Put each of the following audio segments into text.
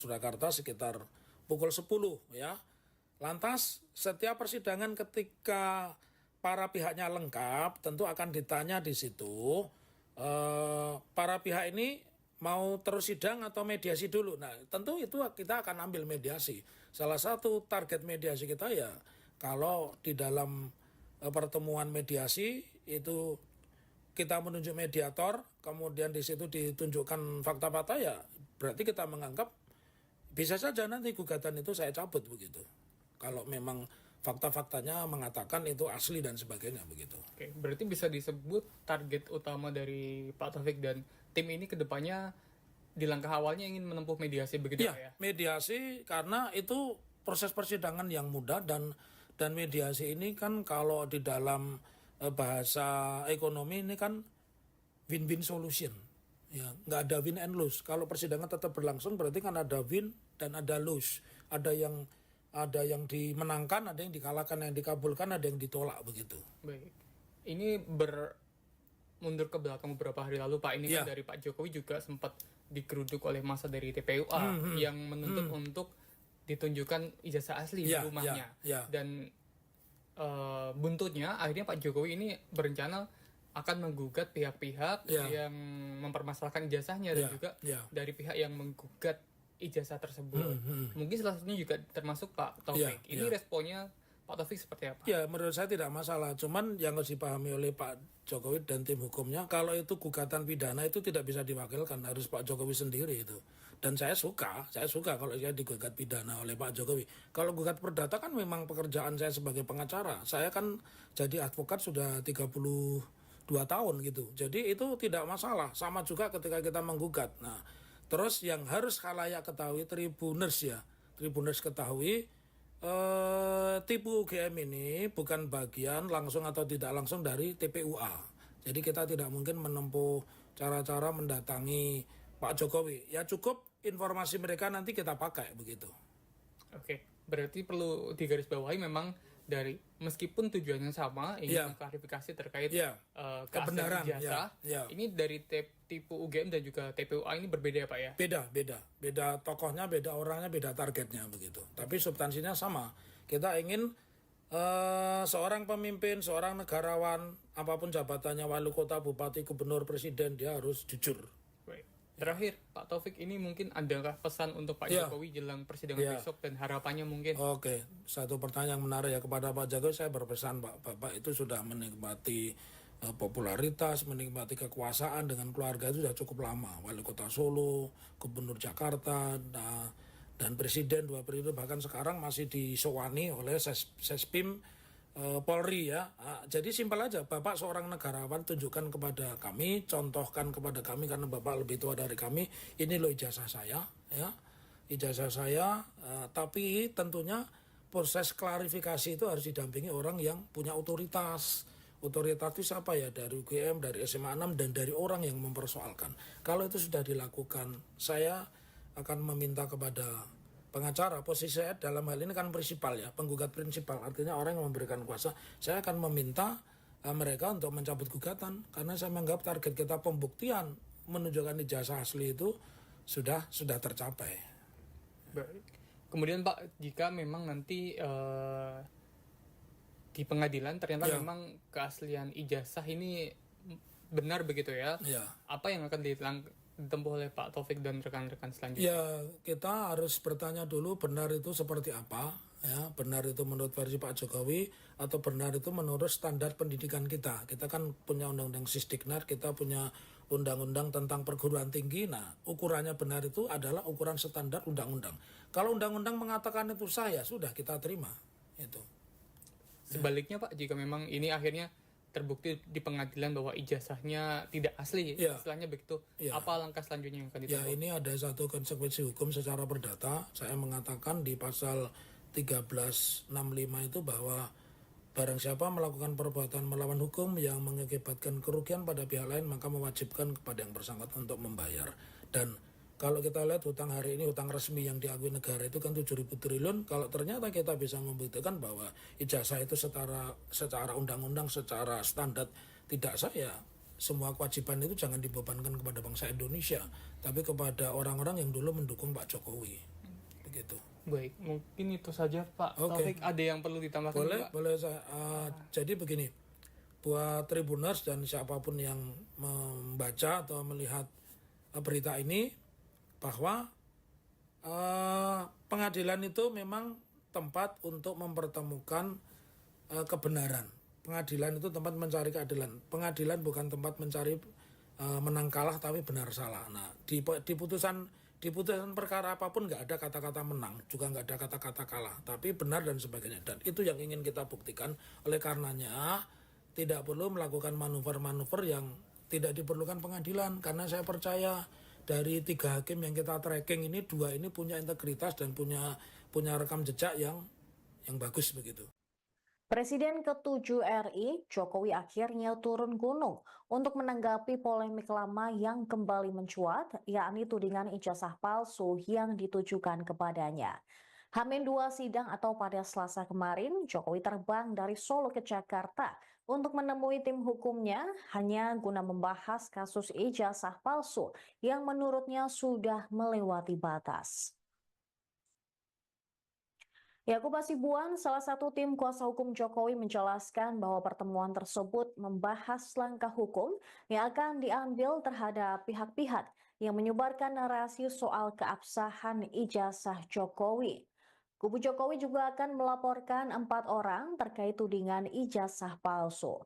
Surakarta sekitar pukul 10 ya. Lantas setiap persidangan ketika para pihaknya lengkap tentu akan ditanya di situ para pihak ini mau terus sidang atau mediasi dulu. Nah tentu itu kita akan ambil mediasi. Salah satu target mediasi kita ya kalau di dalam pertemuan mediasi itu kita menunjuk mediator, kemudian di situ ditunjukkan fakta-fakta ya berarti kita menganggap bisa saja nanti gugatan itu saya cabut begitu. Kalau memang fakta-faktanya mengatakan itu asli dan sebagainya begitu. Oke, berarti bisa disebut target utama dari Pak Taufik dan tim ini kedepannya di langkah awalnya ingin menempuh mediasi begitu ya? Mediasi karena itu proses persidangan yang mudah dan mediasi ini kan kalau di dalam bahasa ekonomi ini kan win-win solution. Ya, nggak ada win and lose. Kalau persidangan tetap berlangsung berarti kan ada win dan ada lose. Ada yang dimenangkan, ada yang dikalahkan, yang dikabulkan, ada yang ditolak begitu. Baik. Ini mundur ke belakang beberapa hari lalu Pak, ini kan dari Pak Jokowi juga sempat digeruduk oleh massa dari TPUA yang menuntut untuk ditunjukkan ijazah asli di rumahnya. Dan buntutnya akhirnya Pak Jokowi ini berencana akan menggugat pihak-pihak yang mempermasalahkan ijazahnya dan juga dari pihak yang menggugat ijazah tersebut. Mungkin salah satunya juga termasuk Pak Taufik. Ini responnya Pak Taufik seperti apa? Ya menurut saya tidak masalah. Cuman yang harus dipahami oleh Pak Jokowi dan tim hukumnya, kalau itu gugatan pidana itu tidak bisa diwakilkan, harus Pak Jokowi sendiri itu. Dan saya suka kalau saya digugat pidana oleh Pak Jokowi. Kalau gugat perdata kan memang pekerjaan saya sebagai pengacara. Saya kan jadi advokat sudah 2 tahun gitu. Jadi itu tidak masalah. Sama juga ketika kita menggugat. Nah, terus yang harus khalayak ketahui Tribuners ketahui tipu UGM ini bukan bagian langsung atau tidak langsung dari TPUA. Jadi kita tidak mungkin menempuh cara-cara mendatangi Pak Jokowi. Ya cukup informasi mereka nanti kita pakai begitu. Oke, berarti perlu digarisbawahi memang dari meskipun tujuannya sama ingin mengklarifikasi terkait kebenaran ijazah, ini dari tipu UGM dan juga TPUA ini berbeda ya Pak ya? Beda tokohnya, beda orangnya, beda targetnya begitu. Tapi substansinya sama. Kita ingin seorang pemimpin, seorang negarawan, apapun jabatannya, wali kota, bupati, gubernur, presiden, dia harus jujur. Baik. Terakhir, Pak Taufik, ini mungkin adakah pesan untuk Pak Jokowi jelang persidangan besok dan harapannya mungkin? Oke, satu pertanyaan yang menarik ya kepada Pak Jokowi, saya berpesan Bapak itu sudah menikmati popularitas, menikmati kekuasaan dengan keluarga itu sudah cukup lama. Wali kota Solo, gubernur Jakarta, dan presiden 2 periode, bahkan sekarang masih disewani oleh Sespim Polri ya. Jadi simpel aja, Bapak seorang negarawan, tunjukkan kepada kami, contohkan kepada kami karena Bapak lebih tua dari kami, ini loh ijazah saya ya. Ijazah saya, tapi tentunya proses klarifikasi itu harus didampingi orang yang punya otoritas. Otoritas itu siapa ya? Dari UGM, dari SMA 6 dan dari orang yang mempersoalkan. Kalau itu sudah dilakukan, saya akan meminta kepada pengacara, posisi saya dalam hal ini kan prinsipal ya, penggugat prinsipal, artinya orang yang memberikan kuasa. Saya akan meminta mereka untuk mencabut gugatan karena saya menganggap target kita pembuktian menunjukkan ijazah asli itu sudah tercapai. Baik. Kemudian Pak, jika memang nanti di pengadilan ternyata memang keaslian ijazah ini benar begitu ya? Apa yang akan ditempuh oleh Pak Taufik dan rekan-rekan selanjutnya? Ya, kita harus bertanya dulu benar itu seperti apa ya, benar itu menurut versi Pak Jokowi atau benar itu menurut standar pendidikan kita. Kita kan punya undang-undang Sisdiknas, kita punya undang-undang tentang perguruan tinggi. Nah, ukurannya benar itu adalah ukuran standar undang-undang. Kalau undang-undang mengatakan itu sah ya sudah kita terima itu. Sebaliknya Pak, jika memang ini akhirnya terbukti di pengadilan bahwa ijazahnya tidak asli, istilahnya begitu, apa langkah selanjutnya yang akan ditempuh? Ya, ini ada satu konsekuensi hukum secara perdata. Saya mengatakan di pasal 1365 itu bahwa barang siapa melakukan perbuatan melawan hukum yang mengakibatkan kerugian pada pihak lain, maka mewajibkan kepada yang bersangkutan untuk membayar. Dan kalau kita lihat hutang hari ini, hutang resmi yang diakui negara itu kan 7.000 triliun. Kalau ternyata kita bisa membuktikan bahwa ijazah itu secara undang-undang, secara standar tidak sah, ya semua kewajiban itu jangan dibebankan kepada bangsa Indonesia, tapi kepada orang-orang yang dulu mendukung Pak Jokowi. Begitu. Baik, mungkin itu saja Pak Oke. Taufik. Ada yang perlu ditambahkan Boleh, Pak? boleh saya. Jadi begini, buat Tribuners dan siapapun yang membaca atau melihat berita ini, bahwa pengadilan itu memang tempat untuk mempertemukan kebenaran. Pengadilan itu tempat mencari keadilan. Pengadilan bukan tempat mencari menang kalah tapi benar salah. Nah, di putusan perkara apapun nggak ada kata-kata menang, juga nggak ada kata-kata kalah, tapi benar dan sebagainya. Dan itu yang ingin kita buktikan. Oleh karenanya tidak perlu melakukan manuver-manuver yang tidak diperlukan pengadilan, karena saya percaya dari 3 hakim yang kita tracking ini, 2 ini punya integritas dan punya rekam jejak yang bagus begitu. Presiden ke-7 RI, Jokowi akhirnya turun gunung untuk menanggapi polemik lama yang kembali mencuat, yakni tudingan ijazah palsu yang ditujukan kepadanya. H-2 sidang atau pada Selasa kemarin, Jokowi terbang dari Solo ke Jakarta untuk menemui tim hukumnya hanya guna membahas kasus ijazah palsu yang menurutnya sudah melewati batas. Yakub Hasibuan, salah satu tim kuasa hukum Jokowi, menjelaskan bahwa pertemuan tersebut membahas langkah hukum yang akan diambil terhadap pihak-pihak yang menyebarkan narasi soal keabsahan ijazah Jokowi. Kubu Jokowi juga akan melaporkan 4 orang terkait tudingan ijazah palsu.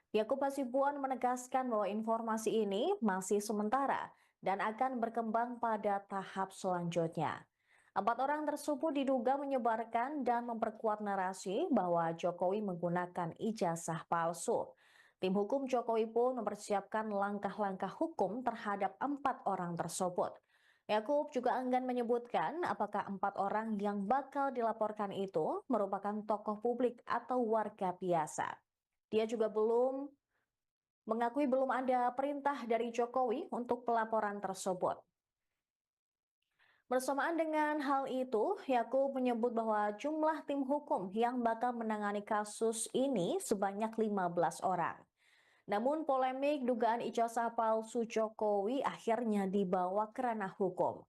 Yakub Hasibuan menegaskan bahwa informasi ini masih sementara dan akan berkembang pada tahap selanjutnya. 4 orang tersebut diduga menyebarkan dan memperkuat narasi bahwa Jokowi menggunakan ijazah palsu. Tim hukum Jokowi pun mempersiapkan langkah-langkah hukum terhadap 4 orang tersebut. Yakub juga enggan menyebutkan apakah 4 orang yang bakal dilaporkan itu merupakan tokoh publik atau warga biasa. Dia juga mengakui belum ada perintah dari Jokowi untuk pelaporan tersebut. Bersamaan dengan hal itu, Yakub menyebut bahwa jumlah tim hukum yang bakal menangani kasus ini sebanyak 15 orang. Namun polemik dugaan ijazah palsu Jokowi akhirnya dibawa ke ranah hukum.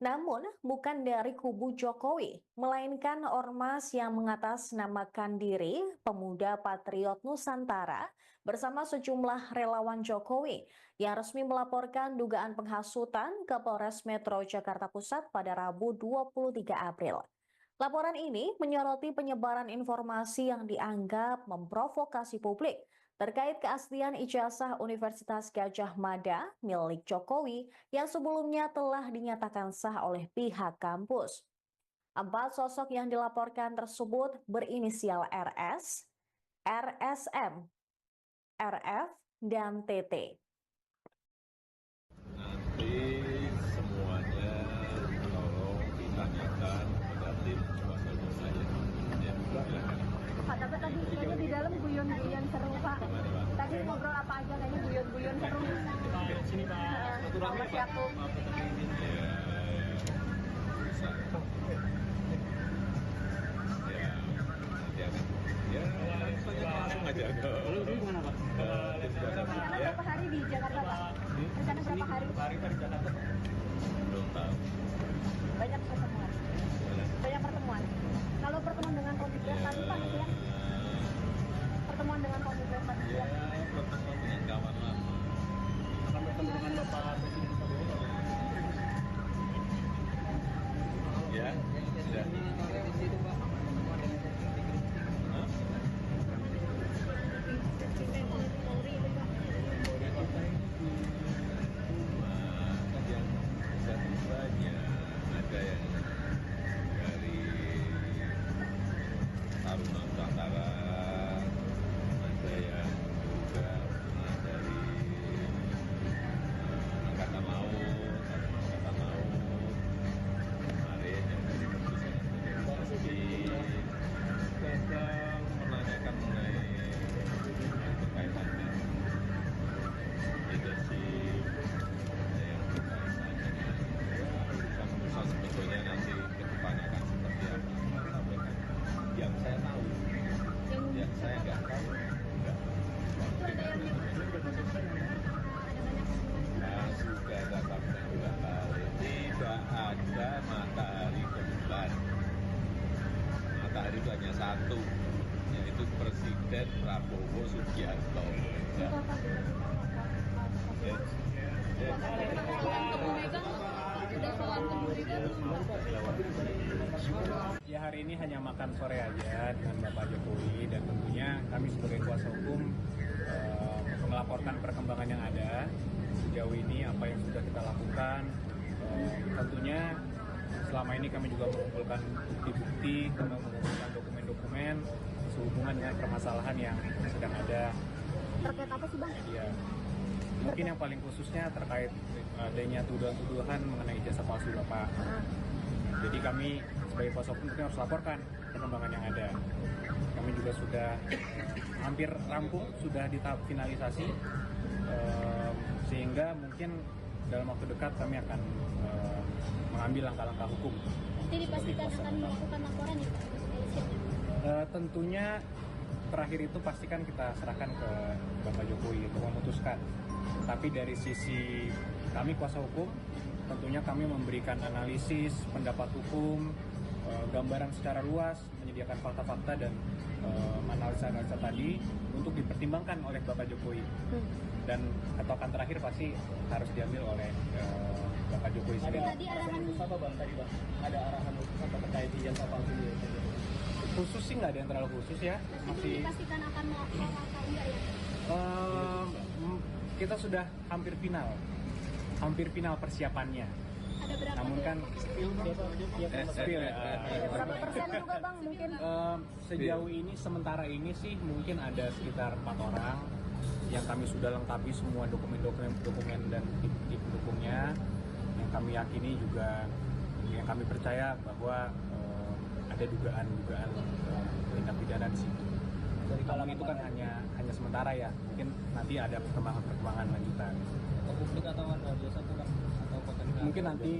Namun bukan dari kubu Jokowi, melainkan ormas yang mengatasnamakan diri Pemuda Patriot Nusantara bersama sejumlah relawan Jokowi yang resmi melaporkan dugaan penghasutan ke Polres Metro Jakarta Pusat pada Rabu 23 April. Laporan ini menyoroti penyebaran informasi yang dianggap memprovokasi publik terkait keaslian ijazah Universitas Gadjah Mada milik Jokowi yang sebelumnya telah dinyatakan sah oleh pihak kampus. 4 sosok yang dilaporkan tersebut berinisial RS, RSM, RF, dan TT. Nanti semuanya tolong ditanyakan pada tim kuasa hukum saya. Ya, silakan. Pak, tapi tadi kayaknya di dalam guyon-guyon seru, Pak. Tadi ngobrol apa aja kayaknya guyon-guyon seru. Sini Pak, Mas Yakub. Langsung aja. Lalu gimana Pak? Rencana berapa hari di Jakarta, Pak? Rencana berapa hari? Hari di Jakarta. Belum tahu. Banyak pertemuan. Banyak pertemuan. Kalau pertemuan dengan Komite tadi, Pak, gitu ya? Pertemuan dengan Komite tadi, Ya, pertemuan dengan kawan lama. Akan bertemu dengan Bapak Presiden Jokowi. Ya, sudah. Hah? Yang bisa-bisanya ada yang dari Taruna Nusantara, ada yang juga pernah dari Angkatan Laut, kemarin yang dari Kepolisian sedang menanyakan mengenai berkaitan dengan leadership, ada yang berkaitan dengan urusan sebetulnya nanti ke depannya akan seperti apa. Saya sampaikan yang saya tahu, yang saya nggak tahu, enggak. itu ada yang ada matahari ke bulan. Matahari itu hanya satu, yaitu Presiden Prabowo Subianto. Ya. Ya hari ini hanya makan sore aja dengan Bapak Jokowi dan tentunya kami sebagai kuasa hukum melaporkan perkembangan yang ada sejauh ini apa yang sudah kita lakukan. Tentunya selama ini kami juga mengumpulkan bukti-bukti, mengumpulkan dokumen-dokumen sehubungan dengan permasalahan yang sedang ada. Terkait apa sih Bang? Ya, mungkin yang paling khususnya terkait adanya tuduhan-tuduhan mengenai ijazah palsu Bapak. Jadi kami sebagai kuasa hukum harus laporkan perkembangan yang ada. Kami juga sudah hampir rampung, sudah di tahap finalisasi, sehingga mungkin dalam waktu dekat kami akan mengambil langkah-langkah hukum. Jadi dipastikan akan melakukan laporan ya Pak? Tentunya terakhir itu pastikan kita serahkan ke Bapak Jokowi untuk memutuskan. Tapi dari sisi kami kuasa hukum, tentunya kami memberikan analisis, pendapat hukum, gambaran secara luas, menyediakan fakta-fakta dan analisa-analisa tadi untuk dipertimbangkan oleh Bapak Jokowi. Dan ketokan terakhir pasti harus diambil oleh Bapak Jokowi sendiri. Tadi arahan apa Bang tadi Bang? Ada arahan apa terkait ijazah palsu ini? Khusus sih nggak ada yang terlalu khusus ya. masih dipastikan akan melakukan atau enggak ya? Kita sudah hampir final persiapannya. Ada berapa? Namun kan spill ya. Berapa persen juga Bang mungkin? Sejauh ini sementara ini sih mungkin ada sekitar 4 orang yang kami sudah lengkapi semua dokumen dan bukti pendukungnya, yang kami yakini juga, yang kami percaya bahwa ada dugaan tindak pidana di situ. Namun itu kan hanya sementara ya, mungkin nanti ada perkembangan lanjutan. Publik atau biasa tuh kan atau konten Mungkin nanti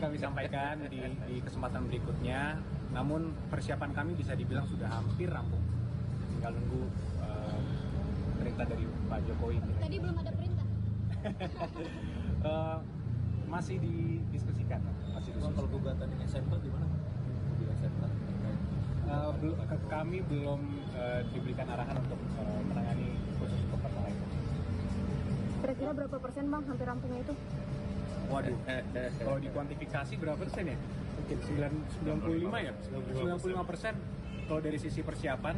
kami sampaikan di kesempatan berikutnya. Namun persiapan kami bisa dibilang sudah hampir rampung. Tinggal nunggu perintah dari Pak Jokowi. Tadi belum ada perintah. Masih didiskusikan. kalau gugatan dengan SMK gimana? Di SMK Kami belum diberikan arahan untuk menangani khusus untuk perkara itu. Kira-kira berapa persen Bang hampir rampungnya itu? Waduh, kalau dikuantifikasi berapa persen ya? Mungkin 95 ya? 95%. Kalau dari sisi persiapan,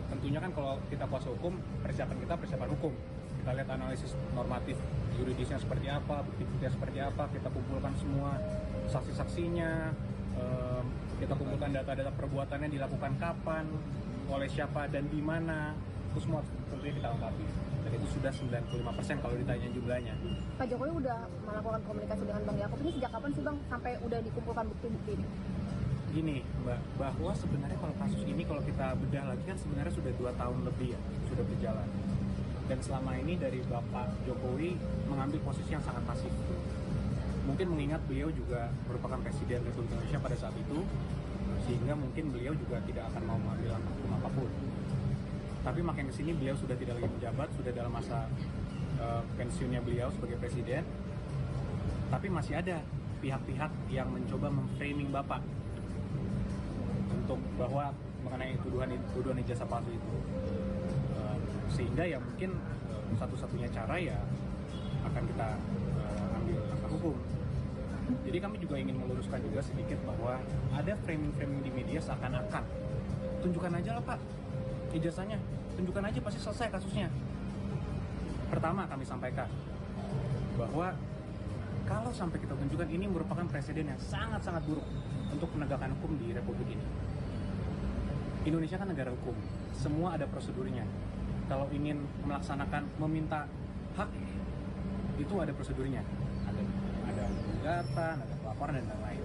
tentunya kan kalau kita kuasa hukum, persiapan hukum. Kita lihat analisis normatif yuridisnya seperti apa, bukti-buktinya seperti apa, kita kumpulkan semua saksi-saksinya, kita kumpulkan data-data perbuatannya dilakukan kapan, oleh siapa dan di mana, itu semua tentunya kita lengkapi. Dan itu sudah 95% kalau ditanya jumlahnya. Pak Jokowi udah melakukan komunikasi dengan Bang Yaakob ini sejak kapan sih Bang sampai udah dikumpulkan bukti-bukti ini? Gini Mbak, bahwa sebenarnya kalau kasus ini kalau kita bedah lagi kan sebenarnya sudah 2 tahun lebih ya, sudah berjalan. Dan selama ini dari Bapak Jokowi mengambil posisi yang sangat pasif. Mungkin mengingat beliau juga merupakan Presiden Republik Indonesia pada saat itu, sehingga mungkin beliau juga tidak akan mau mengambil langkah hukum apapun. Tapi makin kesini beliau sudah tidak lagi menjabat, sudah dalam masa pensiunnya beliau sebagai Presiden. Tapi masih ada pihak-pihak yang mencoba memframing Bapak untuk bahwa mengenai tuduhan ijazah palsu itu. Sehingga ya mungkin satu-satunya cara ya akan kita ambil langkah hukum. Jadi kami juga ingin meluruskan juga sedikit bahwa ada framing-framing di media seakan-akan tunjukkan aja lah Pak ijazahnya, tunjukkan aja pasti selesai kasusnya. Pertama kami sampaikan bahwa kalau sampai kita tunjukkan, ini merupakan presiden yang sangat-sangat buruk untuk penegakan hukum di Republik ini. Indonesia kan negara hukum, semua ada prosedurnya. Kalau ingin melaksanakan, meminta hak, itu ada prosedurnya. Ada gugatan, ada pelaporan, dan lain-lain.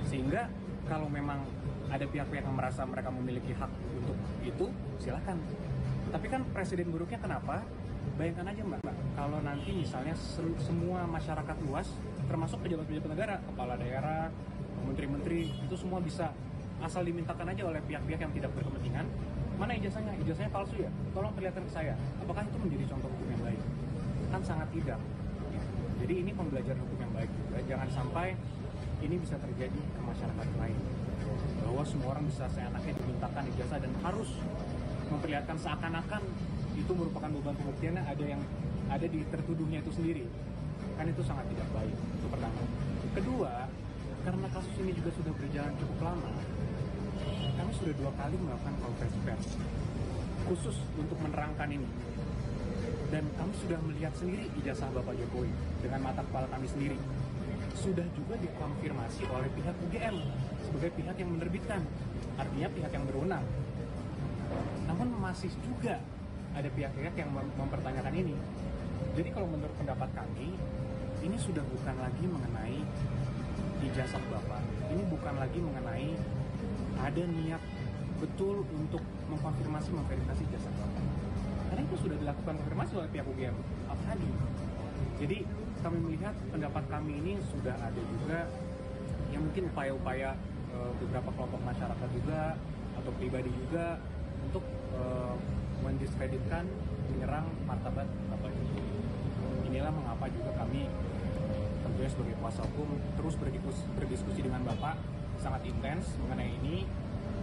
Sehingga kalau memang ada pihak-pihak yang merasa mereka memiliki hak untuk itu, silakan. Tapi kan presiden buruknya kenapa? Bayangkan aja Mbak, kalau nanti misalnya semua masyarakat luas, termasuk pejabat-pejabat negara, kepala daerah, menteri-menteri, itu semua bisa asal dimintakan aja oleh pihak-pihak yang tidak berkepentingan, mana ijazahnya? Ijazahnya palsu ya? Tolong perlihatkan ke saya. Apakah itu menjadi contoh hukum yang baik? Kan sangat tidak. Jadi ini pembelajaran hukum yang baik juga. Jangan sampai ini bisa terjadi ke masyarakat lain, bahwa semua orang bisa seenaknya dimintakan ijazah dan harus memperlihatkan seakan-akan itu merupakan beban pembuktiannya ada di tertuduhnya itu sendiri. Kan itu sangat tidak baik. Itu pertama. Kedua, karena kasus ini juga sudah berjalan cukup lama, kami sudah 2 kali melakukan konferensi pers khusus untuk menerangkan ini. Dan kami sudah melihat sendiri ijazah Bapak Jokowi dengan mata kepala kami sendiri. Sudah juga dikonfirmasi oleh pihak UGM sebagai pihak yang menerbitkan, artinya pihak yang berwenang. Namun masih juga ada pihak-pihak yang mempertanyakan ini. Jadi kalau menurut pendapat kami, ini sudah bukan lagi mengenai ijazah Bapak. Ini bukan lagi mengenai ada niat betul untuk memverifikasi ijazah Bapak. Karena itu sudah dilakukan konfirmasi oleh pihak UGM tadi. Jadi kami melihat pendapat kami ini sudah ada juga yang mungkin upaya-upaya beberapa kelompok masyarakat juga atau pribadi juga untuk mendiskreditkan, menyerang martabat Bapak Jokowi. Inilah mengapa juga kami tentunya sebagai kuasa hukum terus berdiskusi dengan Bapak sangat intens mengenai ini,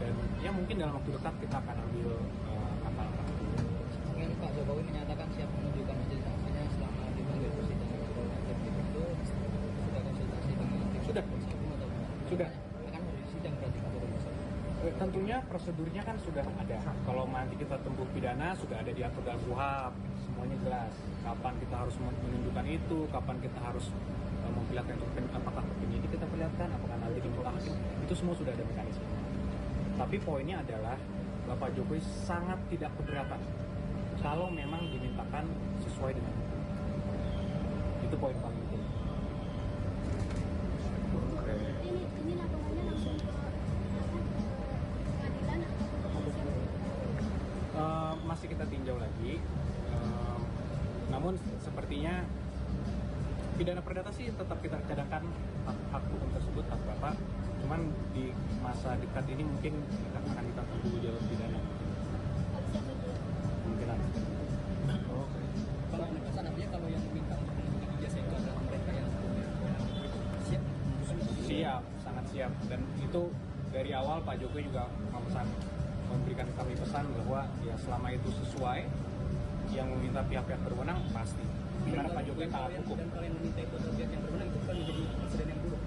dan ya mungkin dalam waktu dekat kita akan ambil langkah-langkah. Kemudian Pak Jokowi menyatakan siap menunjukkan majelis hakimnya selama dipanggil persidangan Polda itu sudah konsultasi dengan tim Sudah. kuasa hukum atau Sudah. akan harus sidang berarti Pak Jokowi? Tentunya prosedurnya kan sudah ada. Kalau nanti kita tempuh pidana sudah ada diatur dalam KUHP, semuanya jelas. Kapan kita harus menunjukkan itu, kapan kita harus memperlihatkan itu, apakah ke penyidik kita perlihatkan, apakah nanti di muka hakim, itu semua sudah ada mekanisme. Tapi poinnya adalah Bapak Jokowi sangat tidak keberatan kalau memang dimintakan sesuai dengan hukum. Itu poin paling penting. Ini laporannya langsung ke pengadilan atau ke kepolisian? Masih kita tinjau lagi. Namun sepertinya pidana perdata sih tetap kita cadangkan hak hukum tersebut, hak Bapak. Cuman di masa dekat ini mungkin akan kita tunggu jalur pidana. Kemungkinan. Kalau penegasan artinya kalau yang meminta untuk menunjukkan ijazah itu adalah mereka yang siap. Siap, sangat siap. Dan itu dari awal Pak Jokowi juga memberikan kami pesan bahwa ya selama itu sesuai, yang meminta pihak-pihak berwenang pasti. Karena Pak Jokowi taat hukum. Dan kalau yang meminta itu adalah pihak yang berwenang, itu kan menjadi presiden yang buruk.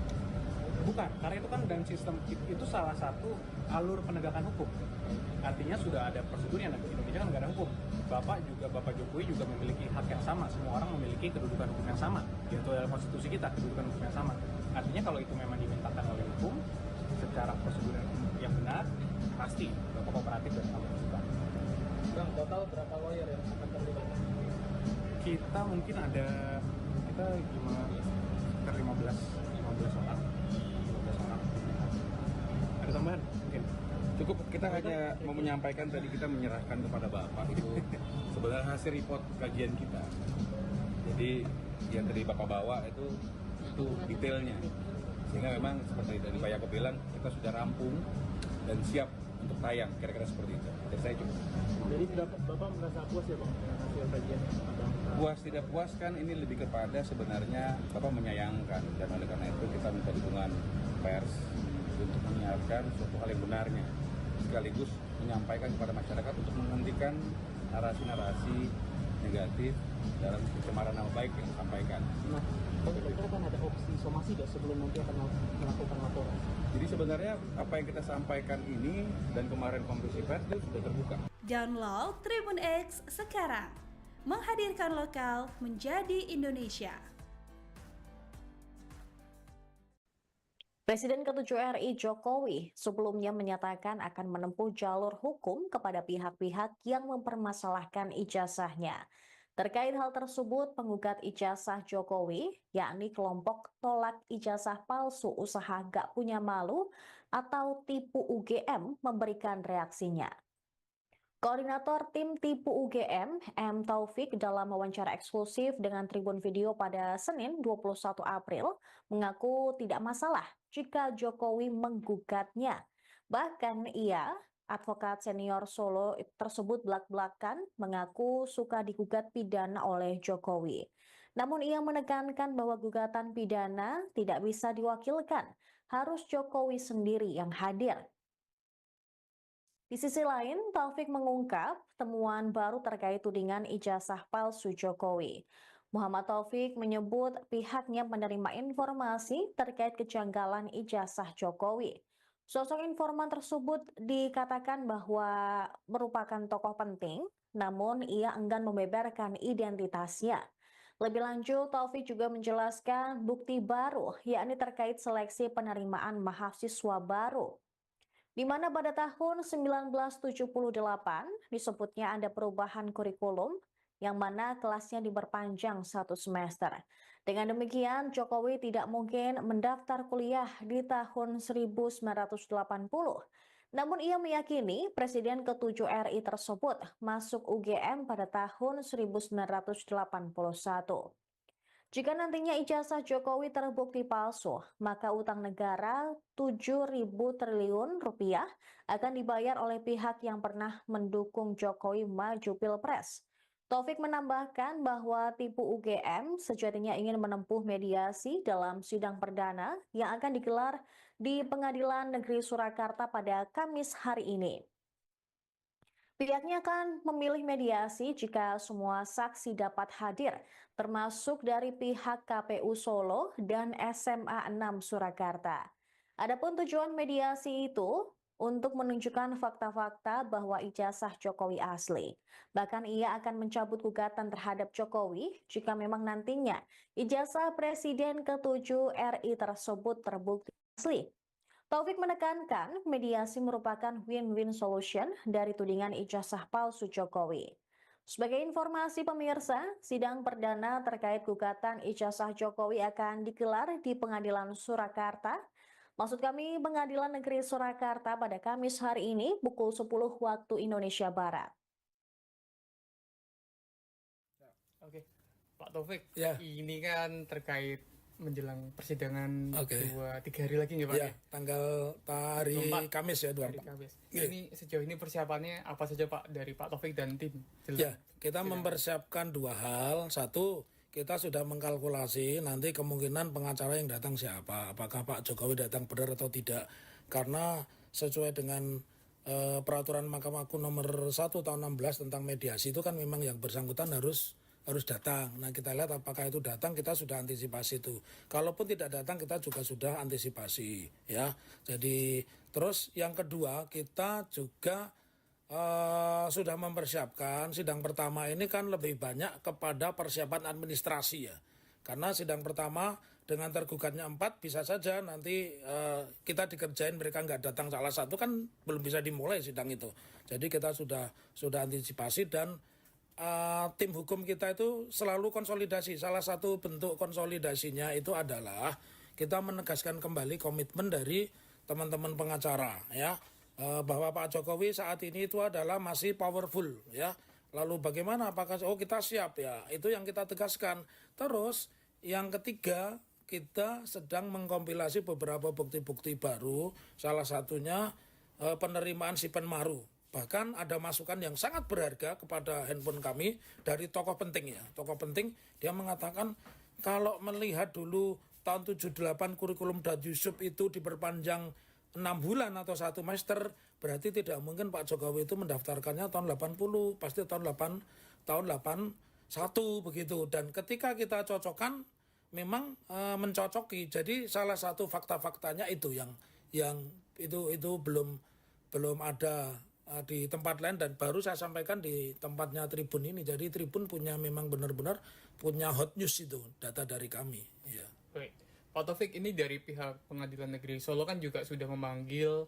Bukan, karena itu kan dalam sistem itu salah satu alur penegakan hukum. Artinya sudah ada prosedurnya, di Indonesia kan nggak ada hukum. Bapak Jokowi juga memiliki hak yang sama, semua orang memiliki kedudukan hukum yang sama. Yaitu dalam konstitusi kita, kedudukan hukum yang sama. Artinya kalau itu memang dimintakan oleh hukum, secara prosedur yang benar, pasti Bapak kooperatif dan kami lakukan. Bang, total berapa lawyer yang akan terlibat? Kita mungkin ada, kita sekitar 15 orang. Ada tambahan mungkin. Cukup, kita hanya mau menyampaikan tadi kita menyerahkan kepada Bapak itu sebenarnya hasil report kajian kita. Jadi yang tadi Bapak bawa itu detailnya. Sehingga memang seperti tadi Pak Yaakob bilang, kita sudah rampung dan siap untuk tayang, kira-kira seperti itu. Dari saya cukup. Jadi Bapak merasa puas ya Bang dengan hasil kajian? Puas tidak puas kan ini lebih kepada sebenarnya Bapak menyayangkan, dan oleh karena itu kita minta dukungan pers untuk menyiarkan suatu hal yang benarnya, sekaligus menyampaikan kepada masyarakat untuk menghentikan narasi-narasi negatif dalam pencemaran nama baik yang disampaikan. Nah, kira-kira kan ada opsi somasi nggak sebelum nanti akan melakukan laporan? Jadi sebenarnya apa yang kita sampaikan ini dan kemarin konferensi pers itu sudah terbuka. Download Tribun X sekarang, menghadirkan lokal menjadi Indonesia. Presiden ke-7 RI Jokowi sebelumnya menyatakan akan menempuh jalur hukum kepada pihak-pihak yang mempermasalahkan ijazahnya. Terkait hal tersebut, penggugat ijazah Jokowi, yakni kelompok tolak ijazah palsu usaha gak punya malu atau tipu UGM, memberikan reaksinya. Koordinator tim tipu UGM, M. Taufik, dalam wawancara eksklusif dengan Tribun Video pada Senin 21 April, mengaku tidak masalah jika Jokowi menggugatnya. Bahkan ia, advokat senior Solo tersebut belak-belakan, mengaku suka digugat pidana oleh Jokowi. Namun ia menekankan bahwa gugatan pidana tidak bisa diwakilkan, harus Jokowi sendiri yang hadir. Di sisi lain, Taufik mengungkap temuan baru terkait tudingan ijazah palsu Jokowi. Muhammad Taufik menyebut pihaknya menerima informasi terkait kejanggalan ijazah Jokowi. Sosok informan tersebut dikatakan bahwa merupakan tokoh penting, namun ia enggan membeberkan identitasnya. Lebih lanjut, Taufik juga menjelaskan bukti baru, yakni terkait seleksi penerimaan mahasiswa baru, di mana pada tahun 1978 disebutnya ada perubahan kurikulum yang mana kelasnya diperpanjang 1 semester. Dengan demikian, Jokowi tidak mungkin mendaftar kuliah di tahun 1980. Namun ia meyakini Presiden ke-7 RI tersebut masuk UGM pada tahun 1981. Jika nantinya ijazah Jokowi terbukti palsu, maka utang negara 7.000 triliun rupiah akan dibayar oleh pihak yang pernah mendukung Jokowi maju Pilpres. Taufik menambahkan bahwa tipu UGM sejatinya ingin menempuh mediasi dalam sidang perdana yang akan digelar di Pengadilan Negeri Surakarta pada Kamis hari ini. Pihaknya akan memilih mediasi jika semua saksi dapat hadir, termasuk dari pihak KPU Solo dan SMA 6 Surakarta. Adapun tujuan mediasi itu untuk menunjukkan fakta-fakta bahwa ijazah Jokowi asli. Bahkan ia akan mencabut gugatan terhadap Jokowi jika memang nantinya ijazah Presiden ke-7 RI tersebut terbukti asli. Taufik menekankan mediasi merupakan win-win solution dari tudingan ijazah palsu Jokowi. Sebagai informasi pemirsa, sidang perdana terkait gugatan ijazah Jokowi akan digelar di Pengadilan Surakarta. Maksud kami Pengadilan Negeri Surakarta pada Kamis hari ini pukul 10 waktu Indonesia Barat. Oke, Pak Taufik, Ya. ini kan terkait menjelang persidangan Oke. 2-3 hari lagi ya Pak? Ya, tanggal hari 24. Kamis ya, Hari 24. Kamis. Iya. Ini sejauh ini persiapannya apa saja Pak dari Pak Taufik dan tim? Ya, kita mempersiapkan 2 hal. Satu, kita sudah mengkalkulasi nanti kemungkinan pengacara yang datang siapa. Apakah Pak Jokowi datang benar atau tidak. Karena sesuai dengan peraturan Mahkamah Agung nomor 1 tahun 16 tentang mediasi itu kan memang yang bersangkutan harus datang. Nah, kita lihat apakah itu datang, kita sudah antisipasi itu. Kalaupun tidak datang, kita juga sudah antisipasi, ya. Jadi terus yang kedua, kita juga sudah mempersiapkan sidang pertama ini kan lebih banyak kepada persiapan administrasi ya. Karena sidang pertama dengan tergugatnya 4 bisa saja nanti kita dikerjain mereka nggak datang salah satu kan belum bisa dimulai sidang itu. Jadi kita sudah antisipasi dan tim hukum kita itu selalu konsolidasi. Salah satu bentuk konsolidasinya itu adalah kita menegaskan kembali komitmen dari teman-teman pengacara ya, bahwa Pak Jokowi saat ini itu adalah masih powerful ya. Lalu bagaimana, apakah kita siap ya, itu yang kita tegaskan. Terus yang ketiga, kita sedang mengkompilasi beberapa bukti-bukti baru, salah satunya penerimaan Sipen Maru. Bahkan ada masukan yang sangat berharga kepada handphone kami dari tokoh penting ya. Tokoh penting, dia mengatakan kalau melihat dulu tahun 78 kurikulum Dan Yusuf itu diperpanjang 6 bulan atau 1 semester, berarti tidak mungkin Pak Jokowi itu mendaftarkannya tahun 80, pasti tahun 81 begitu. Dan ketika kita cocokkan memang mencocoki. Jadi salah satu fakta-faktanya itu yang itu belum ada di tempat lain dan baru saya sampaikan di tempatnya Tribun ini. Jadi Tribun punya memang benar-benar punya hot news itu, data dari kami. Ya. Baik. Pak Taufik, ini dari pihak Pengadilan Negeri Solo kan juga sudah memanggil,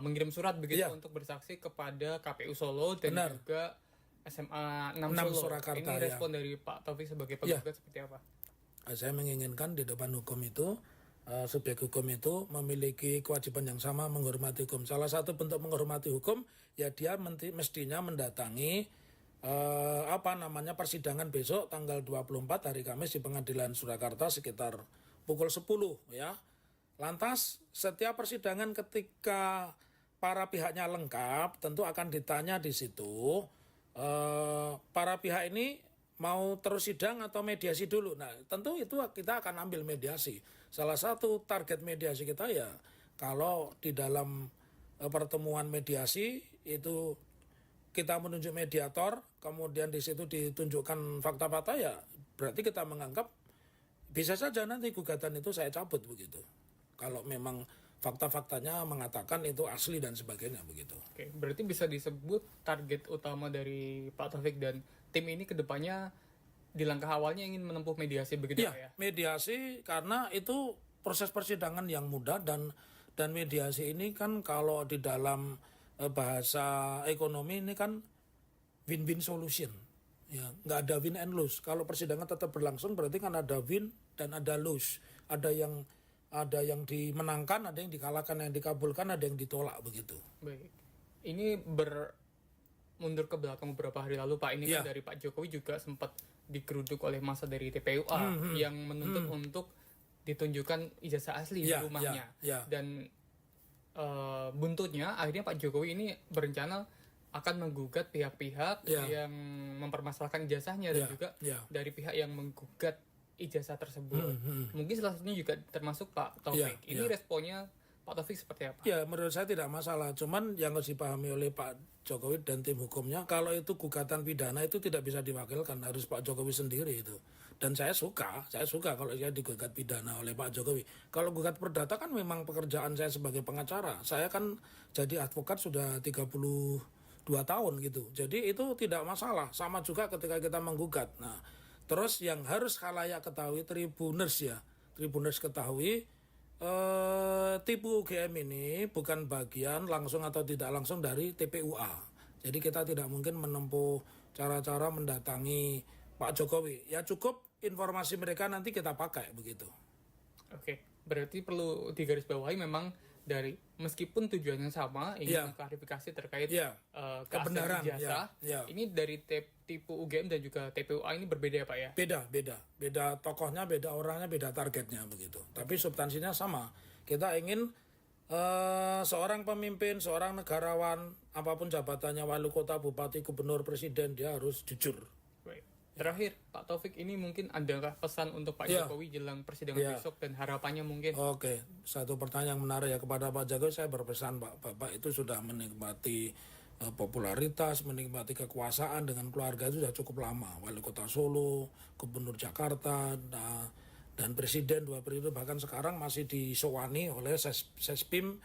mengirim surat begitu untuk bersaksi kepada KPU Solo dan juga SMA 6 Solo. Surakarta. Ini respon dari Pak Taufik sebagai penggugat seperti apa? Saya menginginkan di depan hukum itu subjek hukum itu memiliki kewajiban yang sama menghormati hukum. Salah satu bentuk menghormati hukum ya dia mestinya mendatangi persidangan besok tanggal 24 hari Kamis di Pengadilan Surakarta sekitar pukul 10 ya. Lantas setiap persidangan ketika para pihaknya lengkap tentu akan ditanya di situ para pihak ini mau terus sidang atau mediasi dulu. Nah, tentu itu kita akan ambil mediasi. Salah satu target mediasi kita ya kalau di dalam pertemuan mediasi itu kita menunjuk mediator, kemudian di situ ditunjukkan fakta-fakta, ya berarti kita menganggap bisa saja nanti gugatan itu saya cabut begitu. Kalau memang fakta-faktanya mengatakan itu asli dan sebagainya begitu. Oke, berarti bisa disebut target utama dari Pak Taufik dan tim ini kedepannya di langkah awalnya ingin menempuh mediasi begitu Ya, Pak ya? mediasi karena itu proses persidangan yang mudah dan mediasi ini kan kalau di dalam bahasa ekonomi ini kan win-win solution. Ya, nggak ada win and lose. Kalau persidangan tetap berlangsung berarti kan ada win dan ada lose. Ada yang dimenangkan, ada yang dikalahkan, yang dikabulkan, ada yang ditolak begitu. Baik. Ini mundur ke belakang beberapa hari lalu Pak, ini kan dari Pak Jokowi juga sempat digeruduk oleh massa dari TPUA yang menuntut untuk ditunjukkan ijazah asli di rumahnya. Dan buntutnya akhirnya Pak Jokowi ini berencana akan menggugat pihak-pihak yang mempermasalahkan ijazahnya dan juga dari pihak yang menggugat ijazah tersebut. Mungkin salah satunya juga termasuk Pak Taufik. Ini responnya Pak Taufik seperti apa? Ya, menurut saya tidak masalah. Cuman yang harus dipahami oleh Pak Jokowi dan tim hukumnya, kalau itu gugatan pidana itu tidak bisa diwakilkan, harus Pak Jokowi sendiri itu. Dan saya suka kalau saya digugat pidana oleh Pak Jokowi. Kalau gugat perdata kan memang pekerjaan saya sebagai pengacara. Saya kan jadi advokat sudah 32 tahun gitu. Jadi itu tidak masalah. Sama juga ketika kita menggugat. Nah, terus yang harus khalayak ketahui, Tribuners ketahui, tipu UGM ini bukan bagian langsung atau tidak langsung dari TPUA. Jadi kita tidak mungkin menempuh cara-cara mendatangi Pak Jokowi. Ya cukup informasi mereka nanti kita pakai begitu. Oke, berarti perlu digarisbawahi memang dari meskipun tujuannya sama ingin mengklarifikasi terkait kebenaran ijazah, ini dari tipu UGM dan juga TPUA ini berbeda ya Pak ya? Beda tokohnya, beda orangnya, beda targetnya begitu. Tapi substansinya sama. Kita ingin seorang pemimpin, seorang negarawan, apapun jabatannya, wali kota, bupati, gubernur, presiden, dia harus jujur. Terakhir, Pak Taufik, ini mungkin adakah pesan untuk Pak Jokowi jelang persidangan besok dan harapannya mungkin? Oke, satu pertanyaan yang menarik ya kepada Pak Jokowi, saya berpesan Bapak itu sudah menikmati popularitas, menikmati kekuasaan dengan keluarga itu sudah cukup lama. Wali kota Solo, gubernur Jakarta, dan presiden 2 periode, bahkan sekarang masih disowani oleh Sespim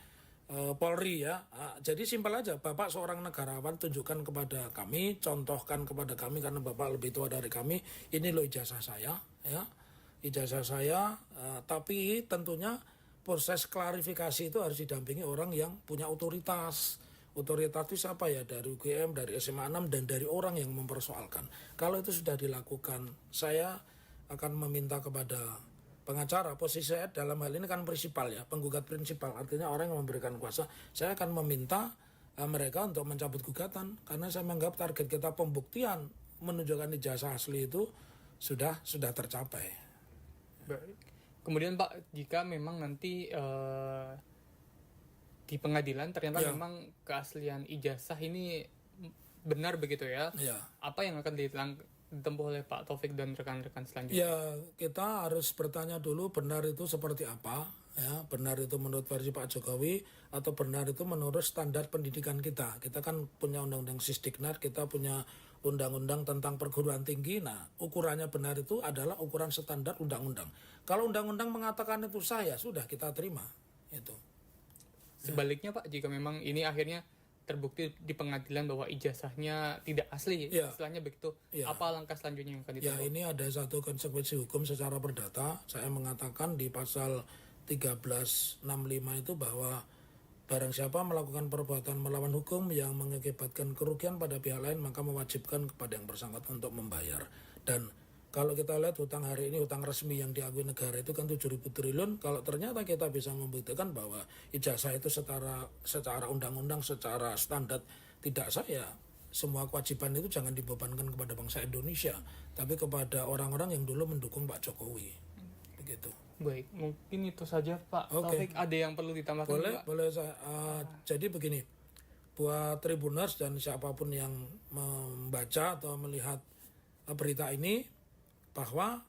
Polri ya. Jadi simpel aja, Bapak seorang negarawan, tunjukkan kepada kami, contohkan kepada kami karena Bapak lebih tua dari kami, ini loh ijazah saya ya. Ijazah saya, tapi tentunya proses klarifikasi itu harus didampingi orang yang punya otoritas. Otoritas itu siapa ya? Dari UGM, dari SMA 6 dan dari orang yang mempersoalkan. Kalau itu sudah dilakukan, saya akan meminta kepada pengacara, posisi saya dalam hal ini kan prinsipal ya, penggugat prinsipal, artinya orang yang memberikan kuasa. Saya akan meminta mereka untuk mencabut gugatan karena saya menganggap target kita pembuktian menunjukkan ijazah asli itu sudah tercapai. Baik. Kemudian Pak, jika memang nanti di pengadilan ternyata memang keaslian ijazah ini benar begitu ya, apa yang akan ditempuh oleh Pak Taufik dan rekan-rekan selanjutnya? Ya, kita harus bertanya dulu benar itu seperti apa ya, benar itu menurut versi Pak Jokowi atau benar itu menurut standar pendidikan kita. Kita kan punya undang-undang Sisdiknas, kita punya undang-undang tentang perguruan tinggi. Nah, ukurannya benar itu adalah ukuran standar undang-undang. Kalau undang-undang mengatakan itu sah, ya sudah kita terima itu. Sebaliknya Pak, jika memang ini akhirnya terbukti di pengadilan bahwa ijazahnya tidak asli, istilahnya begitu, apa langkah selanjutnya yang akan ditempuh? Ya, ini ada satu konsekuensi hukum secara perdata. Saya mengatakan di pasal 1365 itu bahwa barang siapa melakukan perbuatan melawan hukum yang mengakibatkan kerugian pada pihak lain, maka mewajibkan kepada yang bersangkutan untuk membayar. Dan kalau kita lihat hutang hari ini, hutang resmi yang diakui negara itu kan 7.000 triliun. Kalau ternyata kita bisa membuktikan bahwa ijazah itu secara undang-undang, secara standar tidak sah, ya semua kewajiban itu jangan dibebankan kepada bangsa Indonesia, tapi kepada orang-orang yang dulu mendukung Pak Jokowi. Begitu. Baik, mungkin itu saja Pak Taufik. Ada yang perlu ditambahkan? Boleh saya. Jadi begini, buat Tribuners dan siapapun yang membaca atau melihat berita ini bahwa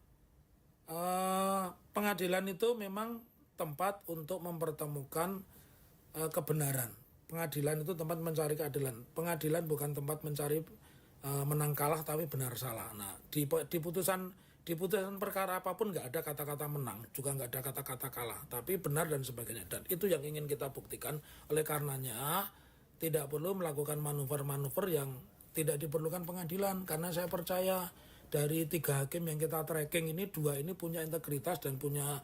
pengadilan itu memang tempat untuk mempertemukan kebenaran. Pengadilan itu tempat mencari keadilan. Pengadilan bukan tempat mencari menang kalah tapi benar salah. Nah, di putusan perkara apapun nggak ada kata-kata menang, juga nggak ada kata-kata kalah, tapi benar dan sebagainya. Dan itu yang ingin kita buktikan. Oleh karenanya tidak perlu melakukan manuver-manuver yang tidak diperlukan pengadilan, karena saya percaya dari 3 hakim yang kita tracking ini, 2 ini punya integritas dan punya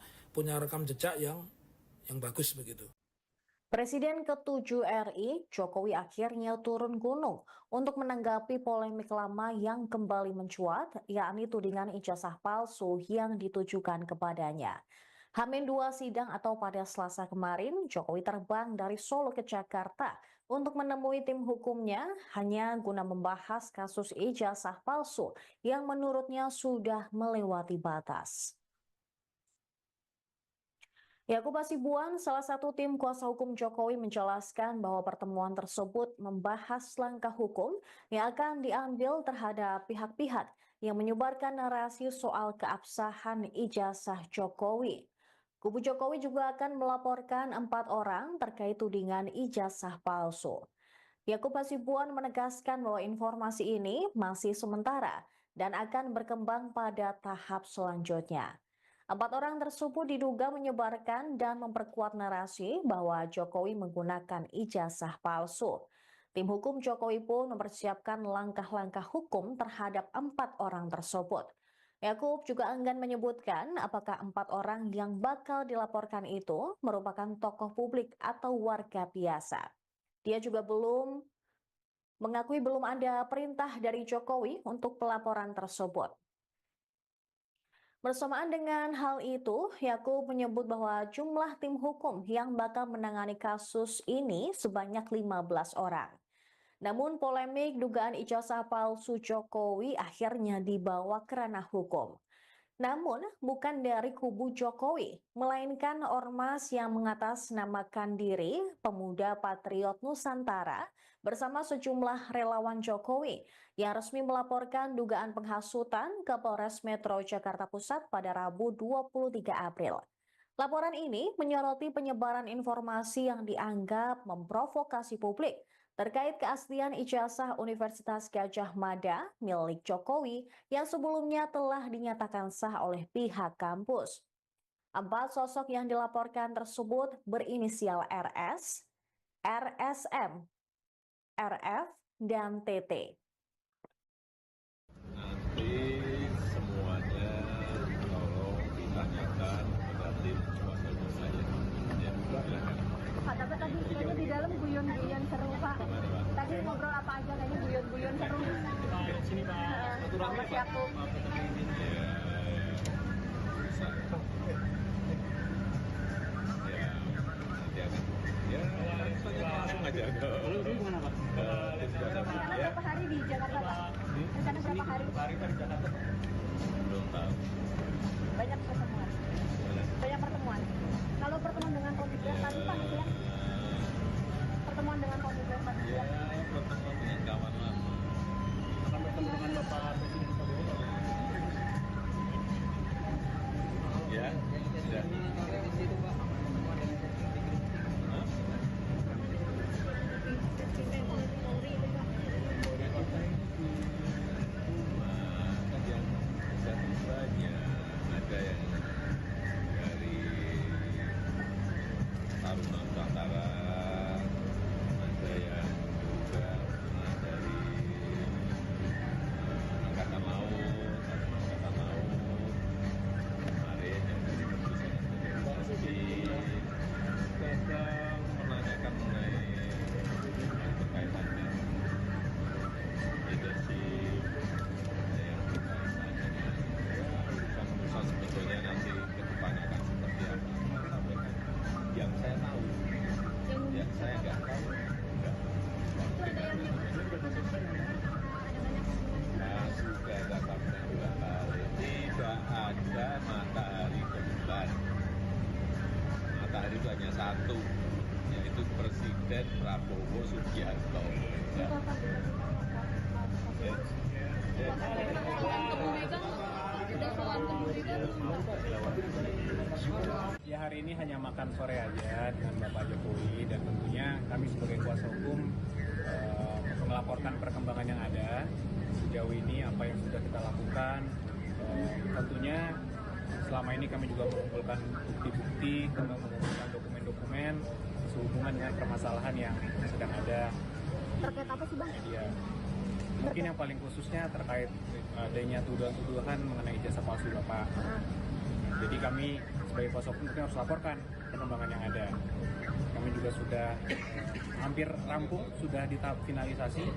rekam jejak yang bagus begitu. Presiden ke-7 RI, Jokowi akhirnya turun gunung untuk menanggapi polemik lama yang kembali mencuat, yakni tudingan ijazah palsu yang ditujukan kepadanya. H-2 sidang atau pada Selasa kemarin, Jokowi terbang dari Solo ke Jakarta untuk menemui tim hukumnya hanya guna membahas kasus ijazah palsu yang menurutnya sudah melewati batas. Yakub Hasibuan, salah satu tim kuasa hukum Jokowi, menjelaskan bahwa pertemuan tersebut membahas langkah hukum yang akan diambil terhadap pihak-pihak yang menyebarkan narasi soal keabsahan ijazah Jokowi. Kubu Jokowi juga akan melaporkan 4 orang terkait tudingan ijazah palsu. Yakub Hasibuan menegaskan bahwa informasi ini masih sementara dan akan berkembang pada tahap selanjutnya. 4 orang tersebut diduga menyebarkan dan memperkuat narasi bahwa Jokowi menggunakan ijazah palsu. Tim hukum Jokowi pun mempersiapkan langkah-langkah hukum terhadap 4 orang tersebut. Yakub juga enggan menyebutkan apakah 4 orang yang bakal dilaporkan itu merupakan tokoh publik atau warga biasa. Dia juga mengakui belum ada perintah dari Jokowi untuk pelaporan tersebut. Bersamaan dengan hal itu, Yakub menyebut bahwa jumlah tim hukum yang bakal menangani kasus ini sebanyak 15 orang. Namun polemik dugaan ijazah palsu Jokowi akhirnya dibawa ke ranah hukum. Namun bukan dari kubu Jokowi, melainkan ormas yang mengatasnamakan diri Pemuda Patriot Nusantara bersama sejumlah relawan Jokowi yang resmi melaporkan dugaan penghasutan ke Polres Metro Jakarta Pusat pada Rabu 23 April. Laporan ini menyoroti penyebaran informasi yang dianggap memprovokasi publik terkait keaslian ijazah Universitas Gadjah Mada milik Jokowi yang sebelumnya telah dinyatakan sah oleh pihak kampus. 4 sosok yang dilaporkan tersebut berinisial RS, RSM, RF, dan TT. Nanti semuanya tolong ditanyakan kepada tim kuasa hukum saya. Ya, silakan. Pak, tapi tadi kayaknya di dalam guyon-guyon seru, Pak. Tadi ngobrol apa aja kayaknya guyon-guyon seru. Sini Pak, Mas Yakub. Langsung aja. Lalu ini gimana Pak? Rencana berapa hari di Jakarta, Pak? Rencana berapa hari? Di Jakarta. Belum tahu. Banyak pertemuan. Kalau pertemuan dengan komite tadi, Pak, gitu ya? Pertemuan dengan komite tadi, Ya, pertemuan dengan kawan lama. Akan bertemu dengan Bapak Presiden Prabowo. Ya, sudah. Ada yang dari Taruna Nusantara, ada yang juga dari Angkatan Laut, kemarin yang dari sedang menanyakan mengenai berkaitan dengan leadership, ada yang berkaitan dengan urusan sebetulnya nanti ke depannya akan seperti apa. Sampaikan yang saya tahu, yang saya nggak tahu enggak. Nah, sudah katakan 2 kali, tidak ada matahari ke bulan. Matahari itu hanya satu, yaitu Presiden Prabowo Subianto. Ya. Ya hari ini hanya makan sore aja dengan Bapak Jokowi dan tentunya kami sebagai kuasa hukum melaporkan perkembangan yang ada sejauh ini apa yang sudah kita lakukan. Tentunya selama ini kami juga mengumpulkan bukti-bukti, mengumpulkan dokumen-dokumen sehubungan dengan permasalahan yang sedang ada. Terkait apa sih, Bang? Ya, mungkin yang paling khususnya terkait adanya tuduhan-tuduhan mengenai ijazah palsu Bapak. Jadi kami sebagai kuasa hukum harus laporkan perkembangan yang ada. Kami juga sudah hampir rampung, sudah di tahap finalisasi,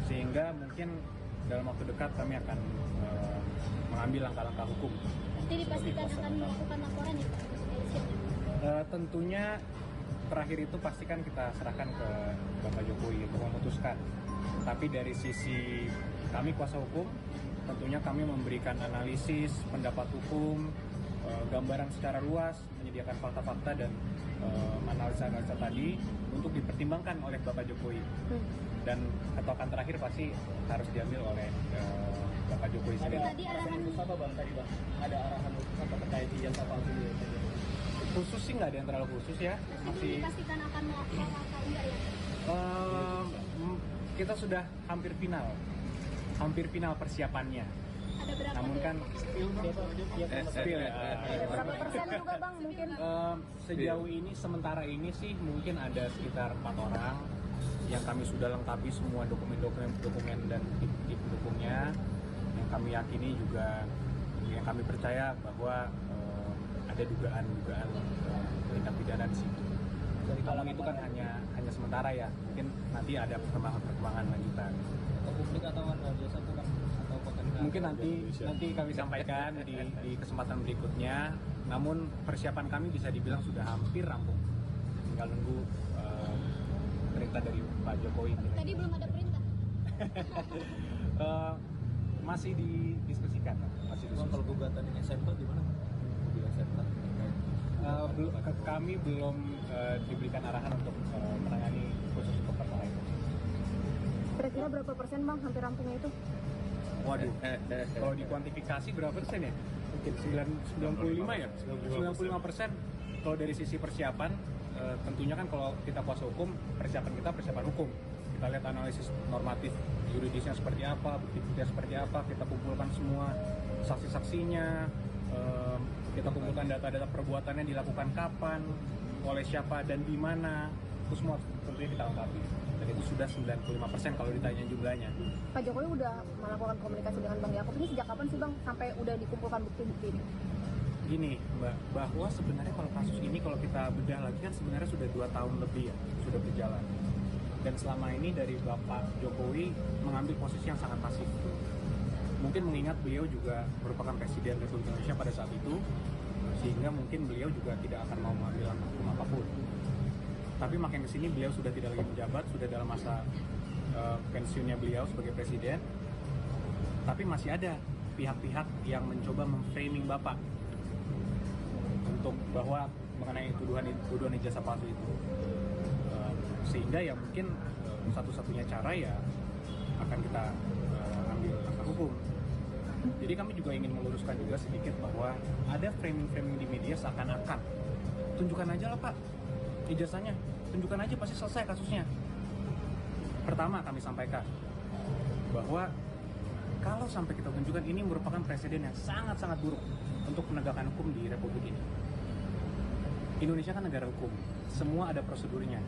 sehingga mungkin dalam waktu dekat kami akan mengambil langkah-langkah hukum. Nanti dipastikan akan melakukan laporan ya, Pak? Tentunya terakhir itu pastikan kita serahkan ke Bapak Jokowi untuk memutuskan. Tapi dari sisi kami kuasa hukum, tentunya kami memberikan analisis, pendapat hukum, gambaran secara luas, menyediakan fakta-fakta dan analisa-analisa tadi untuk dipertimbangkan oleh Bapak Jokowi. Dan ketokan terakhir pasti harus diambil oleh Bapak Jokowi sendiri. Tadi arahan apa Bang tadi Bang? Ada arahan apa terkait ijazah palsu ini? Khusus sih nggak ada yang terlalu khusus ya. Masih dipastikan akan melakukan atau enggak ya? Kita sudah hampir final persiapannya. Ada berapa? Namun kan spill ya. Berapa persen juga, Bang, mungkin? Sejauh ini sementara ini sih mungkin ada sekitar 4 orang yang kami sudah lengkapi semua dokumen dan bukti pendukungnya, yang kami yakini juga, yang kami percaya bahwa ada dugaan tindak pidana di situ. Namun itu kan hanya sementara ya, mungkin nanti ada perkembangan lanjutan. Publik atau jasa itu Bang? Atau Mungkin nanti kami sampaikan di kesempatan berikutnya. Namun persiapan kami bisa dibilang sudah hampir rampung. Tinggal nunggu perintah dari Pak Jokowi. Tadi belum ada perintah. Masih didiskusikan. Kalau gugatan ini SMK gimana? Di SMK. Kami belum diberikan arahan untuk menangani khusus untuk perkara itu. Kira-kira berapa persen, Bang, hampir rampungnya itu? Waduh, kalau dikuantifikasi berapa persen ya? Mungkin 95 ya? 95%. Kalau dari sisi persiapan, tentunya kan kalau kita kuasa hukum, persiapan kita persiapan hukum. Kita lihat analisis normatif yuridisnya seperti apa, bukti-buktinya seperti apa, kita kumpulkan semua saksi-saksinya, kita kumpulkan data-data perbuatannya dilakukan kapan, oleh siapa dan di mana, itu semua tentunya kita lengkapi. Dan itu sudah 95% kalau ditanya jumlahnya. Pak Jokowi udah melakukan komunikasi dengan Bang Yaakob ini sejak kapan sih, Bang, sampai udah dikumpulkan bukti-bukti ini? Gini Mbak, bahwa sebenarnya kalau kasus ini kalau kita bedah lagi kan sebenarnya sudah 2 tahun lebih ya, sudah berjalan. Dan selama ini dari Bapak Jokowi mengambil posisi yang sangat pasif. Mungkin mengingat beliau juga merupakan Presiden Republik Indonesia pada saat itu, sehingga mungkin beliau juga tidak akan mau mengambil langkah hukum apapun. Tapi makin kesini beliau sudah tidak lagi menjabat, sudah dalam masa pensiunnya beliau sebagai Presiden. Tapi masih ada pihak-pihak yang mencoba memframing Bapak untuk bahwa mengenai tuduhan ijazah palsu itu. Sehingga ya mungkin satu-satunya cara ya akan kita ambil langkah hukum. Jadi kami juga ingin meluruskan juga sedikit bahwa ada framing-framing di media seakan-akan tunjukkan aja lah Pak ijazahnya, tunjukkan aja pasti selesai kasusnya. Pertama kami sampaikan bahwa kalau sampai kita tunjukkan ini merupakan presiden yang sangat-sangat buruk untuk penegakan hukum di Republik ini. Indonesia kan negara hukum, semua ada prosedurnya.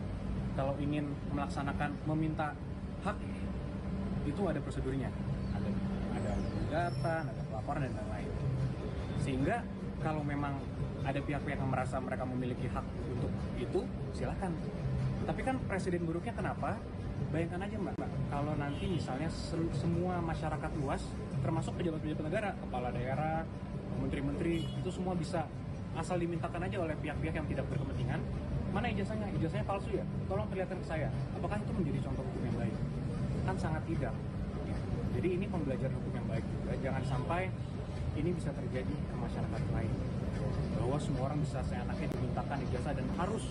Kalau ingin melaksanakan, meminta hak, itu ada prosedurnya. Ada gugatan, ada pelaporan, dan lain-lain. Sehingga kalau memang ada pihak-pihak yang merasa mereka memiliki hak untuk itu, silakan. Tapi kan presiden buruknya kenapa? Bayangkan aja Mbak, kalau nanti misalnya semua masyarakat luas, termasuk pejabat-pejabat negara, kepala daerah, menteri-menteri, itu semua bisa asal dimintakan aja oleh pihak-pihak yang tidak berkepentingan, mana ijazahnya? Ijazahnya palsu ya? Tolong perlihatkan ke saya. Apakah itu menjadi contoh hukum yang baik? Kan sangat tidak. Jadi ini pembelajaran hukum yang baik juga. Jangan sampai ini bisa terjadi ke masyarakat lain. Bahwa semua orang bisa seenaknya dimintakan ijazah dan harus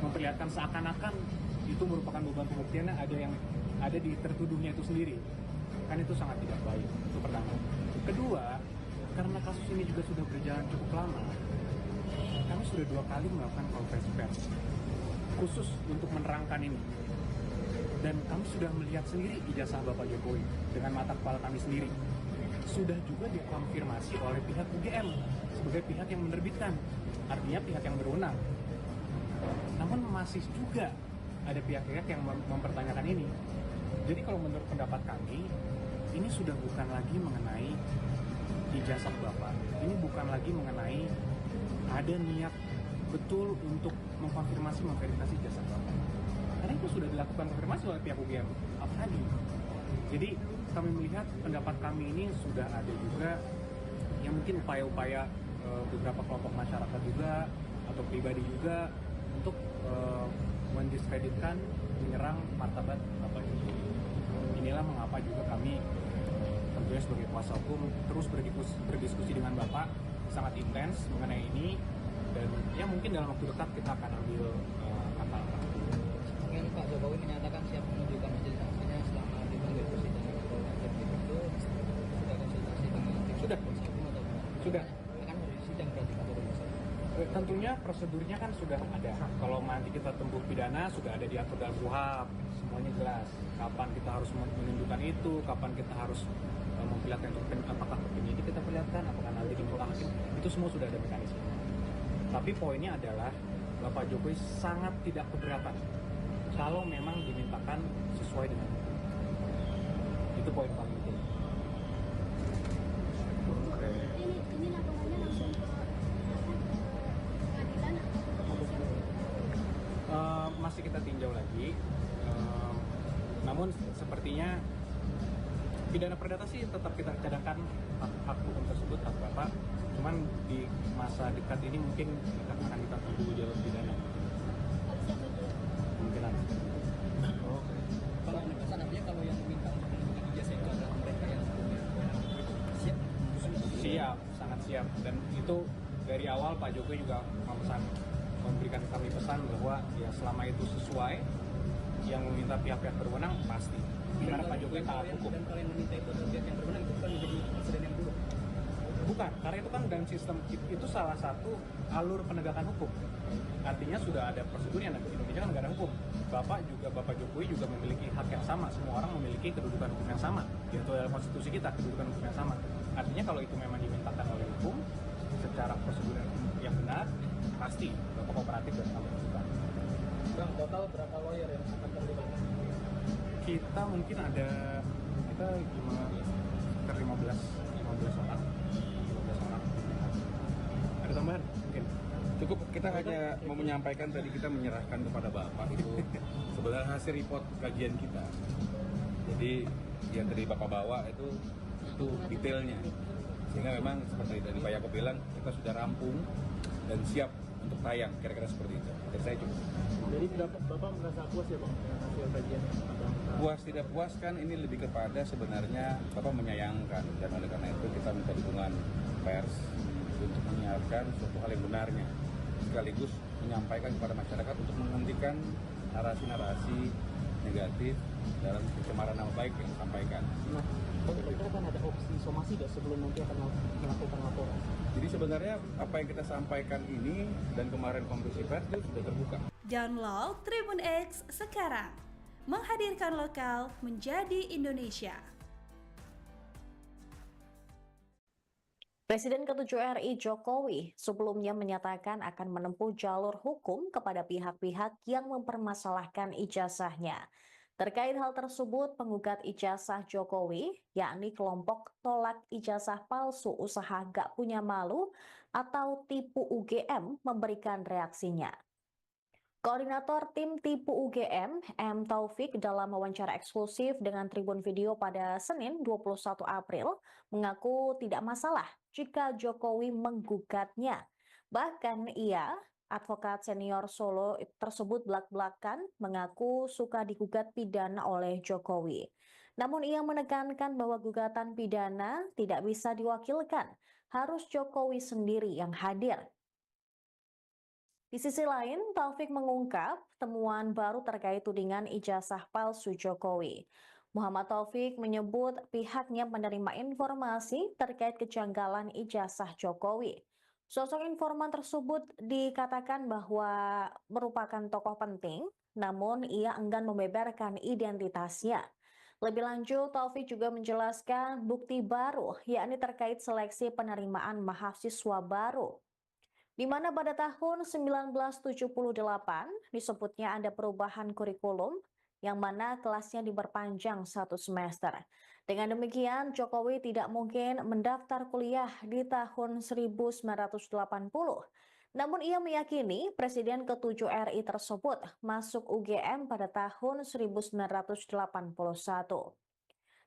memperlihatkan seakan-akan itu merupakan beban pembuktiannya ada di tertuduhnya itu sendiri. kan itu sangat tidak baik. Itu pertama. Kedua, karena kasus ini juga sudah berjalan cukup lama, kami sudah 2 kali melakukan konferensi pers khusus untuk menerangkan ini. Dan kami sudah melihat sendiri ijazah Bapak Jokowi dengan mata kepala kami sendiri. Sudah juga dikonfirmasi oleh pihak UGM sebagai pihak yang menerbitkan, artinya pihak yang berwenang. Namun masih juga ada pihak-pihak yang mempertanyakan ini. Jadi kalau menurut pendapat kami, ini sudah bukan lagi mengenai ijazah Bapak. Ini bukan lagi mengenai ada niat betul untuk memverifikasi ijazah Bapak. Karena itu sudah dilakukan konfirmasi oleh pihak UGM tadi. Jadi kami melihat pendapat kami ini sudah ada juga yang mungkin upaya-upaya beberapa kelompok masyarakat juga atau pribadi juga untuk mendiskreditkan, menyerang martabat Bapak Jokowi. Inilah mengapa juga kami tentunya sebagai kuasa hukum terus berdiskusi dengan Bapak sangat intens mengenai ini, dan ya mungkin dalam waktu dekat kita akan ambil langkah-langkah. Mungkin Pak Jokowi menyatakan siap menunjukkan majelis saksinya selama dipanggil persidangan atau wajib itu sudah konsultasi dengan tim Sudah. kuasa hukum atau Sudah. akan sidang berarti Pak Jokowi? Tentunya prosedurnya kan sudah ada. Kalau nanti kita tempuh pidana sudah ada diatur dalam KUHP, semuanya jelas. Kapan kita harus menunjukkan itu, kapan kita harus memperlihatkan untuk apakah ke penyidik kita perlihatkan, apakah nanti di muka hakim, itu semua sudah ada mekanisme. Tapi poinnya adalah Bapak Jokowi sangat tidak keberatan kalau memang dimintakan sesuai dengan hukum. Itu poin paling penting. Ini laporannya langsung ke pengadilan atau ke kepolisian? Masih kita tinjau lagi. Namun sepertinya pidana perdata sih tetap kita cadangkan hak hukum tersebut, hak Bapak. Cuman di masa dekat ini mungkin akan kita tempuh jalur pidana. Kemungkinan. Kalau penegasan artinya kalau yang meminta untuk menunjukkan ijazah itu adalah mereka yang sebelumnya siap. Siap, sangat siap. Dan itu dari awal Pak Jokowi juga memberikan kami pesan bahwa ya selama itu sesuai, yang meminta pihak-pihak berwenang pasti. Karena Pak Jokowi taat hukum. Dan kalau yang meminta itu adalah pihak yang berwenang, itu bukan menjadi presiden yang buruk. Bukan, karena itu kan dalam sistem itu salah satu alur penegakan hukum. Artinya sudah ada prosedurnya. Di Indonesia kan nggak ada hukum. Bapak Jokowi juga memiliki hak yang sama. Semua orang memiliki kedudukan hukum yang sama. Yaitu dalam konstitusi kita kedudukan hukum yang sama. Artinya kalau itu memang dimintakan oleh hukum secara prosedur yang benar, pasti Bapak kooperatif dan kami lakukan. Bang, total berapa lawyer yang akan terlibat? Kita mungkin ada cuma sekitar 15 orang. Ada tambahan mungkin. Cukup, kita hanya mau menyampaikan tadi kita menyerahkan kepada Bapak itu sebenarnya hasil report kajian kita. Jadi yang tadi Bapak bawa itu detailnya. Sehingga memang seperti tadi Pak Yakob bilang, kita sudah rampung dan siap untuk tayang, kira-kira seperti itu. Dan saya cukup. Jadi Bapak merasa puas ya Bang dengan hasil kajian? Puas tidak puas kan ini lebih kepada sebenarnya Bapak menyayangkan, dan oleh karena itu kita minta dukungan pers untuk menyiarkan suatu hal yang benarnya, sekaligus menyampaikan kepada masyarakat untuk menghentikan narasi-narasi negatif dalam pencemaran nama baik yang disampaikan. Nah, kira-kira kan ada opsi somasi nggak sebelum nanti akan melakukan laporan? Jadi sebenarnya apa yang kita sampaikan ini dan kemarin konferensi pers itu sudah terbuka. Download Tribun X sekarang. Menghadirkan lokal menjadi Indonesia. Presiden ke-7 RI Jokowi sebelumnya menyatakan akan menempuh jalur hukum kepada pihak-pihak yang mempermasalahkan ijazahnya. Terkait hal tersebut, penggugat ijazah Jokowi, yakni kelompok tolak ijazah palsu usaha gak punya malu atau tipu UGM, memberikan reaksinya. Koordinator tim tipu UGM, M. Taufik, dalam wawancara eksklusif dengan Tribun Video pada Senin 21 April, mengaku tidak masalah jika Jokowi menggugatnya. Bahkan ia, advokat senior Solo tersebut belak-belakan mengaku suka digugat pidana oleh Jokowi. Namun ia menekankan bahwa gugatan pidana tidak bisa diwakilkan, harus Jokowi sendiri yang hadir. Di sisi lain, Taufik mengungkap temuan baru terkait tudingan ijazah palsu Jokowi. Muhammad Taufik menyebut pihaknya menerima informasi terkait kejanggalan ijazah Jokowi. Sosok informan tersebut dikatakan bahwa merupakan tokoh penting, namun ia enggan membeberkan identitasnya. Lebih lanjut, Taufik juga menjelaskan bukti baru, yakni terkait seleksi penerimaan mahasiswa baru, di mana pada tahun 1978 disebutnya ada perubahan kurikulum yang mana kelasnya diperpanjang 1 semester. Dengan demikian, Jokowi tidak mungkin mendaftar kuliah di tahun 1980. Namun ia meyakini Presiden ke-7 RI tersebut masuk UGM pada tahun 1981.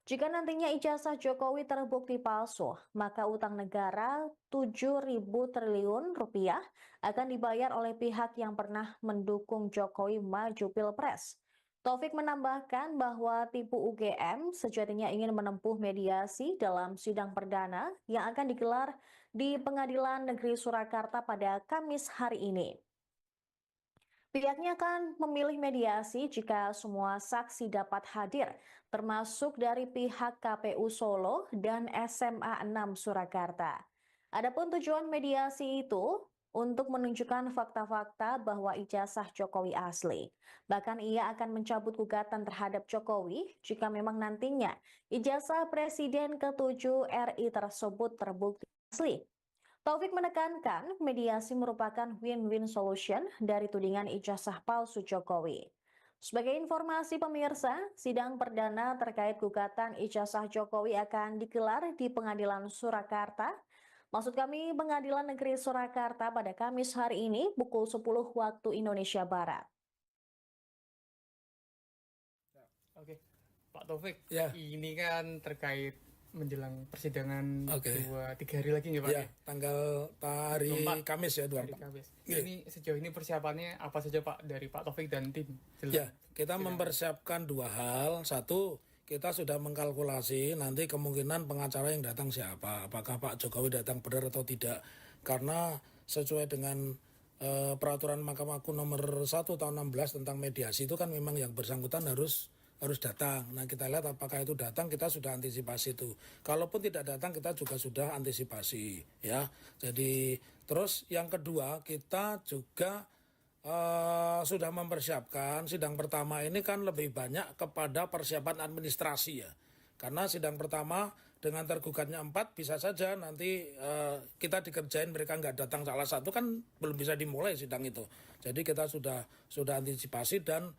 Jika nantinya ijazah Jokowi terbukti palsu, maka utang negara 7.000 triliun rupiah akan dibayar oleh pihak yang pernah mendukung Jokowi maju Pilpres. Taufik menambahkan bahwa tipu UGM sejatinya ingin menempuh mediasi dalam sidang perdana yang akan digelar di Pengadilan Negeri Surakarta pada Kamis hari ini. Pihaknya akan memilih mediasi jika semua saksi dapat hadir, termasuk dari pihak KPU Solo dan SMA 6 Surakarta. Adapun tujuan mediasi itu untuk menunjukkan fakta-fakta bahwa ijazah Jokowi asli. Bahkan ia akan mencabut gugatan terhadap Jokowi jika memang nantinya ijazah Presiden ke-7 RI tersebut terbukti asli. Taufik menekankan mediasi merupakan win-win solution dari tudingan ijazah palsu Jokowi. Sebagai informasi pemirsa, sidang perdana terkait gugatan ijazah Jokowi akan digelar di Pengadilan Surakarta. Maksud kami Pengadilan Negeri Surakarta pada Kamis hari ini pukul 10 waktu Indonesia Barat. Oke, Pak Taufik, Ya. ini kan terkait menjelang persidangan Oke. 2-3 hari lagi nih Pak. Ya, tanggal hari 24. Kamis ya, Hari 24. Kamis. Iya. Ini sejauh ini persiapannya apa saja Pak dari Pak Taufik dan tim? Ya, kita mempersiapkan dua hal. Satu, kita sudah mengkalkulasi nanti kemungkinan pengacara yang datang siapa. Apakah Pak Jokowi datang benar atau tidak. Karena sesuai dengan peraturan Mahkamah Agung nomor 1 tahun 16 tentang mediasi itu kan memang yang bersangkutan harus datang. Nah, kita lihat apakah itu datang, kita sudah antisipasi itu. Kalaupun tidak datang, kita juga sudah antisipasi, ya. Jadi, terus yang kedua, kita juga sudah mempersiapkan sidang pertama ini kan lebih banyak kepada persiapan administrasi ya. Karena sidang pertama dengan tergugatnya 4 bisa saja nanti kita dikerjain mereka nggak datang salah satu kan belum bisa dimulai sidang itu. Jadi kita sudah antisipasi dan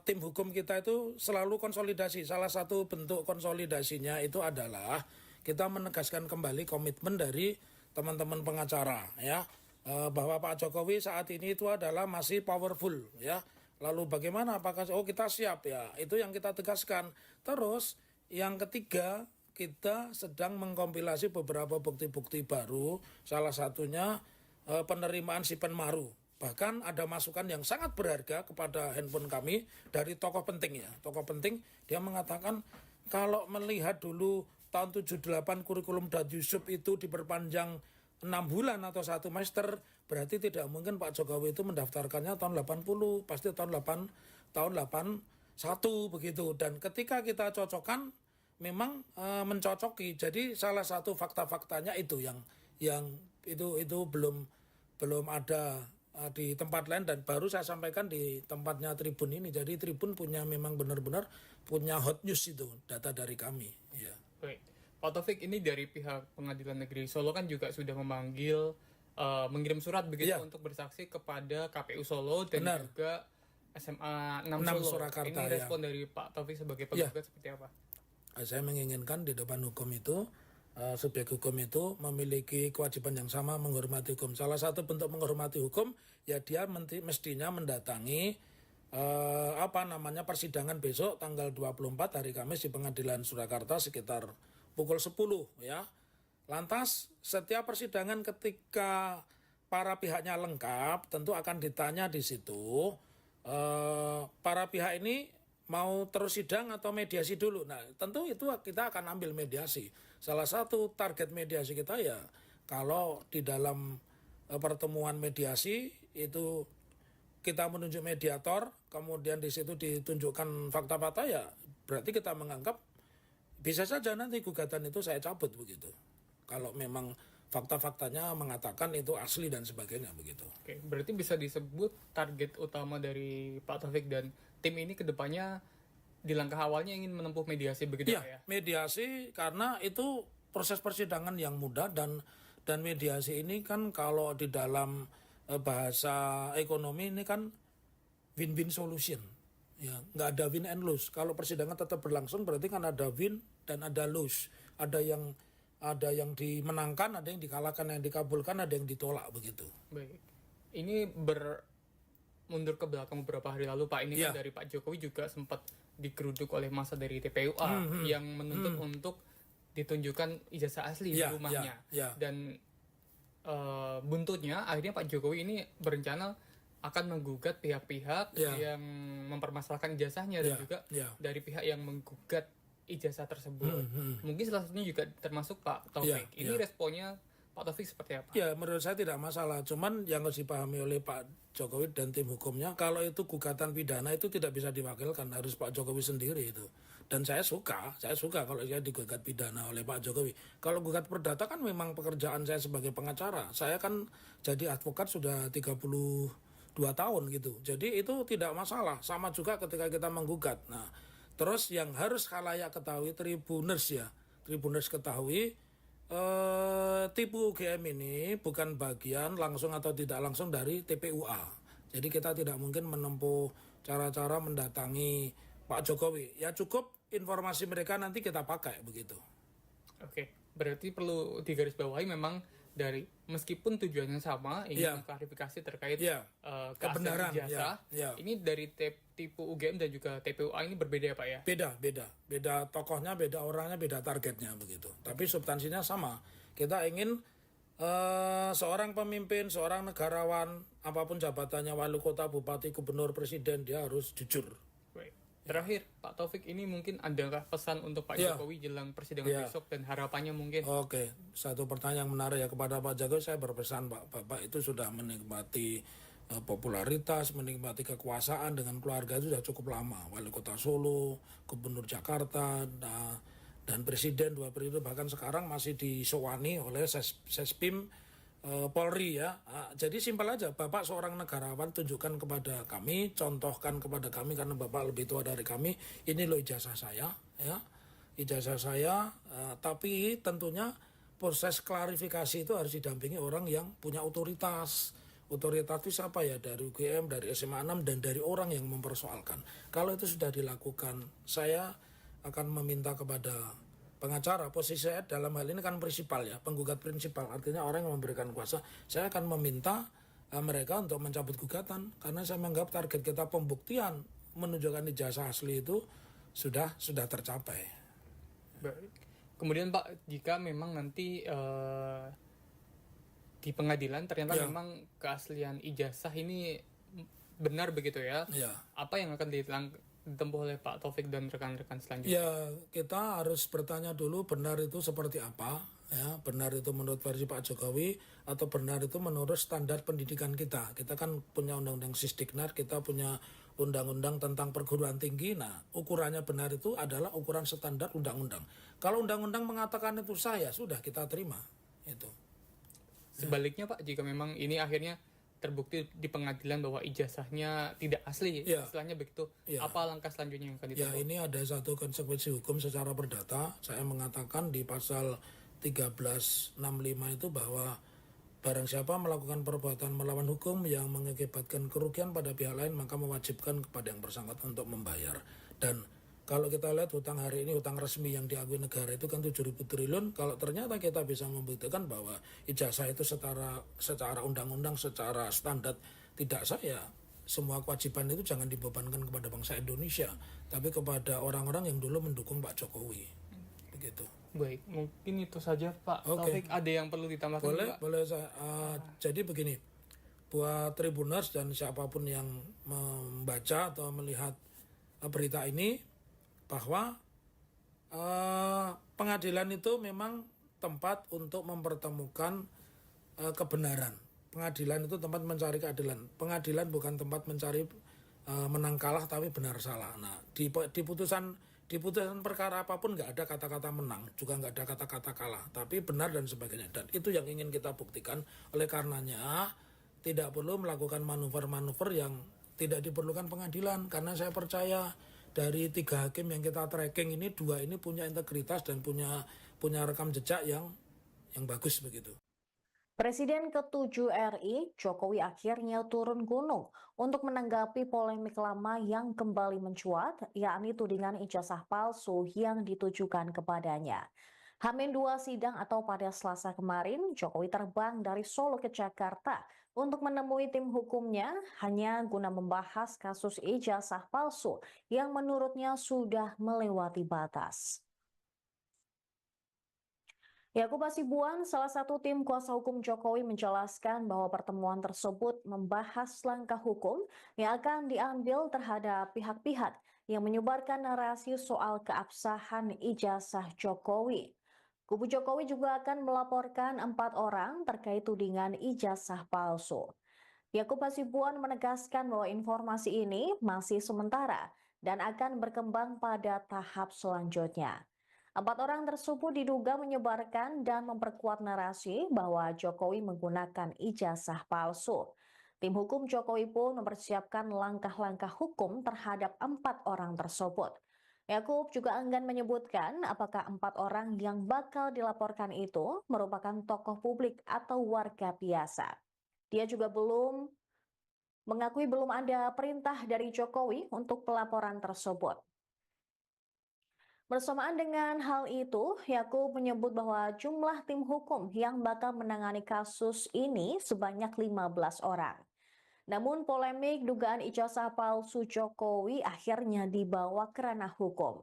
tim hukum kita itu selalu konsolidasi. Salah satu bentuk konsolidasinya itu adalah kita menegaskan kembali komitmen dari teman-teman pengacara ya. Bahwa Pak Jokowi saat ini itu adalah masih powerful ya. Lalu bagaimana apakah kita siap ya. Itu yang kita tegaskan. Terus yang ketiga kita sedang mengkompilasi beberapa bukti-bukti baru. Salah satunya penerimaan Sipen Maru. Bahkan ada masukan yang sangat berharga kepada handphone kami dari tokoh penting ya. Tokoh penting dia mengatakan kalau melihat dulu tahun 78 kurikulum Dan Yusuf itu diperpanjang 6 bulan atau 1 semester, berarti tidak mungkin Pak Jokowi itu mendaftarkannya tahun 80, pasti tahun 81 begitu. Dan ketika kita cocokkan memang mencocoki. Jadi salah satu fakta-faktanya itu yang itu belum ada di tempat lain dan baru saya sampaikan di tempatnya Tribun ini. Jadi Tribun memang benar-benar punya hot news itu, data dari kami. Ya. Baik. Pak Taufik, ini dari pihak Pengadilan Negeri Solo kan juga sudah memanggil, mengirim surat begitu untuk bersaksi kepada KPU Solo dan juga SMA 6 Solo. Surakarta, ini respon dari Pak Taufik sebagai penggugat seperti apa? Saya menginginkan di depan hukum itu, subjek hukum itu memiliki kewajiban yang sama menghormati hukum. Salah satu bentuk menghormati hukum, ya dia mestinya mendatangi persidangan besok tanggal 24 hari Kamis di Pengadilan Surakarta sekitar pukul 10 ya. Lantas setiap persidangan ketika para pihaknya lengkap tentu akan ditanya di situ para pihak ini mau terus sidang atau mediasi dulu. Nah tentu itu kita akan ambil mediasi. Salah satu target mediasi kita ya kalau di dalam pertemuan mediasi itu kita menunjuk mediator, kemudian di situ ditunjukkan fakta-fakta ya berarti kita menganggap bisa saja nanti gugatan itu saya cabut begitu. Kalau memang fakta-faktanya mengatakan itu asli dan sebagainya begitu. Oke, berarti bisa disebut target utama dari Pak Taufik dan tim ini kedepannya di langkah awalnya ingin menempuh mediasi begitu Iya, Pak ya? mediasi karena itu proses persidangan yang mudah dan mediasi ini kan kalau di dalam bahasa ekonomi ini kan win-win solution. Ya, nggak ada win and lose. Kalau persidangan tetap berlangsung berarti kan ada win dan ada lose. Ada yang dimenangkan, ada yang dikalahkan, yang dikabulkan, ada yang ditolak begitu. Baik. Ini mundur ke belakang beberapa hari lalu Pak, ini kan dari Pak Jokowi juga sempat digeruduk oleh massa dari TPUA yang menuntut untuk ditunjukkan ijazah asli di rumahnya. Dan buntutnya akhirnya Pak Jokowi ini berencana akan menggugat pihak-pihak yang mempermasalahkan ijazahnya dan juga dari pihak yang menggugat ijazah tersebut. Mungkin salah satunya juga termasuk Pak Taufik. Ini responnya Pak Taufik seperti apa? Ya, menurut saya tidak masalah. Cuman yang harus dipahami oleh Pak Jokowi dan tim hukumnya, kalau itu gugatan pidana itu tidak bisa diwakilkan, harus Pak Jokowi sendiri itu. Dan saya suka kalau saya digugat pidana oleh Pak Jokowi. Kalau gugat perdata kan memang pekerjaan saya sebagai pengacara. Saya kan jadi advokat sudah 32 tahun gitu. Jadi itu tidak masalah. Sama juga ketika kita menggugat. Nah, terus yang harus khalayak ketahui, Tribuners ketahui, tipu UGM ini bukan bagian langsung atau tidak langsung dari TPUA. Jadi kita tidak mungkin menempuh cara-cara mendatangi Pak Jokowi. Ya cukup informasi mereka nanti kita pakai begitu. Oke, berarti perlu digarisbawahi memang dari meskipun tujuannya sama ingin mengklarifikasi terkait kebenaran ijazah, ini dari tipu UGM dan juga TPUA ini berbeda ya Pak ya? Beda tokohnya, beda orangnya, beda targetnya begitu. Tapi substansinya sama. Kita ingin seorang pemimpin, seorang negarawan, apapun jabatannya, wali kota, bupati, gubernur, presiden, dia harus jujur. Terakhir, Pak Taufik, ini mungkin adakah pesan untuk Pak Jokowi jelang persidangan besok dan harapannya mungkin? Oke, satu pertanyaan yang menarik ya kepada Pak Jokowi, saya berpesan Bapak itu sudah menikmati popularitas, menikmati kekuasaan dengan keluarga itu sudah cukup lama. Wali kota Solo, gubernur Jakarta, dan presiden 2 periode, bahkan sekarang masih disowani oleh Sespim Polri ya. Jadi simpel aja, Bapak seorang negarawan, tunjukkan kepada kami, contohkan kepada kami karena Bapak lebih tua dari kami, ini loh ijazah saya ya. Ijazah saya, tapi tentunya proses klarifikasi itu harus didampingi orang yang punya otoritas. Otoritas itu siapa ya? Dari UGM, dari SMA 6 dan dari orang yang mempersoalkan. Kalau itu sudah dilakukan, saya akan meminta kepada pengacara, posisi saya dalam hal ini kan prinsipal ya, penggugat prinsipal, artinya orang yang memberikan kuasa. Saya akan meminta mereka untuk mencabut gugatan karena saya menganggap target kita pembuktian menunjukkan ijazah asli itu sudah tercapai. Baik. Kemudian Pak, jika memang nanti di pengadilan ternyata memang keaslian ijazah ini benar begitu ya? Apa yang akan ditempuh oleh Pak Taufik dan rekan-rekan selanjutnya? Ya, kita harus bertanya dulu benar itu seperti apa, ya. Benar itu menurut versi Pak Jokowi atau benar itu menurut standar pendidikan kita. Kita kan punya undang-undang Sisdiknas, kita punya undang-undang tentang perguruan tinggi. Nah, ukurannya benar itu adalah ukuran standar undang-undang. Kalau undang-undang mengatakan itu sah, ya sudah kita terima. Itu. Sebaliknya Pak, jika memang ini akhirnya terbukti di pengadilan bahwa ijazahnya tidak asli, istilahnya begitu, apa langkah selanjutnya yang akan ditempuh? Ya, ini ada satu konsekuensi hukum secara perdata. Saya mengatakan di pasal 1365 itu bahwa barang siapa melakukan perbuatan melawan hukum yang mengakibatkan kerugian pada pihak lain, maka mewajibkan kepada yang bersangkutan untuk membayar. Dan kalau kita lihat hutang hari ini, hutang resmi yang diakui negara itu kan 7.000 triliun. Kalau ternyata kita bisa membuktikan bahwa ijazah itu secara undang-undang, secara standar tidak sah, ya semua kewajiban itu jangan dibebankan kepada bangsa Indonesia, tapi kepada orang-orang yang dulu mendukung Pak Jokowi. Begitu. Baik, mungkin itu saja Pak Taufik. Ada yang perlu ditambahkan? Boleh. Jadi begini, buat Tribuners dan siapapun yang membaca atau melihat berita ini, bahwa pengadilan itu memang tempat untuk mempertemukan kebenaran. Pengadilan itu tempat mencari keadilan. Pengadilan bukan tempat mencari menang kalah tapi benar salah. Nah, di putusan Di putusan perkara apapun nggak ada kata-kata menang, juga nggak ada kata-kata kalah, tapi benar dan sebagainya. Dan itu yang ingin kita buktikan. Oleh karenanya tidak perlu melakukan manuver-manuver yang tidak diperlukan pengadilan, karena saya percaya dari 3 hakim yang kita tracking ini, 2 ini punya integritas dan punya rekam jejak yang bagus begitu. Presiden ke-7 RI, Jokowi akhirnya turun gunung untuk menanggapi polemik lama yang kembali mencuat, yakni tudingan ijazah palsu yang ditujukan kepadanya. H-2 sidang atau pada Selasa kemarin, Jokowi terbang dari Solo ke Jakarta untuk menemui tim hukumnya hanya guna membahas kasus ijazah palsu yang menurutnya sudah melewati batas. Yakub Hasibuan, salah satu tim kuasa hukum Jokowi, menjelaskan bahwa pertemuan tersebut membahas langkah hukum yang akan diambil terhadap pihak-pihak yang menyebarkan narasi soal keabsahan ijazah Jokowi. Kubu Jokowi juga akan melaporkan 4 orang terkait tudingan ijazah palsu. Yakub Hasibuan menegaskan bahwa informasi ini masih sementara dan akan berkembang pada tahap selanjutnya. 4 orang tersebut diduga menyebarkan dan memperkuat narasi bahwa Jokowi menggunakan ijazah palsu. Tim hukum Jokowi pun mempersiapkan langkah-langkah hukum terhadap 4 orang tersebut. Yakub juga enggan menyebutkan apakah 4 orang yang bakal dilaporkan itu merupakan tokoh publik atau warga biasa. Dia juga mengakui belum ada perintah dari Jokowi untuk pelaporan tersebut. Bersamaan dengan hal itu, Yakub menyebut bahwa jumlah tim hukum yang bakal menangani kasus ini sebanyak 15 orang. Namun polemik dugaan ijazah palsu Jokowi akhirnya dibawa ke ranah hukum.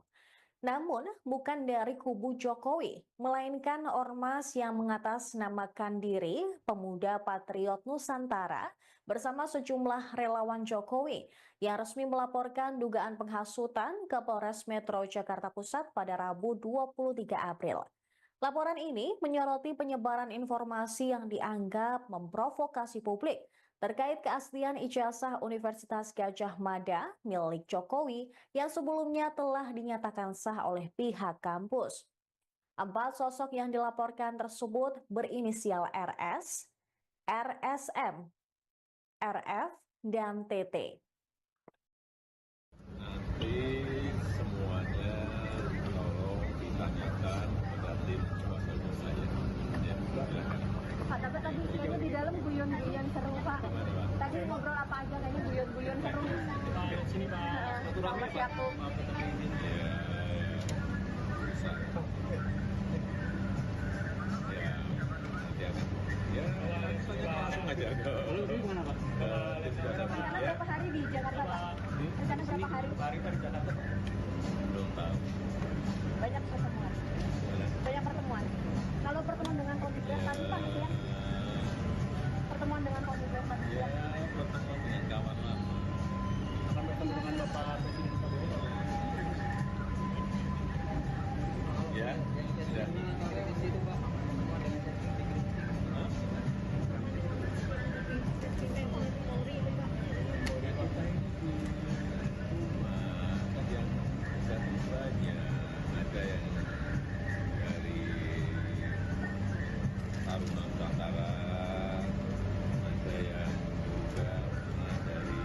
Namun bukan dari kubu Jokowi, melainkan ormas yang mengatasnamakan diri Pemuda Patriot Nusantara bersama sejumlah relawan Jokowi yang resmi melaporkan dugaan penghasutan ke Polres Metro Jakarta Pusat pada Rabu 23 April. Laporan ini menyoroti penyebaran informasi yang dianggap memprovokasi publik terkait keaslian ijazah Universitas Gadjah Mada milik Jokowi yang sebelumnya telah dinyatakan sah oleh pihak kampus. 4 sosok yang dilaporkan tersebut berinisial RS, RSM, RF, dan TT. Nanti semuanya tolong ditanyakan kepada tim kuasa hukum saya. Ya, silakan. Pak, tapi tadi kayaknya di dalam guyon-guyon seru, Pak. Tadi ngobrol apa aja kayaknya guyon-guyon seru. Sini Pak, Sama si Yakub. Langsung aja. Lalu di mana Pak? Rencana berapa hari di Jakarta, Pak? Rencana berapa hari? Di Jakarta. Belum tahu. Banyak pertemuan. Banyak pertemuan. Kalau pertemuan dengan komite tadi, Pak, ya? Pertemuan dengan komite tadi, Ya, pertemuan dengan kawan lama. Akan bertemu dengan Bapak Presiden Prabowo. Ya, sudah. Ada yang dari Taruna Nusantara, ada yang juga dari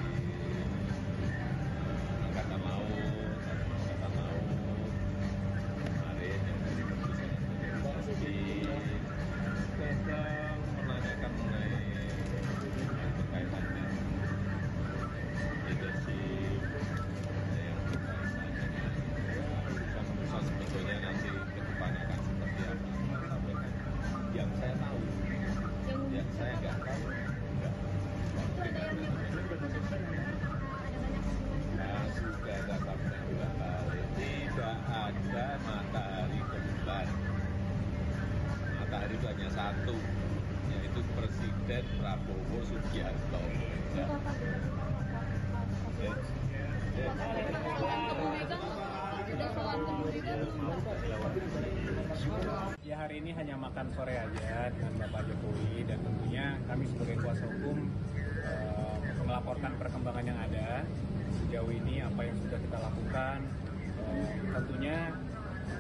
Angkatan Laut, kemarin yang dari Keputusan sedang menanyakan mengenai berkaitan dengan leadership, ada yang berkaitan dengan urusan sebetulnya nanti ke depannya akan seperti apa. Sampaikan yang saya tahu, yang saya nggak tahu, enggak. Nah, sudah katakan dua kali, tidak ada matahari kembar. Matahari itu hanya satu, yaitu Presiden Prabowo Subianto. Ya. Ya, hari ini hanya makan sore aja dengan Bapak Jokowi, dan tentunya kami sebagai kuasa hukum melaporkan perkembangan yang ada sejauh ini, apa yang sudah kita lakukan. Kita tentunya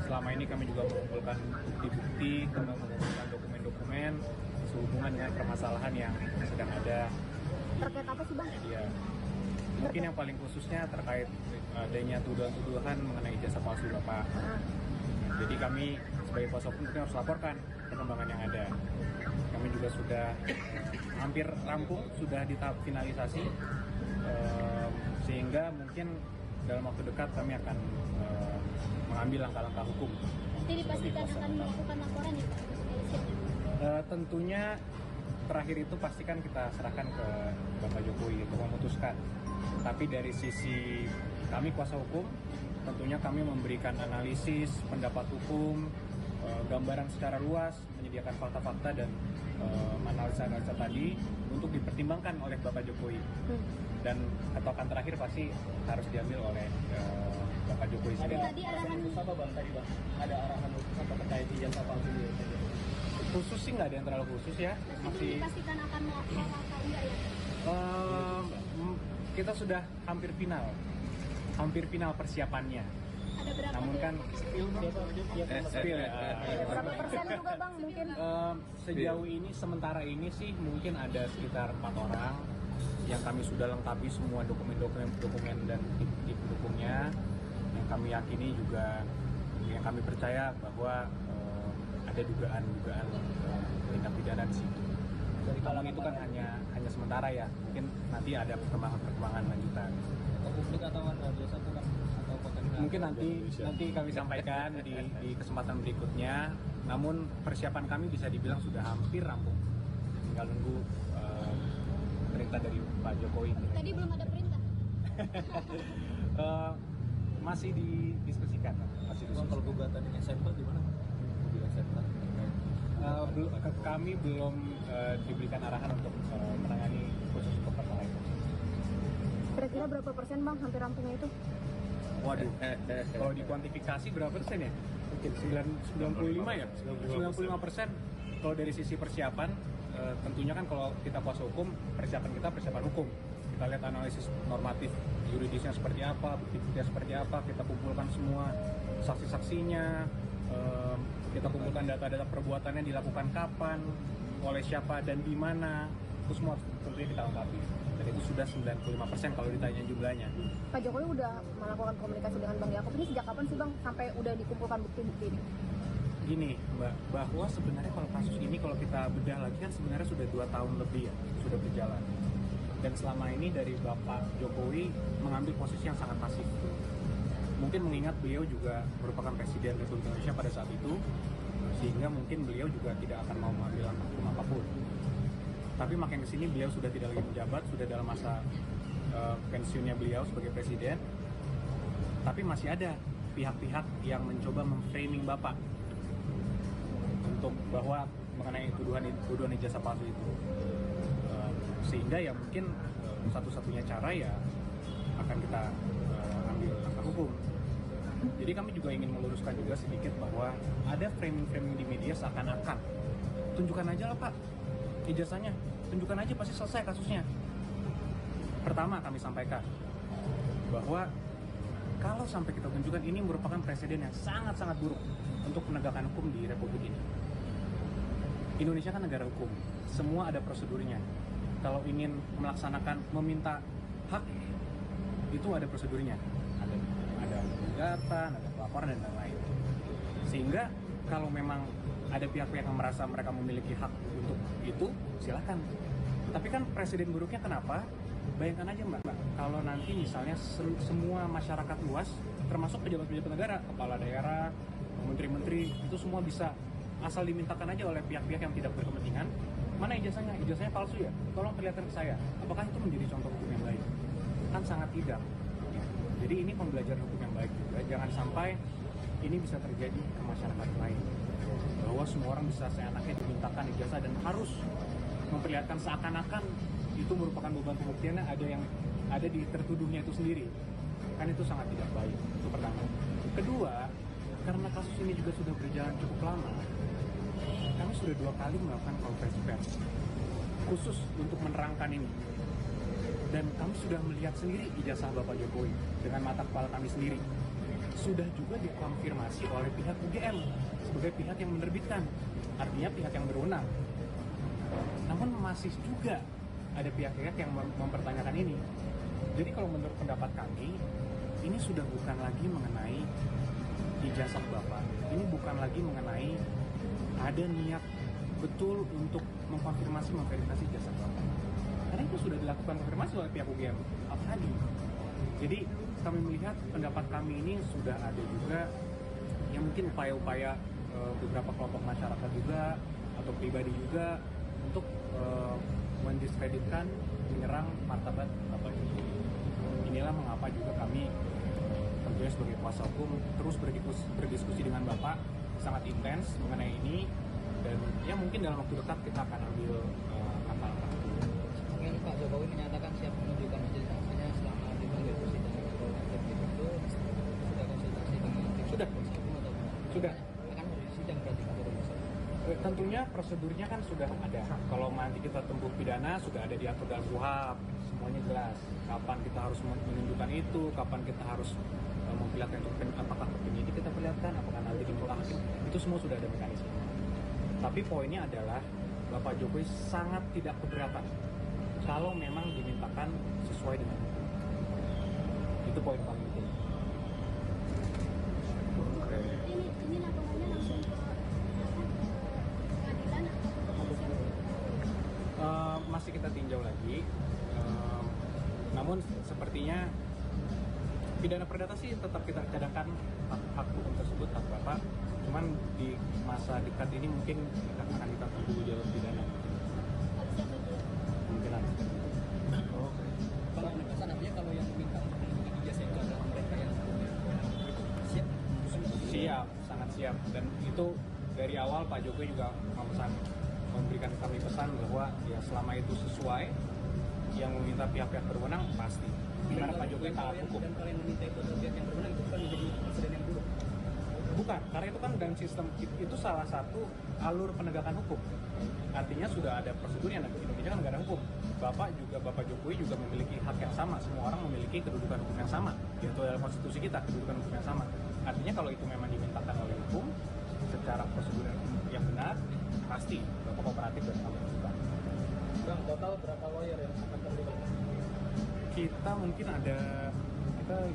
selama ini kami juga mengumpulkan bukti-bukti, kami mengumpulkan dokumen-dokumen sehubungan dengan permasalahan yang sedang ada. Terkait apa sih Bang? Ya, mungkin yang paling khususnya terkait adanya tuduhan-tuduhan mengenai ijazah palsu Bapak. Jadi kami sebagai kuasa hukum harus laporkan perkembangan yang ada. Kami juga sudah hampir rampung, sudah di tahap finalisasi, sehingga mungkin dalam waktu dekat kami akan mengambil langkah-langkah hukum. Nanti dipastikan akan melakukan laporan ya Pak? Tentunya terakhir itu pastikan kita serahkan ke Bapak Jokowi untuk memutuskan. Tapi dari sisi kami kuasa hukum, tentunya kami memberikan analisis, pendapat hukum, gambaran secara luas, menyediakan fakta-fakta dan analisa-analisa tadi untuk dipertimbangkan oleh Bapak Jokowi. Dan ketokan terakhir pasti harus diambil oleh Bapak Jokowi sendiri. Tadi arahan apa Bang tadi Bang? Ada arahan apa terkait ijazah palsu ini? Khusus sih nggak ada yang terlalu khusus ya. masih dipastikan akan melakukan atau enggak ya? Kita sudah hampir final persiapannya. Ada berapa? Namun kan spill ya. Berapa persen juga Bang mungkin? Sejauh ini sementara ini sih mungkin ada sekitar 4 orang yang kami sudah lengkapi semua dokumen dan bukti pendukungnya, yang kami yakini juga, yang kami percaya bahwa ada dugaan tindak pidana di situ. Jadi kalau itu kan hanya sementara ya, mungkin nanti ada perkembangan lanjutan. Publik atau warga biasa bukan atau potensi? Mungkin nanti kami sampaikan di kesempatan berikutnya. Namun persiapan kami bisa dibilang sudah hampir rampung. Tinggal nunggu perintah dari Pak Jokowi. Tadi belum ada perintah. Masih didiskusikan. Kalau gugatan dengan sampel di mana? Di sampel. Kami belum diberikan arahan untuk menangani khusus untuk perkara itu. Kira-kira berapa persen Bang hampir rampungnya itu? Waduh, kalau dikuantifikasi berapa persen ya? Mungkin 95 ya? 95%. Kalau dari sisi persiapan, tentunya kan kalau kita kuasa hukum, persiapan hukum. Kita lihat analisis normatif yuridisnya seperti apa, bukti-buktinya seperti apa, kita kumpulkan semua saksi-saksinya, kita kumpulkan data-data perbuatannya dilakukan kapan, oleh siapa dan di mana, itu semua tentunya kita lengkapi. Dan itu sudah 95% kalau ditanya jumlahnya. Pak Jokowi udah melakukan komunikasi dengan Bang Yaakob ini sejak kapan sih Bang sampai udah dikumpulkan bukti-bukti ini? Gini Mbak, bahwa sebenarnya kalau kasus ini kalau kita bedah lagi kan sebenarnya sudah 2 tahun lebih ya, sudah berjalan. Dan selama ini dari Bapak Jokowi mengambil posisi yang sangat pasif. Mungkin mengingat beliau juga merupakan Presiden Republik Indonesia pada saat itu, sehingga mungkin beliau juga tidak akan mau mengambil langkah hukum apapun. Tapi makin kesini beliau sudah tidak lagi menjabat, sudah dalam masa pensiunnya beliau sebagai Presiden. Tapi masih ada pihak-pihak yang mencoba memframing Bapak untuk bahwa mengenai tuduhan ijazah palsu itu. Sehingga ya mungkin satu-satunya cara ya akan kita ambil langkah hukum. Jadi kami juga ingin meluruskan juga sedikit bahwa ada framing-framing di media seakan-akan tunjukkan aja lah Pak ijazahnya, tunjukkan aja pasti selesai kasusnya. Pertama kami sampaikan bahwa kalau sampai kita tunjukkan ini merupakan presiden yang sangat-sangat buruk untuk penegakan hukum di Republik ini. Indonesia kan negara hukum, semua ada prosedurnya. Kalau ingin melaksanakan, meminta hak, itu ada prosedurnya. Ada gugatan, ada pelaporan, dan lain-lain. Sehingga kalau memang ada pihak-pihak yang merasa mereka memiliki hak untuk itu, silakan. Tapi kan presiden buruknya kenapa? Bayangkan aja Mbak, kalau nanti misalnya semua masyarakat luas, termasuk pejabat-pejabat negara, kepala daerah, menteri-menteri, itu semua bisa asal dimintakan aja oleh pihak-pihak yang tidak berkepentingan, mana ijazahnya? Ijazahnya palsu ya? Tolong perlihatkan ke saya. Apakah itu menjadi contoh hukum yang baik? Kan sangat tidak. Jadi ini pembelajaran hukum yang baik juga. Jangan sampai ini bisa terjadi ke masyarakat lain. Bahwa semua orang bisa seenaknya dimintakan ijazah dan harus memperlihatkan seakan-akan itu merupakan beban pembuktiannya ada di tertuduhnya itu sendiri. Kan itu sangat tidak baik. Itu pertama. Kedua, karena kasus ini juga sudah berjalan cukup lama, kami sudah 2 kali melakukan konferensi pers khusus untuk menerangkan ini. Dan kami sudah melihat sendiri ijazah Bapak Jokowi dengan mata kepala kami sendiri. sudah juga dikonfirmasi oleh pihak UGM sebagai pihak yang menerbitkan, artinya pihak yang berwenang. Namun masih juga ada pihak-pihak yang mempertanyakan ini. Jadi kalau menurut pendapat kami, ini sudah bukan lagi mengenai ijazah Bapak. Ini bukan lagi mengenai ada niat betul untuk memverifikasi ijazah Bapak. Karena itu sudah dilakukan konfirmasi oleh pihak UGM. Apalagi? Jadi kami melihat pendapat kami ini sudah ada juga yang mungkin upaya-upaya beberapa kelompok masyarakat juga atau pribadi juga untuk mendiskreditkan, menyerang martabat Bapak Jokowi. Inilah mengapa juga kami tentunya sebagai kuasa hukum terus berdiskusi dengan Bapak sangat intens mengenai ini, dan ya mungkin dalam waktu dekat kita akan ambil langkah-langkah. Mungkin Pak Jokowi menyatakan siap menunjukkan majelis hakimnya selama dipanggil presiden atau hakim itu sudah konsultasi dengan tim Sudah. kuasa hukum atau Sudah. akan sidang berarti Pak Jokowi. Tentunya prosedurnya kan sudah ada. Kalau nanti kita tempuh pidana sudah ada diatur dalam KUHP, semuanya jelas. Kapan kita harus menunjukkan itu, kapan kita harus memperlihatkan itu, apakah ke penyidik kita perlihatkan, apakah nanti di muka hakim, itu semua sudah ada mekanisme. Tapi poinnya adalah Bapak Jokowi sangat tidak keberatan kalau memang dimintakan sesuai dengan hukum. Itu poin paling penting. Ini laporannya langsung ke pengadilan atau ke kepolisian? Masih kita tinjau lagi. Namun sepertinya pidana perdata sih tetap kita cadangkan hak hukum tersebut, hak Bapak. Cuman di masa dekat ini mungkin akan kita tunggu jalur pidana. Kemungkinan. Kalau penegasan artinya kalau yang meminta untuk menunjukkan ijazah itu adalah mereka yang siap. Siap, sangat siap. Dan itu dari awal Pak Jokowi juga memberikan kami pesan bahwa ya selama itu sesuai, yang meminta pihak-pihak berwenang pasti. Karena Pak Jokowi taat hukum. Dan kalau yang meminta itu adalah pihak yang berwenang, itu bukan menjadi presiden yang buruk. Bukan, karena itu kan dalam sistem itu salah satu alur penegakan hukum. Artinya sudah ada prosedurnya. Di Indonesia kan negara hukum. Bapak Jokowi juga memiliki hak yang sama. Semua orang memiliki kedudukan hukum yang sama. Yaitu dalam konstitusi kita, kedudukan hukum yang sama. Artinya kalau itu memang dimintakan oleh hukum secara prosedur yang benar, pasti Bapak kooperatif dan kami lakukan. Bang, total berapa lawyer yang akan terlibat? Kita mungkin ada sekitar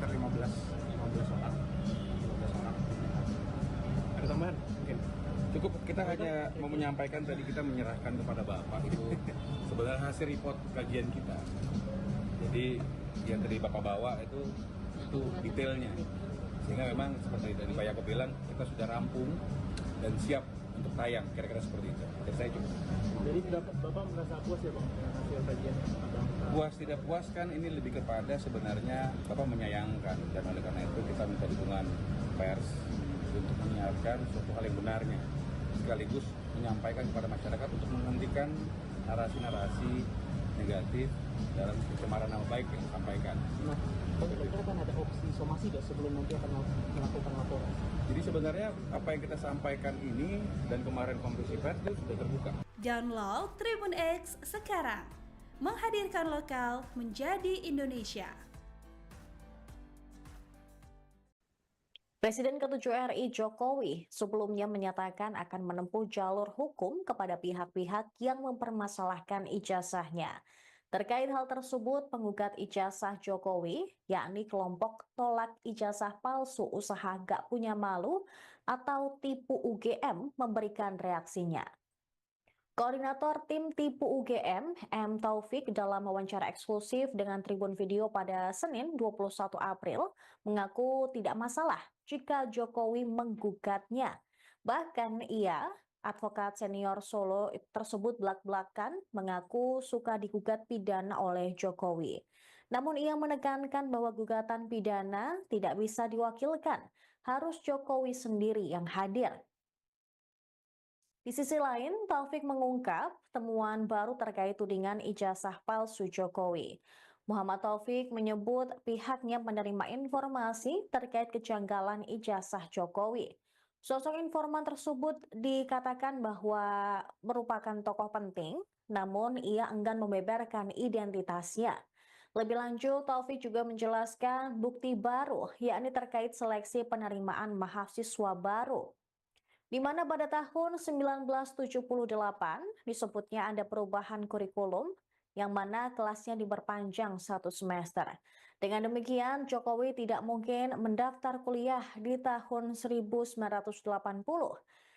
15 orang. Ada tambahan mungkin. Cukup, kita hanya mau menyampaikan tadi kita menyerahkan kepada Bapak itu sebenarnya hasil report kajian kita. Jadi yang tadi Bapak bawa itu detailnya. Sehingga memang seperti tadi Pak Yakob bilang, kita sudah rampung dan siap untuk tayang, kira-kira seperti itu. Dari saya cukup. Jadi Bapak merasa puas ya Bang dengan hasil kajian? Puas tidak puas kan ini lebih kepada sebenarnya Bapak menyayangkan, dan oleh karena itu kita minta dukungan pers untuk menyiarkan suatu hal yang benarnya, sekaligus menyampaikan kepada masyarakat untuk menghentikan narasi-narasi negatif dalam pencemaran nama baik yang disampaikan. Nah, kira-kira kan ada opsi somasi nggak sebelum nanti akan melakukan laporan? Jadi sebenarnya apa yang kita sampaikan ini dan kemarin konferensi pers itu sudah terbuka. Download Tribun X sekarang. Menghadirkan lokal menjadi Indonesia. Presiden ke-7 RI Jokowi sebelumnya menyatakan akan menempuh jalur hukum kepada pihak-pihak yang mempermasalahkan ijazahnya. Terkait hal tersebut, penggugat ijazah Jokowi, yakni kelompok tolak ijazah palsu usaha gak punya malu atau tipu UGM, memberikan reaksinya. Koordinator tim tipu UGM, M. Taufik, dalam wawancara eksklusif dengan Tribun Video pada Senin 21 April, mengaku tidak masalah jika Jokowi menggugatnya. Bahkan ia, advokat senior Solo tersebut belak-belakan mengaku suka digugat pidana oleh Jokowi. Namun ia menekankan bahwa gugatan pidana tidak bisa diwakilkan, harus Jokowi sendiri yang hadir. Di sisi lain, Taufik mengungkap temuan baru terkait tudingan ijazah palsu Jokowi. Muhammad Taufik menyebut pihaknya menerima informasi terkait kejanggalan ijazah Jokowi. Sosok informan tersebut dikatakan bahwa merupakan tokoh penting, namun ia enggan membeberkan identitasnya. Lebih lanjut, Taufik juga menjelaskan bukti baru, yakni terkait seleksi penerimaan mahasiswa baru, di mana pada tahun 1978 disebutnya ada perubahan kurikulum yang mana kelasnya diperpanjang 1 semester. Dengan demikian, Jokowi tidak mungkin mendaftar kuliah di tahun 1980.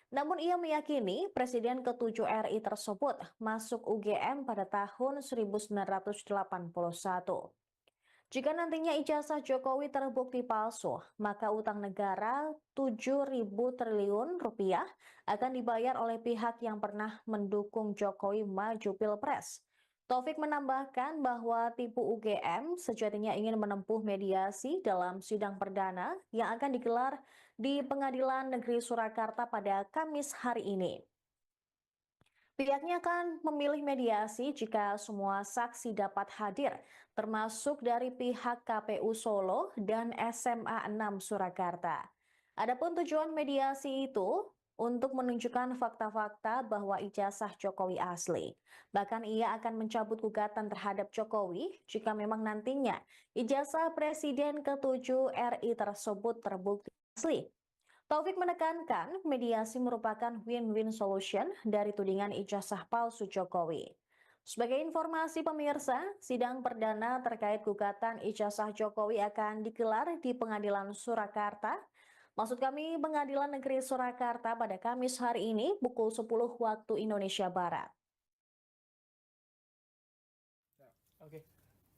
Namun ia meyakini Presiden ke-7 RI tersebut masuk UGM pada tahun 1981. Jika nantinya ijazah Jokowi terbukti palsu, maka utang negara 7.000 triliun rupiah akan dibayar oleh pihak yang pernah mendukung Jokowi maju Pilpres. Taufik menambahkan bahwa tipu UGM sejatinya ingin menempuh mediasi dalam sidang perdana yang akan digelar di Pengadilan Negeri Surakarta pada Kamis hari ini. Pihaknya akan memilih mediasi jika semua saksi dapat hadir, termasuk dari pihak KPU Solo dan SMA 6 Surakarta. Adapun tujuan mediasi itu untuk menunjukkan fakta-fakta bahwa ijazah Jokowi asli. Bahkan ia akan mencabut gugatan terhadap Jokowi jika memang nantinya ijazah Presiden ke-7 RI tersebut terbukti asli. Taufik menekankan mediasi merupakan win-win solution dari tudingan ijazah palsu Jokowi. Sebagai informasi pemirsa, sidang perdana terkait gugatan ijazah Jokowi akan digelar di Pengadilan Surakarta. Maksud kami Pengadilan Negeri Surakarta pada Kamis hari ini pukul 10 waktu Indonesia Barat. Oke,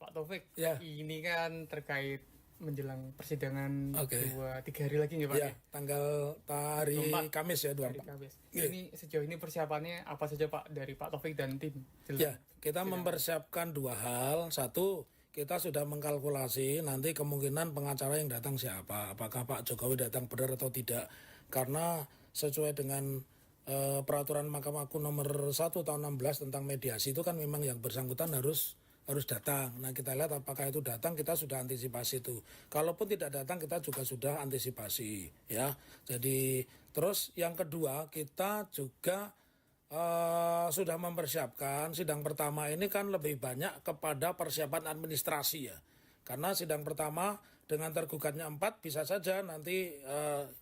Pak Taufik, Ya. ini kan terkait menjelang persidangan Oke. 2-3 hari lagi nih Pak? Ya, tanggal hari 24. Kamis ya, Hari 24. Kamis. Iya. Ini sejauh ini persiapannya apa saja Pak dari Pak Taufik dan tim? Ya, kita mempersiapkan 2 hal. Satu, kita sudah mengkalkulasi nanti kemungkinan pengacara yang datang siapa. Apakah Pak Jokowi datang benar atau tidak. Karena sesuai dengan peraturan Mahkamah Agung nomor 1 tahun 16 tentang mediasi itu kan memang yang bersangkutan harus datang. Nah, kita lihat apakah itu datang, kita sudah antisipasi itu. Kalaupun tidak datang, kita juga sudah antisipasi, ya. Jadi, terus yang kedua, kita juga sudah mempersiapkan sidang pertama ini kan lebih banyak kepada persiapan administrasi ya. Karena sidang pertama dengan tergugatnya 4 bisa saja nanti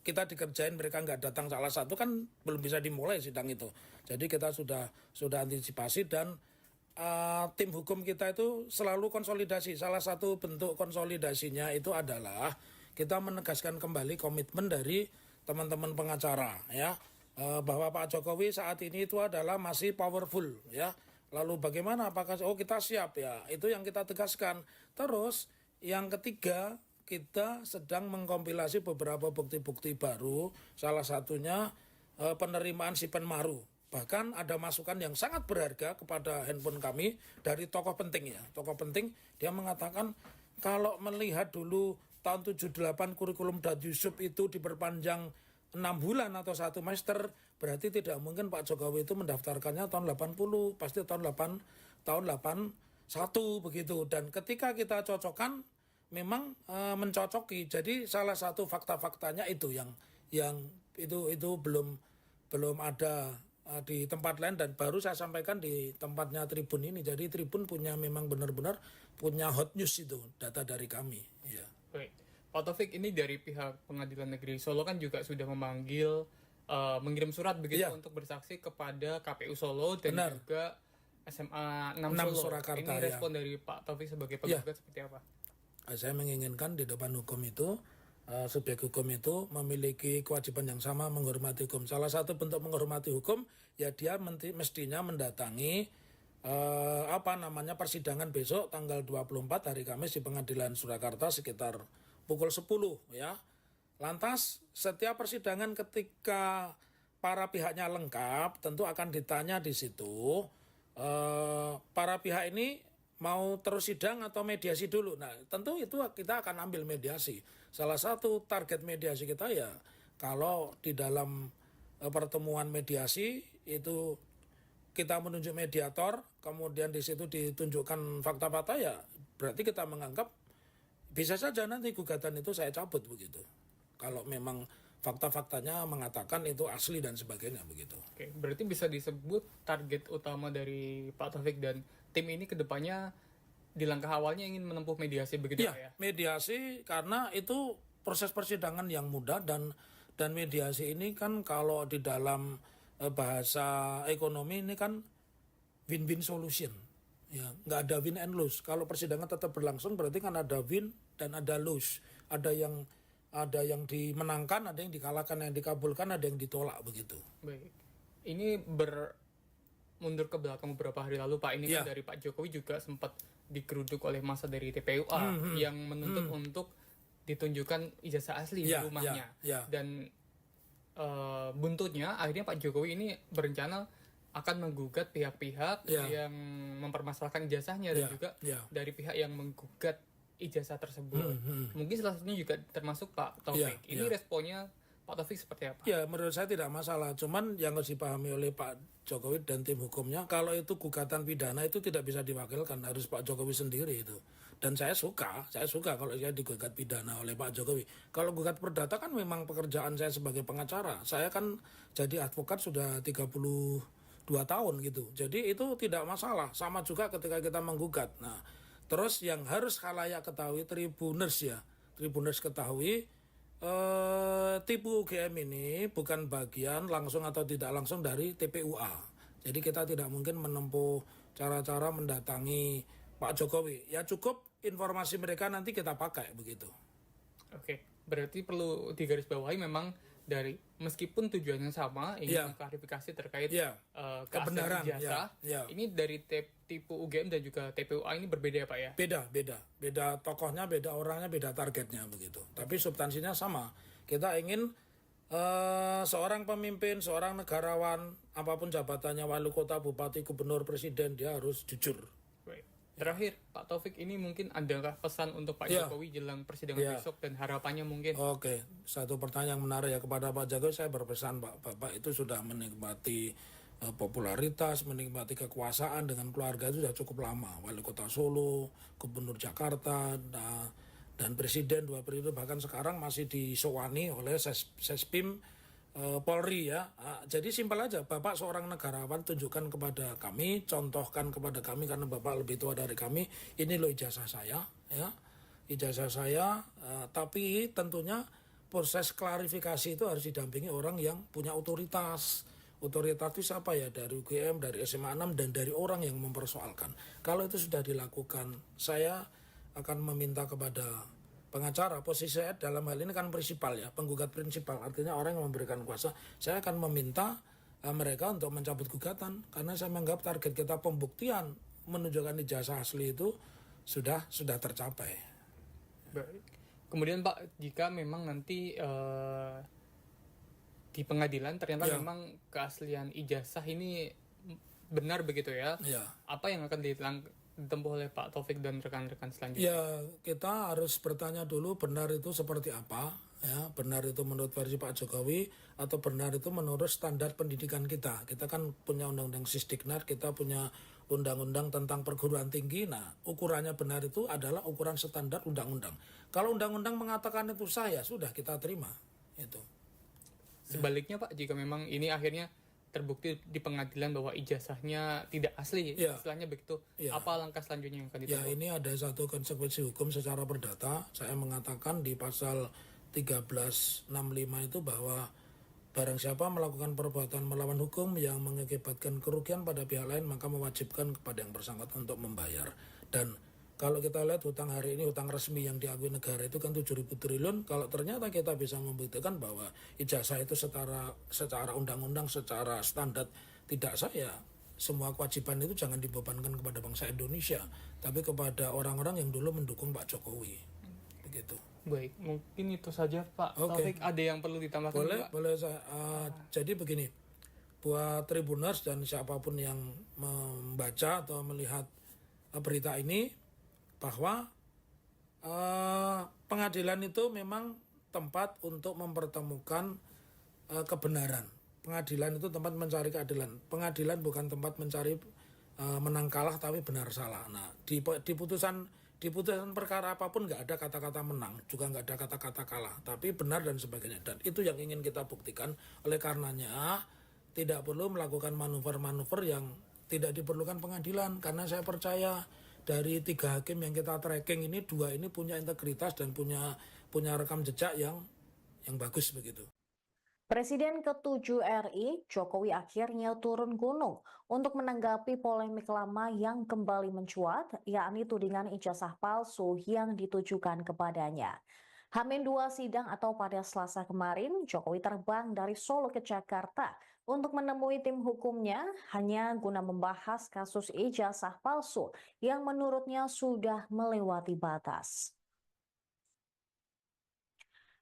kita dikerjain mereka nggak datang salah satu kan belum bisa dimulai sidang itu. Jadi kita sudah antisipasi dan tim hukum kita itu selalu konsolidasi. Salah satu bentuk konsolidasinya itu adalah kita menegaskan kembali komitmen dari teman-teman pengacara ya. Bahwa Pak Jokowi saat ini itu adalah masih powerful ya. Lalu bagaimana apakah kita siap ya? Itu yang kita tegaskan. Terus yang ketiga, kita sedang mengkompilasi beberapa bukti-bukti baru, salah satunya penerimaan Sipen Maru. Bahkan ada masukan yang sangat berharga kepada handphone kami dari tokoh penting ya. Tokoh penting dia mengatakan kalau melihat dulu tahun 78 kurikulum Dan Yusuf itu diperpanjang 6 bulan atau 1 semester, berarti tidak mungkin Pak Jokowi itu mendaftarkannya tahun 80, pasti tahun 81 begitu. Dan ketika kita cocokkan memang mencocoki. Jadi salah satu fakta-faktanya itu yang itu belum ada di tempat lain dan baru saya sampaikan di tempatnya Tribun ini. Jadi Tribun memang benar-benar punya hot news itu, data dari kami. Ya. Baik. Pak Taufik, ini dari pihak Pengadilan Negeri Solo kan juga sudah memanggil mengirim surat begitu untuk bersaksi kepada KPU Solo dan juga SMA 6 Solo. Surakarta, ini respon dari Pak Taufik sebagai penggugat seperti apa? Saya menginginkan di depan hukum itu subjek hukum itu memiliki kewajiban yang sama menghormati hukum. Salah satu bentuk menghormati hukum ya dia mestinya mendatangi persidangan besok tanggal 24 hari Kamis di Pengadilan Surakarta sekitar pukul 10 ya. Lantas setiap persidangan ketika para pihaknya lengkap tentu akan ditanya di situ para pihak ini mau terus sidang atau mediasi dulu. Nah, tentu itu kita akan ambil mediasi. Salah satu target mediasi kita ya kalau di dalam pertemuan mediasi itu kita menunjuk mediator, kemudian di situ ditunjukkan fakta-fakta ya berarti kita menganggap bisa saja nanti gugatan itu saya cabut begitu. Kalau memang fakta-faktanya mengatakan itu asli dan sebagainya begitu. Oke, berarti bisa disebut target utama dari Pak Taufik dan tim ini kedepannya di langkah awalnya ingin menempuh mediasi begitu Ya, Pak ya? mediasi karena itu proses persidangan yang mudah dan mediasi ini kan kalau di dalam bahasa ekonomi ini kan win-win solution. Ya, nggak ada win and lose. Kalau persidangan tetap berlangsung berarti kan ada win dan ada lose. Ada yang dimenangkan, ada yang dikalahkan, yang dikabulkan, ada yang ditolak begitu. Baik. Ini mundur ke belakang beberapa hari lalu Pak, ini kan dari Pak Jokowi juga sempat digeruduk oleh massa dari TPUA yang menuntut untuk ditunjukkan ijazah asli di rumahnya. Dan buntutnya akhirnya Pak Jokowi ini berencana akan menggugat pihak-pihak yang mempermasalahkan ijazahnya dan juga dari pihak yang menggugat ijazah tersebut. Mungkin salah satunya juga termasuk Pak Taufik. Ini responnya Pak Taufik seperti apa? Ya, menurut saya tidak masalah. Cuman yang harus dipahami oleh Pak Jokowi dan tim hukumnya, kalau itu gugatan pidana itu tidak bisa diwakilkan, harus Pak Jokowi sendiri itu. Dan saya suka kalau saya digugat pidana oleh Pak Jokowi. Kalau gugat perdata kan memang pekerjaan saya sebagai pengacara. Saya kan jadi advokat sudah 32 tahun gitu. Jadi itu tidak masalah. Sama juga ketika kita menggugat. Nah, terus yang harus khalayak ketahui, Tribuners ketahui, tipu UGM ini bukan bagian langsung atau tidak langsung dari TPUA. Jadi kita tidak mungkin menempuh cara-cara mendatangi Pak Jokowi. Ya cukup informasi mereka nanti kita pakai begitu. Oke, berarti perlu digarisbawahi memang dari meskipun tujuannya sama ingin mengklarifikasi terkait kebenaran ijazah. Ini dari tipu UGM dan juga TPUA ini berbeda ya Pak ya? Beda tokohnya, beda orangnya, beda targetnya begitu. Tapi substansinya sama. Kita ingin seorang pemimpin, seorang negarawan, apapun jabatannya, wali kota, bupati, gubernur, presiden, dia harus jujur. Baik. Terakhir Pak Taufik, ini mungkin adakah pesan untuk Pak Jokowi jelang persidangan besok dan harapannya mungkin? Oke, satu pertanyaan yang menarik ya kepada Pak Jokowi. Saya berpesan Bapak itu sudah menikmati popularitas, menikmati kekuasaan dengan keluarga itu sudah cukup lama. Wali kota Solo, gubernur Jakarta, dan presiden 2 periode, bahkan sekarang masih disowani oleh Sespim Polri ya. Jadi simpel aja, Bapak seorang negarawan, tunjukkan kepada kami, contohkan kepada kami karena Bapak lebih tua dari kami, ini loh ijazah saya ya. Ijazah saya, tapi tentunya proses klarifikasi itu harus didampingi orang yang punya otoritas. Otoritas itu siapa ya? Dari UGM, dari SMA 6 dan dari orang yang mempersoalkan. Kalau itu sudah dilakukan, saya akan meminta kepada pengacara, posisi saya dalam hal ini kan prinsipal ya, penggugat prinsipal, artinya orang yang memberikan kuasa. Saya akan meminta mereka untuk mencabut gugatan karena saya menganggap target kita pembuktian menunjukkan ijazah asli itu sudah tercapai. Baik. Kemudian Pak, jika memang nanti di pengadilan ternyata memang keaslian ijazah ini benar begitu ya? Apa yang akan ditempuh oleh Pak Taufik dan rekan-rekan selanjutnya? Ya, kita harus bertanya dulu benar itu seperti apa ya, benar itu menurut versi Pak Jokowi atau benar itu menurut standar pendidikan kita. Kita kan punya undang-undang Sisdiknas, kita punya undang-undang tentang perguruan tinggi. Nah, ukurannya benar itu adalah ukuran standar undang-undang. Kalau undang-undang mengatakan itu sah, ya sudah kita terima itu. Sebaliknya Pak, jika memang ini akhirnya terbukti di pengadilan bahwa ijazahnya tidak asli, istilahnya begitu, apa langkah selanjutnya yang akan ditempuh? Ya, ini ada satu konsekuensi hukum secara perdata. Saya mengatakan di pasal 1365 itu bahwa barang siapa melakukan perbuatan melawan hukum yang mengakibatkan kerugian pada pihak lain, maka mewajibkan kepada yang bersangkutan untuk membayar. Dan kalau kita lihat hutang hari ini, hutang resmi yang diakui negara itu kan 7.000 triliun. Kalau ternyata kita bisa membuktikan bahwa ijazah itu secara undang-undang, secara standar tidak sah, ya semua kewajiban itu jangan dibebankan kepada bangsa Indonesia, tapi kepada orang-orang yang dulu mendukung Pak Jokowi. Begitu. Baik, mungkin itu saja Pak Taufik. Ada yang perlu ditambahkan? Boleh saya. Jadi begini, buat Tribuners dan siapapun yang membaca atau melihat berita ini, bahwa pengadilan itu memang tempat untuk mempertemukan kebenaran. Pengadilan itu tempat mencari keadilan. Pengadilan bukan tempat mencari menang kalah tapi benar salah. Nah, di putusan perkara apapun nggak ada kata-kata menang, juga nggak ada kata-kata kalah, tapi benar dan sebagainya. Dan itu yang ingin kita buktikan. Oleh karenanya tidak perlu melakukan manuver-manuver yang tidak diperlukan pengadilan, karena saya percaya dari 3 hakim yang kita tracking ini 2 ini punya integritas dan punya rekam jejak yang bagus begitu. Presiden ke-7 RI, Jokowi akhirnya turun gunung untuk menanggapi polemik lama yang kembali mencuat, yakni tudingan ijazah palsu yang ditujukan kepadanya. H-2 sidang atau pada Selasa kemarin, Jokowi terbang dari Solo ke Jakarta untuk menemui tim hukumnya hanya guna membahas kasus ijazah palsu yang menurutnya sudah melewati batas.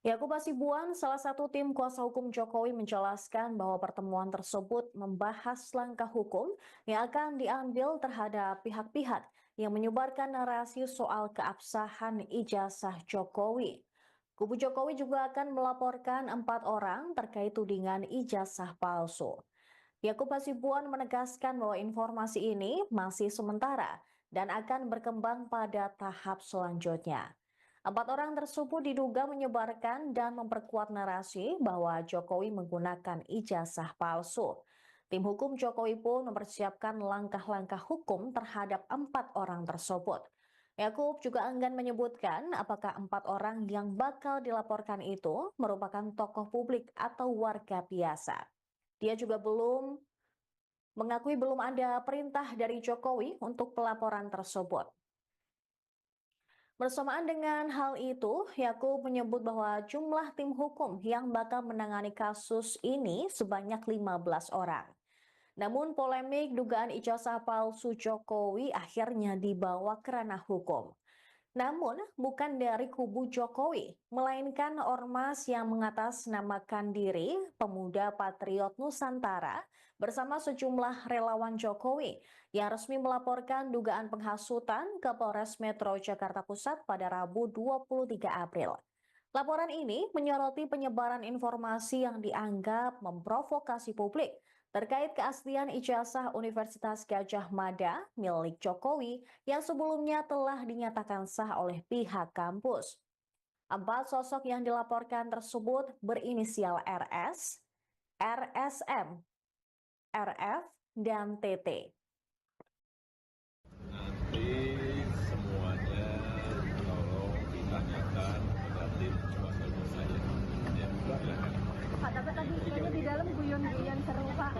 Yakub Hasibuan, salah satu tim kuasa hukum Jokowi, menjelaskan bahwa pertemuan tersebut membahas langkah hukum yang akan diambil terhadap pihak-pihak yang menyebarkan narasi soal keabsahan ijazah Jokowi. Kubu Jokowi juga akan melaporkan 4 orang terkait tudingan ijazah palsu. Yakub Hasibuan menegaskan bahwa informasi ini masih sementara dan akan berkembang pada tahap selanjutnya. 4 orang tersebut diduga menyebarkan dan memperkuat narasi bahwa Jokowi menggunakan ijazah palsu. Tim hukum Jokowi pun mempersiapkan langkah-langkah hukum terhadap 4 orang tersebut. Yakub juga enggan menyebutkan apakah 4 orang yang bakal dilaporkan itu merupakan tokoh publik atau warga biasa. Dia juga mengakui belum ada perintah dari Jokowi untuk pelaporan tersebut. Bersamaan dengan hal itu, Yakub menyebut bahwa jumlah tim hukum yang bakal menangani kasus ini sebanyak 15 orang. Namun polemik dugaan ijazah palsu Jokowi akhirnya dibawa ke ranah hukum. Namun bukan dari kubu Jokowi, melainkan ormas yang mengatasnamakan diri Pemuda Patriot Nusantara bersama sejumlah relawan Jokowi yang resmi melaporkan dugaan penghasutan ke Polres Metro Jakarta Pusat pada Rabu 23 April. Laporan ini menyoroti penyebaran informasi yang dianggap memprovokasi publik terkait keaslian ijazah Universitas Gadjah Mada milik Jokowi yang sebelumnya telah dinyatakan sah oleh pihak kampus. 4 sosok yang dilaporkan tersebut berinisial RS, RSM, RF, dan TT. Nanti semuanya tolong ditanyakan kepada tim kuasa hukum saya. Ya, silakan. Pak, tapi tadi kayaknya di dalam guyon-guyon seru, Pak.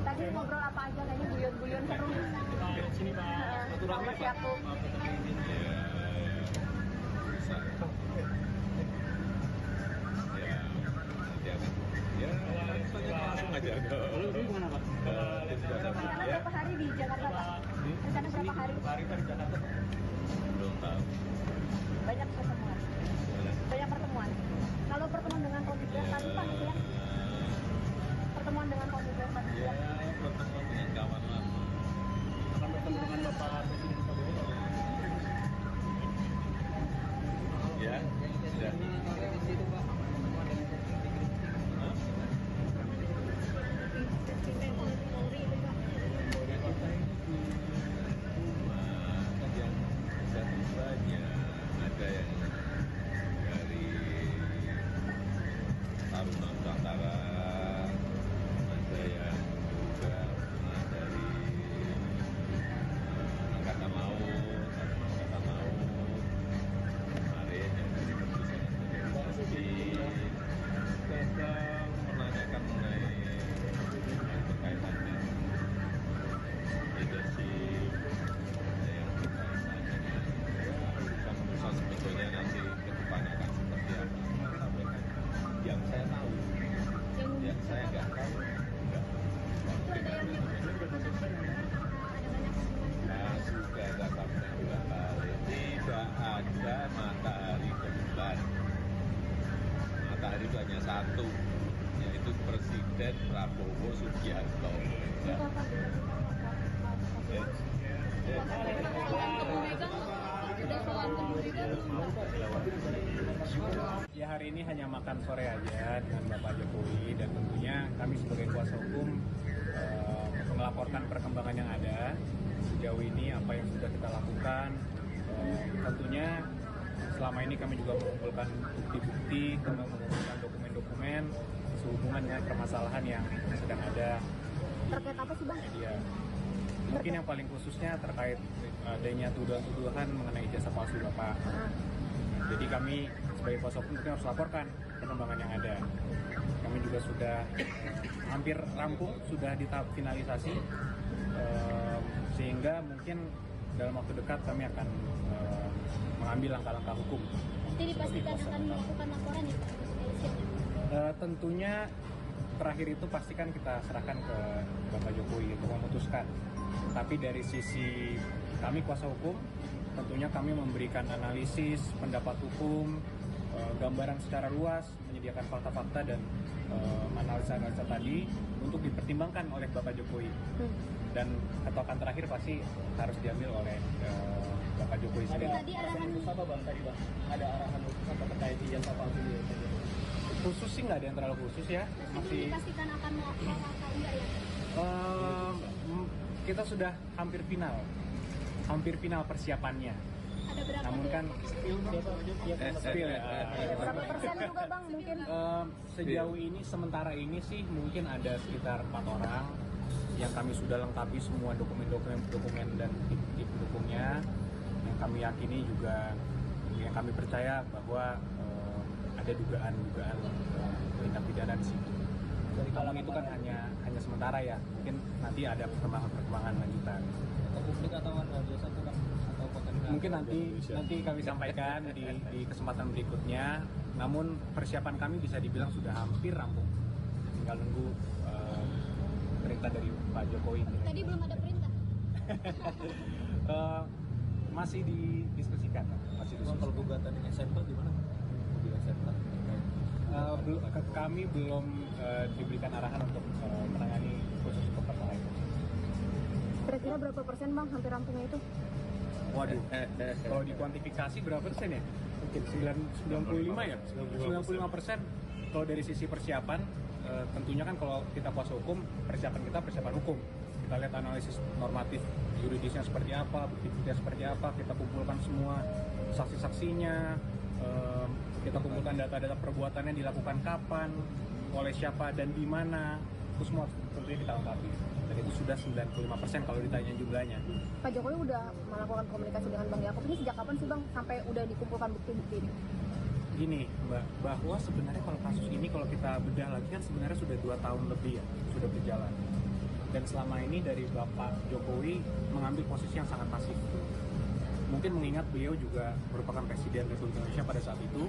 Tadi ngobrol apa aja kayaknya guyon-guyon seru. Sini Pak, Sama si Yakub. Langsung aja. Lalu gimana Pak? Rencana berapa hari di Jakarta, Pak? Rencana berapa hari? Di Jakarta. Belum tahu. Banyak pertemuan. Banyak pertemuan. Kalau pertemuan dengan komite tadi, Pak, gitu ya? Pertemuan dengan komite tadi, Ya, pertemuan dengan kawan lama. Akan bertemu dengan Bapak Presiden Prabowo. Ya, sudah. Ada yang dari Taruna Nusantara, ada yang juga dari Angkatan Laut, kemarin yang dari organisasi sedang menanyakan mengenai berkaitan dengan leadership, ada yang berkaitan dengan urusan sebetulnya nanti ke depannya akan seperti apa. Sampaikan yang saya tahu, yang saya nggak tahu enggak. Nah, sudah saya sampaikan 2 kali, tidak ada matahari ke bulan. Matahari itu hanya satu, yaitu Presiden Prabowo Subianto. Ya, hari ini hanya makan sore aja dengan Bapak Jokowi, dan tentunya kami sebagai kuasa hukum melaporkan perkembangan yang ada sejauh ini, apa yang sudah kita lakukan. Tentunya selama ini kami juga mengumpulkan bukti-bukti, mengumpulkan dokumen-dokumen sehubungan dengan permasalahan yang sedang ada terkait apa sih, Bang? media. Mungkin yang paling khususnya terkait adanya tuduhan-tuduhan mengenai ijazah palsu Bapak. Jadi kami sebagai kuasa hukum harus laporkan perkembangan yang ada. Kami juga sudah hampir rampung, sudah di tahap finalisasi, sehingga mungkin dalam waktu dekat kami akan mengambil langkah-langkah hukum. Nanti dipastikan akan melakukan laporan ya Pak? Tentunya terakhir itu pastikan kita serahkan ke Bapak Jokowi untuk memutuskan. Tapi dari sisi kami kuasa hukum, tentunya kami memberikan analisis, pendapat hukum, gambaran secara luas, menyediakan fakta-fakta dan analisa-analisa tadi untuk dipertimbangkan oleh Bapak Jokowi. Dan ketokan terakhir pasti harus diambil oleh Bapak Jokowi sendiri. Tadi arahan apa Bang tadi Bang? Ada arahan khusus apa terkait ijazah palsu ini? Khusus sih nggak ada yang terlalu khusus ya. Masih dipastikan akan melakukan atau enggak ya? Kita sudah hampir final persiapannya. Ada berapa? Namun kan spill ya. Berapa persen juga Bang mungkin? Sejauh ini sementara ini sih mungkin ada sekitar 4 orang yang kami sudah lengkapi semua dokumen dan tip pendukungnya, yang kami yakini juga, yang kami percaya bahwa ada dugaan tindak pidana di situ. Namun itu kan hanya sementara ya, mungkin nanti ada perkembangan lanjutan. Publik atau biasa tuh Bang? Atau Mungkin nanti kami sampaikan di kesempatan berikutnya. Namun persiapan kami bisa dibilang sudah hampir rampung. Tinggal nunggu perintah dari Pak Jokowi. Tadi belum ada perintah. Masih didiskusikan. Kalau gugatan di SMK gimana? Di SMK? Kami belum diberikan arahan untuk menangani khusus untuk perkara itu. Kira-kira berapa persen Bang hampir rampungnya itu? Waduh, kalau dikuantifikasi berapa persen ya? Mungkin 95 ya? 95%. Kalau dari sisi persiapan, tentunya kan kalau kita kuasa hukum, persiapan kita persiapan hukum. Kita lihat analisis normatif yuridisnya seperti apa, bukti-buktinya seperti apa, kita kumpulkan semua saksi-saksinya, kita kumpulkan data-data perbuatannya dilakukan kapan, oleh siapa dan di mana, itu semua tentunya kita lengkapi. Dan itu sudah 95% kalau ditanya jumlahnya. Pak Jokowi udah melakukan komunikasi dengan Bang Yaakob ini sejak kapan sih Bang sampai udah dikumpulkan bukti-bukti ini? Gini Mbak, bahwa sebenarnya kalau kasus ini kalau kita bedah lagi kan sebenarnya sudah 2 tahun lebih ya, sudah berjalan. Dan selama ini dari Bapak Jokowi mengambil posisi yang sangat pasif. Mungkin mengingat beliau juga merupakan Presiden Republik Indonesia pada saat itu,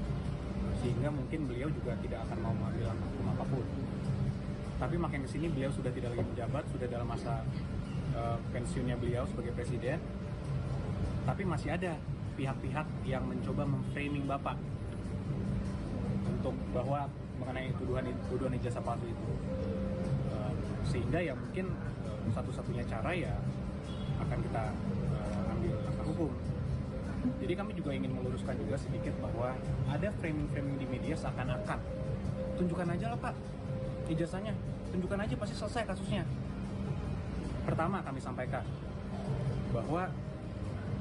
sehingga mungkin beliau juga tidak akan mau mengambil langkah hukum apapun. Tapi makin kesini beliau sudah tidak lagi menjabat, sudah dalam masa pensiunnya beliau sebagai Presiden. Tapi masih ada pihak-pihak yang mencoba memframing Bapak untuk bahwa mengenai tuduhan ijazah palsu itu. Sehingga ya mungkin satu-satunya cara ya akan kita ambil langkah hukum. Jadi kami juga ingin meluruskan juga sedikit bahwa ada framing-framing di media seakan-akan tunjukkan aja lah Pak ijazahnya, tunjukkan aja pasti selesai kasusnya. Pertama kami sampaikan bahwa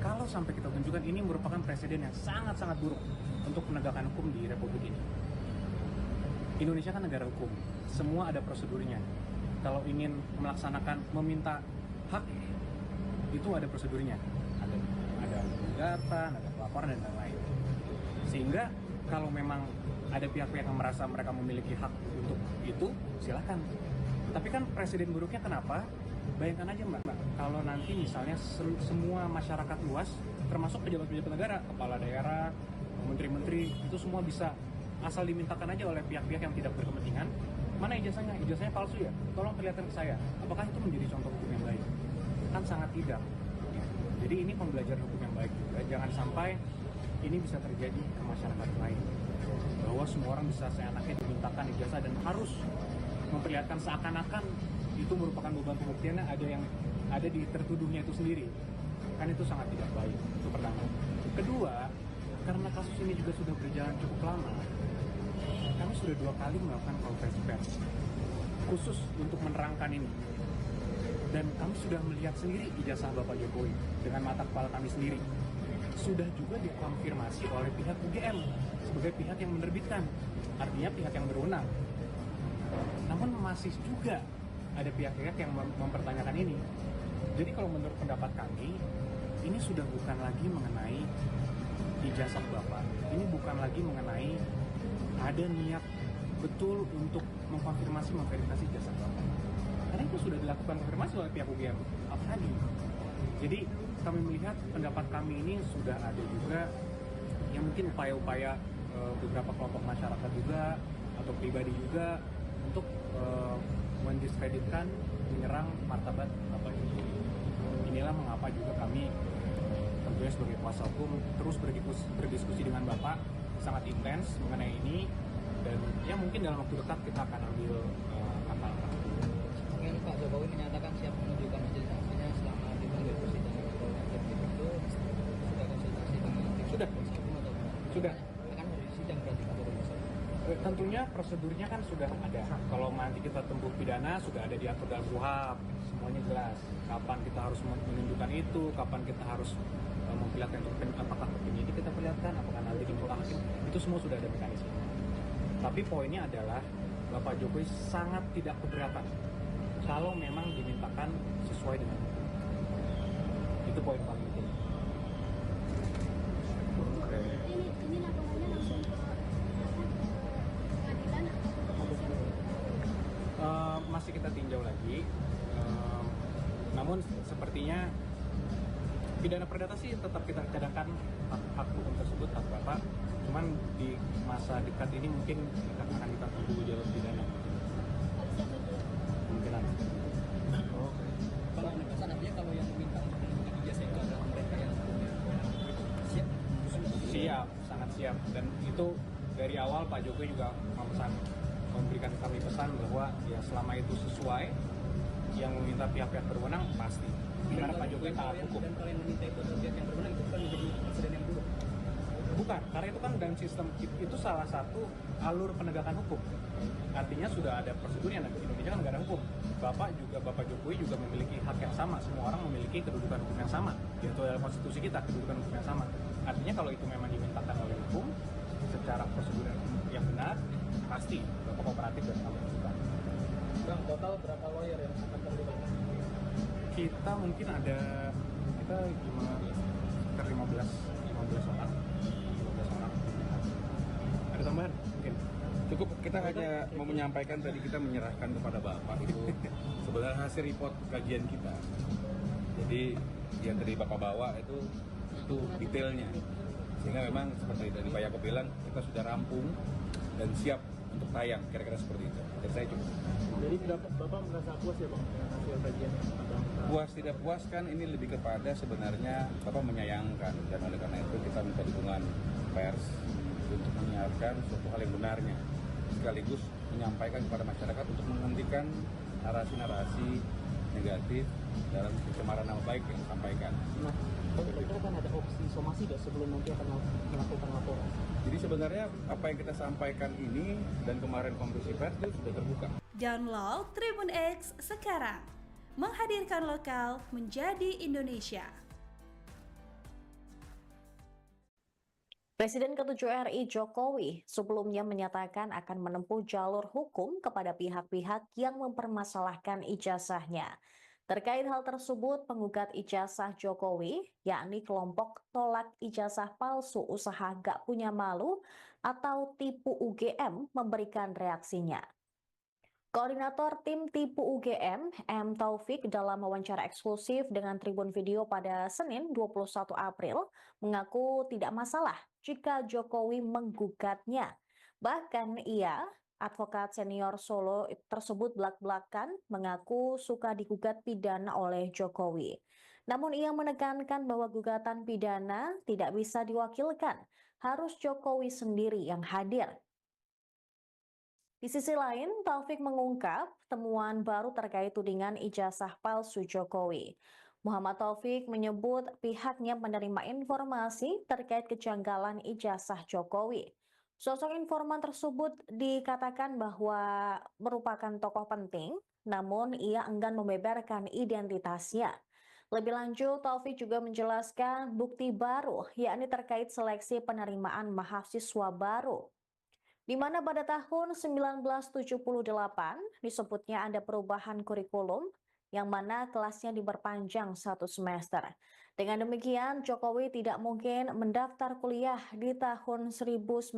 kalau sampai kita tunjukkan ini merupakan presiden yang sangat-sangat buruk untuk penegakan hukum di Republik ini. Indonesia kan negara hukum, semua ada prosedurnya. Kalau ingin melaksanakan, meminta hak, itu ada prosedurnya. Ada gugatan, ada pelaporan, dan lain-lain. Sehingga kalau memang ada pihak-pihak yang merasa mereka memiliki hak untuk itu, silakan. Tapi kan presiden buruknya kenapa? Bayangkan aja Mbak, kalau nanti misalnya semua masyarakat luas, termasuk pejabat-pejabat negara, kepala daerah, menteri-menteri, itu semua bisa asal dimintakan aja oleh pihak-pihak yang tidak berkepentingan, mana ijazahnya? Ijazahnya palsu ya? Tolong perlihatkan ke saya. Apakah itu menjadi contoh hukum yang baik? Kan sangat tidak. Jadi ini pembelajaran hukum yang baik juga. Jangan sampai ini bisa terjadi ke masyarakat lain. Bahwa semua orang bisa seenaknya dimintakan ijazah dan harus memperlihatkan seakan-akan itu merupakan beban pembuktiannya ada di tertuduhnya itu sendiri. Kan itu sangat tidak baik. Itu pertama. Kedua, karena kasus ini juga sudah berjalan cukup lama, kami sudah 2 kali melakukan konferensi pers khusus untuk menerangkan ini. Dan kami sudah melihat sendiri ijazah Bapak Jokowi dengan mata kepala kami sendiri. Sudah juga dikonfirmasi oleh pihak UGM sebagai pihak yang menerbitkan, artinya pihak yang berwenang. Namun masih juga ada pihak-pihak yang mempertanyakan ini. Jadi kalau menurut pendapat kami, ini sudah bukan lagi mengenai ijazah Bapak. Ini bukan lagi mengenai ada niat betul untuk memverifikasi ijazah Bapak. Karena itu sudah dilakukan konfirmasi oleh pihak UGM Al-Hadi. Jadi kami melihat pendapat kami ini sudah ada juga yang mungkin upaya-upaya beberapa kelompok masyarakat juga atau pribadi juga untuk mendiskreditkan, menyerang martabat Bapak Jokowi. Inilah mengapa juga kami tentunya sebagai kuasa hukum terus berdiskusi dengan Bapak sangat intens mengenai ini, dan ya mungkin dalam waktu dekat kita akan ambil langkah-langkah. Mungkin Pak Jokowi menyatakan siap menunjukkan majelis saksinya selama dipanggil persidangan atau itu sudah konsultasi dengan tim Sudah. kuasa hukum atau Sudah. akan hari sidang berarti Pak Jokowi. Tentunya prosedurnya kan sudah ada. Kalau nanti kita tempuh pidana sudah ada diatur dalam KUHP, semuanya jelas. Kapan kita harus menunjukkan itu, kapan kita harus memperlihatkan itu, apakah ke penyidik kita perlihatkan, apakah nanti di muka hakim, itu semua sudah ada mekanisme. Tapi poinnya adalah Bapak Jokowi sangat tidak keberatan kalau memang dimintakan sesuai dengan hukum. Itu poin paling penting. Ini laporannya langsung ke pengadilan atau ke kepolisian? Masih kita tinjau lagi. Namun sepertinya pidana perdata sih tetap kita cadangkan hak hukum tersebut, hak Bapak. Cuman di masa dekat ini mungkin akan kita tunggu jalur pidana. Kemungkinan. Kalau penegasan artinya kalau yang meminta untuk menunjukkan ijazah itu adalah mereka yang siap. Siap, sangat siap. Dan itu dari awal Pak Jokowi juga memberikan kami pesan bahwa ya selama itu sesuai, yang meminta pihak-pihak berwenang pasti. Karena Pak Jokowi taat hukum. Dan kalau yang meminta itu adalah pihak yang berwenang, itu bukan menjadi presiden yang buruk. Bukan, karena itu kan dalam sistem itu salah satu alur penegakan hukum. Artinya sudah ada prosedurnya. Indonesia kan negara hukum. Bapak Jokowi juga memiliki hak yang sama. Semua orang memiliki kedudukan hukum yang sama. Yaitu dalam konstitusi kita, kedudukan hukum yang sama. Artinya kalau itu memang dimintakan oleh hukum secara prosedur yang benar, pasti Bapak kooperatif dan kami lakukan. Bang, total berapa lawyer yang akan terlibat? Kita mungkin ada sekitar 15 orang. Ada tambahan mungkin. Cukup kita hanya mau menyampaikan tadi kita menyerahkan kepada Bapak itu sebenarnya hasil report kajian kita. Jadi yang dari Bapak bawa itu detailnya. Sehingga memang seperti dari Pak Yakob bilang kita sudah rampung dan siap untuk tayang, kira-kira seperti itu. Dari saya cukup. Jadi Bapak merasa puas ya Bang dengan hasil kajian? Puas tidak puas kan ini lebih kepada sebenarnya Bapak menyayangkan, dan oleh karena itu kita minta dukungan pers untuk menyiarkan suatu hal yang benarnya, sekaligus menyampaikan kepada masyarakat untuk menghentikan narasi-narasi negatif dalam pencemaran nama baik yang disampaikan. Nah, kira-kira kan ada opsi somasi nggak sebelum nanti akan melakukan laporan? Jadi sebenarnya apa yang kita sampaikan ini dan kemarin konferensi pers itu sudah terbuka. Download Tribun X sekarang. Menghadirkan lokal menjadi Indonesia. Presiden ke-7 RI Jokowi sebelumnya menyatakan akan menempuh jalur hukum kepada pihak-pihak yang mempermasalahkan ijazahnya. Terkait hal tersebut, penggugat ijazah Jokowi, yakni kelompok tolak ijazah palsu usaha gak punya malu atau tipu UGM, memberikan reaksinya. Koordinator tim tipu UGM, M. Taufik, dalam wawancara eksklusif dengan Tribun Video pada Senin 21 April, mengaku tidak masalah jika Jokowi menggugatnya. Bahkan ia, advokat senior Solo tersebut belak-belakan mengaku suka digugat pidana oleh Jokowi. Namun ia menekankan bahwa gugatan pidana tidak bisa diwakilkan, harus Jokowi sendiri yang hadir. Di sisi lain, Taufik mengungkap temuan baru terkait tudingan ijazah palsu Jokowi. Muhammad Taufik menyebut pihaknya menerima informasi terkait kejanggalan ijazah Jokowi. Sosok informan tersebut dikatakan bahwa merupakan tokoh penting, namun ia enggan membeberkan identitasnya. Lebih lanjut, Taufik juga menjelaskan bukti baru, yakni terkait seleksi penerimaan mahasiswa baru, di mana pada tahun 1978 disebutnya ada perubahan kurikulum yang mana kelasnya diperpanjang 1 semester. Dengan demikian, Jokowi tidak mungkin mendaftar kuliah di tahun 1980.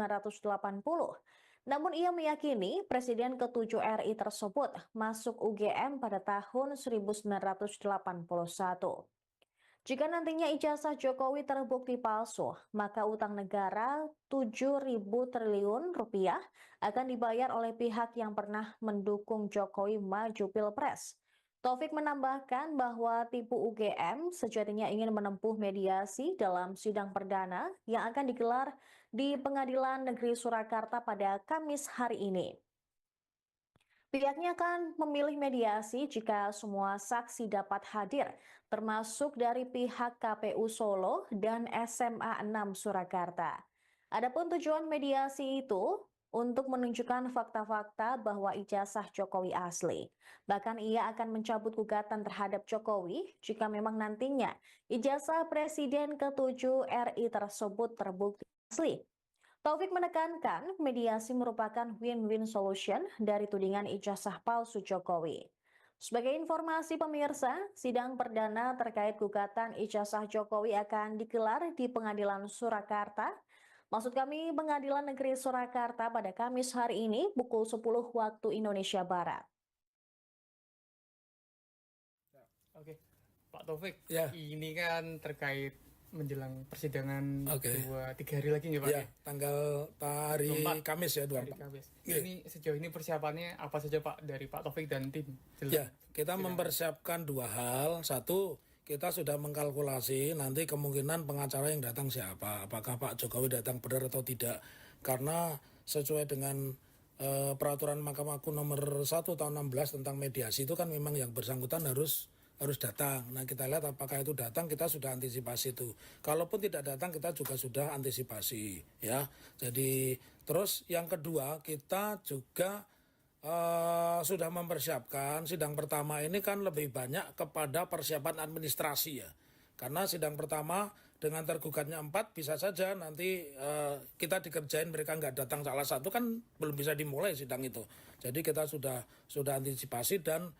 Namun ia meyakini Presiden ke-7 RI tersebut masuk UGM pada tahun 1981. Jika nantinya ijazah Jokowi terbukti palsu, maka utang negara 7.000 triliun rupiah akan dibayar oleh pihak yang pernah mendukung Jokowi maju Pilpres. Taufik menambahkan bahwa tipu UGM sejatinya ingin menempuh mediasi dalam sidang perdana yang akan digelar di Pengadilan Negeri Surakarta pada Kamis hari ini. Pihaknya akan memilih mediasi jika semua saksi dapat hadir, termasuk dari pihak KPU Solo dan SMA 6 Surakarta. Adapun tujuan mediasi itu untuk menunjukkan fakta-fakta bahwa ijazah Jokowi asli. Bahkan ia akan mencabut gugatan terhadap Jokowi jika memang nantinya ijazah Presiden ke-7 RI tersebut terbukti asli. Taufik menekankan mediasi merupakan win-win solution dari tudingan ijazah palsu Jokowi. Sebagai informasi pemirsa, sidang perdana terkait gugatan ijazah Jokowi akan digelar di Pengadilan Surakarta. Maksud kami Pengadilan Negeri Surakarta pada Kamis hari ini pukul 10 waktu Indonesia Barat. Oke, Pak Taufik, Ya. ini kan terkait menjelang persidangan Oke. 2-3 hari lagi nggak Pak? Ya, tanggal hari 24. Kamis ya, Hari 24. Kamis. Iya. Ini sejauh ini persiapannya apa saja Pak dari Pak Taufik dan tim? Ya, kita mempersiapkan 2 hal. Satu, kita sudah mengkalkulasi nanti kemungkinan pengacara yang datang siapa. Apakah Pak Jokowi datang benar atau tidak. Karena sesuai dengan peraturan Mahkamah Agung nomor 1 tahun 16 tentang mediasi itu kan memang yang bersangkutan harus datang. Nah, kita lihat apakah itu datang, kita sudah antisipasi itu. Kalaupun tidak datang, kita juga sudah antisipasi, ya. Jadi, terus yang kedua, kita juga sudah mempersiapkan sidang pertama ini kan lebih banyak kepada persiapan administrasi ya. Karena sidang pertama dengan tergugatnya 4 bisa saja nanti kita dikerjain mereka nggak datang salah satu kan belum bisa dimulai sidang itu. Jadi kita sudah antisipasi dan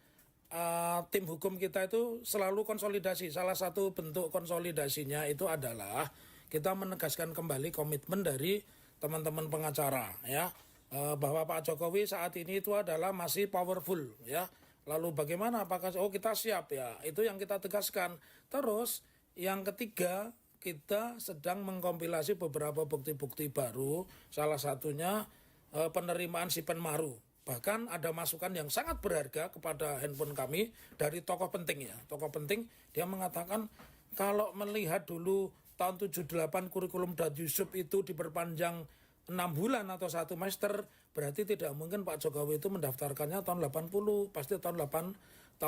tim hukum kita itu selalu konsolidasi. Salah satu bentuk konsolidasinya itu adalah kita menegaskan kembali komitmen dari teman-teman pengacara ya. Bahwa Pak Jokowi saat ini itu adalah masih powerful ya. Lalu bagaimana apakah kita siap ya? Itu yang kita tegaskan. Terus yang ketiga, kita sedang mengkompilasi beberapa bukti-bukti baru, salah satunya penerimaan Sipen Maru. Bahkan ada masukan yang sangat berharga kepada handphone kami dari tokoh penting ya. Tokoh penting dia mengatakan kalau melihat dulu tahun 78 kurikulum Dan Yusuf itu diperpanjang 6 bulan atau 1 semester, berarti tidak mungkin Pak Jokowi itu mendaftarkannya tahun 80, pasti tahun 81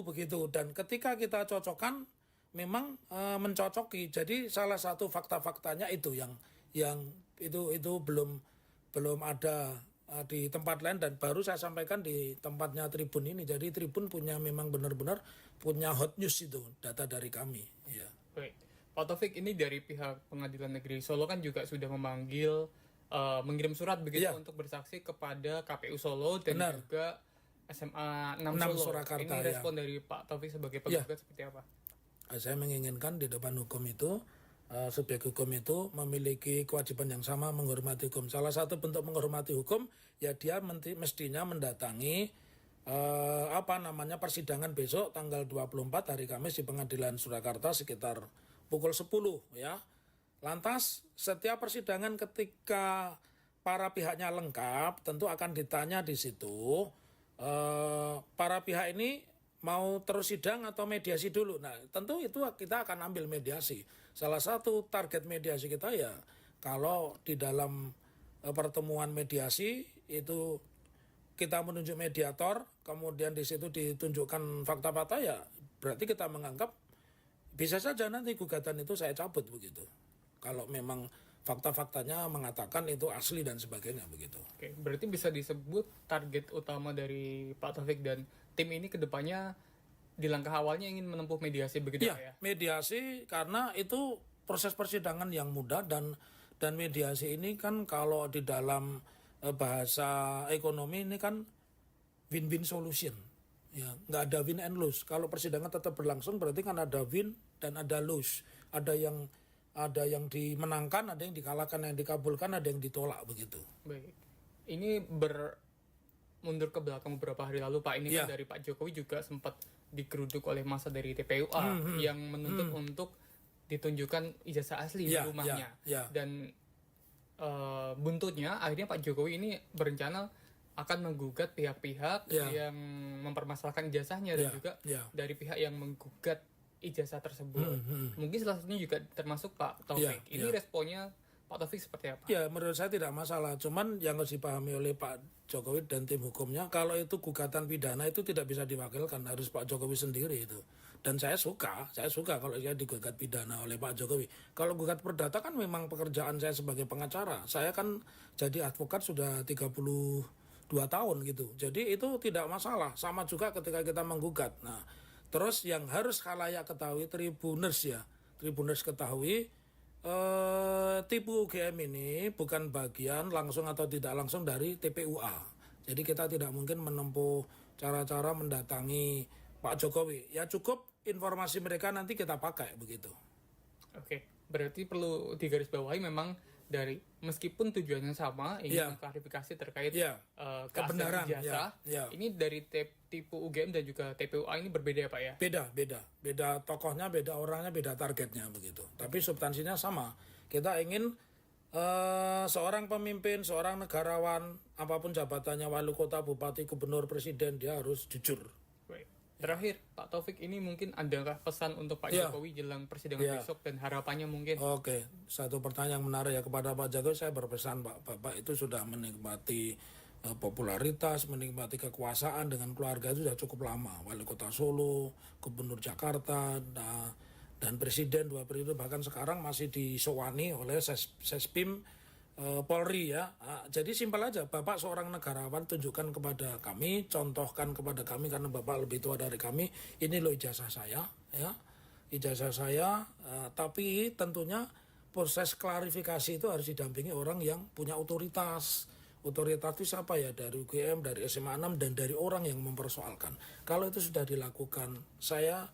begitu. Dan ketika kita cocokkan memang mencocoki. Jadi salah satu fakta-faktanya itu yang itu belum ada di tempat lain dan baru saya sampaikan di tempatnya Tribun ini. Jadi Tribun punya memang benar-benar punya hot news itu data dari kami. Ya. Baik. Pak Taufik, ini dari pihak Pengadilan Negeri Solo kan juga sudah memanggil mengirim surat begitu untuk bersaksi kepada KPU Solo dan juga SMA 6 Solo. Surakarta, ini respon dari Pak Taufik sebagai penggugat seperti apa? Saya menginginkan di depan hukum itu subjek hukum itu memiliki kewajiban yang sama menghormati hukum. Salah satu bentuk menghormati hukum ya dia mestinya mendatangi persidangan besok tanggal 24 hari Kamis di Pengadilan Surakarta sekitar pukul 10 ya. Lantas setiap persidangan ketika para pihaknya lengkap tentu akan ditanya di situ para pihak ini mau terus sidang atau mediasi dulu. Nah, tentu itu kita akan ambil mediasi. Salah satu target mediasi kita ya kalau di dalam pertemuan mediasi itu kita menunjuk mediator, kemudian di situ ditunjukkan fakta-fakta ya berarti kita menganggap bisa saja nanti gugatan itu saya cabut begitu. Kalau memang fakta-faktanya mengatakan itu asli dan sebagainya begitu. Oke, berarti bisa disebut target utama dari Pak Taufik dan tim ini kedepannya di langkah awalnya ingin menempuh mediasi begitu ya? Mediasi karena itu proses persidangan yang mudah dan mediasi ini kan kalau di dalam bahasa ekonomi ini kan win-win solution Ya, nggak ada win and lose. Kalau persidangan tetap berlangsung berarti kan ada win dan ada lose. Ada yang dimenangkan, ada yang dikalahkan, yang dikabulkan, ada yang ditolak begitu. Baik. Ini mundur ke belakang beberapa hari lalu Pak, ini kan dari Pak Jokowi juga sempat digeruduk oleh massa dari TPUA yang menuntut untuk ditunjukkan ijazah asli di rumahnya. Dan buntutnya akhirnya Pak Jokowi ini berencana akan menggugat pihak-pihak yang mempermasalahkan ijazahnya dan juga dari pihak yang menggugat ijazah tersebut. Mungkin salah satunya juga termasuk Pak Taufik. Ini responnya Pak Taufik seperti apa? Ya, menurut saya tidak masalah. Cuman yang harus dipahami oleh Pak Jokowi dan tim hukumnya, kalau itu gugatan pidana itu tidak bisa diwakilkan, harus Pak Jokowi sendiri itu. Dan saya suka kalau dia digugat pidana oleh Pak Jokowi. Kalau gugat perdata kan memang pekerjaan saya sebagai pengacara. Saya kan jadi advokat sudah 32 tahun gitu. Jadi itu tidak masalah. Sama juga ketika kita menggugat. Nah, terus yang harus khalayak ketahui, Tribuners ketahui, tipu UGM ini bukan bagian langsung atau tidak langsung dari TPUA. Jadi kita tidak mungkin menempuh cara-cara mendatangi Pak Jokowi. Ya cukup informasi mereka nanti kita pakai begitu. Oke, berarti perlu digarisbawahi memang dari meskipun tujuannya sama ingin mengklarifikasi terkait kebenaran ijazah. Ini dari tipu UGM dan juga TPUA ini berbeda ya Pak ya? Beda tokohnya, beda orangnya, beda targetnya begitu. Tapi substansinya sama. Kita ingin seorang pemimpin, seorang negarawan, apapun jabatannya, wali kota, bupati, gubernur, presiden, dia harus jujur. Baik. Terakhir, Pak Taufik, ini mungkin adakah pesan untuk Pak Jokowi jelang persidangan besok dan harapannya mungkin? Oke, satu pertanyaan yang menarik ya kepada Pak Jokowi. Saya berpesan Bapak itu sudah menikmati popularitas, menikmati kekuasaan dengan keluarga itu sudah cukup lama. Wali kota Solo, gubernur Jakarta, dan presiden 2 periode, bahkan sekarang masih disowani oleh Sespim Polri ya. Jadi simpel aja, Bapak seorang negarawan, tunjukkan kepada kami, contohkan kepada kami karena Bapak lebih tua dari kami, ini loh ijazah saya ya. Ijazah saya, tapi tentunya proses klarifikasi itu harus didampingi orang yang punya otoritas. Otoritas itu siapa ya? Dari UGM, dari SMA 6 dan dari orang yang mempersoalkan. Kalau itu sudah dilakukan, saya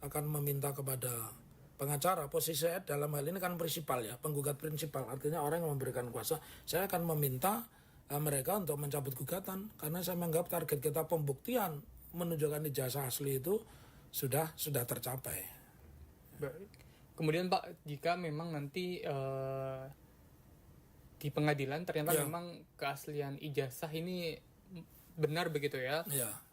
akan meminta kepada pengacara, posisi saya dalam hal ini kan prinsipal ya, penggugat prinsipal, artinya orang yang memberikan kuasa. Saya akan meminta mereka untuk mencabut gugatan karena saya menganggap target kita pembuktian menunjukkan ijazah asli itu sudah tercapai. Baik. Kemudian Pak, jika memang nanti di pengadilan ternyata memang keaslian ijazah ini benar begitu ya?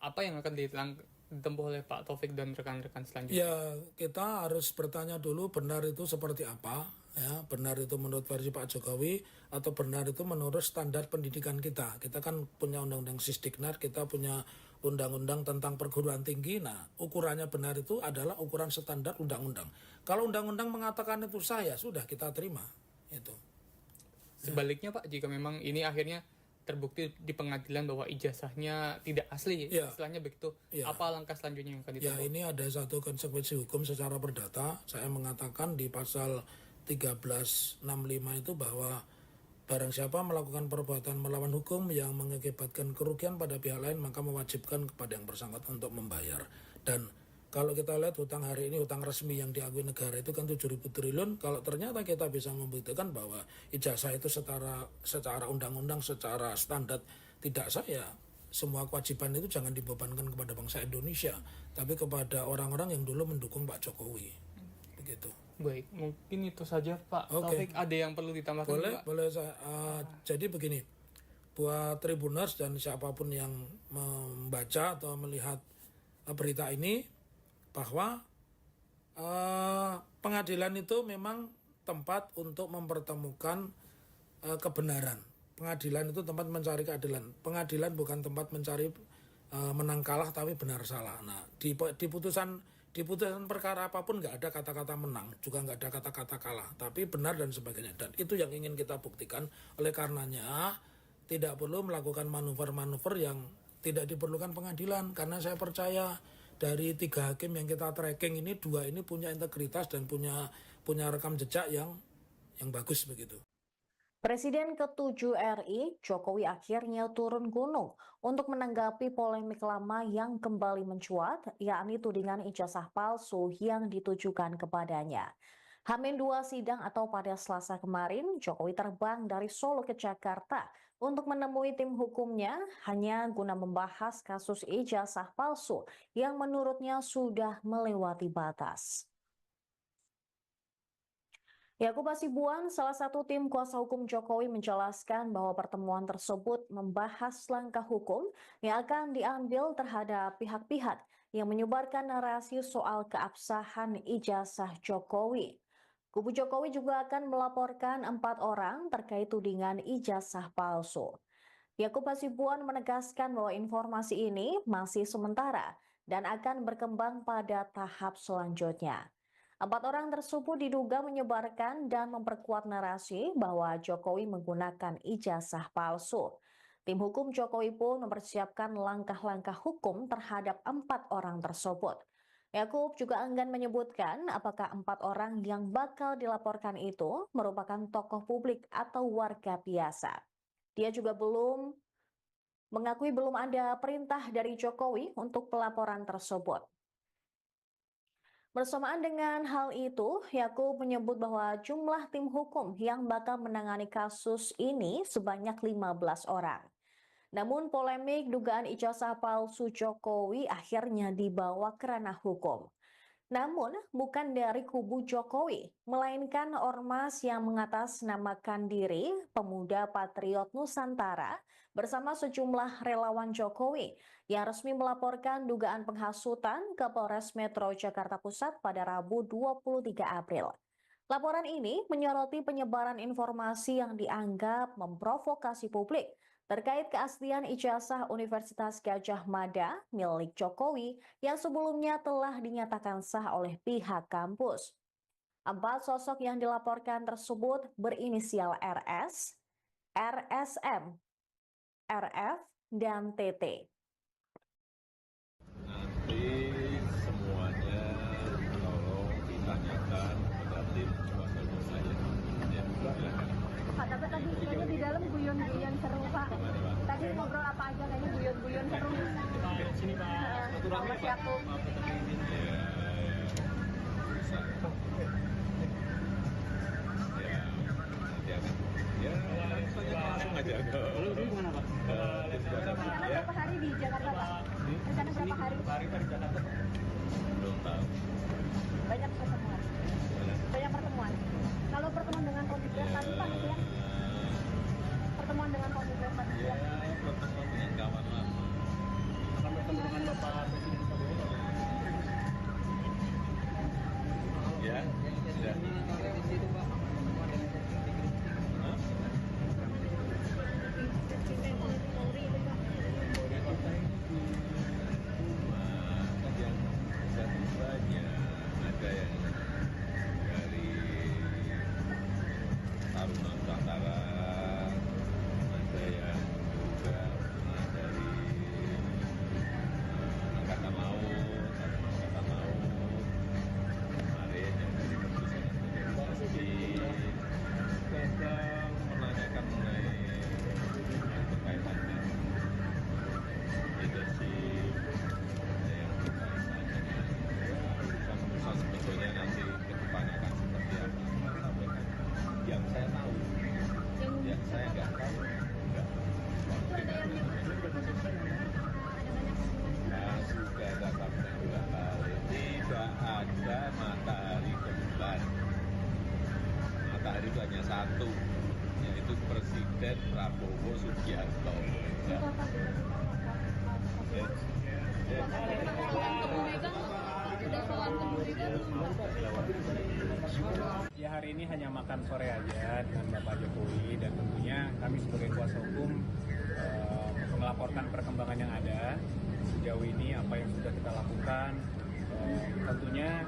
Apa yang akan ditempuh oleh Pak Taufik dan rekan-rekan selanjutnya? Ya, kita harus bertanya dulu benar itu seperti apa, ya. Benar itu menurut versi Pak Jokowi atau benar itu menurut standar pendidikan kita. Kita kan punya undang-undang Sisdiknas, kita punya undang-undang tentang perguruan tinggi. Nah, ukurannya benar itu adalah ukuran standar undang-undang. Kalau undang-undang mengatakan itu sah, ya sudah kita terima. Itu. Sebaliknya Pak, jika memang ini akhirnya terbukti di pengadilan bahwa ijazahnya tidak asli, istilahnya begitu, apa langkah selanjutnya yang akan ditempuh? Ya, ini ada satu konsekuensi hukum secara perdata. Saya mengatakan di pasal 1365 itu bahwa barang siapa melakukan perbuatan melawan hukum yang mengakibatkan kerugian pada pihak lain, maka mewajibkan kepada yang bersangkutan untuk membayar. Dan kalau kita lihat hutang hari ini, hutang resmi yang diakui negara itu kan 7.000 triliun. Kalau ternyata kita bisa membuktikan bahwa ijazah itu secara undang-undang, secara standar tidak sah, ya semua kewajiban itu jangan dibebankan kepada bangsa Indonesia, tapi kepada orang-orang yang dulu mendukung Pak Jokowi. Begitu. Baik, mungkin itu saja Pak Taufik. Ada yang perlu ditambahkan? Boleh saya. Jadi begini, buat Tribuners dan siapapun yang membaca atau melihat berita ini, bahwa pengadilan itu memang tempat untuk mempertemukan kebenaran. Pengadilan itu tempat mencari keadilan. Pengadilan bukan tempat mencari menang kalah tapi benar salah. Nah, di putusan perkara apapun nggak ada kata-kata menang, juga nggak ada kata-kata kalah, tapi benar dan sebagainya. Dan itu yang ingin kita buktikan. Oleh karenanya tidak perlu melakukan manuver-manuver yang tidak diperlukan pengadilan, karena saya percaya dari 3 hakim yang kita tracking ini, 2 ini punya integritas dan punya rekam jejak yang bagus begitu. Presiden ke-7 RI, Jokowi akhirnya turun gunung untuk menanggapi polemik lama yang kembali mencuat, yakni tudingan ijazah palsu yang ditujukan kepadanya. H-2 sidang atau pada Selasa kemarin, Jokowi terbang dari Solo ke Jakarta untuk menemui tim hukumnya hanya guna membahas kasus ijazah palsu yang menurutnya sudah melewati batas. Yakub Hasibuan, salah satu tim kuasa hukum Jokowi, menjelaskan bahwa pertemuan tersebut membahas langkah hukum yang akan diambil terhadap pihak-pihak yang menyebarkan narasi soal keabsahan ijazah Jokowi. Kubu Jokowi juga akan melaporkan 4 orang terkait tudingan ijazah palsu. Yakub Hasibuan menegaskan bahwa informasi ini masih sementara dan akan berkembang pada tahap selanjutnya. 4 orang tersebut diduga menyebarkan dan memperkuat narasi bahwa Jokowi menggunakan ijazah palsu. Tim hukum Jokowi pun mempersiapkan langkah-langkah hukum terhadap 4 orang tersebut. Yakub juga enggan menyebutkan apakah 4 orang yang bakal dilaporkan itu merupakan tokoh publik atau warga biasa. Dia juga mengakui belum ada perintah dari Jokowi untuk pelaporan tersebut. Bersamaan dengan hal itu, Yakub menyebut bahwa jumlah tim hukum yang bakal menangani kasus ini sebanyak 15 orang. Namun polemik dugaan ijazah palsu Jokowi akhirnya dibawa ke ranah hukum. Namun bukan dari kubu Jokowi, melainkan ormas yang mengatasnamakan diri Pemuda Patriot Nusantara bersama sejumlah relawan Jokowi yang resmi melaporkan dugaan penghasutan ke Polres Metro Jakarta Pusat pada Rabu 23 April. Laporan ini menyoroti penyebaran informasi yang dianggap memprovokasi publik terkait keaslian ijazah Universitas Gadjah Mada milik Jokowi yang sebelumnya telah dinyatakan sah oleh pihak kampus. 4 sosok yang dilaporkan tersebut berinisial RS, RSM, RF, dan TT. Nanti semuanya tolong ditanyakan kepada tim kuasa hukum saya. Ya, silakan. Pak, tapi tadi kayaknya di dalam guyon-guyon seru, Pak. Tadi ngobrol apa aja kayaknya guyon-guyon seru. Sini Pak, Mas Yakub. Bisa. Ya, nanti akan. Ya, langsung aja. Lalu ini gimana Pak? Rencana berapa hari di Jakarta, Pak? Rencana berapa hari? Hari di Jakarta. Belum tahu. Banyak pertemuan. Banyak pertemuan. Kalau pertemuan dengan Komite tadi, Pak, gitu ya? Pertemuan dengan Komite tadi. Ya, pertemuan dengan kawan lama. Akan bertemu dengan Bapak Presiden Prabowo. Ya, sudah. Ada yang dari Taruna Nusantara, ada yang juga dari Angkatan Laut, kemarin yang dari Organisasi sedang menanyakan mengenai yang berkaitan dengan leadership, ada yang berkaitan dengan urusan sebetulnya nanti ke depannya akan seperti apa. Saya sampaikan yang saya tahu, yang saya nggak tahu enggak. Nah, sudah saya sampaikan 2 kali, tidak ada matahari kembar. Matahari itu hanya satu, yaitu Presiden Prabowo Subianto. Ya, hari ini hanya makan sore aja dengan Bapak Jokowi, dan tentunya kami sebagai kuasa hukum melaporkan perkembangan yang ada sejauh ini, apa yang sudah kita lakukan. Tentunya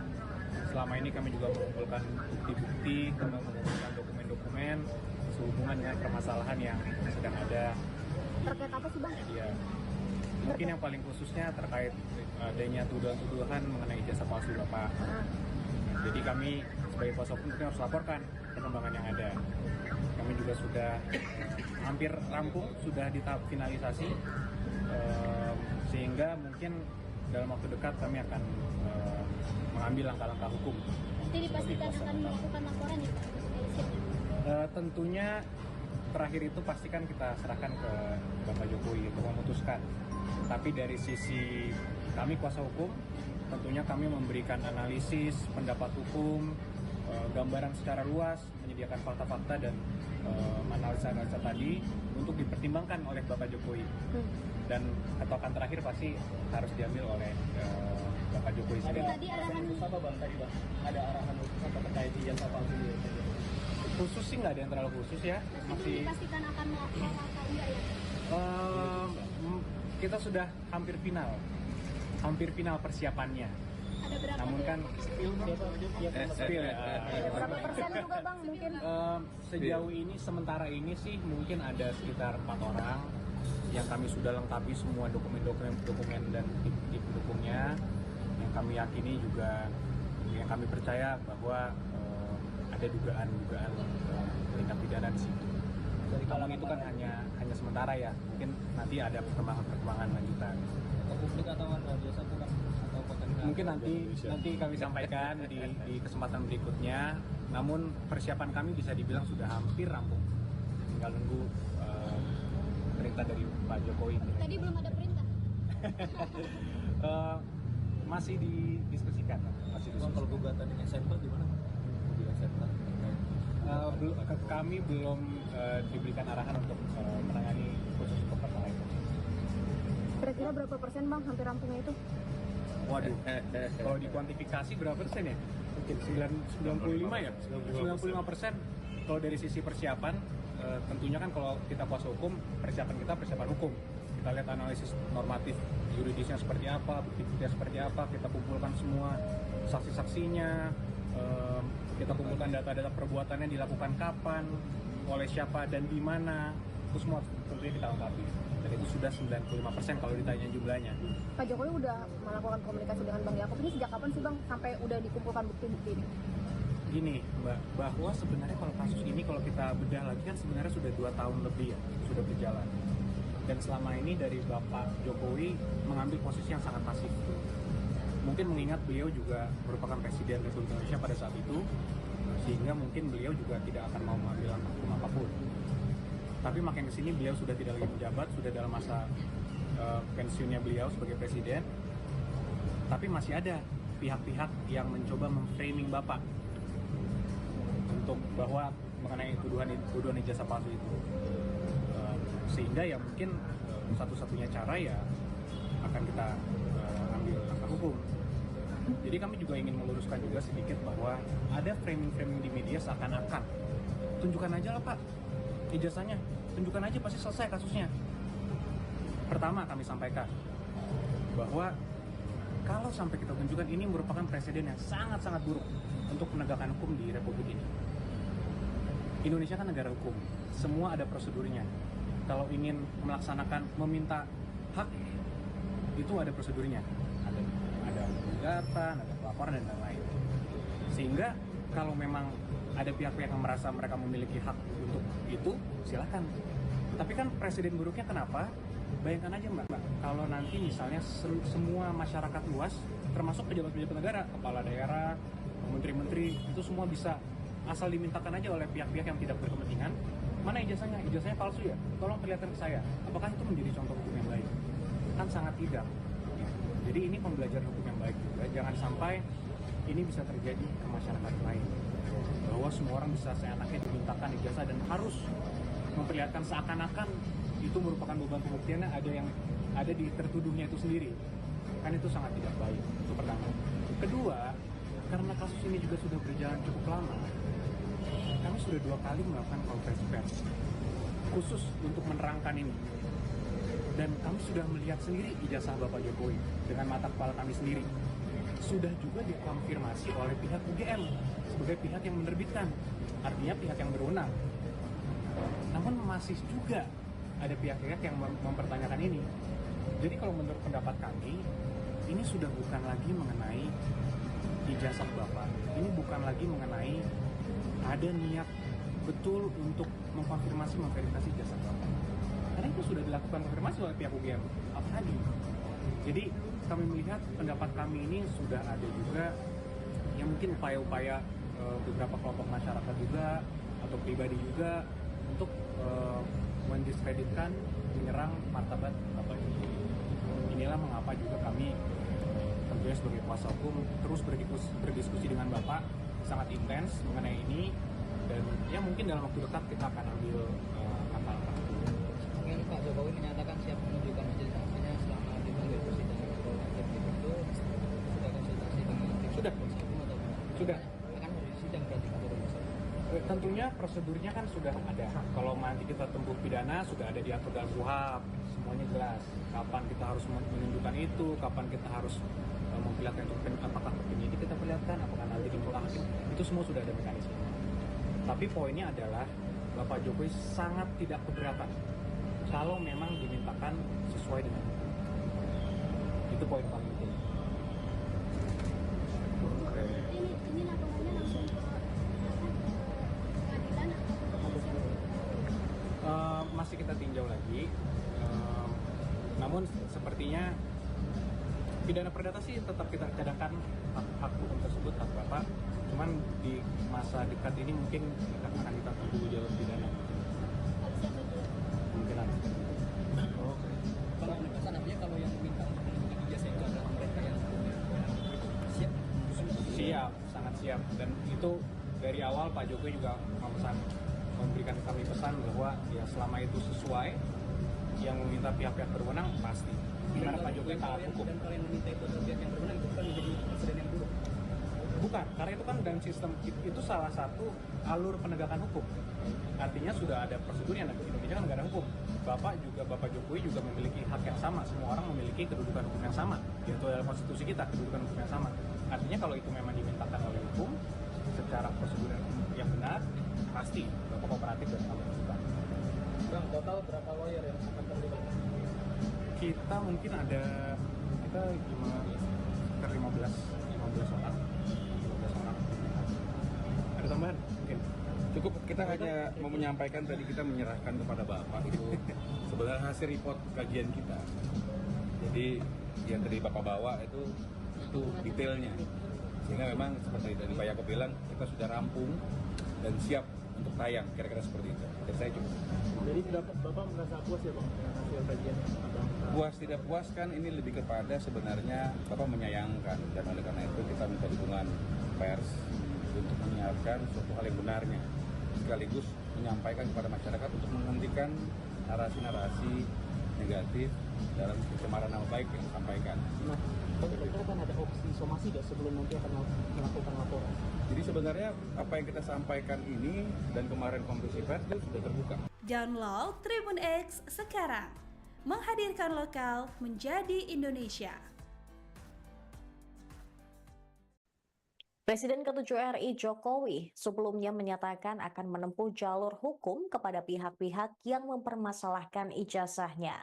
selama ini kami juga mengumpulkan bukti-bukti, kami mengumpulkan dokumen-dokumen sehubungan dengan permasalahan yang sedang ada. Terkait apa sih, Bang? Ya, mungkin yang paling khususnya terkait adanya tuduhan-tuduhan mengenai ijazah palsu Bapak. Jadi kami sebagai kuasa hukum harus laporkan perkembangan yang ada. Kami kami juga sudah hampir rampung, sudah di tahap finalisasi, sehingga mungkin dalam waktu dekat kami akan mengambil langkah-langkah hukum. Nanti dipastikan akan melakukan laporan ya Pak? Tentunya terakhir itu pastikan kita serahkan ke Bapak Jokowi untuk memutuskan. Tapi dari sisi kami kuasa hukum, tentunya kami memberikan analisis, pendapat hukum, gambaran secara luas, menyediakan fakta-fakta dan analisa-analisa tadi untuk dipertimbangkan oleh Bapak Jokowi. Dan ketokan terakhir pasti harus diambil oleh Bapak Jokowi sendiri. Tadi arahan apa Bang tadi Bang? Ada arahan apa terkait ijazah palsu ini? Khusus sih nggak ada yang terlalu khusus ya. Masih dipastikan akan melakukan atau enggak ya? Kita sudah hampir final persiapannya. Ada berapa? Namun kan spill ya. Berapa persen juga Bang mungkin? Sejauh ini sementara ini sih mungkin ada sekitar 4 orang yang kami sudah lengkapi semua dokumen dan tip pendukungnya, yang kami yakini juga, yang kami percaya bahwa ada dugaan tindak pidana di situ. Dari kalangan itu kan hanya sementara ya, mungkin nanti ada perkembangan lanjutan. Publik atau biasa bukan atau potensial? Mungkin nanti kami sampaikan di kesempatan berikutnya. Namun persiapan kami bisa dibilang sudah hampir rampung. Tinggal nunggu perintah dari Pak Jokowi. Tadi belum ada perintah. Masih didiskusikan. Kalau gugatan dengan sampel gimana? Kami belum diberikan arahan untuk menangani khusus untuk perkara itu. Kira-kira berapa persen Bang hampir rampungnya itu? Waduh, kalau dikuantifikasi berapa persen ya? Mungkin 95 ya? 95%. Kalau dari sisi persiapan, tentunya kan kalau kita kuasa hukum, persiapan hukum. Kita lihat analisis normatif yuridisnya seperti apa, bukti-buktinya seperti apa, kita kumpulkan semua saksi-saksinya, kita kumpulkan data-data perbuatannya dilakukan kapan, oleh siapa dan di mana, itu semua tentunya kita lengkapi. Dan itu sudah 95% kalau ditanya jumlahnya. Pak Jokowi udah melakukan komunikasi dengan Bang Yaakob ini sejak kapan sih Bang sampai udah dikumpulkan bukti-bukti ini? Gini Mbak, bahwa sebenarnya kalau kasus ini kalau kita bedah lagi kan sebenarnya sudah 2 tahun lebih ya, sudah berjalan. Dan selama ini dari Bapak Jokowi mengambil posisi yang sangat pasif. Mungkin mengingat beliau juga merupakan Presiden Republik Indonesia pada saat itu, sehingga mungkin beliau juga tidak akan mau mengambil langkah hukum apapun. Tapi makin kesini beliau sudah tidak lagi menjabat, sudah dalam masa pensiunnya beliau sebagai Presiden. Tapi masih ada pihak-pihak yang mencoba memframing Bapak untuk bahwa mengenai tuduhan ijazah palsu itu, sehingga ya mungkin satu-satunya cara ya akan kita ambil langkah hukum. Jadi kami juga ingin meluruskan juga sedikit bahwa ada framing-framing di media seakan-akan tunjukkan aja lah Pak ijazahnya, tunjukkan aja pasti selesai kasusnya. Pertama kami sampaikan bahwa kalau sampai kita tunjukkan, ini merupakan presiden yang sangat-sangat buruk untuk penegakan hukum di Republik ini. Indonesia kan negara hukum, semua ada prosedurnya. Kalau ingin melaksanakan, meminta hak, itu ada prosedurnya. Ada gugatan, ada pelaporan, dan lain-lain. Sehingga kalau memang ada pihak-pihak yang merasa mereka memiliki hak untuk itu, silakan. Tapi kan presiden buruknya kenapa? Bayangkan aja Mbak, kalau nanti misalnya semua masyarakat luas, termasuk pejabat-pejabat negara, kepala daerah, menteri-menteri, itu semua bisa asal dimintakan aja oleh pihak-pihak yang tidak berkepentingan, mana ijazahnya? Ijazahnya palsu ya? Tolong perlihatkan ke saya. Apakah itu menjadi contoh hukum yang baik? Kan sangat tidak. Jadi ini pembelajaran hukum yang baik juga. Jangan sampai ini bisa terjadi ke masyarakat lain. Bahwa semua orang bisa seenaknya dimintakan ijazah dan harus memperlihatkan seakan-akan itu merupakan beban pembuktiannya ada di tertuduhnya itu sendiri. Kan itu sangat tidak baik. Itu pertama. Kedua, karena kasus ini juga sudah berjalan cukup lama, kami sudah 2 kali melakukan konferensi pers khusus untuk menerangkan ini. Dan kami sudah melihat sendiri ijazah Bapak Jokowi dengan mata kepala kami sendiri. Sudah juga dikonfirmasi oleh pihak UGM sebagai pihak yang menerbitkan, artinya pihak yang berwenang. Namun masih juga ada pihak-pihak yang mempertanyakan ini. Jadi kalau menurut pendapat kami, ini sudah bukan lagi mengenai ijazah Bapak. Ini bukan lagi mengenai ada niat betul untuk memverifikasi ijazah Bapak. Karena itu sudah dilakukan konfirmasi oleh pihak UGM tadi. Jadi kami melihat pendapat kami ini sudah ada juga yang mungkin upaya-upaya beberapa kelompok masyarakat juga atau pribadi juga untuk mendiskreditkan, menyerang martabat Bapak Jokowi. Inilah mengapa juga kami tentunya sebagai kuasa hukum terus berdiskusi dengan Bapak sangat intens mengenai ini, dan ya mungkin dalam waktu dekat kita akan ambil langkah-langkah. Mungkin Pak Jokowi menyatakan siap menunjukkan majelis hakimnya selama dipanggil persidangan atau itu sudah konsultasi dengan tim Sudah. kuasa hukum atau Sudah. akan sidang berarti Pak Jokowi? Tentunya prosedurnya kan sudah ada. Kalau nanti kita tempuh pidana sudah ada diatur dalam KUHP, semuanya jelas. Kapan kita harus menunjukkan itu, kapan kita harus memperlihatkan itu, apakah ke penyidik kita perlihatkan, apakah nanti di muka hakim, itu semua sudah ada mekanisme. Tapi poinnya adalah Bapak Jokowi sangat tidak keberatan kalau memang dimintakan sesuai dengan hukum. Itu poin paling penting. Ini laporannya langsung ke pengadilan atau ke kepolisian? Masih kita tinjau lagi. Namun sepertinya pidana perdata sih tetap kita cadangkan hak hukum tersebut, hak Bapak. Cuman di masa dekat ini mungkin akan kita tunggu jalur pidana. Mungkin ada. Kalau penegasan artinya kalau yang minta untuk menunjukkan ijazah itu adalah mereka yang siap? Siap, sangat siap. Dan itu dari awal Pak Jokowi juga memberikan kami pesan bahwa ya selama itu sesuai, yang meminta pihak-pihak berwenang pasti. Karena Pak Jokowi taat hukum. Dan kalau yang meminta itu adalah pihak yang berwenang, itu kan menjadi presiden yang buruk. Bukan, karena itu kan dalam sistem itu salah satu alur penegakan hukum. Artinya sudah ada prosedurnya. Indonesia kan negara hukum. Bapak Jokowi juga memiliki hak yang sama. Semua orang memiliki kedudukan hukum yang sama. Yaitu dalam konstitusi kita, kedudukan hukum yang sama. Artinya kalau itu memang dimintakan oleh hukum secara prosedur yang benar, pasti Bapak kooperatif dan akan lakukan. Bang, total berapa lawyer yang akan terlibat? Kita mungkin ada sekitar 15 orang. Ada tambahan? Mungkin. Cukup, kita hanya mau menyampaikan tadi kita menyerahkan kepada Bapak itu sebenarnya hasil report kajian kita. Jadi yang dari Bapak bawa itu detailnya. Sehingga memang seperti dari Pak Yaakob bilang, kita sudah rampung dan siap untuk tayang, kira-kira seperti itu. Dari saya cukup. Jadi Bapak merasa puas ya Bang dengan hasil kajian Abang? Puas tidak puas kan ini lebih kepada sebenarnya Bapak menyayangkan, dan oleh karena itu kita minta dukungan pers untuk menyiarkan suatu hal yang benarnya, sekaligus menyampaikan kepada masyarakat untuk menghentikan narasi-narasi negatif dalam pencemaran nama baik yang disampaikan. Nah, kira-kira kan ada opsi somasi nggak sebelum nanti akan melakukan laporan? Jadi sebenarnya apa yang kita sampaikan ini dan kemarin konferensi pers itu sudah terbuka. Download Tribun X sekarang. Menghadirkan lokal menjadi Indonesia. Presiden ke-7 RI Jokowi sebelumnya menyatakan akan menempuh jalur hukum kepada pihak-pihak yang mempermasalahkan ijazahnya.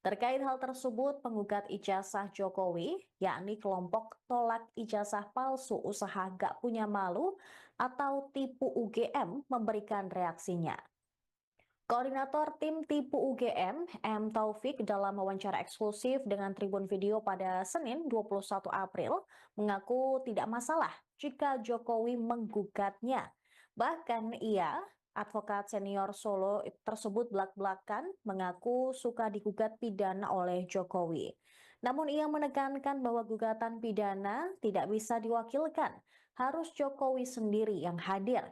Terkait hal tersebut, penggugat ijazah Jokowi, yakni kelompok tolak ijazah palsu usaha gak punya malu atau tipu UGM, memberikan reaksinya. Koordinator tim tipu UGM, M. Taufik, dalam wawancara eksklusif dengan Tribun Video pada Senin 21 April, mengaku tidak masalah jika Jokowi menggugatnya. Bahkan ia, advokat senior Solo tersebut belak-belakan, mengaku suka digugat pidana oleh Jokowi. Namun ia menekankan bahwa gugatan pidana tidak bisa diwakilkan, harus Jokowi sendiri yang hadir.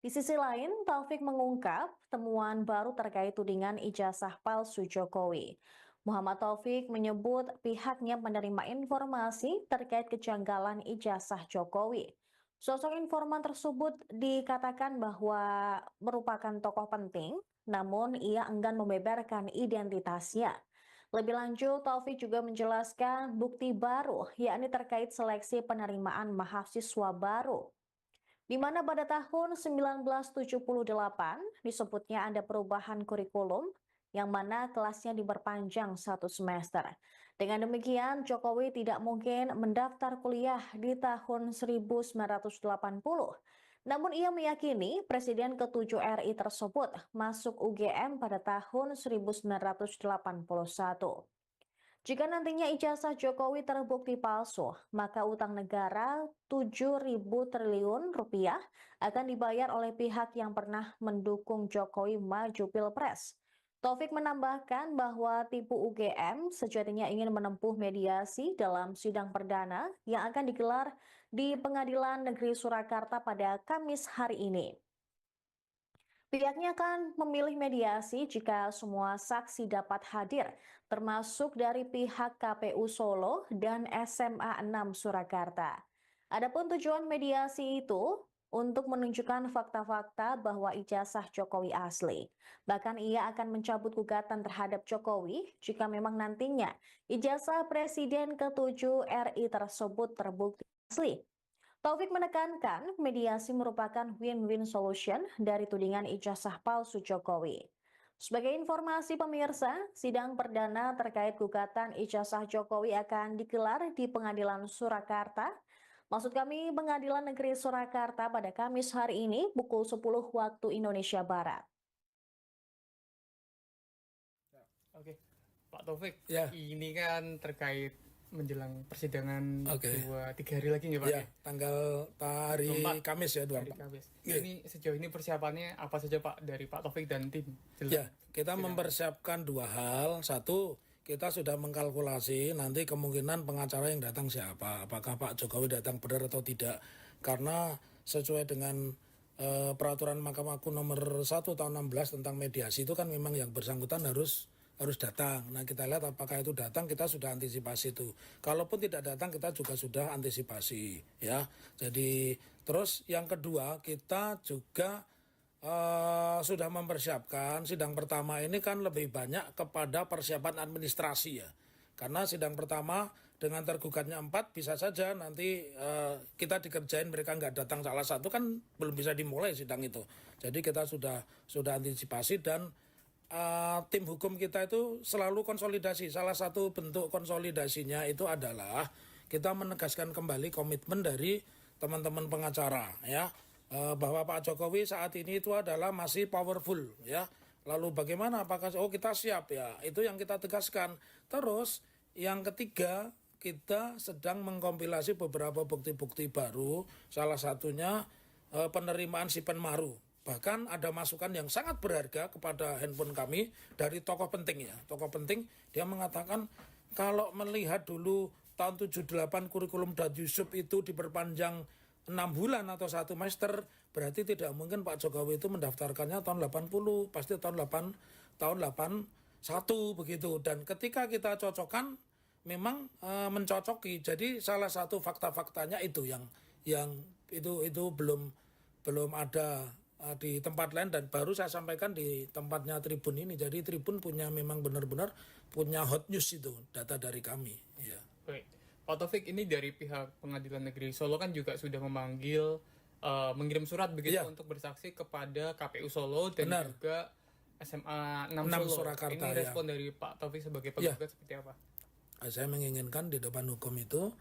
Di sisi lain, Taufik mengungkap temuan baru terkait tudingan ijazah palsu Jokowi. Muhammad Taufik menyebut pihaknya menerima informasi terkait kejanggalan ijazah Jokowi. Sosok informan tersebut dikatakan bahwa merupakan tokoh penting, namun ia enggan membeberkan identitasnya. Lebih lanjut, Taufik juga menjelaskan bukti baru, yakni terkait seleksi penerimaan mahasiswa baru, di mana pada tahun 1978 disebutnya ada perubahan kurikulum yang mana kelasnya diperpanjang 1 semester. Dengan demikian, Jokowi tidak mungkin mendaftar kuliah di tahun 1980. Namun ia meyakini Presiden ke-7 RI tersebut masuk UGM pada tahun 1981. Jika nantinya ijazah Jokowi terbukti palsu, maka utang negara 7.000 triliun rupiah akan dibayar oleh pihak yang pernah mendukung Jokowi maju Pilpres. Taufik menambahkan bahwa tipu UGM sejatinya ingin menempuh mediasi dalam sidang perdana yang akan digelar di Pengadilan Negeri Surakarta pada Kamis hari ini. Pihaknya akan memilih mediasi jika semua saksi dapat hadir, termasuk dari pihak KPU Solo dan SMA 6 Surakarta. Adapun tujuan mediasi itu untuk menunjukkan fakta-fakta bahwa ijazah Jokowi asli. Bahkan ia akan mencabut gugatan terhadap Jokowi jika memang nantinya ijazah Presiden ke-7 RI tersebut terbukti asli. Taufik menekankan mediasi merupakan win-win solution dari tudingan ijazah palsu Jokowi. Sebagai informasi pemirsa, sidang perdana terkait gugatan ijazah Jokowi akan digelar di Pengadilan Surakarta. Maksud kami Pengadilan Negeri Surakarta pada Kamis hari ini pukul 10 waktu Indonesia Barat. Oke, Pak Taufik, Ya. ini kan terkait menjelang persidangan Oke. 2-3 hari lagi nih Pak. Ya, tanggal hari 24. Kamis ya, Hari 24. Kamis. Iya. Ini sejauh ini persiapannya apa saja Pak dari Pak Taufik dan tim? Ya, kita mempersiapkan dua hal. Satu, kita sudah mengkalkulasi nanti kemungkinan pengacara yang datang siapa. Apakah Pak Jokowi datang benar atau tidak. Karena sesuai dengan peraturan Mahkamah Agung nomor 1 tahun 16 tentang mediasi itu kan memang yang bersangkutan harus datang. Nah, kita lihat apakah itu datang, kita sudah antisipasi itu. Kalaupun tidak datang, kita juga sudah antisipasi, ya. Jadi terus yang kedua, kita juga sudah mempersiapkan sidang pertama ini kan lebih banyak kepada persiapan administrasi ya. Karena sidang pertama dengan tergugatnya 4 bisa saja nanti kita dikerjain mereka nggak datang salah satu kan belum bisa dimulai sidang itu. Jadi kita sudah antisipasi dan tim hukum kita itu selalu konsolidasi. Salah satu bentuk konsolidasinya itu adalah kita menegaskan kembali komitmen dari teman-teman pengacara ya, bahwa Pak Jokowi saat ini itu adalah masih powerful ya. Lalu bagaimana, apakah kita siap ya, itu yang kita tegaskan. Terus yang ketiga, kita sedang mengkompilasi beberapa bukti-bukti baru, salah satunya penerimaan Sipen Maru. Bahkan ada masukan yang sangat berharga kepada handphone kami dari tokoh penting ya. Tokoh penting dia mengatakan kalau melihat dulu tahun 78 kurikulum Dan Yusuf itu diperpanjang 6 bulan atau 1 semester, berarti tidak mungkin Pak Jokowi itu mendaftarkannya tahun 80, pasti tahun 81 begitu. Dan ketika kita cocokkan memang mencocoki. Jadi salah satu fakta-faktanya itu yang itu belum ada di tempat lain dan baru saya sampaikan di tempatnya Tribun ini. Jadi Tribun punya memang benar-benar punya hot news itu data dari kami. Ya. Baik. Pak Taufik, ini dari pihak Pengadilan Negeri Solo kan juga sudah memanggil mengirim surat begitu untuk bersaksi kepada KPU Solo dan juga SMA 6 Solo. Surakarta, ini respon dari Pak Taufik sebagai penggugat seperti apa? Saya menginginkan di depan hukum itu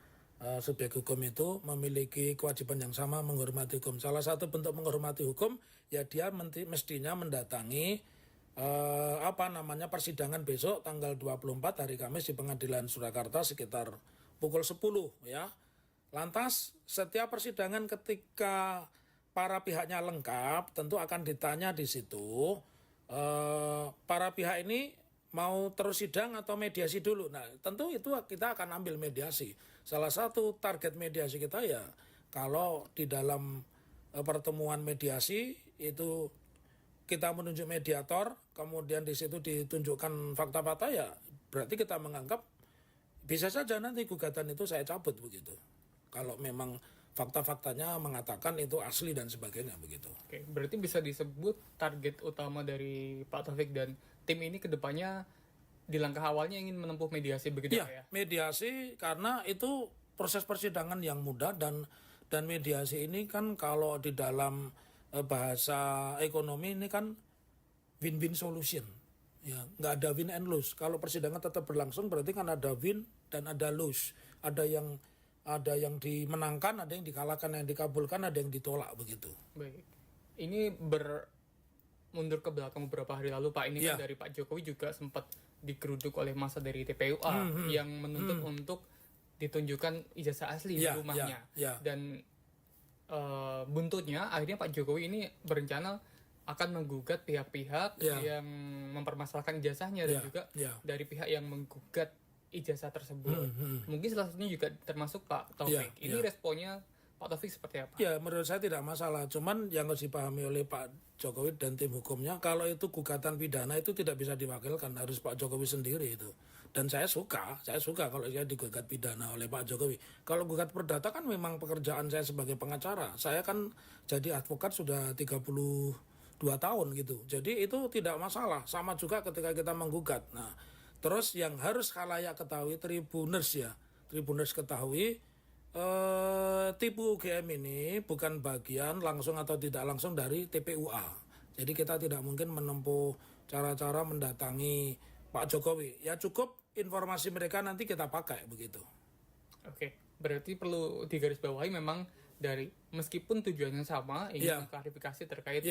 subjek hukum itu memiliki kewajiban yang sama menghormati hukum. Salah satu bentuk menghormati hukum ya dia mestinya mendatangi persidangan besok tanggal 24 hari Kamis di Pengadilan Surakarta sekitar pukul 10 ya. Lantas setiap persidangan ketika para pihaknya lengkap tentu akan ditanya di situ para pihak ini mau terus sidang atau mediasi dulu. Nah, tentu itu kita akan ambil mediasi. Salah satu target mediasi kita ya kalau di dalam pertemuan mediasi itu kita menunjuk mediator, kemudian di situ ditunjukkan fakta-fakta ya berarti kita menganggap bisa saja nanti gugatan itu saya cabut begitu. Kalau memang fakta-faktanya mengatakan itu asli dan sebagainya begitu. Oke, berarti bisa disebut target utama dari Pak Taufik dan tim ini kedepannya di langkah awalnya ingin menempuh mediasi begitu ya? Mediasi karena itu proses persidangan yang mudah dan mediasi ini kan kalau di dalam bahasa ekonomi ini kan win-win solution. Ya, nggak ada win and lose. Kalau persidangan tetap berlangsung berarti kan ada win dan ada lose. Ada yang ada yang dimenangkan, ada yang dikalahkan, yang dikabulkan, ada yang ditolak begitu. Baik. Ini mundur ke belakang beberapa hari lalu Pak, ini kan dari Pak Jokowi juga sempat digeruduk oleh massa dari TPUA yang menuntut untuk ditunjukkan ijazah asli di rumahnya. Dan buntutnya akhirnya Pak Jokowi ini berencana akan menggugat pihak-pihak yang mempermasalahkan ijazahnya dan juga dari pihak yang menggugat ijazah tersebut. Mungkin salah satunya juga termasuk Pak Taufik. Ini responnya Pak Taufik seperti apa? Ya, menurut saya tidak masalah. Cuman yang harus dipahami oleh Pak Jokowi dan tim hukumnya, kalau itu gugatan pidana itu tidak bisa diwakilkan, harus Pak Jokowi sendiri itu. Dan saya suka kalau saya digugat pidana oleh Pak Jokowi. Kalau gugat perdata kan memang pekerjaan saya sebagai pengacara. Saya kan jadi advokat sudah 32 tahun gitu. Jadi itu tidak masalah. Sama juga ketika kita menggugat. Nah, terus yang harus khalayak ketahui, Tribuners ketahui, tipu UGM ini bukan bagian langsung atau tidak langsung dari TPUA. Jadi kita tidak mungkin menempuh cara-cara mendatangi Pak Jokowi. Ya cukup informasi mereka nanti kita pakai begitu. Oke, berarti perlu digarisbawahi memang dari meskipun tujuannya sama ingin mengklarifikasi terkait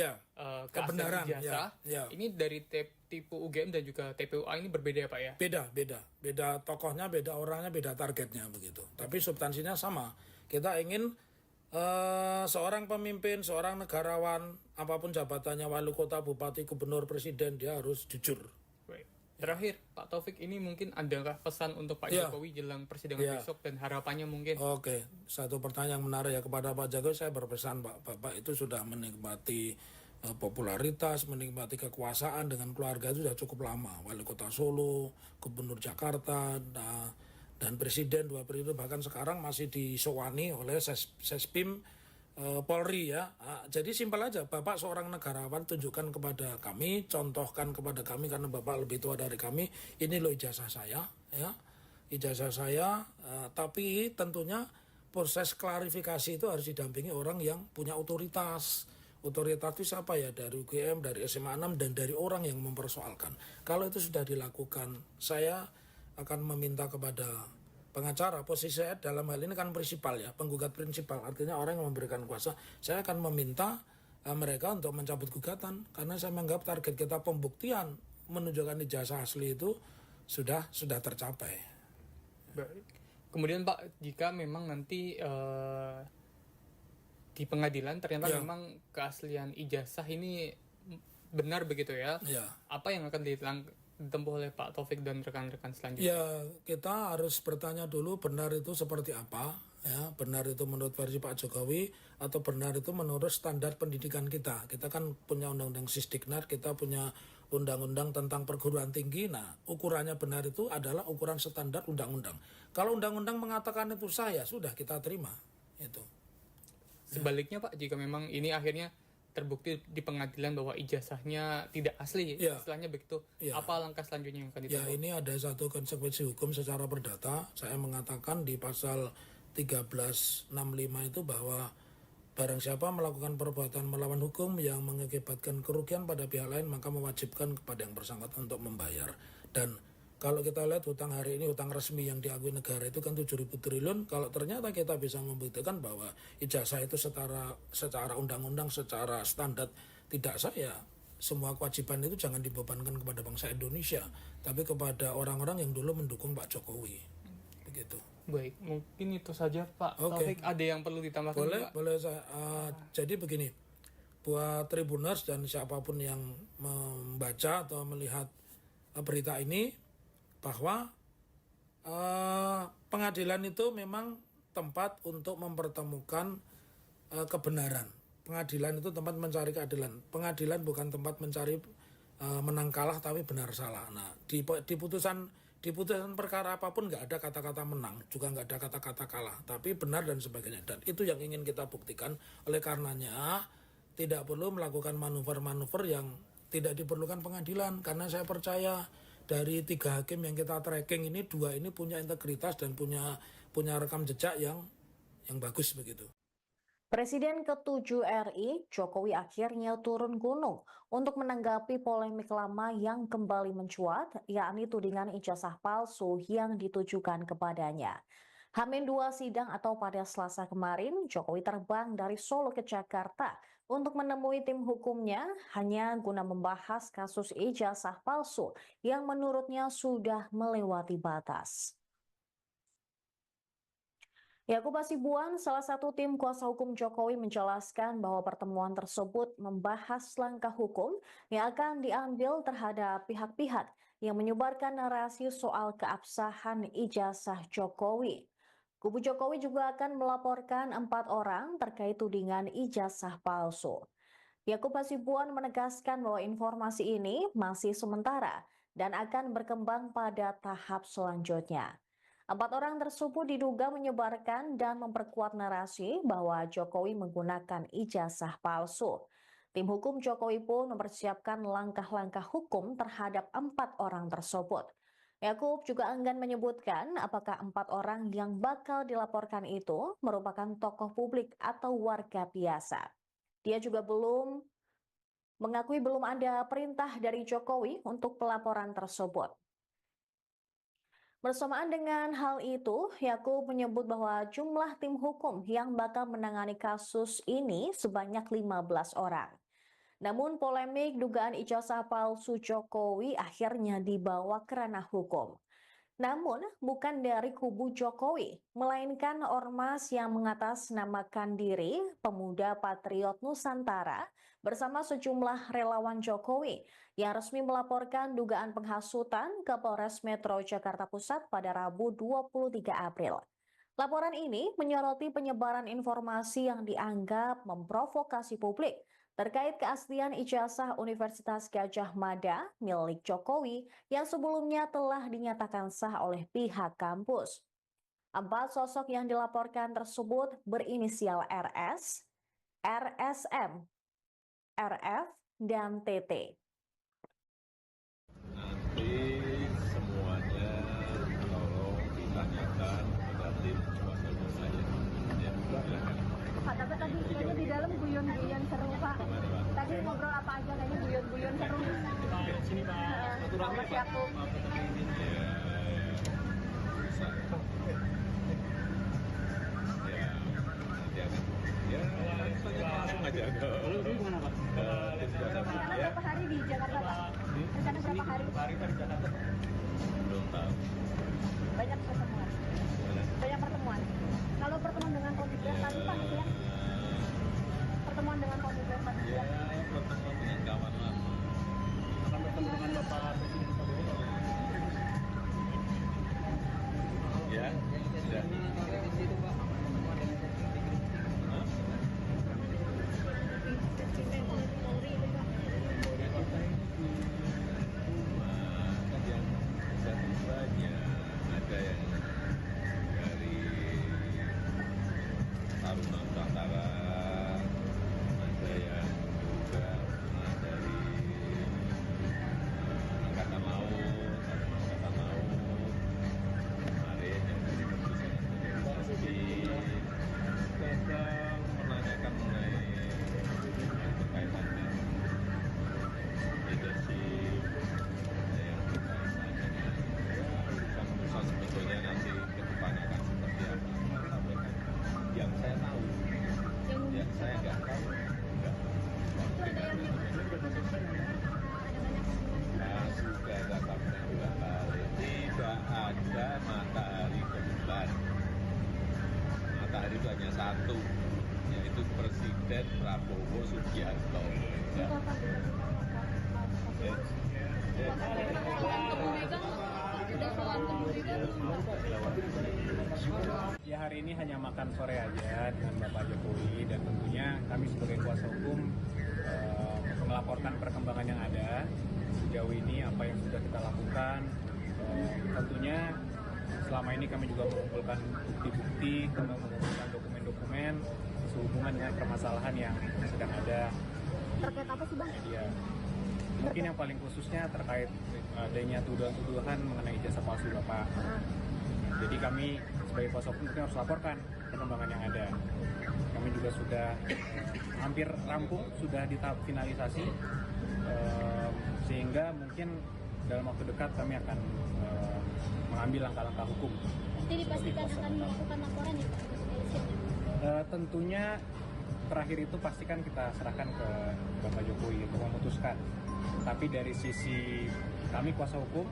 kebenaran ijazah, ini dari tipu UGM dan juga TPUA ini berbeda ya Pak ya? Beda tokohnya, beda orangnya, beda targetnya begitu. Tapi substansinya sama. Kita ingin seorang pemimpin, seorang negarawan, apapun jabatannya, wali kota, bupati, gubernur, presiden, dia harus jujur. Terakhir, Pak Taufik, ini mungkin adakah pesan untuk Pak Jokowi jelang persidangan besok dan harapannya mungkin? Oke, satu pertanyaan yang menarik ya kepada Pak Jokowi, saya berpesan Bapak itu sudah menikmati popularitas, menikmati kekuasaan dengan keluarga itu sudah cukup lama. Wali kota Solo, gubernur Jakarta, dan presiden 2 periode, bahkan sekarang masih disewani oleh Sespim Polri ya. Jadi simpel aja, Bapak seorang negarawan, tunjukkan kepada kami, contohkan kepada kami karena Bapak lebih tua dari kami, ini loh ijazah saya ya. Ijazah saya, tapi tentunya proses klarifikasi itu harus didampingi orang yang punya otoritas. Otoritas itu siapa ya? Dari UGM, dari SMA 6 dan dari orang yang mempersoalkan. Kalau itu sudah dilakukan, saya akan meminta kepada pengacara, posisi saya dalam hal ini kan prinsipal ya, penggugat prinsipal, artinya orang yang memberikan kuasa. Saya akan meminta mereka untuk mencabut gugatan karena saya menganggap target kita pembuktian menunjukkan ijazah asli itu sudah tercapai. Baik. Kemudian Pak, jika memang nanti di pengadilan ternyata memang keaslian ijazah ini benar begitu ya, apa yang akan ditempuh oleh Pak Taufik dan rekan-rekan selanjutnya? Ya, kita harus bertanya dulu benar itu seperti apa ya, benar itu menurut versi Pak Jokowi atau benar itu menurut standar pendidikan kita. Kita kan punya undang-undang Sisdiknas, kita punya undang-undang tentang perguruan tinggi. Nah, ukurannya benar itu adalah ukuran standar undang-undang. Kalau undang-undang mengatakan itu sah, ya sudah kita terima itu. Sebaliknya Pak, jika memang ini akhirnya terbukti di pengadilan bahwa ijazahnya tidak asli, istilahnya begitu, apa langkah selanjutnya yang akan ditempuh? Ya, ini ada satu konsekuensi hukum secara perdata. Saya mengatakan di pasal 1365 itu bahwa barang siapa melakukan perbuatan melawan hukum yang mengakibatkan kerugian pada pihak lain, maka mewajibkan kepada yang bersangkutan untuk membayar. Dan kalau kita lihat hutang hari ini, hutang resmi yang diakui negara itu kan 7.000 triliun. Kalau ternyata kita bisa membuktikan bahwa ijazah itu secara undang-undang, secara standar tidak sah, ya semua kewajiban itu jangan dibebankan kepada bangsa Indonesia, tapi kepada orang-orang yang dulu mendukung Pak Jokowi. Begitu. Baik, mungkin itu saja Pak Taufik. Ada yang perlu ditambahkan? Boleh saya. Jadi begini, buat Tribuners dan siapapun yang membaca atau melihat berita ini, bahwa pengadilan itu memang tempat untuk mempertemukan kebenaran. Pengadilan itu tempat mencari keadilan. Pengadilan bukan tempat mencari menang kalah, tapi benar salah. Nah, di putusan perkara apapun nggak ada kata-kata menang, juga nggak ada kata-kata kalah, tapi benar dan sebagainya. Dan itu yang ingin kita buktikan. Oleh karenanya tidak perlu melakukan manuver-manuver yang tidak diperlukan pengadilan, karena saya percaya dari 3 hakim yang kita tracking ini, 2 ini punya integritas dan punya rekam jejak yang bagus begitu. Presiden ke-7 RI, Jokowi akhirnya turun gunung untuk menanggapi polemik lama yang kembali mencuat, yakni tudingan ijazah palsu yang ditujukan kepadanya. H-2 sidang atau pada Selasa kemarin, Jokowi terbang dari Solo ke Jakarta untuk menemui tim hukumnya hanya guna membahas kasus ijazah palsu yang menurutnya sudah melewati batas. Yakub Hasibuan, salah satu tim kuasa hukum Jokowi, menjelaskan bahwa pertemuan tersebut membahas langkah hukum yang akan diambil terhadap pihak-pihak yang menyebarkan narasi soal keabsahan ijazah Jokowi. Kubu Jokowi juga akan melaporkan 4 orang terkait tudingan ijazah palsu. Yakub Hasibuan menegaskan bahwa informasi ini masih sementara dan akan berkembang pada tahap selanjutnya. 4 orang tersebut diduga menyebarkan dan memperkuat narasi bahwa Jokowi menggunakan ijazah palsu. Tim hukum Jokowi pun mempersiapkan langkah-langkah hukum terhadap 4 orang tersebut. Yakub juga enggan menyebutkan apakah 4 orang yang bakal dilaporkan itu merupakan tokoh publik atau warga biasa. Dia juga mengakui belum ada perintah dari Jokowi untuk pelaporan tersebut. Bersamaan dengan hal itu, Yakub menyebut bahwa jumlah tim hukum yang bakal menangani kasus ini sebanyak 15 orang. Namun polemik dugaan ijazah palsu Jokowi akhirnya dibawa ke ranah hukum. Namun bukan dari kubu Jokowi, melainkan ormas yang mengatasnamakan diri Pemuda Patriot Nusantara bersama sejumlah relawan Jokowi yang resmi melaporkan dugaan penghasutan ke Polres Metro Jakarta Pusat pada Rabu 23 April. Laporan ini menyoroti penyebaran informasi yang dianggap memprovokasi publik terkait keaslian ijazah Universitas Gadjah Mada milik Jokowi yang sebelumnya telah dinyatakan sah oleh pihak kampus. 4 sosok yang dilaporkan tersebut berinisial RS, RSM, RF, dan TT. Nanti semuanya tolong ditanyakan kepada tim kuasa hukum saya. Ya, silakan. Pak, tapi tadi kayaknya di dalam guyon-guyon seru, Pak. Tadi ngobrol apa aja kayaknya guyon-guyon seru. Sini Pak, Mas Yakub. Langsung aja ke tim kuasa hukum. Rencana berapa hari di Jakarta, Pak? Rencana berapa hari? Di Jakarta. Belum tahu. Banyak pertemuan. Banyak pertemuan. Kalau pertemuan dengan komite tadi, Pak, ya? Pertemuan dengan komite tadi, Ya, pertemuan dengan kawan lama. Akan bertemu dengan Bapak Presiden Prabowo. Ya, sudah. Ada yang dari Taruna Nusantara, ada yang juga dari Angkatan Laut, kemarin yang dari datang menanyakan mengenai berkaitan dengan leadership, yang berkaitan dengan urusan sebetulnya nanti ke depannya akan seperti apa. Sampaikan yang saya tahu, yang saya nggak tahu enggak. Nah, sudah katakan 2 kali, tidak ada matahari ke bulan. Matahari itu hanya satu, yaitu Presiden Prabowo Subianto. Ya, hari ini hanya makan sore aja dengan Bapak Jokowi, dan tentunya kami sebagai kuasa hukum melaporkan perkembangan yang ada sejauh ini, apa yang sudah kita lakukan. Tentunya selama ini kami juga mengumpulkan bukti-bukti, mengumpulkan dokumen-dokumen sehubungan dengan permasalahan yang sedang ada. terkait apa sih, Bang? Ya, mungkin yang paling khususnya terkait adanya tuduhan-tuduhan mengenai ijazah palsu Bapak. Jadi kami sebagai kuasa hukum tentunya harus laporkan perkembangan yang ada. Kami juga sudah hampir rampung, sudah di tahap finalisasi, sehingga mungkin dalam waktu dekat kami akan mengambil langkah-langkah hukum Berarti dipastikan akan melakukan laporan ya Pak? Tentunya terakhir itu pastikan kita serahkan ke Bapak Jokowi untuk memutuskan. Tapi dari sisi kami kuasa hukum,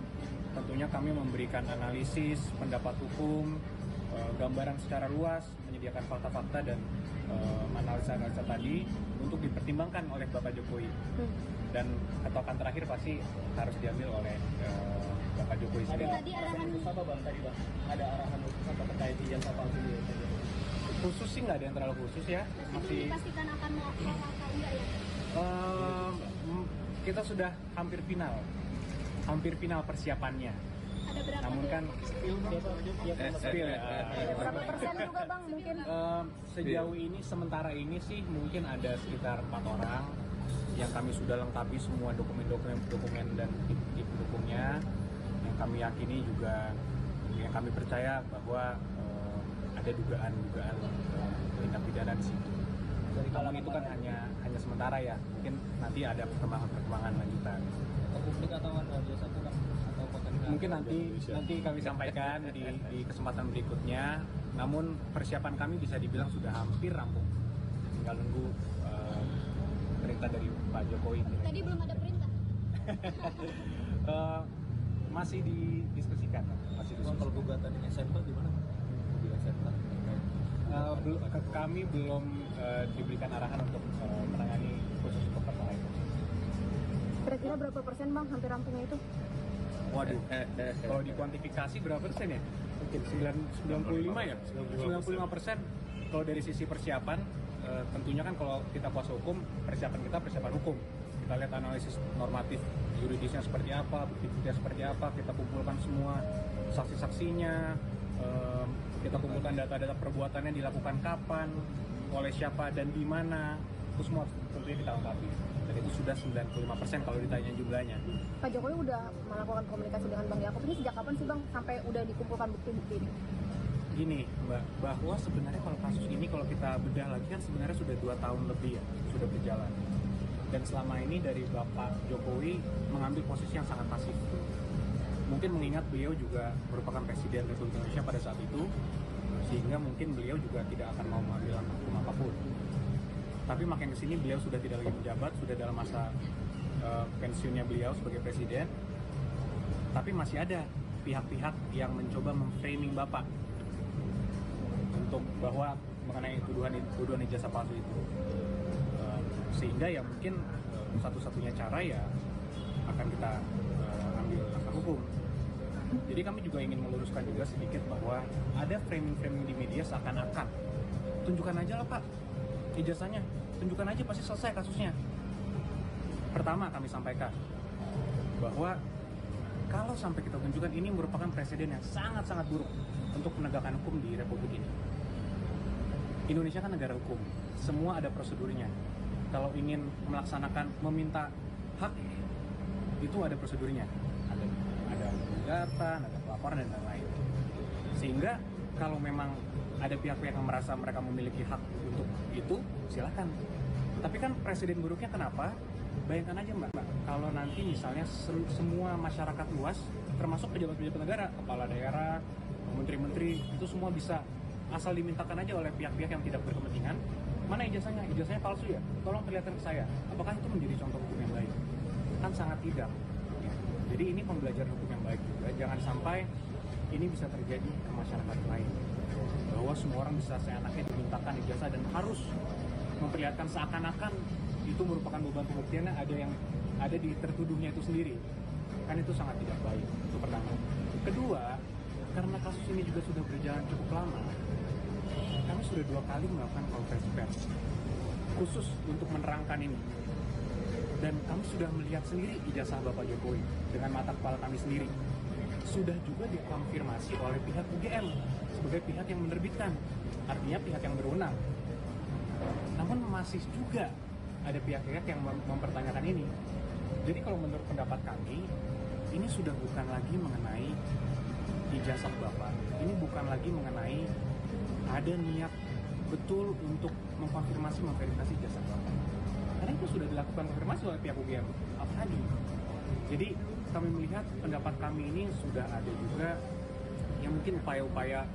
tentunya kami memberikan analisis, pendapat hukum, gambaran secara luas, menyediakan fakta-fakta dan analisa-analisa tadi untuk dipertimbangkan oleh Bapak Jokowi. Dan ketokan terakhir pasti harus diambil oleh Bapak Jokowi sendiri. Tadi arahan apa Bang tadi Bang? Ada arahan khusus apa terkait ijazah palsu ini? Khusus sih nggak ada yang terlalu khusus ya. masih dipastikan akan melakukan atau enggak ya? Kita sudah hampir final persiapannya. Ada berapa? Namun kan spill ya. Berapa persen juga Bang mungkin? Sejauh ini sementara ini sih mungkin ada sekitar 4 orang yang kami sudah lengkapi semua dokumen dan tim pendukungnya, yang kami yakini juga, yang kami percaya bahwa ada dugaan tindak pidana di situ. Namun itu kan hanya sementara ya, mungkin nanti ada perkembangan lanjutan. Publik atau jasa Bang? Atau konten? Mungkin nanti kami sampaikan di kesempatan berikutnya. Namun persiapan kami bisa dibilang sudah hampir rampung. Tinggal nunggu perintah dari Pak Jokowi. Tadi belum ada perintah. Masih didiskusikan. Kalau gugatan SMK gimana? Di SMK? Kami belum diberikan arahan untuk menangani khusus untuk perkara itu. Kira-kira berapa persen Bang hampir rampungnya itu? Waduh, kalau dikuantifikasi berapa persen ya? Mungkin 95 ya? 95%. Kalau dari sisi persiapan, tentunya kan kalau kita kuasa hukum, persiapan hukum. Kita lihat analisis normatif yuridisnya seperti apa, bukti-buktinya seperti apa, kita kumpulkan semua saksi-saksinya, kita kumpulkan data-data perbuatannya dilakukan kapan, oleh siapa dan di mana, itu semua tentunya kita lengkapi. Dan itu sudah 95% kalau ditanya jumlahnya. Pak Jokowi udah melakukan komunikasi dengan Bang Yaakob ini sejak kapan sih Bang sampai udah dikumpulkan bukti-bukti ini? Gini Mbak, bahwa sebenarnya kalau kasus ini kalau kita bedah lagi kan sebenarnya sudah 2 tahun lebih ya, sudah berjalan. Dan selama ini dari Bapak Jokowi mengambil posisi yang sangat pasif. Mungkin mengingat beliau juga merupakan Presiden Republik Indonesia pada saat itu, sehingga mungkin beliau juga tidak akan mau mengambil langkah hukum apapun. Tapi makin kesini beliau sudah tidak lagi menjabat, sudah dalam masa pensiunnya beliau sebagai Presiden. Tapi masih ada pihak-pihak yang mencoba memframing Bapak untuk bahwa mengenai tuduhan ijazah palsu itu. Sehingga ya mungkin satu-satunya cara ya akan kita ambil langkah hukum. Jadi kami juga ingin meluruskan juga sedikit bahwa ada framing-framing di media seakan-akan tunjukkan aja lah Pak ijazahnya, tunjukkan aja pasti selesai kasusnya. Pertama kami sampaikan bahwa kalau sampai kita tunjukkan, ini merupakan presiden yang sangat-sangat buruk untuk penegakan hukum di Republik ini. Indonesia kan negara hukum, semua ada prosedurnya. Kalau ingin melaksanakan, meminta hak, itu ada prosedurnya. Ada gugatan, ada pelaporan, dan lain-lain. Sehingga kalau memang ada pihak-pihak yang merasa mereka memiliki hak untuk itu, silakan. Tapi kan presiden buruknya kenapa? Bayangkan aja Mbak, kalau nanti misalnya semua masyarakat luas, termasuk pejabat-pejabat negara, kepala daerah, menteri-menteri, itu semua bisa asal dimintakan aja oleh pihak-pihak yang tidak berkepentingan, mana ijazahnya? Ijazahnya palsu ya? Tolong perlihatkan ke saya. Apakah itu menjadi contoh hukum yang baik? Kan sangat tidak. Jadi ini pembelajaran hukum yang baik juga. Jangan sampai ini bisa terjadi ke masyarakat lain. Bahwa semua orang bisa seenaknya dimintakan ijazah dan harus memperlihatkan seakan-akan itu merupakan beban pembuktiannya ada di tertuduhnya itu sendiri. Kan itu sangat tidak baik. Itu pertama. Kedua, karena kasus ini juga sudah berjalan cukup lama, kami sudah 2 kali melakukan konferensi pers khusus untuk menerangkan ini. Dan kami sudah melihat sendiri ijazah Bapak Jokowi dengan mata kepala kami sendiri. Sudah juga dikonfirmasi oleh pihak UGM sebagai pihak yang menerbitkan, artinya pihak yang berwenang. Namun masih juga ada pihak-pihak yang mempertanyakan ini. Jadi kalau menurut pendapat kami, ini sudah bukan lagi mengenai ijazah Bapak. Ini bukan lagi mengenai ada niat betul untuk memverifikasi ijazah Bapak. Karena itu sudah dilakukan konfirmasi oleh pihak UGM tadi. Jadi kami melihat pendapat kami ini sudah ada juga ya mungkin upaya-upaya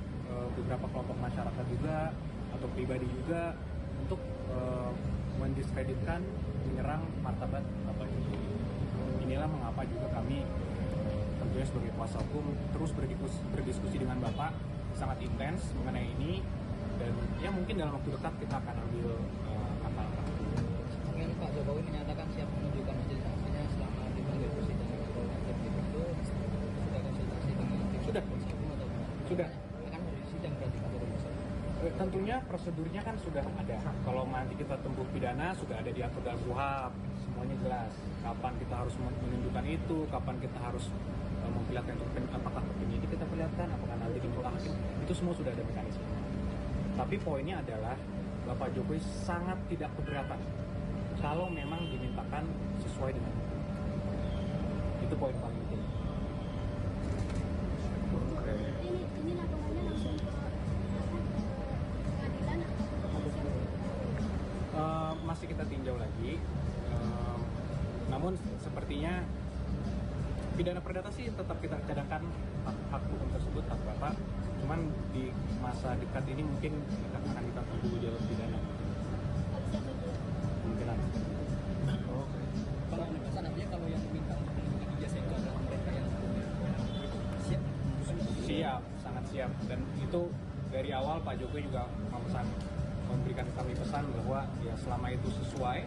beberapa kelompok masyarakat juga atau pribadi juga untuk mendiskreditkan, menyerang martabat Bapak Jokowi. Inilah mengapa juga kami tentunya sebagai kuasa hukum terus berdiskusi dengan Bapak sangat intens mengenai ini, dan ya mungkin dalam waktu dekat kita akan ambil langkah-langkah. Kemudian Pak Jokowi menyatakan siap menunjukkan majelis saksinya selama dipanggil persidangan atau nanti itu sudah konsultasi dengan tim Sudah. kuasa hukum atau Sudah. akan sidang berarti Pak Jokowi? Tentunya prosedurnya kan sudah ada. Kalau nanti kita tempuh pidana sudah ada diatur dalam KUHP, semuanya jelas. Kapan kita harus menunjukkan itu, kapan kita harus memperlihatkan itu, apakah ke penyidik kita perlihatkan, apakah nanti ke hakim, itu semua sudah ada mekanisme. Tapi poinnya adalah Bapak Jokowi sangat tidak keberatan kalau memang dimintakan sesuai dengan hukum. Itu poin paling penting. Ini laporannya langsung ke pengadilan atau ke kepolisian? Masih kita tinjau lagi. Namun sepertinya pidana perdata sih tetap kita cadangkan hak hukum tersebut, hak Bapak. Cuman di masa dekat ini mungkin akan kita tunggu jalur pidana. Kemungkinan. Kalau penegasan artinya kalau yang meminta untuk menunjukkan ijazah itu adalah mereka yang siap? Siap, sangat siap. Dan itu dari awal Pak Jokowi juga memberikan kami pesan bahwa ya selama itu sesuai,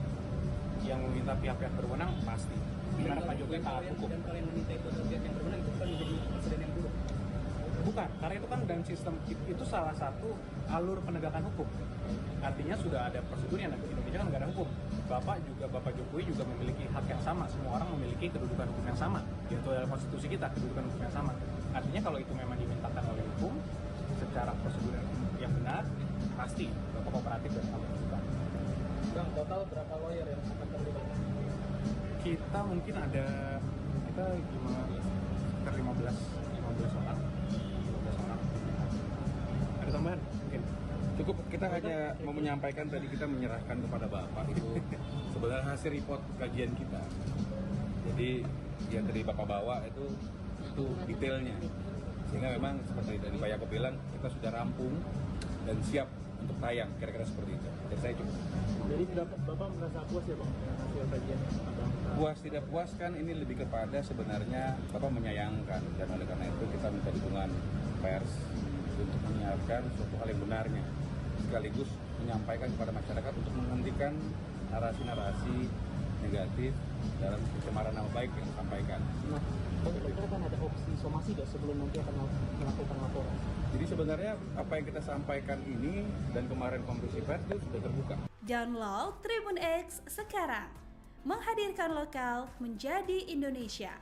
yang meminta pihak-pihak berwenang pasti. Karena Pak Jokowi taat hukum. Dan kalau yang meminta itu adalah pihak yang berwenang, itu bukan menjadi presiden yang buruk. Bukan, karena itu kan dalam sistem itu salah satu alur penegakan hukum. Artinya sudah ada prosedurnya. Di Indonesia kan nggak ada hukum. Bapak Jokowi juga memiliki hak yang sama. Semua orang memiliki kedudukan hukum yang sama. Yaitu dalam konstitusi kita, kedudukan hukum yang sama. Artinya kalau itu memang dimintakan oleh hukum secara prosedur yang benar, pasti Bapak kooperatif dan kami lakukan. Bang, total berapa lawyer yang akan terlibat? Kita mungkin ada sekitar 15 orang. Ada tambahan mungkin. Cukup, kita hanya mau menyampaikan tadi kita menyerahkan kepada Bapak itu sebenarnya hasil report kajian kita. Jadi yang tadi Bapak bawa itu detailnya. Sehingga memang seperti dari Pak Yakob bilang, kita sudah rampung dan siap untuk tayang, kira-kira seperti itu. Jadi saya cukup. Jadi Bapak merasa puas ya Bang dengan hasil kajian? Puas tidak puas kan ini lebih kepada sebenarnya Bapak menyayangkan, dan oleh karena itu kita minta dukungan pers untuk menyiarkan suatu hal yang benarnya, sekaligus menyampaikan kepada masyarakat untuk menghentikan narasi-narasi negatif dalam pencemaran nama baik yang disampaikan. Nah, kira-kira kan ada opsi somasi nggak sebelum nanti akan melakukan laporan? Jadi sebenarnya apa yang kita sampaikan ini dan kemarin konferensi pers itu sudah terbuka. Download Tribun X sekarang. Menghadirkan lokal menjadi Indonesia.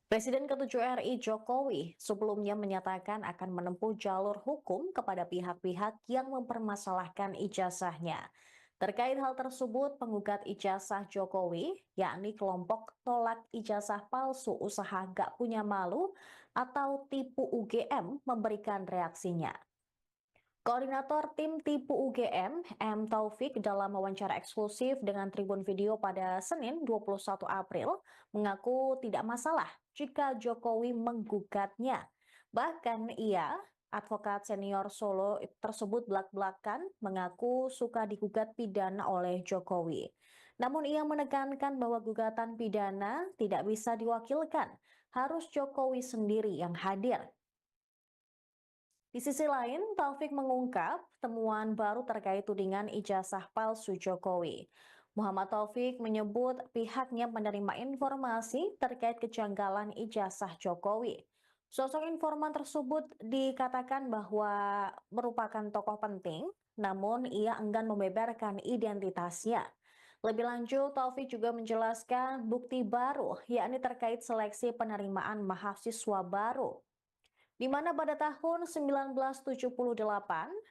Presiden ke-7 RI Jokowi sebelumnya menyatakan akan menempuh jalur hukum kepada pihak-pihak yang mempermasalahkan ijazahnya. Terkait hal tersebut, penggugat ijazah Jokowi, yakni kelompok tolak ijazah palsu usaha gak punya malu atau tipu UGM, memberikan reaksinya. Koordinator tim tipu UGM, M. Taufik, dalam wawancara eksklusif dengan Tribun Video pada Senin 21 April, mengaku tidak masalah jika Jokowi menggugatnya. Bahkan ia, advokat senior Solo tersebut belak-belakan mengaku suka digugat pidana oleh Jokowi. Namun ia menekankan bahwa gugatan pidana tidak bisa diwakilkan, harus Jokowi sendiri yang hadir. Di sisi lain, Taufik mengungkap temuan baru terkait tudingan ijazah palsu Jokowi. Muhammad Taufik menyebut pihaknya menerima informasi terkait kejanggalan ijazah Jokowi. Sosok informan tersebut dikatakan bahwa merupakan tokoh penting, namun ia enggan membeberkan identitasnya. Lebih lanjut, Taufik juga menjelaskan bukti baru, yakni terkait seleksi penerimaan mahasiswa baru, di mana pada tahun 1978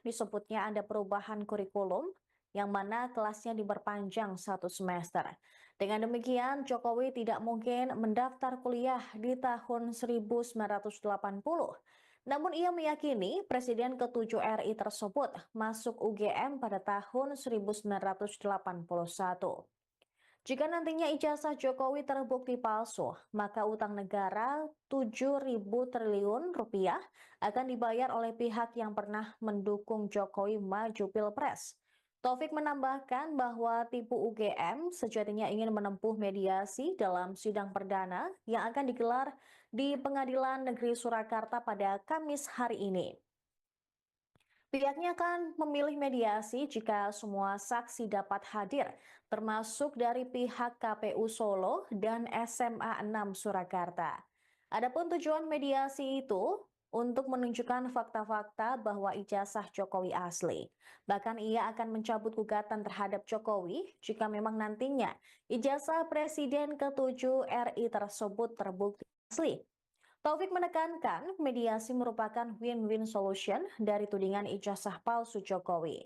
disebutnya ada perubahan kurikulum yang mana kelasnya diperpanjang 1 semester. Dengan demikian, Jokowi tidak mungkin mendaftar kuliah di tahun 1980. Namun ia meyakini Presiden ke-7 RI tersebut masuk UGM pada tahun 1981. Jika nantinya ijazah Jokowi terbukti palsu, maka utang negara 7.000 triliun rupiah akan dibayar oleh pihak yang pernah mendukung Jokowi maju Pilpres. Taufik menambahkan bahwa tipu UGM sejatinya ingin menempuh mediasi dalam sidang perdana yang akan digelar di Pengadilan Negeri Surakarta pada Kamis hari ini. Pihaknya akan memilih mediasi jika semua saksi dapat hadir, termasuk dari pihak KPU Solo dan SMA 6 Surakarta. Adapun tujuan mediasi itu untuk menunjukkan fakta-fakta bahwa ijazah Jokowi asli. Bahkan ia akan mencabut gugatan terhadap Jokowi jika memang nantinya ijazah Presiden ke-7 RI tersebut terbukti asli. Taufik menekankan mediasi merupakan win-win solution dari tudingan ijazah palsu Jokowi.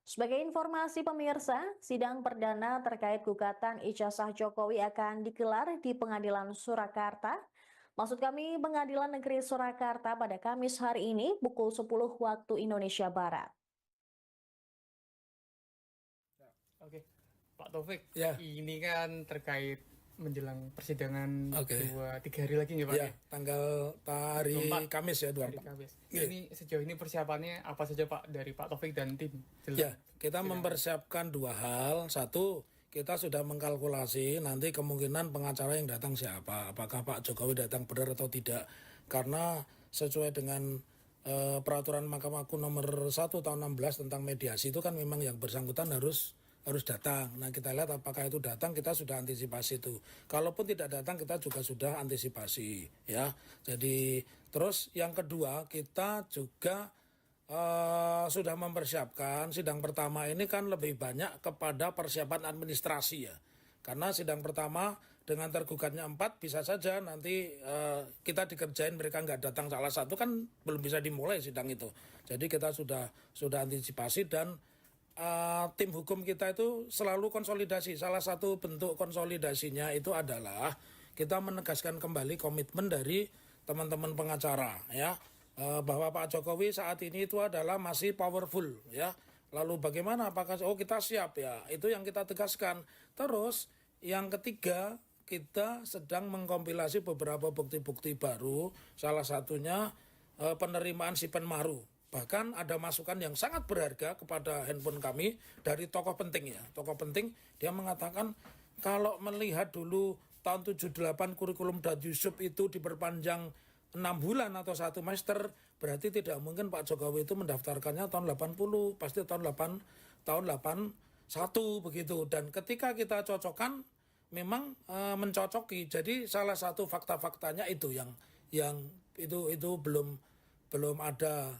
Sebagai informasi pemirsa, sidang perdana terkait gugatan ijazah Jokowi akan digelar di Pengadilan Surakarta. Maksud kami Pengadilan Negeri Surakarta pada Kamis hari ini pukul 10 waktu Indonesia Barat. Oke, Pak Taufik, Ya. ini kan terkait menjelang persidangan Oke. 2-3 hari lagi nih Pak. Ya, tanggal hari 24. Kamis ya, Hari 24. Kamis. Iya. Ini sejauh ini persiapannya apa saja Pak dari Pak Taufik dan tim? Ya, kita mempersiapkan dua hal. Satu, kita sudah mengkalkulasi nanti kemungkinan pengacara yang datang siapa. Apakah Pak Jokowi datang benar atau tidak. Karena sesuai dengan peraturan Mahkamah Agung nomor 1 tahun 16 tentang mediasi itu kan memang yang bersangkutan harus datang. Nah, kita lihat apakah itu datang, kita sudah antisipasi itu. Kalaupun tidak datang, kita juga sudah antisipasi, ya. Jadi, terus yang kedua, kita juga sudah mempersiapkan sidang pertama ini kan lebih banyak kepada persiapan administrasi ya. Karena sidang pertama dengan tergugatnya 4 bisa saja nanti kita dikerjain mereka nggak datang salah satu kan belum bisa dimulai sidang itu. Jadi kita sudah antisipasi dan tim hukum kita itu selalu konsolidasi. Salah satu bentuk konsolidasinya itu adalah kita menegaskan kembali komitmen dari teman-teman pengacara ya, bahwa Pak Jokowi saat ini itu adalah masih powerful ya. Lalu bagaimana, apakah kita siap ya, itu yang kita tegaskan. Terus yang ketiga, kita sedang mengkompilasi beberapa bukti-bukti baru, salah satunya penerimaan Sipen Maru. Bahkan ada masukan yang sangat berharga kepada handphone kami dari tokoh penting ya. Tokoh penting dia mengatakan kalau melihat dulu tahun 78 kurikulum Dan Yusuf itu diperpanjang 6 bulan atau 1 semester, berarti tidak mungkin Pak Jokowi itu mendaftarkannya tahun 80, pasti tahun 81 begitu. Dan ketika kita cocokkan memang mencocoki. Jadi salah satu fakta-faktanya itu yang itu belum ada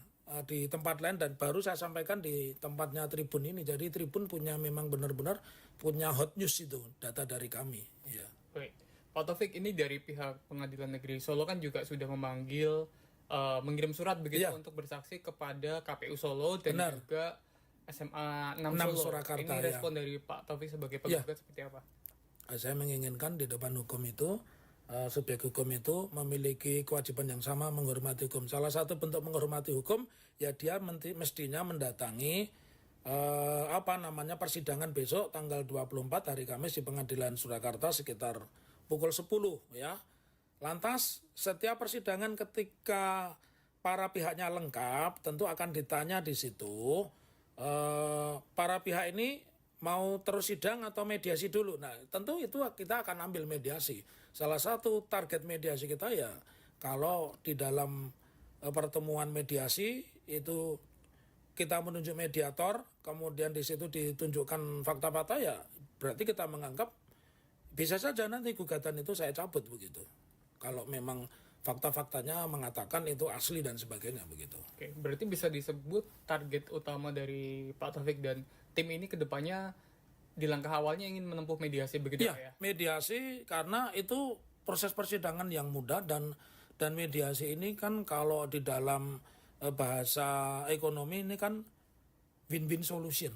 di tempat lain dan baru saya sampaikan di tempatnya Tribun ini. Jadi Tribun punya memang benar-benar punya hot news itu data dari kami. Ya. Baik. Pak Taufik, ini dari pihak Pengadilan Negeri Solo kan juga sudah memanggil mengirim surat begitu untuk bersaksi kepada KPU Solo dan juga SMA 6 Solo. Surakarta, ini respon dari Pak Taufik sebagai penggugat seperti apa? Saya menginginkan di depan hukum itu subjek hukum itu memiliki kewajiban yang sama menghormati hukum. Salah satu bentuk menghormati hukum ya dia mestinya mendatangi persidangan besok tanggal 24 hari Kamis di Pengadilan Surakarta sekitar pukul 10 ya. Lantas setiap persidangan ketika para pihaknya lengkap tentu akan ditanya di situ para pihak ini mau terus sidang atau mediasi dulu. Nah, tentu itu kita akan ambil mediasi. Salah satu target mediasi kita ya kalau di dalam pertemuan mediasi itu kita menunjuk mediator, kemudian di situ ditunjukkan fakta-fakta ya berarti kita menganggap bisa saja nanti gugatan itu saya cabut begitu. Kalau memang fakta-faktanya mengatakan itu asli dan sebagainya begitu. Oke, berarti bisa disebut target utama dari Pak Taufik dan tim ini kedepannya di langkah awalnya ingin menempuh mediasi begitu ya? Mediasi karena itu proses persidangan yang mudah dan mediasi ini kan kalau di dalam bahasa ekonomi ini kan win-win solution.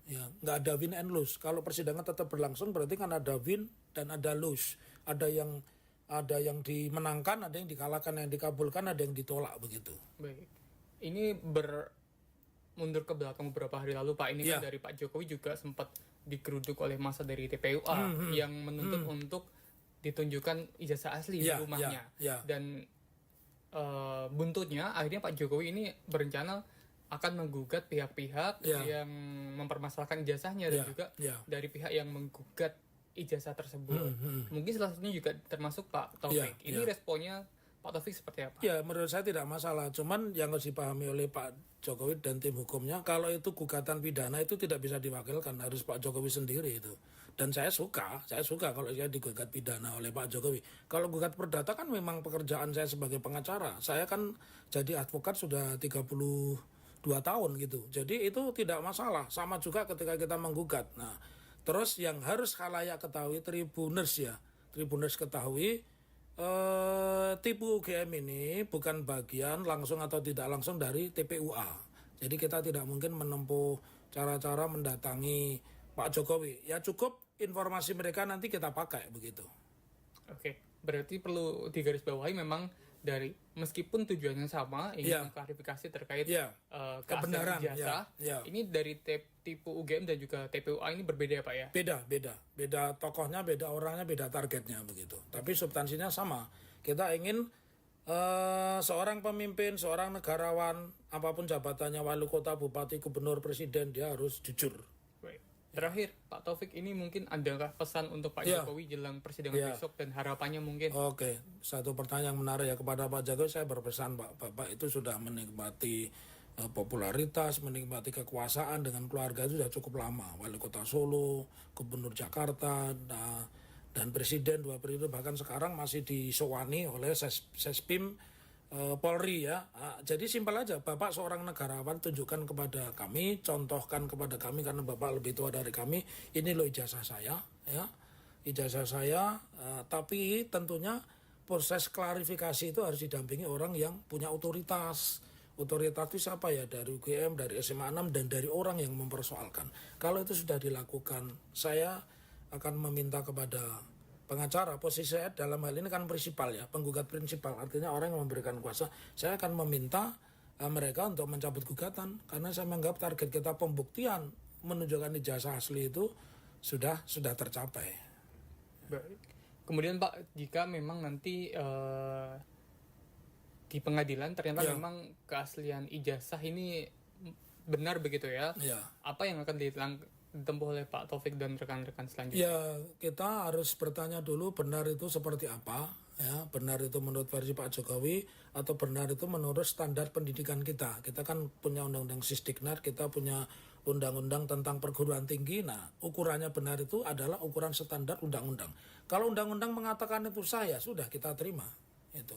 Ya, nggak ada win and lose. Kalau persidangan tetap berlangsung berarti kan ada win dan ada lose. Ada yang dimenangkan, ada yang dikalahkan, yang dikabulkan, ada yang ditolak begitu. Baik. Ini mundur ke belakang beberapa hari lalu Pak, ini kan dari Pak Jokowi juga sempat digeruduk oleh massa dari TPUA yang menuntut untuk ditunjukkan ijazah asli di rumahnya. Dan buntutnya akhirnya Pak Jokowi ini berencana akan menggugat pihak-pihak yang mempermasalahkan ijazahnya dan juga dari pihak yang menggugat ijazah tersebut. Mungkin salah satunya juga termasuk Pak Taufik. Ini responnya Pak Taufik seperti apa? Ya, menurut saya tidak masalah. Cuman yang harus dipahami oleh Pak Jokowi dan tim hukumnya, kalau itu gugatan pidana itu tidak bisa diwakilkan, harus Pak Jokowi sendiri itu. Dan saya suka kalau saya digugat pidana oleh Pak Jokowi. Kalau gugat perdata kan memang pekerjaan saya sebagai pengacara. Saya kan jadi advokat sudah 32 tahun gitu. Jadi itu tidak masalah. Sama juga ketika kita menggugat. Nah, terus yang harus khalayak ketahui, Tribuners ketahui, tipu UGM ini bukan bagian langsung atau tidak langsung dari TPUA. Jadi kita tidak mungkin menempuh cara-cara mendatangi Pak Jokowi. Ya cukup informasi mereka nanti kita pakai begitu. Oke, berarti perlu digarisbawahi memang dari meskipun tujuannya sama ingin mengklarifikasi terkait kebenaran ijazah, ini dari tipu UGM dan juga TPUA ini berbeda ya Pak ya? Beda tokohnya, beda orangnya, beda targetnya begitu. Tapi substansinya sama. Kita ingin seorang pemimpin, seorang negarawan, apapun jabatannya, wali kota, bupati, gubernur, presiden, dia harus jujur. Terakhir, Pak Taufik, ini mungkin adakah pesan untuk Pak Jokowi jelang persidangan besok dan harapannya mungkin? Oke, satu pertanyaan yang menarik ya kepada Pak Jokowi, saya berpesan Bapak itu sudah menikmati popularitas, menikmati kekuasaan dengan keluarga itu sudah cukup lama. Wali kota Solo, gubernur Jakarta, dan presiden 2 periode, bahkan sekarang masih disewani oleh Sespim Polri ya. Jadi simpel aja, Bapak seorang negarawan, tunjukkan kepada kami, contohkan kepada kami karena Bapak lebih tua dari kami, ini loh ijazah saya ya. Ijazah saya, tapi tentunya proses klarifikasi itu harus didampingi orang yang punya otoritas. Otoritas itu siapa ya? Dari UGM, dari SMA 6 dan dari orang yang mempersoalkan. Kalau itu sudah dilakukan, saya akan meminta kepada pengacara, posisi saya dalam hal ini kan prinsipal ya, penggugat prinsipal, artinya orang yang memberikan kuasa. Saya akan meminta mereka untuk mencabut gugatan karena saya menganggap target kita pembuktian menunjukkan ijazah asli itu sudah tercapai. Baik. Kemudian Pak, jika memang nanti di pengadilan ternyata memang keaslian ijazah ini benar begitu ya, apa yang akan ditempuh oleh Pak Taufik dan rekan-rekan selanjutnya? Ya, kita harus bertanya dulu benar itu seperti apa, ya, benar itu menurut versi Pak Jokowi atau benar itu menurut standar pendidikan kita. Kita kan punya undang-undang Sisdiknas, kita punya undang-undang tentang perguruan tinggi. Nah, ukurannya benar itu adalah ukuran standar undang-undang. Kalau undang-undang mengatakan itu sah, ya sudah kita terima itu.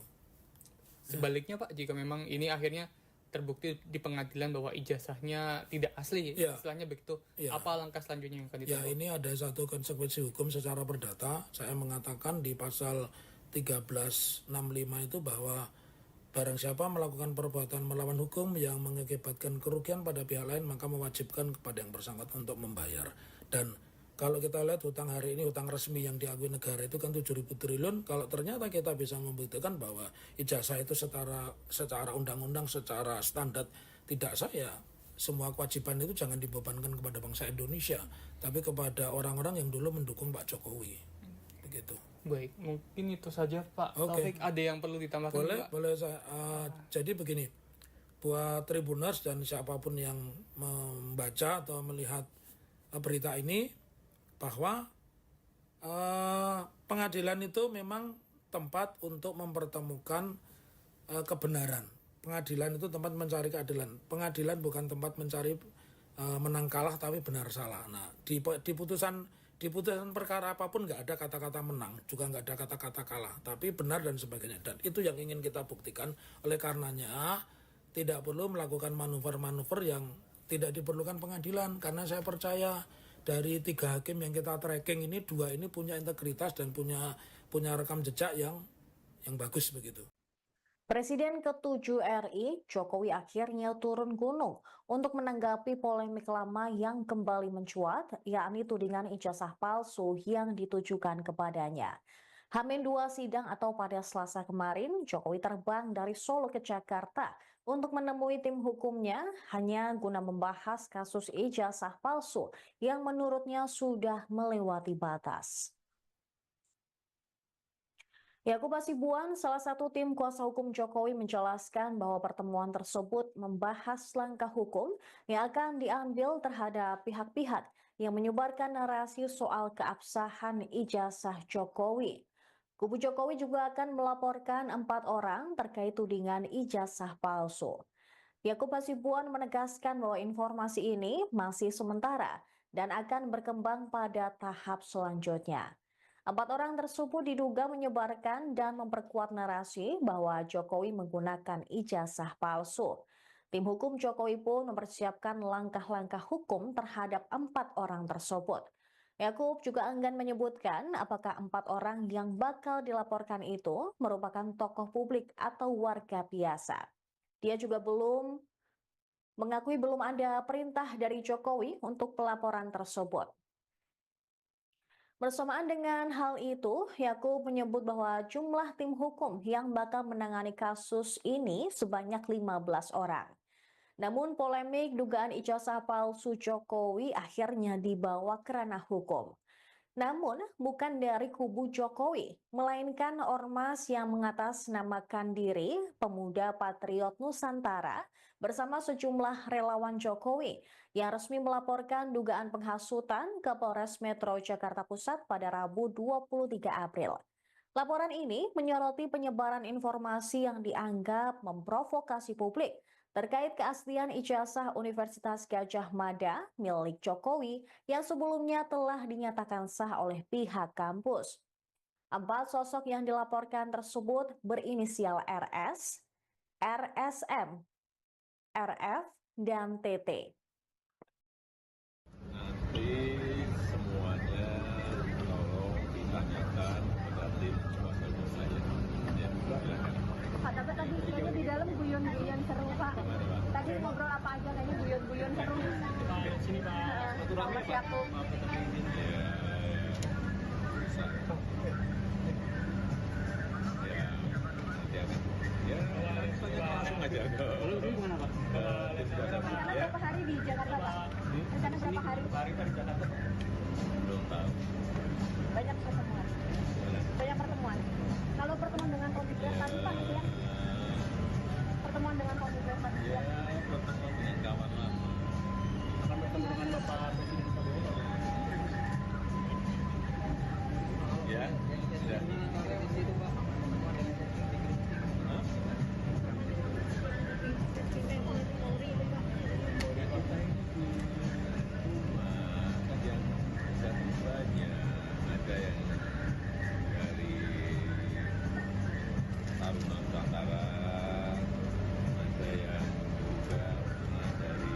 Sebaliknya Pak, jika memang ini akhirnya terbukti di pengadilan bahwa ijazahnya tidak asli, istilahnya begitu, apa langkah selanjutnya yang akan ditempuh? Ya, ini ada satu konsekuensi hukum secara perdata. Saya mengatakan di pasal 1365 itu bahwa barang siapa melakukan perbuatan melawan hukum yang mengakibatkan kerugian pada pihak lain, maka mewajibkan kepada yang bersangkutan untuk membayar. Dan kalau kita lihat hutang hari ini, hutang resmi yang diakui negara itu kan 7.000 triliun. Kalau ternyata kita bisa membuktikan bahwa ijazah itu secara undang-undang, secara standar tidak sah, ya semua kewajiban itu jangan dibebankan kepada bangsa Indonesia, tapi kepada orang-orang yang dulu mendukung Pak Jokowi. Begitu. Baik, mungkin itu saja Pak Taufik. Ada yang perlu ditambahkan? Boleh saya. Jadi begini, buat Tribuners dan siapapun yang membaca atau melihat berita ini, bahwa pengadilan itu memang tempat untuk mempertemukan kebenaran. Pengadilan itu tempat mencari keadilan. Pengadilan bukan tempat mencari menang kalah tapi benar salah. Nah, di putusan perkara apapun nggak ada kata-kata menang, juga nggak ada kata-kata kalah, tapi benar dan sebagainya. Dan itu yang ingin kita buktikan. Oleh karenanya tidak perlu melakukan manuver-manuver yang tidak diperlukan pengadilan, karena saya percaya dari 3 hakim yang kita tracking ini, 2 ini punya integritas dan punya rekam jejak yang bagus begitu. Presiden ke-7 RI, Jokowi akhirnya turun gunung untuk menanggapi polemik lama yang kembali mencuat, yakni tudingan ijazah palsu yang ditujukan kepadanya. H-2 sidang atau pada Selasa kemarin, Jokowi terbang dari Solo ke Jakarta untuk menemui tim hukumnya hanya guna membahas kasus ijazah palsu yang menurutnya sudah melewati batas. Yakub Hasibuan, salah satu tim kuasa hukum Jokowi, menjelaskan bahwa pertemuan tersebut membahas langkah hukum yang akan diambil terhadap pihak-pihak yang menyebarkan narasi soal keabsahan ijazah Jokowi. Kubu Jokowi juga akan melaporkan 4 orang terkait tudingan ijazah palsu. Yakub Hasibuan menegaskan bahwa informasi ini masih sementara dan akan berkembang pada tahap selanjutnya. 4 orang tersebut diduga menyebarkan dan memperkuat narasi bahwa Jokowi menggunakan ijazah palsu. Tim hukum Jokowi pun mempersiapkan langkah-langkah hukum terhadap 4 orang tersebut. Yakub juga enggan menyebutkan apakah 4 orang yang bakal dilaporkan itu merupakan tokoh publik atau warga biasa. Dia juga mengakui belum ada perintah dari Jokowi untuk pelaporan tersebut. Bersamaan dengan hal itu, Yakub menyebut bahwa jumlah tim hukum yang bakal menangani kasus ini sebanyak 15 orang. Namun polemik dugaan ijazah palsu Jokowi akhirnya dibawa ke ranah hukum. Namun bukan dari kubu Jokowi, melainkan ormas yang mengatasnamakan diri Pemuda Patriot Nusantara bersama sejumlah relawan Jokowi yang resmi melaporkan dugaan penghasutan ke Polres Metro Jakarta Pusat pada Rabu 23 April. Laporan ini menyoroti penyebaran informasi yang dianggap memprovokasi publik terkait keaslian ijazah Universitas Gadjah Mada milik Jokowi yang sebelumnya telah dinyatakan sah oleh pihak kampus. 4 sosok yang dilaporkan tersebut berinisial RS, RSM, RF, dan TT. Nanti semuanya tolong ditanyakan kepada tim kuasa hukum saya. Ya, silakan. Pak, tapi tadi kayaknya di dalam guyon-guyon seru, Pak. Tadi ngobrol apa aja kayaknya guyon-guyon seru. Sini Pak, aturannya Mas Yakub. Langsung aja. Lalu ini gimana Pak? Rencana berapa hari di Jakarta, Pak? Rencana berapa hari? Di Jakarta. Belum tahu. Banyak pertemuan. Banyak pertemuan. Kalau pertemuan dengan komite tadi, Pak, ya? Pertemuan dengan komite tadi, Ya, pertemuan dengan kawan lama. Akan bertemu dengan Bapak Presiden Prabowo. Ya, sudah. Ada yang dari Taruna Nusantara, ada yang juga dari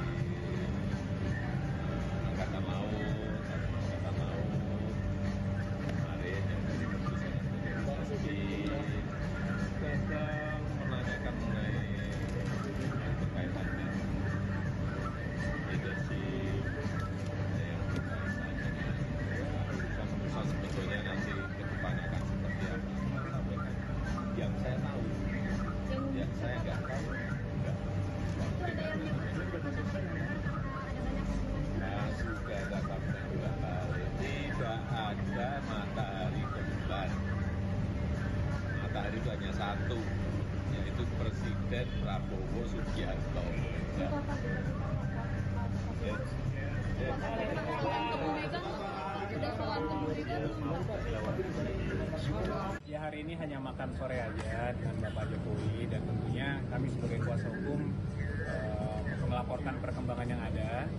Angkatan Laut, kemarin yang dari datang menanyakan mengenai berkaitan dengan leadership, ada yang berkaitan dengan urusan sebetulnya nanti ke depannya akan seperti apa. Sampaikan yang saya tahu, yang saya nggak tahu, enggak. Nah, sudah katakan 2 kali, tidak ada matahari kembar. Matahari itu hanya satu, yaitu Presiden Prabowo Subianto. Ya, hari ini hanya makan sore aja dengan Bapak Jokowi dan tentunya kami sebagai kuasa hukum melaporkan perkembangan yang ada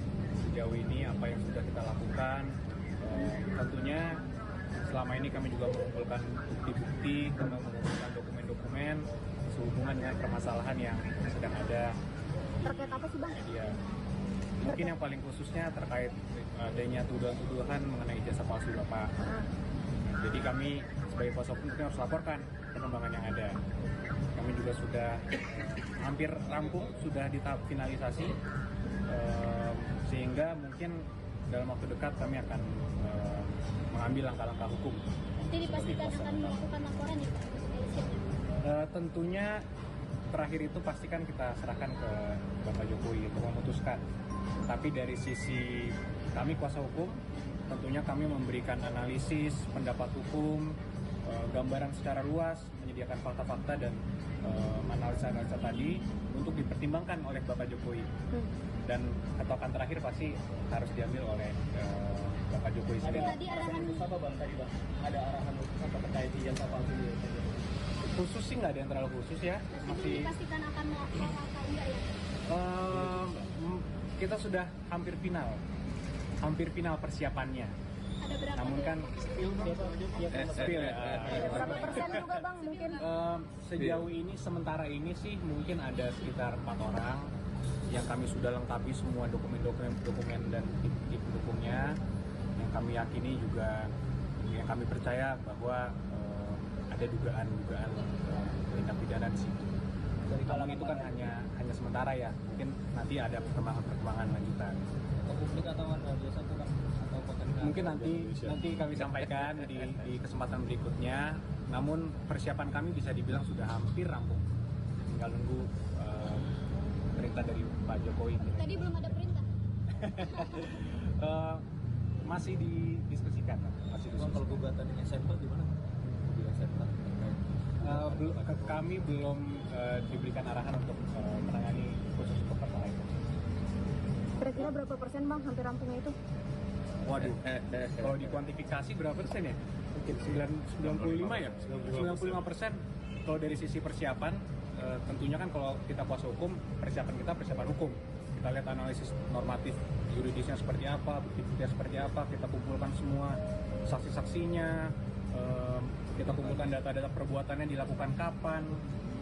sejauh ini, apa yang sudah kita lakukan. Tentunya selama ini kami juga mengumpulkan bukti-bukti, kami mengumpulkan dokumen-dokumen sehubungan dengan permasalahan yang sedang ada. Terkait apa sih, Bang? Ya, mungkin yang paling khususnya terkait adanya tuduhan-tuduhan mengenai ijazah palsu Bapak. Jadi kami sebagai kuasa hukum harus laporkan perkembangan yang ada. Kami juga sudah hampir rampung, sudah di tahap finalisasi, sehingga mungkin dalam waktu dekat kami akan mengambil langkah-langkah hukum. Jadi dipastikan akan melakukan laporan ya, Pak? Tentunya terakhir itu pasti kan kita serahkan ke Bapak Jokowi untuk memutuskan. Tapi dari sisi kami kuasa hukum, tentunya kami memberikan analisis, pendapat hukum, gambaran secara luas, menyediakan fakta-fakta dan analisa-analisa tadi untuk dipertimbangkan oleh Bapak Jokowi. Dan ketokan terakhir pasti harus diambil oleh Bapak Jokowi sendiri. Tadi arahan khusus apa Bang? Tadi Bang, ada arahan khusus apa terkait ijazah palsu ini? Khusus sih nggak ada yang terlalu khusus ya. Masih dipastikan akan melakukan atau enggak ya? Kita sudah hampir final persiapannya. Ada berapa? Namun kan spill ya. Berapa persen juga Bang mungkin? Sejauh ini sementara ini sih mungkin ada sekitar 4 orang yang kami sudah lengkapi semua dokumen dan tip pendukungnya, yang kami yakini juga, yang kami percaya bahwa ada dugaan tindak pidana di situ. Namun itu kan hanya sementara ya, mungkin nanti ada perkembangan lanjutan. Atau publik atau biasa tuh Bang? Atau potensi? Mungkin nanti kami sampaikan di kesempatan berikutnya. Namun persiapan kami bisa dibilang sudah hampir rampung. Tinggal nunggu perintah dari Pak Jokowi. Tadi belum ada perintah. Masih didiskusikan. Kalau gugatan dengan SMK gimana? Di SMK kami belum diberikan arahan untuk menangani khusus untuk perkara itu. Kira-kira berapa persen Bang hampir rampungnya itu? Waduh, kalau dikuantifikasi berapa persen ya? Mungkin 95 ya? 95%. Kalau dari sisi persiapan, tentunya kan kalau kita kuasa hukum, persiapan hukum. Kita lihat analisis normatif yuridisnya seperti apa, bukti-buktinya seperti apa, kita kumpulkan semua saksi-saksinya, kita kumpulkan data-data perbuatannya dilakukan kapan,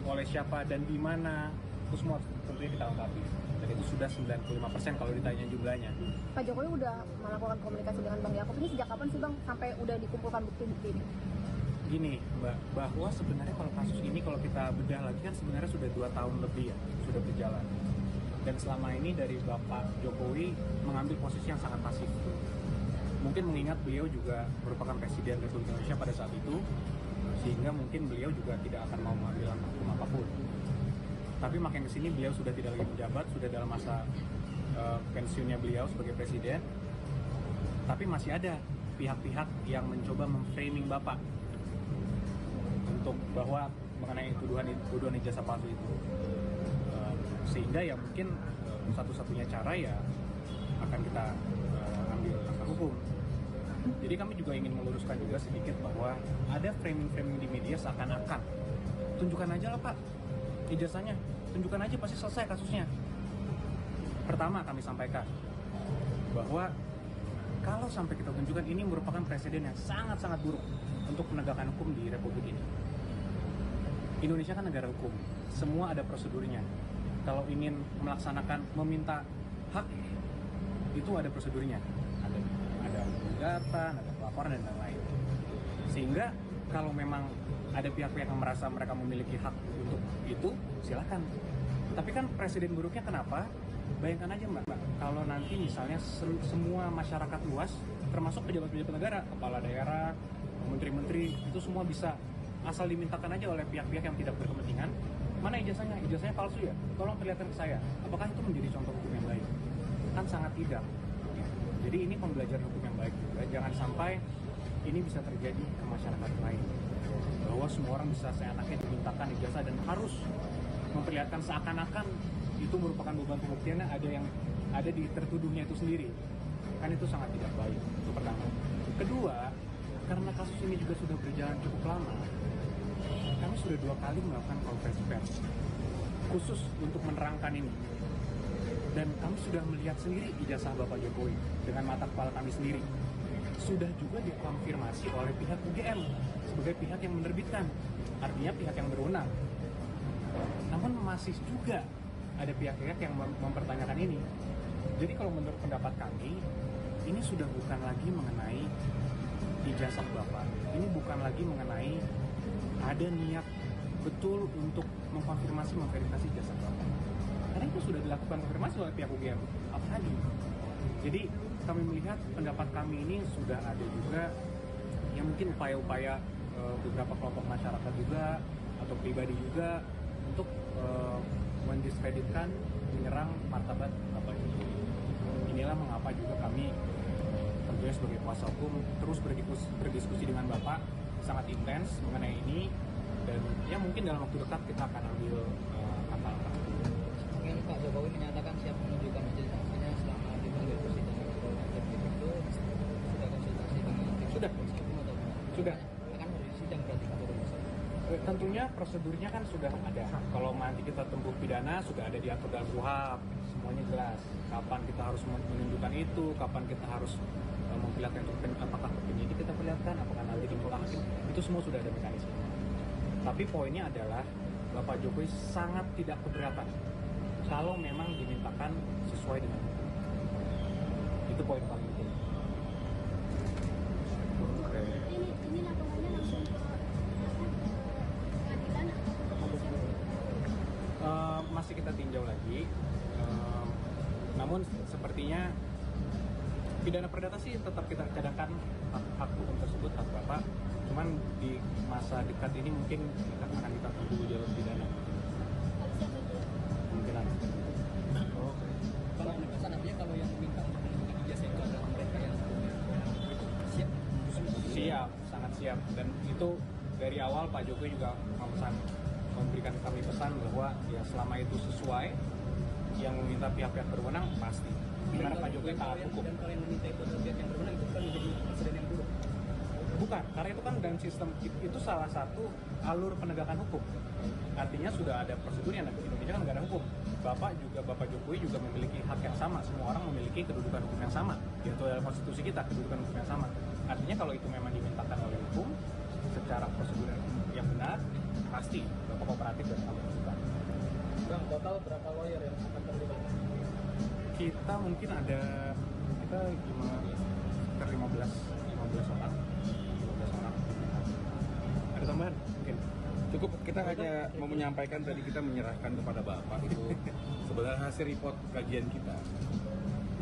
oleh siapa dan di mana, itu semua tentunya kita lengkapi. Dan itu sudah 95% kalau ditanya jumlahnya. Pak Jokowi udah melakukan komunikasi dengan Bang Yaakob ini sejak kapan sih Bang sampai udah dikumpulkan bukti-bukti ini? Gini Mbak, bahwa sebenarnya kalau kasus ini kalau kita bedah lagi kan sebenarnya sudah 2 tahun lebih ya, sudah berjalan. Dan selama ini dari Bapak Jokowi mengambil posisi yang sangat pasif. Mungkin mengingat beliau juga merupakan Presiden Republik Indonesia pada saat itu, sehingga mungkin beliau juga tidak akan mau mengambil langkah hukum apapun. Tapi makin kesini beliau sudah tidak lagi menjabat, sudah dalam masa pensiunnya beliau sebagai Presiden. Tapi masih ada pihak-pihak yang mencoba memframing Bapak untuk bahwa mengenai tuduhan ijazah palsu itu. Sehingga ya mungkin satu-satunya cara ya akan kita ambil langkah hukum. Jadi kami juga ingin meluruskan juga sedikit bahwa ada framing-framing di media seakan-akan tunjukkan aja lah Pak ijazahnya, tunjukkan aja pasti selesai kasusnya. Pertama kami sampaikan bahwa kalau sampai kita tunjukkan ini merupakan presiden yang sangat-sangat buruk untuk penegakan hukum di Republik ini. Indonesia kan negara hukum, semua ada prosedurnya. Kalau ingin melaksanakan, meminta hak, itu ada prosedurnya. Ada gugatan, ada pelaporan, dan lain-lain. Sehingga kalau memang ada pihak-pihak yang merasa mereka memiliki hak untuk itu, silakan. Tapi kan presiden buruknya kenapa? Bayangkan aja Mbak, kalau nanti misalnya semua masyarakat luas, termasuk pejabat-pejabat negara, kepala daerah, menteri-menteri, itu semua bisa asal dimintakan aja oleh pihak-pihak yang tidak berkepentingan, mana ijazahnya? Ijazahnya palsu ya? Tolong perlihatkan ke saya. Apakah itu menjadi contoh hukum yang baik? Kan sangat tidak. Jadi ini pembelajaran hukum yang baik juga. Jangan sampai ini bisa terjadi ke masyarakat lain. Bahwa semua orang bisa seenaknya dimintakan ijazah dan harus memperlihatkan seakan-akan itu merupakan beban pembuktiannya ada di tertuduhnya itu sendiri. Kan itu sangat tidak baik. Itu pertama. Kedua, karena kasus ini juga sudah berjalan cukup lama, kami sudah 2 kali melakukan konferensi pers khusus untuk menerangkan ini. Dan kami sudah melihat sendiri ijazah Bapak Jokowi dengan mata kepala kami sendiri. Sudah juga dikonfirmasi oleh pihak UGM sebagai pihak yang menerbitkan, artinya pihak yang berwenang. Namun masih juga ada pihak-pihak yang mempertanyakan ini. Jadi kalau menurut pendapat kami, ini sudah bukan lagi mengenai ijazah Bapak. Ini bukan lagi mengenai ada niat betul untuk memverifikasi ijazah Bapak. Karena itu sudah dilakukan konfirmasi oleh pihak UGM. Apalagi? Jadi kami melihat pendapat kami ini sudah ada juga yang mungkin upaya-upaya beberapa kelompok masyarakat juga atau pribadi juga untuk mendiskreditkan, menyerang martabat Bapak Jokowi. Inilah mengapa juga kami tentunya sebagai kuasa hukum terus berdiskusi dengan Bapak sangat intens mengenai ini, dan ya mungkin dalam waktu dekat kita akan ambil langkah-langkah. Mungkin Pak Jokowi menyatakan siap menunjukkan majelis saksinya selama dipanggil persidangan atau macam itu sudah konsultasi dengan tim Sudah. kuasa hukum atau gimana? Sudah. Akan harus sidang berarti Pak Jokowi. Tentunya prosedurnya kan sudah ada. Kalau nanti kita tempuh pidana sudah ada diatur dalam KUHP, semuanya jelas. Kapan kita harus menunjukkan itu, kapan kita harus memperlihatkan itu, apakah ke penyidik kita perlihatkan, apakah nanti di muka hakim, itu semua sudah ada mekanisme. Tapi poinnya adalah Bapak Jokowi sangat tidak keberatan kalau memang dimintakan sesuai dengan hukum. Itu poin paling penting. Ini laporannya langsung ke pengadilan atau ke kepolisian? Masih kita tinjau lagi. Namun sepertinya pidana perdata sih tetap kita cadangkan hak hukum tersebut, hak Bapak. Cuman di masa dekat ini mungkin akan kita tunggu jalur pidana. Kemungkinan. Kalau penegasan artinya kalau yang meminta untuk menunjukkan ijazah itu adalah mereka yang siap. Siap, sangat siap. Dan itu dari awal Pak Jokowi juga memberikan kami pesan bahwa ya selama itu sesuai, yang meminta pihak-pihak berwenang pasti. Karena Pak Jokowi taat hukum. Dan kalau yang meminta itu adalah pihak yang berwenang, itu kan menjadi presiden yang buruk. Bukan, karena itu kan dalam sistem itu salah satu alur penegakan hukum. Artinya sudah ada prosedurnya. Di Indonesia kan nggak ada hukum. Bapak Jokowi juga memiliki hak yang sama. Semua orang memiliki kedudukan hukum yang sama. Yaitu dalam konstitusi kita, kedudukan hukum yang sama. Artinya kalau itu memang dimintakan oleh hukum secara prosedur yang benar, pasti Bapak kooperatif dan kami lakukan. Bang, total berapa lawyer yang akan terlibat? Kita mungkin ada sekitar 15 orang. Ada tambahan mungkin. Cukup, kita hanya mau menyampaikan tadi kita menyerahkan kepada Bapak itu sebenarnya hasil report kajian kita.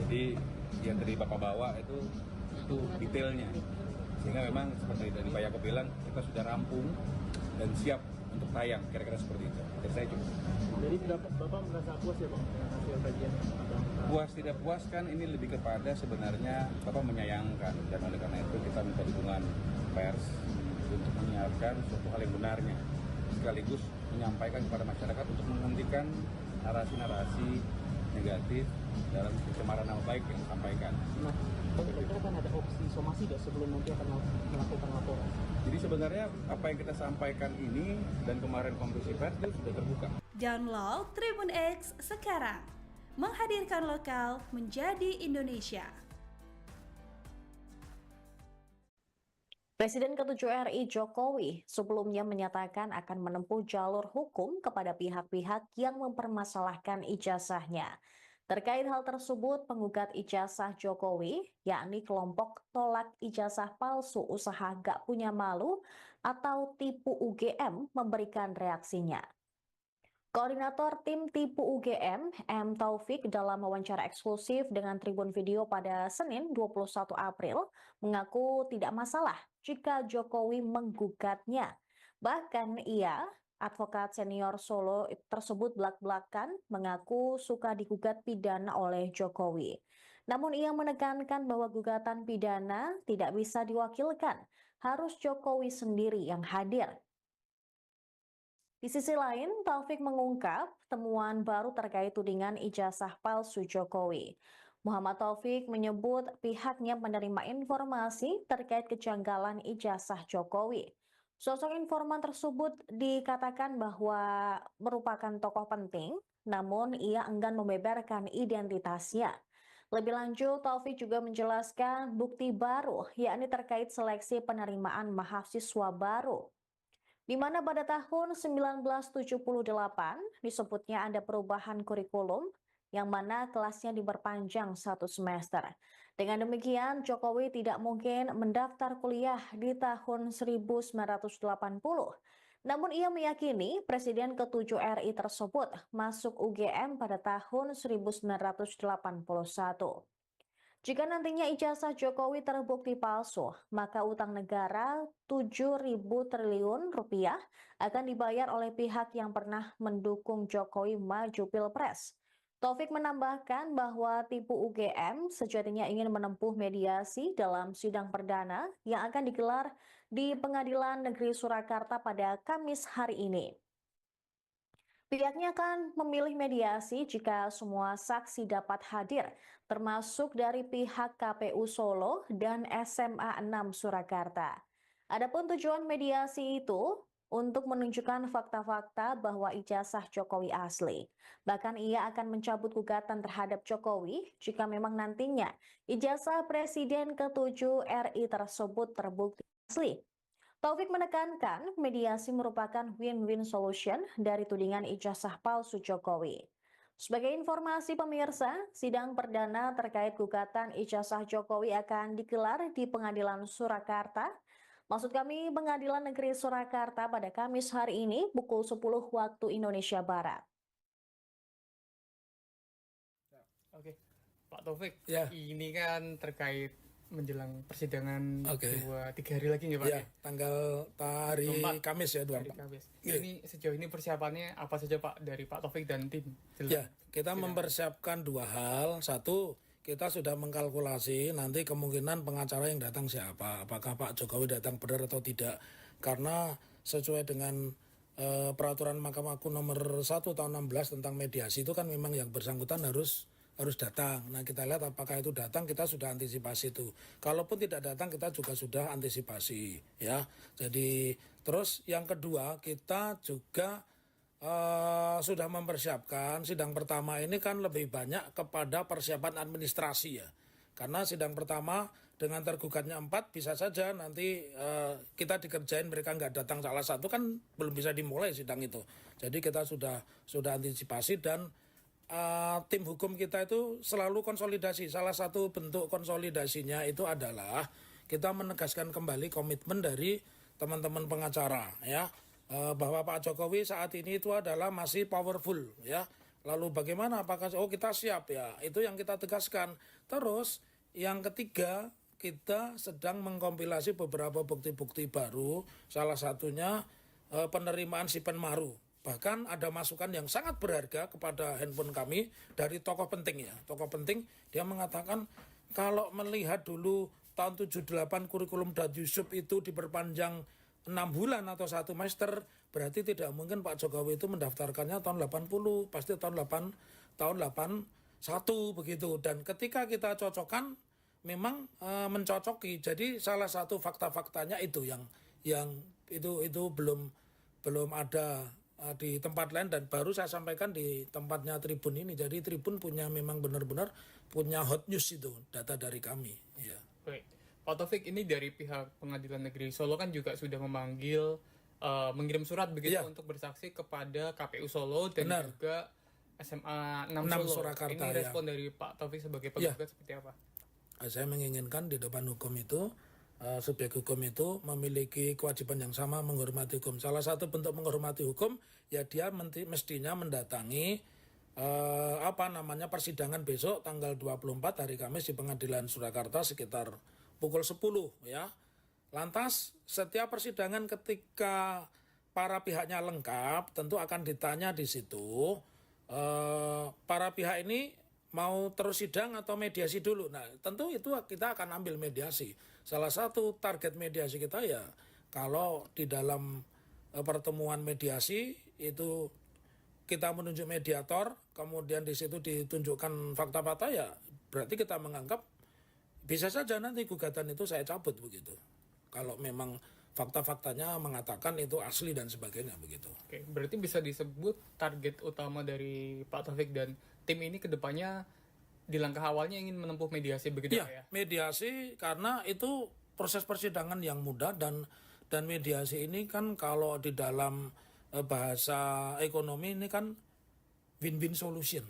Jadi yang tadi Bapak bawa itu detailnya. Sehingga memang seperti tadi Pak Yakob bilang, kita sudah rampung dan siap untuk tayang, kira-kira seperti itu. Dari saya cukup. Jadi Bapak merasa puas ya Bang dengan hasil kajian? Puas tidak puas kan ini lebih kepada sebenarnya Bapak menyayangkan, dan oleh karena itu kita minta dukungan pers untuk menyiarkan suatu hal yang benarnya, sekaligus menyampaikan kepada masyarakat untuk menghentikan narasi-narasi negatif dalam pencemaran nama baik yang disampaikan. Nah, Bang, kira-kira kan ada opsi somasi nggak sebelum nanti akan melakukan laporan? Jadi sebenarnya apa yang kita sampaikan ini dan kemarin konferensi pers itu sudah terbuka. Download Tribun X sekarang. Menghadirkan lokal menjadi Indonesia. Presiden ke-7 RI Jokowi sebelumnya menyatakan akan menempuh jalur hukum kepada pihak-pihak yang mempermasalahkan ijazahnya. Terkait hal tersebut, penggugat ijazah Jokowi, yakni kelompok tolak ijazah palsu usaha gak punya malu atau tipu UGM, memberikan reaksinya. Koordinator tim tipu UGM, M. Taufik, dalam wawancara eksklusif dengan Tribun Video pada Senin 21 April, mengaku tidak masalah jika Jokowi menggugatnya. Bahkan ia, advokat senior Solo tersebut belak-belakan mengaku suka digugat pidana oleh Jokowi. Namun ia menekankan bahwa gugatan pidana tidak bisa diwakilkan, harus Jokowi sendiri yang hadir. Di sisi lain, Taufik mengungkap temuan baru terkait tudingan ijazah palsu Jokowi. Muhammad Taufik menyebut pihaknya menerima informasi terkait kejanggalan ijazah Jokowi. Sosok informan tersebut dikatakan bahwa merupakan tokoh penting, namun ia enggan membeberkan identitasnya. Lebih lanjut, Taufik juga menjelaskan bukti baru, yakni terkait seleksi penerimaan mahasiswa baru, di mana pada tahun 1978 disebutnya ada perubahan kurikulum yang mana kelasnya diperpanjang 1 semester. Dengan demikian, Jokowi tidak mungkin mendaftar kuliah di tahun 1980. Namun ia meyakini Presiden ke-7 RI tersebut masuk UGM pada tahun 1981. Jika nantinya ijazah Jokowi terbukti palsu, maka utang negara 7.000 triliun rupiah akan dibayar oleh pihak yang pernah mendukung Jokowi maju Pilpres. Taufik menambahkan bahwa tipu UGM sejatinya ingin menempuh mediasi dalam sidang perdana yang akan digelar di Pengadilan Negeri Surakarta pada Kamis hari ini. Pihaknya akan memilih mediasi jika semua saksi dapat hadir, termasuk dari pihak KPU Solo dan SMA 6 Surakarta. Adapun tujuan mediasi itu untuk menunjukkan fakta-fakta bahwa ijazah Jokowi asli. Bahkan ia akan mencabut gugatan terhadap Jokowi jika memang nantinya ijazah Presiden ke-7 RI tersebut terbukti asli. Taufik menekankan mediasi merupakan win-win solution dari tudingan ijazah palsu Jokowi. Sebagai informasi pemirsa, sidang perdana terkait gugatan ijazah Jokowi akan digelar di Pengadilan Surakarta. Maksud kami Pengadilan Negeri Surakarta pada Kamis hari ini pukul 10 waktu Indonesia Barat. Oke, Pak Taufik, Ya. ini kan terkait menjelang persidangan Oke. 2-3 hari lagi nggak Pak? Ya, tanggal hari 24. Kamis ya, Hari 24. Kamis. Iya. Ini sejauh ini persiapannya apa saja Pak dari Pak Taufik dan tim? Ya, kita mempersiapkan dua hal. Satu, kita sudah mengkalkulasi nanti kemungkinan pengacara yang datang siapa. Apakah Pak Jokowi datang benar atau tidak. Karena sesuai dengan peraturan Mahkamah Agung nomor 1 tahun 16 tentang mediasi itu kan memang yang bersangkutan harus datang. Nah, kita lihat apakah itu datang, kita sudah antisipasi itu. Kalaupun tidak datang, kita juga sudah antisipasi, ya. Jadi, terus yang kedua, kita juga sudah mempersiapkan sidang pertama ini kan lebih banyak kepada persiapan administrasi ya. Karena sidang pertama dengan tergugatnya 4 bisa saja nanti kita dikerjain mereka nggak datang salah satu kan belum bisa dimulai sidang itu. Jadi kita sudah antisipasi dan tim hukum kita itu selalu konsolidasi. Salah satu bentuk konsolidasinya itu adalah kita menegaskan kembali komitmen dari teman-teman pengacara ya, bahwa Pak Jokowi saat ini itu adalah masih powerful ya. Lalu bagaimana, apakah kita siap ya, itu yang kita tegaskan. Terus yang ketiga, kita sedang mengkompilasi beberapa bukti-bukti baru, salah satunya penerimaan Sipen Maru. Bahkan ada masukan yang sangat berharga kepada handphone kami dari tokoh penting ya. Tokoh penting dia mengatakan kalau melihat dulu tahun 78 kurikulum Dan Yusuf itu diperpanjang 6 bulan atau 1 semester, berarti tidak mungkin Pak Jokowi itu mendaftarkannya tahun 80, pasti tahun 81 begitu. Dan ketika kita cocokkan memang mencocoki. Jadi salah satu fakta-faktanya itu yang itu belum ada di tempat lain dan baru saya sampaikan di tempatnya Tribun ini. Jadi Tribun memang benar-benar punya hot news itu, data dari kami. Ya. Baik. Pak Taufik, ini dari pihak Pengadilan Negeri Solo kan juga sudah memanggil, mengirim surat begitu untuk bersaksi kepada KPU Solo dan juga SMA 6 Solo. Surakarta, ini respon dari Pak Taufik sebagai penggugat seperti apa? Saya menginginkan di depan hukum itu subjek hukum itu memiliki kewajiban yang sama menghormati hukum. Salah satu bentuk menghormati hukum ya dia mestinya mendatangi persidangan besok tanggal 24 hari Kamis di Pengadilan Surakarta sekitar pukul 10 ya. Lantas setiap persidangan ketika para pihaknya lengkap tentu akan ditanya di situ para pihak ini mau terus sidang atau mediasi dulu. Nah, tentu itu kita akan ambil mediasi. Salah satu target mediasi kita ya kalau di dalam pertemuan mediasi itu kita menunjuk mediator, kemudian di situ ditunjukkan fakta-fakta ya berarti kita menganggap bisa saja nanti gugatan itu saya cabut begitu. Kalau memang fakta-faktanya mengatakan itu asli dan sebagainya begitu. Oke, berarti bisa disebut target utama dari Pak Taufik dan tim ini kedepannya di langkah awalnya ingin menempuh mediasi begitu ya? Mediasi karena itu proses persidangan yang mudah dan mediasi ini kan kalau di dalam bahasa ekonomi ini kan win-win solution.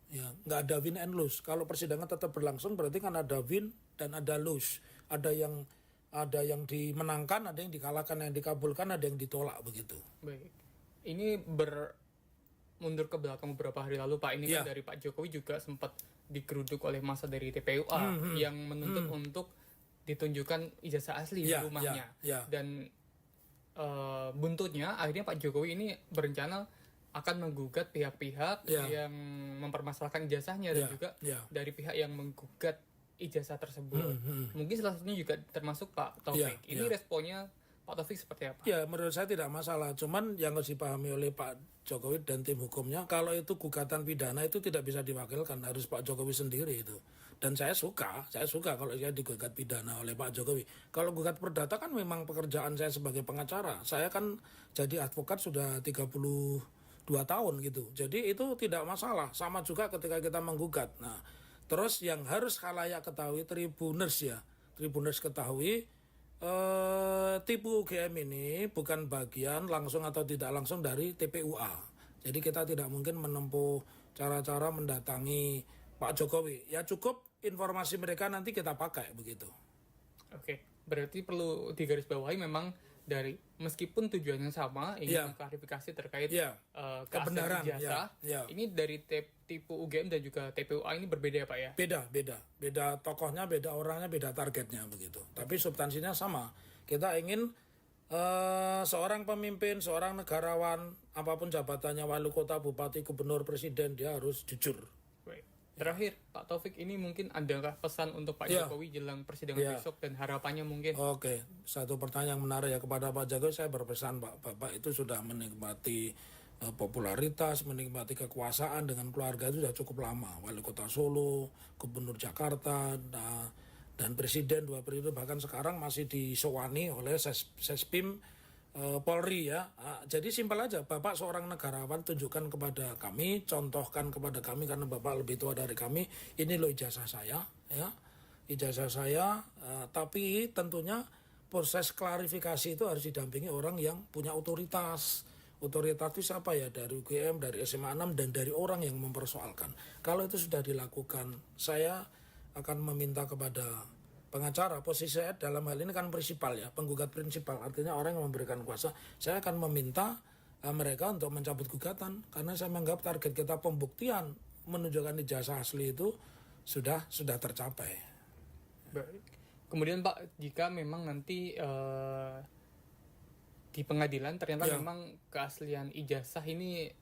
Ya, nggak ada win and lose. Kalau persidangan tetap berlangsung berarti kan ada win dan ada lose. Ada yang dimenangkan, ada yang dikalahkan, yang dikabulkan, ada yang ditolak begitu. Baik. Ini mundur ke belakang beberapa hari lalu Pak, ini kan dari Pak Jokowi juga sempat digeruduk oleh massa dari TPUA yang menuntut untuk ditunjukkan ijazah asli di rumahnya. Dan buntutnya akhirnya Pak Jokowi ini berencana akan menggugat pihak-pihak yang mempermasalahkan ijazahnya dan juga dari pihak yang menggugat ijazah tersebut. Mungkin salah satunya juga termasuk Pak Taufik. Ini responnya Pak Taufik seperti apa? Ya, menurut saya tidak masalah. Cuman yang harus dipahami oleh Pak Jokowi dan tim hukumnya, kalau itu gugatan pidana itu tidak bisa diwakilkan, harus Pak Jokowi sendiri itu. Dan saya suka kalau saya digugat pidana oleh Pak Jokowi. Kalau gugat perdata kan memang pekerjaan saya sebagai pengacara. Saya kan jadi advokat sudah 32 tahun gitu. Jadi itu tidak masalah. Sama juga ketika kita menggugat. Nah, terus yang harus khalayak ketahui, Tribuners ketahui, tipu UGM ini bukan bagian langsung atau tidak langsung dari TPUA. Jadi kita tidak mungkin menempuh cara-cara mendatangi Pak Jokowi. Ya cukup informasi mereka nanti kita pakai begitu. Oke, berarti perlu digarisbawahi memang dari meskipun tujuannya sama ingin mengklarifikasi terkait kebenaran ijazah, ini dari tipu UGM dan juga TPUA ini berbeda ya Pak ya? Beda tokohnya, beda orangnya, beda targetnya begitu. Tapi substansinya sama. Kita ingin seorang pemimpin, seorang negarawan, apapun jabatannya, wali kota, bupati, gubernur, presiden, dia harus jujur. Terakhir, Pak Taufik, ini mungkin adakah pesan untuk Pak Jokowi jelang persidangan besok dan harapannya mungkin? Oke, satu pertanyaan yang menarik ya kepada Pak Jokowi, saya berpesan Bapak itu sudah menikmati popularitas, menikmati kekuasaan dengan keluarga itu sudah cukup lama. Wali kota Solo, gubernur Jakarta, dan presiden 2 periode, bahkan sekarang masih disewani oleh Sespim Polri ya. Jadi simpel aja, Bapak seorang negarawan, tunjukkan kepada kami, contohkan kepada kami karena Bapak lebih tua dari kami, ini loh ijazah saya ya. Ijazah saya, tapi tentunya proses klarifikasi itu harus didampingi orang yang punya otoritas. Otoritas itu siapa ya? Dari UGM, dari SMA 6 dan dari orang yang mempersoalkan. Kalau itu sudah dilakukan, saya akan meminta kepada pengacara, posisi saya dalam hal ini kan prinsipal ya, penggugat prinsipal, artinya orang yang memberikan kuasa. Saya akan meminta mereka untuk mencabut gugatan karena saya menganggap target kita pembuktian menunjukkan ijazah asli itu sudah tercapai. Baik. Kemudian Pak, jika memang nanti di pengadilan ternyata memang keaslian ijazah ini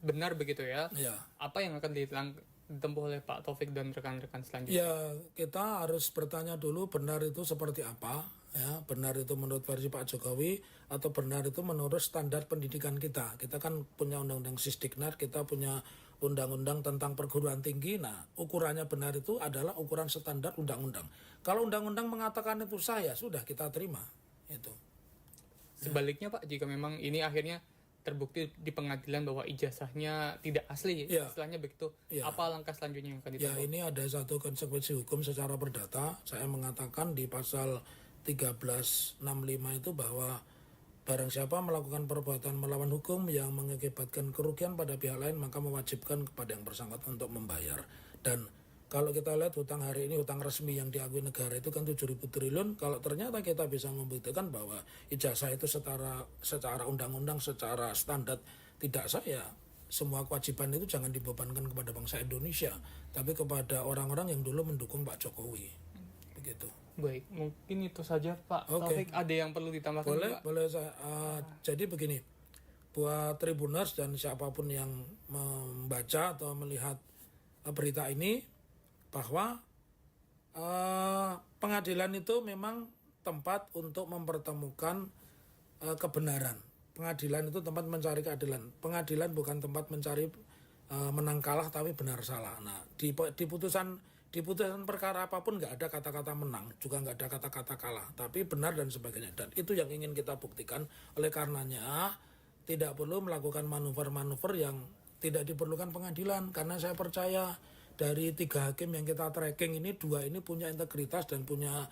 benar begitu ya? Apa yang akan ditempuh oleh Pak Taufik dan rekan-rekan selanjutnya? Ya, kita harus bertanya dulu benar itu seperti apa, ya. Benar itu menurut versi Pak Jokowi atau benar itu menurut standar pendidikan kita. Kita kan punya undang-undang Sisdiknas, kita punya undang-undang tentang perguruan tinggi. Nah, ukurannya benar itu adalah ukuran standar undang-undang. Kalau undang-undang mengatakan itu sah, ya sudah kita terima. Itu. Sebaliknya Pak, jika memang ini akhirnya terbukti di pengadilan bahwa ijazahnya tidak asli, istilahnya begitu, apa langkah selanjutnya yang akan ditempuh? Ya, ini ada satu konsekuensi hukum secara perdata. Saya mengatakan di pasal 1365 itu bahwa barang siapa melakukan perbuatan melawan hukum yang mengakibatkan kerugian pada pihak lain, maka mewajibkan kepada yang bersangkutan untuk membayar. Dan kalau kita lihat hutang hari ini, hutang resmi yang diakui negara itu kan 7.000 triliun. Kalau ternyata kita bisa membuktikan bahwa ijazah itu secara undang-undang, secara standar tidak sah, ya semua kewajiban itu jangan dibebankan kepada bangsa Indonesia, tapi kepada orang-orang yang dulu mendukung Pak Jokowi. Begitu. Baik, mungkin itu saja Pak Taufik. Ada yang perlu ditambahkan? Boleh saya. Jadi begini, buat Tribuners dan siapapun yang membaca atau melihat berita ini, bahwa pengadilan itu memang tempat untuk mempertemukan kebenaran. Pengadilan itu tempat mencari keadilan. Pengadilan bukan tempat mencari menang kalah tapi benar salah. Nah, di putusan perkara apapun nggak ada kata-kata menang, juga nggak ada kata-kata kalah, tapi benar dan sebagainya. Dan itu yang ingin kita buktikan. Oleh karenanya tidak perlu melakukan manuver-manuver yang tidak diperlukan pengadilan, karena saya percaya dari 3 hakim yang kita tracking ini, 2 ini punya integritas dan punya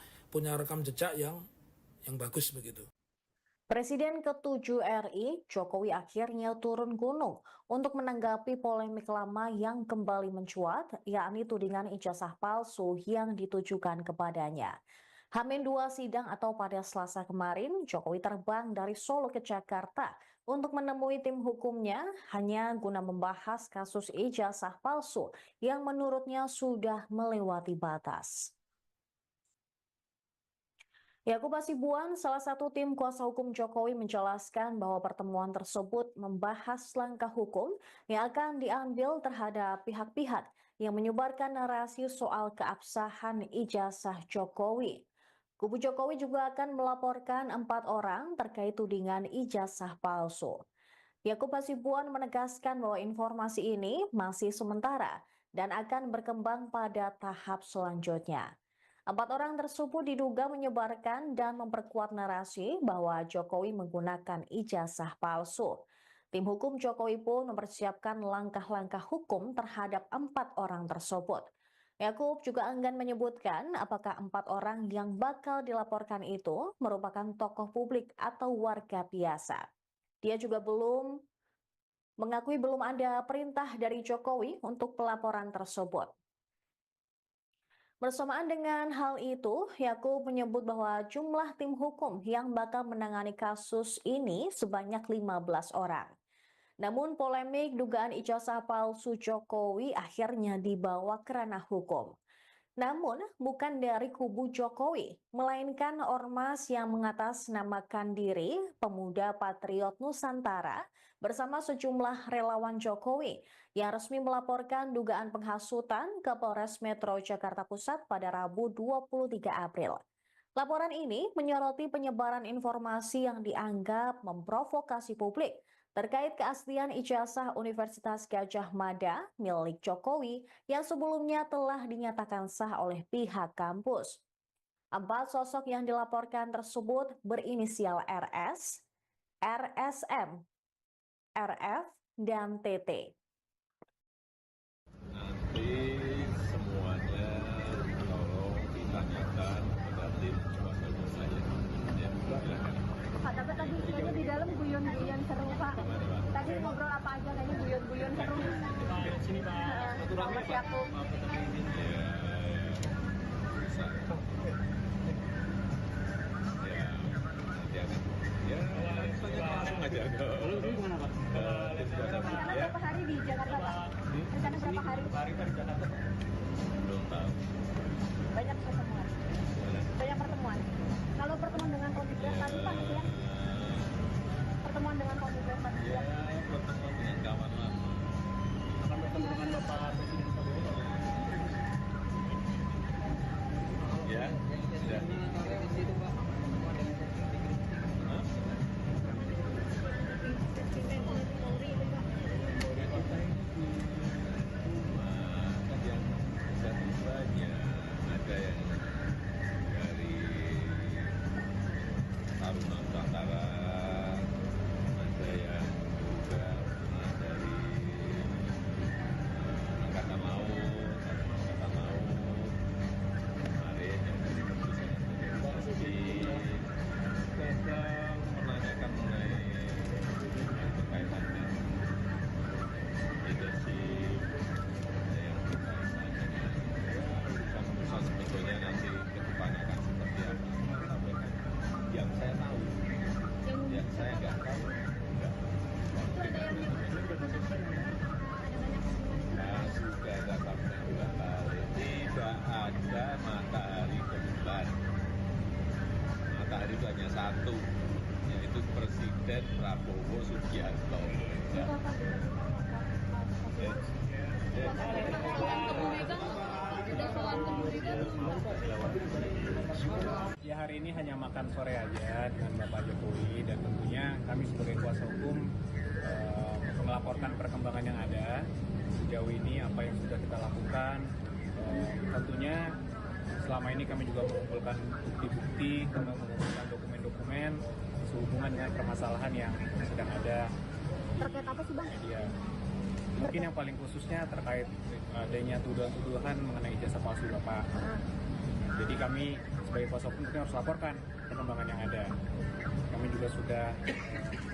rekam jejak yang bagus begitu. Presiden ke-7 RI, Jokowi akhirnya turun gunung untuk menanggapi polemik lama yang kembali mencuat, yakni tudingan ijazah palsu yang ditujukan kepadanya. H-2 sidang atau pada Selasa kemarin, Jokowi terbang dari Solo ke Jakarta untuk menemui tim hukumnya hanya guna membahas kasus ijazah palsu yang menurutnya sudah melewati batas. Yakub Hasibuan, salah satu tim kuasa hukum Jokowi, menjelaskan bahwa pertemuan tersebut membahas langkah hukum yang akan diambil terhadap pihak-pihak yang menyebarkan narasi soal keabsahan ijazah Jokowi. Kubu Jokowi juga akan melaporkan 4 orang terkait tudingan ijazah palsu. Yakub Hasibuan menegaskan bahwa informasi ini masih sementara dan akan berkembang pada tahap selanjutnya. 4 orang tersebut diduga menyebarkan dan memperkuat narasi bahwa Jokowi menggunakan ijazah palsu. Tim hukum Jokowi pun mempersiapkan langkah-langkah hukum terhadap 4 orang tersebut. Yakub juga enggan menyebutkan apakah 4 orang yang bakal dilaporkan itu merupakan tokoh publik atau warga biasa. Dia juga mengakui belum ada perintah dari Jokowi untuk pelaporan tersebut. Bersamaan dengan hal itu, Yakub menyebut bahwa jumlah tim hukum yang bakal menangani kasus ini sebanyak 15 orang. Namun polemik dugaan ijazah palsu Jokowi akhirnya dibawa ke ranah hukum. Namun bukan dari kubu Jokowi, melainkan ormas yang mengatasnamakan diri Pemuda Patriot Nusantara bersama sejumlah relawan Jokowi yang resmi melaporkan dugaan penghasutan ke Polres Metro Jakarta Pusat pada Rabu 23 April. Laporan ini menyoroti penyebaran informasi yang dianggap memprovokasi publik terkait keaslian ijazah Universitas Gadjah Mada milik Jokowi yang sebelumnya telah dinyatakan sah oleh pihak kampus. 4 sosok yang dilaporkan tersebut berinisial RS, RSM, RF, dan TT. Nanti semuanya tolong ditanyakan kepada tim kuasa hukum saya. Ya, silakan. Pak, tapi tadi kayaknya di dalam guyon-guyon seru, Pak. Tadi ngobrol apa aja kayaknya guyon-guyon seru. Sini Pak, Sama si Yakub. Langsung aja. Lalu gimana Pak? Rencana berapa hari di Jakarta, Pak? Rencana berapa hari? Di Jakarta. Belum tahu. Banyak pertemuan. Banyak pertemuan. Kalau pertemuan dengan komite tadi Pak, ya? Pertemuan dengan komite tadi, Ya, pertemuan dengan kawan lama. Akan bertemu dengan Bapak Presiden Prabowo. Ya, sudah. Ada yang dari Taruna Nusantara, ada yang juga dari Angkatan Laut, kemarin yang dari organisasi sedang menanyakan mengenai berkaitan dengan leadership, ada yang berkaitan dengan urusan sebetulnya nanti ke depannya akan seperti apa. Sampaikan yang saya tahu, yang saya nggak tahu enggak. Nah, sudah saya sampaikan 2 kali, tidak ada matahari kebulan. Matahari itu hanya satu, yaitu Presiden Prabowo Subianto. Ya, hari ini hanya makan sore aja dengan Bapak Jokowi, dan tentunya kami sebagai kuasa hukum melaporkan perkembangan yang ada sejauh ini, apa yang sudah kita lakukan. Tentunya selama ini kami juga mengumpulkan bukti-bukti, mengumpulkan dokumen-dokumen sehubungan dengan permasalahan yang sedang ada. Terkait apa sih, Bang? Media. Mungkin yang paling khususnya terkait adanya tuduhan-tuduhan mengenai ijazah palsu Bapak. Jadi kami sebagai kuasa hukum harus laporkan perkembangan yang ada. Kami juga sudah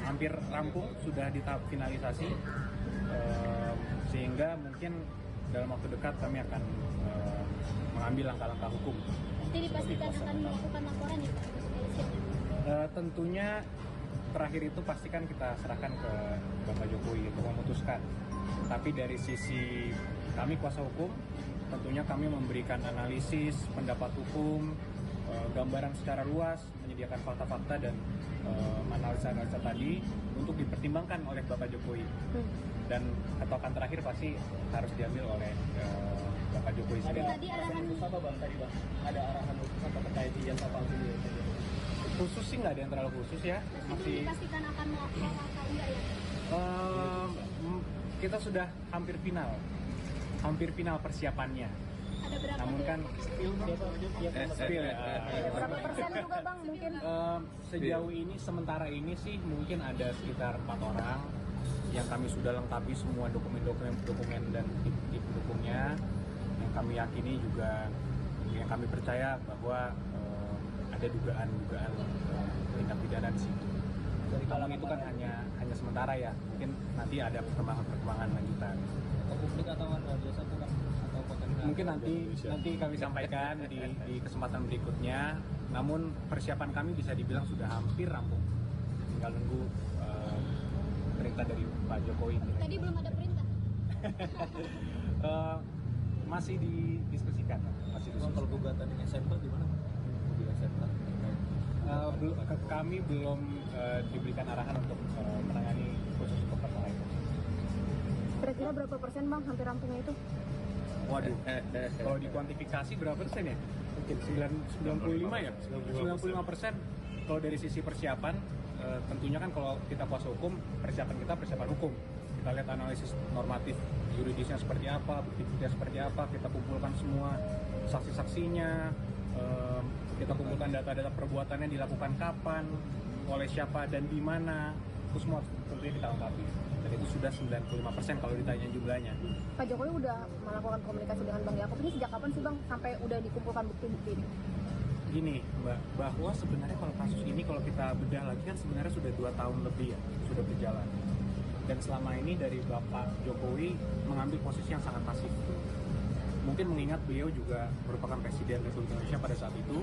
hampir rampung, sudah di tahap finalisasi, sehingga mungkin dalam waktu dekat kami akan mengambil langkah-langkah hukum Berarti dipastikan akan melakukan laporan ya Pak? Tentunya terakhir itu pastikan kita serahkan ke Bapak Jokowi untuk memutuskan. Tapi dari sisi kami kuasa hukum, tentunya kami memberikan analisis, pendapat hukum, gambaran secara luas, menyediakan fakta-fakta dan analisa-analisa tadi untuk dipertimbangkan oleh Bapak Jokowi. Dan ketokan terakhir pasti harus diambil oleh Bapak Jokowi sendiri. Tadi arahan apa Bang tadi Bang? Ada arahan khusus apa terkait ijazah palsu ini? Khusus sih nggak ada yang terlalu khusus ya. masih dipastikan akan melakukan atau enggak ya? Kita sudah hampir final persiapannya. Ada berapa? Namun kan spill ya. Berapa persen juga Bang mungkin? Sejauh ini sementara ini sih mungkin ada sekitar 4 orang yang kami sudah lengkapi semua dokumen dan tip pendukungnya, yang kami yakini juga, yang kami percaya bahwa ada dugaan tindak pidana di situ. Namun itu kan hanya sementara ya, mungkin nanti ada perkembangan lanjutan. Publik atau warga biasa tuh Bang? Atau potensi? Mungkin nanti kami sampaikan di kesempatan berikutnya. Namun persiapan kami bisa dibilang sudah hampir rampung. Tinggal nunggu perintah dari Pak Jokowi. Tadi belum ada perintah. Masih didiskusikan. Kalau gugatan dengan SMK gimana? Kami belum diberikan arahan untuk menangani khusus untuk perkara itu. Kira-kira berapa persen Bang hampir rampungnya itu? Waduh, kalau dikuantifikasi berapa persen ya? Mungkin 95 ya? 95%. Kalau dari sisi persiapan, tentunya kan kalau kita kuasa hukum, persiapan kita persiapan hukum. Kita lihat analisis normatif yuridisnya seperti apa, bukti-buktinya seperti apa, kita kumpulkan semua saksi-saksinya, kita kumpulkan data-data perbuatannya dilakukan kapan, oleh siapa dan di mana, itu semua tentunya kita lengkapi. Dan itu sudah 95% kalau ditanya jumlahnya. Pak Jokowi udah melakukan komunikasi dengan Bang Yaakob ini sejak kapan sih Bang sampai udah dikumpulkan bukti-bukti ini? Gini Mbak, bahwa sebenarnya kalau kasus ini kalau kita bedah lagi kan sebenarnya sudah 2 tahun lebih ya, sudah berjalan. Dan selama ini dari Bapak Jokowi mengambil posisi yang sangat pasif. Mungkin mengingat beliau juga merupakan Presiden Republik Indonesia pada saat itu,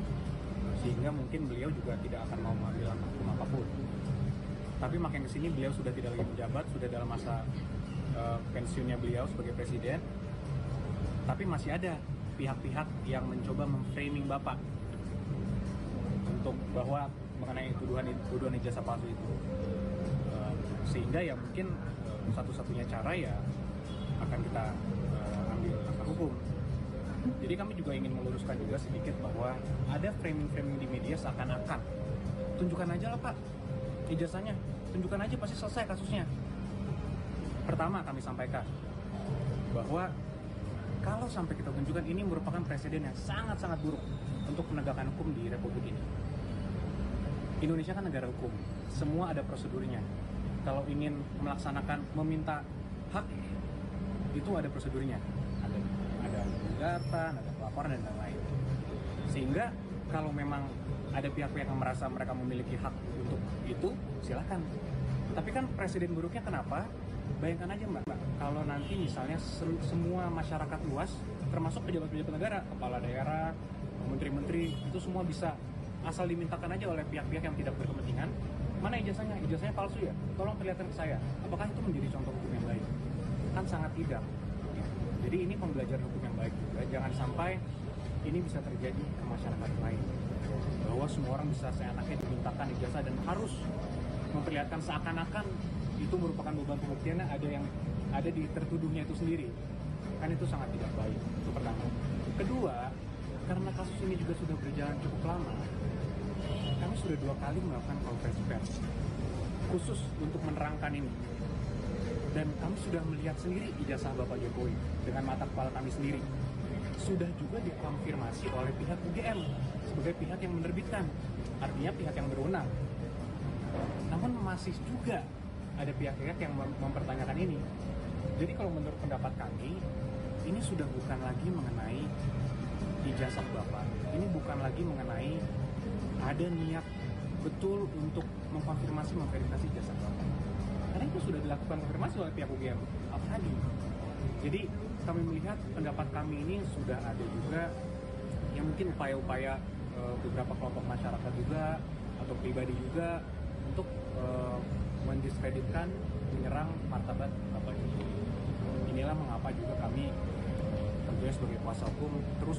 sehingga mungkin beliau juga tidak akan mau mengambil langkah hukum apapun. Tapi makin kesini beliau sudah tidak lagi menjabat, sudah dalam masa pensiunnya beliau sebagai Presiden. Tapi masih ada pihak-pihak yang mencoba memframing Bapak untuk bahwa mengenai tuduhan ijazah palsu itu. Sehingga ya mungkin satu-satunya cara ya akan kita ambil langkah hukum. Jadi kami juga ingin meluruskan juga sedikit bahwa ada framing-framing di media seakan-akan tunjukkan aja lah Pak ijazahnya, tunjukkan aja pasti selesai kasusnya. Pertama kami sampaikan bahwa kalau sampai kita tunjukkan, ini merupakan presiden yang sangat-sangat buruk untuk penegakan hukum di Republik ini. Indonesia kan negara hukum, semua ada prosedurnya. Kalau ingin melaksanakan, meminta hak, itu ada prosedurnya. Ada gugatan, ada pelaporan, dan lain-lain. Sehingga kalau memang ada pihak-pihak yang merasa mereka memiliki hak untuk itu, silakan. Tapi kan presiden buruknya kenapa? Bayangkan aja Mbak, kalau nanti misalnya semua masyarakat luas, termasuk pejabat-pejabat negara, kepala daerah, menteri-menteri, itu semua bisa asal dimintakan aja oleh pihak-pihak yang tidak berkepentingan, mana ijazahnya? Ijazahnya palsu ya? Tolong perlihatkan ke saya. Apakah itu menjadi contoh hukum yang baik? Kan sangat tidak. Jadi ini pembelajaran hukum yang baik juga. Jangan sampai ini bisa terjadi ke masyarakat lain. Bahwa semua orang bisa seenaknya dimintakan ijazah dan harus memperlihatkan seakan-akan itu merupakan beban pembuktiannya ada di tertuduhnya itu sendiri. Kan itu sangat tidak baik. Itu pertama. Kedua, karena kasus ini juga sudah berjalan cukup lama, kami sudah 2 kali melakukan konferensi pers khusus untuk menerangkan ini. Dan kami sudah melihat sendiri ijazah Bapak Jokowi dengan mata kepala kami sendiri. Sudah juga dikonfirmasi oleh pihak UGM sebagai pihak yang menerbitkan, artinya pihak yang berwenang. Namun masih juga ada pihak-pihak yang mempertanyakan ini. Jadi kalau menurut pendapat kami, ini sudah bukan lagi mengenai ijazah Bapak. Ini bukan lagi mengenai ada niat betul untuk memverifikasi ijazah Bapak. Karena itu sudah dilakukan konfirmasi oleh pihak UGM apalagi. Jadi kami melihat pendapat kami ini sudah ada juga ya mungkin upaya-upaya beberapa kelompok masyarakat juga atau pribadi juga untuk mendiskreditkan, menyerang martabat Bapak Jokowi. Inilah mengapa juga kami tentunya sebagai kuasa hukum terus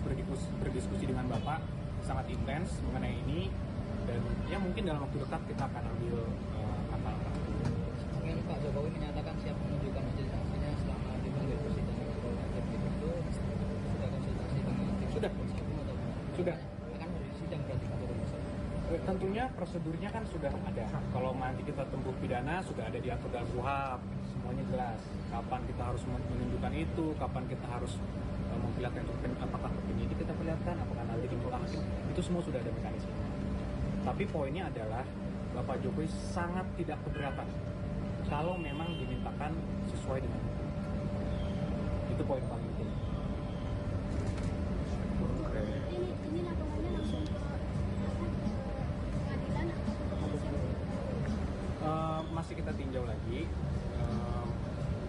berdiskusi dengan Bapak sangat intens mengenai ini, dan ya mungkin dalam waktu dekat kita akan ambil langkah-langkah. Mungkin Pak Jokowi menyatakan siap menunjukkan majelis saksinya selama dipanggil persidangan Polda Jatim itu sudah konsultasi dengan tim Sudah. kuasa hukum atau Sudah. akan sidang berarti Pak Jokowi? Tentunya prosedurnya kan sudah ada. Kalau nanti kita tempuh pidana sudah ada diatur dalam KUHP, semuanya jelas. Kapan kita harus menunjukkan itu, kapan kita harus memperlihatkan itu, apakah penyidik kita perlihatkan, apakah nanti di muka hakim, itu semua sudah ada mekanisme. Tapi poinnya adalah Bapak Jokowi sangat tidak keberatan kalau memang dimintakan sesuai dengan hukum. Itu poin paling penting. Ini laporannya langsung ke pengadilan atau ke kepolisian? Masih kita tinjau lagi.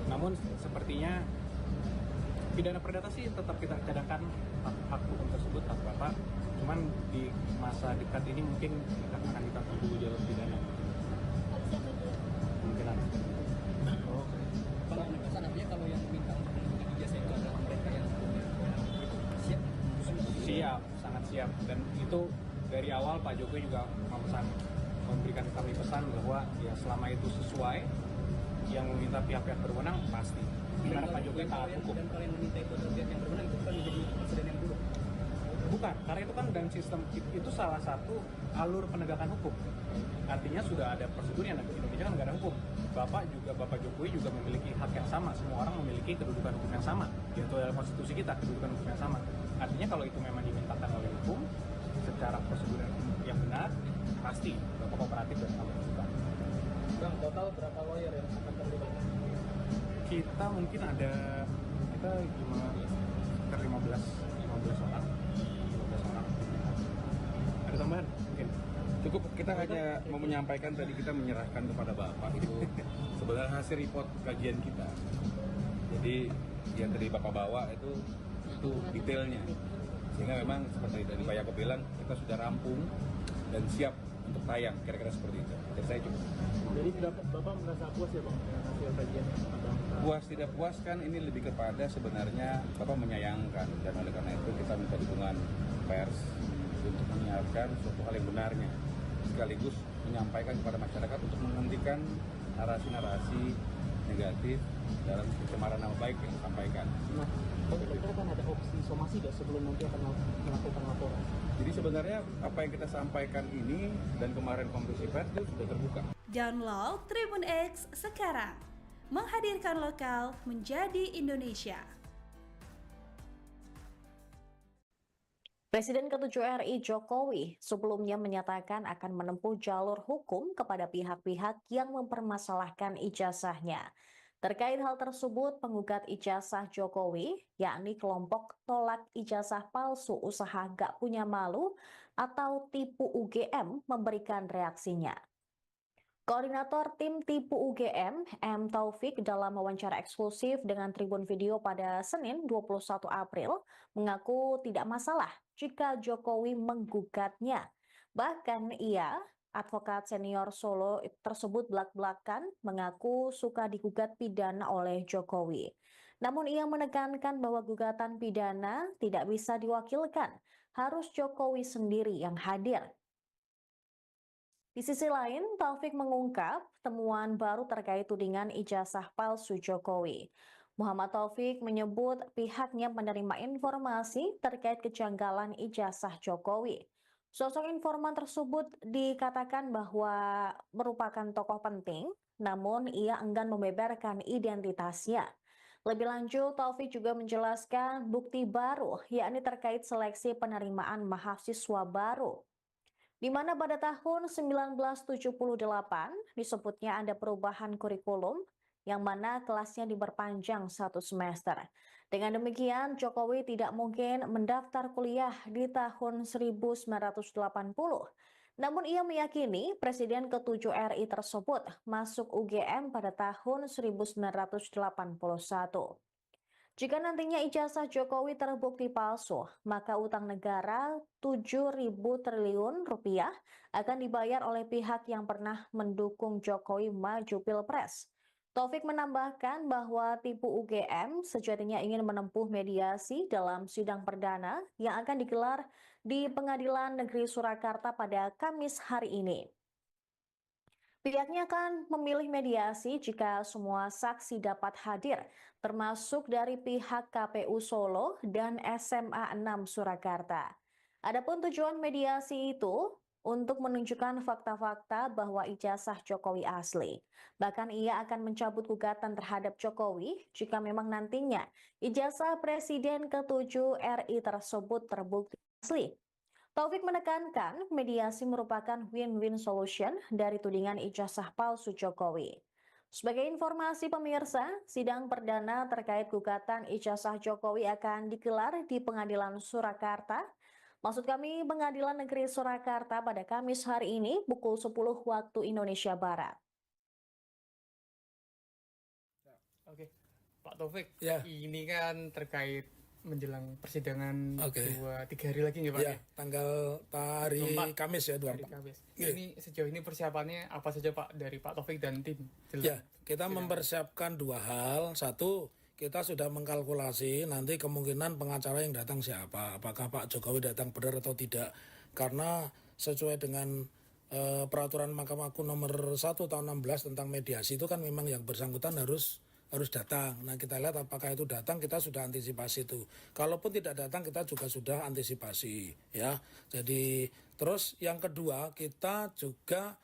Namun sepertinya pidana perdata sih tetap kita cadangkan hak hukum tersebut, hak Bapak. Cuman di masa dekat ini mungkin akan kita tunggu jalur pidana. Kemungkinan. Pak, penegasan artinya kalau yang meminta untuk menunjukkan ijazah itu adalah mereka yang siap? Siap, sangat siap. Dan itu dari awal Pak Jokowi juga memberikan kami pesan bahwa ya selama itu sesuai, yang meminta pihak-pihak berwenang pasti. Karena Pak Jokowi taat hukum. Dan kalau yang meminta itu adalah pihak yang berwenang, itu bukan menjadi presiden yang buruk. Bukan, karena itu kan dan sistem itu salah satu alur penegakan hukum. Artinya sudah ada prosedurnya. Di Indonesia kan negara hukum. Bapak Jokowi juga memiliki hak yang sama. Semua orang memiliki kedudukan hukum yang sama. Itu adalah konstitusi kita, kedudukan hukum yang sama. Artinya kalau itu memang dimintakan oleh hukum secara prosedur yang benar, pasti Bapak kooperatif dan kami suka. Bang, total berapa lawyer yang akan terlibat? Kita mungkin ada sekitar 15 orang. Ada tambahan mungkin. Cukup kita hanya mau menyampaikan tadi kita menyerahkan kepada Bapak itu sebenarnya hasil report kajian kita. Jadi yang dari Bapak bawa itu detailnya. Sehingga memang seperti dari Pak Yaakob bilang kita sudah rampung dan siap untuk tayang, kira-kira seperti itu. Dari saya cukup. Jadi Bapak merasa puas ya Bang dengan hasil kajian? Puas tidak puas kan ini lebih kepada sebenarnya Bapak menyayangkan, dan oleh karena itu kita minta dukungan pers untuk menyiarkan suatu hal yang benarnya, sekaligus menyampaikan kepada masyarakat untuk menghentikan narasi-narasi negatif dalam pencemaran nama baik yang disampaikan. Nah, kira-kira kan ada opsi somasi nggak sebelum nanti akan melakukan laporan? Jadi sebenarnya apa yang kita sampaikan ini dan kemarin konferensi pers itu sudah terbuka. Download Tribun X sekarang. Menghadirkan lokal menjadi Indonesia. Presiden ke-7 RI Jokowi sebelumnya menyatakan akan menempuh jalur hukum kepada pihak-pihak yang mempermasalahkan ijazahnya. Terkait hal tersebut, penggugat ijazah Jokowi, yakni kelompok tolak ijazah palsu usaha gak punya malu atau tipu UGM, memberikan reaksinya. Koordinator tim tipu UGM, M. Taufik, dalam wawancara eksklusif dengan Tribun Video pada Senin 21 April, mengaku tidak masalah jika Jokowi menggugatnya. Bahkan ia, advokat senior Solo tersebut belak-belakan mengaku suka digugat pidana oleh Jokowi. Namun ia menekankan bahwa gugatan pidana tidak bisa diwakilkan, harus Jokowi sendiri yang hadir. Di sisi lain, Taufik mengungkap temuan baru terkait tudingan ijazah palsu Jokowi. Muhammad Taufik menyebut pihaknya menerima informasi terkait kejanggalan ijazah Jokowi. Sosok informan tersebut dikatakan bahwa merupakan tokoh penting, namun ia enggan membeberkan identitasnya. Lebih lanjut, Taufik juga menjelaskan bukti baru, yakni terkait seleksi penerimaan mahasiswa baru, di mana pada tahun 1978 disebutnya ada perubahan kurikulum yang mana kelasnya diperpanjang 1 semester. Dengan demikian, Jokowi tidak mungkin mendaftar kuliah di tahun 1980. Namun ia meyakini Presiden ke-7 RI tersebut masuk UGM pada tahun 1981. Jika nantinya ijazah Jokowi terbukti palsu, maka utang negara 7.000 triliun rupiah akan dibayar oleh pihak yang pernah mendukung Jokowi maju Pilpres. Taufik menambahkan bahwa tipu UGM sejatinya ingin menempuh mediasi dalam sidang perdana yang akan digelar di Pengadilan Negeri Surakarta pada Kamis hari ini. Pihaknya akan memilih mediasi jika semua saksi dapat hadir, termasuk dari pihak KPU Solo dan SMA 6 Surakarta. Adapun tujuan mediasi itu untuk menunjukkan fakta-fakta bahwa ijazah Jokowi asli. Bahkan ia akan mencabut gugatan terhadap Jokowi jika memang nantinya ijazah Presiden ke-7 RI tersebut terbukti asli. Taufik menekankan mediasi merupakan win-win solution dari tudingan ijazah palsu Jokowi. Sebagai informasi pemirsa, sidang perdana terkait gugatan ijazah Jokowi akan digelar di Pengadilan Surakarta. Maksud kami Pengadilan Negeri Surakarta pada Kamis hari ini pukul 10 waktu Indonesia Barat. Oke, Pak Taufik, Ya. ini kan terkait menjelang persidangan Oke. 2-3 hari lagi nggak Pak? Ya, tanggal hari 24. Kamis ya, Hari 24. Kamis. Iya. Ini sejauh ini persiapannya apa saja Pak dari Pak Taufik dan tim? Ya, kita mempersiapkan dua hal. Satu, kita sudah mengkalkulasi nanti kemungkinan pengacara yang datang siapa. Apakah Pak Jokowi datang benar atau tidak. Karena sesuai dengan peraturan Mahkamah Agung nomor 1 tahun 16 tentang mediasi itu kan memang yang bersangkutan harus datang. Nah, kita lihat apakah itu datang, kita sudah antisipasi itu. Kalaupun tidak datang, kita juga sudah antisipasi, ya. Jadi, terus yang kedua, kita juga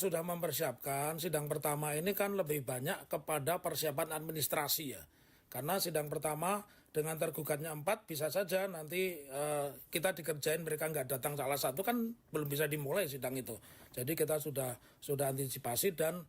sudah mempersiapkan sidang pertama ini kan lebih banyak kepada persiapan administrasi ya. Karena sidang pertama dengan tergugatnya 4 bisa saja nanti kita dikerjain mereka nggak datang salah satu kan belum bisa dimulai sidang itu. Jadi kita sudah antisipasi dan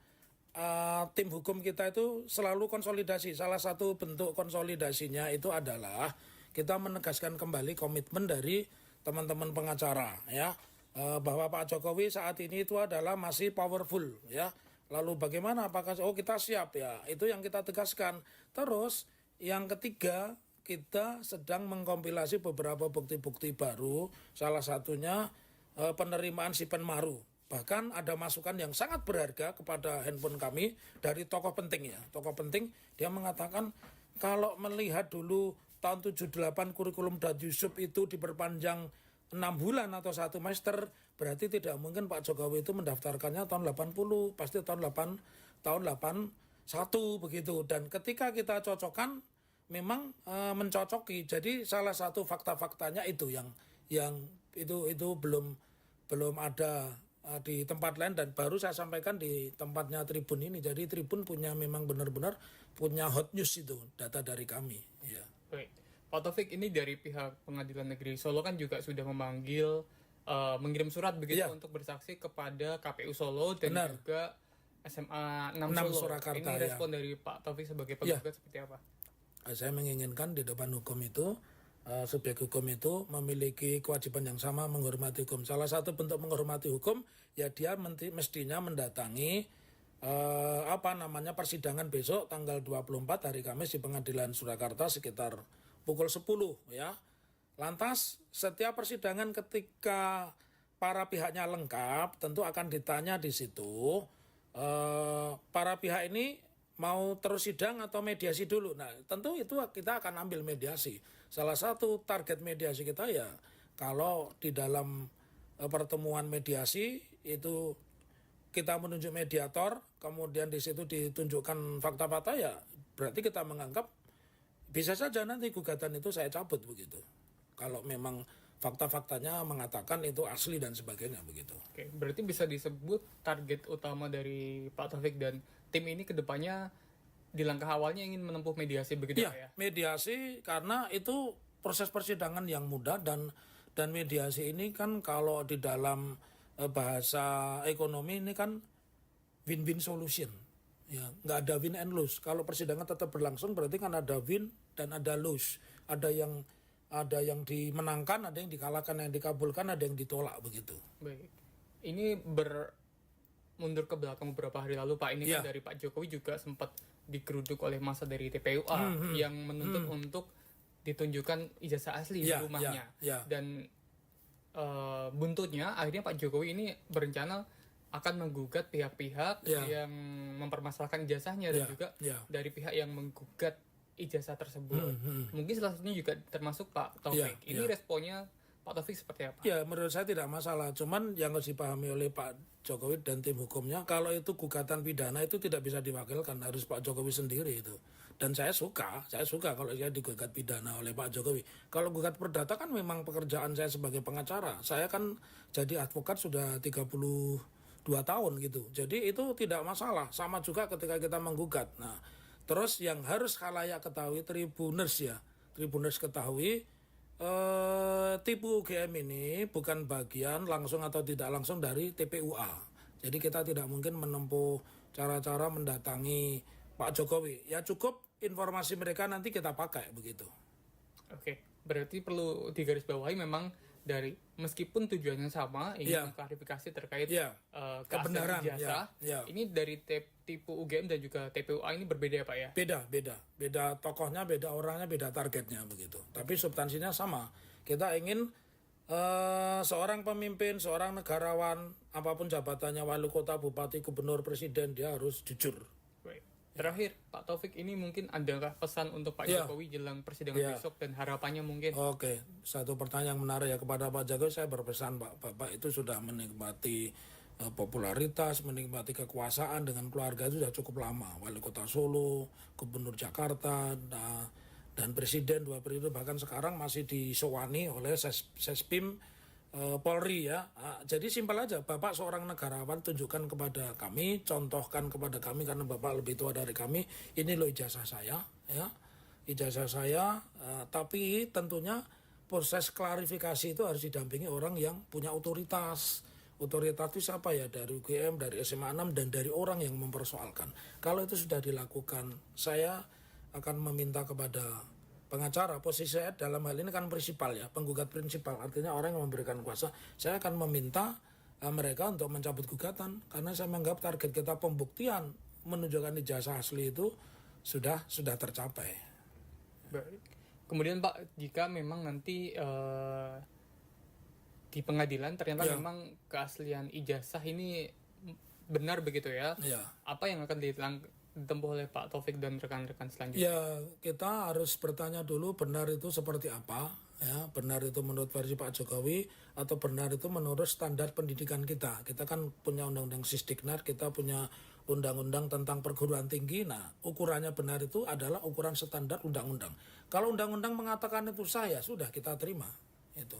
tim hukum kita itu selalu konsolidasi. Salah satu bentuk konsolidasinya itu adalah kita menegaskan kembali komitmen dari teman-teman pengacara ya, bahwa Pak Jokowi saat ini itu adalah masih powerful ya. Lalu bagaimana, apakah kita siap ya, itu yang kita tegaskan. Terus yang ketiga, kita sedang mengkompilasi beberapa bukti-bukti baru, salah satunya penerimaan Sipen Maru. Bahkan ada masukan yang sangat berharga kepada handphone kami dari tokoh penting ya. Tokoh penting dia mengatakan kalau melihat dulu tahun 78 kurikulum Dan Yusuf itu diperpanjang 6 bulan atau 1 semester, berarti tidak mungkin Pak Jokowi itu mendaftarkannya tahun 80, pasti tahun 81 begitu. Dan ketika kita cocokkan memang mencocoki. Jadi salah satu fakta-faktanya itu yang itu belum ada di tempat lain dan baru saya sampaikan di tempatnya Tribun ini. Jadi Tribun punya memang benar-benar punya hot news itu data dari kami. Ya. Baik. Pak Taufik, ini dari pihak Pengadilan Negeri Solo kan juga sudah memanggil mengirim surat begitu untuk bersaksi kepada KPU Solo dan juga SMA 6 Solo. Surakarta, ini respon dari Pak Taufik sebagai penggugat seperti apa? Saya menginginkan di depan hukum itu subjek hukum itu memiliki kewajiban yang sama menghormati hukum. Salah satu bentuk menghormati hukum ya dia mestinya mendatangi persidangan besok tanggal 24 hari Kamis di Pengadilan Surakarta sekitar pukul 10 ya. Lantas setiap persidangan ketika para pihaknya lengkap tentu akan ditanya di situ para pihak ini mau terus sidang atau mediasi dulu. Nah, tentu itu kita akan ambil mediasi. Salah satu target mediasi kita ya kalau di dalam pertemuan mediasi itu kita menunjuk mediator, kemudian di situ ditunjukkan fakta-fakta ya berarti kita menganggap bisa saja nanti gugatan itu saya cabut begitu. Kalau memang fakta-faktanya mengatakan itu asli dan sebagainya begitu. Oke, berarti bisa disebut target utama dari Pak Taufik dan tim ini kedepannya di langkah awalnya ingin menempuh mediasi begitu ya? Mediasi karena itu proses persidangan yang mudah dan mediasi ini kan kalau di dalam bahasa ekonomi ini kan win-win solution. Ya, nggak ada win and lose. Kalau persidangan tetap berlangsung berarti kan ada win dan ada lose. Ada yang dimenangkan, ada yang dikalahkan, yang dikabulkan, ada yang ditolak begitu. Baik. Ini mundur ke belakang beberapa hari lalu Pak, ini kan dari Pak Jokowi juga sempat digeruduk oleh massa dari TPUA yang menuntut untuk ditunjukkan ijazah asli di rumahnya. Dan buntutnya akhirnya Pak Jokowi ini berencana akan menggugat pihak-pihak yang mempermasalahkan ijazahnya dan juga dari pihak yang menggugat ijazah tersebut. Mungkin salah satunya juga termasuk Pak Taufik. Ini responnya Pak Taufik seperti apa? Ya, menurut saya tidak masalah. Cuman yang harus dipahami oleh Pak Jokowi dan tim hukumnya, kalau itu gugatan pidana itu tidak bisa diwakilkan, harus Pak Jokowi sendiri itu. Dan saya suka kalau saya digugat pidana oleh Pak Jokowi. Kalau gugat perdata kan memang pekerjaan saya sebagai pengacara. Saya kan jadi advokat sudah 32 tahun gitu. Jadi itu tidak masalah. Sama juga ketika kita menggugat. Nah, terus yang harus khalayak ketahui, Tribuners ketahui, tipu UGM ini bukan bagian langsung atau tidak langsung dari TPUA. Jadi kita tidak mungkin menempuh cara-cara mendatangi Pak Jokowi. Ya cukup informasi mereka nanti kita pakai begitu. Oke, berarti perlu digarisbawahi memang dari meskipun tujuannya sama ingin mengklarifikasi terkait kebenaran ijazah. Ini dari tipu UGM dan juga TPUA ini berbeda ya Pak ya? Beda tokohnya, beda orangnya, beda targetnya begitu. Tapi substansinya sama. Kita ingin seorang pemimpin, seorang negarawan, apapun jabatannya, wali kota, bupati, gubernur, presiden, dia harus jujur. Terakhir, Pak Taufik, ini mungkin adakah pesan untuk Pak Jokowi jelang persidangan besok dan harapannya mungkin? Oke, satu pertanyaan yang menarik ya kepada Pak Jokowi, saya berpesan Bapak itu sudah menikmati popularitas, menikmati kekuasaan dengan keluarga itu sudah cukup lama. Wali kota Solo, gubernur Jakarta, dan presiden 2 periode, bahkan sekarang masih disewani oleh Sespim Polri ya. Jadi simpel aja, Bapak seorang negarawan, tunjukkan kepada kami, contohkan kepada kami karena Bapak lebih tua dari kami, ini loh ijazah saya ya. Ijazah saya, tapi tentunya proses klarifikasi itu harus didampingi orang yang punya otoritas. Otoritas itu siapa ya? Dari UGM, dari SMA 6 dan dari orang yang mempersoalkan. Kalau itu sudah dilakukan, saya akan meminta kepada pengacara, posisi saya dalam hal ini kan prinsipal ya, penggugat prinsipal, artinya orang yang memberikan kuasa. Saya akan meminta mereka untuk mencabut gugatan karena saya menganggap target kita pembuktian menunjukkan ijazah asli itu sudah tercapai. Baik. Kemudian Pak, jika memang nanti di pengadilan ternyata memang keaslian ijazah ini benar begitu ya? Apa yang akan ditempuh oleh Pak Taufik dan rekan-rekan selanjutnya? Ya, kita harus bertanya dulu benar itu seperti apa, ya. Benar itu menurut versi Pak Jokowi atau benar itu menurut standar pendidikan kita. Kita kan punya undang-undang Sisdiknas, kita punya undang-undang tentang perguruan tinggi. Nah, ukurannya benar itu adalah ukuran standar undang-undang. Kalau undang-undang mengatakan itu sah, ya sudah kita terima itu.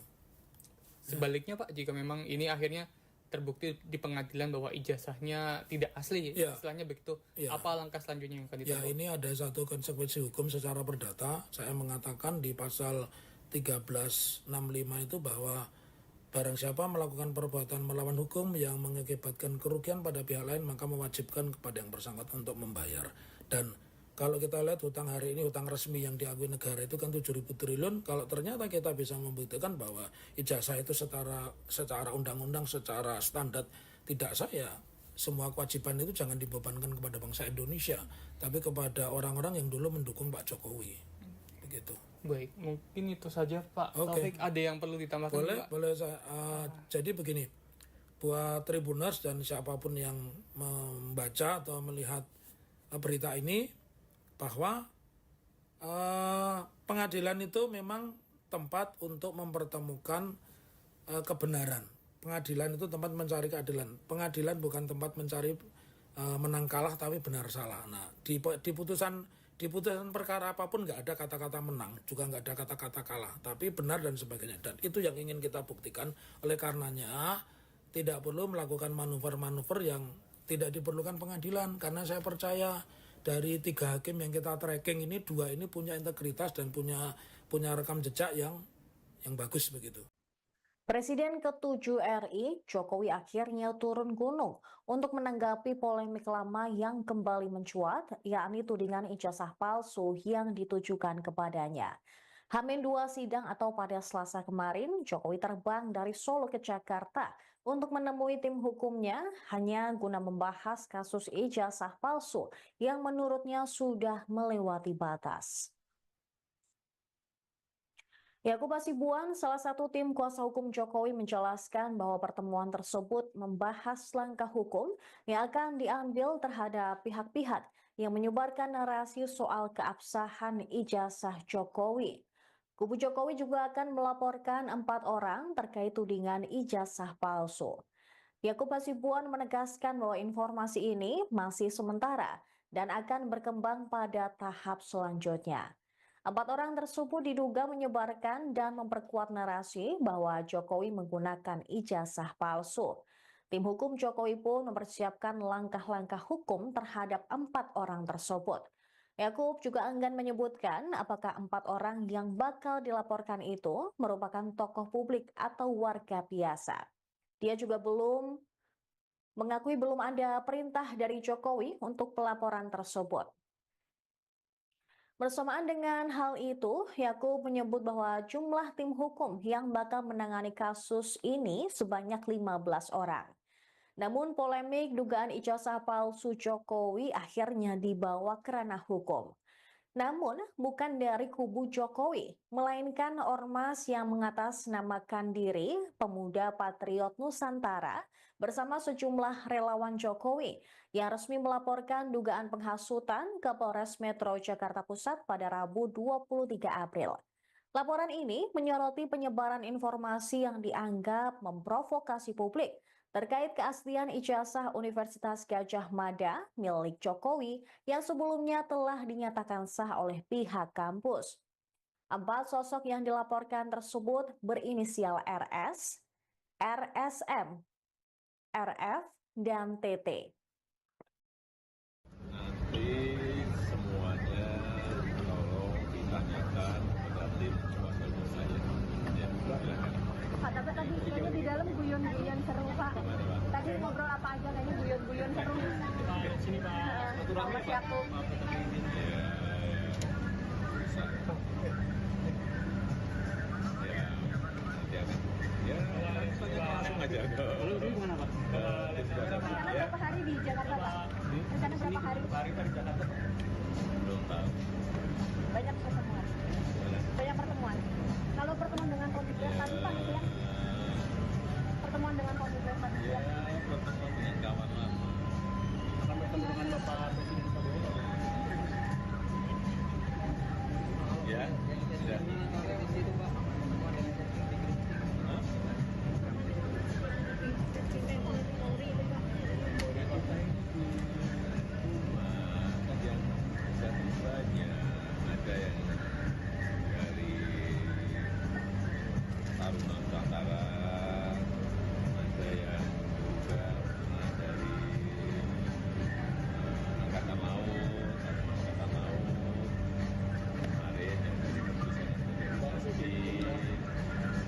Sebaliknya Pak, jika memang ini akhirnya terbukti di pengadilan bahwa ijazahnya tidak asli, istilahnya begitu, apa langkah selanjutnya yang akan ditempuh? Ya, ini ada satu konsekuensi hukum secara perdata. Saya mengatakan di pasal 1365 itu bahwa barang siapa melakukan perbuatan melawan hukum yang mengakibatkan kerugian pada pihak lain, maka mewajibkan kepada yang bersangkutan untuk membayar. Dan kalau kita lihat hutang hari ini, hutang resmi yang diakui negara itu kan 7.000 triliun. Kalau ternyata kita bisa membuktikan bahwa ijazah itu secara undang-undang, secara standar tidak sah, ya semua kewajiban itu jangan dibebankan kepada bangsa Indonesia, tapi kepada orang-orang yang dulu mendukung Pak Jokowi. Begitu. Baik, mungkin itu saja Pak Taufik. Ada yang perlu ditambahkan? Boleh saya. Jadi begini, buat Tribuners dan siapapun yang membaca atau melihat berita ini, bahwa pengadilan itu memang tempat untuk mempertemukan kebenaran. Pengadilan itu tempat mencari keadilan. Pengadilan bukan tempat mencari menang kalah tapi benar salah. Nah, di putusan perkara apapun nggak ada kata-kata menang, juga nggak ada kata-kata kalah, tapi benar dan sebagainya. Dan itu yang ingin kita buktikan. Oleh karenanya tidak perlu melakukan manuver-manuver yang tidak diperlukan pengadilan, karena saya percaya dari 3 hakim yang kita tracking ini, 2 ini punya integritas dan punya rekam jejak yang bagus begitu. Presiden ke-7 RI, Jokowi akhirnya turun gunung untuk menanggapi polemik lama yang kembali mencuat, yakni tudingan ijazah palsu yang ditujukan kepadanya. H-2 sidang atau pada Selasa kemarin, Jokowi terbang dari Solo ke Jakarta untuk menemui tim hukumnya hanya guna membahas kasus ijazah palsu yang menurutnya sudah melewati batas. Yakub Hasibuan, salah satu tim kuasa hukum Jokowi, menjelaskan bahwa pertemuan tersebut membahas langkah hukum yang akan diambil terhadap pihak-pihak yang menyebarkan narasi soal keabsahan ijazah Jokowi. Kubu Jokowi juga akan melaporkan 4 orang terkait tudingan ijazah palsu. Yakub Hasibuan menegaskan bahwa informasi ini masih sementara dan akan berkembang pada tahap selanjutnya. 4 orang tersebut diduga menyebarkan dan memperkuat narasi bahwa Jokowi menggunakan ijazah palsu. Tim hukum Jokowi pun mempersiapkan langkah-langkah hukum terhadap 4 orang tersebut. Yakub juga enggan menyebutkan apakah 4 orang yang bakal dilaporkan itu merupakan tokoh publik atau warga biasa. Dia juga mengakui belum ada perintah dari Jokowi untuk pelaporan tersebut. Bersamaan dengan hal itu, Yakub menyebut bahwa jumlah tim hukum yang bakal menangani kasus ini sebanyak 15 orang. Namun polemik dugaan ijazah palsu Jokowi akhirnya dibawa ke ranah hukum. Namun bukan dari kubu Jokowi, melainkan ormas yang mengatasnamakan diri Pemuda Patriot Nusantara bersama sejumlah relawan Jokowi yang resmi melaporkan dugaan penghasutan ke Polres Metro Jakarta Pusat pada Rabu 23 April. Laporan ini menyoroti penyebaran informasi yang dianggap memprovokasi publik terkait keaslian ijazah Universitas Gadjah Mada milik Jokowi yang sebelumnya telah dinyatakan sah oleh pihak kampus. 4 sosok yang dilaporkan tersebut berinisial RS, RSM, RF, dan TT. Nanti semuanya tolong ditanyakan kepada tim kuasa hukum saya. Ya, silakan. Pak, tapi tadi kayaknya di dalam guyon-guyon seru, Pak. Tadi ngobrol apa aja kayaknya guyon-guyon seru. Sini Pak, Mas Yakub. Langsung aja. Lalu ini gimana Pak? Rencana berapa hari di Jakarta, Pak? Rencana berapa hari? Di Jakarta. Belum tahu. Banyak pertemuan. Banyak pertemuan. Kalau pertemuan dengan Komite tadi, Pak, gitu ya? Pertemuan dengan Komite tadi, Ya, pertemuan dengan kawan lama. Akan bertemu dengan Bapak Presiden Prabowo. Ya, sudah. Ada yang dari Taruna Nusantara, ada yang juga dari Angkatan Laut, kemarin yang dari Keputusan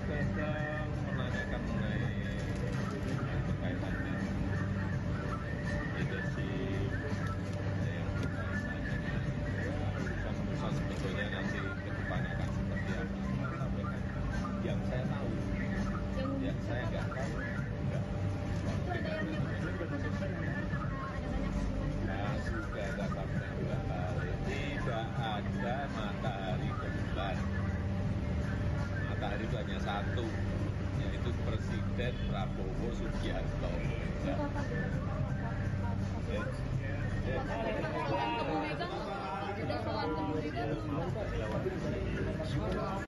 sedang menanyakan mengenai yang berkaitan dengan leadership, ada yang berkaitan dengan urusan sebetulnya nanti ke depannya akan seperti apa. Saya sampaikan yang saya tahu, yang saya nggak tahu enggak. Nah, sudah katakan 2 kali, tidak ada matahari ke bulan. Matahari itu hanya satu, yaitu Presiden Prabowo Subianto.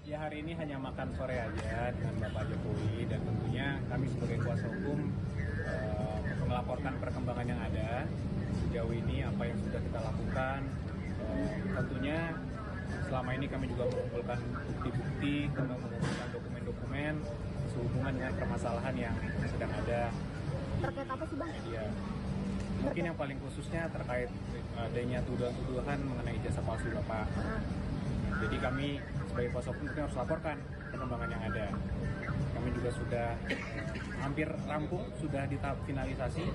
Ya, hari ini hanya makan sore aja dengan Bapak Jokowi, dan tentunya kami sebagai kuasa hukum melaporkan perkembangan yang ada sejauh ini, apa yang sudah kita lakukan. Tentunya selama ini kami juga mengumpulkan bukti-bukti, mengumpulkan dokumen-dokumen sehubungan dengan permasalahan yang sedang ada. Terkait apa sih, Bang? Media. Mungkin yang paling khususnya terkait adanya tuduhan-tuduhan mengenai ijazah palsu Bapak. Jadi kami sebagai kuasa hukum harus laporkan perkembangan yang ada. Kami juga sudah hampir rampung, sudah di tahap finalisasi,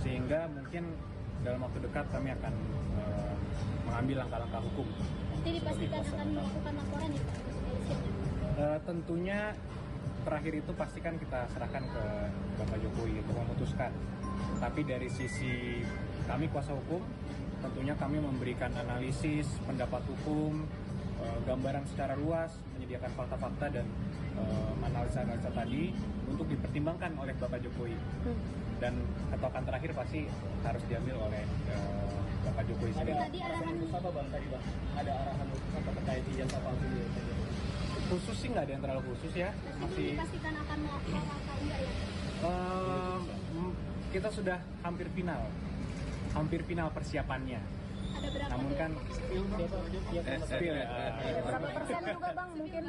sehingga mungkin dalam waktu dekat kami akan mengambil langkah-langkah hukum. Nanti dipastikan akan melakukan laporan ya Pak? Tentunya terakhir itu pastikan kita serahkan ke Bapak Jokowi untuk memutuskan. Tapi dari sisi kami kuasa hukum, tentunya kami memberikan analisis, pendapat hukum, gambaran secara luas, menyediakan fakta-fakta dan analisa-analisa tadi untuk dipertimbangkan oleh Bapak Jokowi. Dan ketokan terakhir pasti harus diambil oleh Bapak Jokowi sendiri. Tadi arahan apa Bang tadi Bang? Ada arahan apa terkait ijazah palsu ini? Khusus sih nggak ada yang terlalu khusus ya. masih dipastikan akan melakukan atau enggak ya? Kita sudah hampir final persiapannya. Ada berapa? Namun kan spill ya. Berapa persen juga Bang mungkin?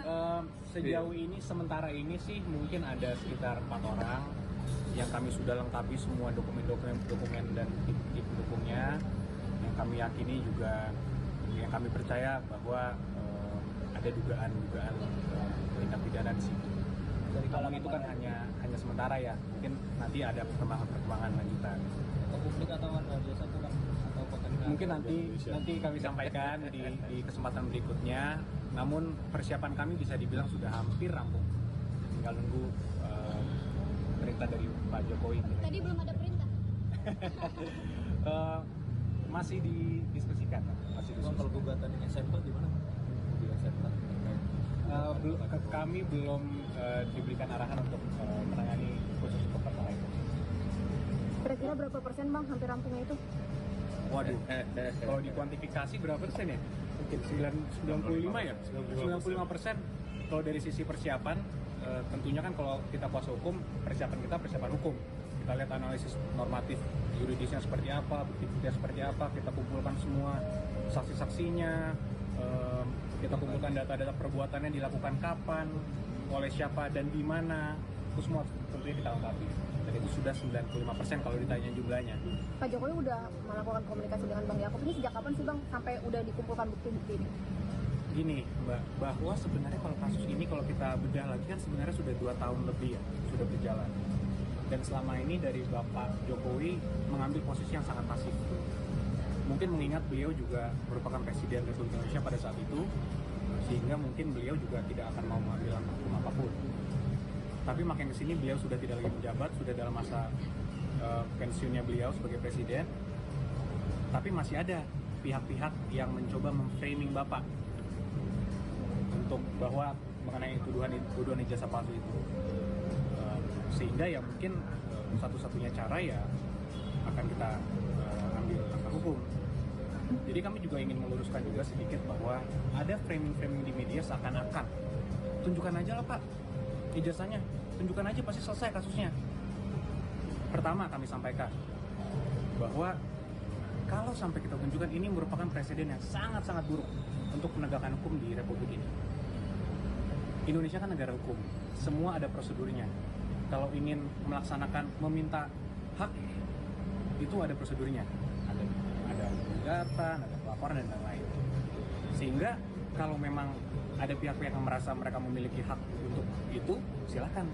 Sejauh ini sementara ini sih mungkin ada sekitar 4 orang yang kami sudah lengkapi semua dokumen dan tim pendukungnya, yang kami yakini juga, yang kami percaya bahwa ada dugaan tindak pidana di situ. Namun itu kan hanya sementara ya, mungkin nanti ada perkembangan lanjutan. Publik atau biasa tuh Bang? Atau potensi? Mungkin nanti kami sampaikan di kesempatan berikutnya. Namun persiapan kami bisa dibilang sudah hampir rampung. Tinggal nunggu perintah dari Pak Jokowi. Tadi belum ada perintah. Masih didiskusikan. Kalau gugatan ini SMK gimana? Di SMK kami belum diberikan arahan untuk menangani khusus untuk perkara itu. Kira-kira berapa persen Bang hampir rampungnya itu? Waduh, kalau dikuantifikasi berapa persen ya? Mungkin 95 ya? 95%. Kalau dari sisi persiapan, tentunya kan kalau kita kuasa hukum, persiapan hukum. Kita lihat analisis normatif yuridisnya seperti apa, bukti-buktinya seperti apa, kita kumpulkan semua saksi-saksinya, kita kumpulkan data-data perbuatannya dilakukan kapan, oleh siapa dan di mana, itu semua tentunya kita lengkapi. Dan itu sudah 95% kalau ditanya jumlahnya. Pak Jokowi udah melakukan komunikasi dengan Bang Yaakob ini sejak kapan sih Bang sampai udah dikumpulkan bukti-bukti ini? Gini Mbak, bahwa sebenarnya kalau kasus ini kalau kita bedah lagi kan sebenarnya sudah 2 tahun lebih ya, sudah berjalan. Dan selama ini dari Bapak Jokowi mengambil posisi yang sangat pasif. Mungkin mengingat beliau juga merupakan Presiden Republik Indonesia pada saat itu, sehingga mungkin beliau juga tidak akan mau mengambil langkah hukum apapun. Tapi makin kesini beliau sudah tidak lagi menjabat, sudah dalam masa pensiunnya beliau sebagai Presiden. Tapi masih ada pihak-pihak yang mencoba memframing Bapak untuk bahwa mengenai tuduhan ijazah palsu itu. Sehingga ya mungkin satu-satunya cara ya akan kita ambil langkah hukum. Jadi kami juga ingin meluruskan juga sedikit bahwa ada framing-framing di media seakan-akan tunjukkan aja lah Pak ijazahnya, tunjukkan aja pasti selesai kasusnya. Pertama kami sampaikan bahwa kalau sampai kita tunjukkan, ini merupakan presiden yang sangat-sangat buruk untuk penegakan hukum di Republik ini. Indonesia kan negara hukum, semua ada prosedurnya. Kalau ingin melaksanakan, meminta hak, itu ada prosedurnya. Ada gugatan, ada pelaporan, dan lain-lain. Sehingga kalau memang ada pihak-pihak yang merasa mereka memiliki hak untuk itu, silakan.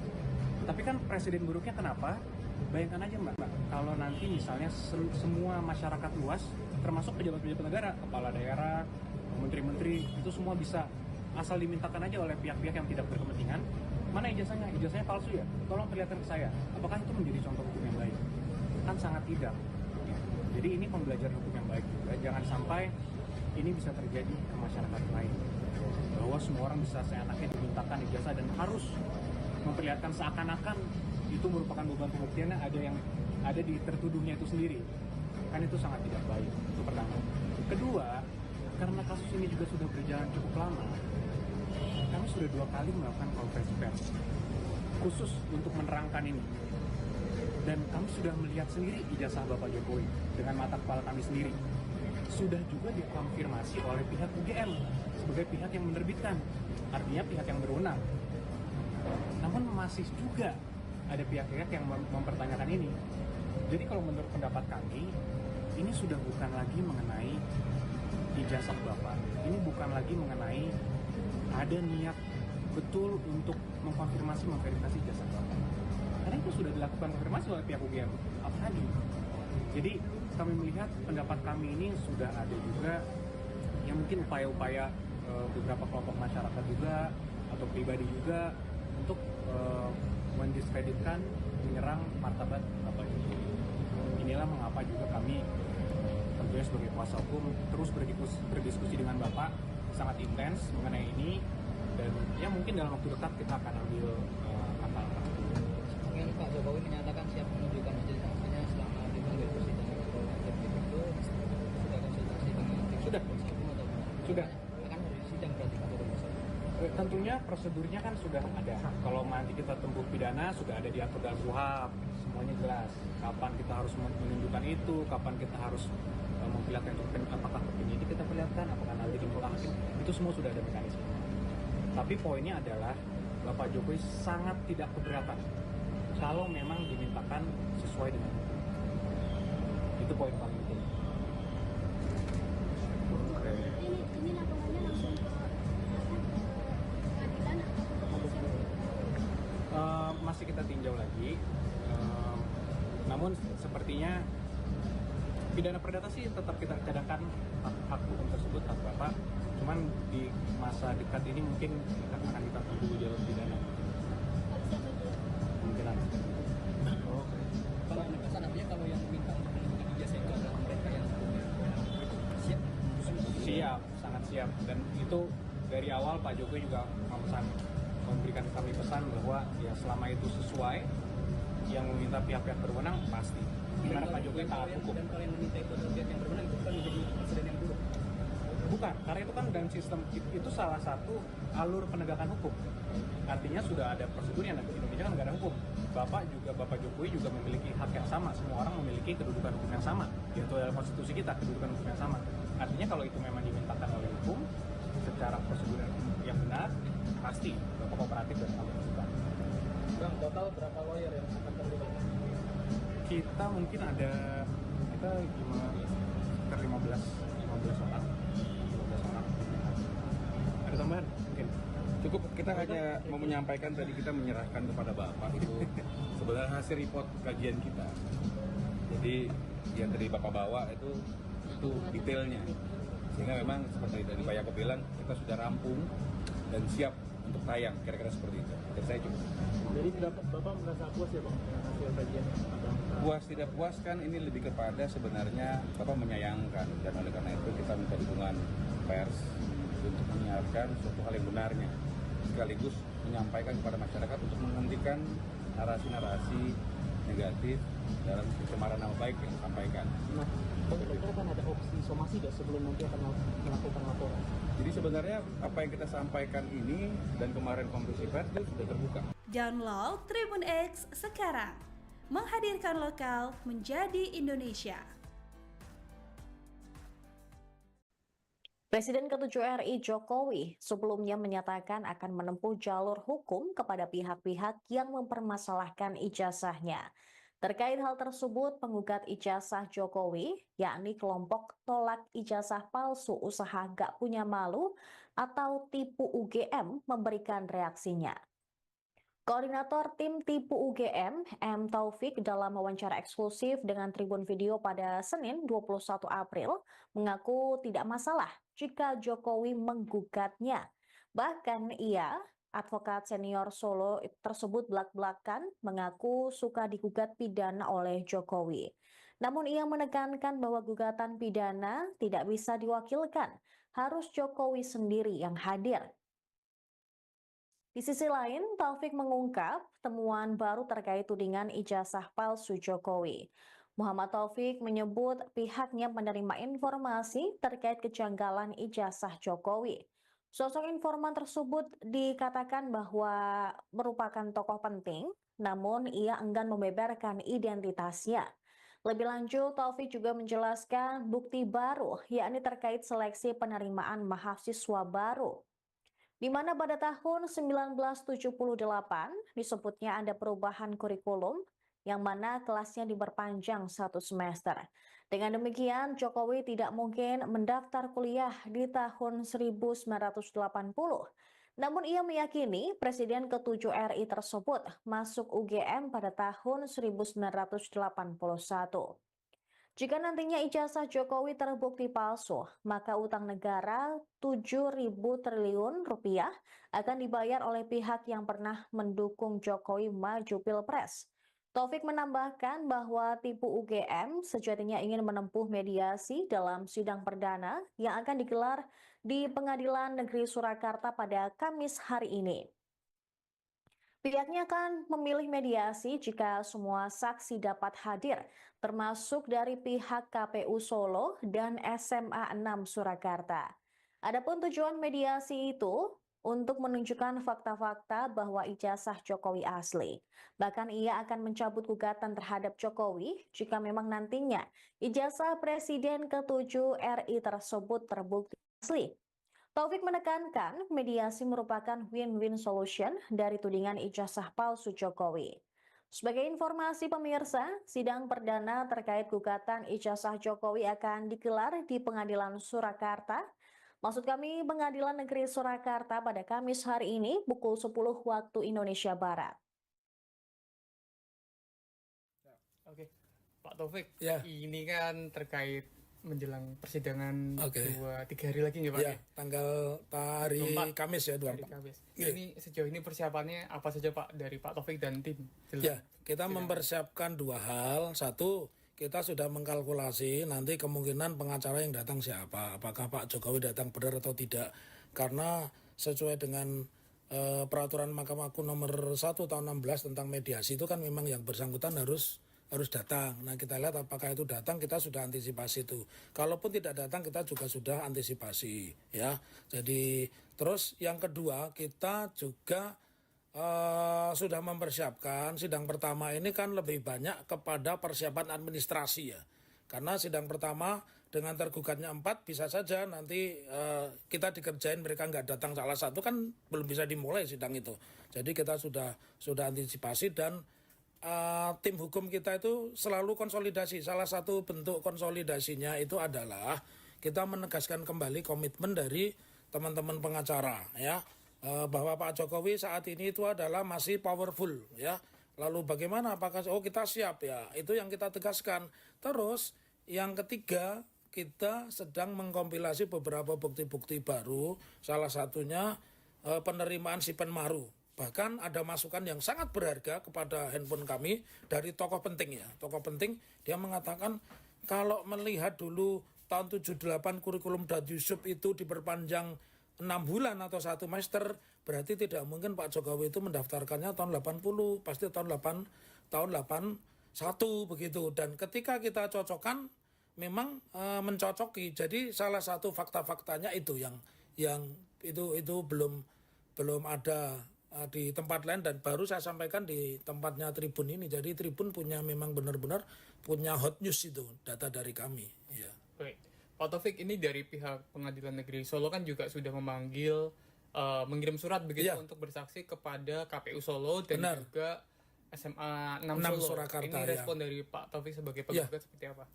Tapi kan presiden buruknya kenapa? Bayangkan aja Mbak, kalau nanti misalnya semua masyarakat luas, termasuk pejabat-pejabat negara, kepala daerah, menteri-menteri, itu semua bisa asal dimintakan aja oleh pihak-pihak yang tidak berkepentingan, mana ijazahnya? Ijazahnya palsu ya? Tolong perlihatkan ke saya. Apakah itu menjadi contoh hukum yang baik? Kan sangat tidak. Jadi ini pembelajaran hukum yang baik juga. Jangan sampai ini bisa terjadi ke masyarakat lain. Bahwa semua orang bisa seenaknya dimintakan ijazah dan harus memperlihatkan seakan-akan itu merupakan beban pembuktiannya ada di tertuduhnya itu sendiri. Kan itu sangat tidak baik. Itu pertama. Kedua, karena kasus ini juga sudah berjalan cukup lama, kami sudah 2 kali melakukan konferensi pers khusus untuk menerangkan ini. Dan kami sudah melihat sendiri ijazah Bapak Jokowi dengan mata kepala kami sendiri. Sudah juga dikonfirmasi oleh pihak UGM sebagai pihak yang menerbitkan, artinya pihak yang berwenang. Namun masih juga ada pihak-pihak yang mempertanyakan ini. Jadi kalau menurut pendapat kami, ini sudah bukan lagi mengenai ijazah Bapak. Ini bukan lagi mengenai ada niat betul untuk memverifikasi ijazah Bapak. Karena itu sudah dilakukan konfirmasi oleh pihak UGM. Apalagi? Jadi kami melihat pendapat kami ini sudah ada juga yang mungkin upaya-upaya beberapa kelompok masyarakat juga atau pribadi juga untuk mendiskreditkan, menyerang martabat Bapak Jokowi. Inilah mengapa juga kami tentunya sebagai kuasa hukum terus berdiskusi dengan Bapak sangat intens mengenai ini, dan ya mungkin dalam waktu dekat kita akan ambil langkah-langkah. Mungkin Pak Jokowi menyatakan siap menunjukkan majelis hakimnya selama dipanggil persidangan atau nanti itu sudah konsultasi dengan tim Sudah. kuasa hukum atau gimana? Sudah. Akan hari sidang berarti Pak Jokowi. Tentunya prosedurnya kan sudah ada. Kalau nanti kita tempuh pidana sudah ada diatur dalam KUHP, semuanya jelas. Kapan kita harus menunjukkan itu, kapan kita harus memperlihatkan itu, apakah ke penyidik kita perlihatkan, apakah nanti di muka hakim, itu semua sudah ada mekanisme. Tapi poinnya adalah Bapak Jokowi sangat tidak keberatan kalau memang dimintakan sesuai dengan hukum. Itu poin paling penting. Ini laporannya langsung ke pengadilan atau ke kepolisian? Masih kita tinjau lagi. Namun sepertinya pidana perdata sih tetap kita cadangkan hak hukum tersebut, hak Bapak. Cuman di masa dekat ini mungkin akan kita tunggu jalur pidana. Kemungkinan. Kalau penegasan artinya kalau yang minta untuk menunjukkan ijazah itu adalah mereka yang siap. Siap, sangat siap. Dan itu dari awal Pak Jokowi juga memberikan kami pesan bahwa ya selama itu sesuai, yang meminta pihak-pihak berwenang pasti. Karena Pak Jokowi taat hukum. Dan kalau yang meminta itu adalah pihak yang berwenang, itu bukan menjadi presiden yang buruk. Bukan, karena itu kan dalam sistem itu salah satu alur penegakan hukum. Artinya sudah ada prosedurnya. Indonesia kan negara hukum. Bapak Jokowi juga memiliki hak yang sama. Semua orang memiliki kedudukan hukum yang sama. Yaitu dalam konstitusi kita, kedudukan hukum yang sama. Artinya kalau itu memang dimintakan oleh hukum secara prosedur yang benar, pasti Bapak kooperatif dan kami terbuka. Bang, total berapa lawyer yang akan terlibat? Kita mungkin ada sekitar 15 orang. Ada tambahan mungkin. Cukup kita hanya mau menyampaikan tadi kita menyerahkan kepada Bapak itu sebenarnya hasil report kajian kita. Jadi yang dari Bapak bawa itu detailnya. Sehingga memang seperti dari Pak Yaakob bilang kita sudah rampung dan siap untuk tayang, kira-kira seperti itu. Dan saya cukup. Jadi Bapak merasa puas ya Bang dengan hasil kajian? Puas tidak puas kan ini lebih kepada sebenarnya Bapak menyayangkan, dan oleh karena itu kita minta dukungan pers untuk menyiarkan suatu hal yang benarnya, sekaligus menyampaikan kepada masyarakat untuk menghentikan narasi-narasi negatif dalam pencemaran nama baik yang disampaikan. Nah, kira-kira kan ada opsi somasi nggak sebelum nanti akan melakukan laporan? Jadi sebenarnya apa yang kita sampaikan ini dan kemarin konferensi pers itu sudah terbuka. Download Tribun X sekarang. Menghadirkan lokal menjadi Indonesia. Presiden ke-7 RI Jokowi sebelumnya menyatakan akan menempuh jalur hukum kepada pihak-pihak yang mempermasalahkan ijazahnya. Terkait hal tersebut, penggugat ijazah Jokowi, yakni kelompok tolak ijazah palsu usaha gak punya malu atau tipu UGM, memberikan reaksinya. Koordinator tim tipu UGM, M. Taufik, dalam wawancara eksklusif dengan Tribun Video pada Senin 21 April, mengaku tidak masalah jika Jokowi menggugatnya. Bahkan ia, advokat senior Solo tersebut belak-belakan, mengaku suka digugat pidana oleh Jokowi. Namun ia menekankan bahwa gugatan pidana tidak bisa diwakilkan, harus Jokowi sendiri yang hadir. Di sisi lain, Taufik mengungkap temuan baru terkait tudingan ijazah palsu Jokowi. Muhammad Taufik menyebut pihaknya menerima informasi terkait kejanggalan ijazah Jokowi. Sosok informan tersebut dikatakan bahwa merupakan tokoh penting, namun ia enggan membeberkan identitasnya. Lebih lanjut, Taufik juga menjelaskan bukti baru, yakni terkait seleksi penerimaan mahasiswa baru, di mana pada tahun 1978 disebutnya ada perubahan kurikulum yang mana kelasnya diperpanjang 1 semester. Dengan demikian, Jokowi tidak mungkin mendaftar kuliah di tahun 1980. Namun ia meyakini Presiden ke-7 RI tersebut masuk UGM pada tahun 1981. Jika nantinya ijazah Jokowi terbukti palsu, maka utang negara 7.000 triliun rupiah akan dibayar oleh pihak yang pernah mendukung Jokowi maju Pilpres. Taufik menambahkan bahwa tipu UGM sejatinya ingin menempuh mediasi dalam sidang perdana yang akan digelar di Pengadilan Negeri Surakarta pada Kamis hari ini. Pihaknya akan memilih mediasi jika semua saksi dapat hadir, termasuk dari pihak KPU Solo dan SMA 6 Surakarta. Adapun tujuan mediasi itu untuk menunjukkan fakta-fakta bahwa ijazah Jokowi asli. Bahkan ia akan mencabut gugatan terhadap Jokowi jika memang nantinya ijazah Presiden ke-7 RI tersebut terbukti asli. Taufik menekankan mediasi merupakan win-win solution dari tudingan ijazah palsu Jokowi. Sebagai informasi pemirsa, sidang perdana terkait gugatan ijazah Jokowi akan digelar di Pengadilan Surakarta. Maksud kami Pengadilan Negeri Surakarta pada Kamis hari ini pukul 10 waktu Indonesia Barat. Oke, Pak Taufik, Ya. ini kan terkait menjelang persidangan Oke. 2-3 hari lagi nggak Pak? Ya, tanggal hari 24. Kamis ya, Hari 24. Kamis. Iya. Ini sejauh ini persiapannya apa saja Pak dari Pak Taufik dan tim? Ya, kita mempersiapkan dua hal. Satu, kita sudah mengkalkulasi nanti kemungkinan pengacara yang datang siapa. Apakah Pak Jokowi datang benar atau tidak. Karena sesuai dengan peraturan Mahkamah Agung nomor 1 tahun 16 tentang mediasi itu kan memang yang bersangkutan harus datang. Nah, kita lihat apakah itu datang, kita sudah antisipasi itu. Kalaupun tidak datang, kita juga sudah antisipasi, ya. Jadi, terus yang kedua, kita juga sudah mempersiapkan sidang pertama ini kan lebih banyak kepada persiapan administrasi ya. Karena sidang pertama dengan tergugatnya 4 bisa saja nanti kita dikerjain mereka nggak datang salah satu kan belum bisa dimulai sidang itu. Jadi kita sudah antisipasi dan tim hukum kita itu selalu konsolidasi. Salah satu bentuk konsolidasinya itu adalah kita menegaskan kembali komitmen dari teman-teman pengacara ya, bahwa Pak Jokowi saat ini itu adalah masih powerful ya. Lalu bagaimana, apakah kita siap ya, itu yang kita tegaskan. Terus yang ketiga, kita sedang mengkompilasi beberapa bukti-bukti baru, salah satunya penerimaan Sipen Maru. Bahkan ada masukan yang sangat berharga kepada handphone kami dari tokoh penting ya. Tokoh penting dia mengatakan kalau melihat dulu tahun 78 kurikulum Dad Yusuf itu diperpanjang 6 bulan atau 1 semester, berarti tidak mungkin Pak Jokowi itu mendaftarkannya tahun 80, pasti tahun 81 begitu. Dan ketika kita cocokkan memang mencocoki. Jadi salah satu fakta-faktanya itu yang itu belum ada di tempat lain dan baru saya sampaikan di tempatnya Tribun ini. Jadi Tribun punya memang benar-benar punya hot news itu, data dari kami. Ya. Baik. Pak Taufik, ini dari pihak Pengadilan Negeri Solo kan juga sudah memanggil, mengirim surat begitu untuk bersaksi kepada KPU Solo dan juga SMA 6 Solo. Surakarta, ini respon dari Pak Taufik sebagai penggugat seperti apa?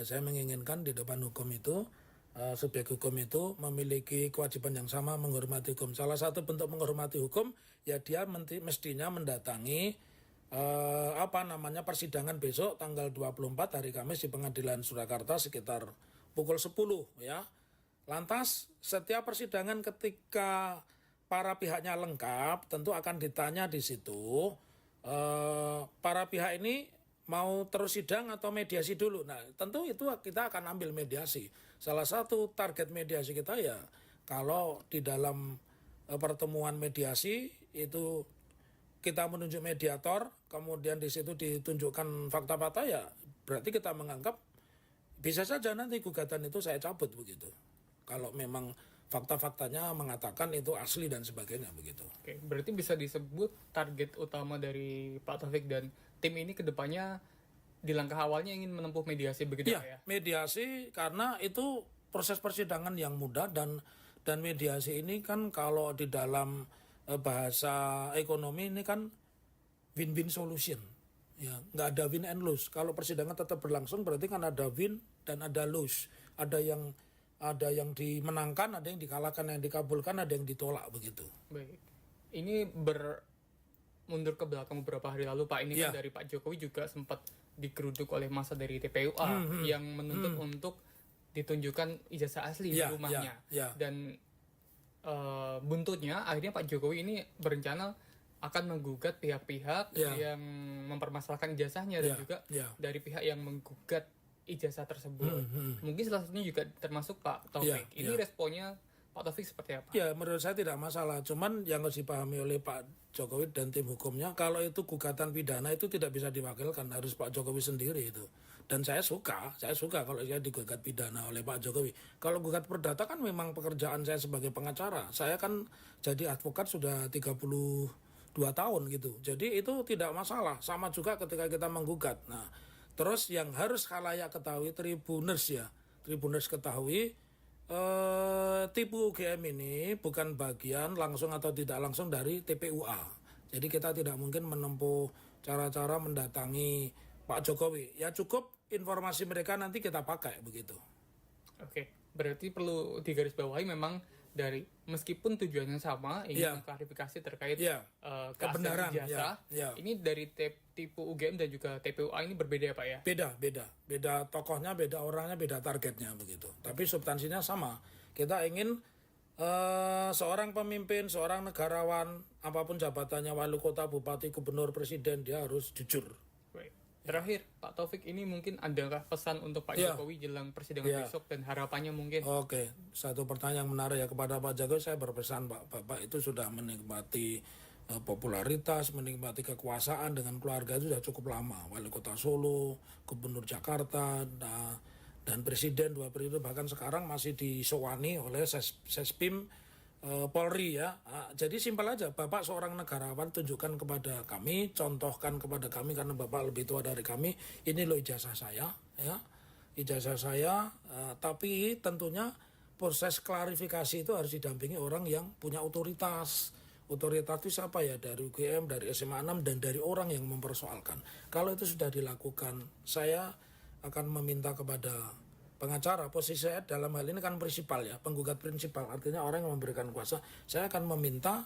Saya menginginkan di depan hukum itu subjek hukum itu memiliki kewajiban yang sama menghormati hukum. Salah satu bentuk menghormati hukum ya dia mestinya mendatangi persidangan besok tanggal 24 hari Kamis di Pengadilan Surakarta sekitar pukul 10 ya. Lantas setiap persidangan ketika para pihaknya lengkap tentu akan ditanya di situ para pihak ini mau terus sidang atau mediasi dulu. Nah, tentu itu kita akan ambil mediasi. Salah satu target mediasi kita ya kalau di dalam pertemuan mediasi itu kita menunjuk mediator, kemudian di situ ditunjukkan fakta-fakta ya berarti kita menganggap bisa saja nanti gugatan itu saya cabut begitu. Kalau memang fakta-faktanya mengatakan itu asli dan sebagainya begitu. Oke, berarti bisa disebut target utama dari Pak Taufik dan tim ini kedepannya di langkah awalnya ingin menempuh mediasi begitu ya? Mediasi karena itu proses persidangan yang mudah dan mediasi ini kan kalau di dalam bahasa ekonomi ini kan win-win solution. Ya, nggak ada win and lose. Kalau persidangan tetap berlangsung berarti kan ada win dan ada lose. Ada yang dimenangkan, ada yang dikalahkan, yang dikabulkan, ada yang ditolak begitu. Baik. Ini mundur ke belakang beberapa hari lalu Pak, ini kan dari Pak Jokowi juga sempat digeruduk oleh massa dari TPUA yang menuntut untuk ditunjukkan ijazah asli di rumahnya. Dan buntutnya akhirnya Pak Jokowi ini berencana akan menggugat pihak-pihak yang mempermasalahkan ijazahnya dan juga dari pihak yang menggugat ijazah tersebut. Mungkin salah satunya juga termasuk Pak Taufik. Ini responnya Pak Taufik seperti apa? Ya, menurut saya tidak masalah. Cuman yang harus dipahami oleh Pak Jokowi dan tim hukumnya, kalau itu gugatan pidana itu tidak bisa diwakilkan, harus Pak Jokowi sendiri itu. Dan saya suka kalau saya digugat pidana oleh Pak Jokowi. Kalau gugat perdata kan memang pekerjaan saya sebagai pengacara. Saya kan jadi advokat sudah 32 tahun gitu. Jadi itu tidak masalah. Sama juga ketika kita menggugat. Nah, terus yang harus khalayak ketahui, Tribuners ketahui, tipu UGM ini bukan bagian langsung atau tidak langsung dari TPUA. Jadi kita tidak mungkin menempuh cara-cara mendatangi Pak Jokowi. Ya cukup informasi mereka nanti kita pakai begitu. Oke, berarti perlu digarisbawahi memang dari meskipun tujuannya sama ingin mengklarifikasi terkait kebenaran ijazah, ini dari tipu UGM dan juga TPUA ini berbeda ya Pak ya? Beda tokohnya, beda orangnya, beda targetnya begitu. Tapi substansinya sama. Kita ingin seorang pemimpin, seorang negarawan, apapun jabatannya, wali kota, bupati, gubernur, presiden, dia harus jujur. Terakhir, Pak Taufik, ini mungkin adakah pesan untuk Pak Jokowi jelang persidangan besok dan harapannya mungkin? Oke, satu pertanyaan yang menarik ya kepada Pak Jokowi, saya berpesan Bapak itu sudah menikmati popularitas, menikmati kekuasaan dengan keluarga itu sudah cukup lama. Wali kota Solo, gubernur Jakarta, dan presiden 2 periode, bahkan sekarang masih disewani oleh Sespim Polri ya. Jadi simpel aja, Bapak seorang negarawan, tunjukkan kepada kami, contohkan kepada kami karena Bapak lebih tua dari kami, ini loh ijazah saya ya. Ijazah saya, tapi tentunya proses klarifikasi itu harus didampingi orang yang punya otoritas. Otoritas itu siapa ya? Dari UGM, dari SMA 6 dan dari orang yang mempersoalkan. Kalau itu sudah dilakukan, saya akan meminta kepada pengacara, posisi saya dalam hal ini kan prinsipal ya, penggugat prinsipal, artinya orang yang memberikan kuasa. Saya akan meminta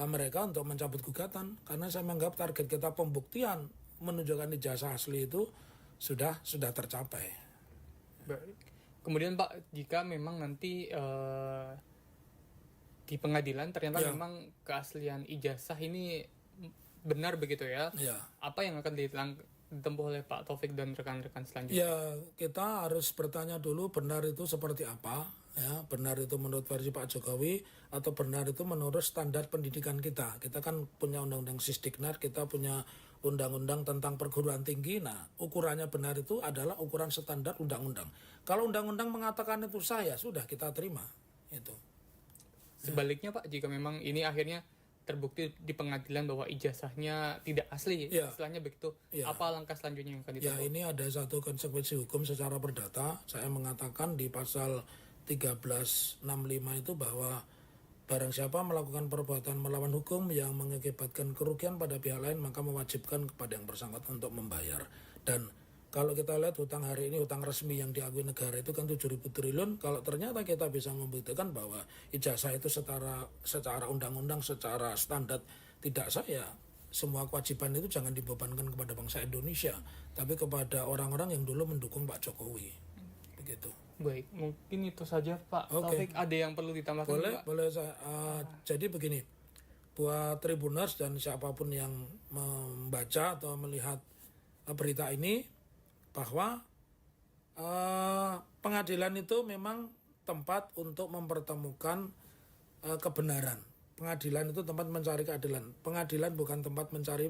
mereka untuk mencabut gugatan karena saya menganggap target kita pembuktian menunjukkan ijazah asli itu sudah tercapai. Baik. Kemudian Pak, jika memang nanti di pengadilan ternyata memang keaslian ijazah ini benar begitu ya, apa yang akan ditempuh oleh Pak Taufik dan rekan-rekan selanjutnya? Ya, kita harus bertanya dulu benar itu seperti apa, ya, benar itu menurut versi Pak Jokowi atau benar itu menurut standar pendidikan kita. Kita kan punya undang-undang Sisdiknas, kita punya undang-undang tentang perguruan tinggi. Nah, ukurannya benar itu adalah ukuran standar undang-undang. Kalau undang-undang mengatakan itu sah, ya sudah kita terima itu. Sebaliknya Pak, jika memang ini akhirnya terbukti di pengadilan bahwa ijazahnya tidak asli, istilahnya begitu, apa langkah selanjutnya yang akan ditempuh? Ya, ini ada satu konsekuensi hukum secara perdata. Saya mengatakan di pasal 1365 itu bahwa barang siapa melakukan perbuatan melawan hukum yang mengakibatkan kerugian pada pihak lain, maka mewajibkan kepada yang bersangkutan untuk membayar. Dan kalau kita lihat hutang hari ini, hutang resmi yang diakui negara itu kan 7.000 triliun. Kalau ternyata kita bisa membuktikan bahwa ijazah itu secara undang-undang, secara standar tidak sah, ya semua kewajiban itu jangan dibebankan kepada bangsa Indonesia, tapi kepada orang-orang yang dulu mendukung Pak Jokowi. Begitu. Baik, mungkin itu saja Pak Taufik. Ada yang perlu ditambahkan? Boleh saya. Jadi begini, buat Tribuners dan siapapun yang membaca atau melihat berita ini, bahwa pengadilan itu memang tempat untuk mempertemukan kebenaran. Pengadilan itu tempat mencari keadilan. Pengadilan bukan tempat mencari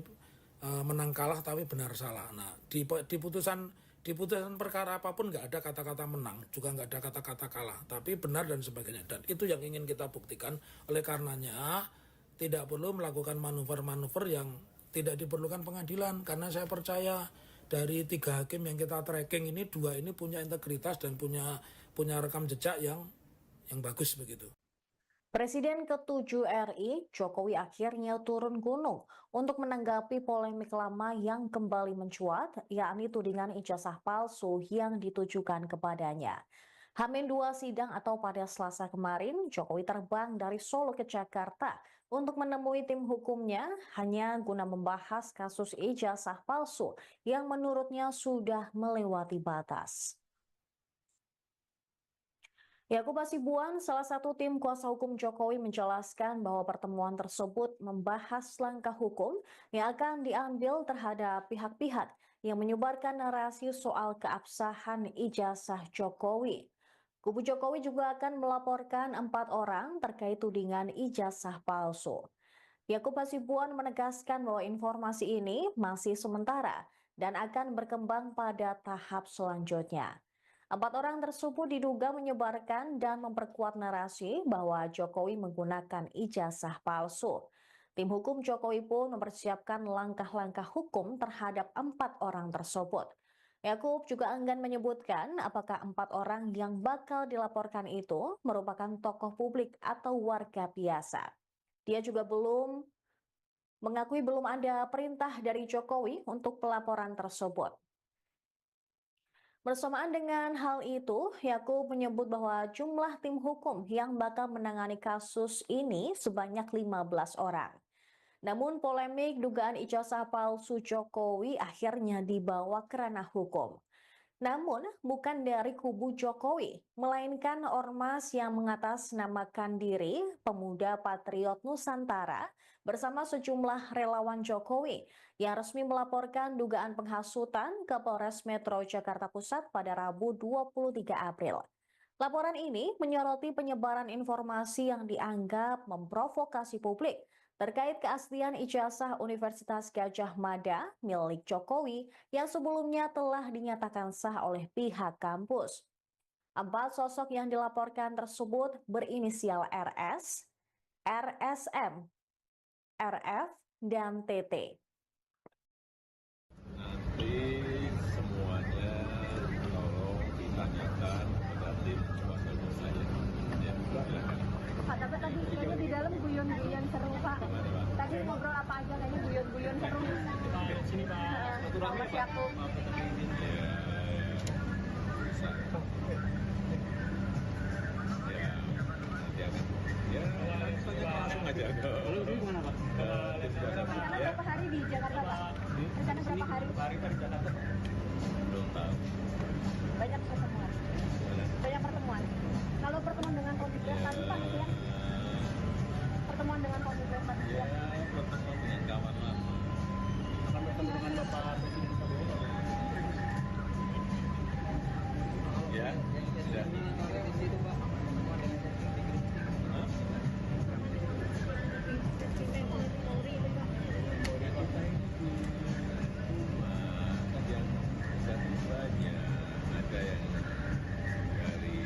menang kalah tapi benar salah. Nah, di putusan perkara apapun nggak ada kata-kata menang, juga nggak ada kata-kata kalah, tapi benar dan sebagainya. Dan itu yang ingin kita buktikan. Oleh karenanya tidak perlu melakukan manuver-manuver yang tidak diperlukan pengadilan, karena saya percaya dari 3 hakim yang kita tracking ini, 2 ini punya integritas dan punya rekam jejak yang bagus begitu. Presiden ke-7 RI, Jokowi akhirnya turun gunung untuk menanggapi polemik lama yang kembali mencuat, yakni tudingan ijazah palsu yang ditujukan kepadanya. H-2 sidang atau pada Selasa kemarin, Jokowi terbang dari Solo ke Jakarta untuk menemui tim hukumnya hanya guna membahas kasus ijazah palsu yang menurutnya sudah melewati batas. Yakub Hasibuan, salah satu tim kuasa hukum Jokowi, menjelaskan bahwa pertemuan tersebut membahas langkah hukum yang akan diambil terhadap pihak-pihak yang menyebarkan narasi soal keabsahan ijazah Jokowi. Kubu Jokowi juga akan melaporkan 4 orang terkait tudingan ijazah palsu. Yakub Hasibuan menegaskan bahwa informasi ini masih sementara dan akan berkembang pada tahap selanjutnya. 4 orang tersebut diduga menyebarkan dan memperkuat narasi bahwa Jokowi menggunakan ijazah palsu. Tim hukum Jokowi pun mempersiapkan langkah-langkah hukum terhadap 4 orang tersebut. Yakub juga enggan menyebutkan apakah 4 orang yang bakal dilaporkan itu merupakan tokoh publik atau warga biasa. Dia juga mengakui belum ada perintah dari Jokowi untuk pelaporan tersebut. Bersamaan dengan hal itu, Yakub menyebut bahwa jumlah tim hukum yang bakal menangani kasus ini sebanyak 15 orang. Namun polemik dugaan ijazah palsu Jokowi akhirnya dibawa ke ranah hukum. Namun bukan dari kubu Jokowi, melainkan ormas yang mengatasnamakan diri Pemuda Patriot Nusantara bersama sejumlah relawan Jokowi yang resmi melaporkan dugaan penghasutan ke Polres Metro Jakarta Pusat pada Rabu 23 April. Laporan ini menyoroti penyebaran informasi yang dianggap memprovokasi publik terkait keaslian ijazah Universitas Gadjah Mada milik Jokowi yang sebelumnya telah dinyatakan sah oleh pihak kampus. 4 sosok yang dilaporkan tersebut berinisial RS, RSM, RF, dan TT. Nanti semuanya tolong ditanyakan kepada tim kuasa hukum saya. Ya, silakan. Pak, tapi tadi kayaknya di dalam guyon-guyon seru, Pak. Tadi ngobrol apa aja kayaknya guyon-guyon seru. Sini Pak, Mas Yakub. Langsung aja. Lalu gimana Pak? Rencana berapa hari di Jakarta, Pak? Rencana berapa hari? Hari di Jakarta. Belum tahu. Banyak pertemuan. Banyak pertemuan. Kalau pertemuan dengan Komite tadi, Pak, gitu ya? Pertemuan dengan Komite tadi, Ya, pertemuan dengan kawan lama. Akan bertemu dengan Bapak Presiden Prabowo. Ya, sudah. Ada yang dari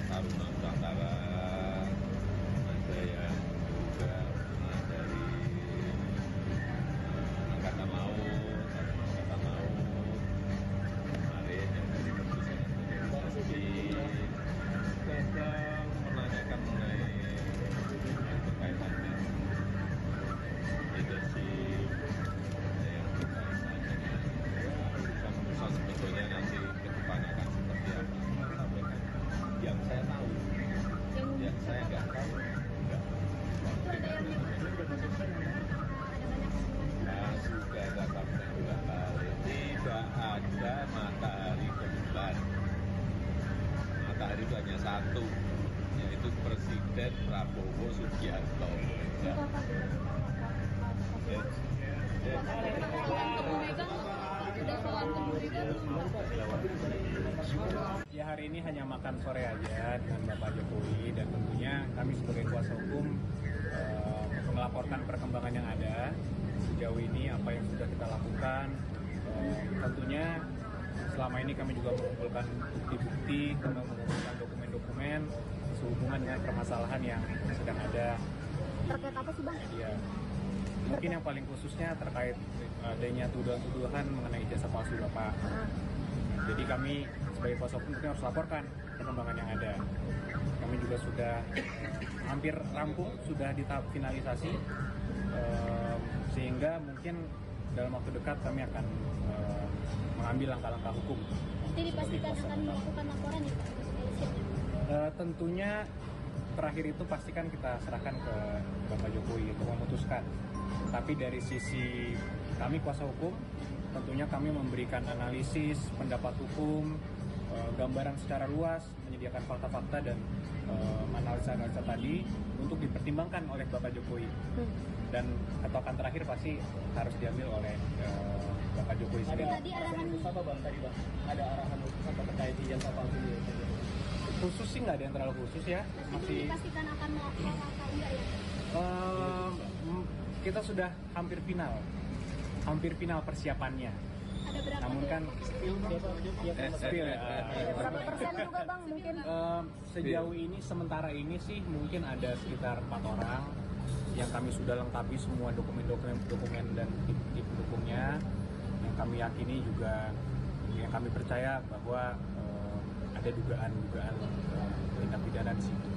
Taruna Nusantara, ada yang juga dari Angkatan Laut, kemarin yang dari Keputusan sedang menanyakan mengenai berkaitan dengan leadership, yang berkaitan dengan urusan sebetulnya nanti ke depannya akan seperti apa. Saya sampaikan yang saya tahu, yang saya nggak tahu enggak. Nah, sudah saya sampaikan 2 kali, tidak ada matahari kebulan. Matahari itu hanya satu, yaitu Presiden Prabowo Subianto. Ya, hari ini hanya makan sore aja dengan Bapak Jokowi, dan tentunya kami sebagai kuasa hukum melaporkan perkembangan yang ada sejauh ini, apa yang sudah kita lakukan. Tentunya selama ini kami juga mengumpulkan bukti-bukti, mengumpulkan dokumen-dokumen sehubungan dengan permasalahan yang sedang ada. Terkait apa sih, Bang? Ya, mungkin yang paling khususnya terkait adanya tuduhan-tuduhan mengenai ijazah palsu Bapak. Jadi kami sebagai kuasa hukum harus laporkan perkembangan yang ada. Kami juga sudah hampir rampung, sudah di tahap finalisasi, sehingga mungkin dalam waktu dekat kami akan mengambil langkah-langkah hukum. Nanti dipastikan akan melakukan laporan ya Pak? Tentunya terakhir itu pastikan kita serahkan ke Bapak Jokowi untuk memutuskan. Tapi dari sisi kami kuasa hukum, tentunya kami memberikan analisis, pendapat hukum, gambaran secara luas, menyediakan fakta-fakta dan analisa-analisa tadi untuk dipertimbangkan oleh Bapak Jokowi. Dan ketokan terakhir pasti harus diambil oleh Bapak Jokowi sendiri. Tadi arahan apa Bang tadi Bang? Ada arahan khusus apa terkait ijazah palsu ya? Khusus sih nggak ada yang terlalu khusus ya. Masih dipastikan akan melakukan atau enggak ya? Kita sudah hampir final persiapannya. Ada berapa? Namun kan spill ya. Berapa persen juga Bang mungkin? Sejauh ini sementara ini sih mungkin ada sekitar 4 orang yang kami sudah lengkapi semua dokumen dan tip pendukungnya, yang kami yakini juga, yang kami percaya bahwa ada dugaan tindak pidana di situ.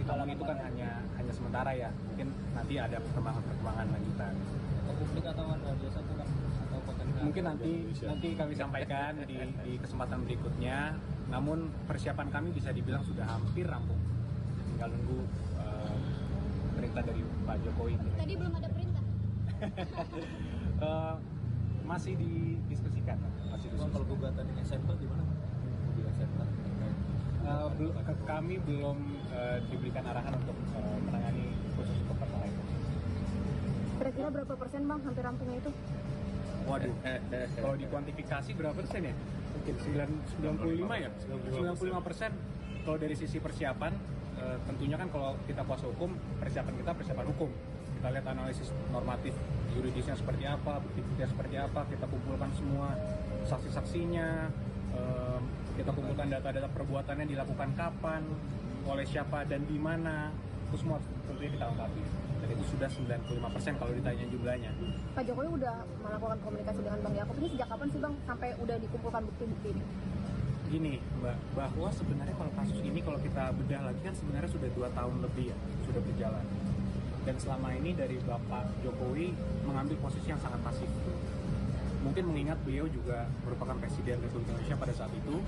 Kalau itu kan hanya sementara ya, mungkin nanti ada perkembangan lanjutan. Publik atau ada jasa kurang atau konten Mungkin nanti kami sampaikan di kesempatan berikutnya. Namun persiapan kami bisa dibilang sudah hampir rampung. Tinggal nunggu perintah dari Pak Jokowi. Tadi belum ada perintah. Masih didiskusikan. Kalau gugatan ini sampel di mana? Kami belum diberikan arahan untuk menangani khusus untuk perkara itu. Kira-kira berapa persen Bang hampir rampungnya itu? Waduh, kalau dikuantifikasi berapa persen ya? Mungkin 95 ya? 95%. Kalau dari sisi persiapan, tentunya kan kalau kita kuasa hukum, persiapan hukum. Kita lihat analisis normatif yuridisnya seperti apa, bukti-buktinya seperti apa, kita kumpulkan semua saksi-saksinya, kita kumpulkan data-data perbuatannya dilakukan kapan, oleh siapa dan di mana, itu semua tentunya kita lengkapi. Dan itu sudah 95% kalau ditanya jumlahnya. Pak Jokowi udah melakukan komunikasi dengan Bang Yaakob ini sejak kapan sih Bang sampai udah dikumpulkan bukti-bukti ini? Gini Mbak, bahwa sebenarnya kalau kasus ini kalau kita bedah lagi kan sebenarnya sudah 2 tahun lebih ya, sudah berjalan. Dan selama ini dari Bapak Jokowi mengambil posisi yang sangat pasif. Mungkin mengingat beliau juga merupakan Presiden Republik Indonesia pada saat itu,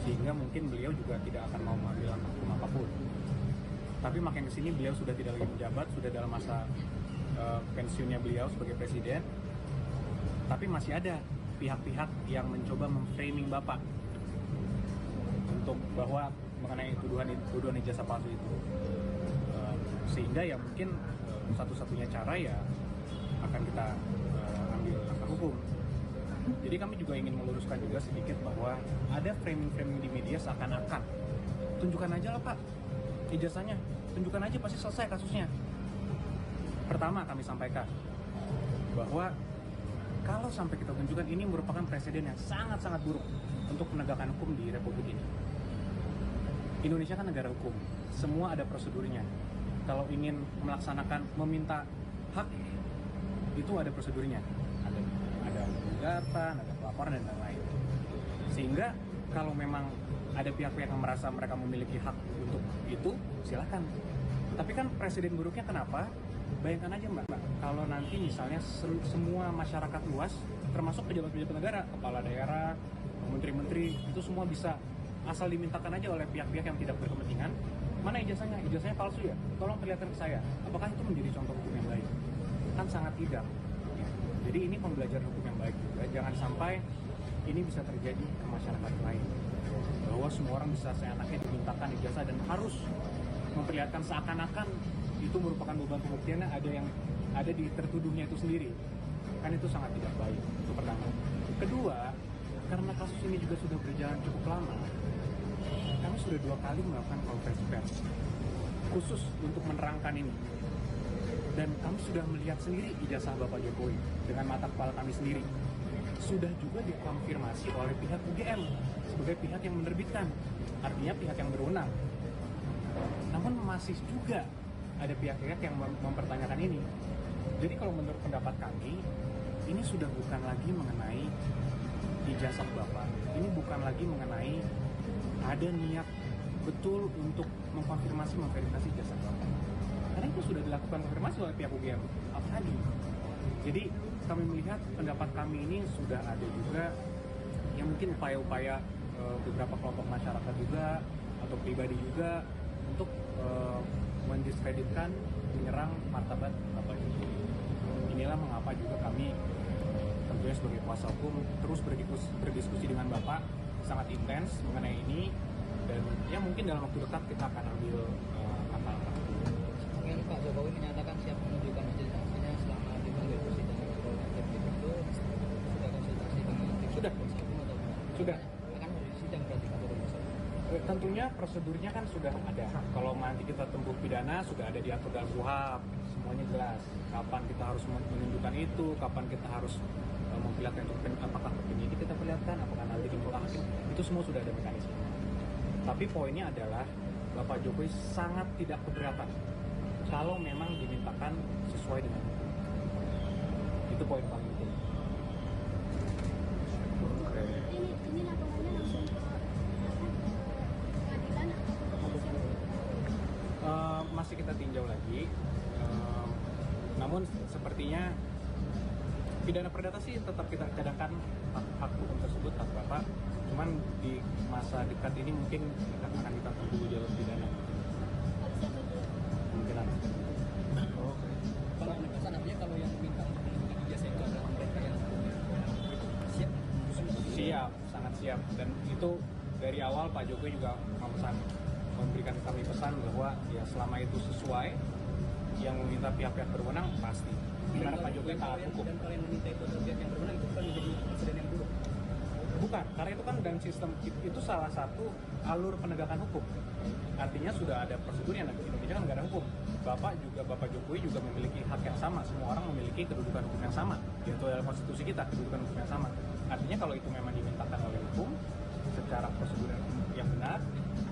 sehingga mungkin beliau juga tidak akan mau mengambil langkah hukum apapun. Tapi makin kesini beliau sudah tidak lagi menjabat, sudah dalam masa pensiunnya beliau sebagai Presiden. Tapi masih ada pihak-pihak yang mencoba memframing Bapak untuk bahwa mengenai tuduhan ijazah palsu itu. Sehingga ya mungkin satu-satunya cara ya akan kita ambil langkah hukum. Jadi kami juga ingin meluruskan juga sedikit bahwa ada framing-framing di media seakan-akan tunjukkan aja lah Pak ijazahnya, tunjukkan aja pasti selesai kasusnya. Pertama kami sampaikan bahwa kalau sampai kita tunjukkan, ini merupakan presiden yang sangat-sangat buruk untuk penegakan hukum di Republik ini. Indonesia kan negara hukum, semua ada prosedurnya. Kalau ingin melaksanakan, meminta hak, itu ada prosedurnya. Ada gugatan, ada pelaporan, dan lain-lain. Sehingga kalau memang ada pihak-pihak yang merasa mereka memiliki hak untuk itu, silakan. Tapi kan presiden buruknya kenapa? Bayangkan aja Mbak, kalau nanti misalnya semua masyarakat luas, termasuk pejabat-pejabat negara, kepala daerah, menteri-menteri, itu semua bisa asal dimintakan aja oleh pihak-pihak yang tidak berkepentingan, mana ijazahnya? Ijazahnya palsu ya? Tolong perlihatkan ke saya. Apakah itu menjadi contoh hukum yang baik? Kan sangat tidak. Jadi ini pembelajaran hukum yang baik juga. Jangan sampai ini bisa terjadi ke masyarakat lain. Bahwa semua orang bisa seenaknya dimintakan ijazah dan harus memperlihatkan seakan-akan itu merupakan beban pembuktiannya ada di tertuduhnya itu sendiri. Kan itu sangat tidak baik. Itu pertama. Kedua, karena kasus ini juga sudah berjalan cukup lama, kami sudah 2 kali melakukan konferensi pers khusus untuk menerangkan ini. Dan kami sudah melihat sendiri ijazah Bapak Jokowi dengan mata kepala kami sendiri. Sudah juga dikonfirmasi oleh pihak UGM sebagai pihak yang menerbitkan, artinya pihak yang berwenang. Namun masih juga ada pihak-pihak yang mempertanyakan ini. Jadi kalau menurut pendapat kami, ini sudah bukan lagi mengenai ijazah Bapak. Ini bukan lagi mengenai ada niat betul untuk memverifikasi ijazah Bapak. Karena itu sudah dilakukan konfirmasi oleh pihak UGM. Apa lagi? Jadi kami melihat pendapat kami ini sudah ada juga ya mungkin upaya-upaya beberapa kelompok masyarakat juga atau pribadi juga untuk mendiskreditkan, menyerang martabat Bapak Jokowi. Inilah mengapa juga kami tentunya sebagai kuasa hukum terus berdiskusi dengan Bapak sangat intens mengenai ini, dan ya mungkin dalam waktu dekat kita akan ambil langkah-langkah. Mungkin Pak Jokowi menyatakan siap menunjukkan hasil saksinya selama dipanggil persidangan Polda Jatim itu sudah konsultasi dengan tim Sudah. kuasa hukum atau bagaimana? Sudah. Akan sidang berarti Pak Jokowi besok. Tentunya prosedurnya kan sudah ada. Kalau nanti kita tempuh pidana sudah ada diatur dalam KUHP, semuanya jelas. Kapan kita harus menunjukkan itu, kapan kita harus memperlihatkan itu, apakah ke penyidik kita perlihatkan, apakah nanti di muka hakim, itu semua sudah ada mekanisme. Tapi poinnya adalah Bapak Jokowi sangat tidak keberatan kalau memang dimintakan sesuai dengan hukum. Itu poin paling penting. Ini laporannya langsung ke pengadilan atau ke kepolisian? Masih kita tinjau lagi. Namun sepertinya pidana perdata sih tetap kita cadangkan hak hukum tersebut, hak Bapak. Cuman di masa dekat ini mungkin akan kita tunggu jalur pidana. Kemungkinan. Kalau penegasan artinya kalau yang minta untuk menunjukkan ijazah itu adalah mereka yang siap. Siap, sangat siap. Dan itu dari awal Pak Jokowi juga memberikan kami pesan bahwa ya selama itu sesuai, yang meminta pihak-pihak berwenang pasti. Karena Pak Jokowi taat hukum. Dan kalau yang meminta itu adalah pihak yang berwenang, itu bukan menjadi presiden yang buruk. Bukan, karena itu kan dalam sistem itu salah satu alur penegakan hukum. Artinya sudah ada prosedurnya. Indonesia kan negara hukum. Bapak Jokowi juga memiliki hak yang sama. Semua orang memiliki kedudukan hukum yang sama. Yaitu dalam konstitusi kita, kedudukan hukum yang sama. Artinya kalau itu memang dimintakan oleh hukum secara prosedur yang benar,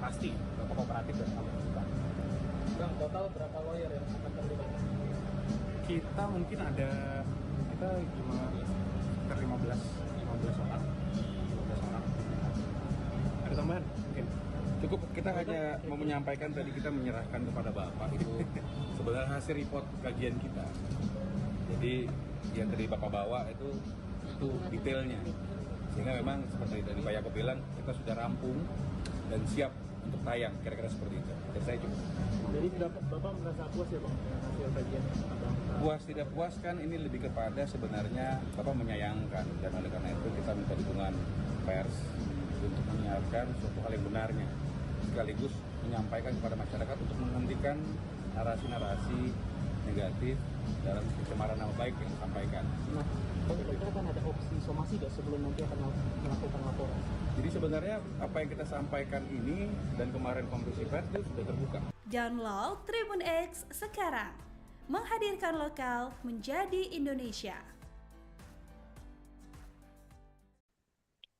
pasti Bapak kooperatif dan akan melakukan. Bang, total berapa lawyer yang akan terlibat? Kita mungkin ada sekitar 15 orang. Ada tambahan mungkin. Cukup kita hanya mau menyampaikan tadi kita menyerahkan kepada Bapak itu sebenarnya hasil report kajian kita. Jadi yang tadi Bapak bawa itu detailnya. Sehingga memang seperti dari Pak Yaakob bilang kita sudah rampung dan siap untuk tayang, kira-kira seperti itu. Dari saya cukup. Jadi Bapak merasa puas ya Bang dengan hasil kajian Abang? Puas tidak puas kan ini lebih kepada sebenarnya Bapak menyayangkan, dan oleh karena itu kita minta dukungan pers untuk menyiarkan suatu hal yang benarnya, sekaligus menyampaikan kepada masyarakat untuk menghentikan narasi-narasi negatif dalam pencemaran nama baik yang disampaikan. Nah, kira-kira kan ada opsi somasi nggak sebelum nanti akan melakukan laporan? Jadi sebenarnya apa yang kita sampaikan ini dan kemarin konferensi pers itu sudah terbuka. Download Tribun X sekarang. Menghadirkan lokal menjadi Indonesia.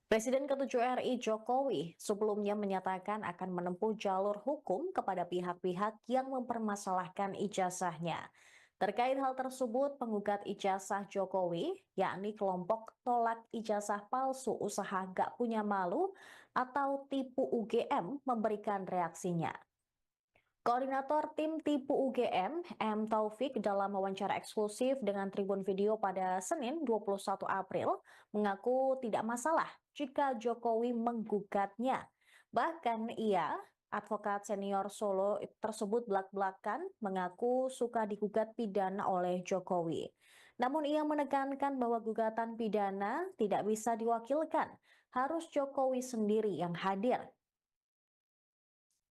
Presiden ke-7 RI Jokowi sebelumnya menyatakan akan menempuh jalur hukum kepada pihak-pihak yang mempermasalahkan ijazahnya. Terkait hal tersebut, penggugat ijazah Jokowi, yakni kelompok tolak ijazah palsu usaha gak punya malu atau tipu UGM, memberikan reaksinya. Koordinator tim tipu UGM, M. Taufik, dalam wawancara eksklusif dengan Tribun Video pada Senin 21 April, mengaku tidak masalah jika Jokowi menggugatnya. Bahkan ia, advokat senior Solo tersebut belak-belakan, mengaku suka digugat pidana oleh Jokowi. Namun ia menekankan bahwa gugatan pidana tidak bisa diwakilkan, harus Jokowi sendiri yang hadir.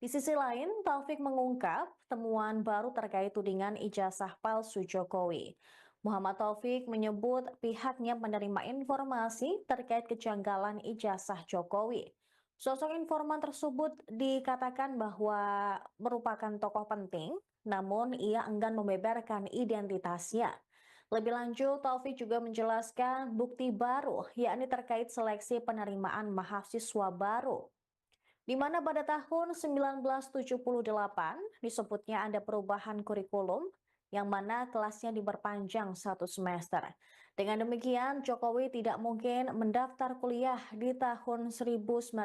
Di sisi lain, Taufik mengungkap temuan baru terkait tudingan ijazah palsu Jokowi. Muhammad Taufik menyebut pihaknya menerima informasi terkait kejanggalan ijazah Jokowi. Sosok informan tersebut dikatakan bahwa merupakan tokoh penting, namun ia enggan membeberkan identitasnya. Lebih lanjut, Taufik juga menjelaskan bukti baru, yakni terkait seleksi penerimaan mahasiswa baru, di mana pada tahun 1978 disebutnya ada perubahan kurikulum yang mana kelasnya diperpanjang 1 semester. Dengan demikian, Jokowi tidak mungkin mendaftar kuliah di tahun 1980.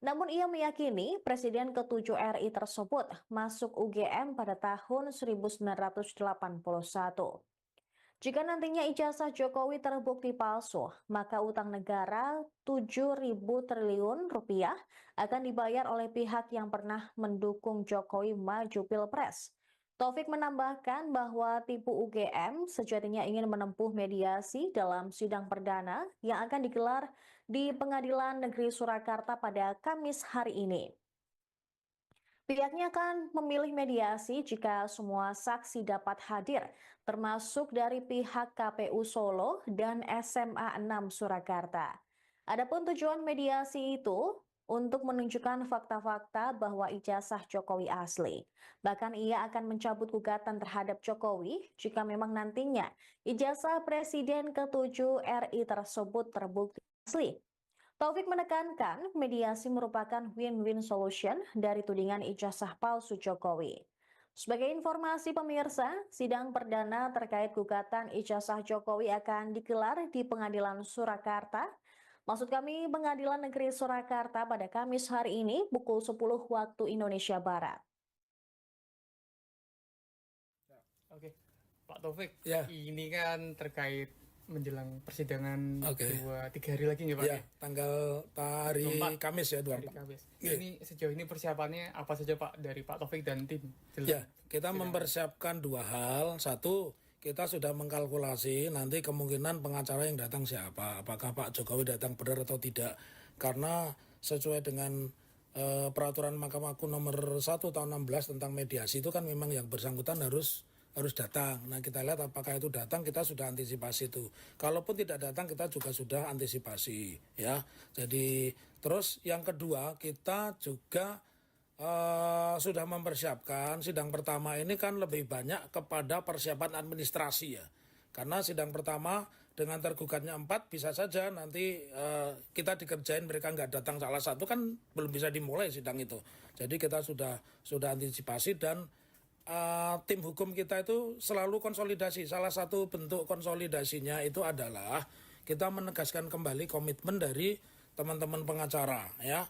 Namun ia meyakini Presiden ke-7 RI tersebut masuk UGM pada tahun 1981. Jika nantinya ijazah Jokowi terbukti palsu, maka utang negara 7.000 triliun rupiah akan dibayar oleh pihak yang pernah mendukung Jokowi maju Pilpres. Taufik menambahkan bahwa tipu UGM sejatinya ingin menempuh mediasi dalam sidang perdana yang akan digelar di Pengadilan Negeri Surakarta pada Kamis hari ini. Pihaknya akan memilih mediasi jika semua saksi dapat hadir, termasuk dari pihak KPU Solo dan SMA 6 Surakarta. Adapun tujuan mediasi itu untuk menunjukkan fakta-fakta bahwa ijazah Jokowi asli. Bahkan ia akan mencabut gugatan terhadap Jokowi jika memang nantinya ijazah Presiden ke-7 RI tersebut terbukti asli. Taufik menekankan mediasi merupakan win-win solution dari tudingan ijazah palsu Jokowi. Sebagai informasi pemirsa, sidang perdana terkait gugatan ijazah Jokowi akan digelar di Pengadilan Surakarta. Maksud kami Pengadilan Negeri Surakarta pada Kamis hari ini pukul 10 waktu Indonesia Barat. Oke, Pak Taufik, Ya. ini kan terkait menjelang persidangan Oke. 2-3 hari lagi nggak Pak? Ya, tanggal hari 24. Kamis ya, Hari 24. Kamis. Iya. Ini sejauh ini persiapannya apa saja Pak dari Pak Taufik dan tim? Ya, kita mempersiapkan dua hal. Satu, kita sudah mengkalkulasi nanti kemungkinan pengacara yang datang siapa. Apakah Pak Jokowi datang benar atau tidak. Karena sesuai dengan peraturan Mahkamah Agung nomor 1 tahun 16 tentang mediasi itu kan memang yang bersangkutan harus datang. Nah, kita lihat apakah itu datang, kita sudah antisipasi itu. Kalaupun tidak datang, kita juga sudah antisipasi, ya. Jadi, terus yang kedua, kita juga sudah mempersiapkan sidang pertama ini kan lebih banyak kepada persiapan administrasi ya. Karena sidang pertama dengan tergugatnya 4 bisa saja nanti kita dikerjain mereka nggak datang salah satu kan belum bisa dimulai sidang itu. Jadi kita sudah antisipasi dan tim hukum kita itu selalu konsolidasi. Salah satu bentuk konsolidasinya itu adalah kita menegaskan kembali komitmen dari teman-teman pengacara ya,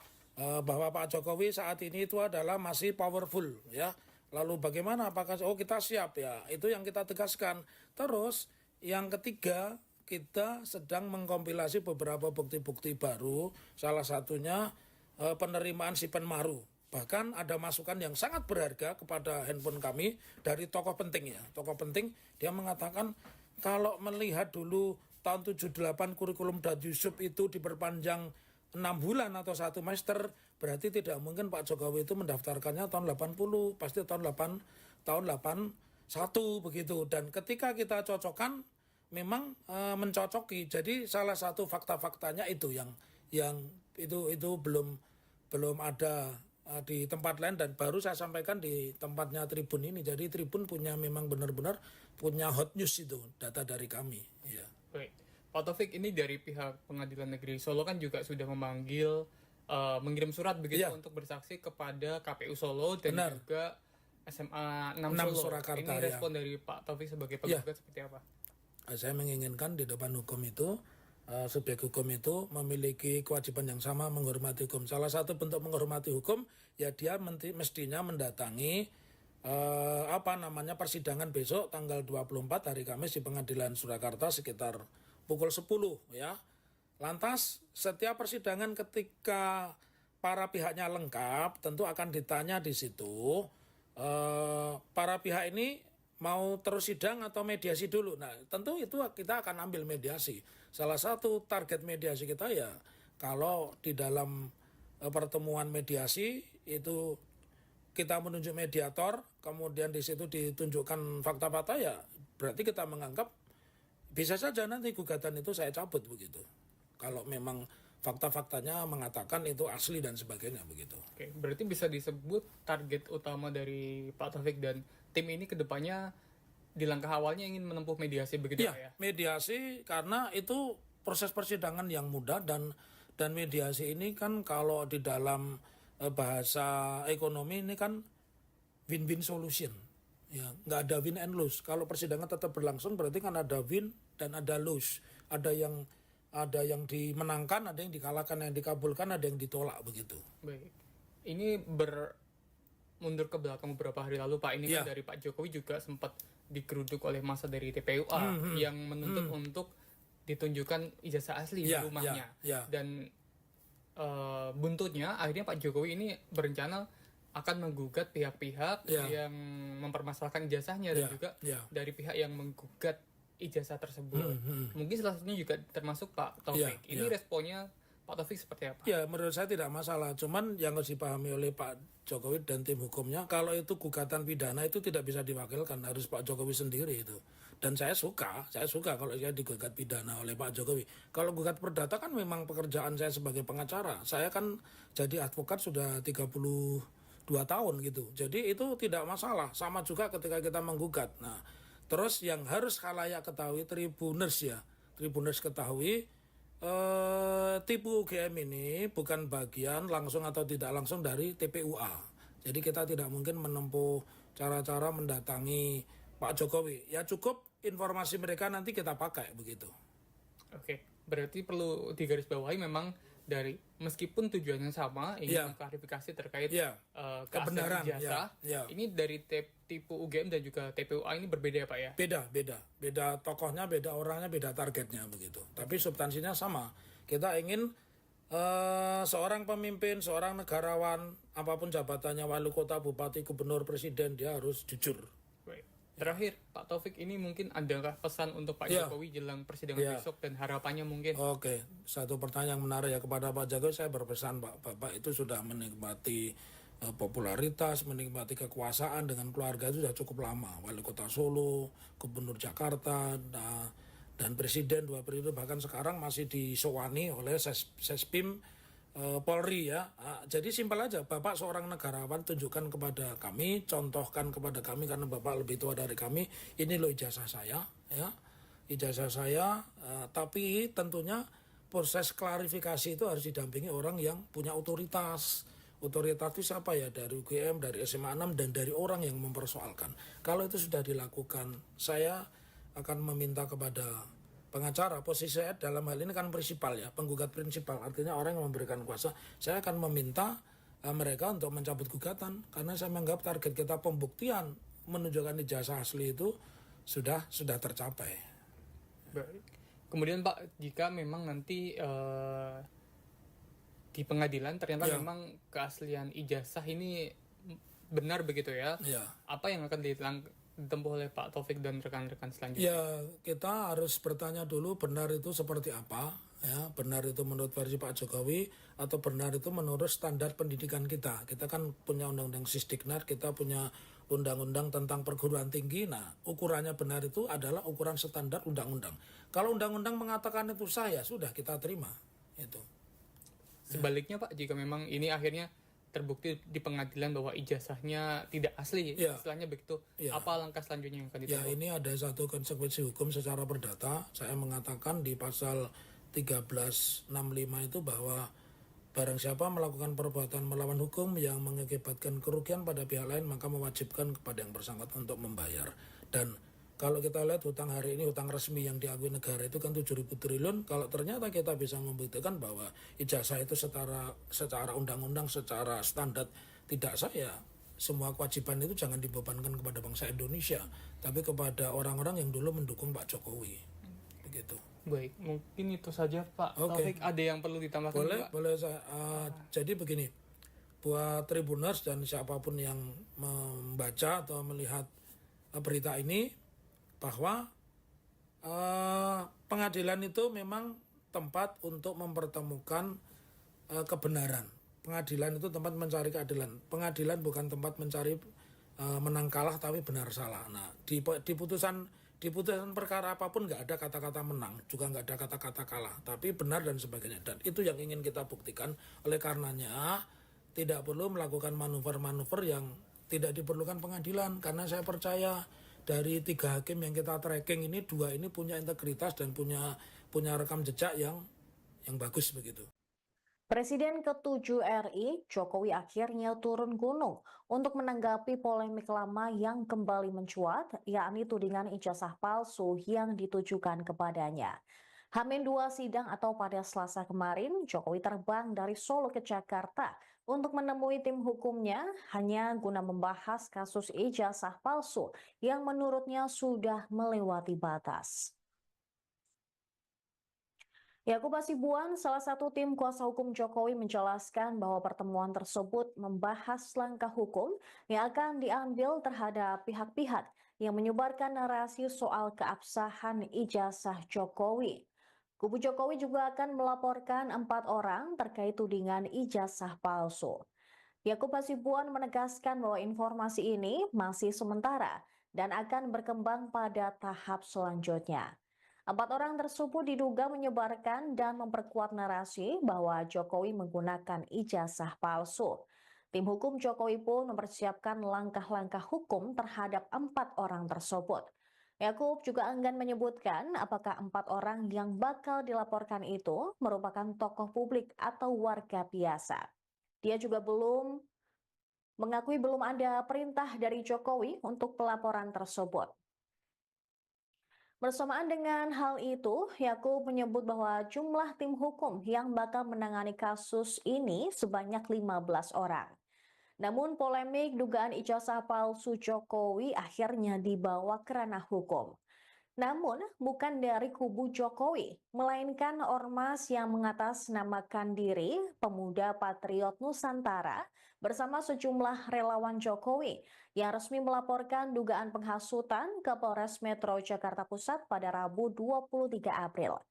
bahwa Pak Jokowi saat ini itu adalah masih powerful ya. Lalu bagaimana, apakah kita siap ya, itu yang kita tegaskan. Terus yang ketiga, kita sedang mengkompilasi beberapa bukti-bukti baru, salah satunya penerimaan Sipen Maru. Bahkan ada masukan yang sangat berharga kepada handphone kami dari tokoh penting ya. Tokoh penting dia mengatakan kalau melihat dulu tahun 78 kurikulum Dad Yusuf itu diperpanjang 6 bulan atau 1 semester, berarti tidak mungkin Pak Jokowi itu mendaftarkannya tahun 80, pasti tahun 81 begitu. Dan ketika kita cocokkan memang mencocoki. Jadi salah satu fakta-faktanya itu yang itu belum ada di tempat lain dan baru saya sampaikan di tempatnya Tribun ini. Jadi Tribun punya memang benar-benar punya hot news itu data dari kami. Ya. Baik. Pak Taufik, ini dari pihak Pengadilan Negeri Solo kan juga sudah memanggil mengirim surat begitu untuk bersaksi kepada KPU Solo dan juga SMA 6 Solo. Surakarta, ini respon dari Pak Taufik sebagai penggugat seperti apa? Saya menginginkan di depan hukum itu subjek hukum itu memiliki kewajiban yang sama menghormati hukum. Salah satu bentuk menghormati hukum ya dia mestinya mendatangi persidangan besok tanggal 24 hari Kamis di Pengadilan Surakarta sekitar pukul 10 ya. Lantas setiap persidangan ketika para pihaknya lengkap tentu akan ditanya di situ para pihak ini mau terus sidang atau mediasi dulu. Nah, tentu itu kita akan ambil mediasi. Salah satu target mediasi kita ya kalau di dalam pertemuan mediasi itu kita menunjuk mediator, kemudian di situ ditunjukkan fakta-fakta ya berarti kita menganggap bisa saja nanti gugatan itu saya cabut begitu. Kalau memang fakta-faktanya mengatakan itu asli dan sebagainya begitu. Oke, berarti bisa disebut target utama dari Pak Taufik dan tim ini kedepannya di langkah awalnya ingin menempuh mediasi begitu ya? Mediasi karena itu proses persidangan yang mudah dan mediasi ini kan kalau di dalam bahasa ekonomi ini kan win-win solution. Ya, nggak ada win and lose. Kalau persidangan tetap berlangsung berarti kan ada win dan ada lose. Ada yang dimenangkan, ada yang dikalahkan, yang dikabulkan, ada yang ditolak begitu. Baik. Ini mundur ke belakang beberapa hari lalu Pak, ini kan dari Pak Jokowi juga sempat digeruduk oleh massa dari TPUA yang menuntut untuk ditunjukkan ijazah asli di rumahnya. Dan buntutnya akhirnya Pak Jokowi ini berencana akan menggugat pihak-pihak yang mempermasalahkan ijazahnya dan juga dari pihak yang menggugat ijazah tersebut. Mungkin salah satunya juga termasuk Pak Taufik. Ini responnya Pak Taufik seperti apa? Ya, menurut saya tidak masalah. Cuman yang harus dipahami oleh Pak Jokowi dan tim hukumnya, kalau itu gugatan pidana itu tidak bisa diwakilkan, harus Pak Jokowi sendiri itu. Dan saya suka kalau saya digugat pidana oleh Pak Jokowi. Kalau gugat perdata kan memang pekerjaan saya sebagai pengacara. Saya kan jadi advokat sudah 32 tahun gitu. Jadi itu tidak masalah. Sama juga ketika kita menggugat. Nah, terus yang harus khalayak ketahui, Tribuners ketahui, tipe UGM ini bukan bagian langsung atau tidak langsung dari TPUA. Jadi kita tidak mungkin menempuh cara-cara mendatangi Pak Jokowi. Ya cukup informasi mereka nanti kita pakai begitu. Oke, berarti perlu digarisbawahi memang dari meskipun tujuannya sama ingin mengklarifikasi terkait kebenaran ijazah, ini dari tipe UGM dan juga TPUA ini berbeda ya Pak ya? Beda tokohnya, beda orangnya, beda targetnya begitu. Tapi substansinya sama. Kita ingin seorang pemimpin, seorang negarawan, apapun jabatannya, wali kota, bupati, gubernur, presiden, dia harus jujur. Terakhir, Pak Taufik, ini mungkin adakah pesan untuk Pak Jokowi jelang persidangan besok dan harapannya mungkin? Oke, satu pertanyaan yang menarik ya kepada Pak Jokowi, saya berpesan Bapak itu sudah menikmati popularitas, menikmati kekuasaan dengan keluarga itu sudah cukup lama. Wali kota Solo, gubernur Jakarta, dan presiden 2 periode, bahkan sekarang masih disewani oleh Sespim Polri ya. Jadi simpel aja, Bapak seorang negarawan, tunjukkan kepada kami, contohkan kepada kami karena Bapak lebih tua dari kami, ini loh ijazah saya ya. Ijazah saya, tapi tentunya proses klarifikasi itu harus didampingi orang yang punya otoritas. Otoritas itu siapa ya? Dari UGM, dari SMA 6 dan dari orang yang mempersoalkan. Kalau itu sudah dilakukan, saya akan meminta kepada pengacara, posisi saya dalam hal ini kan prinsipal ya, penggugat prinsipal, artinya orang yang memberikan kuasa. Saya akan meminta mereka untuk mencabut gugatan karena saya menganggap target kita pembuktian menunjukkan ijazah asli itu sudah tercapai. Baik. Kemudian Pak, jika memang nanti di pengadilan ternyata memang keaslian ijazah ini benar begitu ya, apa yang akan ditempuh oleh Pak Taufik dan rekan-rekan selanjutnya? Ya, kita harus bertanya dulu benar itu seperti apa ya, benar itu menurut versi Pak Jokowi atau benar itu menurut standar pendidikan kita. Kita kan punya undang-undang Sisdiknas, kita punya undang-undang tentang perguruan tinggi. Nah, ukurannya benar itu adalah ukuran standar undang-undang. Kalau undang-undang mengatakan itu sah, ya sudah kita terima itu. Sebaliknya Pak, jika memang ini akhirnya terbukti di pengadilan bahwa ijazahnya tidak asli, istilahnya begitu, apa langkah selanjutnya yang akan ditempuh? Ya, ini ada satu konsekuensi hukum secara perdata. Saya mengatakan di pasal 1365 itu bahwa barang siapa melakukan perbuatan melawan hukum yang mengakibatkan kerugian pada pihak lain, maka mewajibkan kepada yang bersangkutan untuk membayar. Dan kalau kita lihat hutang hari ini, hutang resmi yang diakui negara itu kan 7.000 triliun. Kalau ternyata kita bisa membuktikan bahwa ijazah itu secara undang-undang, secara standar tidak sah, ya semua kewajiban itu jangan dibebankan kepada bangsa Indonesia, tapi kepada orang-orang yang dulu mendukung Pak Jokowi. Begitu. Baik, mungkin itu saja Pak Taufik. Ada yang perlu ditambahkan? Boleh saya. Jadi begini, buat Tribuners dan siapapun yang membaca atau melihat berita ini, bahwa pengadilan itu memang tempat untuk mempertemukan kebenaran. Pengadilan itu tempat mencari keadilan. Pengadilan bukan tempat mencari menang kalah tapi benar salah. Nah, di putusan perkara apapun nggak ada kata-kata menang, juga nggak ada kata-kata kalah, tapi benar dan sebagainya. Dan itu yang ingin kita buktikan. Oleh karenanya tidak perlu melakukan manuver-manuver yang tidak diperlukan pengadilan, karena saya percaya dari 3 hakim yang kita tracking ini, 2 ini punya integritas dan punya rekam jejak yang bagus begitu. Presiden ke-7 RI, Jokowi akhirnya turun gunung untuk menanggapi polemik lama yang kembali mencuat, yakni tudingan ijazah palsu yang ditujukan kepadanya. H-2 sidang atau pada Selasa kemarin, Jokowi terbang dari Solo ke Jakarta untuk menemui tim hukumnya hanya guna membahas kasus ijazah palsu yang menurutnya sudah melewati batas. Yakub Hasibuan, salah satu tim kuasa hukum Jokowi, menjelaskan bahwa pertemuan tersebut membahas langkah hukum yang akan diambil terhadap pihak-pihak yang menyebarkan narasi soal keabsahan ijazah Jokowi. Kubu Jokowi juga akan melaporkan 4 orang terkait tudingan ijazah palsu. Yakub Hasibuan menegaskan bahwa informasi ini masih sementara dan akan berkembang pada tahap selanjutnya. 4 orang tersebut diduga menyebarkan dan memperkuat narasi bahwa Jokowi menggunakan ijazah palsu. Tim hukum Jokowi pun mempersiapkan langkah-langkah hukum terhadap 4 orang tersebut. Yakub juga enggan menyebutkan apakah 4 orang yang bakal dilaporkan itu merupakan tokoh publik atau warga biasa. Dia juga mengakui belum ada perintah dari Jokowi untuk pelaporan tersebut. Bersamaan dengan hal itu, Yakub menyebut bahwa jumlah tim hukum yang bakal menangani kasus ini sebanyak 15 orang. Namun polemik dugaan ijazah palsu Jokowi akhirnya dibawa ke ranah hukum. Namun bukan dari kubu Jokowi, melainkan ormas yang mengatasnamakan diri Pemuda Patriot Nusantara bersama sejumlah relawan Jokowi yang resmi melaporkan dugaan penghasutan ke Polres Metro Jakarta Pusat pada Rabu 23 April.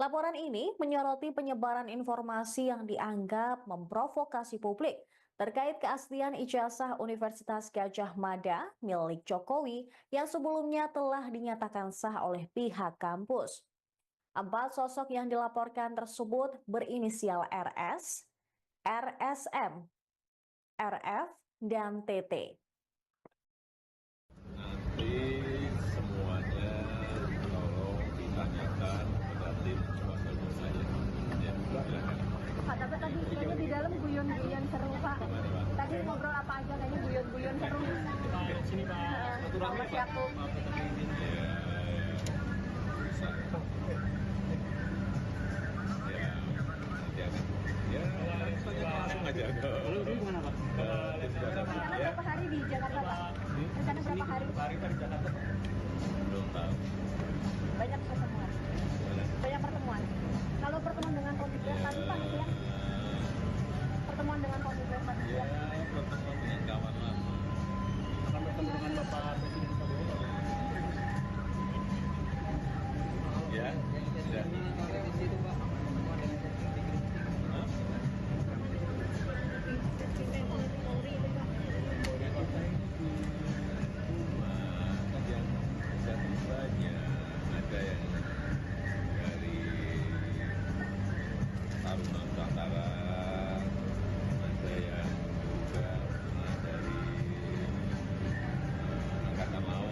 Laporan ini menyoroti penyebaran informasi yang dianggap memprovokasi publik terkait keaslian ijazah Universitas Gadjah Mada milik Jokowi yang sebelumnya telah dinyatakan sah oleh pihak kampus. 4 sosok yang dilaporkan tersebut berinisial RS, RSM, RF, dan TT. Nanti semuanya tolong ditanyakan kepada tim kuasa hukum saya. Ya, silakan. Pak, tapi tadi kayaknya di dalam guyon-guyon seru, Pak. Tadi ngobrol apa aja kayaknya guyon-guyon seru. Sini Pak, Mas Yakub. Langsung aja. Lalu gimana Pak? Rencana berapa hari di Jakarta, Pak? Rencana berapa hari? Hari di Jakarta Pak. Belum tahu. Banyak pertemuan. Banyak pertemuan. Kalau pertemuan dengan Komite tadi, Pak, gitu ya? Pertemuan dengan Komite tadi, Ya, pertemuan dengan kawan lama. Akan bertemu dengan Bapak Presiden Prabowo. Ya, sudah. Ada yang dari Taruna Nusantara, ada yang juga dari Angkatan Laut,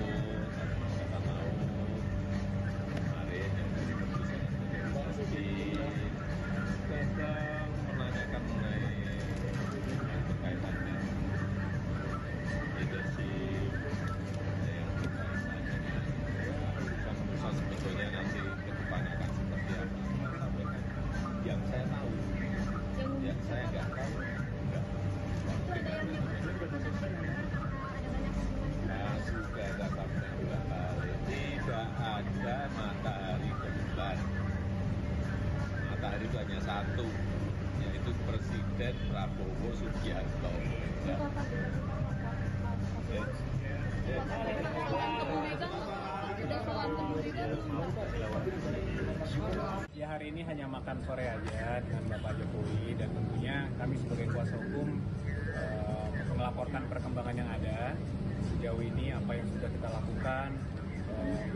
kemarin yang dari Keputusan sedang menanyakan mengenai berkaitan dengan leadership, yang berkaitan dengan urusan sebetulnya nanti ke depannya akan seperti apa. Saya sampaikan yang saya tahu, yang saya nggak tahu enggak. Nah, sudah saya sampaikan 2 kali, tidak ada matahari kembar. Matahari itu hanya satu, yaitu Presiden Prabowo Subianto. Ya, hari ini hanya makan sore aja dengan Bapak Jokowi, dan tentunya kami sebagai kuasa hukum melaporkan perkembangan yang ada sejauh ini, apa yang sudah kita lakukan.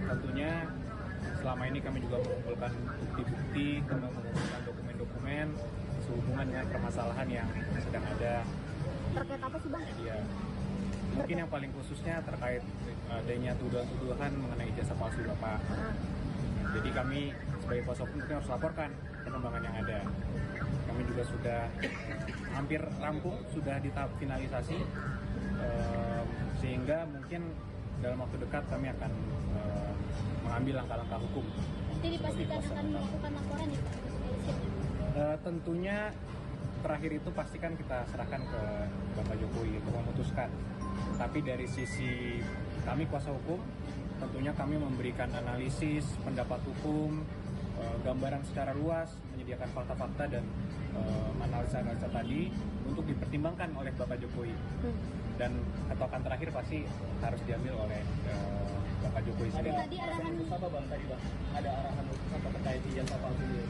Tentunya selama ini kami juga mengumpulkan bukti-bukti, mengumpulkan dokumen-dokumen sehubungan dengan permasalahan yang sedang ada. Terkait apa sih, Bang? Media. Mungkin yang paling khususnya terkait adanya tuduhan-tuduhan mengenai ijazah palsu Bapak. Jadi kami sebagai kuasa hukum harus laporkan perkembangan yang ada. Kami juga sudah hampir rampung, sudah di tahap finalisasi, sehingga mungkin dalam waktu dekat kami akan mengambil langkah-langkah hukum Jadi dipastikan akan melakukan laporan ya Pak? Tentunya terakhir itu pastikan kita serahkan ke Bapak Jokowi untuk memutuskan. Tapi dari sisi kami kuasa hukum, tentunya kami memberikan analisis, pendapat hukum, gambaran secara luas, menyediakan fakta-fakta dan analisa-analisa tadi untuk dipertimbangkan oleh Bapak Jokowi. Dan ketokan terakhir pasti harus diambil oleh Bapak Jokowi sendiri. Tadi arahan apa Bang tadi Bang? Ada arahan khusus apa terkait ijazah palsu ini?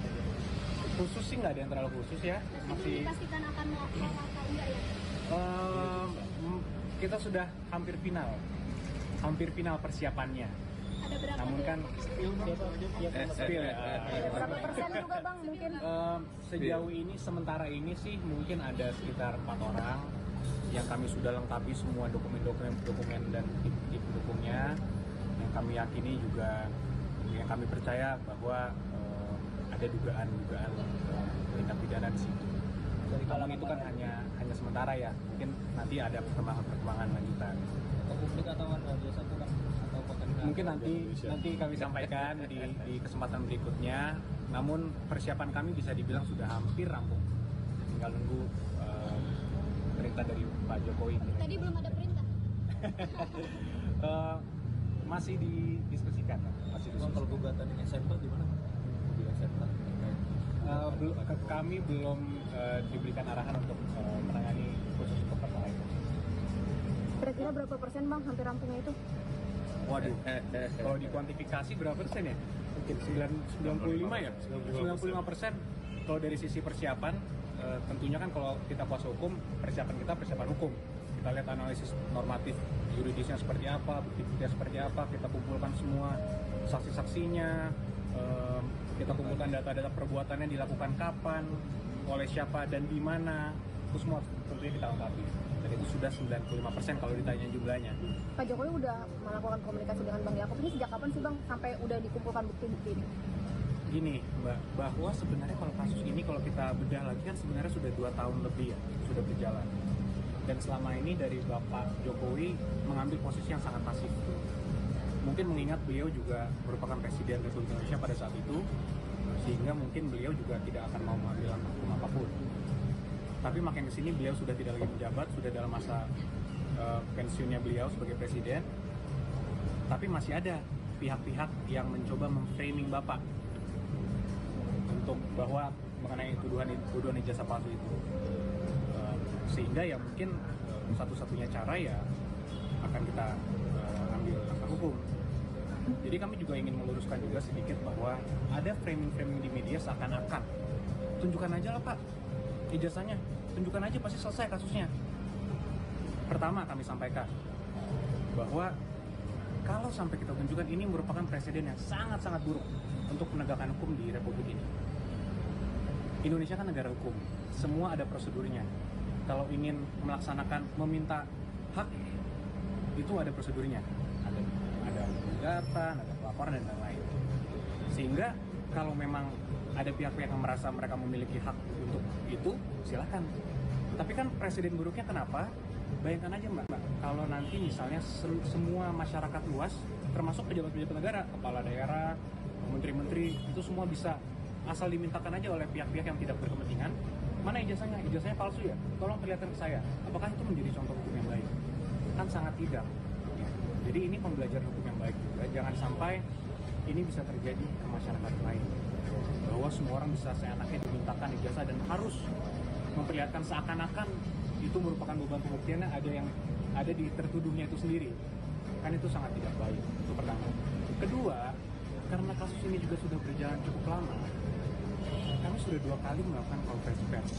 Khusus sih nggak ada yang terlalu khusus ya. masih dipastikan akan melakukan atau enggak ya? Kita sudah hampir final persiapannya. Ada berapa? Namun kan spill ya. Berapa persen juga Bang mungkin? Sejauh ini sementara ini sih mungkin ada sekitar 4 orang yang kami sudah lengkapi semua dokumen dan tip pendukungnya, yang kami yakini juga, yang kami percaya bahwa ada dugaan tindak pidana di situ. Namun itu kan hanya sementara ya, mungkin nanti ada perkembangan lanjutan. Publik atau jasa itu Bang? Atau konten Mungkin nanti kami sampaikan di kesempatan berikutnya. Namun persiapan kami bisa dibilang sudah hampir rampung. Tinggal nunggu perintah dari Pak Jokowi. Tadi belum ada perintah. Masih didiskusikan. Kalau gugatan ini SMP di mana? Di SMP. Kami belum diberikan arahan untuk menangani khusus untuk perkara itu. Kira-kira berapa persen Bang hampir rampungnya itu? Waduh, kalau dikuantifikasi berapa persen ya? Mungkin 95 ya? 95%. Kalau dari sisi persiapan, tentunya kan kalau kita kuasa hukum, persiapan hukum. Kita lihat analisis normatif yuridisnya seperti apa, bukti-buktinya seperti apa, kita kumpulkan semua saksi-saksinya, kita kumpulkan data-data perbuatannya dilakukan kapan, oleh siapa dan di mana, itu semua tentunya kita lengkapi. Dan itu sudah 95% kalau ditanya jumlahnya. Pak Jokowi udah melakukan komunikasi dengan Bang Yaakob ini sejak kapan sih Bang sampai udah dikumpulkan bukti-bukti ini? Gini Mbak, bahwa sebenarnya kalau kasus ini kalau kita bedah lagi kan sebenarnya sudah 2 tahun lebih ya, sudah berjalan. Dan selama ini dari Bapak Jokowi mengambil posisi yang sangat pasif. Mungkin mengingat beliau juga merupakan Presiden Republik Indonesia pada saat itu, sehingga mungkin beliau juga tidak akan mau mengambil langkah hukum apapun. Tapi makin kesini beliau sudah tidak lagi menjabat, sudah dalam masa pensiunnya beliau sebagai Presiden. Tapi masih ada pihak-pihak yang mencoba memframing Bapak untuk bahwa mengenai tuduhan ijazah palsu itu. Sehingga ya mungkin satu-satunya cara ya akan kita ambil langkah hukum. Jadi kami juga ingin meluruskan juga sedikit bahwa ada framing-framing di media seakan-akan tunjukkan aja lah Pak ijazahnya, tunjukkan aja pasti selesai kasusnya. Pertama kami sampaikan bahwa kalau sampai kita tunjukkan, ini merupakan presiden yang sangat-sangat buruk untuk penegakan hukum di Republik ini. Indonesia kan negara hukum, semua ada prosedurnya. Kalau ingin melaksanakan, meminta hak, itu ada prosedurnya. Ada gugatan, ada pelaporan, dan lain-lain. Sehingga kalau memang ada pihak-pihak yang merasa mereka memiliki hak untuk itu, silakan. Tapi kan presiden buruknya kenapa? Bayangkan aja Mbak, kalau nanti misalnya semua masyarakat luas, termasuk pejabat-pejabat negara, kepala daerah, menteri-menteri, itu semua bisa asal dimintakan aja oleh pihak-pihak yang tidak berkepentingan, mana ijazahnya? Ijazahnya palsu ya? Tolong perlihatkan ke saya. Apakah itu menjadi contoh hukum yang baik? Kan sangat tidak. Jadi ini pembelajaran hukum yang baik juga. Jangan sampai ini bisa terjadi ke masyarakat lain. Bahwa semua orang bisa seenaknya dimintakan ijazah dan harus memperlihatkan seakan-akan itu merupakan beban pembuktiannya ada di tertuduhnya itu sendiri. Kan itu sangat tidak baik. Itu pertama. Kedua, karena kasus ini juga sudah berjalan cukup lama, kami sudah 2 kali melakukan konferensi pers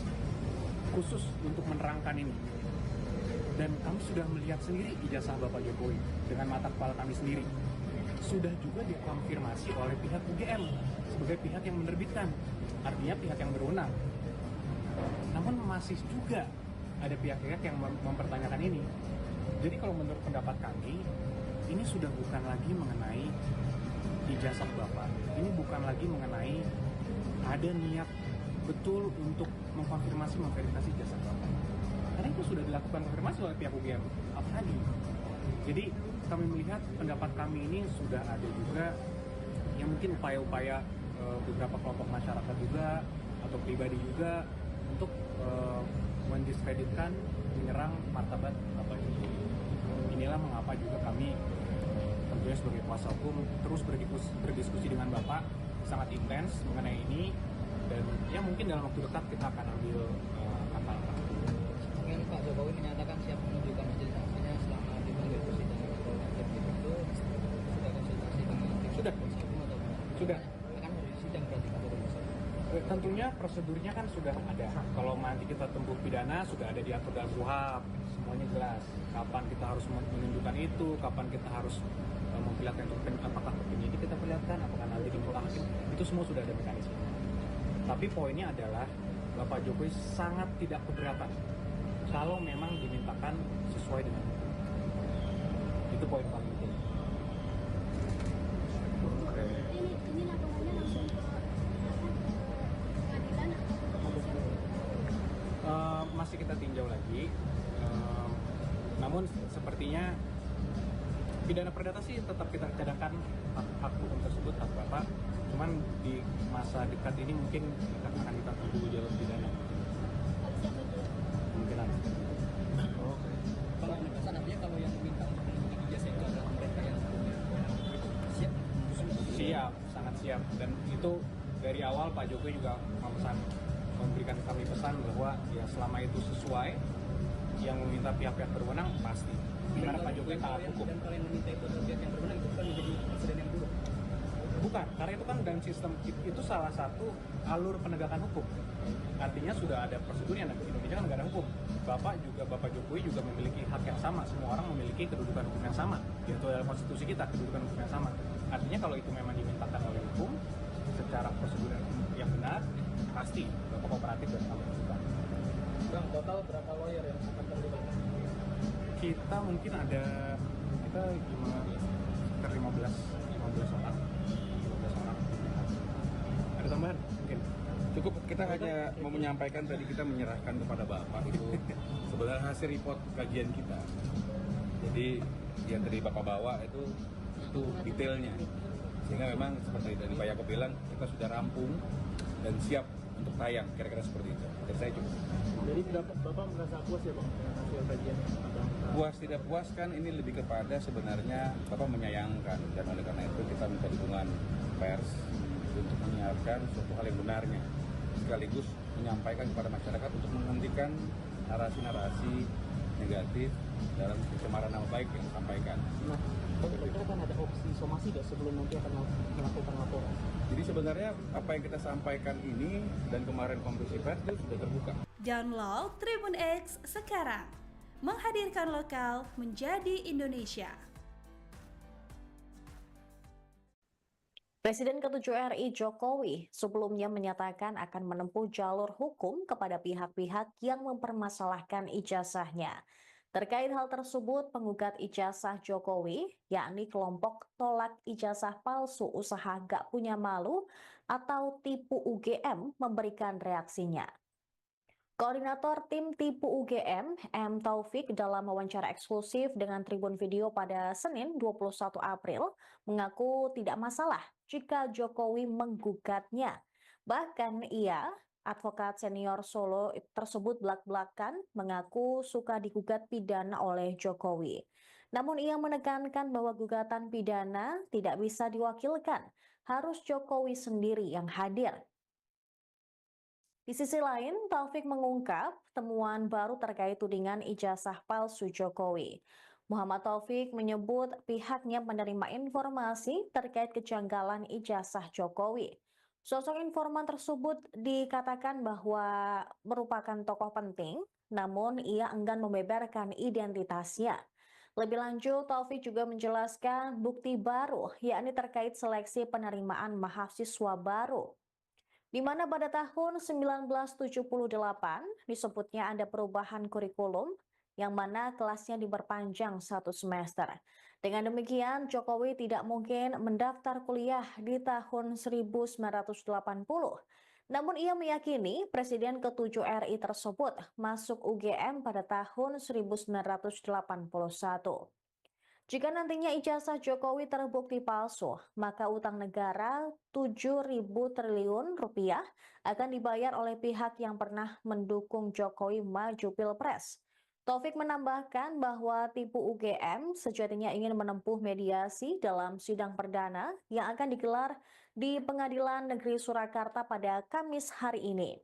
khusus untuk menerangkan ini. Dan kami sudah melihat sendiri ijazah Bapak Jokowi dengan mata kepala kami sendiri. Sudah juga dikonfirmasi oleh pihak UGM sebagai pihak yang menerbitkan, artinya pihak yang berwenang. Namun masih juga ada pihak-pihak yang mempertanyakan ini. Jadi kalau menurut pendapat kami, ini sudah bukan lagi mengenai ijazah Bapak. Ini bukan lagi mengenai ada niat betul untuk memverifikasi ijazah Bapak. Karena itu sudah dilakukan konfirmasi oleh pihak UGM. Apalagi? Jadi kami melihat pendapat kami ini sudah ada juga ya mungkin upaya-upaya beberapa kelompok masyarakat juga atau pribadi juga untuk mendiskreditkan, menyerang martabat Bapak Jokowi. Inilah mengapa juga kami tentunya sebagai kuasa hukum terus berdiskusi dengan Bapak sangat intens mengenai ini, dan ya mungkin dalam waktu dekat kita akan ambil langkah-langkah. Kemudian Pak Jokowi menyatakan siap menunjukkan majelis saksinya selama dipanggil persidangan atau nanti itu sudah konsultasi dengan tim Sudah. kuasa hukum atau Sudah. akan harus sidang berarti Pak Jokowi. Tentunya prosedurnya kan sudah ada. Kalau nanti kita tempuh pidana sudah ada diatur dalam KUHP, semuanya jelas. Kapan kita harus menunjukkan itu, kapan kita harus memperlihatkan itu, apakah ke penyidik kita perlihatkan, apakah nanti di muka hakim, itu semua sudah ada mekanisme. Tapi poinnya adalah Bapak Jokowi sangat tidak keberatan kalau memang dimintakan sesuai dengan hukum. Itu poin paling penting. Ini laporannya langsung ke pengadilan atau ke kepolisian? Masih kita tinjau lagi. Namun sepertinya pidana perdata sih tetap kita cadangkan hak hukum tersebut, hak Bapak. Cuman di masa dekat ini mungkin akan kita tunggu jalur pidana. Kemungkinan. Kalau penegasan artinya kalau yang minta untuk menunjukkan ijazah itu adalah mereka yang siap. Siap, sangat siap. Dan itu dari awal Pak Jokowi juga memberikan kami pesan bahwa ya selama itu sesuai, yang meminta pihak-pihak berwenang pasti. Karena Pak Jokowi taat hukum. Dan kalau yang meminta itu adalah pihak yang berwenang, itu kan menjadi presiden yang buruk. Bukan, karena itu kan dalam sistem itu salah satu alur penegakan hukum. Artinya sudah ada prosedurnya. Indonesia kan negara hukum. Bapak Jokowi juga memiliki hak yang sama. Semua orang memiliki kedudukan hukum yang sama. Yaitu dalam konstitusi kita, kedudukan hukum yang sama. Artinya kalau itu memang dimintakan oleh hukum secara prosedur yang benar, pasti Bapak kooperatif dan kami lakukan. Bang, total berapa lawyer yang akan terlibat? Kita mungkin ada sekitar 15 orang. Ada tambahan mungkin. Cukup kita hanya mau menyampaikan tadi kita menyerahkan kepada Bapak itu sebenarnya hasil report kajian kita. Jadi yang dari Bapak bawa itu detailnya. Sehingga memang seperti tadi Pak Yakob bilang, kita sudah rampung dan siap untuk tayang, kira-kira seperti itu. Dari saya cukup. Jadi Bapak merasa puas ya Bang dengan hasil kajian? Puas tidak puas kan ini lebih kepada sebenarnya Bapak menyayangkan, dan oleh karena itu kita minta dukungan pers untuk menyiarkan suatu hal yang benarnya, sekaligus menyampaikan kepada masyarakat untuk menghentikan narasi-narasi negatif dalam pencemaran nama baik yang disampaikan. Nah, kira-kira kan ada opsi somasi nggak sebelum nanti akan melakukan laporan? Jadi sebenarnya apa yang kita sampaikan ini dan kemarin konferensi pers itu sudah terbuka. Download Tribun X sekarang. Menghadirkan lokal menjadi Indonesia. Presiden ke-7 RI Jokowi sebelumnya menyatakan akan menempuh jalur hukum kepada pihak-pihak yang mempermasalahkan ijazahnya. Terkait hal tersebut, penggugat ijazah Jokowi, yakni kelompok tolak ijazah palsu usaha gak punya malu atau tipu UGM, memberikan reaksinya. Koordinator tim tipu UGM, M. Taufik, dalam wawancara eksklusif dengan Tribun Video pada Senin 21 April, mengaku tidak masalah jika Jokowi menggugatnya. Bahkan ia, advokat senior Solo tersebut belak-belakan, mengaku suka digugat pidana oleh Jokowi. Namun ia menekankan bahwa gugatan pidana tidak bisa diwakilkan, harus Jokowi sendiri yang hadir. Di sisi lain, Taufik mengungkap temuan baru terkait tudingan ijazah palsu Jokowi. Muhammad Taufik menyebut pihaknya menerima informasi terkait kejanggalan ijazah Jokowi. Sosok informan tersebut dikatakan bahwa merupakan tokoh penting, namun ia enggan membeberkan identitasnya. Lebih lanjut, Taufik juga menjelaskan bukti baru, yakni terkait seleksi penerimaan mahasiswa baru, di mana pada tahun 1978 disebutnya ada perubahan kurikulum yang mana kelasnya diperpanjang 1 semester. Dengan demikian, Jokowi tidak mungkin mendaftar kuliah di tahun 1980. Namun ia meyakini Presiden ke-7 RI tersebut masuk UGM pada tahun 1981. Jika nantinya ijazah Jokowi terbukti palsu, maka utang negara 7.000 triliun rupiah akan dibayar oleh pihak yang pernah mendukung Jokowi maju Pilpres. Taufik menambahkan bahwa tipu UGM sejatinya ingin menempuh mediasi dalam sidang perdana yang akan digelar di Pengadilan Negeri Surakarta pada Kamis hari ini.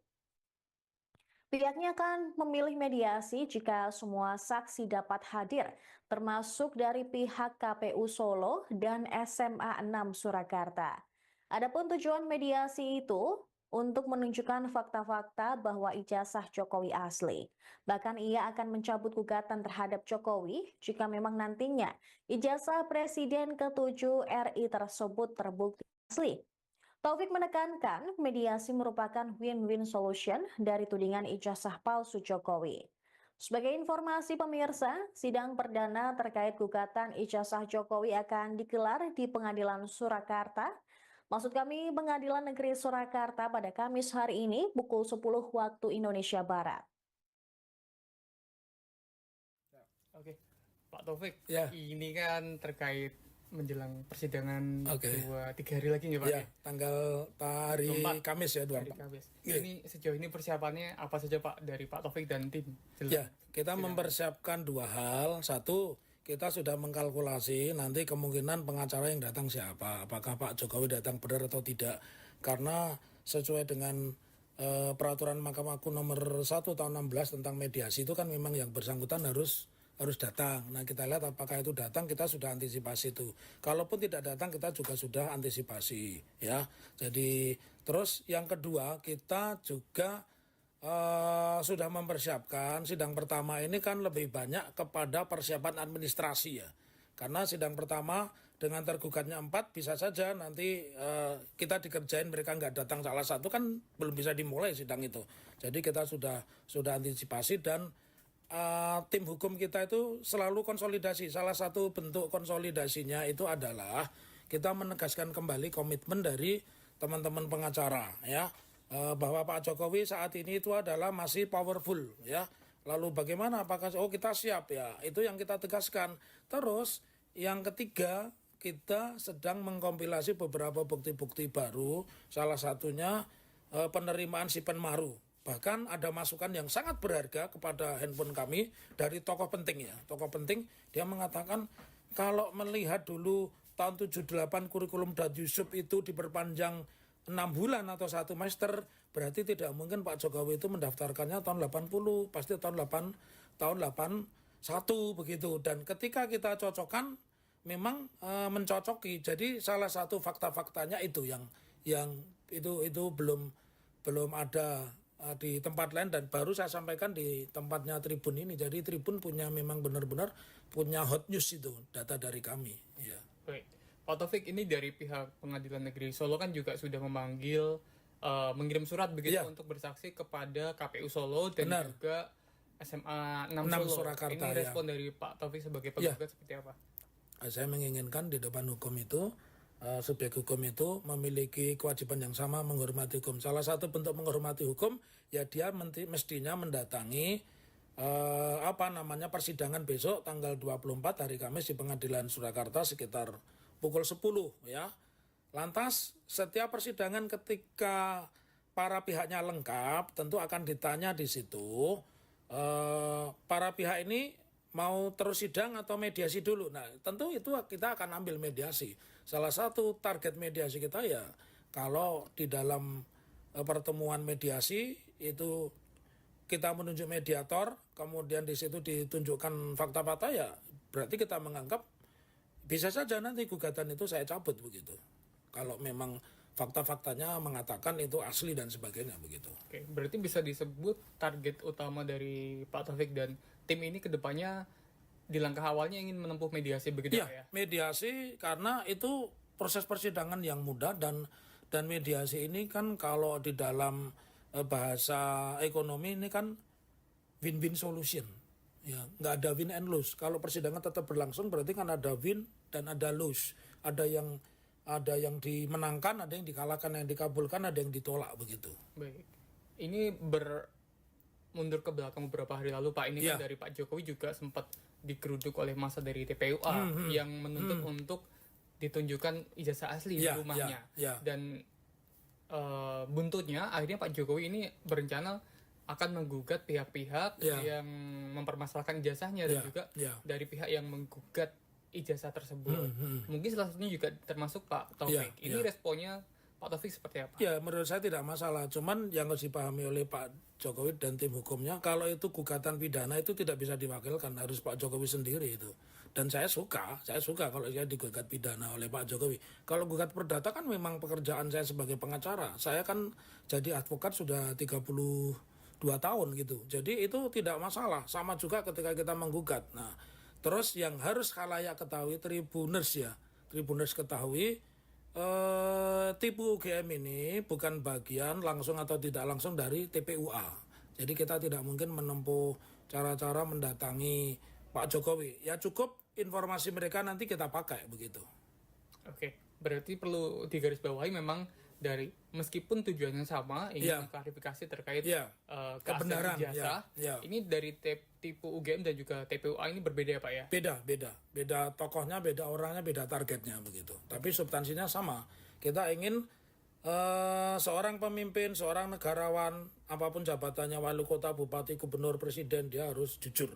Pihaknya akan memilih mediasi jika semua saksi dapat hadir, termasuk dari pihak KPU Solo dan SMA 6 Surakarta. Adapun tujuan mediasi itu untuk menunjukkan fakta-fakta bahwa ijazah Jokowi asli. Bahkan ia akan mencabut gugatan terhadap Jokowi jika memang nantinya ijazah Presiden ke-7 RI tersebut terbukti asli. Taufik menekankan mediasi merupakan win-win solution dari tudingan ijazah palsu Jokowi. Sebagai informasi pemirsa, sidang perdana terkait gugatan ijazah Jokowi akan digelar di Pengadilan Surakarta. Maksud kami Pengadilan Negeri Surakarta pada Kamis hari ini pukul 10 waktu Indonesia Barat. Oke, Pak Taufik, Ya. ini kan terkait menjelang persidangan Oke. 2-3 hari lagi ya Pak? Ya, tanggal hari 24. Kamis ya, Hari 24. Kamis. Iya. Ini sejauh ini persiapannya apa saja Pak dari Pak Taufik dan tim? Ya, kita mempersiapkan dua hal. Satu, kita sudah mengkalkulasi nanti kemungkinan pengacara yang datang siapa. Apakah Pak Jokowi datang benar atau tidak. Karena sesuai dengan peraturan Mahkamah Agung nomor 1 tahun 16 tentang mediasi itu kan memang yang bersangkutan harus datang. Nah, kita lihat apakah itu datang, kita sudah antisipasi itu. Kalaupun tidak datang, kita juga sudah antisipasi, ya. Jadi terus yang kedua, kita juga sudah mempersiapkan sidang pertama ini kan lebih banyak kepada persiapan administrasi ya. Karena sidang pertama dengan tergugatnya 4 bisa saja nanti kita dikerjain mereka nggak datang salah satu kan belum bisa dimulai sidang itu. Jadi kita sudah antisipasi dan tim hukum kita itu selalu konsolidasi. Salah satu bentuk konsolidasinya itu adalah kita menegaskan kembali komitmen dari teman-teman pengacara ya. Bahwa Pak Jokowi saat ini itu adalah masih powerful ya. Lalu bagaimana apakah kita siap ya? Itu yang kita tegaskan. Terus yang ketiga kita sedang mengkompilasi beberapa bukti-bukti baru. Salah satunya penerimaan Sipen Maru. Bahkan ada masukan yang sangat berharga kepada handphone kami dari tokoh penting ya. Tokoh penting dia mengatakan kalau melihat dulu tahun 78 kurikulum Dan Yusuf itu diperpanjang 6 bulan atau 1 semester, berarti tidak mungkin Pak Jokowi itu mendaftarkannya tahun 80, pasti tahun 81 begitu. Dan ketika kita cocokkan memang mencocoki. Jadi salah satu fakta-faktanya itu yang itu belum ada di tempat lain dan baru saya sampaikan di tempatnya Tribun ini. Jadi Tribun punya memang benar-benar punya hot news itu data dari kami. Ya. Baik. Pak Taufik, ini dari pihak Pengadilan Negeri Solo kan juga sudah memanggil mengirim surat begitu untuk bersaksi kepada KPU Solo dan juga SMA 6 Solo. Surakarta, ini respon dari Pak Taufik sebagai penggugat seperti apa? Saya menginginkan di depan hukum itu subjek hukum itu memiliki kewajiban yang sama menghormati hukum. Salah satu bentuk menghormati hukum ya dia mestinya mendatangi persidangan besok tanggal 24 hari Kamis di Pengadilan Surakarta sekitar pukul 10 ya. Lantas setiap persidangan ketika para pihaknya lengkap tentu akan ditanya di situ para pihak ini mau terus sidang atau mediasi dulu. Nah, tentu itu kita akan ambil mediasi. Salah satu target mediasi kita ya kalau di dalam pertemuan mediasi itu kita menunjuk mediator, kemudian di situ ditunjukkan fakta-fakta ya berarti kita menganggap bisa saja nanti gugatan itu saya cabut begitu. Kalau memang fakta-faktanya mengatakan itu asli dan sebagainya begitu. Oke, berarti bisa disebut target utama dari Pak Taufik dan tim ini kedepannya di langkah awalnya ingin menempuh mediasi begitu ya? Mediasi karena itu proses persidangan yang mudah dan mediasi ini kan kalau di dalam bahasa ekonomi ini kan win-win solution. Ya, nggak ada win and lose. Kalau persidangan tetap berlangsung berarti kan ada win dan ada lose. Ada yang dimenangkan, ada yang dikalahkan, yang dikabulkan, ada yang ditolak begitu. Baik. Ini mundur ke belakang beberapa hari lalu Pak, ini kan dari Pak Jokowi juga sempat digeruduk oleh massa dari TPUA yang menuntut untuk ditunjukkan ijazah asli di rumahnya. Dan buntutnya akhirnya Pak Jokowi ini berencana akan menggugat pihak-pihak yang mempermasalahkan ijazahnya dan juga dari pihak yang menggugat ijazah tersebut. Mungkin salah satunya juga termasuk Pak Taufik. Ini responnya Pak Taufik seperti apa? Ya, menurut saya tidak masalah. Cuman yang harus dipahami oleh Pak Jokowi dan tim hukumnya, kalau itu gugatan pidana itu tidak bisa diwakilkan, harus Pak Jokowi sendiri itu. Dan saya suka kalau saya digugat pidana oleh Pak Jokowi. Kalau gugat perdata kan memang pekerjaan saya sebagai pengacara. Saya kan jadi advokat sudah 32 tahun gitu. Jadi itu tidak masalah. Sama juga ketika kita menggugat. Nah, terus yang harus khalayak ketahui, Tribuners ketahui, tipu UGM ini bukan bagian langsung atau tidak langsung dari TPUA. Jadi kita tidak mungkin menempuh cara-cara mendatangi Pak Jokowi. Ya cukup informasi mereka nanti kita pakai begitu. Oke, berarti perlu digarisbawahi memang dari meskipun tujuannya sama ingin mengklarifikasi terkait kebenaran ijazah, ini dari tipu UGM dan juga TPUA ini berbeda ya Pak ya? Beda tokohnya, beda orangnya, beda targetnya begitu. Tapi substansinya sama. Kita ingin seorang pemimpin, seorang negarawan, apapun jabatannya, wali kota, bupati, gubernur, presiden, dia harus jujur.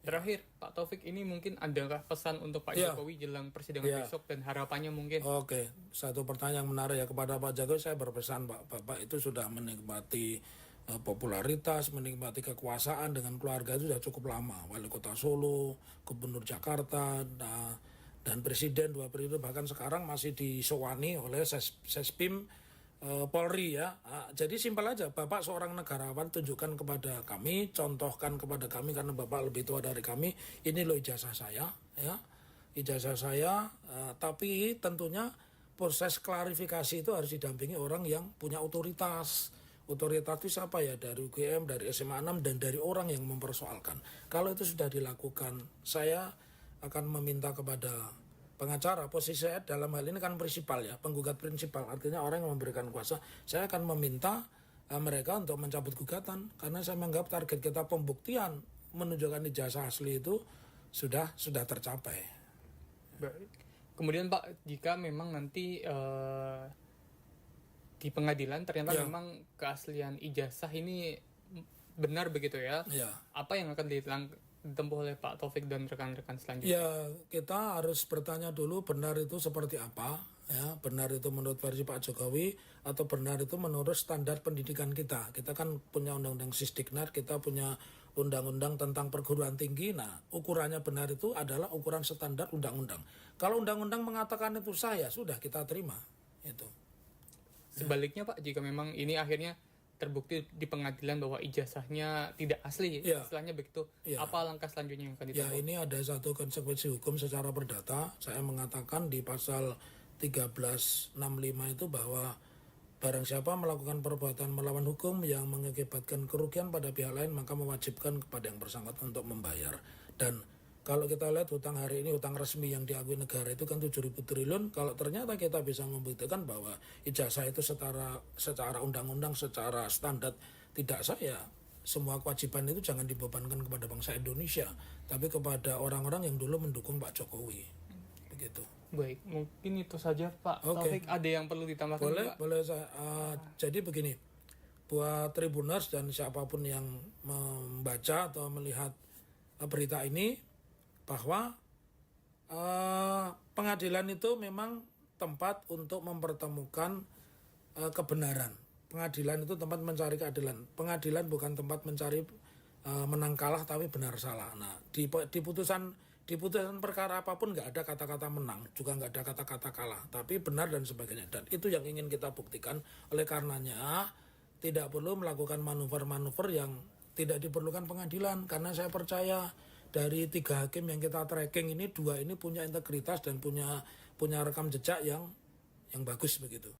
Terakhir, Pak Taufik, ini mungkin adakah pesan untuk Pak Jokowi jelang persidangan besok dan harapannya mungkin? Oke, satu pertanyaan yang menarik ya kepada Pak Jokowi, saya berpesan Bapak itu sudah menikmati popularitas, menikmati kekuasaan dengan keluarga itu sudah cukup lama. Wali kota Solo, gubernur Jakarta, dan presiden 2 periode, bahkan sekarang masih disewani oleh Sespim Polri ya. Jadi simpel aja, Bapak seorang negarawan, tunjukkan kepada kami, contohkan kepada kami karena Bapak lebih tua dari kami, ini loh ijazah saya ya. Ijazah saya, tapi tentunya proses klarifikasi itu harus didampingi orang yang punya otoritas. Otoritas itu siapa ya? Dari UGM, dari SMA 6 dan dari orang yang mempersoalkan. Kalau itu sudah dilakukan, saya akan meminta kepada pengacara, posisi saya dalam hal ini kan prinsipal ya, penggugat prinsipal, artinya orang yang memberikan kuasa. Saya akan meminta mereka untuk mencabut gugatan karena saya menganggap target kita pembuktian menunjukkan ijazah asli itu sudah tercapai. Baik. Kemudian Pak, jika memang nanti di pengadilan ternyata memang keaslian ijazah ini benar begitu ya, apa yang akan ditempuh oleh Pak Taufik dan rekan-rekan selanjutnya? Ya, kita harus bertanya dulu benar itu seperti apa ya, benar itu menurut versi Pak Jokowi atau benar itu menurut standar pendidikan kita. Kita kan punya undang-undang Sisdiknas, kita punya undang-undang tentang perguruan tinggi. Nah, ukurannya benar itu adalah ukuran standar undang-undang. Kalau undang-undang mengatakan itu sah, ya sudah kita terima itu. Sebaliknya Pak, jika memang ini akhirnya terbukti di pengadilan bahwa ijazahnya tidak asli, istilahnya begitu, apa langkah selanjutnya yang akan ditempuh? Ya, ini ada satu konsekuensi hukum secara perdata. Saya mengatakan di pasal 1365 itu bahwa barang siapa melakukan perbuatan melawan hukum yang mengakibatkan kerugian pada pihak lain, maka mewajibkan kepada yang bersangkutan untuk membayar. Dan kalau kita lihat hutang hari ini, hutang resmi yang diakui negara itu kan 7.000 triliun. Kalau ternyata kita bisa membuktikan bahwa ijazah itu secara undang-undang, secara standar tidak sah, ya semua kewajiban itu jangan dibebankan kepada bangsa Indonesia, tapi kepada orang-orang yang dulu mendukung Pak Jokowi. Begitu. Baik, mungkin itu saja Pak Taufik. Ada yang perlu ditambahkan? Boleh saya. Jadi begini, buat Tribuners dan siapapun yang membaca atau melihat berita ini, bahwa pengadilan itu memang tempat untuk mempertemukan kebenaran. Pengadilan itu tempat mencari keadilan. Pengadilan bukan tempat mencari menang kalah tapi benar salah. Nah, di putusan perkara apapun nggak ada kata-kata menang, juga nggak ada kata-kata kalah, tapi benar dan sebagainya. Dan itu yang ingin kita buktikan. Oleh karenanya tidak perlu melakukan manuver-manuver yang tidak diperlukan pengadilan, karena saya percaya dari 3 hakim yang kita tracking ini, 2 ini punya integritas dan punya rekam jejak yang bagus begitu.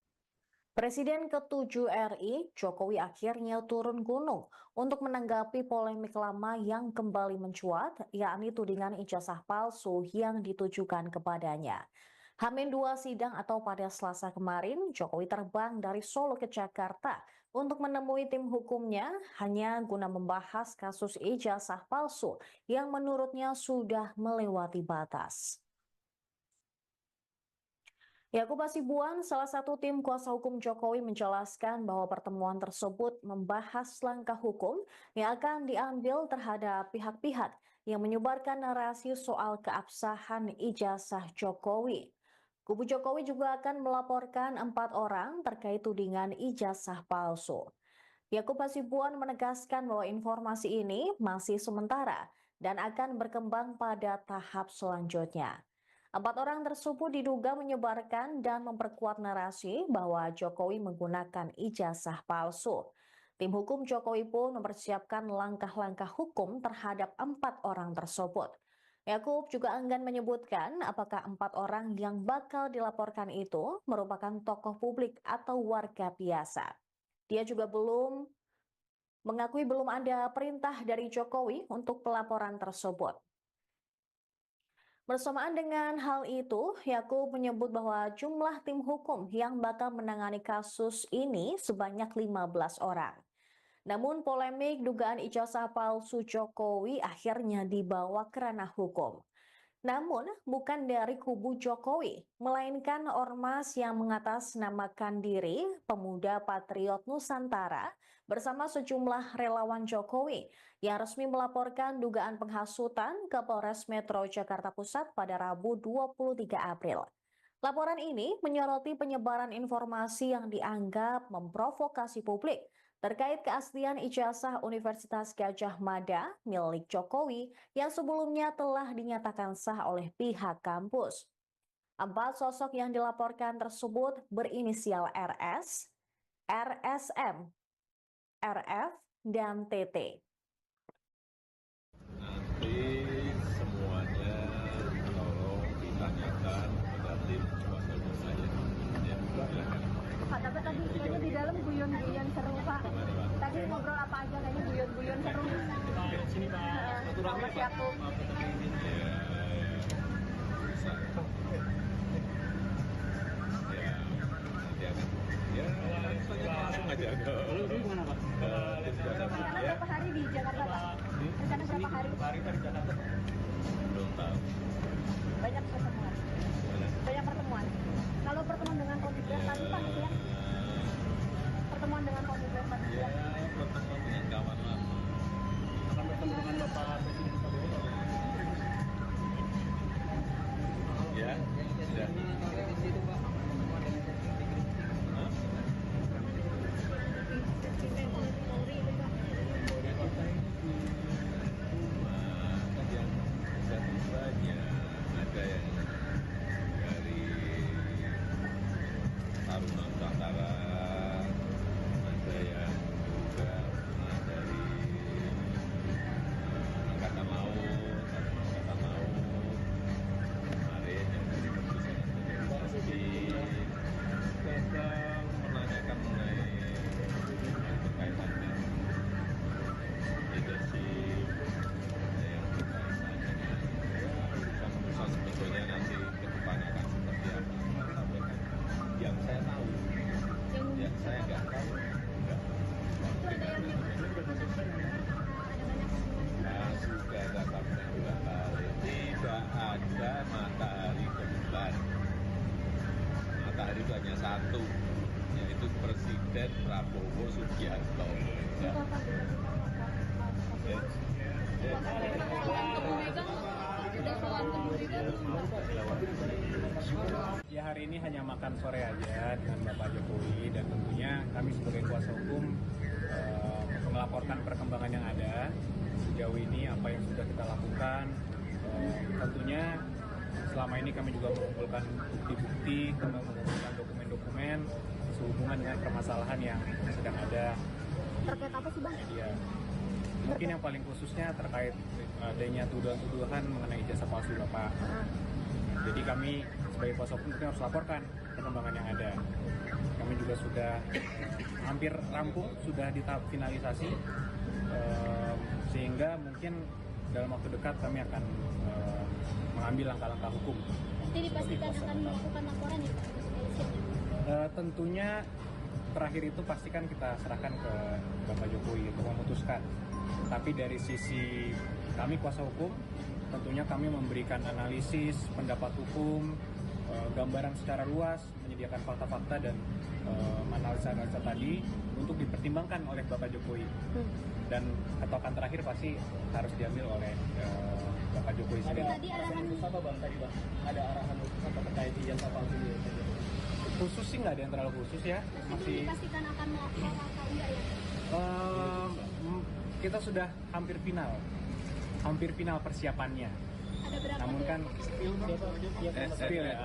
Presiden ke-7 RI, Jokowi akhirnya turun gunung untuk menanggapi polemik lama yang kembali mencuat, yakni tudingan ijazah palsu yang ditujukan kepadanya. H-2 sidang atau pada Selasa kemarin, Jokowi terbang dari Solo ke Jakarta untuk menemui tim hukumnya hanya guna membahas kasus ijazah palsu yang menurutnya sudah melewati batas. Yakub Hasibuan, salah satu tim kuasa hukum Jokowi, menjelaskan bahwa pertemuan tersebut membahas langkah hukum yang akan diambil terhadap pihak-pihak yang menyebarkan narasi soal keabsahan ijazah Jokowi. Kubu Jokowi juga akan melaporkan 4 orang terkait tudingan ijazah palsu. Yakub Hasibuan menegaskan bahwa informasi ini masih sementara dan akan berkembang pada tahap selanjutnya. 4 orang tersebut diduga menyebarkan dan memperkuat narasi bahwa Jokowi menggunakan ijazah palsu. Tim hukum Jokowi pun mempersiapkan langkah-langkah hukum terhadap 4 orang tersebut. Yakub juga enggan menyebutkan apakah 4 orang yang bakal dilaporkan itu merupakan tokoh publik atau warga biasa. Dia juga mengakui belum ada perintah dari Jokowi untuk pelaporan tersebut. Bersamaan dengan hal itu, Yakub menyebut bahwa jumlah tim hukum yang bakal menangani kasus ini sebanyak 15 orang. Namun polemik dugaan ijazah palsu Jokowi akhirnya dibawa ke ranah hukum. Namun bukan dari kubu Jokowi, melainkan ormas yang mengatasnamakan diri Pemuda Patriot Nusantara bersama sejumlah relawan Jokowi yang resmi melaporkan dugaan penghasutan ke Polres Metro Jakarta Pusat pada Rabu 23 April. Laporan ini menyoroti penyebaran informasi yang dianggap memprovokasi publik terkait keaslian ijazah Universitas Gadjah Mada milik Jokowi yang sebelumnya telah dinyatakan sah oleh pihak kampus. 4 sosok yang dilaporkan tersebut berinisial RS, RSM, RF, dan TT. Nanti semuanya tolong ditanyakan kepada tim kuasa hukum saya. Ya, silakan. Pak, tapi tadi kayaknya di dalam guyon-guyon seru, Pak. Tadi ngobrol apa aja kayaknya guyon-guyon seru. Sini Pak, Mas Yakub. Langsung aja. Lalu gimana Pak? Rencana berapa hari di Jakarta, Pak? Rencana berapa hari? Hari di Jakarta. Belum tahu. Banyak pertemuan. Banyak pertemuan. Kalau pertemuan dengan Komite tadi, Pak, gitu ya? Pertemuan dengan Komite tadi, Ya, pertemuan dengan kawan lama. Akan bertemu dengan Bapak Presiden Jokowi. Ya, sudah. Ada yang dari Taruna Nusantara, ada yang juga dari Angkatan Laut, kemarin yang dari Keputusan menanyakan mengenai berkaitan dengan leadership, yang berkaitan dengan urusan sebetulnya nanti ke depannya akan seperti apa. Saya sampaikan yang saya tahu, yang saya nggak tahu enggak. Nah, sudah saya sampaikan 2 kali, tidak ada matahari ke bulan. Matahari itu hanya satu, yaitu Presiden Prabowo Subianto. Ya. Ya, hari ini hanya makan sore aja dengan Bapak Jokowi, dan tentunya kami sebagai kuasa hukum melaporkan perkembangan yang ada sejauh ini, apa yang sudah kita lakukan. Tentunya selama ini kami juga mengumpulkan bukti-bukti, mengumpulkan dokumen-dokumen sehubungan dengan permasalahan yang sedang ada. terkait apa sih, Bang? Ya, mungkin yang paling khususnya terkait adanya tuduhan-tuduhan mengenai ijazah palsu Bapak. Jadi kami sebagai kuasa hukum harus laporkan perkembangan yang ada. Kami juga sudah hampir rampung, sudah di tahap finalisasi, sehingga mungkin dalam waktu dekat kami akan mengambil langkah-langkah hukum. Jadi dipastikan akan melakukan laporan ya, Pak? Tentunya terakhir itu pasti kan kita serahkan ke Bapak Jokowi untuk memutuskan. Tapi dari sisi kami kuasa hukum, tentunya kami memberikan analisis, pendapat hukum, gambaran secara luas, menyediakan fakta-fakta dan analisa-analisa tadi untuk dipertimbangkan oleh Bapak Jokowi. Dan ketokan terakhir pasti harus diambil oleh Bapak Jokowi sendiri. Tadi arahan apa bang? Ada arahan khusus apa terkait ijazah palsu ini? Khusus sih nggak ada yang terlalu khusus ya. Masih dipastikan akan melakukan atau enggak ya? Kita sudah hampir final persiapannya. Ada berapa? Namun kan spill ya.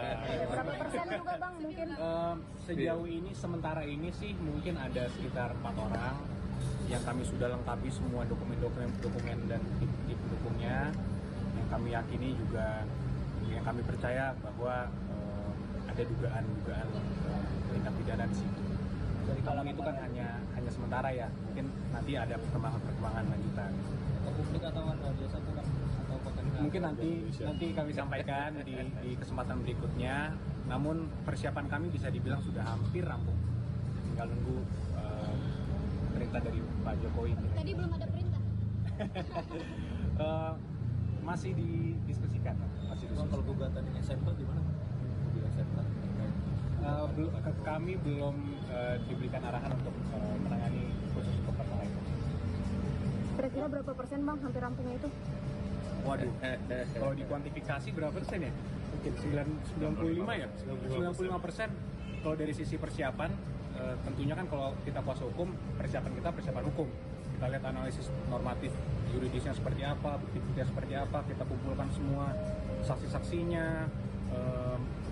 Berapa persen juga bang mungkin? Sejauh ini sementara ini sih mungkin ada sekitar 4 orang yang kami sudah lengkapi semua dokumen dan bukti pendukungnya, yang kami yakini juga, yang kami percaya bahwa ada dugaan tindak pidana di situ. Namun itu kan hanya sementara ya, mungkin nanti ada perkembangan lanjutan. Publik atau biasa itu kan atau konten Mungkin nanti kami sampaikan di kesempatan berikutnya. Namun persiapan kami bisa dibilang sudah hampir rampung. Tinggal nunggu perintah dari Pak Jokowi. Tadi belum ada perintah. Masih didiskusikan. Kalau gugatan SMK gimana? Di SMK. Kami belum diberikan arahan untuk menangani khusus untuk perkara itu. Kira-kira berapa persen bang hampir rampungnya itu? Waduh, kalau dikuantifikasi berapa persen ya? Mungkin 95 ya? 95%. Kalau dari sisi persiapan, tentunya kan kalau kita kuasa hukum, persiapan hukum. Kita lihat analisis normatif yuridisnya seperti apa, bukti-buktinya seperti apa, kita kumpulkan semua saksi-saksinya,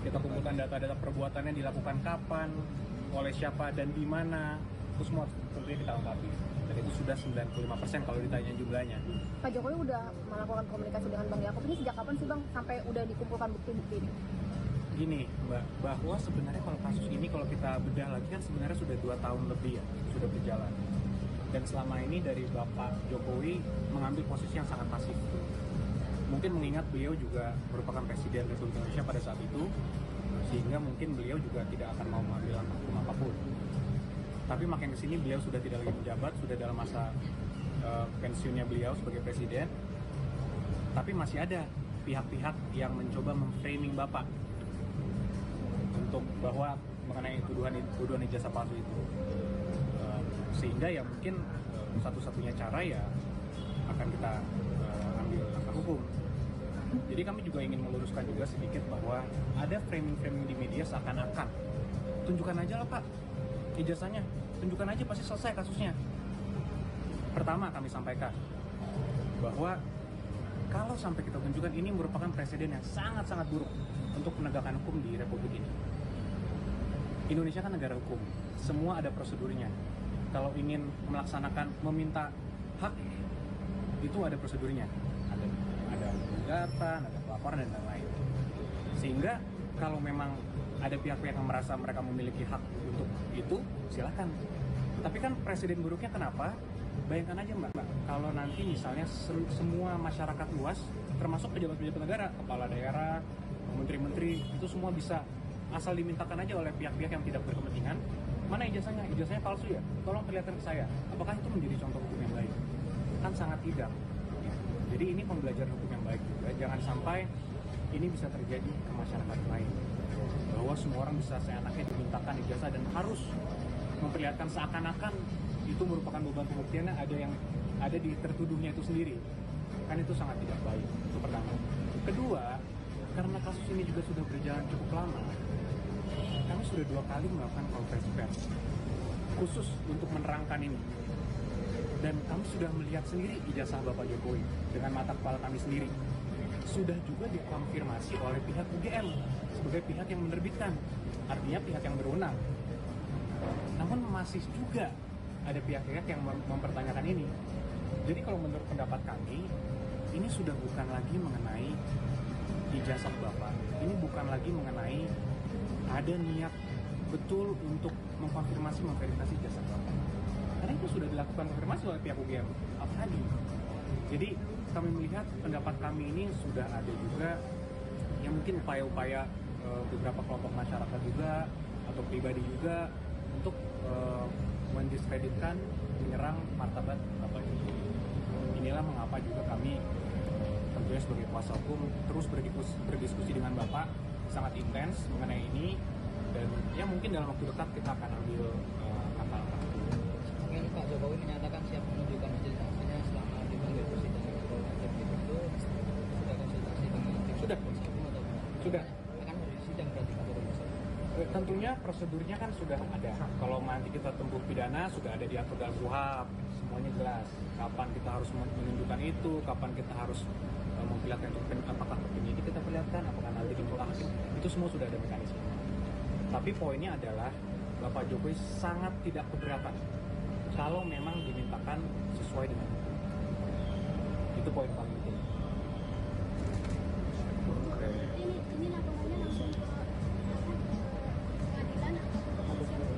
kita kumpulkan data-data perbuatannya dilakukan kapan, oleh siapa dan di mana, itu semua tentunya kita lengkapi. Dan itu sudah 95% kalau ditanya jumlahnya. Pak Jokowi udah melakukan komunikasi dengan Bang Yaakob ini sejak kapan sih bang sampai udah dikumpulkan bukti-bukti ini? Gini Mbak, bahwa sebenarnya kalau kasus ini kalau kita bedah lagi kan sebenarnya sudah 2 tahun lebih ya, sudah berjalan. Dan selama ini dari Bapak Jokowi mengambil posisi yang sangat pasif. Mungkin mengingat beliau juga merupakan Presiden Republik Indonesia pada saat itu, sehingga mungkin beliau juga tidak akan mau mengambil langkah hukum apapun. Tapi makin kesini beliau sudah tidak lagi menjabat, sudah dalam masa pensiunnya beliau sebagai Presiden. Tapi masih ada pihak-pihak yang mencoba memframing Bapak untuk bahwa mengenai tuduhan ijazah palsu itu. Sehingga ya mungkin satu-satunya cara ya akan kita ambil langkah hukum. Jadi kami juga ingin meluruskan juga sedikit bahwa ada framing-framing di media seakan-akan tunjukkan aja lah Pak ijazahnya, tunjukkan aja pasti selesai kasusnya. Pertama kami sampaikan bahwa kalau sampai kita tunjukkan, ini merupakan presiden yang sangat-sangat buruk untuk penegakan hukum di Republik ini. Indonesia kan negara hukum, semua ada prosedurnya. Kalau ingin melaksanakan, meminta hak, itu ada prosedurnya. Ada gugatan, ada pelaporan, dan lain-lain. Sehingga kalau memang ada pihak-pihak yang merasa mereka memiliki hak untuk itu, silakan. Tapi kan presiden buruknya kenapa? Bayangkan aja Mbak, kalau nanti misalnya semua masyarakat luas, termasuk pejabat-pejabat negara, kepala daerah, menteri-menteri, itu semua bisa asal dimintakan aja oleh pihak-pihak yang tidak berkepentingan, mana ijazahnya? Ijazahnya palsu ya? Tolong perlihatkan ke saya. Apakah itu menjadi contoh hukum yang baik? Kan sangat tidak. Jadi ini pembelajaran hukum yang baik juga. Jangan sampai ini bisa terjadi ke masyarakat lain. Bahwa semua orang bisa seenaknya dimintakan ijazah dan harus memperlihatkan seakan-akan itu merupakan beban pembuktiannya ada di tertuduhnya itu sendiri. Kan itu sangat tidak baik. Itu pertama. Kedua, karena kasus ini juga sudah berjalan cukup lama, kami sudah 2 kali melakukan konferensi pers khusus untuk menerangkan ini. Dan kami sudah melihat sendiri ijazah Bapak Jokowi dengan mata kepala kami sendiri. Sudah juga dikonfirmasi oleh pihak UGM sebagai pihak yang menerbitkan, artinya pihak yang berwenang. Namun masih juga ada pihak-pihak yang mempertanyakan ini. Jadi kalau menurut pendapat kami, ini sudah bukan lagi mengenai ijazah Bapak. Ini bukan lagi mengenai ada niat betul untuk memverifikasi ijazah Bapak. Karena itu sudah dilakukan konfirmasi oleh pihak UGM tadi. Jadi kami melihat pendapat kami ini sudah ada juga yang mungkin upaya-upaya beberapa kelompok masyarakat juga atau pribadi juga untuk mendiskreditkan, menyerang martabat Bapak Jokowi. Inilah mengapa juga kami tentunya sebagai kuasa hukum terus berdiskusi dengan Bapak sangat intens mengenai ini, dan ya mungkin dalam waktu dekat kita akan ambil langkah-langkah. Mungkin Pak Jokowi menyatakan siap menunjukkan majelis saksinya selama dipanggil persidangan atau wajib gitu, itu sudah konsultasi dengan tim Sudah. kuasa hukum atau Sudah. akan harus sidang berarti Pak Jokowi? Tentunya prosedurnya kan sudah ada. Kalau nanti kita tempuh pidana sudah ada diatur dalam KUHP, semuanya jelas. Kapan kita harus menunjukkan itu, kapan kita harus memperlihatkan itu, apakah ke penyidik kita perlihatkan, apakah nanti ke hakim, itu semua sudah ada mekanisme. Tapi poinnya adalah Bapak Jokowi sangat tidak keberatan kalau memang dimintakan sesuai dengan hukum. Itu poin paling penting. Ini laporannya langsung ke pengadilan atau ke kepolisian?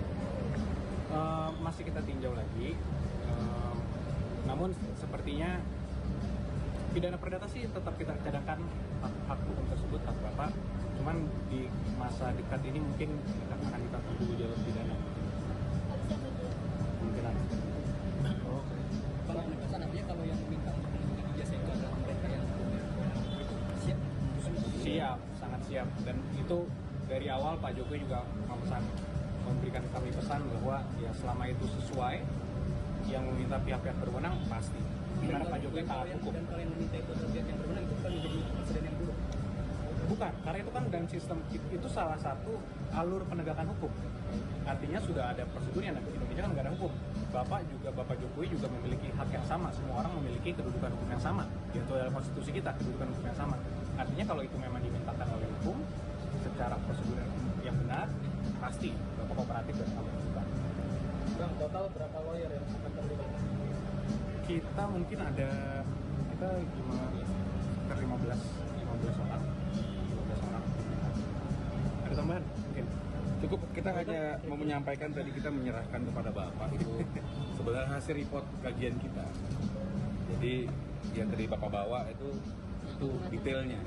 Masih kita tinjau lagi. Namun sepertinya pidana perdata sih tetap kita cadangkan hak hukum tersebut, hak Bapak. Cuman di masa dekat ini mungkin akan kita tempuh jalur pidana. Mungkin ada. Kalau penegasan artinya kalau yang meminta untuk menunjukkan ijazah itu adalah mereka yang siap? Siap, sangat siap. Dan itu dari awal Pak Jokowi juga memberikan kami pesan bahwa ya selama itu sesuai, yang meminta pihak-pihak berwenang pasti. Karena Pak Jokowi taat hukum. Dan kalau yang meminta itu adalah pihak yang berwenang, itu kan menjadi presiden yang buruk. Bukan, karena itu kan dalam sistem itu salah satu alur penegakan hukum. Artinya sudah ada prosedurnya. Di Indonesia kan nggak ada hukum. Bapak Jokowi juga memiliki hak yang sama. Semua orang memiliki kedudukan hukum yang sama. Yaitu dalam konstitusi kita, kedudukan hukum yang sama. Artinya kalau itu memang dimintakan oleh hukum secara prosedur yang benar, pasti Bapak kooperatif dan kami lakukan. Bang, total berapa lawyer yang akan terlibat? Kita mungkin ada sekitar 15 orang. Ada tambahan mungkin. Cukup kita hanya mau menyampaikan tadi kita menyerahkan kepada Bapak itu sebenarnya hasil report kajian kita. Jadi yang tadi Bapak bawa itu detailnya.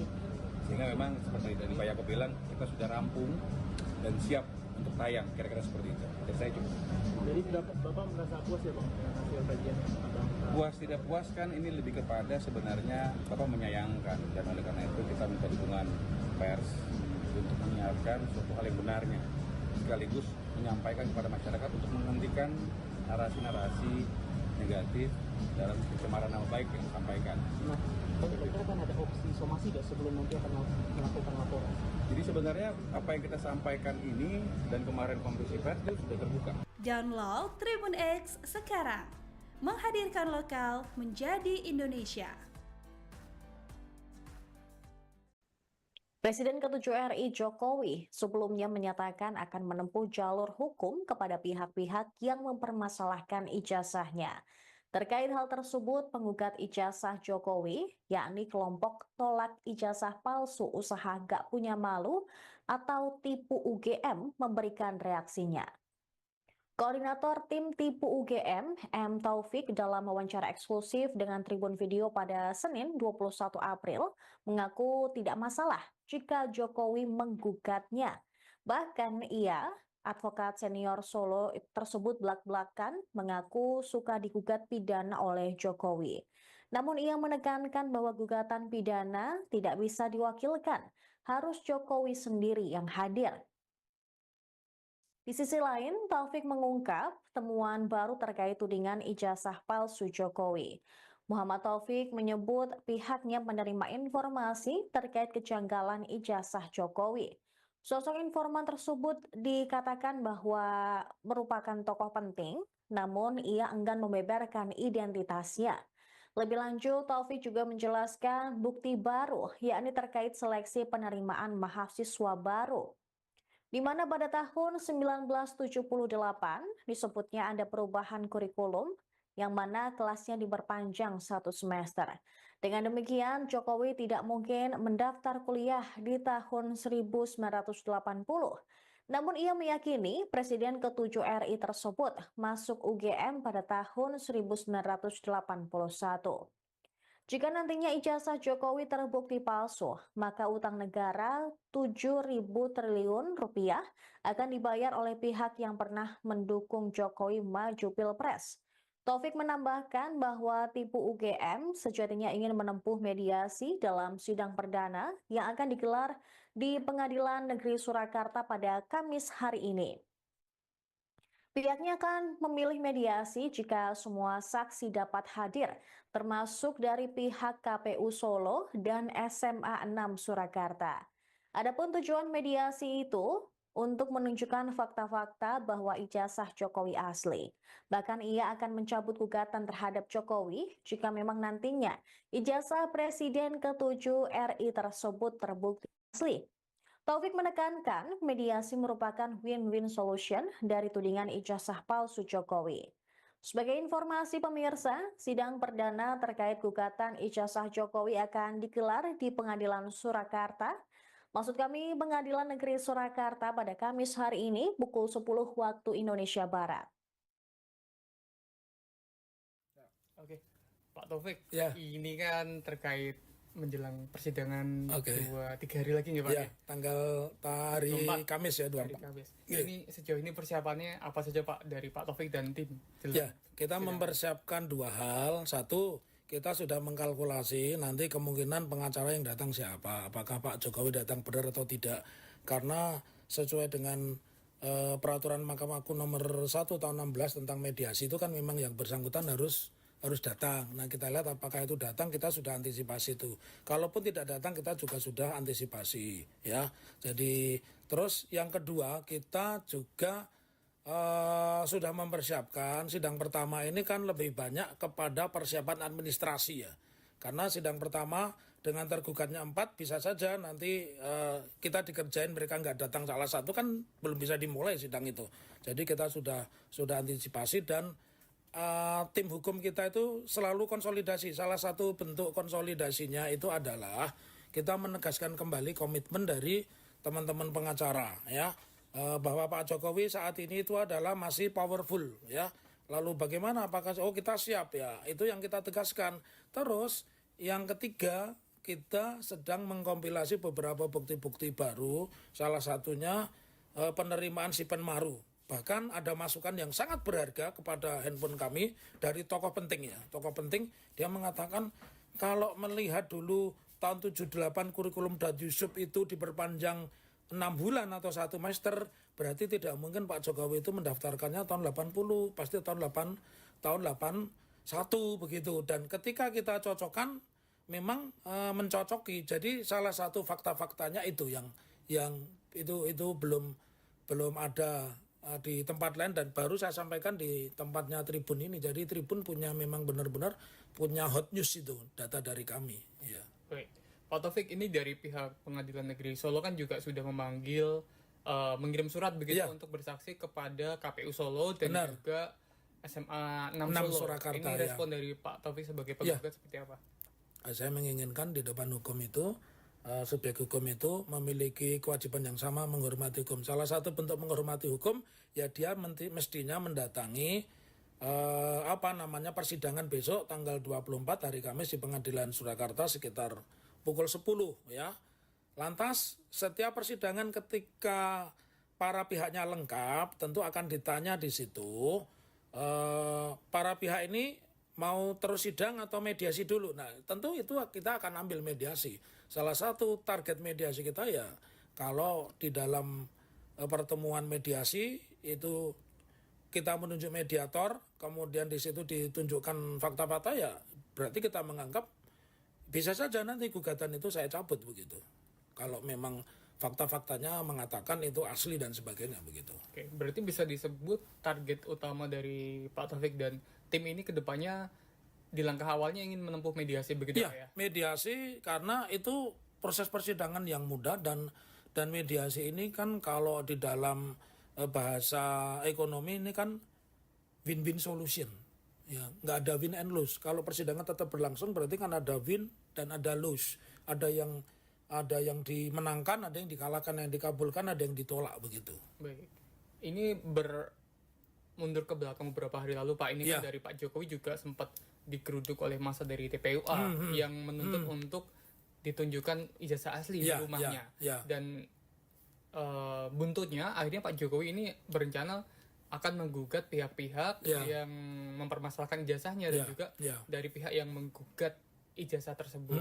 Sehingga memang seperti tadi Pak Yaakob bilang, kita sudah rampung dan siap untuk tayang, kira-kira seperti itu. Dari saya cukup. Jadi Bapak merasa puas ya Bang dengan hasil kajian Abang? Puas tidak puas kan ini lebih kepada sebenarnya Bapak menyayangkan, dan oleh karena itu kita minta dukungan pers untuk menyiarkan suatu hal yang benarnya, sekaligus menyampaikan kepada masyarakat untuk menghentikan narasi-narasi negatif dalam pencemaran nama baik yang disampaikan. Nah, kira-kira kan ada opsi somasi nggak sebelum nanti akan melakukan laporan? Jadi sebenarnya apa yang kita sampaikan ini dan kemarin konferensi pers itu sudah terbuka. Download Tribun X sekarang. Menghadirkan lokal menjadi Indonesia. Presiden ke-7 RI Jokowi sebelumnya menyatakan akan menempuh jalur hukum kepada pihak-pihak yang mempermasalahkan ijazahnya. Terkait hal tersebut, penggugat ijazah Jokowi, yakni kelompok tolak ijazah palsu usaha gak punya malu atau tipu UGM, memberikan reaksinya. Koordinator tim tipu UGM, M. Taufik, dalam wawancara eksklusif dengan Tribun Video pada Senin 21 April, mengaku tidak masalah jika Jokowi menggugatnya. Bahkan ia, advokat senior Solo tersebut belak-belakan mengaku suka digugat pidana oleh Jokowi. Namun ia menekankan bahwa gugatan pidana tidak bisa diwakilkan, harus Jokowi sendiri yang hadir. Di sisi lain, Taufik mengungkap temuan baru terkait tudingan ijazah palsu Jokowi. Muhammad Taufik menyebut pihaknya menerima informasi terkait kejanggalan ijazah Jokowi. Sosok informan tersebut dikatakan bahwa merupakan tokoh penting, namun ia enggan membeberkan identitasnya. Lebih lanjut, Taufik juga menjelaskan bukti baru, yakni terkait seleksi penerimaan mahasiswa baru, di mana pada tahun 1978 disebutnya ada perubahan kurikulum yang mana kelasnya diperpanjang 1 semester. Dengan demikian, Jokowi tidak mungkin mendaftar kuliah di tahun 1980. Namun ia meyakini Presiden ke-7 RI tersebut masuk UGM pada tahun 1981. Jika nantinya ijazah Jokowi terbukti palsu, maka utang negara 7.000 triliun rupiah akan dibayar oleh pihak yang pernah mendukung Jokowi maju Pilpres. Taufik menambahkan bahwa tipu UGM sejatinya ingin menempuh mediasi dalam sidang perdana yang akan digelar di Pengadilan Negeri Surakarta pada Kamis hari ini. Pihaknya akan memilih mediasi jika semua saksi dapat hadir, termasuk dari pihak KPU Solo dan SMA 6 Surakarta. Adapun tujuan mediasi itu untuk menunjukkan fakta-fakta bahwa ijazah Jokowi asli. Bahkan ia akan mencabut gugatan terhadap Jokowi jika memang nantinya ijazah Presiden ke-7 RI tersebut terbukti asli. Taufik menekankan mediasi merupakan win-win solution dari tudingan ijazah palsu Jokowi. Sebagai informasi pemirsa, sidang perdana terkait gugatan ijazah Jokowi akan digelar di Pengadilan Surakarta. Maksud kami Pengadilan Negeri Surakarta pada Kamis hari ini pukul 10 waktu Indonesia Barat. Oke, Pak Taufik, Ya. ini kan terkait menjelang persidangan Oke. 2-3 hari lagi nih Pak. Ya, tanggal hari 24. Kamis ya, Hari 24. Kamis. Iya. Ini sejauh ini persiapannya apa saja Pak dari Pak Taufik dan tim? Ya, kita mempersiapkan dua hal. Satu, kita sudah mengkalkulasi nanti kemungkinan pengacara yang datang siapa. Apakah Pak Jokowi datang benar atau tidak. Karena sesuai dengan peraturan Mahkamah Agung nomor 1 tahun 16 tentang mediasi itu kan memang yang bersangkutan harus datang. Nah, kita lihat apakah itu datang, kita sudah antisipasi itu. Kalaupun tidak datang, kita juga sudah antisipasi, ya. Jadi, terus yang kedua, kita juga sudah mempersiapkan sidang pertama ini kan lebih banyak kepada persiapan administrasi ya. Karena sidang pertama dengan tergugatnya 4 bisa saja nanti kita dikerjain mereka nggak datang salah satu kan belum bisa dimulai sidang itu. Jadi kita sudah antisipasi dan tim hukum kita itu selalu konsolidasi. Salah satu bentuk konsolidasinya itu adalah kita menegaskan kembali komitmen dari teman-teman pengacara ya, bahwa Pak Jokowi saat ini itu adalah masih powerful ya. Lalu bagaimana, apakah kita siap ya, itu yang kita tegaskan. Terus yang ketiga, kita sedang mengkompilasi beberapa bukti-bukti baru, salah satunya penerimaan Sipen Maru. Bahkan ada masukan yang sangat berharga kepada handphone kami dari tokoh penting ya. Tokoh penting dia mengatakan kalau melihat dulu tahun 78 kurikulum Dan Yusuf itu diperpanjang 6 bulan atau 1 semester, berarti tidak mungkin Pak Jokowi itu mendaftarkannya tahun 80, pasti tahun 81 begitu. Dan ketika kita cocokkan memang mencocoki. Jadi salah satu fakta-faktanya itu yang itu belum ada di tempat lain dan baru saya sampaikan di tempatnya Tribun ini. Jadi Tribun punya memang benar-benar punya hot news itu, data dari kami. Ya. Baik. Pak Taufik, ini dari pihak Pengadilan Negeri Solo kan juga sudah memanggil, mengirim surat begitu untuk bersaksi kepada KPU Solo dan juga SMA 6 Solo. Surakarta, ini respon dari Pak Taufik sebagai penggugat seperti apa? Saya menginginkan di depan hukum itu subjek hukum itu memiliki kewajiban yang sama menghormati hukum. Salah satu bentuk menghormati hukum ya dia mestinya mendatangi persidangan besok tanggal 24 hari Kamis di Pengadilan Surakarta sekitar pukul 10 ya. Lantas setiap persidangan ketika para pihaknya lengkap tentu akan ditanya di situ para pihak ini mau terus sidang atau mediasi dulu. Nah, tentu itu kita akan ambil mediasi. Salah satu target mediasi kita ya kalau di dalam pertemuan mediasi itu kita menunjuk mediator, kemudian di situ ditunjukkan fakta-fakta ya berarti kita menganggap bisa saja nanti gugatan itu saya cabut begitu. Kalau memang fakta-faktanya mengatakan itu asli dan sebagainya begitu. Oke, berarti bisa disebut target utama dari Pak Taufik dan tim ini kedepannya di langkah awalnya ingin menempuh mediasi begitu ya? Mediasi karena itu proses persidangan yang mudah dan mediasi ini kan kalau di dalam bahasa ekonomi ini kan win-win solution. Ya, nggak ada win and lose. Kalau persidangan tetap berlangsung berarti kan ada win dan ada lose. Ada yang dimenangkan, ada yang dikalahkan, yang dikabulkan, ada yang ditolak begitu. Baik. Ini mundur ke belakang beberapa hari lalu Pak, ini kan dari Pak Jokowi juga sempat digeruduk oleh massa dari TPUA yang menuntut untuk ditunjukkan ijazah asli di rumahnya. Dan buntutnya akhirnya Pak Jokowi ini berencana akan menggugat pihak-pihak yang mempermasalahkan ijazahnya dan juga dari pihak yang menggugat ijazah tersebut.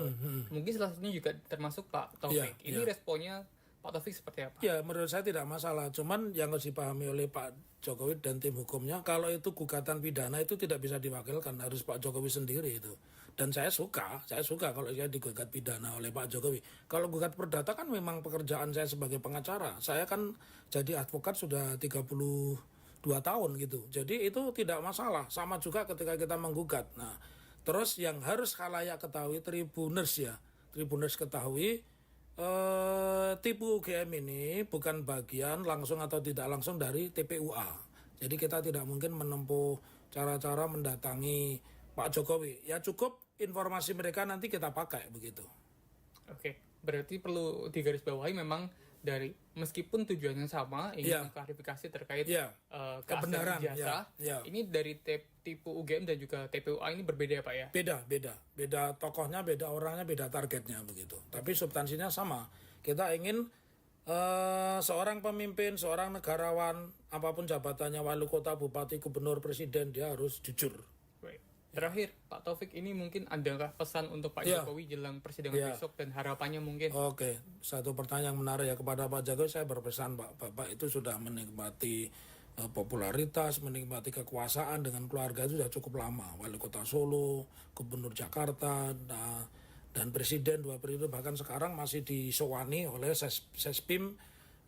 Mungkin salah satunya juga termasuk Pak Taufik. Ini responnya Pak Taufik seperti apa? Ya, menurut saya tidak masalah. Cuman yang harus dipahami oleh Pak Jokowi dan tim hukumnya, kalau itu gugatan pidana itu tidak bisa diwakilkan, harus Pak Jokowi sendiri itu. Dan saya suka kalau saya digugat pidana oleh Pak Jokowi. Kalau gugat perdata kan memang pekerjaan saya sebagai pengacara. Saya kan jadi advokat sudah 32 tahun gitu. Jadi itu tidak masalah. Sama juga ketika kita menggugat. Nah, terus yang harus khalayak ketahui, Tribuners ketahui, tipu UGM ini bukan bagian langsung atau tidak langsung dari TPUA. Jadi kita tidak mungkin menempuh cara-cara mendatangi Pak Jokowi. Ya cukup informasi mereka nanti kita pakai begitu. Oke, berarti perlu digarisbawahi memang dari meskipun tujuannya sama ingin mengklarifikasi terkait kebenaran ijazah, ini dari tipu UGM dan juga TPUA ini berbeda ya Pak ya? Beda tokohnya, beda orangnya, beda targetnya begitu. Tapi substansinya sama. Kita ingin seorang pemimpin, seorang negarawan, apapun jabatannya, wali kota, bupati, gubernur, presiden, dia harus jujur. Terakhir, Pak Taufik, ini mungkin adakah pesan untuk Pak Jokowi jelang persidangan besok dan harapannya mungkin? Oke, satu pertanyaan yang menarik ya kepada Pak Jokowi, saya berpesan Bapak itu sudah menikmati popularitas, menikmati kekuasaan dengan keluarga itu sudah cukup lama. Wali kota Solo, gubernur Jakarta, dan presiden 2 periode, bahkan sekarang masih disewani oleh Sespim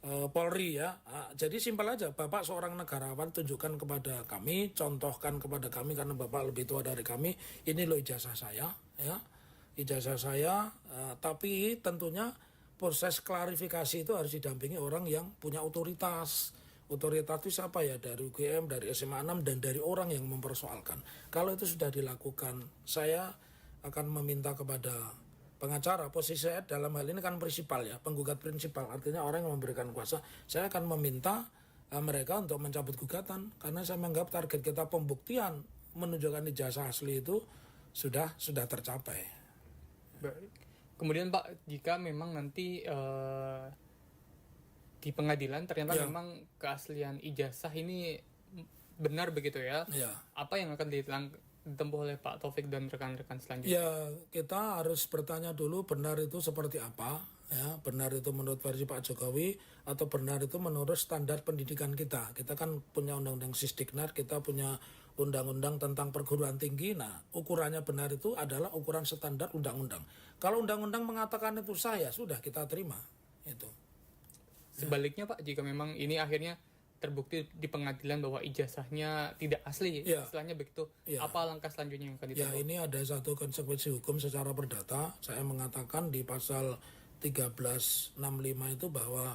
Polri ya. Jadi simpel aja, Bapak seorang negarawan, tunjukkan kepada kami, contohkan kepada kami karena Bapak lebih tua dari kami, ini loh ijazah saya ya. Ijazah saya, tapi tentunya proses klarifikasi itu harus didampingi orang yang punya otoritas. Otoritas itu siapa ya? Dari UGM, dari SMA 6 dan dari orang yang mempersoalkan. Kalau itu sudah dilakukan, saya akan meminta kepada pengacara, posisi saya dalam hal ini kan prinsipal ya, penggugat prinsipal, artinya orang yang memberikan kuasa. Saya akan meminta mereka untuk mencabut gugatan karena saya menganggap target kita pembuktian menunjukkan ijazah asli itu sudah tercapai. Baik. Kemudian Pak, jika memang nanti di pengadilan ternyata memang keaslian ijazah ini benar begitu ya, apa yang akan ditempuh oleh Pak Taufik dan rekan-rekan selanjutnya? Ya, kita harus bertanya dulu benar itu seperti apa, ya, benar itu menurut versi Pak Jokowi atau benar itu menurut standar pendidikan kita. Kita kan punya undang-undang Sisdiknas, kita punya undang-undang tentang perguruan tinggi. Nah, ukurannya benar itu adalah ukuran standar undang-undang. Kalau undang-undang mengatakan itu sah, ya sudah kita terima itu. Sebaliknya Pak, jika memang ini akhirnya terbukti di pengadilan bahwa ijazahnya tidak asli, istilahnya begitu, apa langkah selanjutnya yang akan ditempuh? Ya, ini ada satu konsekuensi hukum secara perdata. Saya mengatakan di pasal 1365 itu bahwa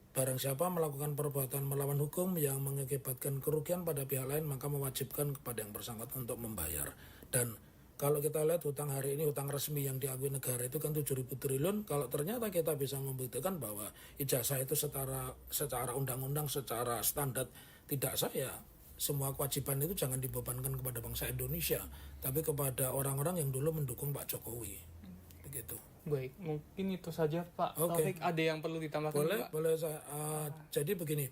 barang siapa melakukan perbuatan melawan hukum yang mengakibatkan kerugian pada pihak lain, maka mewajibkan kepada yang bersangkutan untuk membayar. Dan kalau kita lihat hutang hari ini, hutang resmi yang diakui negara itu kan 7.000 triliun. Kalau ternyata kita bisa membuktikan bahwa ijazah itu secara undang-undang, secara standar tidak sah, ya semua kewajiban itu jangan dibebankan kepada bangsa Indonesia, tapi kepada orang-orang yang dulu mendukung Pak Jokowi. Begitu. Baik, mungkin itu saja Pak Taufik. Ada yang perlu ditambahkan? Boleh saya. Jadi begini,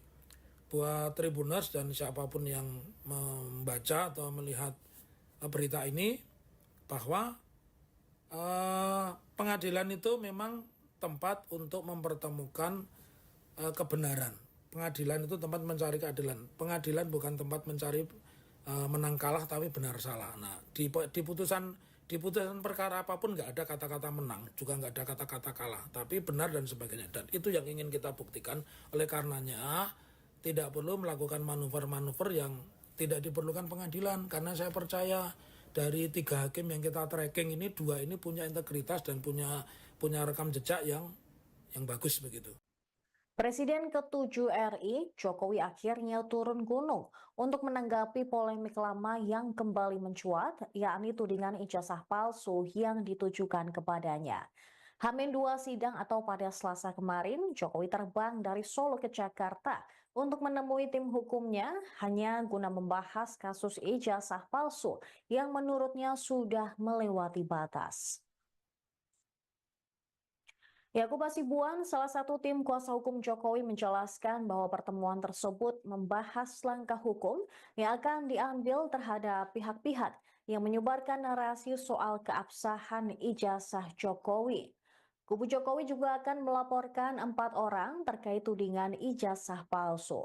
buat Tribuners dan siapapun yang membaca atau melihat berita ini, bahwa pengadilan itu memang tempat untuk mempertemukan kebenaran. Pengadilan itu tempat mencari keadilan. Pengadilan bukan tempat mencari menang kalah tapi benar salah. Nah, di putusan perkara apapun nggak ada kata-kata menang, juga nggak ada kata-kata kalah, tapi benar dan sebagainya. Dan itu yang ingin kita buktikan. Oleh karenanya tidak perlu melakukan manuver-manuver yang tidak diperlukan pengadilan, karena saya percaya dari 3 hakim yang kita tracking ini, 2 ini punya integritas dan punya rekam jejak yang bagus begitu. Presiden ke-7 RI, Jokowi akhirnya turun gunung untuk menanggapi polemik lama yang kembali mencuat, yakni tudingan ijazah palsu yang ditujukan kepadanya. H-2 sidang atau pada Selasa kemarin, Jokowi terbang dari Solo ke Jakarta untuk menemui tim hukumnya hanya guna membahas kasus ijazah palsu yang menurutnya sudah melewati batas. Yakub Hasibuan, salah satu tim kuasa hukum Jokowi, menjelaskan bahwa pertemuan tersebut membahas langkah hukum yang akan diambil terhadap pihak-pihak yang menyebarkan narasi soal keabsahan ijazah Jokowi. Kubu Jokowi juga akan melaporkan 4 orang terkait tudingan ijazah palsu.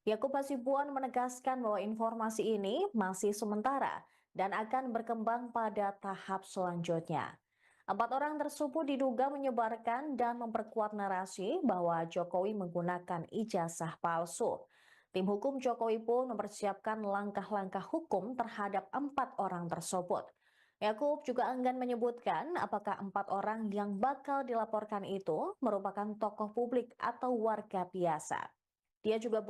Yakub Hasibuan menegaskan bahwa informasi ini masih sementara dan akan berkembang pada tahap selanjutnya. 4 orang tersebut diduga menyebarkan dan memperkuat narasi bahwa Jokowi menggunakan ijazah palsu. Tim hukum Jokowi pun mempersiapkan langkah-langkah hukum terhadap 4 orang tersebut. Yakub juga enggan menyebutkan apakah 4 orang yang bakal dilaporkan itu merupakan tokoh publik atau warga biasa. Dia juga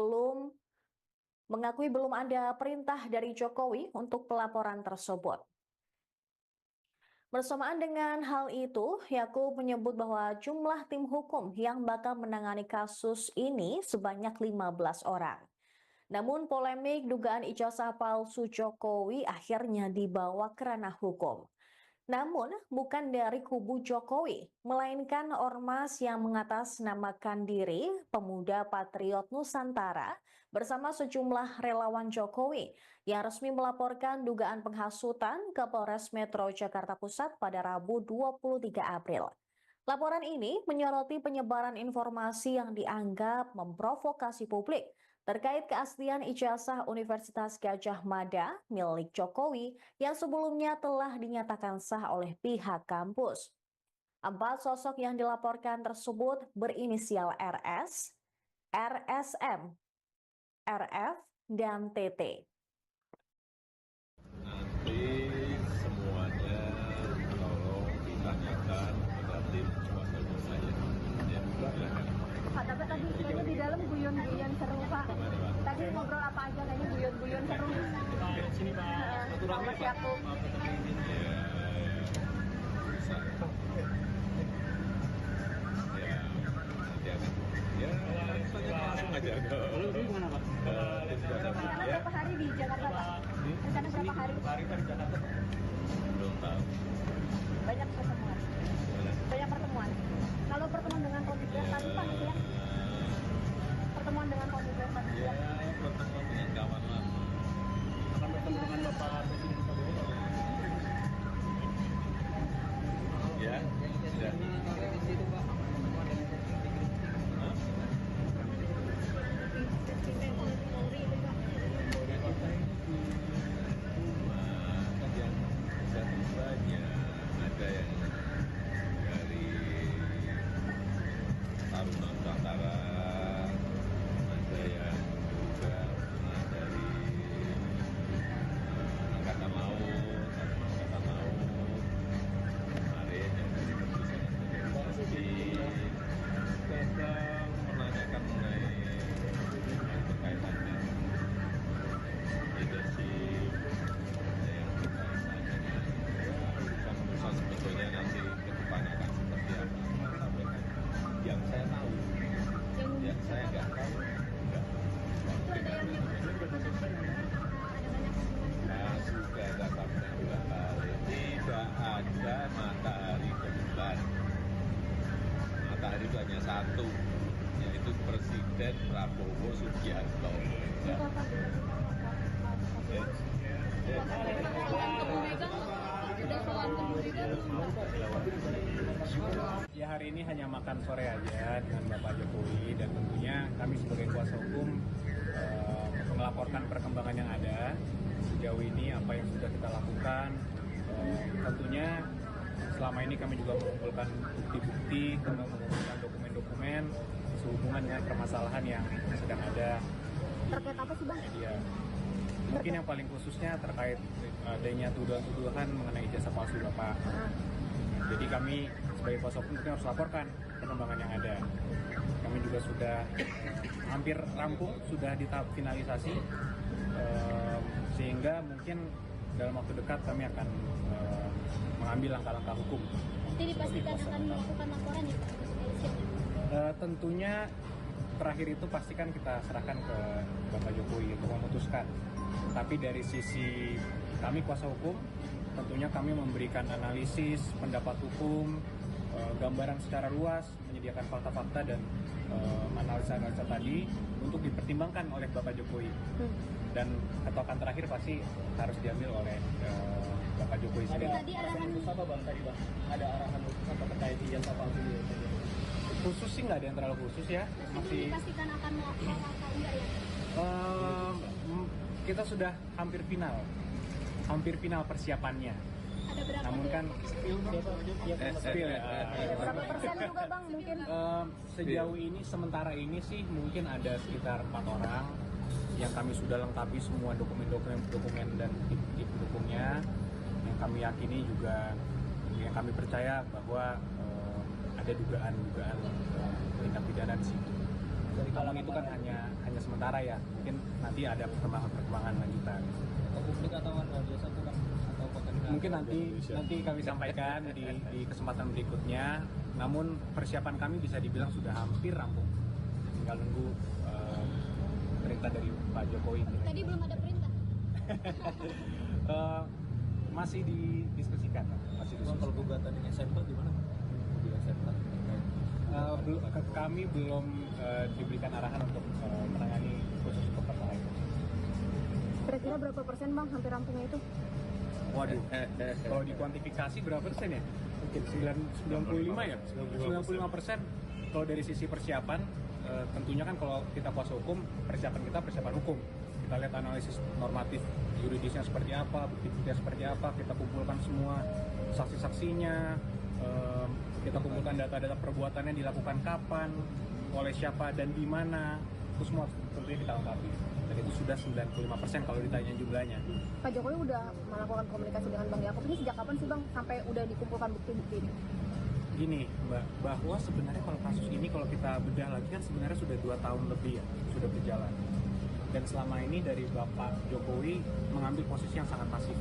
mengakui belum ada perintah dari Jokowi untuk pelaporan tersebut. Bersamaan dengan hal itu, Yakub menyebut bahwa jumlah tim hukum yang bakal menangani kasus ini sebanyak 15 orang. Namun polemik dugaan ijazah palsu Jokowi akhirnya dibawa ke ranah hukum. Namun bukan dari kubu Jokowi, melainkan ormas yang mengatasnamakan diri Pemuda Patriot Nusantara bersama sejumlah relawan Jokowi yang resmi melaporkan dugaan penghasutan ke Polres Metro Jakarta Pusat pada Rabu 23 April. Laporan ini menyoroti penyebaran informasi yang dianggap memprovokasi publik terkait keaslian ijazah Universitas Gadjah Mada milik Jokowi yang sebelumnya telah dinyatakan sah oleh pihak kampus. 4 sosok yang dilaporkan tersebut berinisial RS, RSM, RF, dan TT. Nanti semuanya tolong ditanyakan kepada tim kuasa hukum saya. Ya, silakan. Pak, tapi tadi kayaknya di dalam guyon-guyon seru, Pak. Tadi ngobrol apa aja kayaknya guyon-guyon seru. Sini Pak, Mas Yakub. Langsung aja. Lalu ini gimana Pak? Rencana berapa hari di Jakarta, Pak? Rencana berapa hari? Di Jakarta. Belum tahu. Banyak pertemuan. Banyak pertemuan. Kalau pertemuan dengan komite tadi, Pak, ya? Pertemuan dengan komite tadi, Ya, pertemuan dengan kawan lama. Akan bertemu dengan Bapak Presiden Prabowo. Ya, sudah. Ada yang dari Taruna Nusantara, ada yang juga dari Angkatan Laut, kemarin yang dari datang menanyakan mengenai berkaitan dengan leadership, ada yang berkaitan dengan urusan sebetulnya nanti ke depannya akan seperti apa. Sampaikan yang saya tahu, yang saya nggak tahu enggak. Nah, sudah katakan 2 kali, tidak ada matahari ke bulan. Matahari itu hanya satu, yaitu Presiden Prabowo Subianto. Ya, hari ini hanya makan sore aja dengan Bapak Jokowi dan tentunya kami sebagai kuasa hukum melaporkan perkembangan yang ada sejauh ini, apa yang sudah kita lakukan. Tentunya selama ini kami juga mengumpulkan bukti-bukti, mengumpulkan dokumen-dokumen sehubungan dengan permasalahan yang sedang ada. terkait apa sih, Bang? Media. Mungkin yang paling khususnya terkait adanya tuduhan-tuduhan mengenai ijazah palsu Bapak. Jadi kami sebagai kuasa hukum tentunya harus laporkan perkembangan yang ada. Kami juga sudah hampir rampung, sudah di tahap finalisasi, sehingga mungkin dalam waktu dekat kami akan mengambil langkah-langkah hukum. Nanti dipastikan akan melakukan laporan ya Pak? Tentunya terakhir itu pastikan kita serahkan ke Bapak Jokowi untuk memutuskan. Tapi dari sisi kami kuasa hukum, tentunya kami memberikan analisis, pendapat hukum, gambaran secara luas, menyediakan fakta-fakta dan analisa-analisa tadi untuk dipertimbangkan oleh Bapak Jokowi. Dan ketokan terakhir pasti harus diambil oleh Bapak Jokowi sendiri. Tadi arahan apa Bang tadi Bang? Ada arahan apa terkait ijazah palsu ini? Khusus sih nggak ada yang terlalu khusus ya. Masih dipastikan akan melakukan atau enggak ya? Kita sudah hampir final persiapannya. Ada berapa? Namun kan spill ya. Berapa persen juga Bang mungkin? Sejauh ini sementara ini sih mungkin ada sekitar 4 orang yang kami sudah lengkapi semua dokumen dan tip pendukungnya, yang kami yakini juga, yang kami percaya bahwa ada dugaan tindak pidana di situ. Kalau itu kan hanya sementara ya, mungkin nanti ada perkembangan lanjutan. Publik atau biasa tuh Bang? Atau Mungkin nanti kami sampaikan di kesempatan berikutnya. Namun persiapan kami bisa dibilang sudah hampir rampung. Tinggal nunggu perintah dari Pak Jokowi. Tadi belum ada perintah. Masih didiskusikan. Kalau gugatan ini SMK gimana? Di SMK kami belum diberikan arahan untuk menangani khusus untuk perkara itu. Kira-kira berapa persen Bang hampir rampungnya itu? Waduh, kalau dikuantifikasi berapa persen ya? Mungkin 95 ya? 95%. Kalau dari sisi persiapan, tentunya kan kalau kita kuasa hukum, persiapan hukum. Kita lihat analisis normatif yuridisnya seperti apa, bukti-buktinya seperti apa, kita kumpulkan semua saksi-saksinya, kita kumpulkan data-data perbuatannya dilakukan kapan, oleh siapa dan di mana, itu semua tentunya kita lengkapi. Dan itu sudah 95% kalau ditanya jumlahnya. Pak Jokowi udah melakukan komunikasi dengan Bang Yaakob ini sejak kapan sih Bang sampai udah dikumpulkan bukti-bukti ini? Gini Mbak, bahwa sebenarnya kalau kasus ini kalau kita bedah lagi kan sebenarnya sudah 2 tahun lebih ya, sudah berjalan. Dan selama ini dari Bapak Jokowi mengambil posisi yang sangat pasif.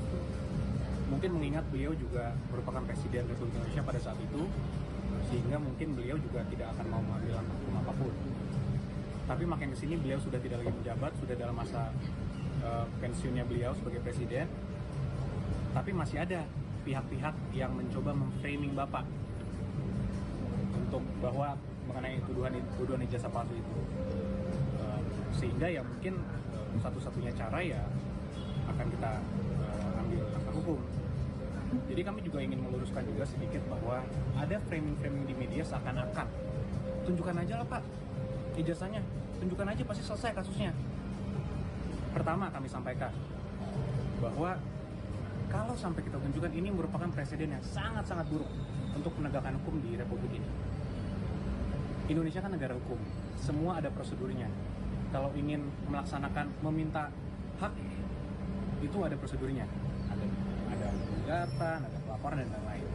Mungkin mengingat beliau juga merupakan Presiden Republik Indonesia pada saat itu, sehingga mungkin beliau juga tidak akan mau mengambil langkah hukum apapun. Tapi makin kesini beliau sudah tidak lagi menjabat, sudah dalam masa pensiunnya beliau sebagai Presiden. Tapi masih ada pihak-pihak yang mencoba memframing Bapak untuk bahwa mengenai tuduhan ijazah palsu itu. Sehingga ya mungkin satu-satunya cara ya akan kita ambil langkah hukum. Jadi kami juga ingin meluruskan juga sedikit bahwa ada framing-framing di media seakan-akan tunjukkan aja lah Pak ijazahnya, tunjukkan aja pasti selesai kasusnya. Pertama kami sampaikan bahwa kalau sampai kita tunjukkan ini merupakan presiden yang sangat-sangat buruk untuk penegakan hukum di Republik ini. Indonesia kan negara hukum, semua ada prosedurnya. Kalau ingin melaksanakan, meminta hak, itu ada prosedurnya. Ada gugatan, ada pelaporan, dan lain-lain.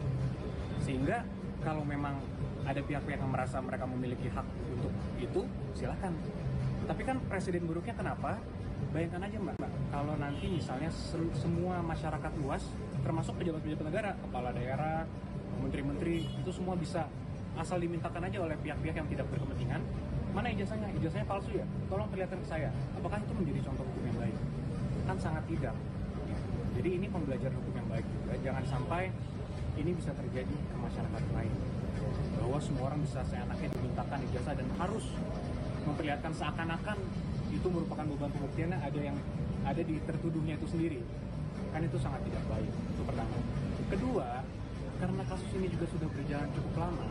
Sehingga kalau memang ada pihak-pihak yang merasa mereka memiliki hak untuk itu, silakan. Tapi kan presiden buruknya kenapa? Bayangkan aja Mbak, kalau nanti misalnya semua masyarakat luas, termasuk pejabat-pejabat negara, kepala daerah, menteri-menteri, itu semua bisa asal dimintakan aja oleh pihak-pihak yang tidak berkepentingan, mana ijazahnya? Ijazahnya palsu ya? Tolong perlihatkan ke saya. Apakah itu menjadi contoh hukum yang baik? Kan sangat tidak. Jadi ini pembelajaran hukum yang baik juga. Jangan sampai ini bisa terjadi ke masyarakat lain. Bahwa semua orang bisa seenaknya dimintakan ijazah dan harus memperlihatkan seakan-akan itu merupakan beban pembuktiannya ada di tertuduhnya itu sendiri. Kan itu sangat tidak baik. Itu pertama. Kedua, karena kasus ini juga sudah berjalan cukup lama,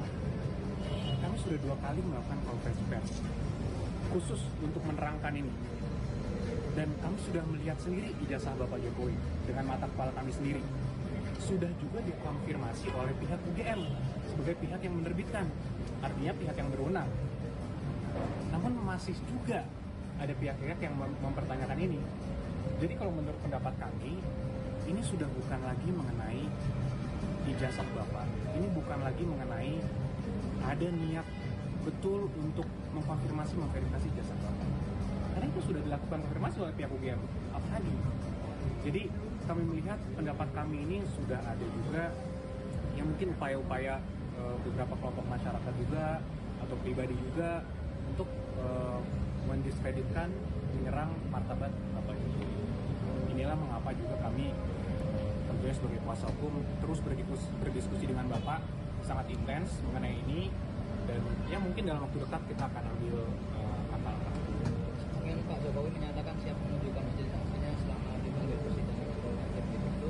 kami sudah 2 kali melakukan konferensi pers khusus untuk menerangkan ini. Dan kami sudah melihat sendiri ijazah Bapak Jokowi dengan mata kepala kami sendiri. Sudah juga dikonfirmasi oleh pihak UGM sebagai pihak yang menerbitkan, artinya pihak yang berwenang. Namun masih juga ada pihak-pihak yang mempertanyakan ini. Jadi kalau menurut pendapat kami, ini sudah bukan lagi mengenai ijazah Bapak. Ini bukan lagi mengenai ada niat betul untuk memverifikasi ijazah Bapak. Karena itu sudah dilakukan konfirmasi oleh pihak UGM. Apa lagi? Jadi kami melihat pendapat kami ini sudah ada juga ya mungkin upaya-upaya beberapa kelompok masyarakat juga atau pribadi juga untuk mendiskreditkan, menyerang martabat Bapak Jokowi. Inilah mengapa juga kami tentunya sebagai kuasa hukum terus berdiskusi dengan Bapak sangat intens mengenai ini, dan ya mungkin dalam waktu dekat kita akan ambil langkah-langkah. Mungkin Pak Jokowi menyatakan siap menunjukkan majelis saksinya selama dipanggil persidangan atau nanti itu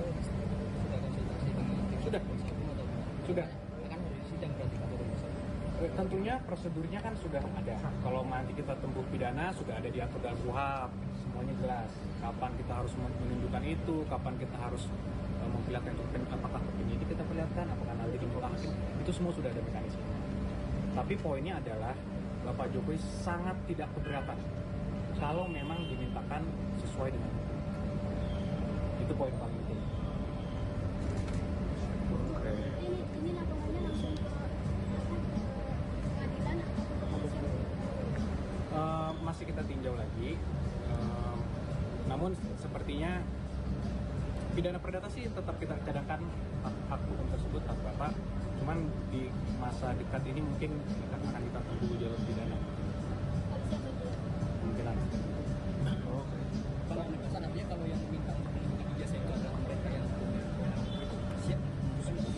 sudah konsultasi dengan tim Sudah. kuasa hukum atau gimana? Sudah. Akan harus sidang berarti Pak Jokowi. Tentunya prosedurnya kan sudah ada. Kalau nanti kita tempuh pidana sudah ada diatur dalam KUHP, semuanya jelas. Kapan kita harus menunjukkan itu, kapan kita harus memperlihatkan untuk apakah ke penyidik kita perlihatkan, apakah nanti ke hakim, itu semua sudah ada mekanisme. Tapi poinnya adalah Bapak Jokowi sangat tidak keberatan kalau memang dimintakan sesuai dengan hukum. Itu poin paling penting. Ini laporannya langsung ke pengadilan atau ke kepolisian? Masih kita tinjau lagi. Namun sepertinya pidana perdata sih tetap kita cadangkan hak hukum tersebut, hak Bapak. Cuman di masa dekat ini mungkin kita akan kita tempuh jalur pidana. Kemungkinan. Kalau penegasan artinya kalau yang meminta untuk menunjukkan ijazah itu adalah mereka yang siap.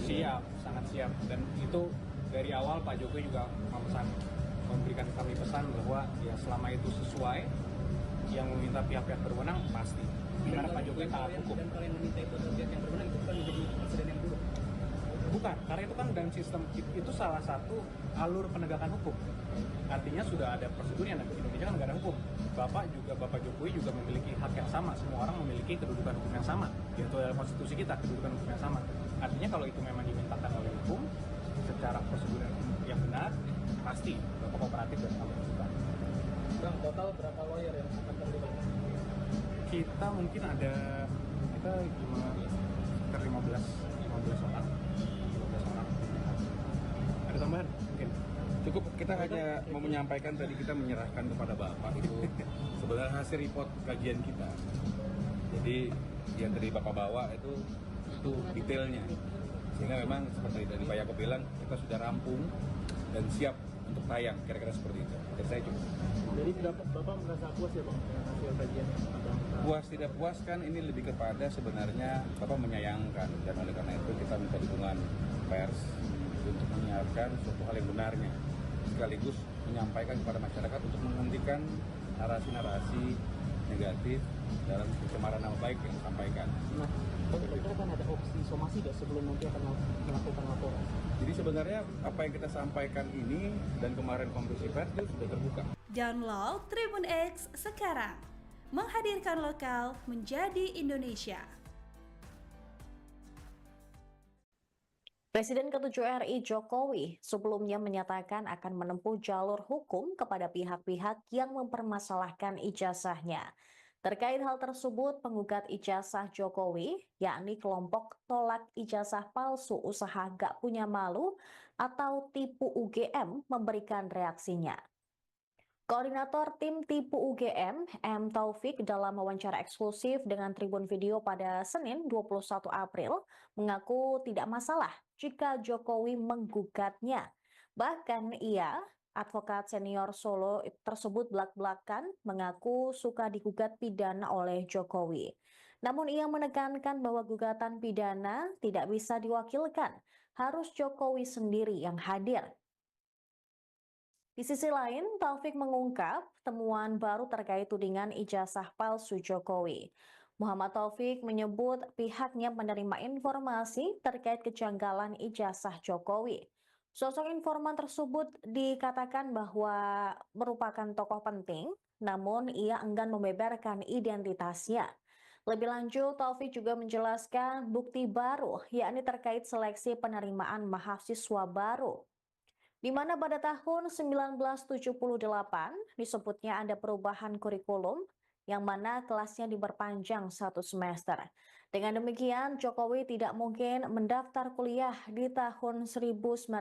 Siap, sangat siap. Dan itu dari awal Pak Jokowi juga memberikan kami pesan bahwa ya selama itu sesuai, yang meminta pihak-pihak berwenang pasti. Karena Pak Jokowi taat hukum. Dan kalau yang meminta itu adalah pihak yang berwenang, itu bukan menjadi presiden yang buruk. Bukan, karena itu kan dalam sistem itu salah satu alur penegakan hukum. Artinya sudah ada prosedurnya. Di Indonesia kan nggak ada hukum. Bapak Jokowi juga memiliki hak yang sama. Semua orang memiliki kedudukan hukum yang sama. Yaitu dalam konstitusi kita, kedudukan hukum yang sama. Artinya kalau itu memang dimintakan oleh hukum secara prosedur yang benar, pasti Bapak kooperatif dan kami lakukan. Bang, total berapa lawyer yang akan terlibat? Kita mungkin ada cuma sekitar 15 orang. Ada tambahan mungkin. Cukup, kita hanya mau menyampaikan tadi kita menyerahkan kepada Bapak itu sebenarnya hasil report kajian kita. Jadi yang tadi Bapak bawa itu detailnya. Sehingga memang seperti tadi Pak Yakob bilang, kita sudah rampung dan siap untuk tayang, kira-kira seperti itu. Dan saya cukup. Jadi Bapak merasa puas ya Bang dengan hasil kajian? Puas tidak puas kan ini lebih kepada sebenarnya Bapak menyayangkan, dan oleh karena itu kita minta dukungan pers untuk menyiarkan suatu hal yang benarnya, sekaligus menyampaikan kepada masyarakat untuk menghentikan narasi-narasi negatif dalam pencemaran nama baik yang disampaikan. Nah, kira-kira kan ada opsi somasi nggak sebelum nanti akan melakukan laporan? Jadi sebenarnya apa yang kita sampaikan ini dan kemarin konferensi pers itu sudah terbuka. Download Tribun X sekarang. Menghadirkan lokal menjadi Indonesia. Presiden ke-7 RI Jokowi sebelumnya menyatakan akan menempuh jalur hukum kepada pihak-pihak yang mempermasalahkan ijazahnya. Terkait hal tersebut, penggugat ijazah Jokowi, yakni kelompok tolak ijazah palsu usaha gak punya malu atau tipu UGM, memberikan reaksinya. Koordinator tim tipu UGM, M. Taufik, dalam wawancara eksklusif dengan Tribun Video pada Senin 21 April, mengaku tidak masalah jika Jokowi menggugatnya. Bahkan ia, advokat senior Solo tersebut belak-belakan mengaku suka digugat pidana oleh Jokowi. Namun ia menekankan bahwa gugatan pidana tidak bisa diwakilkan, harus Jokowi sendiri yang hadir. Di sisi lain, Taufik mengungkap temuan baru terkait tudingan ijazah palsu Jokowi. Muhammad Taufik menyebut pihaknya menerima informasi terkait kejanggalan ijazah Jokowi. Sosok informan tersebut dikatakan bahwa merupakan tokoh penting, namun ia enggan membeberkan identitasnya. Lebih lanjut, Taufik juga menjelaskan bukti baru, yakni terkait seleksi penerimaan mahasiswa baru, di mana pada tahun 1978 disebutnya ada perubahan kurikulum yang mana kelasnya diperpanjang 1 semester. Dengan demikian, Jokowi tidak mungkin mendaftar kuliah di tahun 1980.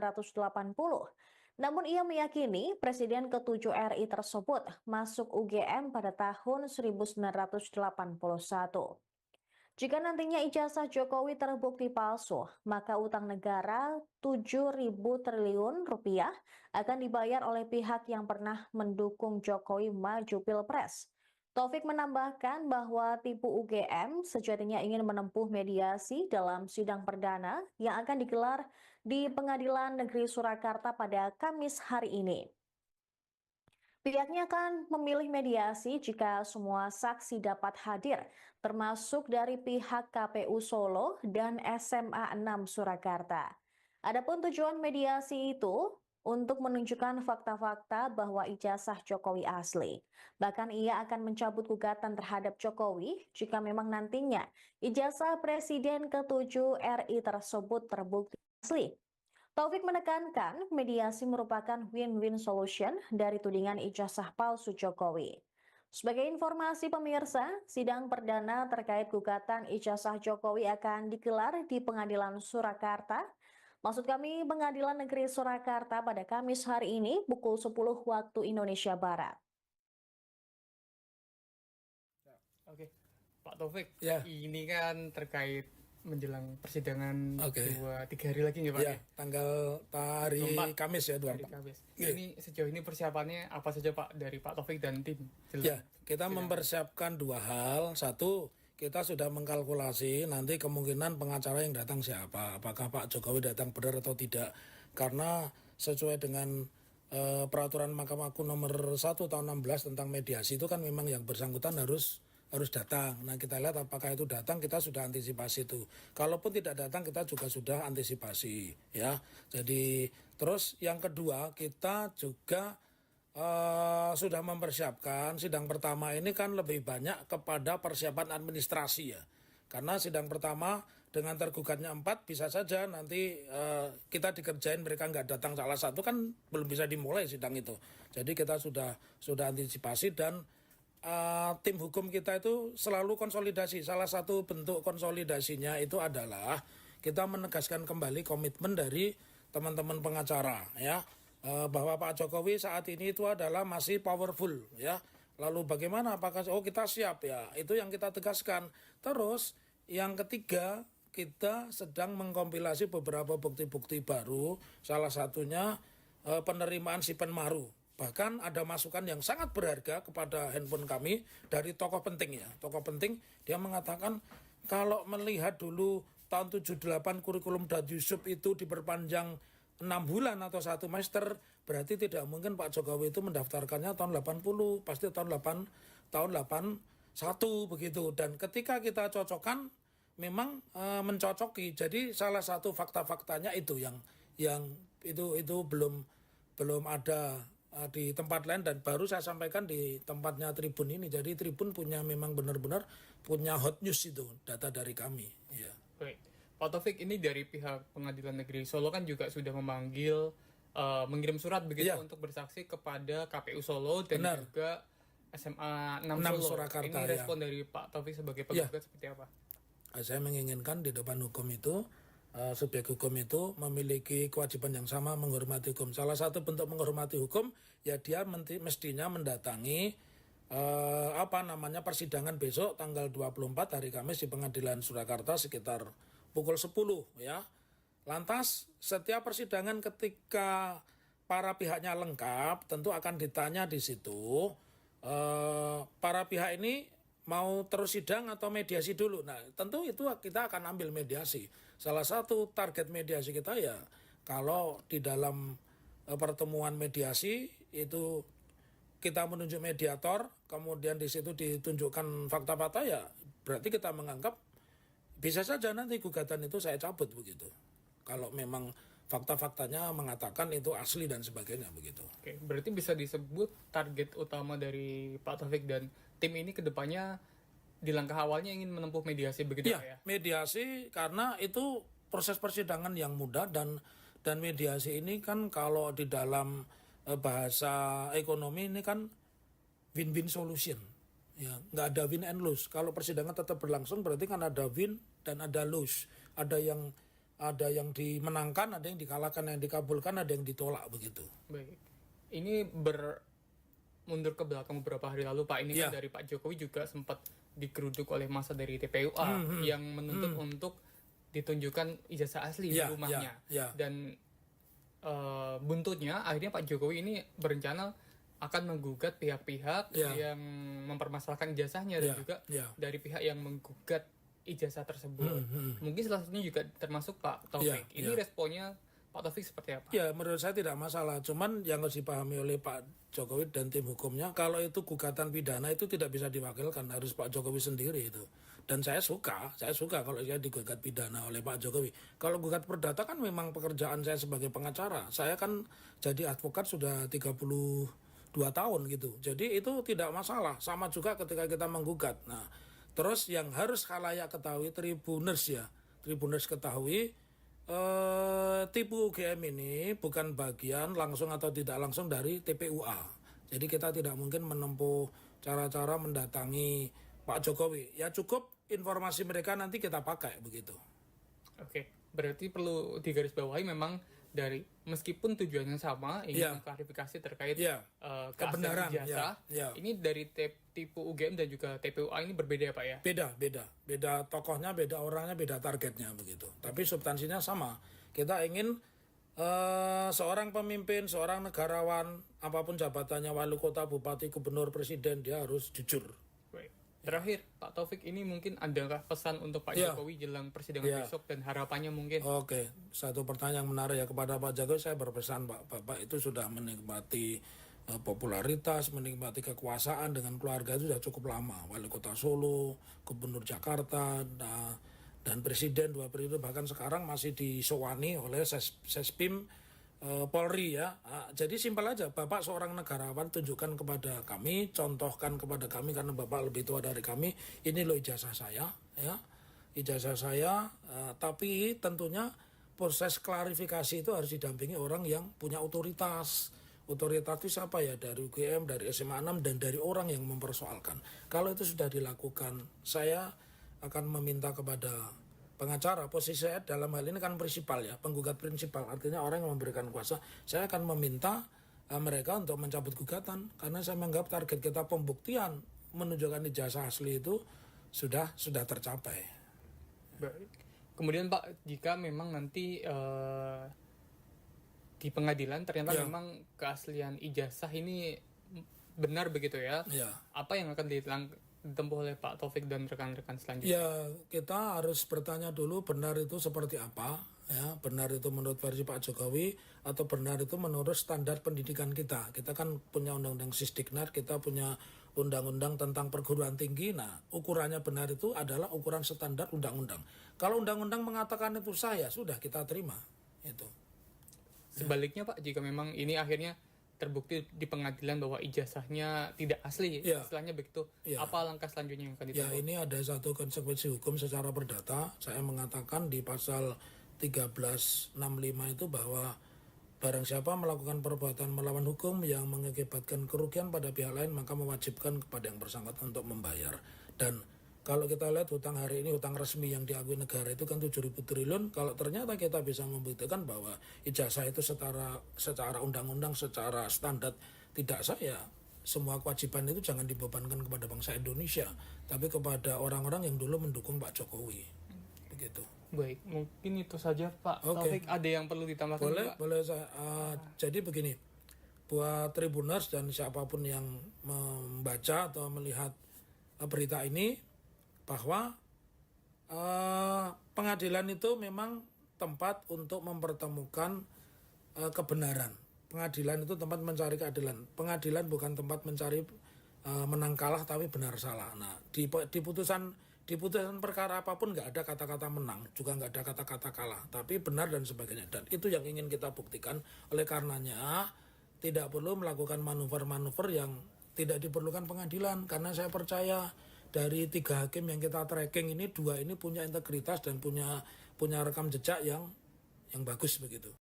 Namun ia meyakini Presiden ke-7 RI tersebut masuk UGM pada tahun 1981. Jika nantinya ijazah Jokowi terbukti palsu, maka utang negara 7.000 triliun rupiah akan dibayar oleh pihak yang pernah mendukung Jokowi maju Pilpres. Taufik menambahkan bahwa tipu UGM sejatinya ingin menempuh mediasi dalam sidang perdana yang akan digelar di Pengadilan Negeri Surakarta pada Kamis hari ini. Pihaknya akan memilih mediasi jika semua saksi dapat hadir, termasuk dari pihak KPU Solo dan SMA 6 Surakarta. Adapun tujuan mediasi itu untuk menunjukkan fakta-fakta bahwa ijazah Jokowi asli. Bahkan ia akan mencabut gugatan terhadap Jokowi jika memang nantinya ijazah Presiden ke-7 RI tersebut terbukti asli. Taufik menekankan mediasi merupakan win-win solution dari tudingan ijazah palsu Jokowi. Sebagai informasi pemirsa, sidang perdana terkait gugatan ijazah Jokowi akan digelar di Pengadilan Surakarta. Maksud kami Pengadilan Negeri Surakarta pada Kamis hari ini pukul 10 waktu Indonesia Barat. Oke, Pak Taufik, Ya. ini kan terkait menjelang persidangan Oke. 2-3 hari lagi nih Pak. Ya, tanggal hari 24. Kamis ya, Hari 24. Kamis. Iya. Ini sejauh ini persiapannya apa saja Pak dari Pak Taufik dan tim? Ya, kita mempersiapkan dua hal. Satu, kita sudah mengkalkulasi nanti kemungkinan pengacara yang datang siapa. Apakah Pak Jokowi datang benar atau tidak. Karena sesuai dengan peraturan Mahkamah Agung nomor 1 tahun 16 tentang mediasi itu kan memang yang bersangkutan harus datang. Nah, kita lihat apakah itu datang, kita sudah antisipasi itu. Kalaupun tidak datang, kita juga sudah antisipasi, ya. Jadi, terus yang kedua, kita juga sudah mempersiapkan sidang pertama ini kan lebih banyak kepada persiapan administrasi ya. Karena sidang pertama dengan tergugatnya 4 bisa saja nanti kita dikerjain mereka nggak datang salah satu kan belum bisa dimulai sidang itu. Jadi kita sudah antisipasi dan tim hukum kita itu selalu konsolidasi. Salah satu bentuk konsolidasinya itu adalah kita menegaskan kembali komitmen dari teman-teman pengacara ya, bahwa Pak Jokowi saat ini itu adalah masih powerful ya. Lalu bagaimana, apakah kita siap ya, itu yang kita tegaskan. Terus yang ketiga, kita sedang mengkompilasi beberapa bukti-bukti baru, salah satunya penerimaan Sipen Maru. Bahkan ada masukan yang sangat berharga kepada handphone kami dari tokoh penting ya. Tokoh penting dia mengatakan kalau melihat dulu tahun 78 kurikulum Dan Yusuf itu diperpanjang 6 bulan atau 1 semester, berarti tidak mungkin Pak Jokowi itu mendaftarkannya tahun 80, pasti tahun 81 begitu. Dan ketika kita cocokkan memang mencocoki. Jadi salah satu fakta-faktanya itu yang itu belum ada di tempat lain dan baru saya sampaikan di tempatnya Tribun ini. Jadi Tribun punya memang benar-benar punya hot news itu data dari kami. Ya. Baik. Pak Taufik, ini dari pihak Pengadilan Negeri Solo kan juga sudah memanggil mengirim surat begitu untuk bersaksi kepada KPU Solo dan juga SMA 6 Solo. Surakarta, ini respon dari Pak Taufik sebagai penggugat seperti apa? Saya menginginkan di depan hukum itu subjek hukum itu memiliki kewajiban yang sama menghormati hukum. Salah satu bentuk menghormati hukum ya dia mestinya mendatangi persidangan besok tanggal 24 hari Kamis di Pengadilan Surakarta sekitar pukul 10 ya. Lantas setiap persidangan ketika para pihaknya lengkap tentu akan ditanya di situ para pihak ini mau terus sidang atau mediasi dulu. Nah, tentu itu kita akan ambil mediasi. Salah satu target mediasi kita ya kalau di dalam pertemuan mediasi itu kita menunjuk mediator, kemudian di situ ditunjukkan fakta-fakta ya berarti kita menganggap bisa saja nanti gugatan itu saya cabut begitu. Kalau memang fakta-faktanya mengatakan itu asli dan sebagainya begitu. Oke, berarti bisa disebut target utama dari Pak Taufik dan tim ini kedepannya di langkah awalnya ingin menempuh mediasi begitu ya? Mediasi karena itu proses persidangan yang mudah dan mediasi ini kan kalau di dalam bahasa ekonomi ini kan win-win solution. Ya, nggak ada win and lose. Kalau persidangan tetap berlangsung berarti kan ada win dan ada lose. Ada yang dimenangkan, ada yang dikalahkan, yang dikabulkan, ada yang ditolak begitu. Baik. Ini mundur ke belakang beberapa hari lalu Pak, ini kan dari Pak Jokowi juga sempat digeruduk oleh massa dari TPUA yang menuntut untuk ditunjukkan ijazah asli di rumahnya. Dan buntutnya akhirnya Pak Jokowi ini berencana akan menggugat pihak-pihak yang mempermasalahkan ijazahnya dan juga dari pihak yang menggugat ijazah tersebut. Mungkin salah satunya juga termasuk Pak Taufik. Ini responnya Pak Taufik seperti apa? Ya, menurut saya tidak masalah. Cuman yang harus dipahami oleh Pak Jokowi dan tim hukumnya, kalau itu gugatan pidana itu tidak bisa diwakilkan, harus Pak Jokowi sendiri itu. Dan saya suka kalau saya digugat pidana oleh Pak Jokowi. Kalau gugat perdata kan memang pekerjaan saya sebagai pengacara. Saya kan jadi advokat sudah 32 tahun gitu. Jadi itu tidak masalah. Sama juga ketika kita menggugat. Nah, terus yang harus khalayak ketahui, Tribuners ketahui, tipu UGM ini bukan bagian langsung atau tidak langsung dari TPUA. Jadi kita tidak mungkin menempuh cara-cara mendatangi Pak Jokowi. Ya cukup informasi mereka nanti kita pakai begitu. Oke, berarti perlu digarisbawahi memang dari meskipun tujuannya sama ingin mengklarifikasi terkait kebenaran ijazah, ini dari tipu UGM dan juga TPUA ini berbeda ya Pak ya? Beda tokohnya, beda orangnya, beda targetnya begitu. Tapi substansinya sama. Kita ingin seorang pemimpin, seorang negarawan, apapun jabatannya, wali kota, bupati, gubernur, presiden, dia harus jujur. Terakhir, Pak Taufik, ini mungkin adakah pesan untuk Pak Jokowi jelang persidangan besok dan harapannya mungkin? Oke, satu pertanyaan yang menarik ya kepada Pak Jokowi, saya berpesan Bapak itu sudah menikmati popularitas, menikmati kekuasaan dengan keluarga itu sudah cukup lama. Wali kota Solo, gubernur Jakarta, dan presiden 2 periode, bahkan sekarang masih disowani oleh Sespim Polri ya. Jadi simpel aja, Bapak seorang negarawan, tunjukkan kepada kami, contohkan kepada kami karena Bapak lebih tua dari kami, ini loh ijazah saya ya. Ijazah saya, tapi tentunya proses klarifikasi itu harus didampingi orang yang punya otoritas. Otoritas itu siapa ya? Dari UGM, dari SMA 6 dan dari orang yang mempersoalkan. Kalau itu sudah dilakukan, saya akan meminta kepada pengacara, posisi saya dalam hal ini kan prinsipal ya, penggugat prinsipal, artinya orang yang memberikan kuasa. Saya akan meminta mereka untuk mencabut gugatan karena saya menganggap target kita pembuktian menunjukkan ijazah asli itu sudah tercapai. Baik. Kemudian Pak, jika memang nanti di pengadilan ternyata memang keaslian ijazah ini benar begitu ya? Apa yang akan ditempuh oleh Pak Taufik dan rekan-rekan selanjutnya? Ya, kita harus bertanya dulu benar itu seperti apa, ya. Benar itu menurut versi Pak Jokowi atau benar itu menurut standar pendidikan kita. Kita kan punya undang-undang Sisdiknas, kita punya undang-undang tentang perguruan tinggi. Nah, ukurannya benar itu adalah ukuran standar undang-undang. Kalau undang-undang mengatakan itu sah, ya sudah kita terima. Itu. Sebaliknya Pak, jika memang ini akhirnya terbukti di pengadilan bahwa ijazahnya tidak asli, istilahnya begitu, apa langkah selanjutnya yang akan ditempuh? Ya, ini ada satu konsekuensi hukum secara perdata. Saya mengatakan di pasal 1365 itu bahwa barang siapa melakukan perbuatan melawan hukum yang mengakibatkan kerugian pada pihak lain, maka mewajibkan kepada yang bersangkutan untuk membayar. Dan kalau kita lihat hutang hari ini, hutang resmi yang diakui negara itu kan 7.000 triliun. Kalau ternyata kita bisa membuktikan bahwa ijazah itu secara undang-undang, secara standar tidak sah, ya semua kewajiban itu jangan dibebankan kepada bangsa Indonesia, tapi kepada orang-orang yang dulu mendukung Pak Jokowi. Begitu. Baik, mungkin itu saja Pak Taufik. Ada yang perlu ditambahkan? Boleh. Jadi begini, buat Tribuners dan siapapun yang membaca atau melihat berita ini, bahwa pengadilan itu memang tempat untuk mempertemukan kebenaran. Pengadilan itu tempat mencari keadilan. Pengadilan bukan tempat mencari menang kalah tapi benar salah. Nah, di putusan perkara apapun nggak ada kata-kata menang, juga nggak ada kata-kata kalah, tapi benar dan sebagainya. Dan itu yang ingin kita buktikan. Oleh karenanya tidak perlu melakukan manuver-manuver yang tidak diperlukan pengadilan, karena saya percaya dari 3 hakim yang kita tracking ini, 2 ini punya integritas dan punya rekam jejak yang bagus begitu.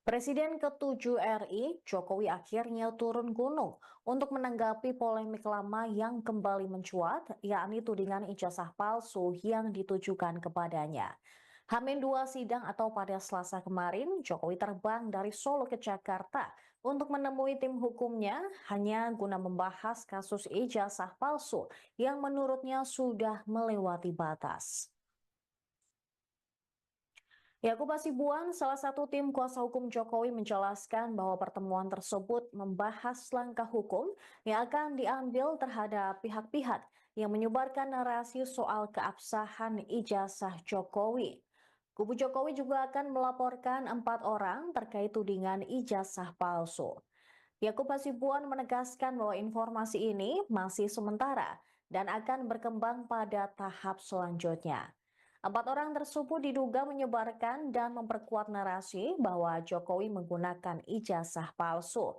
Presiden ke-7 RI, Jokowi akhirnya turun gunung untuk menanggapi polemik lama yang kembali mencuat, yakni tudingan ijazah palsu yang ditujukan kepadanya. H-2 sidang atau pada Selasa kemarin, Jokowi terbang dari Solo ke Jakarta untuk menemui tim hukumnya hanya guna membahas kasus ijazah palsu yang menurutnya sudah melewati batas. Yakub Hasibuan, salah satu tim kuasa hukum Jokowi, menjelaskan bahwa pertemuan tersebut membahas langkah hukum yang akan diambil terhadap pihak-pihak yang menyebarkan narasi soal keabsahan ijazah Jokowi. Kubu Jokowi juga akan melaporkan 4 orang terkait tudingan ijazah palsu. Yakub Hasibuan menegaskan bahwa informasi ini masih sementara dan akan berkembang pada tahap selanjutnya. 4 orang tersebut diduga menyebarkan dan memperkuat narasi bahwa Jokowi menggunakan ijazah palsu.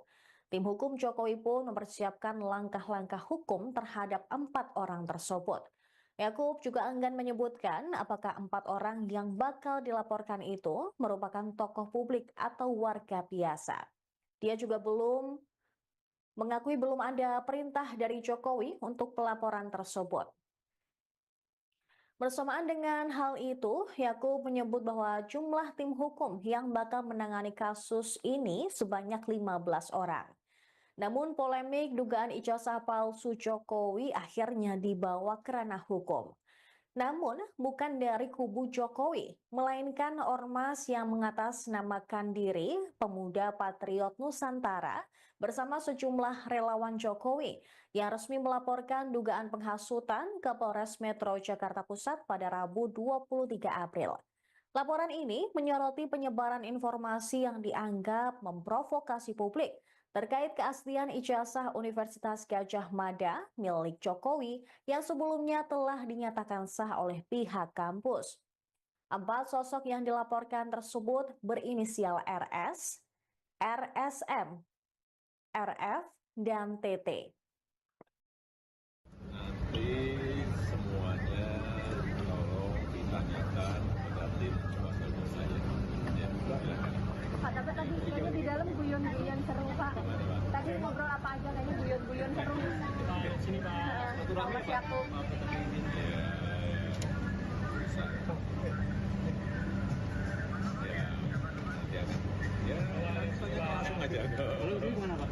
Tim hukum Jokowi pun mempersiapkan langkah-langkah hukum terhadap 4 orang tersebut. Yakub juga enggan menyebutkan apakah 4 orang yang bakal dilaporkan itu merupakan tokoh publik atau warga biasa. Dia juga mengakui belum ada perintah dari Jokowi untuk pelaporan tersebut. Bersamaan dengan hal itu, Yakub menyebut bahwa jumlah tim hukum yang bakal menangani kasus ini sebanyak 15 orang. Namun polemik dugaan ijazah palsu Jokowi akhirnya dibawa ke ranah hukum. Namun bukan dari kubu Jokowi, melainkan ormas yang mengatasnamakan diri Pemuda Patriot Nusantara bersama sejumlah relawan Jokowi yang resmi melaporkan dugaan penghasutan ke Polres Metro Jakarta Pusat pada Rabu 23 April. Laporan ini menyoroti penyebaran informasi yang dianggap memprovokasi publik terkait keaslian ijazah Universitas Gadjah Mada milik Jokowi yang sebelumnya telah dinyatakan sah oleh pihak kampus. 4 sosok yang dilaporkan tersebut berinisial RS, RSM, RF, dan TT. Nanti semuanya tolong ditanyakan kepada tim kuasa hukum saya. Ya, silakan. Pak, tapi tadi kayaknya di dalam guyon-guyon seru, Pak. Tadi ngobrol apa aja kayaknya guyon-guyon seru. Sini Pak, Sama si Yakub. Langsung aja. Lalu gimana Pak?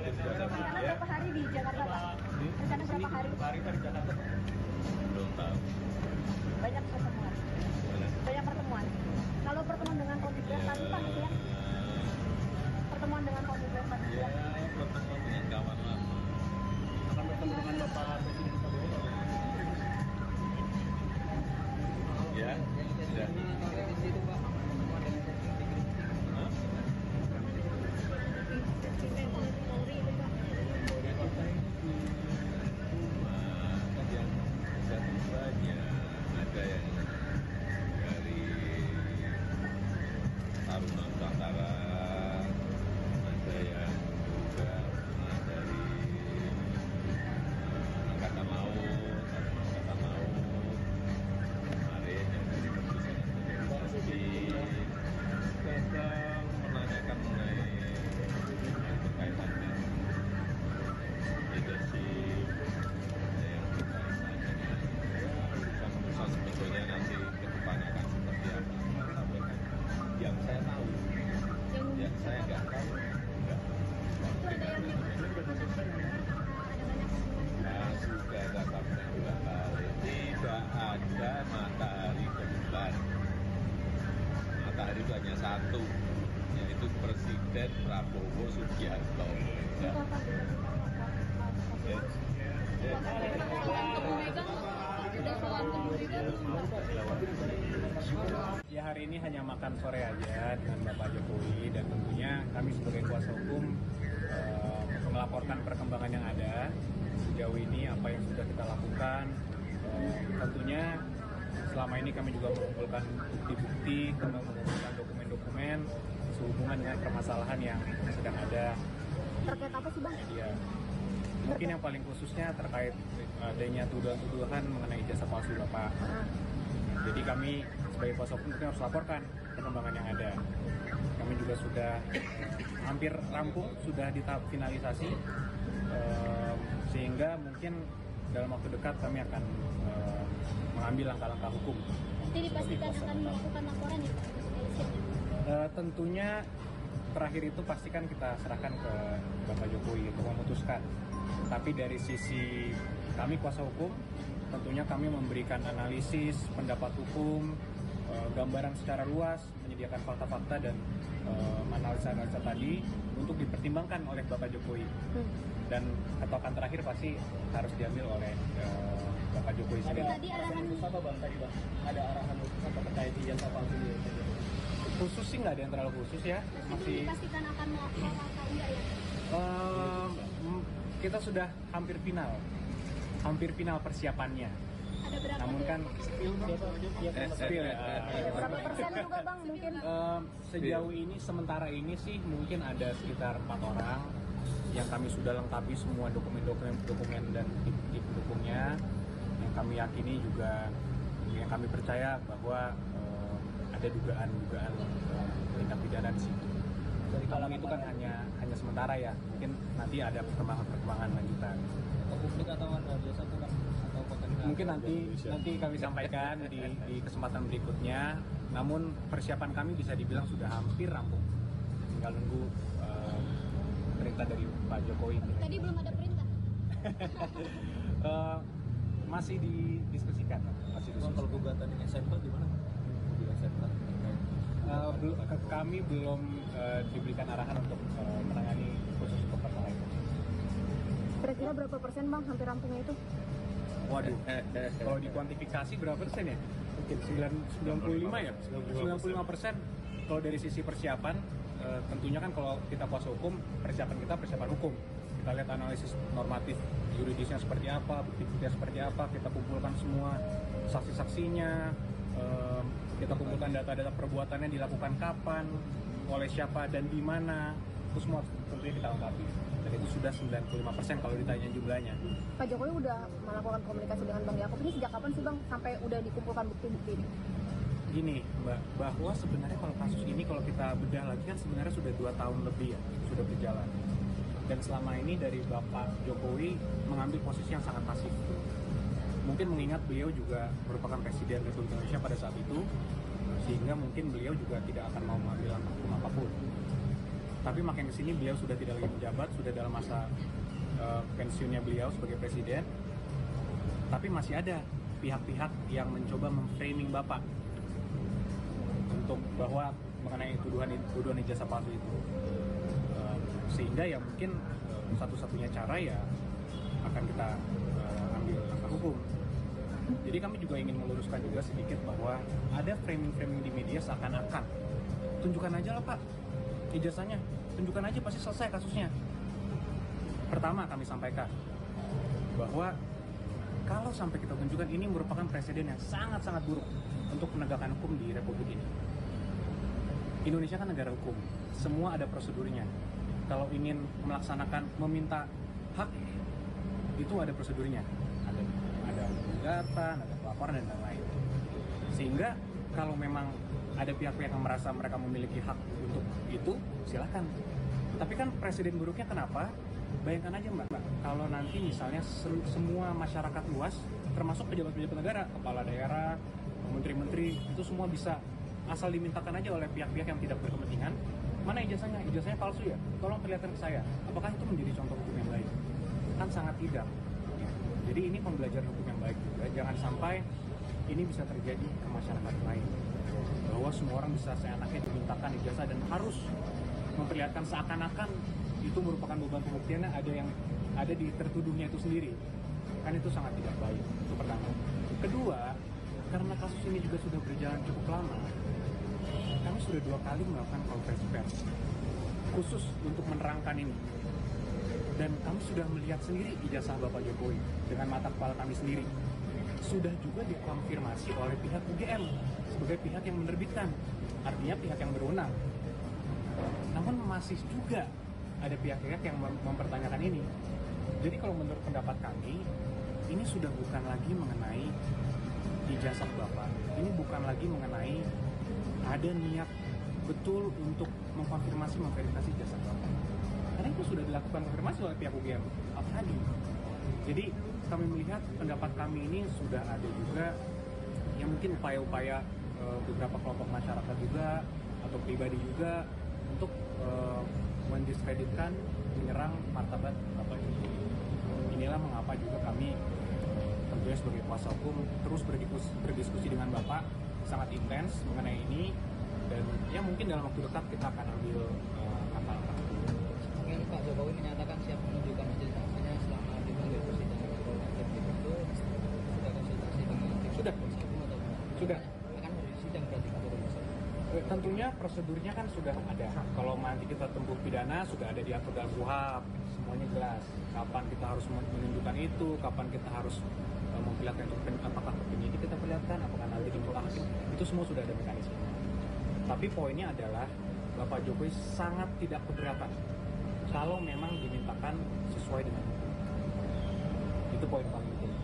Rencana berapa hari di Jakarta, Pak? Rencana berapa hari? Di Jakarta. Belum tahu. Banyak pertemuan. Banyak pertemuan. Kalau pertemuan dengan komite tadi, Pak, ya? Pertemuan dengan komite tadi, ya? Pertemuan dengan kawan lama. Akan bertemu dengan Bapak Presiden Prabowo. Ya, sudah. Ada yang dari Taruna Nusantara, ada yang juga dari Angkatan Laut, kemarin yang dari Keputusan sedang menanyakan mengenai berkaitan dengan leadership, ada yang berkaitan dengan urusan sebetulnya nanti ke depannya akan seperti apa. Sampaikan yang saya tahu, yang saya nggak tahu, enggak. Nah, sudah katakan ulang kali, tidak ada matahari kembar. Matahari itu hanya satu, yaitu Presiden Prabowo Subianto. Ya. Ya, hari ini hanya makan sore aja dengan Bapak Jokowi dan tentunya kami sebagai kuasa hukum melaporkan perkembangan yang ada sejauh ini, apa yang sudah kita lakukan. Tentunya selama ini kami juga mengumpulkan bukti-bukti, mengumpulkan dokumen-dokumen sehubungan dengan permasalahan yang sedang ada. Terkait apa sih, Bang? Ya, mungkin yang paling khususnya terkait adanya tuduhan-tuduhan mengenai ijazah palsu Bapak. Jadi kami sebagai kuasa hukum harus laporkan perkembangan yang ada. Kami juga sudah hampir rampung, sudah di tahap finalisasi, sehingga mungkin dalam waktu dekat kami akan mengambil langkah-langkah hukum Berarti dipastikan akan melakukan laporan ya Pak? Tentunya terakhir itu pastikan kita serahkan ke Bapak Jokowi untuk memutuskan. Tapi dari sisi kami kuasa hukum, tentunya kami memberikan analisis, pendapat hukum, gambaran secara luas, menyediakan fakta-fakta dan analisa-analisa tadi untuk dipertimbangkan oleh Bapak Jokowi. Dan ketokan terakhir pasti harus diambil oleh Bapak Jokowi sendiri. Tadi arahan apa Bang tadi Bang? Ada arahan khusus apa terkait ijazah palsu ini? Khusus sih nggak ada yang terlalu khusus ya. masih dipastikan akan melakukan atau enggak ya? Kita sudah hampir final persiapannya. Ada berapa? Namun kan spill ya. Berapa persen juga Bang mungkin? Sejauh ini sementara ini sih mungkin ada sekitar 4 orang yang kami sudah lengkapi semua dokumen dan bukti pendukungnya, yang kami yakini juga, yang kami percaya bahwa ada dugaan tindak pidana di situ. Jadi kalau itu kan hanya sementara ya, mungkin nanti ada perkembangan lanjutan. Publik atau warga biasa tuh Bang? Atau konten Mungkin nanti kami sampaikan di kesempatan berikutnya. Namun persiapan kami bisa dibilang sudah hampir rampung. Tinggal nunggu perintah dari Pak Jokowi. Tadi belum ada perintah. Masih didiskusikan. Kalau gugatan di SMK gimana? Di SMK? Kami belum diberikan arahan untuk menangani khusus untuk perkara itu. Kira-kira berapa persen Bang hampir rampungnya itu? Waduh, kalau dikuantifikasi berapa persen ya? Mungkin 95 ya? 95%. Kalau dari sisi persiapan, tentunya kan kalau kita kuasa hukum, persiapan hukum. Kita lihat analisis normatif yuridisnya seperti apa, bukti-buktinya seperti apa, kita kumpulkan semua saksi-saksinya, kita kumpulkan data-data perbuatannya dilakukan kapan, oleh siapa dan di mana, itu semua tentunya kita lengkapi. Dan itu sudah 95% kalau ditanya jumlahnya. Pak Jokowi udah melakukan komunikasi dengan Bang Yaakob ini sejak kapan sih Bang sampai udah dikumpulkan bukti-bukti ini? Gini Mbak, bahwa sebenarnya kalau kasus ini kalau kita bedah lagi kan sebenarnya sudah 2 tahun lebih ya, sudah berjalan. Dan selama ini dari Bapak Jokowi mengambil posisi yang sangat pasif. Mungkin mengingat beliau juga merupakan Presiden Republik Indonesia pada saat itu, sehingga mungkin beliau juga tidak akan mau mengambil langkah hukum apapun. Tapi makin kesini beliau sudah tidak lagi menjabat, sudah dalam masa pensiunnya beliau sebagai Presiden. Tapi masih ada pihak-pihak yang mencoba memframing Bapak untuk bahwa mengenai tuduhan ijazah palsu itu. Sehingga ya mungkin satu-satunya cara ya akan kita ambil langkah hukum. Jadi kami juga ingin meluruskan juga sedikit bahwa ada framing-framing di media seakan-akan tunjukkan aja lah Pak ijazahnya, tunjukkan aja pasti selesai kasusnya. Pertama kami sampaikan bahwa kalau sampai kita tunjukkan ini merupakan presiden yang sangat-sangat buruk untuk penegakan hukum di Republik ini. Indonesia kan negara hukum, semua ada prosedurnya. Kalau ingin melaksanakan, meminta hak, itu ada prosedurnya. Ada gugatan, ada pelaporan, dan lain-lain. Sehingga kalau memang ada pihak-pihak yang merasa mereka memiliki hak untuk itu, silakan. Tapi kan presiden buruknya kenapa? Bayangkan aja Mbak, kalau nanti misalnya semua masyarakat luas, termasuk pejabat-pejabat negara, kepala daerah, menteri-menteri, itu semua bisa asal dimintakan aja oleh pihak-pihak yang tidak berkepentingan, mana ijazahnya? Ijazahnya palsu ya? Tolong perlihatkan ke saya. Apakah itu menjadi contoh hukum yang baik? Kan sangat tidak. Ya. Jadi ini pembelajaran hukum yang baik juga. Jangan sampai ini bisa terjadi ke masyarakat lain. Bahwa semua orang bisa seenaknya dimintakan ijazah dan harus memperlihatkan seakan-akan itu merupakan beban pembuktiannya ada di tertuduhnya itu sendiri. Kan itu sangat tidak baik. Itu pertama. Kedua, karena kasus ini juga sudah berjalan cukup lama, kami sudah 2 kali melakukan konferensi pers khusus untuk menerangkan ini. Dan kami sudah melihat sendiri ijazah Bapak Jokowi dengan mata kepala kami sendiri. Sudah juga dikonfirmasi oleh pihak UGM sebagai pihak yang menerbitkan, artinya pihak yang berwenang. Namun masih juga ada pihak-pihak yang mempertanyakan ini. Jadi kalau menurut pendapat kami, ini sudah bukan lagi mengenai ijazah Bapak. Ini bukan lagi mengenai ada niat betul untuk memverifikasi ijazah Bapak. Karena itu sudah dilakukan konfirmasi oleh pihak UGM tadi. Jadi kami melihat pendapat kami ini sudah ada juga ya mungkin upaya-upaya beberapa kelompok masyarakat juga atau pribadi juga untuk mendiskreditkan, menyerang martabat Bapak Jokowi. Inilah mengapa juga kami tentunya sebagai kuasa hukum terus berdiskusi dengan Bapak sangat intens mengenai ini, dan ya mungkin dalam waktu dekat kita akan ambil langkah-langkah. Mungkin Pak Jokowi menyatakan siap menunjukkan majelis hakimnya selama dipanggil persidangan atau wajib itu sudah konsultasi dengan tim Sudah. kuasa hukum atau gimana? Sudah. Akan sidang berarti Pak Jokowi. Tentunya prosedurnya kan sudah ada. Kalau nanti kita tempuh pidana sudah ada diatur dalam KUHP, semuanya jelas. Kapan kita harus menunjukkan itu, kapan kita harus memperlihatkan itu, apakah ke penyidik kita perlihatkan, apakah nanti di muka hakim, itu semua sudah ada mekanismenya. Tapi poinnya adalah Bapak Jokowi sangat tidak keberatan kalau memang dimintakan sesuai dengan hukum. Itu poin paling penting.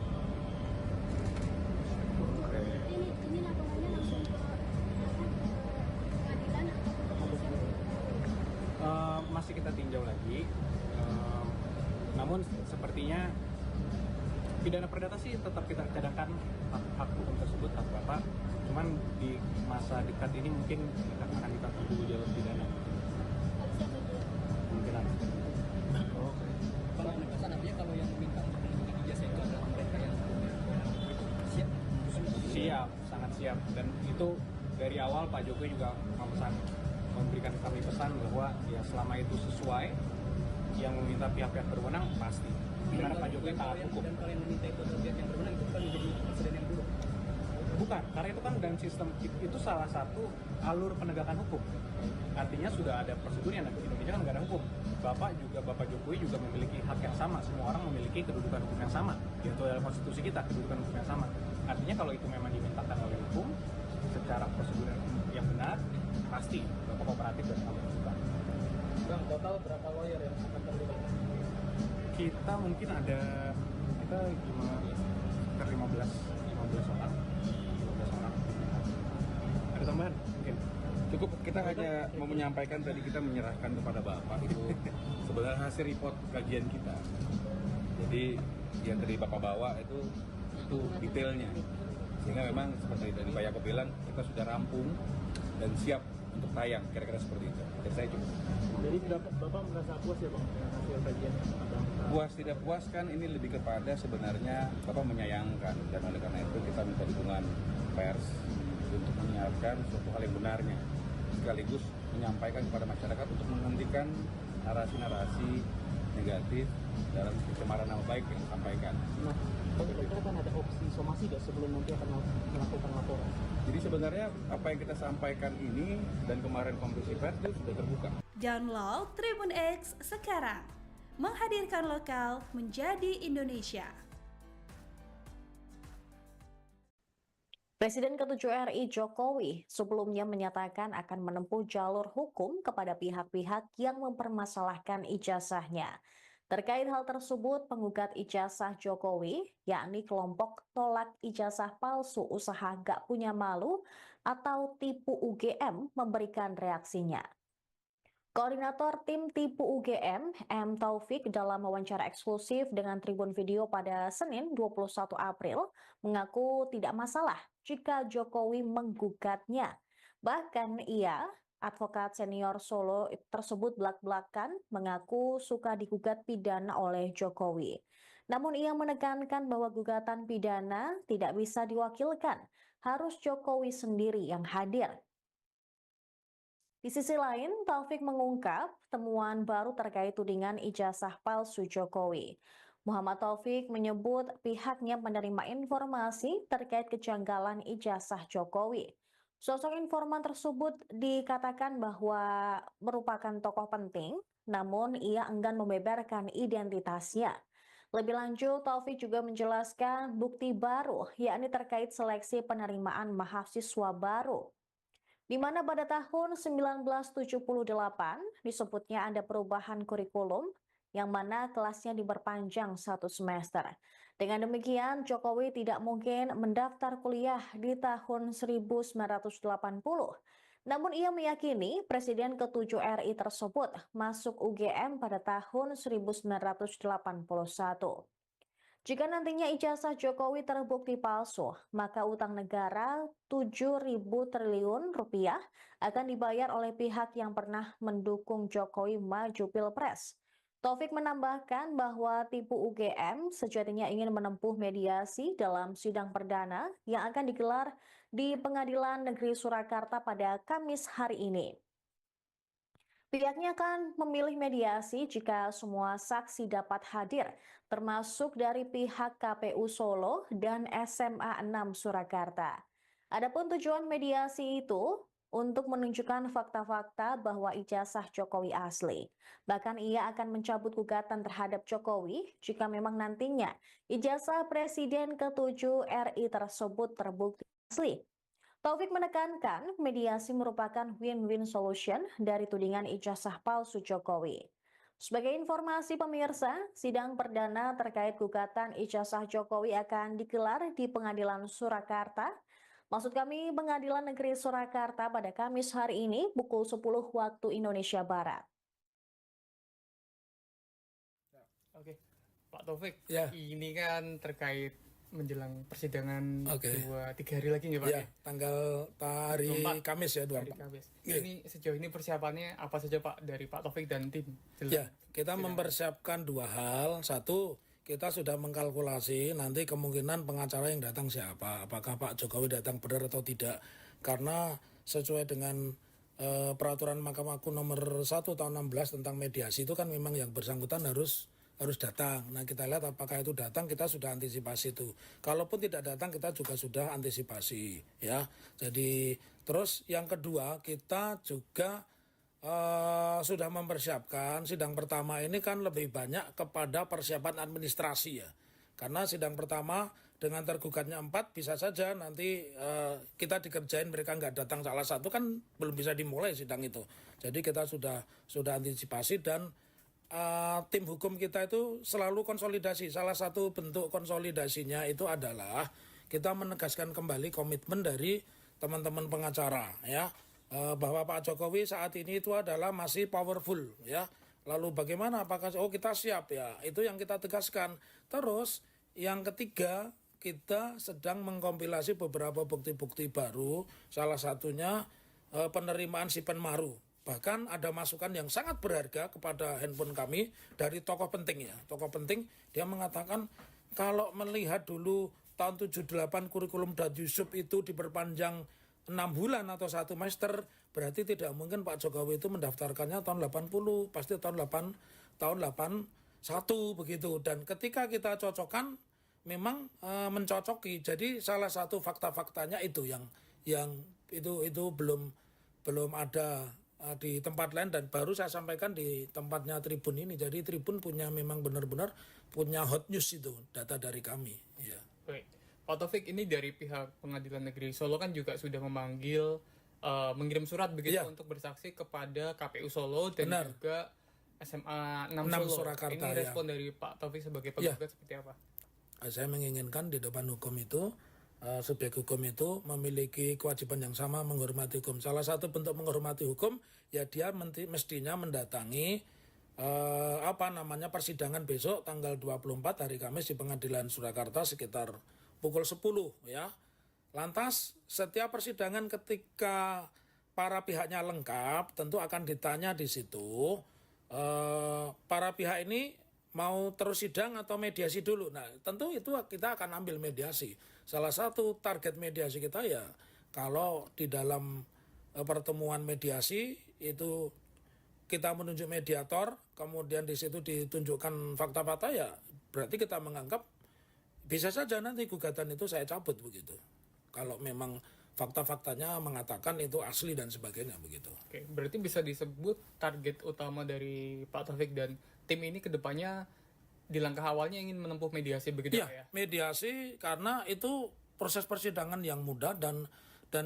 Ini laporannya langsung ke pengadilan atau ke kepolisian? Masih kita tinjau lagi. Namun sepertinya pidana perdata sih tetap kita cadangkan hak hukum tersebut, hak Bapak. Cuman di masa dekat ini mungkin akan kita tunggu jalur pidana. Kemungkinan. Kalau penegasan artinya kalau yang meminta untuk menunjukkan ijazah itu adalah mereka yang siap. Siap, sangat siap. Dan itu dari awal Pak Jokowi juga memberikan kami pesan bahwa ya selama itu sesuai, yang meminta pihak-pihak berwenang pasti. Karena Pak Jokowi taat hukum. Dan kalau yang meminta itu adalah pihak yang berwenang, itu kan menjadi presiden yang buruk. Bukan, karena itu kan dalam sistem itu salah satu alur penegakan hukum. Artinya sudah ada prosedurnya. Di Indonesia kan nggak ada hukum. Bapak Jokowi juga memiliki hak yang sama. Semua orang memiliki kedudukan hukum yang sama. Itu dalam konstitusi kita, kedudukan hukum yang sama. Artinya kalau itu memang dimintakan oleh hukum secara prosedur yang benar, pasti Bapak kooperatif dan kami lakukan. Bang, total berapa lawyer yang akan terlibat? Kita mungkin ada sekitar 15 orang. Ada tambahan mungkin. Cukup kita hanya mau menyampaikan tadi kita menyerahkan kepada Bapak itu sebenarnya hasil report kajian kita. Jadi yang tadi Bapak bawa itu detailnya. Sehingga memang seperti tadi Pak Yakob bilang, kita sudah rampung dan siap untuk tayang, kira-kira seperti itu. Dan saya cukup. Jadi Bapak merasa puas ya Bang dengan hasil kajian? Puas tidak puas kan ini lebih kepada sebenarnya Bapak menyayangkan, dan oleh karena itu kita minta dukungan pers untuk menyiarkan suatu hal yang benarnya, sekaligus menyampaikan kepada masyarakat untuk menghentikan narasi-narasi negatif dalam pencemaran nama baik yang disampaikan. Nah, kira-kira kan ada opsi somasi nggak sebelum nanti akan melakukan laporan? Jadi sebenarnya apa yang kita sampaikan ini dan kemarin konferensi pers itu sudah terbuka. Download Tribun X sekarang. Menghadirkan lokal menjadi Indonesia. Presiden ke-7 RI Jokowi sebelumnya menyatakan akan menempuh jalur hukum kepada pihak-pihak yang mempermasalahkan ijazahnya. Terkait hal tersebut, penggugat ijazah Jokowi, yakni kelompok tolak ijazah palsu usaha gak punya malu atau tipu UGM, memberikan reaksinya. Koordinator tim tipu UGM, M. Taufik, dalam wawancara eksklusif dengan Tribun Video pada Senin 21 April, mengaku tidak masalah jika Jokowi menggugatnya. Bahkan ia, advokat senior Solo tersebut belak-belakan mengaku suka digugat pidana oleh Jokowi. Namun ia menekankan bahwa gugatan pidana tidak bisa diwakilkan, harus Jokowi sendiri yang hadir. Di sisi lain, Taufik mengungkap temuan baru terkait tudingan ijazah palsu Jokowi. Muhammad Taufik menyebut pihaknya menerima informasi terkait kejanggalan ijazah Jokowi. Sosok informan tersebut dikatakan bahwa merupakan tokoh penting, namun ia enggan membeberkan identitasnya. Lebih lanjut, Taufik juga menjelaskan bukti baru, yakni terkait seleksi penerimaan mahasiswa baru, di mana pada tahun 1978 disebutnya ada perubahan kurikulum yang mana kelasnya diperpanjang 1 semester. Dengan demikian, Jokowi tidak mungkin mendaftar kuliah di tahun 1980. Namun ia meyakini Presiden ke-7 RI tersebut masuk UGM pada tahun 1981. Jika nantinya ijazah Jokowi terbukti palsu, maka utang negara 7.000 triliun rupiah akan dibayar oleh pihak yang pernah mendukung Jokowi maju Pilpres. Taufik menambahkan bahwa tipu UGM sejatinya ingin menempuh mediasi dalam sidang perdana yang akan digelar di Pengadilan Negeri Surakarta pada Kamis hari ini. Pihaknya akan memilih mediasi jika semua saksi dapat hadir, termasuk dari pihak KPU Solo dan SMA 6 Surakarta. Adapun tujuan mediasi itu untuk menunjukkan fakta-fakta bahwa ijazah Jokowi asli. Bahkan ia akan mencabut gugatan terhadap Jokowi jika memang nantinya ijazah Presiden ke-7 RI tersebut terbukti asli. Taufik menekankan mediasi merupakan win-win solution dari tudingan ijazah palsu Jokowi. Sebagai informasi pemirsa, sidang perdana terkait gugatan ijazah Jokowi akan digelar di Pengadilan Surakarta. Maksud kami Pengadilan Negeri Surakarta pada Kamis hari ini pukul 10 waktu Indonesia Barat. Oke, Pak Taufik, Ya. ini kan terkait menjelang persidangan Oke. 2-3 hari lagi nggak Pak? Ya, tanggal hari 24. Kamis ya, Hari 24. Kamis. Iya. Ini sejauh ini persiapannya apa saja Pak dari Pak Taufik dan tim? Ya, kita mempersiapkan dua hal. Satu, kita sudah mengkalkulasi nanti kemungkinan pengacara yang datang siapa. Apakah Pak Jokowi datang benar atau tidak. Karena sesuai dengan peraturan Mahkamah Agung nomor 1 tahun 16 tentang mediasi itu kan memang yang bersangkutan harus datang. Nah, kita lihat apakah itu datang, kita sudah antisipasi itu. Kalaupun tidak datang, kita juga sudah antisipasi, ya. Jadi, terus yang kedua, kita juga sudah mempersiapkan sidang pertama ini kan lebih banyak kepada persiapan administrasi ya. Karena sidang pertama dengan tergugatnya 4 bisa saja nanti kita dikerjain mereka nggak datang salah satu kan belum bisa dimulai sidang itu. Jadi kita sudah antisipasi dan tim hukum kita itu selalu konsolidasi. Salah satu bentuk konsolidasinya itu adalah kita menegaskan kembali komitmen dari teman-teman pengacara ya. Bahwa Pak Jokowi saat ini itu adalah masih powerful ya. Lalu bagaimana apakah kita siap ya. Itu yang kita tegaskan. Terus yang ketiga kita sedang mengkompilasi beberapa bukti-bukti baru. Salah satunya penerimaan Sipen Maru. Bahkan ada masukan yang sangat berharga kepada handphone kami dari tokoh penting ya. Tokoh penting dia mengatakan kalau melihat dulu tahun 78 kurikulum Dan Yusuf itu diperpanjang 6 bulan atau 1 semester, berarti tidak mungkin Pak Jokowi itu mendaftarkannya tahun 80, pasti tahun 81 begitu. Dan ketika kita cocokkan memang mencocoki. Jadi salah satu fakta-faktanya itu yang itu belum ada di tempat lain dan baru saya sampaikan di tempatnya Tribun ini. Jadi Tribun memang benar-benar punya hot news itu, data dari kami. Ya. Baik. Pak Taufik, ini dari pihak Pengadilan Negeri Solo kan juga sudah memanggil, mengirim surat begitu untuk bersaksi kepada KPU Solo dan juga SMA 6 Solo. Surakarta, ini respon dari Pak Taufik sebagai penggugat seperti apa? Saya menginginkan di depan hukum itu, subjek hukum itu memiliki kewajiban yang sama menghormati hukum. Salah satu bentuk menghormati hukum, ya dia mestinya mendatangi persidangan besok tanggal 24 hari Kamis di Pengadilan Surakarta sekitar pukul 10 ya. Lantas setiap persidangan ketika para pihaknya lengkap tentu akan ditanya di situ para pihak ini mau terus sidang atau mediasi dulu. Nah tentu itu kita akan ambil mediasi. Salah satu target mediasi kita ya kalau di dalam pertemuan mediasi itu kita menunjuk mediator, kemudian di situ ditunjukkan fakta-fakta ya berarti kita menganggap bisa saja nanti gugatan itu saya cabut begitu. Kalau memang fakta-faktanya mengatakan itu asli dan sebagainya begitu. Oke, berarti bisa disebut target utama dari Pak Taufik dan tim ini kedepannya di langkah awalnya ingin menempuh mediasi begitu ya? Mediasi karena itu proses persidangan yang mudah dan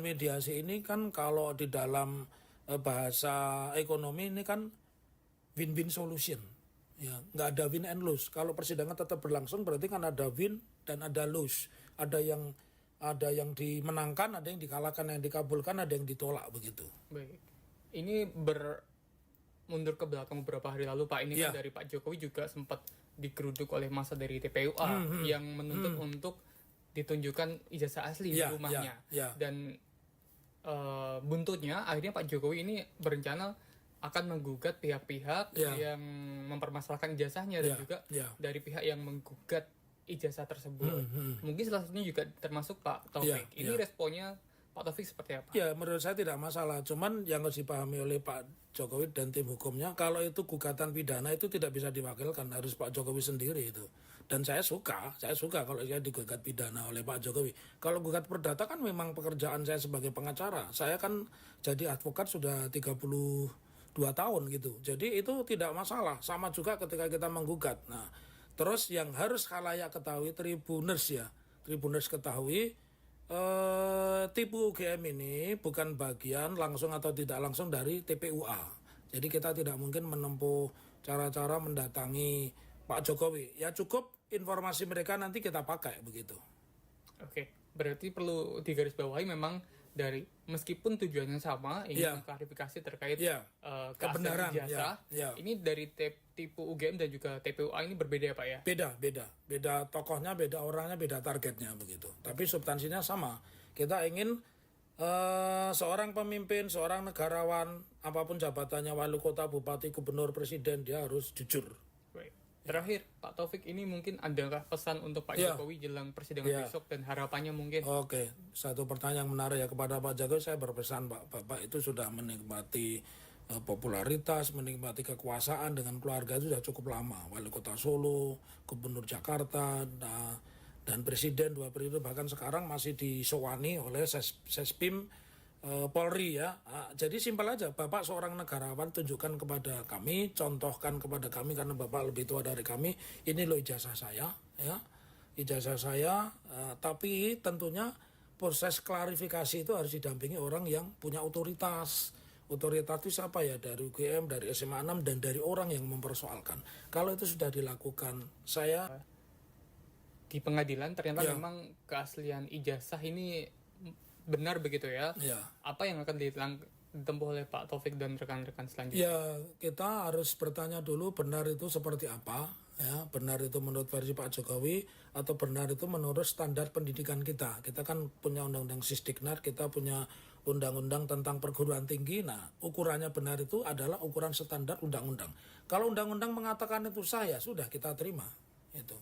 mediasi ini kan kalau di dalam bahasa ekonomi ini kan win-win solution. Ya, nggak ada win and lose. Kalau persidangan tetap berlangsung berarti kan ada win dan ada lose. Ada yang dimenangkan, ada yang dikalahkan, yang dikabulkan, ada yang ditolak begitu. Baik. Ini mundur ke belakang beberapa hari lalu Pak, ini kan dari Pak Jokowi juga sempat digeruduk oleh massa dari TPUA yang menuntut untuk ditunjukkan ijazah asli di rumahnya. Dan buntutnya akhirnya Pak Jokowi ini berencana akan menggugat pihak-pihak yang mempermasalahkan ijazahnya dan juga dari pihak yang menggugat ijazah tersebut. Mungkin salah satunya juga termasuk Pak Taufik. Ini responnya Pak Taufik seperti apa? Ya, menurut saya tidak masalah. Cuman yang harus dipahami oleh Pak Jokowi dan tim hukumnya, kalau itu gugatan pidana itu tidak bisa diwakilkan, harus Pak Jokowi sendiri itu. Dan saya suka kalau saya digugat pidana oleh Pak Jokowi. Kalau gugat perdata kan memang pekerjaan saya sebagai pengacara. Saya kan jadi advokat sudah 32 tahun gitu. Jadi itu tidak masalah. Sama juga ketika kita menggugat. Nah, terus yang harus khalayak ketahui, Tribuners ketahui, tipu UGM ini bukan bagian langsung atau tidak langsung dari TPUA. Jadi kita tidak mungkin menempuh cara-cara mendatangi Pak Jokowi. Ya cukup informasi mereka nanti kita pakai begitu. Oke, berarti perlu digarisbawahi memang dari meskipun tujuannya sama ingin mengklarifikasi terkait kebenaran ijazah, ini dari tipu UGM dan juga TPUA ini berbeda ya Pak ya? Beda tokohnya, beda orangnya, beda targetnya begitu. Tapi substansinya sama. Kita ingin seorang pemimpin, seorang negarawan, apapun jabatannya, wali kota, bupati, gubernur, presiden, dia harus jujur. Terakhir, Pak Taufik, ini mungkin adakah pesan untuk Pak Jokowi jelang persidangan besok dan harapannya mungkin? Oke, satu pertanyaan yang menarik ya kepada Pak Jokowi, saya berpesan Bapak itu sudah menikmati popularitas, menikmati kekuasaan dengan keluarga itu sudah cukup lama. Wali kota Solo, gubernur Jakarta, dan presiden 2 periode, bahkan sekarang masih disowani oleh Sespim Polri ya. Jadi simpel aja, Bapak seorang negarawan, tunjukkan kepada kami, contohkan kepada kami karena Bapak lebih tua dari kami, ini loh ijazah saya ya. Ijazah saya, tapi tentunya proses klarifikasi itu harus didampingi orang yang punya otoritas. Otoritas itu siapa ya? Dari UGM, dari SMA 6 dan dari orang yang mempersoalkan. Kalau itu sudah dilakukan, saya di pengadilan ternyata memang keaslian ijazah ini benar begitu ya? Apa yang akan ditempuh oleh Pak Taufik dan rekan-rekan selanjutnya? Ya, kita harus bertanya dulu benar itu seperti apa, ya. Benar itu menurut versi Pak Jokowi atau benar itu menurut standar pendidikan kita. Kita kan punya undang-undang Sisdiknas, kita punya undang-undang tentang perguruan tinggi. Nah, ukurannya benar itu adalah ukuran standar undang-undang. Kalau undang-undang mengatakan itu sah, ya sudah kita terima. Itu.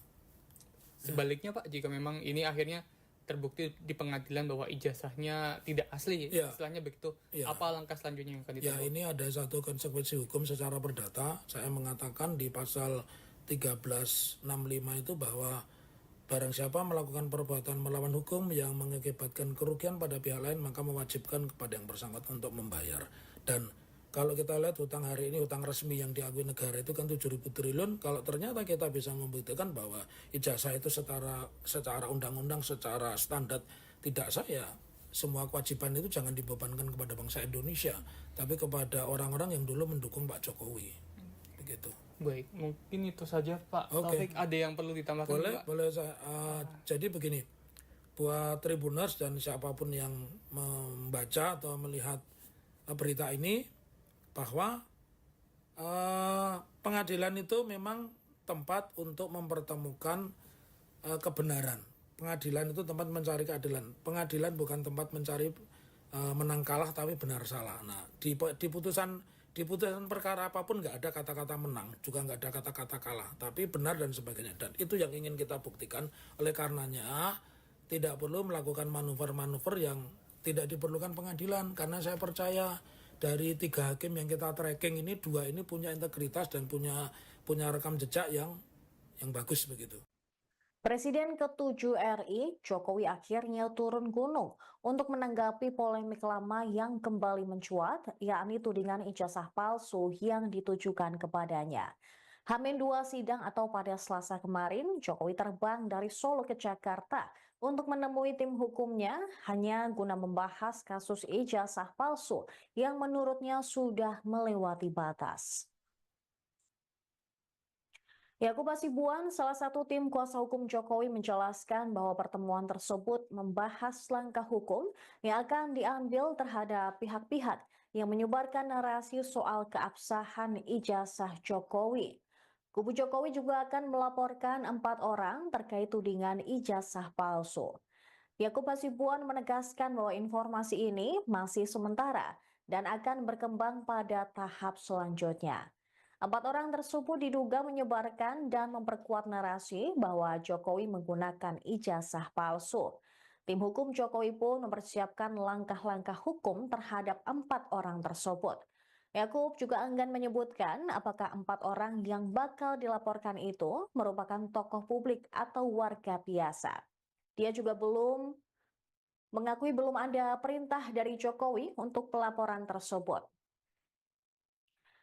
Sebaliknya Pak, jika memang ini akhirnya terbukti di pengadilan bahwa ijazahnya tidak asli, istilahnya begitu, apa langkah selanjutnya yang akan ditempuh? Ya, ini ada satu konsekuensi hukum secara perdata. Saya mengatakan di pasal 1365 itu bahwa barang siapa melakukan perbuatan melawan hukum yang mengakibatkan kerugian pada pihak lain, maka mewajibkan kepada yang bersangkutan untuk membayar. Dan kalau kita lihat hutang hari ini, hutang resmi yang diakui negara itu kan 7.000 triliun. Kalau ternyata kita bisa membuktikan bahwa ijazah itu secara undang-undang, secara standar tidak sah, ya semua kewajiban itu jangan dibebankan kepada bangsa Indonesia, tapi kepada orang-orang yang dulu mendukung Pak Jokowi. Begitu. Baik, mungkin itu saja Pak Taufik. Ada yang perlu ditambahkan? Boleh. Jadi begini, buat Tribuners dan siapapun yang membaca atau melihat berita ini, bahwa pengadilan itu memang tempat untuk mempertemukan kebenaran. Pengadilan itu tempat mencari keadilan. Pengadilan bukan tempat mencari menang kalah tapi benar salah. Nah, di putusan perkara apapun nggak ada kata-kata menang, juga nggak ada kata-kata kalah, tapi benar dan sebagainya. Dan itu yang ingin kita buktikan. Oleh karenanya tidak perlu melakukan manuver-manuver yang tidak diperlukan pengadilan, karena saya percaya dari 3 hakim yang kita tracking ini, 2 ini punya integritas dan punya rekam jejak yang bagus begitu. Presiden ke-7 RI, Jokowi akhirnya turun gunung untuk menanggapi polemik lama yang kembali mencuat, yakni tudingan ijazah palsu yang ditujukan kepadanya. H-2 sidang atau pada Selasa kemarin, Jokowi terbang dari Solo ke Jakarta untuk menemui tim hukumnya hanya guna membahas kasus ijazah palsu yang menurutnya sudah melewati batas. Yakub Hasibuan, salah satu tim kuasa hukum Jokowi, menjelaskan bahwa pertemuan tersebut membahas langkah hukum yang akan diambil terhadap pihak-pihak yang menyebarkan narasi soal keabsahan ijazah Jokowi. Kubu Jokowi juga akan melaporkan 4 orang terkait tudingan ijazah palsu. Yakub Hasibuan menegaskan bahwa informasi ini masih sementara dan akan berkembang pada tahap selanjutnya. 4 orang tersebut diduga menyebarkan dan memperkuat narasi bahwa Jokowi menggunakan ijazah palsu. Tim hukum Jokowi pun mempersiapkan langkah-langkah hukum terhadap 4 orang tersebut. Yakub juga enggan menyebutkan apakah 4 orang yang bakal dilaporkan itu merupakan tokoh publik atau warga biasa. Dia juga mengakui belum ada perintah dari Jokowi untuk pelaporan tersebut.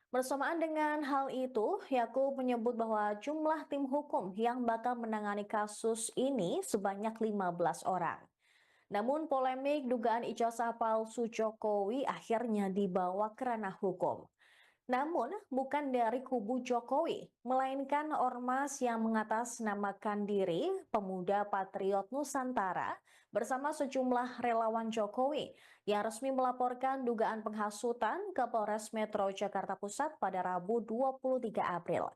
Bersamaan dengan hal itu, Yakub menyebut bahwa jumlah tim hukum yang bakal menangani kasus ini sebanyak 15 orang. Namun polemik dugaan ijazah palsu Jokowi akhirnya dibawa ke ranah hukum. Namun bukan dari kubu Jokowi, melainkan ormas yang mengatasnamakan diri Pemuda Patriot Nusantara bersama sejumlah relawan Jokowi yang resmi melaporkan dugaan penghasutan ke Polres Metro Jakarta Pusat pada Rabu 23 April.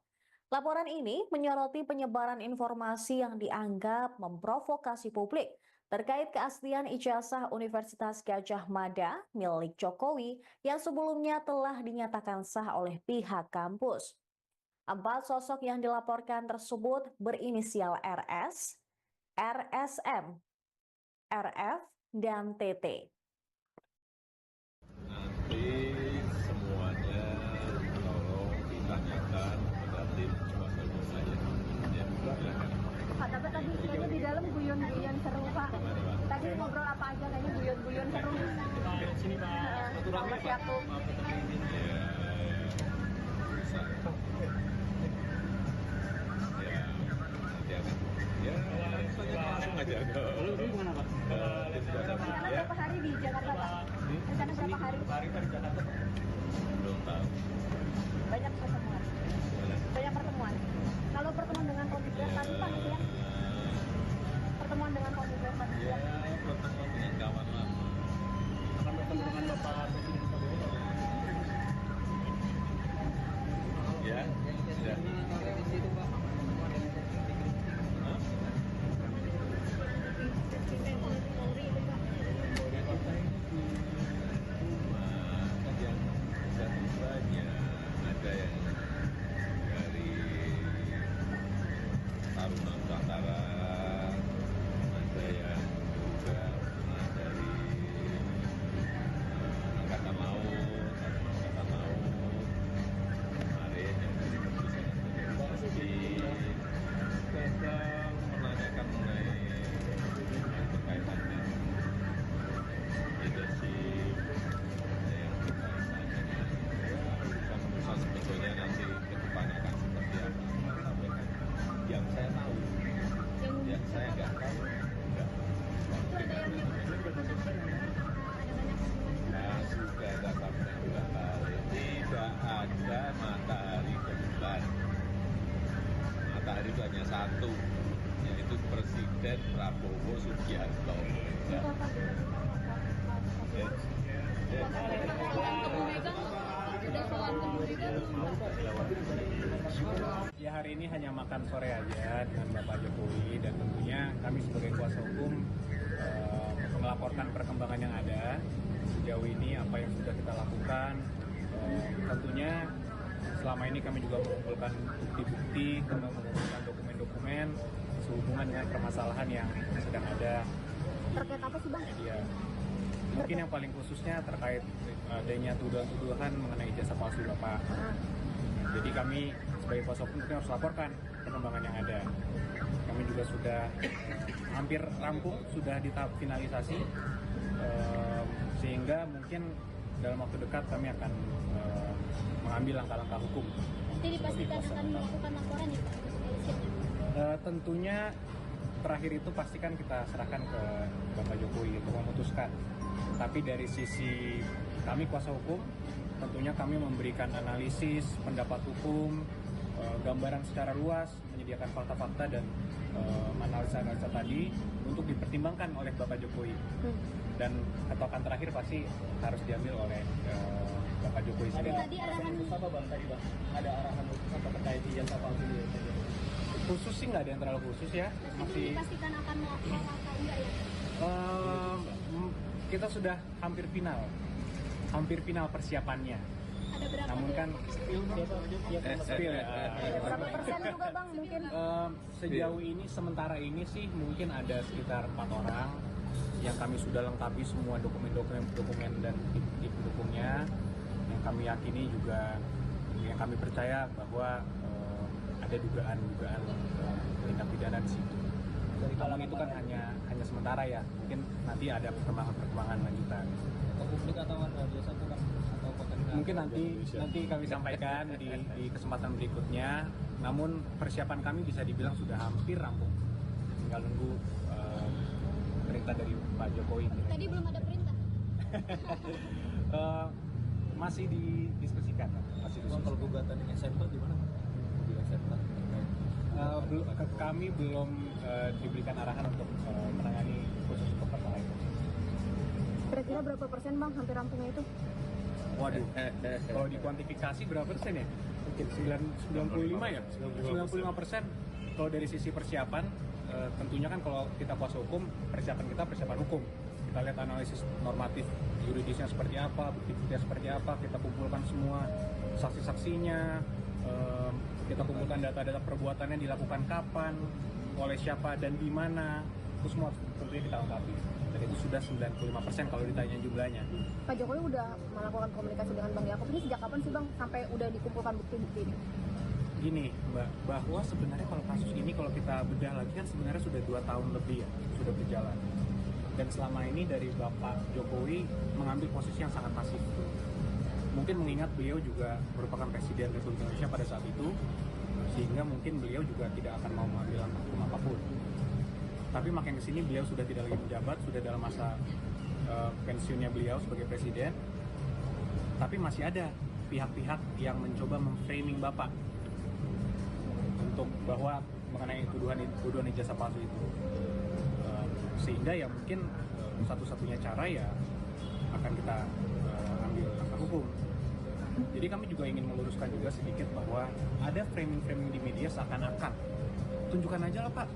Laporan ini menyoroti penyebaran informasi yang dianggap memprovokasi publik terkait keaslian ijazah Universitas Gadjah Mada milik Jokowi yang sebelumnya telah dinyatakan sah oleh pihak kampus. 4 sosok yang dilaporkan tersebut berinisial RS, RSM, RF, dan TT. Nanti semuanya tolong ditanyakan kepada tim kuasa hukum saya. Ya, silakan. Pak, tapi tadi kayaknya di dalam guyon-guyon seru, Pak. Tadi ngobrol apa aja kayaknya guyon-guyon seru. Sini Pak, Sama si Yakub. Langsung aja. Lalu ini gimana Pak? Rencana berapa hari di Jakarta, Pak? Rencana berapa hari? Di Jakarta. Belum tahu. Banyak pertemuan. Banyak pertemuan. Kalau pertemuan dengan komite tadi, Pak, ya? Pertemuan dengan komite tadi, Ya, pertemuan dengan kawan lama. Akan bertemu dengan Bapak Presiden Prabowo. Ya, sudah. Ada yang dari Taruna Nusantara, ada yang juga dari Angkatan Laut, kemarin yang dari datang menanyakan mengenai berkaitan dengan leadership, yang berkaitan dengan urusan sebetulnya nanti ke depannya akan seperti apa. Saya sampaikan yang saya tahu, yang saya nggak tahu enggak. Nah, sudah katakan dua kali, tidak ada matahari ke bulan. Matahari itu hanya satu, yaitu Presiden Prabowo Subianto. Ya. Ya, hari ini hanya makan sore aja dengan Bapak Jokowi dan tentunya kami sebagai kuasa hukum melaporkan perkembangan yang ada sejauh ini, apa yang sudah kita lakukan. Tentunya selama ini kami juga mengumpulkan bukti-bukti, kami mengumpulkan dokumen-dokumen sehubungan dengan permasalahan yang sedang ada. Terkait apa sih, Bang? Ya, mungkin yang paling khususnya terkait adanya tuduhan-tuduhan mengenai ijazah palsu Bapak. Jadi kami sebagai kuasa hukum harus laporkan perkembangan yang ada. Kami juga sudah hampir rampung, sudah di tahap finalisasi, sehingga mungkin dalam waktu dekat kami akan mengambil langkah-langkah hukum. Nanti dipastikan akan melakukan laporan ya, Pak? Tentunya terakhir itu pastikan kita serahkan ke Bapak Jokowi untuk memutuskan. Tapi dari sisi kami kuasa hukum, tentunya kami memberikan analisis, pendapat hukum, gambaran secara luas, menyediakan fakta-fakta dan analisa-analisa tadi untuk dipertimbangkan oleh Bapak Jokowi. Dan ketokan terakhir pasti harus diambil oleh Bapak Jokowi sendiri. Tadi arahan apa bang tadi bang? Ada arahan khusus apa terkait ijazah palsu ini? Khusus sih nggak ada yang terlalu khusus ya. masih dipastikan akan melakukan atau enggak ya? Kita sudah hampir final persiapannya. Ada berapa? Namun kan spill ya. Berapa persen juga bang mungkin? Sejauh ini sementara ini sih mungkin ada sekitar 4 orang yang kami sudah lengkapi semua dokumen dan tip pendukungnya, yang kami yakini juga, yang kami percaya bahwa ada dugaan tindak pidana di situ. Namun itu kan hanya sementara ya, mungkin nanti ada perkembangan lanjutan. Publik atau warga biasa tuh kan atau pekerjaan? Mungkin nanti kami sampaikan di kesempatan berikutnya. Namun persiapan kami bisa dibilang sudah hampir rampung. Tinggal nunggu perintah dari Pak Jokowi. Tadi belum ada perintah. Masih didiskusikan. Kalau gugatan dengan SMK gimana? Di SMK kami belum diberikan arahan untuk menangani khusus untuk perkara itu. Kira-kira berapa persen bang hampir rampungnya itu? Waduh, kalau dikuantifikasi berapa persen ya? Mungkin 95 ya? 95%. Kalau dari sisi persiapan, tentunya kan kalau kita kuasa hukum, persiapan hukum. Kita lihat analisis normatif yuridisnya seperti apa, bukti-buktinya seperti apa, kita kumpulkan semua saksi-saksinya, kita kumpulkan data-data perbuatannya dilakukan kapan, oleh siapa dan di mana, itu semua tentunya kita lengkapi. Dan itu sudah 95% kalau ditanya jumlahnya. Pak Jokowi udah melakukan komunikasi dengan Bang Yaakob ini sejak kapan sih bang sampai udah dikumpulkan bukti-bukti ini? Gini Mbak, bahwa sebenarnya kalau kasus ini kalau kita bedah lagi kan sebenarnya sudah 2 tahun lebih ya, sudah berjalan. Dan selama ini dari Bapak Jokowi mengambil posisi yang sangat pasif. Mungkin mengingat beliau juga merupakan Presiden Republik Indonesia pada saat itu, sehingga mungkin beliau juga tidak akan mau mengambil langkah hukum apapun. Tapi makin kesini beliau sudah tidak lagi menjabat, sudah dalam masa pensiunnya beliau sebagai Presiden. Tapi masih ada pihak-pihak yang mencoba memframing Bapak untuk bahwa mengenai tuduhan ijazah palsu itu. Sehingga ya mungkin satu-satunya cara ya akan kita ambil langkah hukum. Jadi kami juga ingin meluruskan juga sedikit bahwa ada framing-framing di media seakan-akan tunjukkan aja lah Pak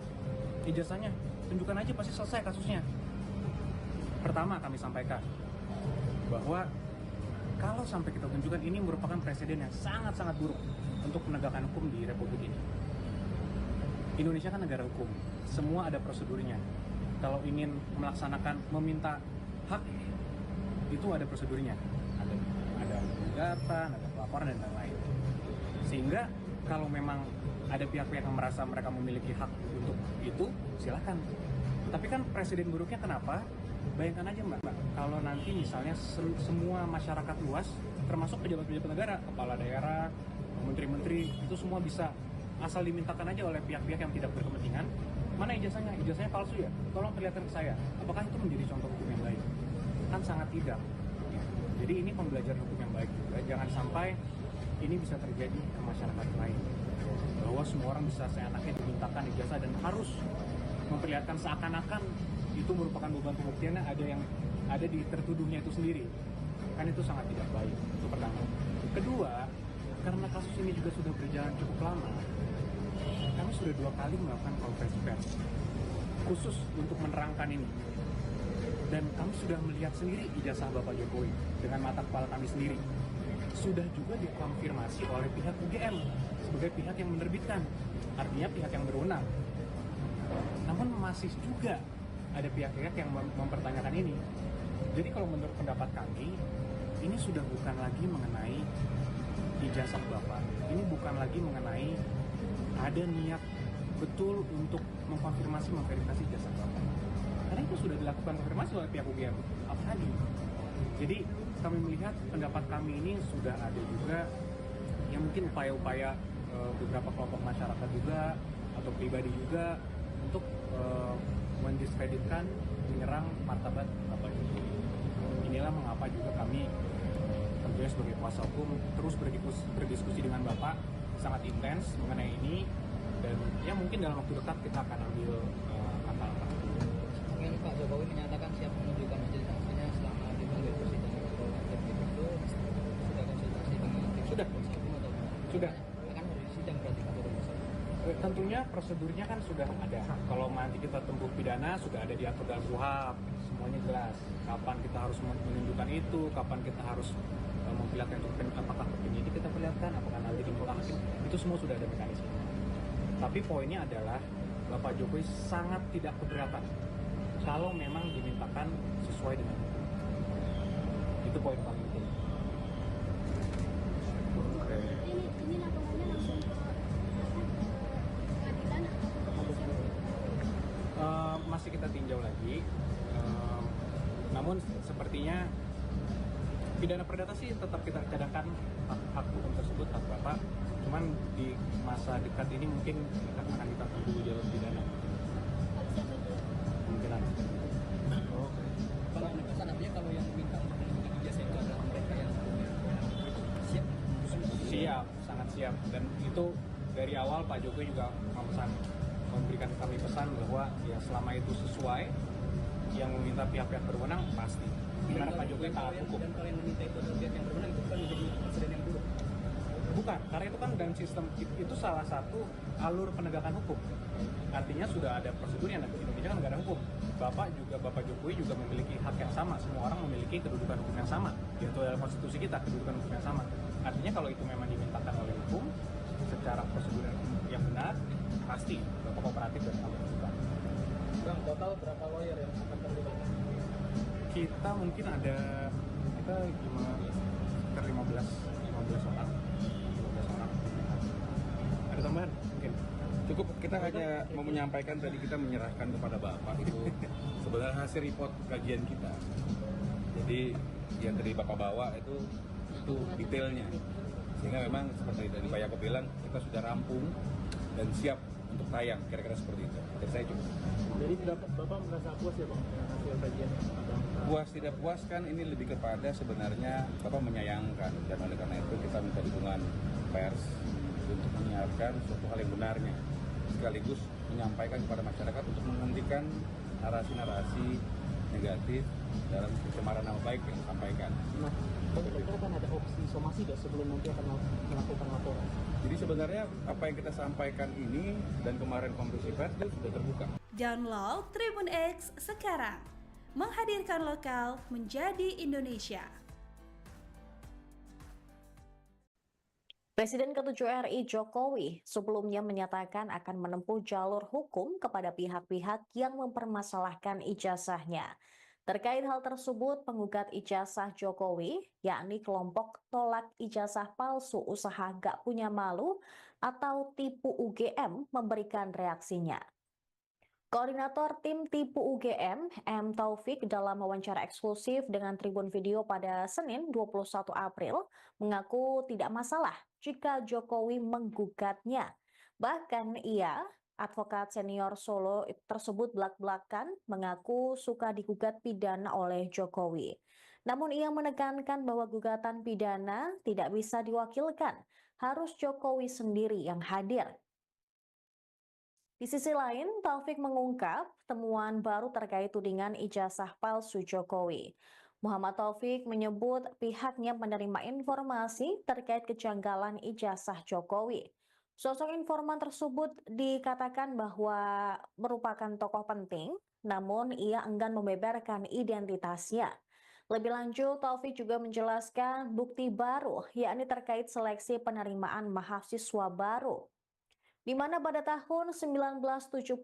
ijazahnya, tunjukkan aja pasti selesai kasusnya. Pertama kami sampaikan bahwa kalau sampai kita tunjukkan ini merupakan presiden yang sangat-sangat buruk untuk penegakan hukum di Republik ini. Indonesia kan negara hukum, semua ada prosedurnya. Kalau ingin melaksanakan, meminta hak, itu ada prosedurnya. Ada gugatan, ada pelaporan, dan lain-lain. Sehingga kalau memang ada pihak-pihak yang merasa mereka memiliki hak untuk itu, silakan. Tapi kan presiden buruknya kenapa? Bayangkan aja Mbak, kalau nanti misalnya semua masyarakat luas, termasuk pejabat-pejabat negara, kepala daerah, menteri-menteri, itu semua bisa asal dimintakan aja oleh pihak-pihak yang tidak berkepentingan, mana ijazahnya? Ijazahnya palsu ya? Tolong perlihatkan ke saya. Apakah itu menjadi contoh hukum yang baik? Kan sangat tidak. Jadi ini pembelajaran hukum yang baik juga. Jangan sampai ini bisa terjadi ke masyarakat lain. Bahwa semua orang bisa seenaknya dimintakan ijazah dan harus memperlihatkan seakan-akan itu merupakan beban pembuktiannya ada di tertuduhnya itu sendiri. Kan itu sangat tidak baik. Itu pertama. Kedua, karena kasus ini juga sudah berjalan cukup lama, kami sudah 2 kali melakukan konferensi pers khusus untuk menerangkan ini. Dan kami sudah melihat sendiri ijazah Bapak Jokowi dengan mata kepala kami sendiri. Sudah juga dikonfirmasi oleh pihak UGM sebagai pihak yang menerbitkan, artinya pihak yang berwenang. Namun masih juga ada pihak-pihak yang mempertanyakan ini. Jadi kalau menurut pendapat kami, ini sudah bukan lagi mengenai ijazah Bapak. Ini bukan lagi mengenai ada niat betul untuk memverifikasi ijazah Bapak. Karena itu sudah dilakukan konfirmasi oleh pihak UGM. Apalagi. Jadi kami melihat pendapat kami ini sudah ada juga yang mungkin upaya-upaya beberapa kelompok masyarakat juga atau pribadi juga untuk mendiskreditkan, menyerang martabat Bapak Jokowi. Inilah mengapa juga kami tentunya sebagai kuasa hukum terus berdiskusi dengan Bapak sangat intens mengenai ini, dan ya mungkin dalam waktu dekat kita akan ambil langkah-langkah. Mungkin Pak Jokowi menyatakan siap menunjukkan majelis saksinya selama dipanggil persidangan atau nanti itu sudah Sudah. Akan harus sidang berarti kalau Tentunya prosedurnya kan sudah ada. Kalau nanti kita tempuh pidana sudah ada diatur dalam KUHP, semuanya jelas. Kapan kita harus menunjukkan itu, kapan kita harus memperlihatkan itu, apakah ke penyidik kita perlihatkan, apakah nanti di muka hakim, itu semua sudah ada mekanisme. Tapi poinnya adalah Bapak Jokowi sangat tidak keberatan kalau memang dimintakan sesuai dengan hukum. Itu poin paling penting. Ini laporannya langsung ke pengadilan atau ke kepolisian? Masih kita tinjau lagi. Namun sepertinya pidana perdata sih tetap kita cadangkan hak hukum tersebut, hak Bapak. Cuman di masa dekat ini mungkin akan kita tunggu jalur pidana. Kemungkinan. Kalau penegasan artinya kalau yang minta untuk memiliki ijazah itu adalah mereka yang siap. Siap, sangat siap. Dan itu dari awal Pak Jokowi juga memberikan kami pesan bahwa ya selama itu sesuai, yang meminta pihak-pihak berwenang pasti. Karena Pak Jokowi taat hukum. Dan kalau yang meminta itu adalah pihak yang berwenang, itu kan menjadi presiden yang buruk. Bukan, karena itu kan dalam sistem itu salah satu alur penegakan hukum. Artinya sudah ada prosedurnya. Di Indonesia kan negara hukum. Bapak Jokowi juga memiliki hak yang sama. Semua orang memiliki kedudukan hukum yang sama. Yaitu dalam konstitusi kita, kedudukan hukum yang sama. Artinya kalau itu memang dimintakan oleh hukum secara prosedur yang benar, pasti Bapak kooperatif dan kami lakukan. Bang, total berapa lawyer yang akan terlibat? Kita mungkin ada cuma sekitar 15 orang. Ada tambahan mungkin. Cukup kita hanya mau menyampaikan tadi kita menyerahkan kepada Bapak itu sebenarnya hasil report kajian kita. Jadi yang tadi Bapak bawa itu detailnya. Sehingga memang seperti tadi Pak Yakob bilang kita sudah rampung dan siap untuk tayang, kira-kira seperti itu. Dari saya cukup. Jadi Bapak merasa puas ya Bang dengan hasil kajian? Puas tidak puas kan ini lebih kepada sebenarnya Bapak menyayangkan, dan oleh karena itu kita minta dukungan pers untuk menyiarkan suatu hal yang benarnya, sekaligus menyampaikan kepada masyarakat untuk menghentikan narasi-narasi negatif dalam pencemaran nama baik yang disampaikan. Nah, kira-kira kan ada opsi somasi nggak sebelum nanti akan melakukan laporan? Jadi sebenarnya apa yang kita sampaikan ini dan kemarin konferensi pers itu sudah terbuka. Download Tribun X sekarang. Menghadirkan lokal menjadi Indonesia. Presiden ke-7 RI Jokowi sebelumnya menyatakan akan menempuh jalur hukum kepada pihak-pihak yang mempermasalahkan ijazahnya. Terkait hal tersebut, penggugat ijazah Jokowi, yakni kelompok tolak ijazah palsu usaha gak punya malu atau tipu UGM, memberikan reaksinya. Koordinator tim tipu UGM, M. Taufik, dalam wawancara eksklusif dengan Tribun Video pada Senin 21 April, mengaku tidak masalah jika Jokowi menggugatnya. Bahkan ia, advokat senior Solo tersebut belak-belakan mengaku suka digugat pidana oleh Jokowi. Namun ia menekankan bahwa gugatan pidana tidak bisa diwakilkan, harus Jokowi sendiri yang hadir. Di sisi lain, Taufik mengungkap temuan baru terkait tudingan ijazah palsu Jokowi. Muhammad Taufik menyebut pihaknya menerima informasi terkait kejanggalan ijazah Jokowi. Sosok informan tersebut dikatakan bahwa merupakan tokoh penting, namun ia enggan membeberkan identitasnya. Lebih lanjut, Taufik juga menjelaskan bukti baru, yakni terkait seleksi penerimaan mahasiswa baru, di mana pada tahun 1978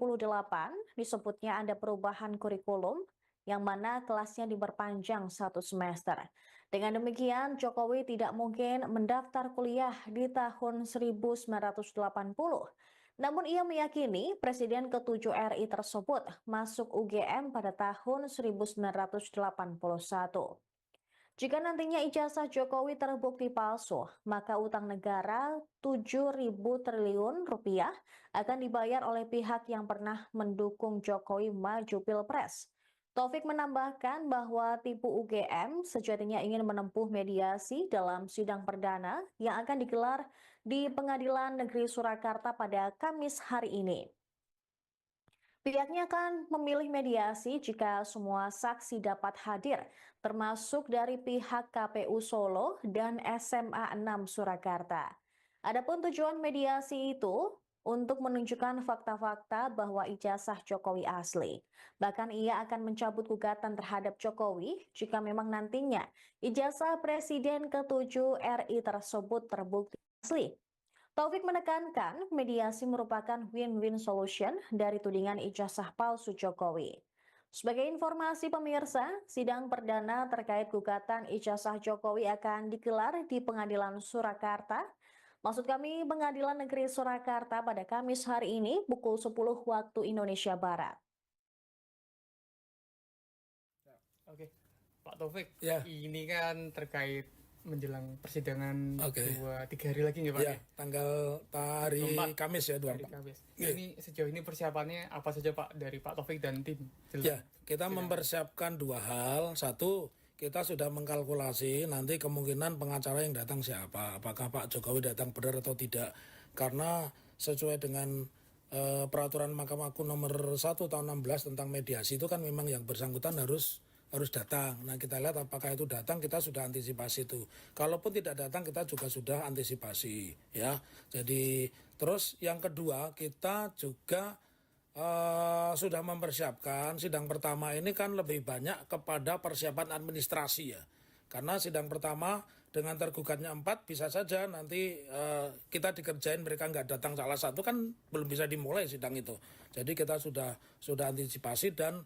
disebutnya ada perubahan kurikulum yang mana kelasnya diperpanjang 1 semester. Dengan demikian, Jokowi tidak mungkin mendaftar kuliah di tahun 1980. Namun ia meyakini Presiden ke-7 RI tersebut masuk UGM pada tahun 1981. Jika nantinya ijazah Jokowi terbukti palsu, maka utang negara 7.000 triliun rupiah akan dibayar oleh pihak yang pernah mendukung Jokowi maju Pilpres. Taufik menambahkan bahwa tipu UGM sejatinya ingin menempuh mediasi dalam sidang perdana yang akan digelar di Pengadilan Negeri Surakarta pada Kamis hari ini. Pihaknya akan memilih mediasi jika semua saksi dapat hadir, termasuk dari pihak KPU Solo dan SMA 6 Surakarta. Adapun tujuan mediasi itu untuk menunjukkan fakta-fakta bahwa ijazah Jokowi asli. Bahkan ia akan mencabut gugatan terhadap Jokowi jika memang nantinya ijazah Presiden ke-7 RI tersebut terbukti asli. Taufik menekankan mediasi merupakan win-win solution dari tudingan ijazah palsu Jokowi. Sebagai informasi pemirsa, sidang perdana terkait gugatan ijazah Jokowi akan digelar di Pengadilan Surakarta. Maksud kami Pengadilan Negeri Surakarta pada Kamis hari ini pukul 10 waktu Indonesia Barat. Oke, Pak Taufik, Ya. ini kan terkait menjelang persidangan Oke. 2-3 hari lagi nggak Pak? Ya, tanggal hari 24. Kamis ya, Hari 24. Kamis. Iya. Ini sejauh ini persiapannya apa saja Pak dari Pak Taufik dan tim? Ya, kita mempersiapkan dua hal. Satu, kita sudah mengkalkulasi nanti kemungkinan pengacara yang datang siapa. Apakah Pak Jokowi datang benar atau tidak. Karena sesuai dengan peraturan Mahkamah Agung nomor 1 tahun 16 tentang mediasi itu kan memang yang bersangkutan harus datang. Nah, kita lihat apakah itu datang, kita sudah antisipasi itu. Kalaupun tidak datang, kita juga sudah antisipasi, ya. Jadi, terus yang kedua, kita juga sudah mempersiapkan sidang pertama ini kan lebih banyak kepada persiapan administrasi ya. Karena sidang pertama dengan tergugatnya 4 bisa saja nanti kita dikerjain mereka nggak datang salah satu kan belum bisa dimulai sidang itu. Jadi kita sudah antisipasi dan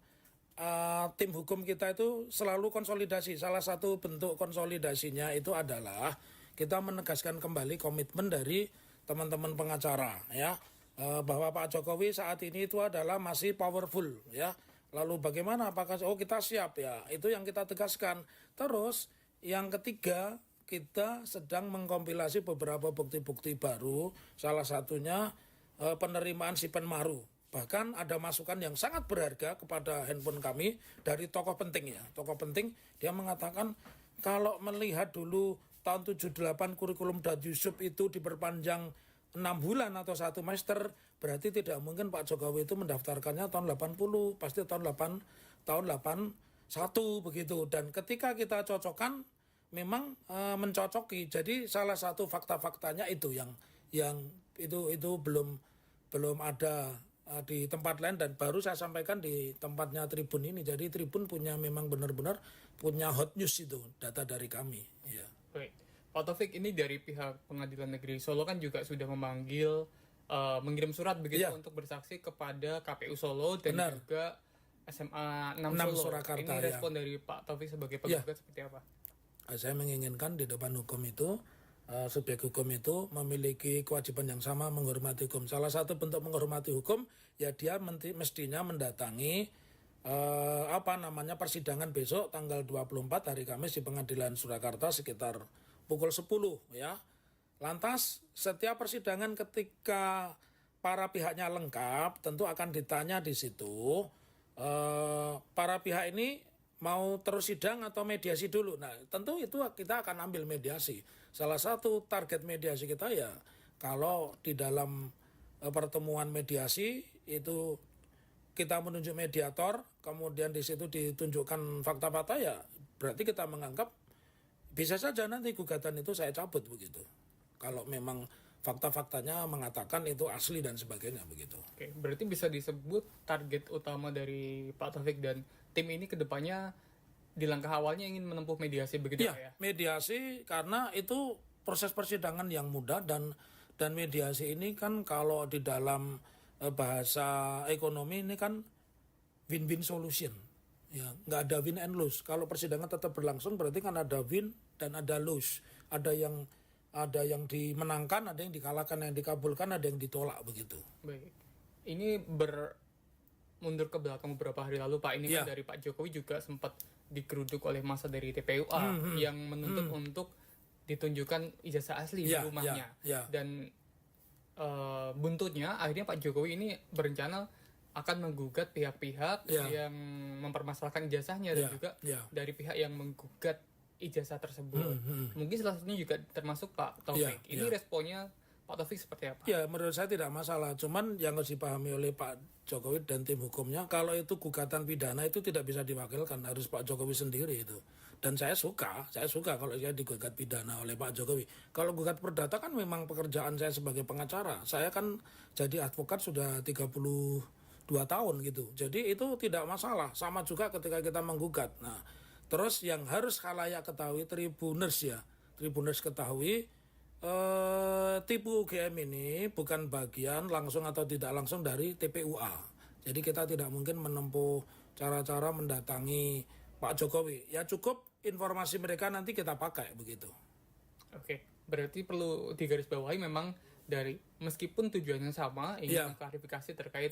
tim hukum kita itu selalu konsolidasi. Salah satu bentuk konsolidasinya itu adalah kita menegaskan kembali komitmen dari teman-teman pengacara ya. Bahwa Pak Jokowi saat ini itu adalah masih powerful ya. Lalu bagaimana apakah kita siap ya. Itu yang kita tegaskan. Terus yang ketiga kita sedang mengkompilasi beberapa bukti-bukti baru. Salah satunya penerimaan Sipen Maru. Bahkan ada masukan yang sangat berharga kepada handphone kami dari tokoh penting ya. Tokoh penting dia mengatakan kalau melihat dulu tahun 78 kurikulum Dan Yusuf itu diperpanjang 6 bulan atau 1 semester, berarti tidak mungkin Pak Jokowi itu mendaftarkannya tahun 80, pasti tahun 81 begitu. Dan ketika kita cocokkan memang mencocoki. Jadi salah satu fakta-faktanya itu yang itu belum ada di tempat lain dan baru saya sampaikan di tempatnya Tribun ini. Jadi Tribun memang benar-benar punya hot news itu, data dari kami. Ya. Baik. Pak Taufik, ini dari pihak Pengadilan Negeri Solo kan juga sudah memanggil, mengirim surat begitu untuk bersaksi kepada KPU Solo dan juga SMA 6 Solo. Surakarta, ini respon dari Pak Taufik sebagai penggugat seperti apa? Saya menginginkan di depan hukum itu, subjek hukum itu memiliki kewajiban yang sama menghormati hukum. Salah satu bentuk menghormati hukum, ya dia mestinya mendatangi persidangan besok tanggal 24 hari Kamis di Pengadilan Surakarta sekitar pukul 10 ya. Lantas setiap persidangan ketika para pihaknya lengkap tentu akan ditanya di situ para pihak ini mau terus sidang atau mediasi dulu. Nah tentu itu kita akan ambil mediasi. Salah satu target mediasi kita ya kalau di dalam pertemuan mediasi itu kita menunjuk mediator, kemudian di situ ditunjukkan fakta-fakta ya berarti kita menganggap bisa saja nanti gugatan itu saya cabut begitu. Kalau memang fakta-faktanya mengatakan itu asli dan sebagainya begitu. Oke, berarti bisa disebut target utama dari Pak Taufik dan tim ini kedepannya di langkah awalnya ingin menempuh mediasi begitu ya? Mediasi karena itu proses persidangan yang mudah dan mediasi ini kan kalau di dalam bahasa ekonomi ini kan win-win solution. Ya, nggak ada win and lose. Kalau persidangan tetap berlangsung berarti kan ada win dan ada lose. Ada yang dimenangkan, ada yang dikalahkan, yang dikabulkan, ada yang ditolak begitu. Baik. Ini mundur ke belakang beberapa hari lalu Pak, ini kan dari Pak Jokowi juga sempat digeruduk oleh massa dari TPUA yang menuntut untuk ditunjukkan ijazah asli di rumahnya. Dan buntutnya akhirnya Pak Jokowi ini berencana akan menggugat pihak-pihak yang mempermasalahkan ijazahnya dan juga dari pihak yang menggugat ijazah tersebut. Mungkin salah satunya juga termasuk Pak Taufik. Ini responnya Pak Taufik seperti apa? Ya menurut saya tidak masalah. Cuman yang harus dipahami oleh Pak Jokowi dan tim hukumnya, kalau itu gugatan pidana itu tidak bisa diwakilkan, harus Pak Jokowi sendiri itu. Dan saya suka kalau saya digugat pidana oleh Pak Jokowi. Kalau gugat perdata kan memang pekerjaan saya sebagai pengacara. Saya kan jadi advokat sudah 32 tahun gitu. Jadi itu tidak masalah. Sama juga ketika kita menggugat. Nah, terus yang harus khalayak ketahui, Tribuners ketahui, tipu UGM ini bukan bagian langsung atau tidak langsung dari TPUA. Jadi kita tidak mungkin menempuh cara-cara mendatangi Pak Jokowi. Ya cukup informasi mereka nanti kita pakai begitu. Oke, berarti perlu digarisbawahi memang dari meskipun tujuannya sama ingin mengklarifikasi terkait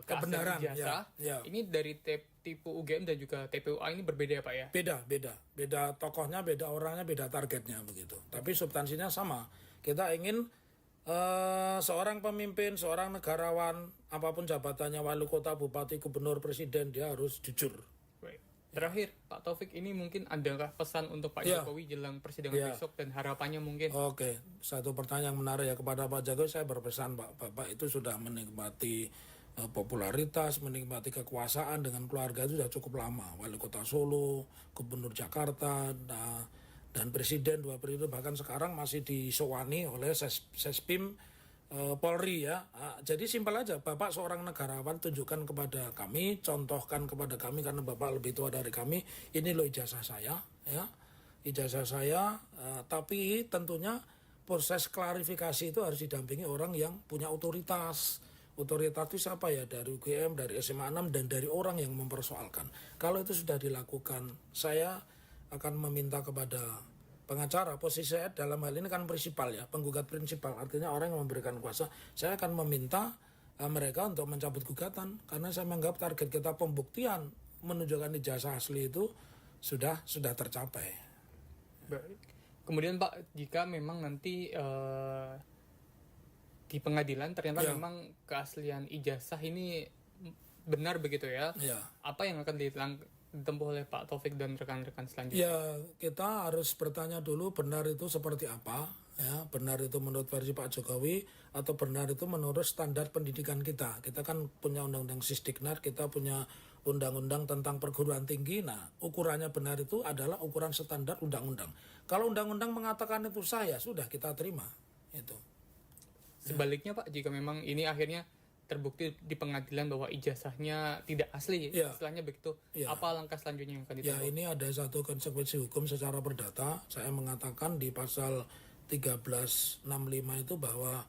kebenaran ijazah, ini dari tipu UGM dan juga TPUA ini berbeda ya Pak ya? Beda tokohnya, beda orangnya, beda targetnya begitu. Tapi substansinya sama. Kita ingin seorang pemimpin, seorang negarawan, apapun jabatannya, wali kota, bupati, gubernur, presiden, dia harus jujur. Terakhir, Pak Taufik, ini mungkin adakah pesan untuk Pak Jokowi jelang persidangan besok dan harapannya mungkin? Oke, satu pertanyaan yang menarik ya kepada Pak Jokowi, saya berpesan Bapak itu sudah menikmati popularitas, menikmati kekuasaan dengan keluarga itu sudah cukup lama. Wali kota Solo, gubernur Jakarta, dan presiden 2 periode, bahkan sekarang masih disowani oleh Sespim Polri ya. Jadi simpel aja, Bapak seorang negarawan, tunjukkan kepada kami, contohkan kepada kami karena Bapak lebih tua dari kami, ini loh ijazah saya ya. Ijazah saya, tapi tentunya proses klarifikasi itu harus didampingi orang yang punya otoritas. Otoritas itu siapa ya? Dari UGM, dari SMA 6 dan dari orang yang mempersoalkan. Kalau itu sudah dilakukan, saya akan meminta kepada pengacara, posisi saya dalam hal ini kan prinsipal ya, penggugat prinsipal, artinya orang yang memberikan kuasa. Saya akan meminta mereka untuk mencabut gugatan karena saya menganggap target kita pembuktian menunjukkan ijazah asli itu sudah tercapai. Baik. Kemudian Pak, jika memang nanti di pengadilan ternyata memang keaslian ijazah ini benar begitu ya, apa yang akan ditempuh oleh Pak Taufik dan rekan-rekan selanjutnya? Ya, kita harus bertanya dulu benar itu seperti apa, ya, benar itu menurut versi Pak Jokowi atau benar itu menurut standar pendidikan kita. Kita kan punya undang-undang Sisdiknas, kita punya undang-undang tentang perguruan tinggi. Nah, ukurannya benar itu adalah ukuran standar undang-undang. Kalau undang-undang mengatakan itu sah, ya sudah kita terima itu. Sebaliknya Pak, jika memang ini akhirnya terbukti di pengadilan bahwa ijazahnya tidak asli, istilahnya begitu, apa langkah selanjutnya yang akan ditempuh? Ya, ini ada satu konsekuensi hukum secara perdata. Saya mengatakan di pasal 1365 itu bahwa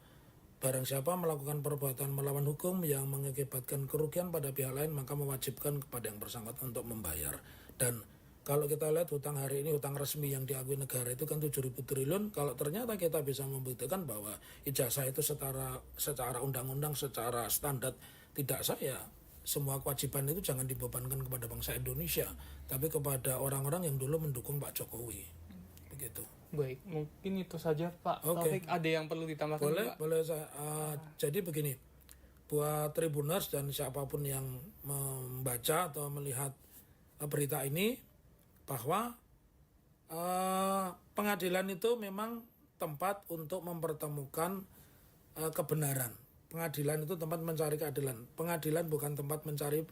barang siapa melakukan perbuatan melawan hukum yang mengakibatkan kerugian pada pihak lain, maka mewajibkan kepada yang bersangkutan untuk membayar. Dan kalau kita lihat hutang hari ini, hutang resmi yang diakui negara itu kan 7.000 triliun. Kalau ternyata kita bisa membuktikan bahwa ijazah itu secara undang-undang, secara standar tidak sah, ya semua kewajiban itu jangan dibebankan kepada bangsa Indonesia, tapi kepada orang-orang yang dulu mendukung Pak Jokowi. Begitu. Baik, mungkin itu saja Pak Taufik. Ada yang perlu ditambahkan? Boleh. Jadi begini, buat Tribuners dan siapapun yang membaca atau melihat berita ini, bahwa pengadilan itu memang tempat untuk mempertemukan kebenaran. Pengadilan itu tempat mencari keadilan. Pengadilan bukan tempat mencari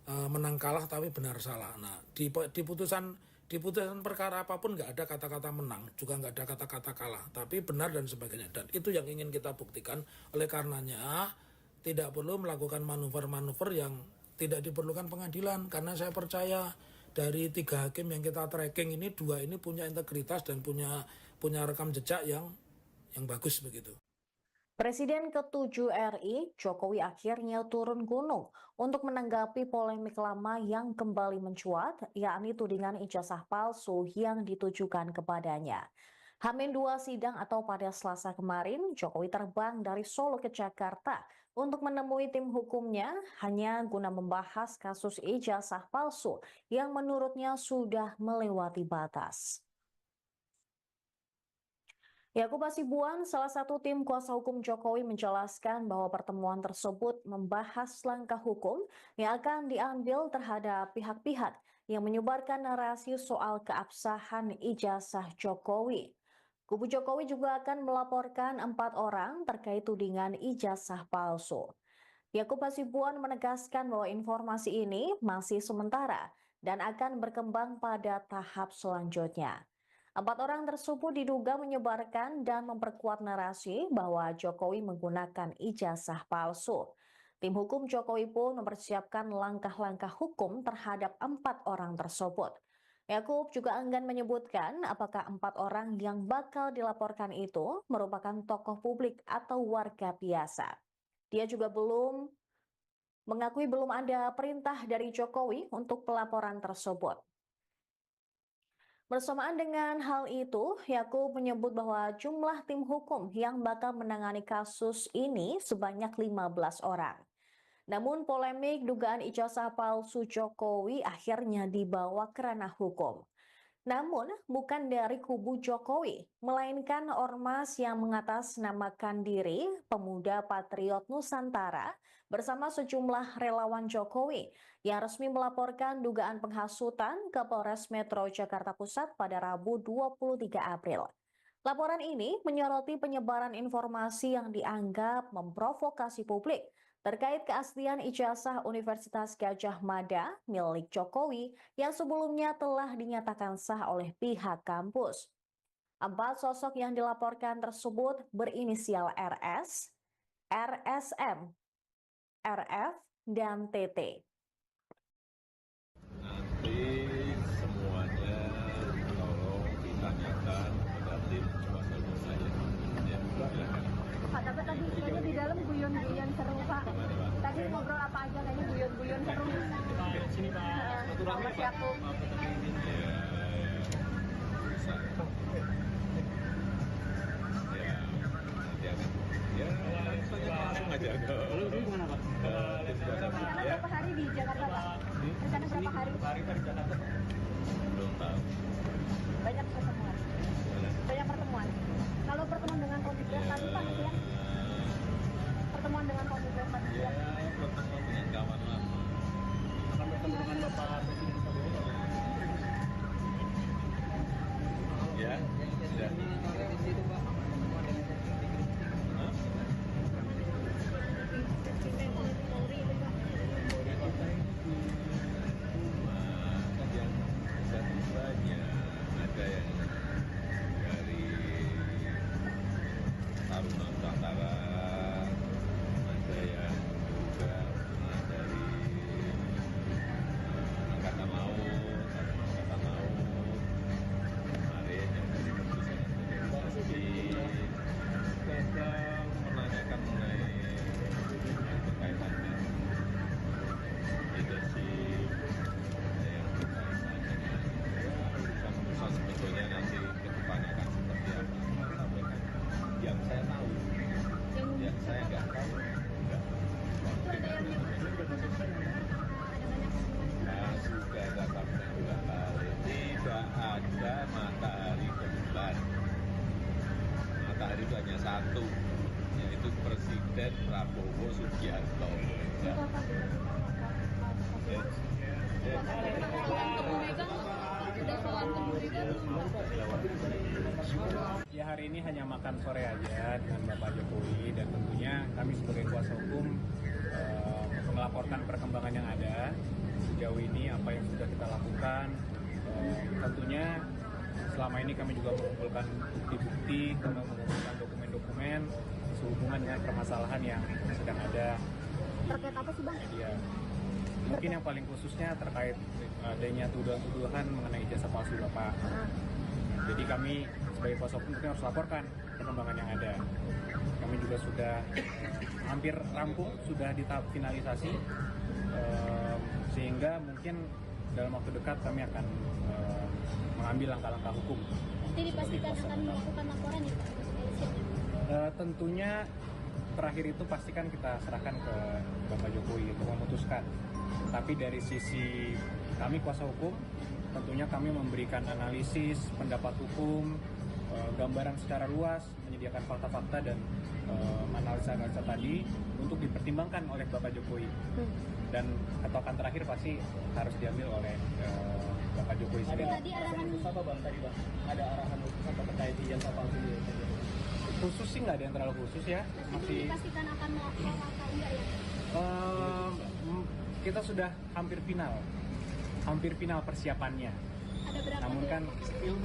menang kalah tapi benar salah. Nah, di putusan perkara apapun nggak ada kata-kata menang, juga nggak ada kata-kata kalah, tapi benar dan sebagainya. Dan itu yang ingin kita buktikan. Oleh karenanya tidak perlu melakukan manuver-manuver yang tidak diperlukan pengadilan, karena saya percaya dari 3 hakim yang kita tracking ini, 2 ini punya integritas dan punya rekam jejak yang bagus begitu. Presiden ke-7 RI, Jokowi akhirnya turun gunung untuk menanggapi polemik lama yang kembali mencuat, yakni tudingan ijazah palsu yang ditujukan kepadanya. H-2 sidang atau pada Selasa kemarin, Jokowi terbang dari Solo ke Jakarta untuk menemui tim hukumnya hanya guna membahas kasus ijazah palsu yang menurutnya sudah melewati batas. Yakub Hasibuan, salah satu tim kuasa hukum Jokowi, menjelaskan bahwa pertemuan tersebut membahas langkah hukum yang akan diambil terhadap pihak-pihak yang menyebarkan narasi soal keabsahan ijazah Jokowi. Kubu Jokowi juga akan melaporkan 4 orang terkait tudingan ijazah palsu. Yakub Hasibuan menegaskan bahwa informasi ini masih sementara dan akan berkembang pada tahap selanjutnya. 4 orang tersebut diduga menyebarkan dan memperkuat narasi bahwa Jokowi menggunakan ijazah palsu. Tim hukum Jokowi pun mempersiapkan langkah-langkah hukum terhadap 4 orang tersebut. Yakub juga enggan menyebutkan apakah 4 orang yang bakal dilaporkan itu merupakan tokoh publik atau warga biasa. Dia juga mengakui belum ada perintah dari Jokowi untuk pelaporan tersebut. Bersamaan dengan hal itu, Yakub menyebut bahwa jumlah tim hukum yang bakal menangani kasus ini sebanyak 15 orang. Namun polemik dugaan ijazah palsu Jokowi akhirnya dibawa ke ranah hukum. Namun bukan dari kubu Jokowi, melainkan ormas yang mengatasnamakan diri Pemuda Patriot Nusantara bersama sejumlah relawan Jokowi yang resmi melaporkan dugaan penghasutan ke Polres Metro Jakarta Pusat pada Rabu 23 April. Laporan ini menyoroti penyebaran informasi yang dianggap memprovokasi publik terkait keaslian ijazah Universitas Gadjah Mada milik Jokowi yang sebelumnya telah dinyatakan sah oleh pihak kampus. 4 sosok yang dilaporkan tersebut berinisial RS, RSM, RF, dan TT. Nanti semuanya tolong ditanyakan kepada tim kuasa hukum saya. Ya, silakan. Pak, tapi tadi kayaknya di dalam guyon-guyon seru, Pak. Tadi ngobrol apa aja kayaknya guyon-guyon seru. Sini Pak, Sama siapa? Langsung aja. Lu gimana Pak? Rencana berapa hari di Jakarta, Pak? Rencana berapa hari? Di Jakarta. Belum tahu. Banyak pertemuan. Banyak pertemuan. Kalau pertemuan dengan komite tadi Pak, ya? Pertemuan dengan komite tadi Ya, pertemuan dengan kawan lama. Akan bertemu dengan Bapak Presiden Prabowo. Ya, sudah. Ada yang dari Taruna Nusantara, ada yang juga dari Angkatan Laut, kemarin yang dari organisasi sedang menanyakan mengenai berkaitan dengan leadership, ada yang berkaitan dengan urusan sebetulnya nanti ke depannya akan seperti apa. Sampaikan yang saya tahu, yang saya nggak tahu enggak. Nah, sudah saya sampaikan juga kali, tidak ada matahari ke bulan. Matahari itu hanya satu, yaitu Presiden Prabowo Subianto. Ya. Ya, hari ini hanya makan sore aja dengan Bapak Jokowi, dan tentunya kami sebagai kuasa hukum melaporkan perkembangan yang ada sejauh ini, apa yang sudah kita lakukan. Tentunya selama ini kami juga mengumpulkan bukti-bukti, mengumpulkan dokumen-dokumen sehubungan dengan permasalahan yang sedang ada. terkait apa sih, Bang? Ya, mungkin yang paling khususnya terkait adanya tuduhan-tuduhan mengenai ijazah palsu Bapak. Jadi kami sebagai kuasa hukum harus laporkan perkembangan yang ada. Kami juga sudah hampir rampung, sudah di tahap finalisasi, sehingga mungkin dalam waktu dekat kami akan mengambil langkah-langkah hukum. Nanti dipastikan akan melakukan laporan ya, Pak? Tentunya terakhir itu pastikan kita serahkan ke Bapak Jokowi untuk memutuskan. Tapi dari sisi kami kuasa hukum, tentunya kami memberikan analisis, pendapat hukum, gambaran secara luas, menyediakan fakta-fakta dan analisa-analisa tadi untuk dipertimbangkan oleh Bapak Jokowi. Dan ketokan terakhir pasti harus diambil oleh Bapak Jokowi sendiri. Tadi arahan apa Bang tadi Bang? Ada arahan khusus apa terkait ijazah palsu ini? Khusus sih nggak ada yang terlalu khusus ya. Masih dipastikan akan melakukan atau enggak ya? kita sudah hampir final. hampir final persiapannya. Ada berapa? Namun kan spill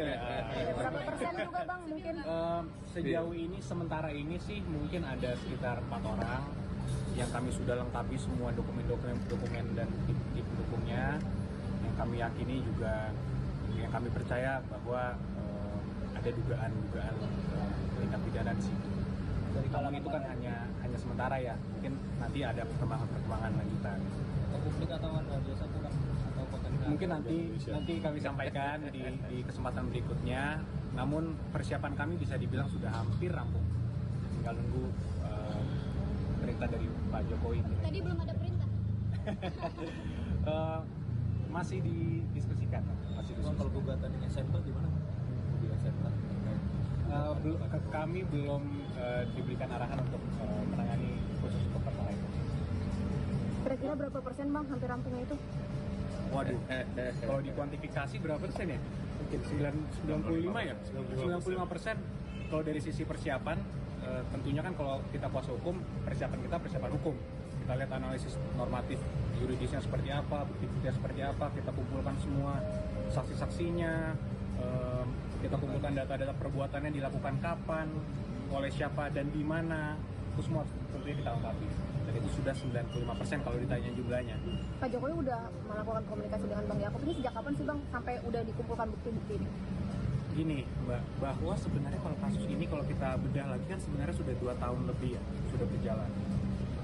ya. Berapa persen juga bang mungkin? Sejauh ini sementara ini sih mungkin ada sekitar 4 orang yang kami sudah lengkapi semua dokumen dan tim pendukungnya, yang kami yakini juga, yang kami percaya bahwa ada dugaan tindak pidana di situ. Namun itu kan hanya sementara ya, mungkin nanti ada perkembangan lanjutan. Publik atau warga biasa bukan atau potensi? Mungkin nanti kami sampaikan di kesempatan berikutnya. Namun persiapan kami bisa dibilang sudah hampir rampung. Tinggal nunggu perintah dari Pak Jokowi. Tadi belum ada perintah. Masih didiskusikan. Kalau gugatan dengan SMK gimana? Di SMK? Kami belum diberikan arahan untuk menangani khusus untuk perkara itu. Kira-kira berapa persen bang hampir rampungnya itu? Waduh, kalau dikuantifikasi berapa persen ya? Mungkin 95 ya? 95%. Kalau dari sisi persiapan, tentunya kan kalau kita kuasa hukum, persiapan kita persiapan hukum. Kita lihat analisis normatif yuridisnya seperti apa, bukti-buktinya seperti apa, kita kumpulkan semua saksi-saksinya, kita kumpulkan data-data perbuatannya dilakukan kapan, oleh siapa dan di mana, itu semua tentunya kita lengkapi. Dan itu sudah 95% kalau ditanya jumlahnya. Pak Jokowi udah melakukan komunikasi dengan Bang Yaakob ini sejak kapan sih bang sampai udah dikumpulkan bukti-bukti ini? Gini Mbak, bahwa sebenarnya kalau kasus ini kalau kita bedah lagi kan sebenarnya sudah 2 tahun lebih ya, sudah berjalan.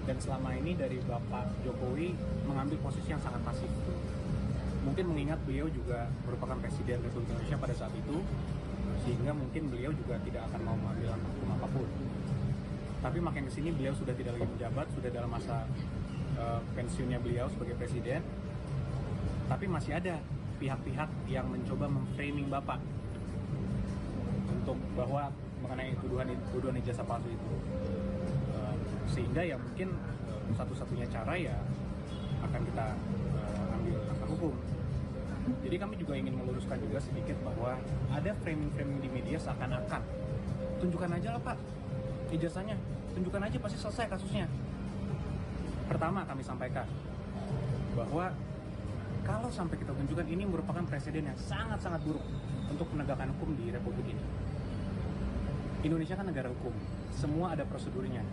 Dan selama ini dari Bapak Jokowi mengambil posisi yang sangat pasif. Mungkin mengingat beliau juga merupakan Presiden Republik Indonesia pada saat itu, sehingga mungkin beliau juga tidak akan mau mengambil langkah hukum apapun. Tapi makin kesini beliau sudah tidak lagi menjabat, sudah dalam masa pensiunnya beliau sebagai Presiden. Tapi masih ada pihak-pihak yang mencoba memframing Bapak untuk bahwa mengenai tuduhan ijazah palsu itu. Sehingga ya mungkin satu-satunya cara ya akan kita ambil langkah hukum. Jadi kami juga ingin meluruskan juga sedikit bahwa ada framing-framing di media seakan-akan tunjukkan aja lah Pak ijazahnya, tunjukkan aja pasti selesai kasusnya. Pertama kami sampaikan bahwa kalau sampai kita tunjukkan, ini merupakan presiden yang sangat-sangat buruk untuk penegakan hukum di Republik ini. Indonesia kan negara hukum, semua ada prosedurnya.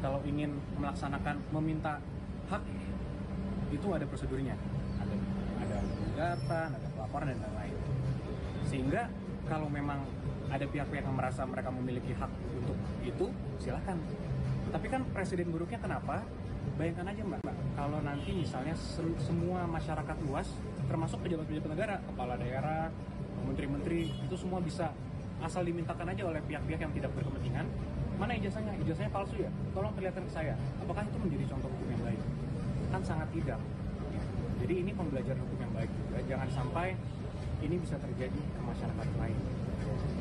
Kalau ingin melaksanakan, meminta hak, itu ada prosedurnya. Ada gugatan, ada pelaporan, dan lain-lain. Sehingga kalau memang ada pihak-pihak yang merasa mereka memiliki hak untuk itu, silakan. Tapi kan presiden buruknya kenapa? Bayangkan aja Mbak, kalau nanti misalnya semua masyarakat luas, termasuk pejabat-pejabat negara, kepala daerah, menteri-menteri, itu semua bisa asal dimintakan aja oleh pihak-pihak yang tidak berkepentingan, mana ijazahnya? Ijazahnya palsu ya? Tolong perlihatkan ke saya. Apakah itu menjadi contoh hukum yang baik? Kan sangat tidak. Jadi ini pembelajaran hukum yang baik juga. Jangan sampai ini bisa terjadi ke masyarakat lain.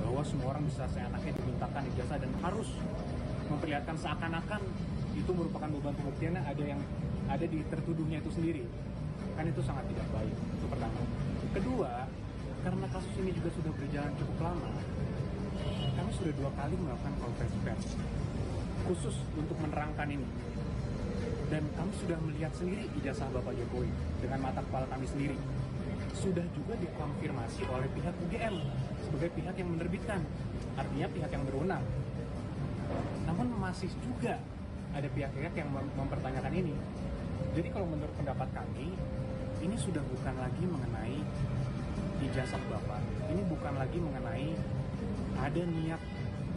Bahwa semua orang bisa seenaknya dimintakan ijazah dan harus memperlihatkan seakan-akan itu merupakan beban pembuktiannya ada di tertuduhnya itu sendiri. Kan itu sangat tidak baik. Itu pertama. Kedua, karena kasus ini juga sudah berjalan cukup lama, kami sudah 2 kali melakukan konferensi pers khusus untuk menerangkan ini. Dan kami sudah melihat sendiri ijazah Bapak Jokowi dengan mata kepala kami sendiri. Sudah juga dikonfirmasi oleh pihak UGM sebagai pihak yang menerbitkan, artinya pihak yang berwenang. Namun masih juga ada pihak-pihak yang mempertanyakan ini. Jadi kalau menurut pendapat kami, ini sudah bukan lagi mengenai ijazah Bapak. Ini bukan lagi mengenai ada niat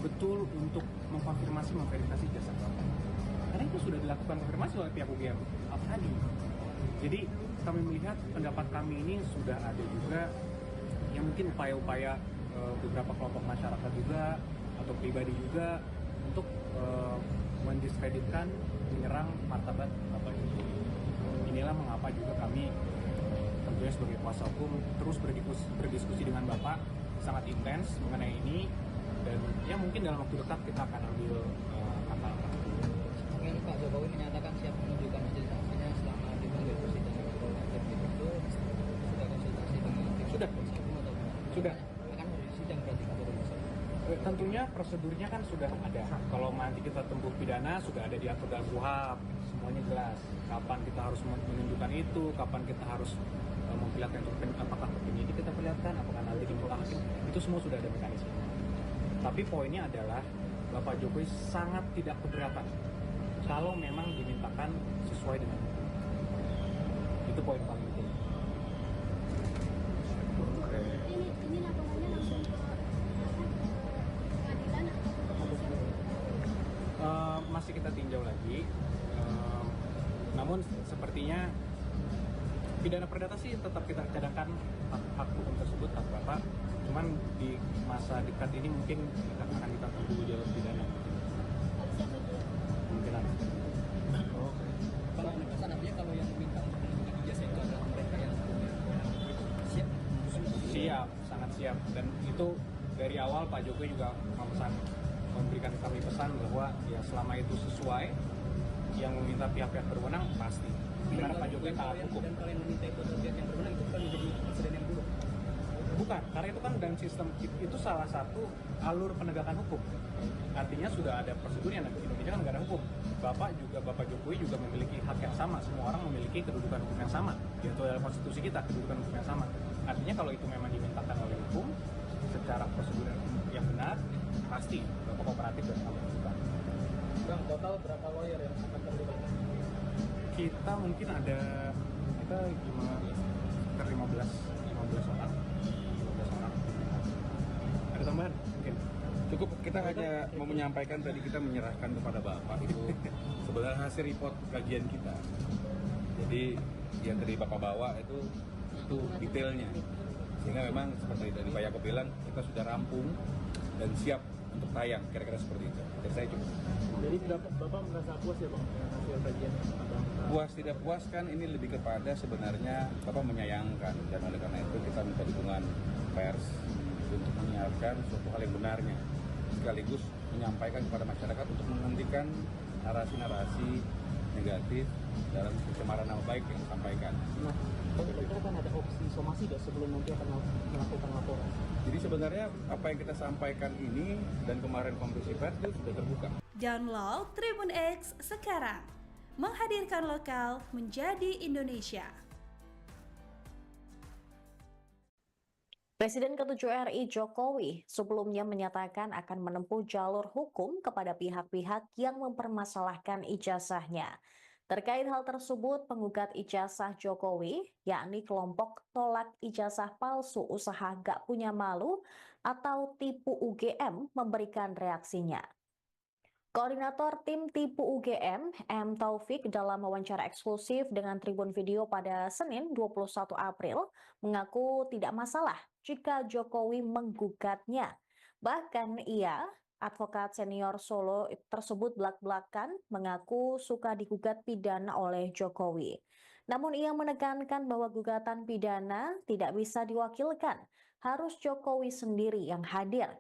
betul untuk mengkonfirmasi, memverifikasi ijazah Bapak. Karena itu sudah dilakukan konfirmasi oleh pihak UGM tadi. Jadi kami melihat pendapat kami ini sudah ada juga yang mungkin upaya-upaya beberapa kelompok masyarakat juga atau pribadi juga untuk mendiskreditkan, menyerang martabat Bapak Jokowi. Inilah mengapa juga kami tentunya sebagai kuasa hukum terus berdiskusi dengan Bapak sangat intens mengenai ini, dan ya mungkin dalam waktu dekat kita akan ambil langkah-langkah. Mungkin Pak Jokowi menyatakan siap menunjukkan majelis saksinya selama dipanggil persidangan atau wajib itu sudah konsultasi dengan Sudah. Sudah. Akan sidang berarti kalau Tentunya prosedurnya kan sudah ada. Kalau nanti kita tempuh pidana sudah ada diatur dalam KUHP, semuanya jelas. Kapan kita harus menunjukkan itu, kapan kita harus memperlihatkan itu, apakah penyidik kita perlihatkan, apakah nanti di muka hakim, itu semua sudah ada mekanisme. Tapi poinnya adalah Bapak Jokowi sangat tidak keberatan kalau memang dimintakan sesuai dengan hukum. Itu poin paling penting. Ini laporannya langsung ke pengadilan atau ke kepolisian? Masih kita tinjau lagi. Namun sepertinya pidana perdata sih tetap kita cadangkan hak hukum tersebut, hak Bapak. Cuman di masa dekat ini mungkin akan kita tunggu jalur pidana. Kemungkinan. Kalau penegasan artinya kalau yang meminta untuk menunjukkan ijazah itu adalah mereka yang siap? Siap, sangat siap. Dan itu dari awal Pak Jokowi juga memberikan kami pesan bahwa ya selama itu sesuai, yang meminta pihak-pihak berwenang pasti. Karena Pak Jokowi taat hukum. Dan kalau yang meminta itu adalah pihak yang berwenang, itu bukan menjadi presiden yang buruk. Bukan, karena itu kan dan sistem itu salah satu alur penegakan hukum. Artinya sudah ada prosedurnya. Di Indonesia kan negara hukum. Bapak Jokowi juga memiliki hak yang sama. Semua orang memiliki kedudukan hukum yang sama. Itu adalah konstitusi kita, kedudukan hukum yang sama. Artinya kalau itu memang dimintakan oleh hukum secara prosedur yang benar, pasti Bapak kooperatif dan kami lakukan. Bang, total berapa lawyer yang akan terlibat? Kita mungkin ada sekitar 15 orang. Ada tambahan mungkin. Cukup kita hanya mau menyampaikan tadi kita menyerahkan kepada Bapak itu sebenarnya hasil report kajian kita. Jadi yang dari Bapak bawa itu detailnya. Sehingga memang seperti dari Pak Yaakob bilang kita sudah rampung dan siap untuk tayang, kira-kira seperti itu. Dari saya cukup. Jadi Bapak merasa puas ya Bang dengan hasil kajian? Puas tidak puas kan ini lebih kepada sebenarnya Bapak menyayangkan, dan oleh karena itu kita minta dukungan pers untuk menyiarkan suatu hal yang benarnya, sekaligus menyampaikan kepada masyarakat untuk menghentikan narasi-narasi negatif dalam pencemaran nama baik yang disampaikan. Nah, kira-kira kan ada opsi somasi nggak sebelum nanti akan melakukan laporan? Jadi sebenarnya apa yang kita sampaikan ini dan kemarin konferensi pers itu sudah terbuka. Download Tribun X sekarang. Menghadirkan lokal menjadi Indonesia. Presiden ke-7 RI Jokowi sebelumnya menyatakan akan menempuh jalur hukum kepada pihak-pihak yang mempermasalahkan ijazahnya. Terkait hal tersebut, penggugat ijazah Jokowi, yakni kelompok tolak ijazah palsu usaha gak punya malu atau tipu UGM, memberikan reaksinya. Koordinator tim tipu UGM, M. Taufik, dalam wawancara eksklusif dengan Tribun Video pada Senin 21 April, mengaku tidak masalah jika Jokowi menggugatnya. Bahkan ia, advokat senior Solo tersebut belak-belakan mengaku suka digugat pidana oleh Jokowi. Namun ia menekankan bahwa gugatan pidana tidak bisa diwakilkan, harus Jokowi sendiri yang hadir.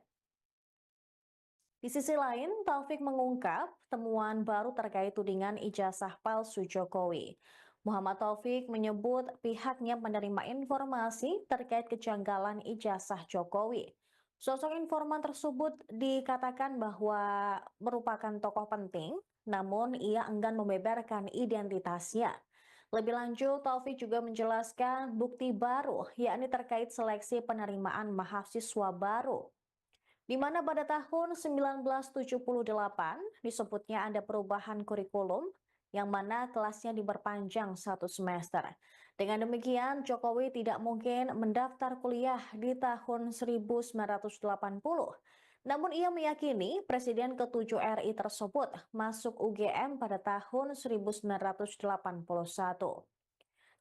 Di sisi lain, Taufik mengungkap temuan baru terkait tudingan ijazah palsu Jokowi. Muhammad Taufik menyebut pihaknya menerima informasi terkait kejanggalan ijazah Jokowi. Sosok informan tersebut dikatakan bahwa merupakan tokoh penting, namun ia enggan membeberkan identitasnya. Lebih lanjut, Taufik juga menjelaskan bukti baru, yakni terkait seleksi penerimaan mahasiswa baru, di mana pada tahun 1978 disebutnya ada perubahan kurikulum yang mana kelasnya diperpanjang 1 semester. Dengan demikian, Jokowi tidak mungkin mendaftar kuliah di tahun 1980. Namun ia meyakini Presiden ke-7 RI tersebut masuk UGM pada tahun 1981.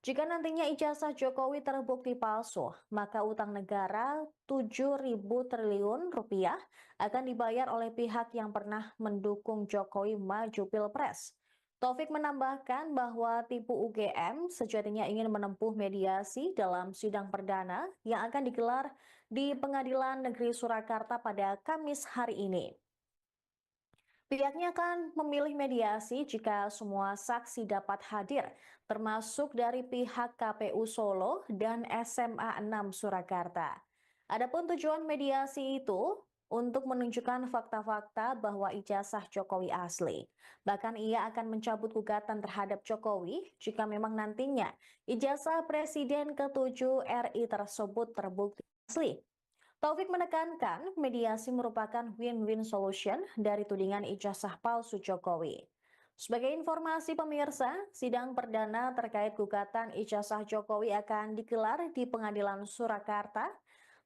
Jika nantinya ijazah Jokowi terbukti palsu, maka utang negara 7.000 triliun rupiah akan dibayar oleh pihak yang pernah mendukung Jokowi maju Pilpres. Taufik menambahkan bahwa tipu UGM sejatinya ingin menempuh mediasi dalam sidang perdana yang akan digelar di Pengadilan Negeri Surakarta pada Kamis hari ini. Pihaknya akan memilih mediasi jika semua saksi dapat hadir, termasuk dari pihak KPU Solo dan SMA 6 Surakarta. Adapun tujuan mediasi itu untuk menunjukkan fakta-fakta bahwa ijazah Jokowi asli. Bahkan ia akan mencabut gugatan terhadap Jokowi jika memang nantinya ijazah Presiden ke-7 RI tersebut terbukti asli. Taufik menekankan mediasi merupakan win-win solution dari tudingan ijazah palsu Jokowi. Sebagai informasi pemirsa, sidang perdana terkait gugatan ijazah Jokowi akan digelar di Pengadilan Surakarta.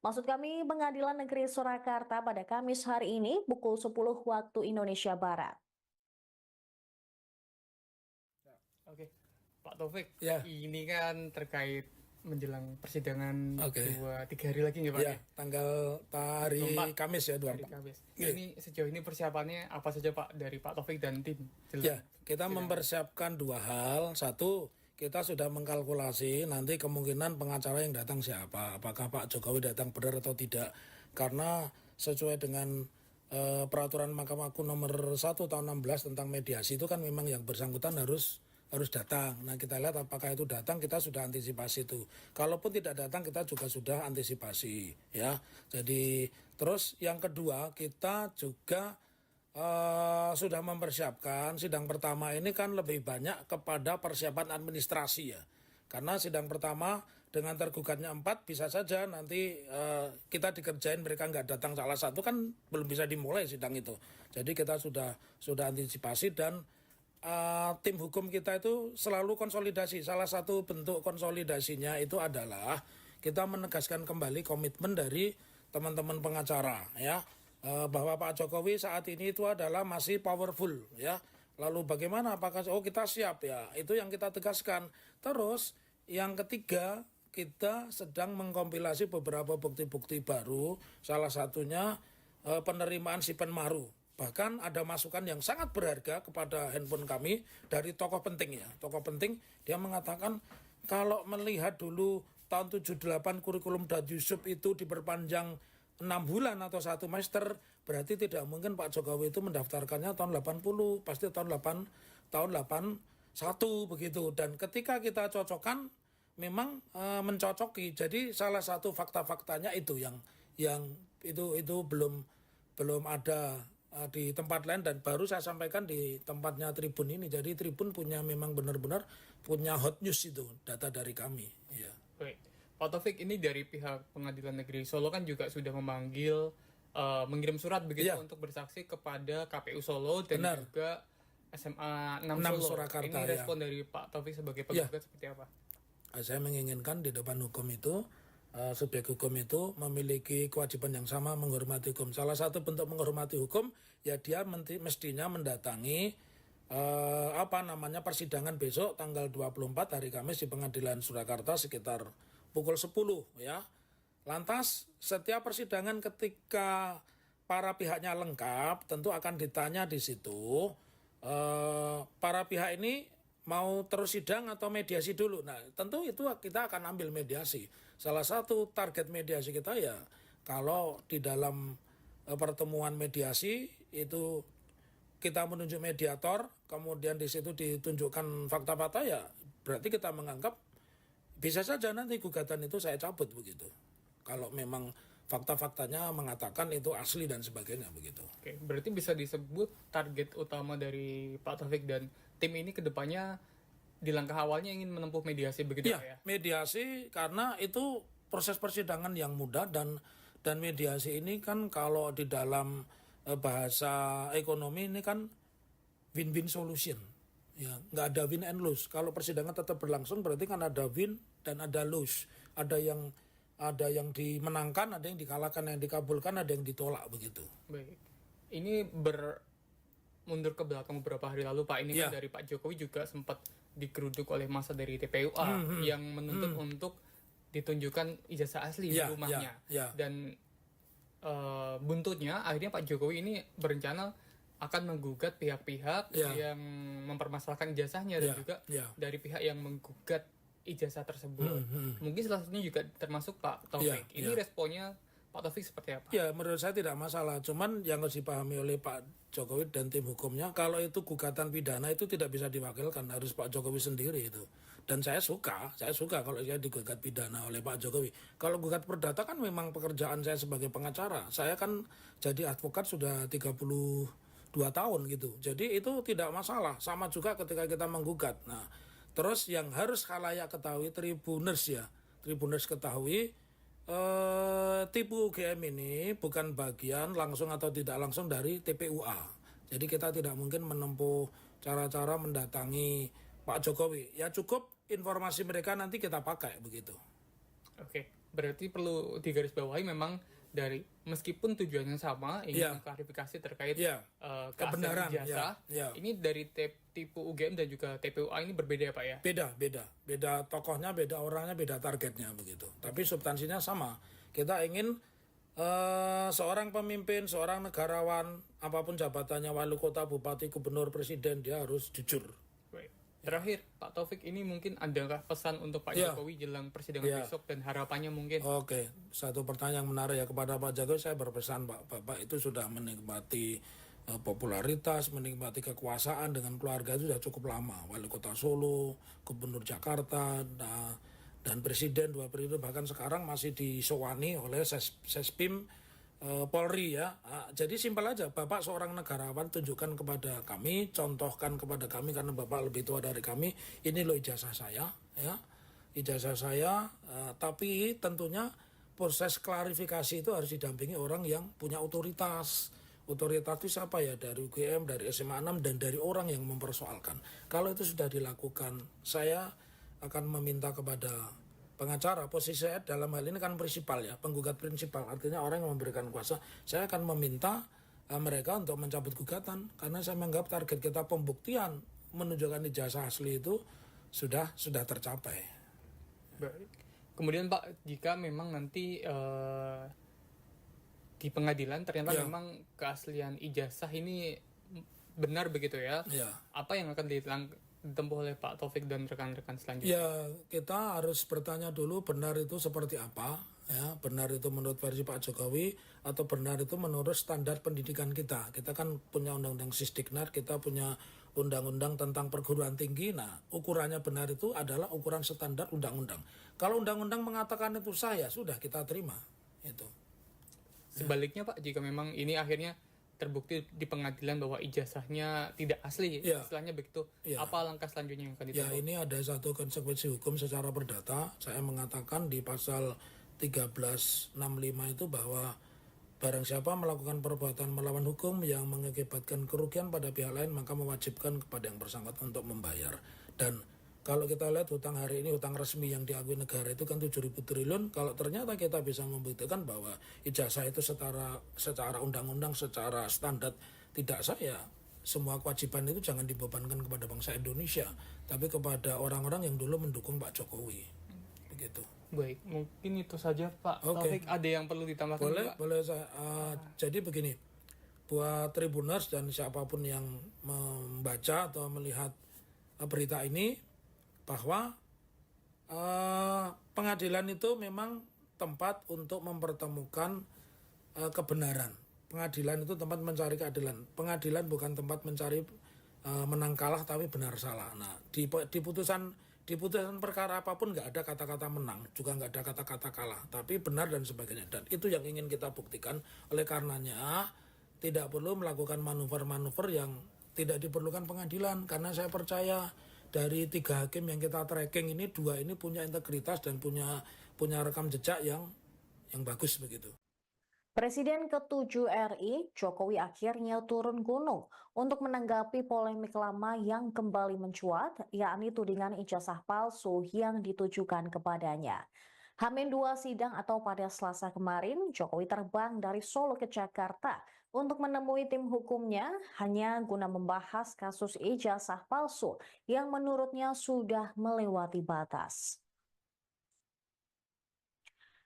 Maksud kami Pengadilan Negeri Surakarta pada Kamis hari ini pukul 10 waktu Indonesia Barat. Oke, Pak Taufik, Ya. ini kan terkait menjelang persidangan Oke. 2-3 hari lagi nggak Pak? Ya, tanggal hari 24. Kamis ya, Hari 24. Kamis. Iya. Ini sejauh ini persiapannya apa saja Pak dari Pak Taufik dan tim? Ya, kita mempersiapkan dua hal. Satu, kita sudah mengkalkulasi nanti kemungkinan pengacara yang datang siapa. Apakah Pak Jokowi datang benar atau tidak. Karena sesuai dengan peraturan Mahkamah Agung nomor 1 tahun 16 tentang mediasi itu kan memang yang bersangkutan harus datang. Nah, kita lihat apakah itu datang, kita sudah antisipasi itu. Kalaupun tidak datang, kita juga sudah antisipasi, ya. Jadi, terus yang kedua, kita juga sudah mempersiapkan sidang pertama ini kan lebih banyak kepada persiapan administrasi ya. Karena sidang pertama dengan tergugatnya 4 bisa saja nanti kita dikerjain mereka nggak datang salah satu kan belum bisa dimulai sidang itu. Jadi kita sudah antisipasi dan tim hukum kita itu selalu konsolidasi. Salah satu bentuk konsolidasinya itu adalah kita menegaskan kembali komitmen dari teman-teman pengacara ya. Bahwa Pak Jokowi saat ini itu adalah masih powerful ya. Lalu bagaimana apakah kita siap ya? Itu yang kita tegaskan. Terus yang ketiga, kita sedang mengkompilasi beberapa bukti-bukti baru, salah satunya penerimaan Sipen Maru. Bahkan ada masukan yang sangat berharga kepada handphone kami dari tokoh penting ya. Tokoh penting dia mengatakan kalau melihat dulu tahun 78 kurikulum Dan Yusuf itu diperpanjang 6 bulan atau 1 semester, berarti tidak mungkin Pak Jokowi itu mendaftarkannya tahun 80, pasti tahun 81 begitu. Dan ketika kita cocokkan memang mencocoki. Jadi salah satu fakta-faktanya itu yang itu belum ada di tempat lain dan baru saya sampaikan di tempatnya Tribun ini. Jadi Tribun punya memang benar-benar punya hot news itu data dari kami. Ya. Baik. Pak Taufik, ini dari pihak Pengadilan Negeri Solo kan juga sudah memanggil mengirim surat begitu untuk bersaksi kepada KPU Solo dan juga SMA 6 Solo. Surakarta, ini respon dari Pak Taufik sebagai penggugat seperti apa? Saya menginginkan di depan hukum itu subjek hukum itu memiliki kewajiban yang sama menghormati hukum. Salah satu bentuk menghormati hukum ya dia mestinya mendatangi persidangan besok tanggal 24 hari Kamis di Pengadilan Surakarta sekitar pukul 10 ya. Lantas setiap persidangan ketika para pihaknya lengkap tentu akan ditanya di situ para pihak ini mau terus sidang atau mediasi dulu. Nah, tentu itu kita akan ambil mediasi. Salah satu target mediasi kita ya kalau di dalam pertemuan mediasi itu kita menunjuk mediator, kemudian di situ ditunjukkan fakta-fakta ya berarti kita menganggap bisa saja nanti gugatan itu saya cabut begitu. Kalau memang fakta-faktanya mengatakan itu asli dan sebagainya begitu. Oke, berarti bisa disebut target utama dari Pak Taufik dan tim ini kedepannya di langkah awalnya ingin menempuh mediasi begitu ya? Mediasi karena itu proses persidangan yang mudah dan mediasi ini kan kalau di dalam bahasa ekonomi ini kan win-win solution. Ya, nggak ada win and lose. Kalau persidangan tetap berlangsung berarti kan ada win dan ada lose. Ada yang dimenangkan, ada yang dikalahkan, yang dikabulkan, ada yang ditolak begitu. Baik. Ini mundur ke belakang beberapa hari lalu Pak, ini kan dari Pak Jokowi juga sempat digeruduk oleh massa dari TPUA yang menuntut untuk ditunjukkan ijazah asli di rumahnya. Dan buntutnya akhirnya Pak Jokowi ini berencana akan menggugat pihak-pihak yang mempermasalahkan ijazahnya dan juga dari pihak yang menggugat ijazah tersebut. Mungkin salah satunya juga termasuk Pak Taufik. Ini responnya Pak Taufik seperti apa? Ya, menurut saya tidak masalah. Cuman yang harus dipahami oleh Pak Jokowi dan tim hukumnya, kalau itu gugatan pidana itu tidak bisa diwakilkan, harus Pak Jokowi sendiri itu. Dan saya suka kalau saya digugat pidana oleh Pak Jokowi. Kalau gugat perdata kan memang pekerjaan saya sebagai pengacara. Saya kan jadi advokat sudah 32 tahun gitu. Jadi itu tidak masalah. Sama juga ketika kita menggugat. Nah, terus yang harus khalayak ketahui, Tribuners ketahui, tipu UGM ini bukan bagian langsung atau tidak langsung dari TPUA. Jadi kita tidak mungkin menempuh cara-cara mendatangi Pak Jokowi. Ya cukup informasi mereka nanti kita pakai begitu. Oke, berarti perlu digarisbawahi memang dari meskipun tujuannya sama ingin klarifikasi terkait kebenaran ijazah, ini dari tipu UGM dan juga TPUA ini berbeda ya Pak ya? Beda tokohnya, beda orangnya, beda targetnya begitu. Tapi substansinya sama. Kita ingin seorang pemimpin, seorang negarawan, apapun jabatannya, wali kota, bupati, gubernur, presiden, dia harus jujur. Baik. Terakhir, Pak Taufik, ini mungkin adakah pesan untuk Pak Jokowi jelang persidangan besok dan harapannya mungkin? Oke, satu pertanyaan yang menarik ya kepada Pak Jokowi, saya berpesan Bapak itu sudah menikmati popularitas, menikmati kekuasaan dengan keluarga itu sudah cukup lama. Wali kota Solo, gubernur Jakarta, dan presiden 2 periode, bahkan sekarang masih disowani oleh Sespim Polri ya. Jadi simpel aja, Bapak seorang negarawan, tunjukkan kepada kami, contohkan kepada kami karena Bapak lebih tua dari kami, ini loh ijazah saya ya. Ijazah saya, tapi tentunya proses klarifikasi itu harus didampingi orang yang punya otoritas. Otoritas itu siapa ya? Dari UGM, dari SMA 6 dan dari orang yang mempersoalkan. Kalau itu sudah dilakukan, saya akan meminta kepada pengacara, posisi saya dalam hal ini kan prinsipal ya, penggugat prinsipal, artinya orang yang memberikan kuasa. Saya akan meminta mereka untuk mencabut gugatan karena saya menganggap target kita pembuktian menunjukkan ijazah asli itu sudah tercapai. Baik. Kemudian Pak, jika memang nanti di pengadilan ternyata memang keaslian ijazah ini benar begitu ya, apa yang akan ditempuh oleh Pak Taufik dan rekan-rekan selanjutnya? Ya, kita harus bertanya dulu benar itu seperti apa, ya, benar itu menurut versi Pak Jokowi atau benar itu menurut standar pendidikan kita. Kita kan punya undang-undang Sisdiknas, kita punya undang-undang tentang perguruan tinggi. Nah, ukurannya benar itu adalah ukuran standar undang-undang. Kalau undang-undang mengatakan itu sah, ya sudah kita terima itu. Sebaliknya Pak, jika memang ini akhirnya terbukti di pengadilan bahwa ijazahnya tidak asli, istilahnya begitu, apa langkah selanjutnya yang akan ditempuh? Ya, ini ada satu konsekuensi hukum secara perdata. Saya mengatakan di pasal 1365 itu bahwa barang siapa melakukan perbuatan melawan hukum yang mengakibatkan kerugian pada pihak lain, maka mewajibkan kepada yang bersangkutan untuk membayar. Dan kalau kita lihat hutang hari ini, hutang resmi yang diakui negara itu kan 7.000 triliun. Kalau ternyata kita bisa membuktikan bahwa ijazah itu secara undang-undang, secara standar tidak sah, ya semua kewajiban itu jangan dibebankan kepada bangsa Indonesia, tapi kepada orang-orang yang dulu mendukung Pak Jokowi. Begitu. Baik, mungkin itu saja Pak Taufik. Ada yang perlu ditambahkan? Boleh saya. Jadi begini, buat Tribuners dan siapapun yang membaca atau melihat berita ini, bahwa pengadilan itu memang tempat untuk mempertemukan kebenaran. Pengadilan itu tempat mencari keadilan. Pengadilan bukan tempat mencari menang kalah tapi benar salah. Nah, di putusan perkara apapun nggak ada kata-kata menang, juga nggak ada kata-kata kalah, tapi benar dan sebagainya. Dan itu yang ingin kita buktikan. Oleh karenanya tidak perlu melakukan manuver-manuver yang tidak diperlukan pengadilan, karena saya percaya dari 3 hakim yang kita tracking ini, 2 ini punya integritas dan punya rekam jejak yang bagus begitu. Presiden ke-7 RI, Jokowi akhirnya turun gunung untuk menanggapi polemik lama yang kembali mencuat, yakni tudingan ijazah palsu yang ditujukan kepadanya. H-2 sidang atau pada Selasa kemarin, Jokowi terbang dari Solo ke Jakarta untuk menemui tim hukumnya hanya guna membahas kasus ijazah palsu yang menurutnya sudah melewati batas.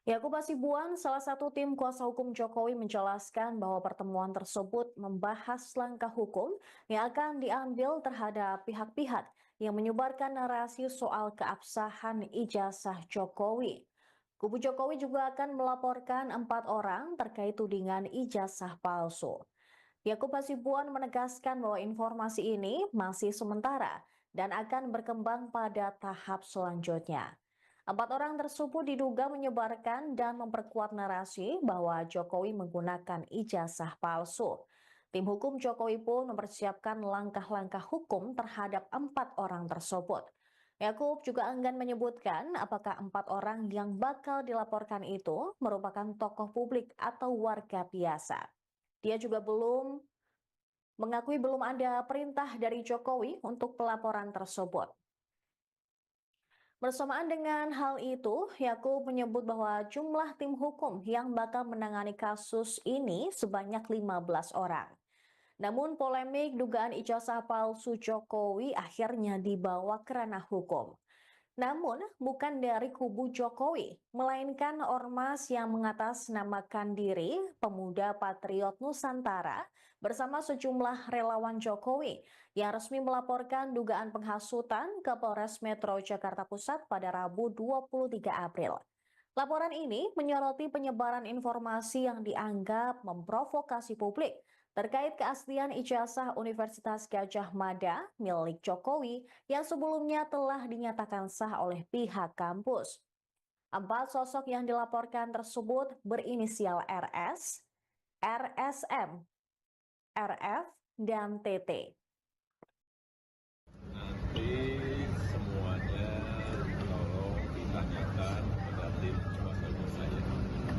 Yakub Hasibuan, salah satu tim kuasa hukum Jokowi, menjelaskan bahwa pertemuan tersebut membahas langkah hukum yang akan diambil terhadap pihak-pihak yang menyebarkan narasi soal keabsahan ijazah Jokowi. Kubu Jokowi juga akan melaporkan 4 orang terkait tudingan ijazah palsu. Yakub Hasibuan menegaskan bahwa informasi ini masih sementara dan akan berkembang pada tahap selanjutnya. 4 orang tersebut diduga menyebarkan dan memperkuat narasi bahwa Jokowi menggunakan ijazah palsu. Tim hukum Jokowi pun mempersiapkan langkah-langkah hukum terhadap 4 orang tersebut. Yakub juga enggan menyebutkan apakah 4 orang yang bakal dilaporkan itu merupakan tokoh publik atau warga biasa. Dia juga mengakui belum ada perintah dari Jokowi untuk pelaporan tersebut. Bersamaan dengan hal itu, Yakub menyebut bahwa jumlah tim hukum yang bakal menangani kasus ini sebanyak 15 orang. Namun polemik dugaan ijazah palsu Jokowi akhirnya dibawa ke ranah hukum. Namun bukan dari kubu Jokowi, melainkan ormas yang mengatasnamakan diri Pemuda Patriot Nusantara bersama sejumlah relawan Jokowi yang resmi melaporkan dugaan penghasutan ke Polres Metro Jakarta Pusat pada Rabu 23 April. Laporan ini menyoroti penyebaran informasi yang dianggap memprovokasi publik terkait keaslian ijazah Universitas Gadjah Mada milik Jokowi yang sebelumnya telah dinyatakan sah oleh pihak kampus. 4 sosok yang dilaporkan tersebut berinisial RS, RSM, RF, dan TT. Nanti semuanya tolong ditanyakan kepada tim kuasa hukum saya.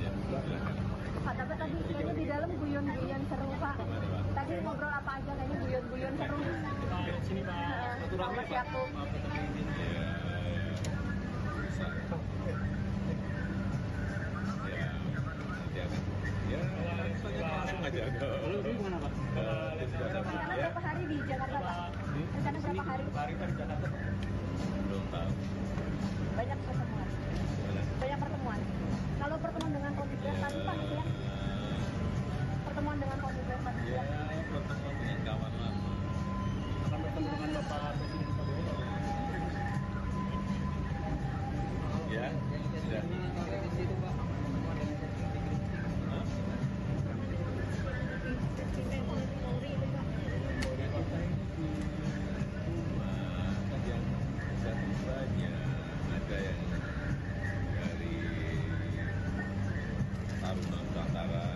Ya, silakan. Pak, tapi tadi kayaknya di dalam guyon-guyon seru, Pak. Tadi ngobrol apa aja kayaknya guyon-guyon seru. Sini Pak, Mas Yakub. Langsung aja. Lalu ini gimana Pak? Rencana berapa hari di Jakarta, Pak? Rencana berapa hari? Hari di Jakarta. Belum tahu. Banyak pertemuan. Banyak pertemuan. Kalau pertemuan dengan Romi tadi Pak, gitu ya? Pertemuan dengan Romi tadi Ya, pertemuan dengan kawan lama. Akan bertemu dengan Bapak Presiden Prabowo. Ya, sudah. Ada yang dari Taruna Nusantara,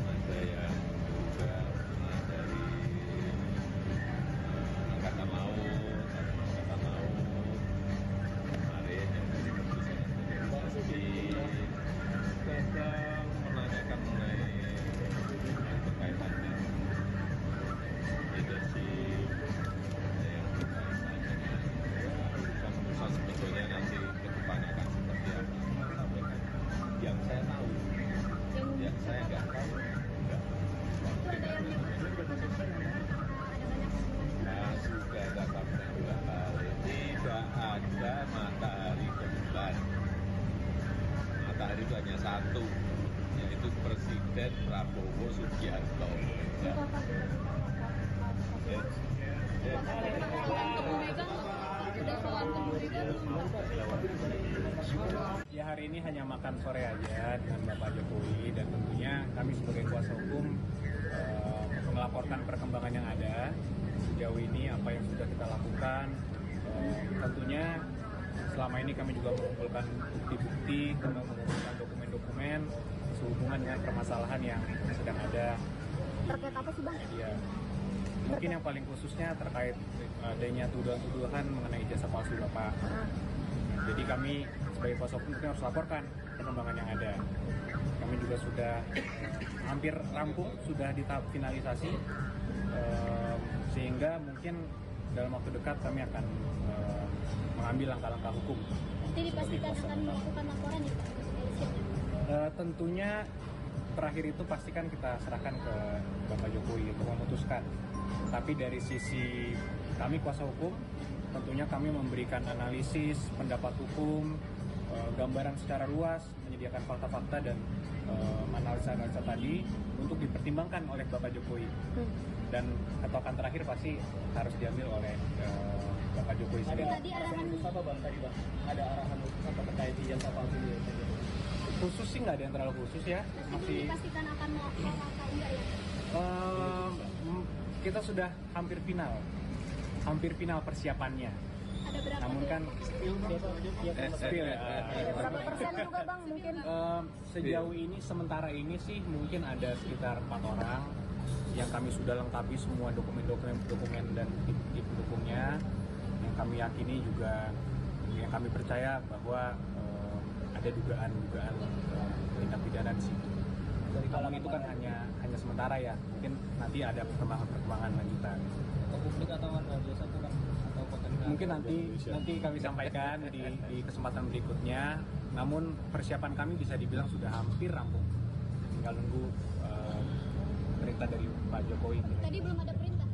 ada yang juga dari Angkatan Laut, kemarin yang dari Keputusan sedang menanyakan mengenai yang berkaitan dengan leadership, yang berkaitan dengan urusan sebetulnya nanti ke depannya akan seperti apa. Sampaikan yang saya tahu, yang saya nggak tahu, enggak. Nah, sudah katakan 2 kali, tidak ada matahari ke bulan. Matahari itu hanya satu, yaitu Presiden Prabowo Subianto. Ya hari ini hanya makan sore aja dengan Bapak Jokowi dan tentunya kami sebagai kuasa hukum melaporkan perkembangan yang ada sejauh ini apa yang sudah kita lakukan. Tentunya selama ini kami juga mengumpulkan bukti-bukti, mengumpulkan dokumen-dokumen sehubungan dengan permasalahan yang sedang ada. Terkait apa sih Bang? Ya, mungkin yang paling khususnya terkait adanya tuduhan-tuduhan mengenai ijazah palsu Bapak. Jadi kami sebagai kuasa hukum harus laporkan perkembangan yang ada. Kami juga sudah hampir rampung, sudah di tahap finalisasi, sehingga mungkin dalam waktu dekat kami akan mengambil langkah-langkah hukum. Nanti dipastikan akan melakukan laporan ya Pak? Tentunya terakhir itu pastikan kita serahkan ke Bapak Jokowi untuk memutuskan. Tapi dari sisi kami kuasa hukum, tentunya kami memberikan analisis, pendapat hukum, gambaran secara luas, menyediakan fakta-fakta dan analisa-analisa tadi untuk dipertimbangkan oleh Bapak Jokowi. Dan ketokan terakhir pasti harus diambil oleh Bapak Jokowi Ada Tadi arahan khusus apa bang tadi bang? Ada arahan khusus apa terkait ijazah palsu ini? Khusus sih nggak ada yang terlalu khusus ya. belum Masih dipastikan akan mau atau enggak ya? kita sudah hampir final persiapannya. Ada berapa? Namun kan spill ya. Berapa persen juga bang mungkin? Sejauh ini sementara ini sih mungkin ada sekitar 4 orang yang kami sudah lengkapi semua dokumen dan tip pendukungnya, yang kami yakini juga, yang kami percaya bahwa ada dugaan tindak pidana di situ. Namun itu kan hanya sementara ya, mungkin nanti ada perkembangan lanjutan. Ke publik atau biasa tuh bang? Atau potensi? Mungkin nanti kami sampaikan di kesempatan berikutnya. Namun persiapan kami bisa dibilang sudah hampir rampung. Tinggal nunggu perintah dari Pak Jokowi. Tadi belum ada perintah.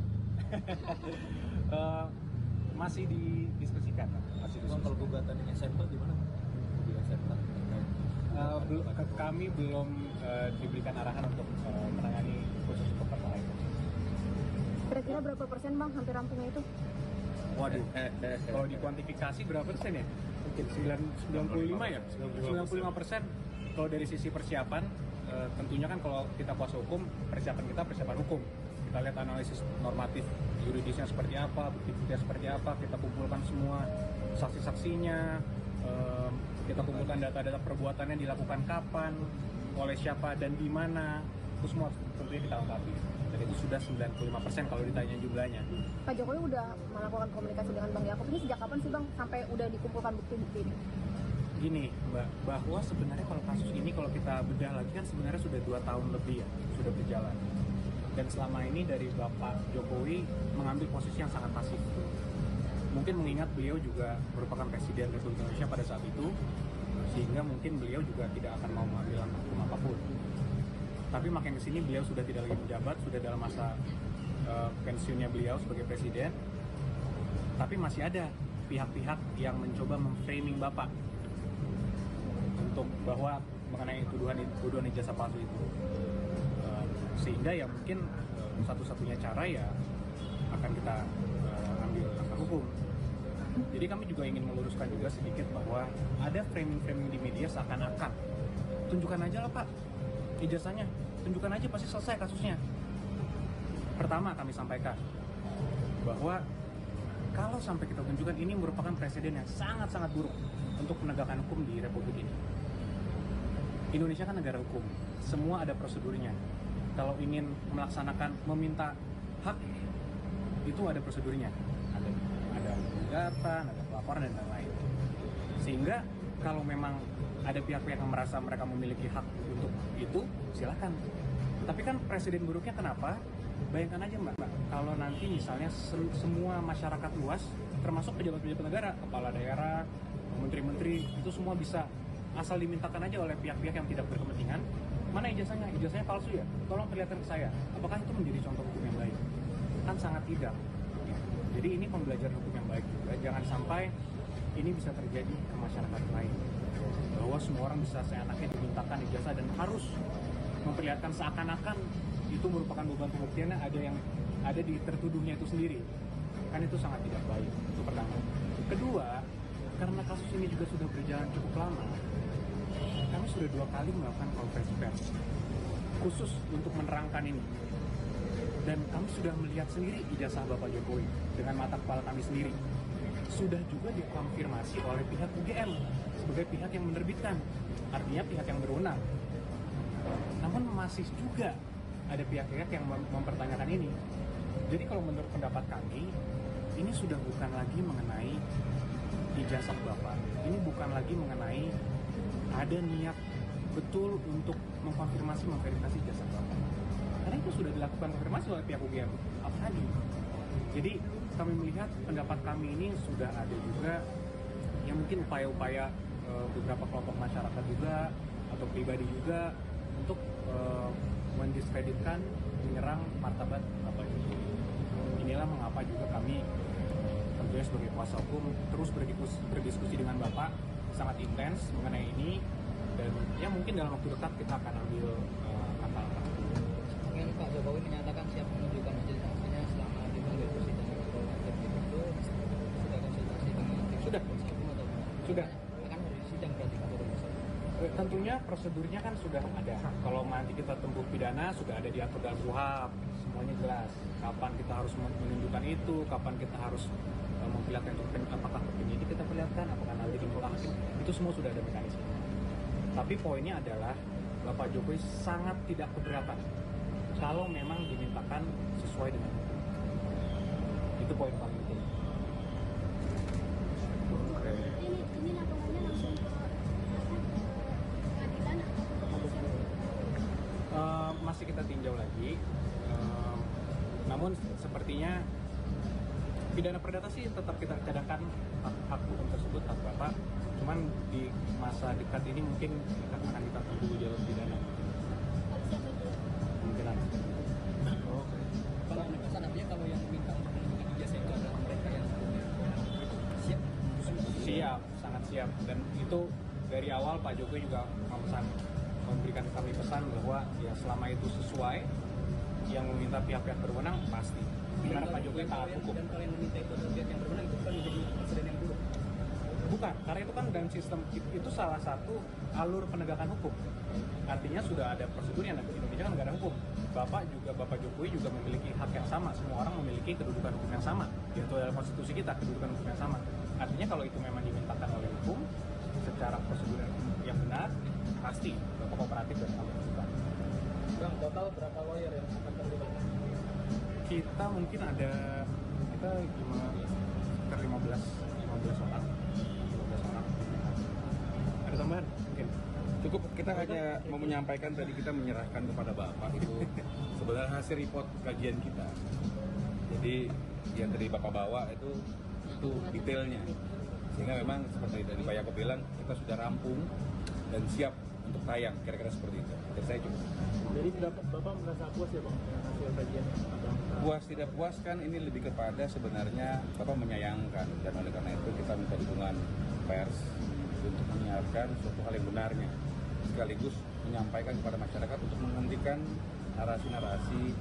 Masih didiskusikan. Kalau gugatan ini sampel di mana? Gugatan sampel. Kami belum diberikan arahan untuk menangani khusus untuk perkara itu. Kira-kira berapa persen bang hampir rampungnya itu? Waduh, kalau dikuantifikasi berapa persen ya? Mungkin 95 ya? 95%. Kalau dari sisi persiapan, tentunya kan kalau kita kuasa hukum, persiapan hukum. Kita lihat analisis normatif yuridisnya seperti apa, bukti-buktinya seperti apa, kita kumpulkan semua saksi-saksinya, kita kumpulkan data-data perbuatannya dilakukan kapan, oleh siapa dan di mana, itu semua tentunya kita lengkapi. Dan itu sudah 95% kalau ditanya jumlahnya. Pak Jokowi udah melakukan komunikasi dengan Bang Yaakob ini sejak kapan sih bang sampai udah dikumpulkan bukti-bukti ini? Gini Mbak, bahwa sebenarnya kalau kasus ini kalau kita bedah lagi kan sebenarnya sudah 2 tahun lebih ya, sudah berjalan. Dan selama ini dari Bapak Jokowi mengambil posisi yang sangat pasif. Mungkin mengingat beliau juga merupakan Presiden Republik Indonesia pada saat itu, sehingga mungkin beliau juga tidak akan mau mengambil langkah hukum apapun. Tapi makin kesini beliau sudah tidak lagi menjabat, sudah dalam masa pensiunnya beliau sebagai Presiden. Tapi masih ada pihak-pihak yang mencoba memframing Bapak untuk bahwa mengenai tuduhan ijazah palsu itu. Sehingga ya mungkin satu-satunya cara ya akan kita ambil langkah hukum. Jadi kami juga ingin meluruskan juga sedikit bahwa ada framing-framing di media seakan-akan tunjukkan aja lah Pak ijazahnya, tunjukkan aja pasti selesai kasusnya. Pertama kami sampaikan bahwa kalau sampai kita tunjukkan ini merupakan presiden yang sangat-sangat buruk untuk penegakan hukum di Republik ini. Indonesia kan negara hukum, semua ada prosedurnya. Kalau ingin melaksanakan, meminta hak, itu ada prosedurnya. Ada gugatan, ada pelaporan, dan lain-lain. Sehingga kalau memang ada pihak-pihak yang merasa mereka memiliki hak untuk itu, silakan. Tapi kan presiden buruknya kenapa? Bayangkan aja Mbak, kalau nanti misalnya semua masyarakat luas, termasuk pejabat-pejabat negara, kepala daerah, menteri-menteri, itu semua bisa asal dimintakan aja oleh pihak-pihak yang tidak berkepentingan. Mana ijazahnya? Ijazahnya palsu ya? Tolong perlihatkan ke saya. Apakah itu menjadi contoh hukum yang baik? Kan sangat tidak. Jadi ini pembelajaran hukum yang baik juga. Jangan sampai ini bisa terjadi ke masyarakat lain. Bahwa semua orang bisa seenaknya dimintakan ijazah dan harus memperlihatkan seakan-akan itu merupakan beban pembuktiannya ada di tertuduhnya itu sendiri. Kan itu sangat tidak baik. Itu pertama. Kedua, karena kasus ini juga sudah berjalan cukup lama, kami sudah 2 kali melakukan konferensi pers khusus untuk menerangkan ini. Dan kami sudah melihat sendiri ijazah Bapak Jokowi dengan mata kepala kami sendiri. Sudah juga dikonfirmasi oleh pihak UGM sebagai pihak yang menerbitkan, artinya pihak yang berwenang. Namun masih juga ada pihak-pihak yang mempertanyakan ini. Jadi kalau menurut pendapat kami, ini sudah bukan lagi mengenai ijazah Bapak. Ini bukan lagi mengenai ada niat betul untuk memverifikasi ijazah Bapak. Karena itu sudah dilakukan konfirmasi oleh pihak UGM. Apa lagi? Jadi kami melihat pendapat kami ini sudah ada juga yang mungkin upaya-upaya beberapa kelompok masyarakat juga atau pribadi juga untuk mendiskreditkan, menyerang martabat Bapak Jokowi. Inilah mengapa juga kami tentunya sebagai kuasa hukum terus berdiskusi dengan Bapak sangat intens mengenai ini, dan ya mungkin dalam waktu dekat kita akan ambil langkah-langkah. Mungkin Pak Jokowi menyatakan siap menunjukkan majelis saksinya selama dipanggil presiden atau itu sudah konsultasi Sudah. Akan ada sidang berarti Pak Jokowi. Tentunya prosedurnya kan sudah ada. Kalau nanti kita tempuh pidana sudah ada diatur dalam KUHP, semuanya jelas. Kapan kita harus menunjukkan itu, kapan kita harus memperlihatkan itu, apakah ke penyidik kita perlihatkan, apakah nanti di muka hakim, itu semua sudah ada mekanisme. Tapi poinnya adalah Bapak Jokowi sangat tidak keberatan kalau memang dimintakan sesuai dengan hukum. Itu poin paling penting. Ini laporannya langsung ke pengadilan atau ke kepolisian? Masih kita tinjau lagi. Namun sepertinya pidana perdata sih tetap kita cadangkan hak hukum tersebut, hak Bapak. Cuman di masa dekat ini mungkin akan kita tunggu jalur pidana. Kemungkinan. Kalau penegasan artinya kalau yang minta untuk menunjukkan ijazah itu adalah mereka yang siap. Siap, sangat siap. Dan itu dari awal Pak Jokowi juga memberikan kami pesan bahwa ya selama itu sesuai, yang meminta pihak-pihak berwenang pasti. Karena Pak Jokowi taat hukum. Dan kalau yang meminta itu adalah pihak yang berwenang, itu kan menjadi presiden yang buruk. Bukan, karena itu kan dalam sistem itu salah satu alur penegakan hukum. Artinya sudah ada prosedurnya. Indonesia kan negara hukum. Bapak Jokowi juga memiliki hak yang sama. Semua orang memiliki kedudukan hukum yang sama. Yaitu dalam konstitusi kita, kedudukan hukum yang sama. Artinya kalau itu memang dimintakan oleh hukum secara prosedur yang benar, pasti Bapak kooperatif dan kami lakukan. Bang, total berapa lawyer yang akan terlibat? Kita mungkin ada sekitar 15 orang. Ada tambahan mungkin. Cukup kita hanya mau menyampaikan tadi kita menyerahkan kepada Bapak itu sebenarnya hasil report kajian kita. Jadi yang dari Bapak bawa itu detailnya. Sehingga memang seperti dari Pak Yaakob bilang kita sudah rampung dan siap untuk tayang, kira-kira seperti itu. Dari saya cukup. Jadi Bapak merasa puas ya Bang dengan hasil kajian? Puas tidak puas kan ini lebih kepada sebenarnya Bapak menyayangkan, dan oleh karena itu kita minta dukungan pers untuk menyiarkan suatu hal yang benarnya, sekaligus menyampaikan kepada masyarakat untuk menghentikan narasi-narasi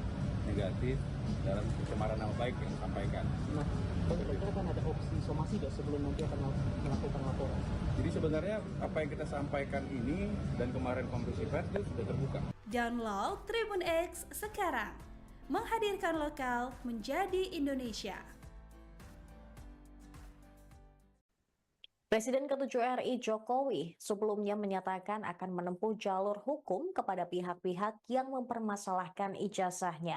negatif dalam pencemaran nama baik yang disampaikan. Nah, kira-kira kan ada opsi somasi nggak sebelum nanti akan melakukan laporan? Jadi sebenarnya apa yang kita sampaikan ini dan kemarin konferensi pers itu sudah terbuka. Download Tribun X sekarang. Menghadirkan lokal menjadi Indonesia. Presiden ke-7 RI Jokowi sebelumnya menyatakan akan menempuh jalur hukum kepada pihak-pihak yang mempermasalahkan ijazahnya.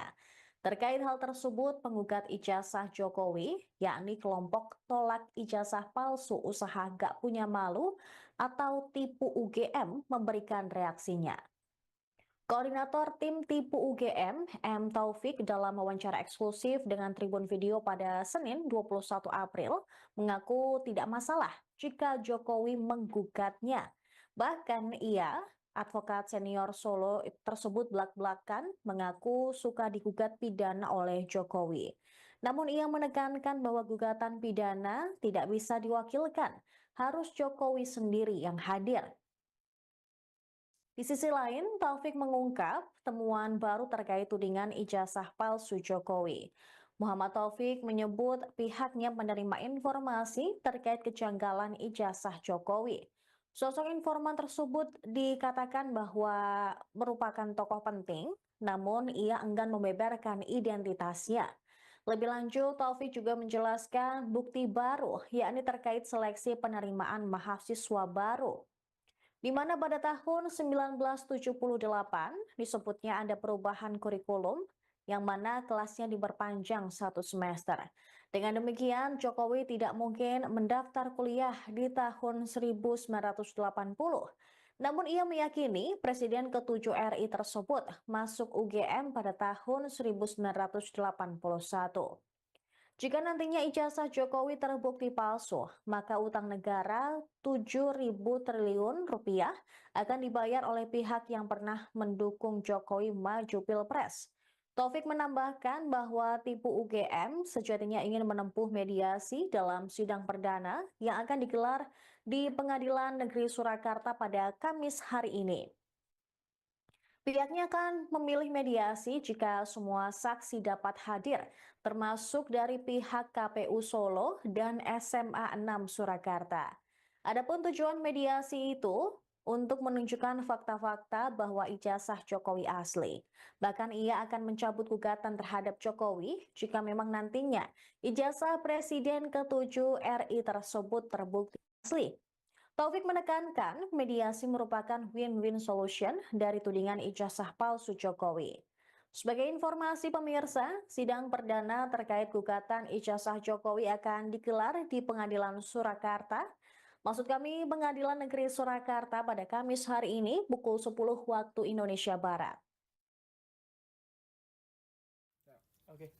Terkait hal tersebut, penggugat ijazah Jokowi, yakni kelompok tolak ijazah palsu usaha gak punya malu atau tipu UGM, memberikan reaksinya. Koordinator tim tipu UGM, M. Taufik, dalam wawancara eksklusif dengan Tribun Video pada Senin 21 April, mengaku tidak masalah jika Jokowi menggugatnya. Bahkan ia, advokat senior Solo tersebut belak-belakan, mengaku suka digugat pidana oleh Jokowi. Namun ia menekankan bahwa gugatan pidana tidak bisa diwakilkan, harus Jokowi sendiri yang hadir. Di sisi lain, Taufik mengungkap temuan baru terkait tudingan ijazah palsu Jokowi. Muhammad Taufik menyebut pihaknya menerima informasi terkait kejanggalan ijazah Jokowi. Sosok informan tersebut dikatakan bahwa merupakan tokoh penting, namun ia enggan membeberkan identitasnya. Lebih lanjut, Taufik juga menjelaskan bukti baru, yakni terkait seleksi penerimaan mahasiswa baru, di mana pada tahun 1978 disebutnya ada perubahan kurikulum yang mana kelasnya diperpanjang 1 semester. Dengan demikian, Jokowi tidak mungkin mendaftar kuliah di tahun 1980. Namun ia meyakini Presiden ke-7 RI tersebut masuk UGM pada tahun 1981. Jika nantinya ijazah Jokowi terbukti palsu, maka utang negara 7.000 triliun rupiah akan dibayar oleh pihak yang pernah mendukung Jokowi maju Pilpres. Taufik menambahkan bahwa tipu UGM sejatinya ingin menempuh mediasi dalam sidang perdana yang akan digelar di Pengadilan Negeri Surakarta pada Kamis hari ini. Pihaknya akan memilih mediasi jika semua saksi dapat hadir, termasuk dari pihak KPU Solo dan SMA 6 Surakarta. Adapun tujuan mediasi itu untuk menunjukkan fakta-fakta bahwa ijazah Jokowi asli. Bahkan ia akan mencabut gugatan terhadap Jokowi jika memang nantinya ijazah Presiden ke-7 RI tersebut terbukti asli. Taufik menekankan mediasi merupakan win-win solution dari tudingan ijazah palsu Jokowi. Sebagai informasi pemirsa, sidang perdana terkait gugatan ijazah Jokowi akan digelar di Pengadilan Surakarta. Maksud kami Pengadilan Negeri Surakarta pada Kamis hari ini pukul 10 waktu Indonesia Barat. Oke,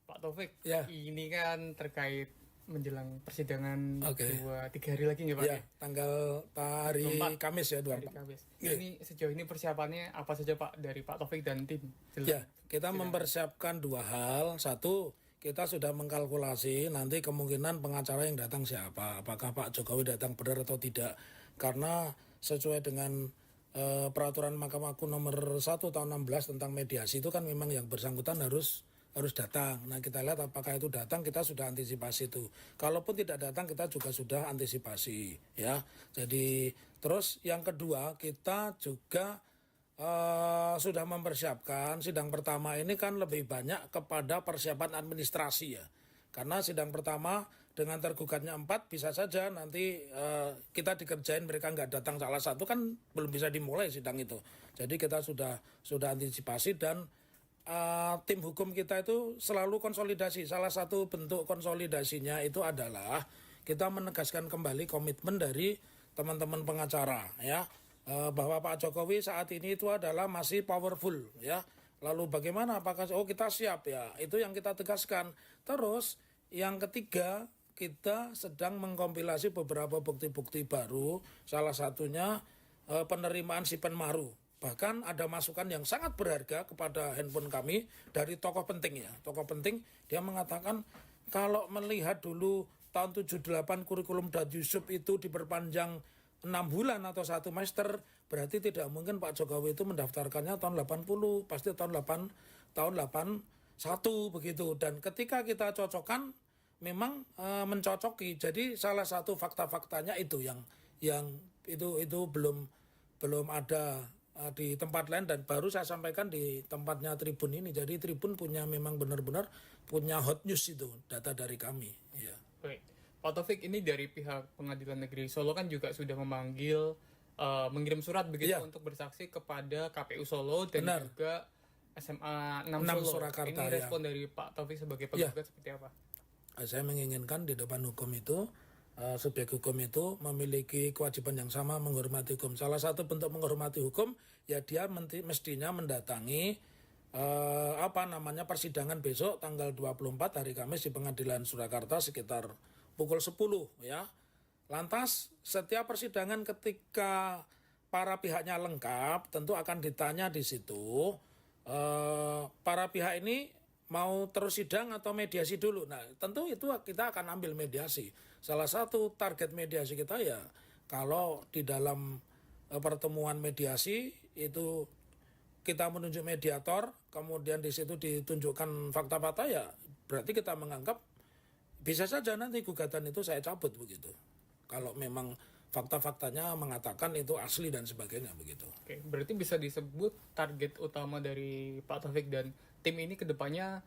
Pak Taufik, Ya. ini kan terkait menjelang persidangan Oke. 2-3 hari lagi nggak Pak? Ya, tanggal hari 24. Kamis ya, Hari 24. Kamis. Iya. Ini sejauh ini persiapannya apa saja Pak dari Pak Taufik dan tim? Ya, kita mempersiapkan dua hal. Satu, kita sudah mengkalkulasi nanti kemungkinan pengacara yang datang siapa. Apakah Pak Jokowi datang benar atau tidak. Karena sesuai dengan peraturan Mahkamah Agung nomor 1 tahun 16 tentang mediasi itu kan memang yang bersangkutan harus datang. Nah, kita lihat apakah itu datang, kita sudah antisipasi itu. Kalaupun tidak datang, kita juga sudah antisipasi, ya. Jadi, terus yang kedua, kita juga sudah mempersiapkan sidang pertama ini kan lebih banyak kepada persiapan administrasi ya. Karena sidang pertama dengan tergugatnya 4 bisa saja nanti kita dikerjain mereka nggak datang salah satu kan belum bisa dimulai sidang itu. Jadi kita sudah antisipasi dan tim hukum kita itu selalu konsolidasi. Salah satu bentuk konsolidasinya itu adalah kita menegaskan kembali komitmen dari teman-teman pengacara ya. Bahwa Pak Jokowi saat ini itu adalah masih powerful ya. Lalu bagaimana apakah kita siap ya? Itu yang kita tegaskan. Terus yang ketiga, kita sedang mengkompilasi beberapa bukti-bukti baru, salah satunya penerimaan Sipen Maru. Bahkan ada masukan yang sangat berharga kepada handphone kami dari tokoh penting ya. Tokoh penting dia mengatakan kalau melihat dulu tahun 78 kurikulum Dan Yusuf itu diperpanjang 6 bulan atau 1 semester, berarti tidak mungkin Pak Jokowi itu mendaftarkannya tahun 80, pasti tahun 81 begitu. Dan ketika kita cocokkan, memang mencocoki. Jadi salah satu fakta-faktanya itu yang itu belum ada di tempat lain dan baru saya sampaikan di tempatnya Tribun ini. Jadi Tribun punya memang benar-benar punya hot news itu, data dari kami. Ya. Baik. Pak Taufik, ini dari pihak Pengadilan Negeri Solo kan juga sudah memanggil mengirim surat begitu untuk bersaksi kepada KPU Solo dan juga SMA 6 Solo. Surakarta, ini respon dari Pak Taufik sebagai penggugat seperti apa? Saya menginginkan di depan hukum itu subjek hukum itu memiliki kewajiban yang sama menghormati hukum. Salah satu bentuk menghormati hukum ya dia mestinya mendatangi persidangan besok tanggal 24 hari Kamis di Pengadilan Surakarta sekitar pukul 10 ya. Lantas setiap persidangan ketika para pihaknya lengkap tentu akan ditanya di situ para pihak ini mau terus sidang atau mediasi dulu. Nah tentu itu kita akan ambil mediasi. Salah satu target mediasi kita ya kalau di dalam pertemuan mediasi itu kita menunjuk mediator, kemudian di situ ditunjukkan fakta-fakta ya berarti kita menganggap bisa saja nanti gugatan itu saya cabut begitu. Kalau memang fakta-faktanya mengatakan itu asli dan sebagainya begitu. Oke, berarti bisa disebut target utama dari Pak Taufik dan tim ini kedepannya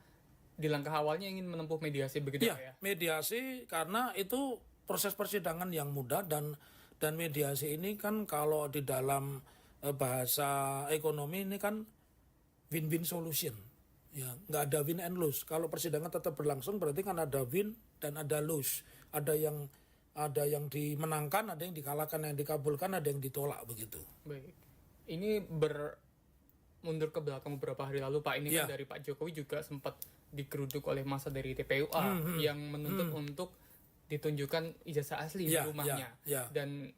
di langkah awalnya ingin menempuh mediasi begitu ya? Mediasi karena itu proses persidangan yang mudah dan mediasi ini kan kalau di dalam bahasa ekonomi ini kan win-win solution. Ya, nggak ada win and lose. Kalau persidangan tetap berlangsung berarti kan ada win dan ada lose. Ada yang dimenangkan, ada yang dikalahkan, yang dikabulkan, ada yang ditolak begitu. Baik. Ini mundur ke belakang beberapa hari lalu Pak, ini kan dari Pak Jokowi juga sempat digeruduk oleh massa dari TPUA yang menuntut untuk ditunjukkan ijazah asli di rumahnya. Dan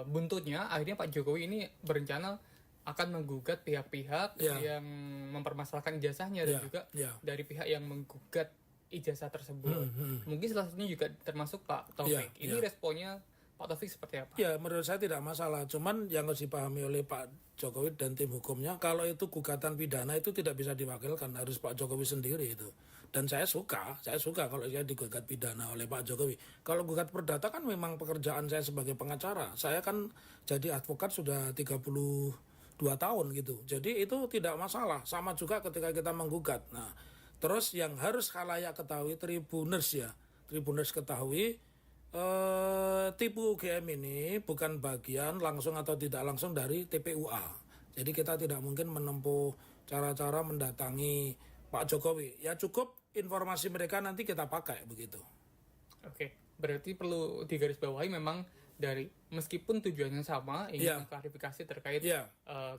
buntutnya akhirnya Pak Jokowi ini berencana akan menggugat pihak-pihak yang mempermasalahkan ijazahnya dan juga dari pihak yang menggugat ijazah tersebut. Mungkin salah satunya juga termasuk Pak Taufik. Ini responnya Pak Taufik seperti apa? Ya menurut saya tidak masalah. Cuman yang harus dipahami oleh Pak Jokowi dan tim hukumnya, kalau itu gugatan pidana itu tidak bisa diwakilkan, harus Pak Jokowi sendiri itu. Dan saya suka kalau saya digugat pidana oleh Pak Jokowi. Kalau gugat perdata kan memang pekerjaan saya sebagai pengacara. Saya kan jadi advokat sudah 32 tahun gitu. Jadi itu tidak masalah. Sama juga ketika kita menggugat. Nah, terus yang harus khalayak ketahui, Tribuners ketahui, tipu UGM ini bukan bagian langsung atau tidak langsung dari TPUA. Jadi kita tidak mungkin menempuh cara-cara mendatangi Pak Jokowi. Ya cukup informasi mereka nanti kita pakai begitu. Oke, berarti perlu digarisbawahi memang dari meskipun tujuannya sama ingin klarifikasi terkait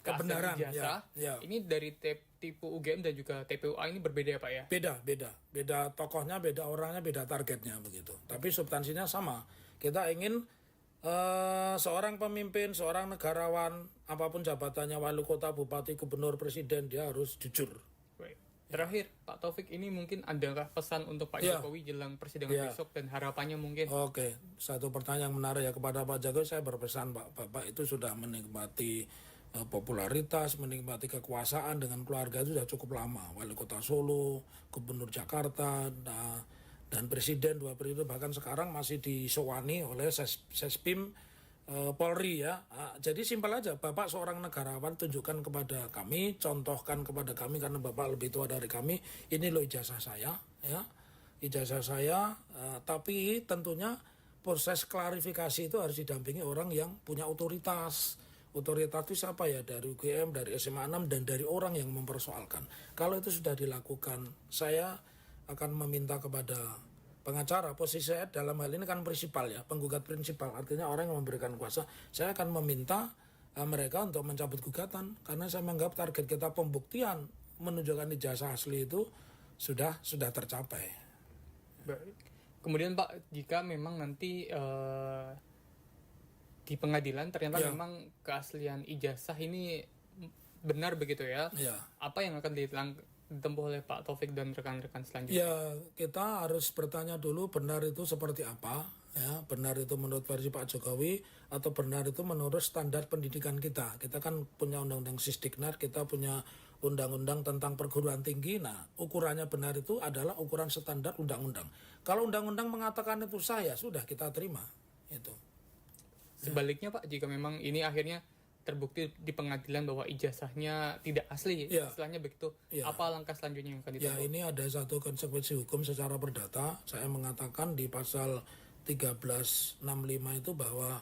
kebenaran ijazah. Ini dari tipu UGM dan juga TPUA ini berbeda ya Pak ya? Beda tokohnya, beda orangnya, beda targetnya begitu. Tapi substansinya sama. Kita ingin seorang pemimpin, seorang negarawan, apapun jabatannya, wali kota, bupati, gubernur, presiden, dia harus jujur. Baik. Terakhir, Pak Taufik, ini mungkin adakah pesan untuk Pak Jokowi jelang persidangan besok dan harapannya mungkin? Oke, satu pertanyaan yang menarik ya kepada Pak Jokowi, saya berpesan Bapak itu sudah menikmati popularitas, menikmati kekuasaan dengan keluarga itu sudah cukup lama. Wali kota Solo, gubernur Jakarta, dan presiden 2 periode, bahkan sekarang masih disewani oleh Sespim Polri ya. Jadi simpel aja, Bapak seorang negarawan, tunjukkan kepada kami, contohkan kepada kami karena Bapak lebih tua dari kami, ini loh ijazah saya ya. Ijazah saya, tapi tentunya proses klarifikasi itu harus didampingi orang yang punya otoritas. Otoritas itu siapa ya? Dari UGM, dari SMA 6 dan dari orang yang mempersoalkan. Kalau itu sudah dilakukan, saya akan meminta kepada pengacara, posisi saya dalam hal ini kan prinsipal ya, penggugat prinsipal, artinya orang yang memberikan kuasa. Saya akan meminta mereka untuk mencabut gugatan karena saya menganggap target kita pembuktian menunjukkan ijazah asli itu sudah tercapai. Baik. Kemudian Pak, jika memang nanti di pengadilan ternyata memang keaslian ijazah ini benar begitu ya? Apa yang akan ditempuh oleh Pak Taufik dan rekan-rekan selanjutnya? Ya, kita harus bertanya dulu benar itu seperti apa, ya. Benar itu menurut versi Pak Jokowi atau benar itu menurut standar pendidikan kita. Kita kan punya undang-undang Sisdiknas, kita punya undang-undang tentang perguruan tinggi. Nah, ukurannya benar itu adalah ukuran standar undang-undang. Kalau undang-undang mengatakan itu sah, ya sudah kita terima. Itu. Sebaliknya Pak, jika memang ini akhirnya terbukti di pengadilan bahwa ijazahnya tidak asli, istilahnya begitu, apa langkah selanjutnya yang akan ditempuh? Ya, ini ada satu konsekuensi hukum secara perdata. Saya mengatakan di pasal 1365 itu bahwa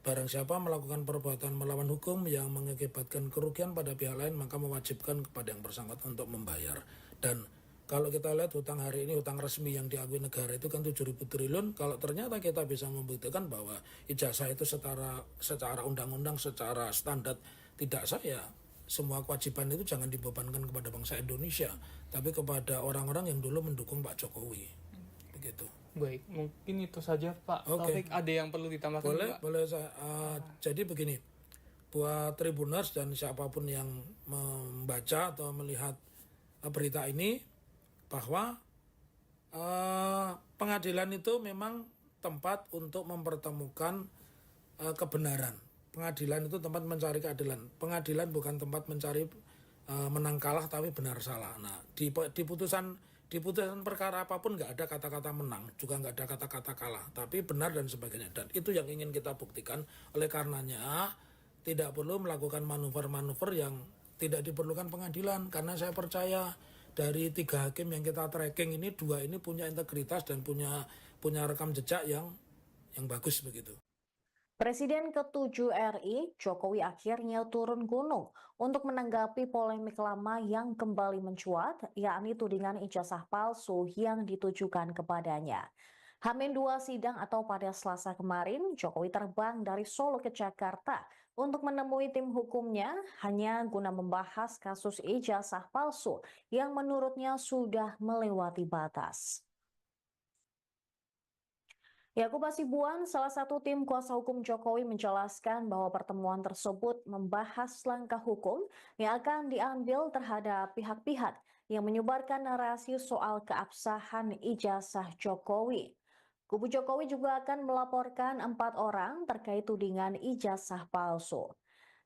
barang siapa melakukan perbuatan melawan hukum yang mengakibatkan kerugian pada pihak lain, maka mewajibkan kepada yang bersangkutan untuk membayar. Dan kalau kita lihat hutang hari ini, hutang resmi yang diakui negara itu kan 7.000 triliun. Kalau ternyata kita bisa membuktikan bahwa ijazah itu secara undang-undang, secara standar tidak sah, ya semua kewajiban itu jangan dibebankan kepada bangsa Indonesia, tapi kepada orang-orang yang dulu mendukung Pak Jokowi. Begitu. Baik, mungkin itu saja Pak Taufik. Ada yang perlu ditambahkan? Boleh saya. Jadi begini, buat Tribuners dan siapapun yang membaca atau melihat berita ini, bahwa pengadilan itu memang tempat untuk mempertemukan kebenaran. Pengadilan itu tempat mencari keadilan. Pengadilan bukan tempat mencari menang kalah tapi benar salah. Nah, di putusan perkara apapun nggak ada kata-kata menang, juga nggak ada kata-kata kalah, tapi benar dan sebagainya. Dan itu yang ingin kita buktikan. Oleh karenanya tidak perlu melakukan manuver-manuver yang tidak diperlukan pengadilan, karena saya percaya dari 3 hakim yang kita tracking ini, 2 ini punya integritas dan punya rekam jejak yang bagus begitu. Presiden ke-7 RI, Jokowi akhirnya turun gunung untuk menanggapi polemik lama yang kembali mencuat, yakni tudingan ijazah palsu yang ditujukan kepadanya. H-2 sidang atau pada Selasa kemarin, Jokowi terbang dari Solo ke Jakarta untuk menemui tim hukumnya hanya guna membahas kasus ijazah palsu yang menurutnya sudah melewati batas. Yakub Hasibuan, salah satu tim kuasa hukum Jokowi, menjelaskan bahwa pertemuan tersebut membahas langkah hukum yang akan diambil terhadap pihak-pihak yang menyebarkan narasi soal keabsahan ijazah Jokowi. Kubu Jokowi juga akan melaporkan 4 orang terkait tudingan ijazah palsu.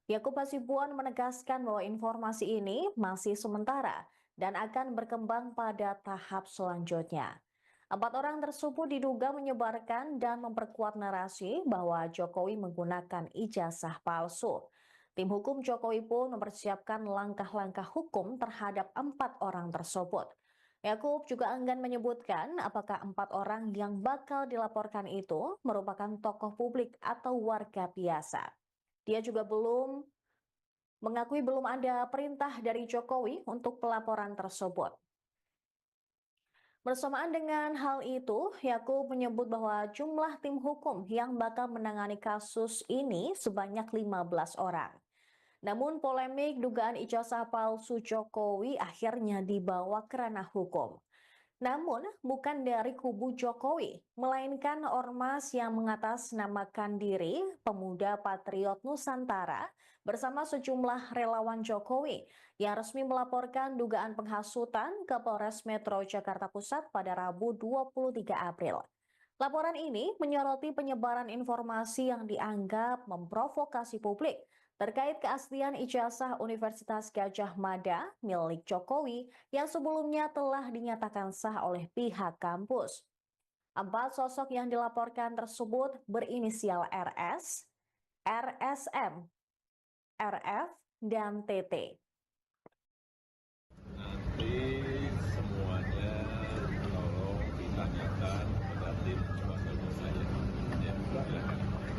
Yakub Hasibuan menegaskan bahwa informasi ini masih sementara dan akan berkembang pada tahap selanjutnya. 4 orang tersebut diduga menyebarkan dan memperkuat narasi bahwa Jokowi menggunakan ijazah palsu. Tim hukum Jokowi pun mempersiapkan langkah-langkah hukum terhadap 4 orang tersebut. Yakub juga enggan menyebutkan apakah 4 orang yang bakal dilaporkan itu merupakan tokoh publik atau warga biasa. Dia juga mengakui belum ada perintah dari Jokowi untuk pelaporan tersebut. Bersamaan dengan hal itu, Yakub menyebut bahwa jumlah tim hukum yang bakal menangani kasus ini sebanyak 15 orang. Namun polemik dugaan ijazah palsu Jokowi akhirnya dibawa ke ranah hukum. Namun bukan dari kubu Jokowi, melainkan ormas yang mengatasnamakan diri Pemuda Patriot Nusantara bersama sejumlah relawan Jokowi yang resmi melaporkan dugaan penghasutan ke Polres Metro Jakarta Pusat pada Rabu 23 April. Laporan ini menyoroti penyebaran informasi yang dianggap memprovokasi publik terkait keaslian ijazah Universitas Gadjah Mada milik Jokowi yang sebelumnya telah dinyatakan sah oleh pihak kampus. 4 sosok yang dilaporkan tersebut berinisial RS, RSM, RF, dan TT. Nanti semuanya tolong ditanyakan pada tim kuasa hukum saya. Ya, silakan.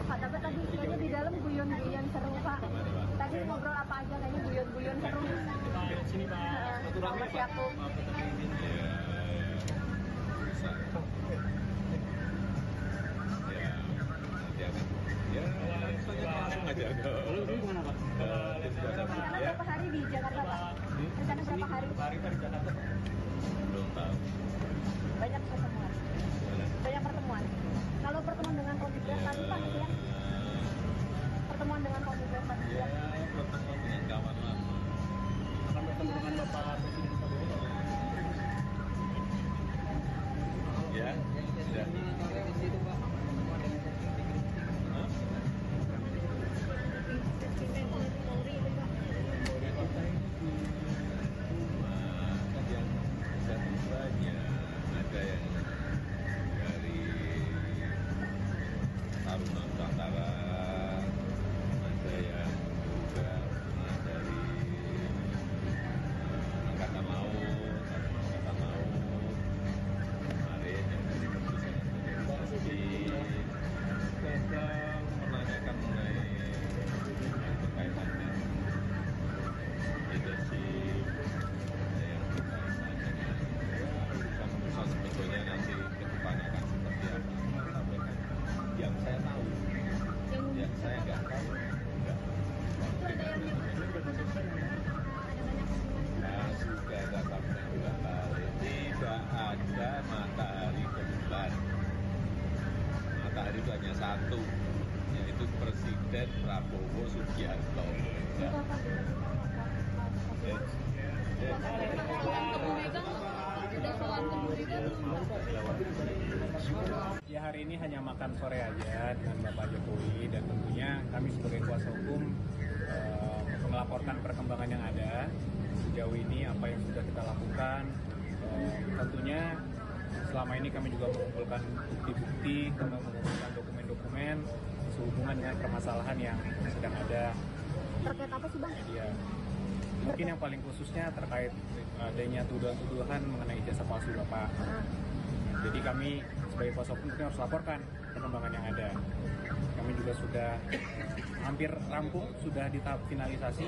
Pak, tapi tadi kayaknya di dalam guyon-guyon seru, Pak. Tadi ngobrol apa aja kayaknya guyon-guyon seru. Sini Pak, Mas Yakub. Bisa. Ya, nanti akan. Ya, langsung aja. Lalu ini gimana Pak? Tim kuasa hukum Rencana ya. berapa hari di Jakarta, Pak? Rencana berapa hari? Hari Pak di Jakarta Pak. Belum tahu. Banyak pertemuan. Banyak pertemuan. Kalau pertemuan dengan Komite tadi Pak, gitu ya? Pertemuan dengan Komite tadi Ya, ya? pertemuan dengan kawan lama. Akan bertemu dengan Bapak Presiden Prabowo. Ya, sudah. Hah? Kan yang satu banyak, ada yang dari Taruna Nusantara, ada yang juga dari Angkatan Laut, kemarin yang dari keputusan sedang menanyakan mengenai yang berkaitan dengan leadership, ada yang berkaitan dengan urusan sebetulnya nanti ke depannya akan seperti apa. Saya sampaikan yang saya tahu, yang saya nggak tahu, enggak. Nah, sudah saya sampaikan 2 kali, tidak ada matahari ke bulan. Matahari itu hanya satu, yaitu Presiden Prabowo Subianto. Ya. Ya hari ini hanya makan sore aja dengan Bapak Jokowi dan tentunya kami sebagai kuasa hukum melaporkan perkembangan yang ada sejauh ini apa yang sudah kita lakukan. Tentunya selama ini kami juga mengumpulkan bukti-bukti, kami mengumpulkan dokumen-dokumen sehubungan dengan permasalahan yang sedang ada. Terkait apa sih, Bang? Ya, mungkin yang paling khususnya terkait adanya tuduhan-tuduhan mengenai ijazah palsu Bapak. Jadi kami sebagai kuasa hukum harus laporkan perkembangan yang ada. Kami juga sudah hampir rampung, sudah di tahap finalisasi,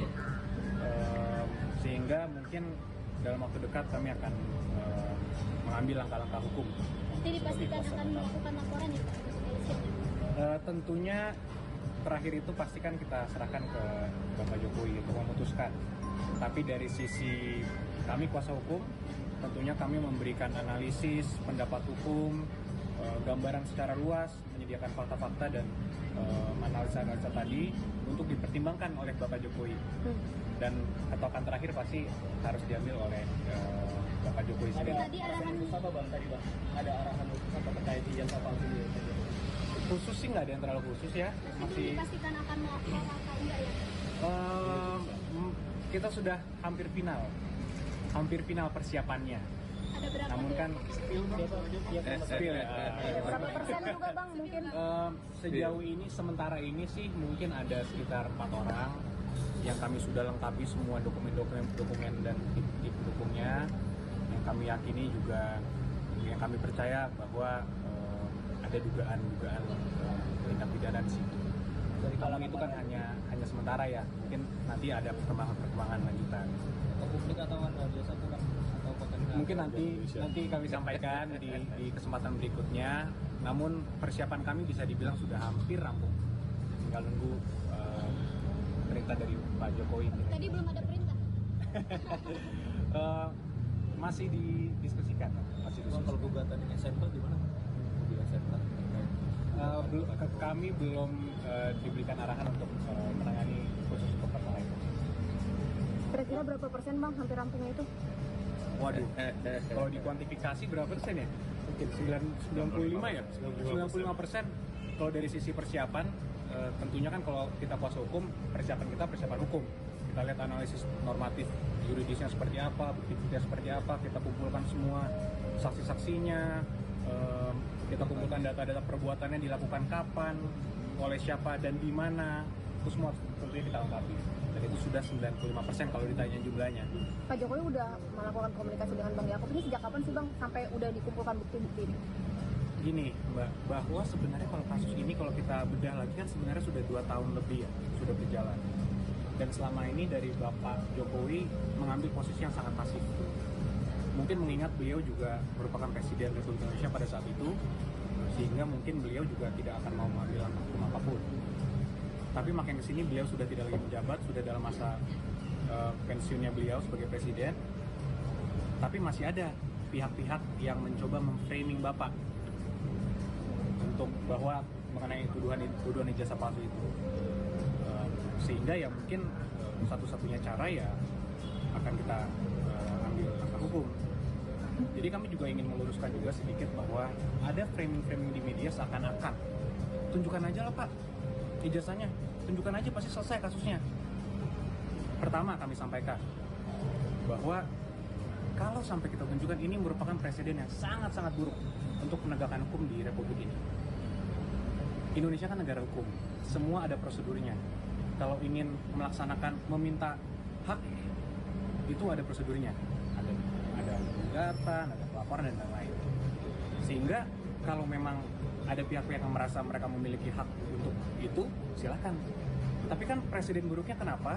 sehingga mungkin dalam waktu dekat kami akan mengambil langkah-langkah hukum. Pasti dipastikan akan melakukan laporan ya Pak? Tentunya terakhir itu pastikan kita serahkan ke Bapak Jokowi untuk memutuskan. Tapi dari sisi kami kuasa hukum, tentunya kami memberikan analisis, pendapat hukum, gambaran secara luas, menyediakan fakta-fakta dan analisa-analisa tadi untuk dipertimbangkan oleh Bapak Jokowi. Dan patokan terakhir pasti harus diambil oleh Bapak Jokowi sendiri. Tadi arahan apa Bang tadi Bang? Ada arahan khusus apa terkait ijazah palsu ini? Khusus sih nggak ada yang terlalu khusus ya. Masih dipastikan akan melakukan atau enggak ya? kita sudah hampir final. hampir final persiapannya. Ada berapa? Namun kan spill ya. Berapa persen juga bang mungkin? Sejauh ini sementara ini sih mungkin ada sekitar 4 orang yang kami sudah lengkapi semua dokumen dan tip pendukungnya, yang kami yakini juga, yang kami percaya bahwa ada dugaan tindak pidana di situ. Namun itu kan hanya sementara ya, mungkin nanti ada perkembangan lanjutan. Publik atau ada jasa pulang atau konten Mungkin nanti kami sampaikan di kesempatan berikutnya. Namun persiapan kami bisa dibilang sudah hampir rampung. Tinggal nunggu perintah dari Pak Jokowi. Tadi belum ada perintah. Masih didiskusikan. Kalau gugatan SMP gimana? Di SMP Kami belum diberikan arahan untuk menangani khusus untuk perkara itu. Kira-kira berapa persen bang hampir rampungnya itu? Waduh, kalau dikuantifikasi berapa persen ya? Mungkin 95 ya? 95%. Kalau dari sisi persiapan, tentunya kan kalau kita kuasa hukum, persiapan hukum. Kita lihat analisis normatif yuridisnya seperti apa, bukti-buktinya seperti apa, kita kumpulkan semua saksi-saksinya, kita kumpulkan data-data perbuatannya dilakukan kapan, oleh siapa dan di mana, itu semua tentunya kita lengkapi. Dan itu sudah 95% kalau ditanya jumlahnya. Pak Jokowi udah melakukan komunikasi dengan Bang Yaakob ini sejak kapan sih bang sampai udah dikumpulkan bukti-bukti ini? Gini Mbak, bahwa sebenarnya kalau kasus ini kalau kita bedah lagi kan sebenarnya sudah 2 tahun lebih ya, sudah berjalan. Dan selama ini dari Bapak Jokowi mengambil posisi yang sangat pasif. Mungkin mengingat beliau juga merupakan Presiden Republik Indonesia pada saat itu, sehingga mungkin beliau juga tidak akan mau mengambil langkah hukum apapun. Tapi makin kesini beliau sudah tidak lagi menjabat, sudah dalam masa pensiunnya beliau sebagai Presiden. Tapi masih ada pihak-pihak yang mencoba memframing Bapak untuk bahwa mengenai tuduhan ijazah palsu itu. Sehingga ya mungkin satu-satunya cara ya akan kita ambil langkah hukum. Jadi kami juga ingin meluruskan juga sedikit bahwa ada framing-framing di media seakan-akan tunjukkan aja lah Pak ijazahnya, tunjukkan aja pasti selesai kasusnya. Pertama kami sampaikan bahwa kalau sampai kita tunjukkan, ini merupakan presiden yang sangat-sangat buruk untuk penegakan hukum di Republik ini. Indonesia kan negara hukum, semua ada prosedurnya. Kalau ingin melaksanakan, meminta hak, itu ada prosedurnya. Ada gugatan, ada pelaporan, dan lain-lain. Sehingga kalau memang ada pihak-pihak yang merasa mereka memiliki hak untuk itu, silakan. Tapi kan presiden buruknya kenapa?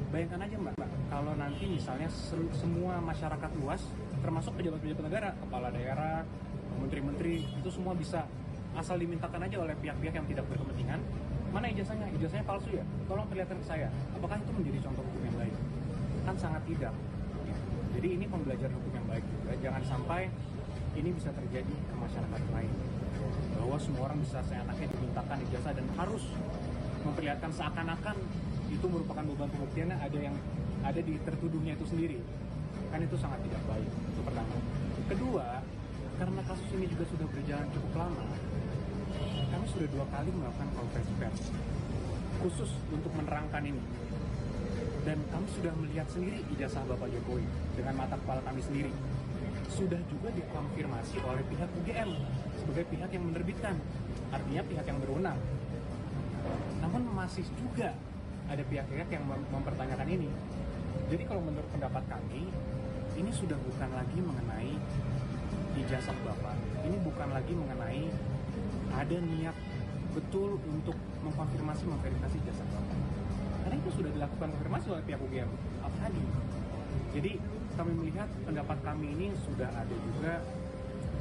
Bayangkan aja Mbak, kalau nanti misalnya semua masyarakat luas, termasuk pejabat-pejabat negara, kepala daerah, menteri-menteri, itu semua bisa asal dimintakan aja oleh pihak-pihak yang tidak berkepentingan, mana ijazahnya? Ijazahnya palsu ya? Tolong perlihatkan ke saya. Apakah itu menjadi contoh hukum yang baik? Kan sangat tidak. Jadi ini pembelajaran hukum yang baik juga. Jangan sampai ini bisa terjadi ke masyarakat lain. Bahwa semua orang bisa seenaknya dimintakan ijazah dan harus memperlihatkan seakan-akan itu merupakan beban pembuktiannya ada di tertuduhnya itu sendiri. Kan itu sangat tidak baik. Itu pertama. Kedua, karena kasus ini juga sudah berjalan cukup lama, kami sudah 2 kali melakukan konferensi pers khusus untuk menerangkan ini. Dan kami sudah melihat sendiri ijazah Bapak Jokowi dengan mata kepala kami sendiri. Sudah juga dikonfirmasi oleh pihak UGM sebagai pihak yang menerbitkan, artinya pihak yang berwenang. Namun masih juga ada pihak-pihak yang mempertanyakan ini. Jadi kalau menurut pendapat kami, ini sudah bukan lagi mengenai ijazah Bapak. Ini bukan lagi mengenai ada niat betul untuk memverifikasi ijazah Bapak. Karena itu sudah dilakukan konfirmasi oleh pihak UGM. Apalagi? Jadi kami melihat pendapat kami ini sudah ada juga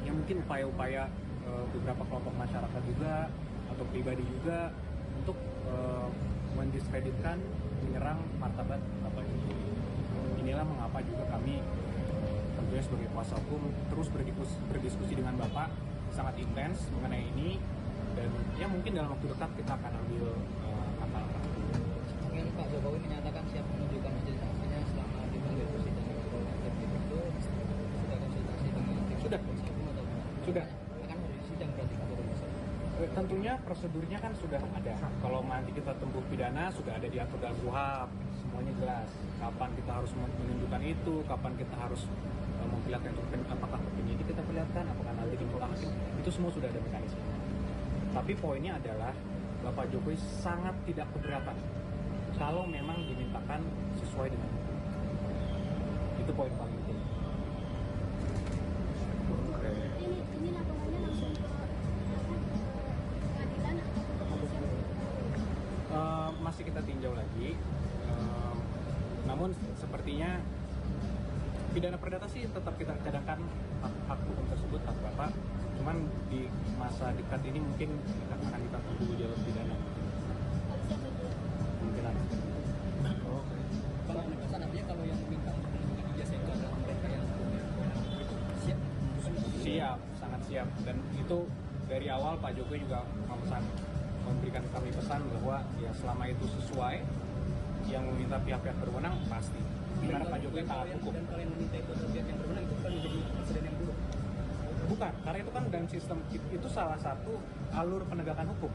yang mungkin upaya-upaya beberapa kelompok masyarakat juga atau pribadi juga untuk mendiskreditkan, menyerang martabat Bapak Jokowi. Inilah mengapa juga kami tentunya sebagai kuasa hukum terus berdiskusi dengan Bapak sangat intens mengenai ini, dan ya mungkin dalam waktu dekat kita akan ambil langkah-langkah. Mungkin Pak Jokowi menyatakan siap menunjukkan majelis hakimnya selama dipanggil presiden atau itu sudah konsultasi dengan tim Sudah. kuasa hukum atau Sudah. akan di sidang berarti Pak Jokowi? Tentunya prosedurnya kan sudah ada. Kalau nanti kita tempuh pidana sudah ada diatur dalam KUHP, semuanya jelas. Kapan kita harus menunjukkan itu, kapan kita harus memperlihatkan itu, apakah ke penyidik kita perlihatkan, apakah nanti di muka hakim, itu semua sudah ada mekanisme. Tapi poinnya adalah Bapak Jokowi sangat tidak keberatan kalau memang dimintakan sesuai dengan hukum. Itu poin paling penting. Ini laporannya langsung ke pengadilan atau ke kepolisian? Masih kita tinjau lagi. Namun sepertinya pidana perdata sih tetap kita cadangkan hak hukum tersebut, hak Bapak. Cuman di masa dekat ini mungkin akan kita tunggu jalur pidana. Kemungkinan. Kalau penegasan artinya kalau yang meminta untuk menunjukkan ijazah itu adalah mereka yang siap. Siap, sangat siap. Dan itu dari awal Pak Jokowi juga memberikan kami pesan bahwa ya selama itu sesuai, yang meminta pihak-pihak berwenang pasti. Karena Pak Jokowi taat hukum. Dan kalau yang meminta itu adalah pihak yang berwenang, itu kan menjadi presiden yang buruk. Bukan, karena itu kan dalam sistem itu salah satu alur penegakan hukum.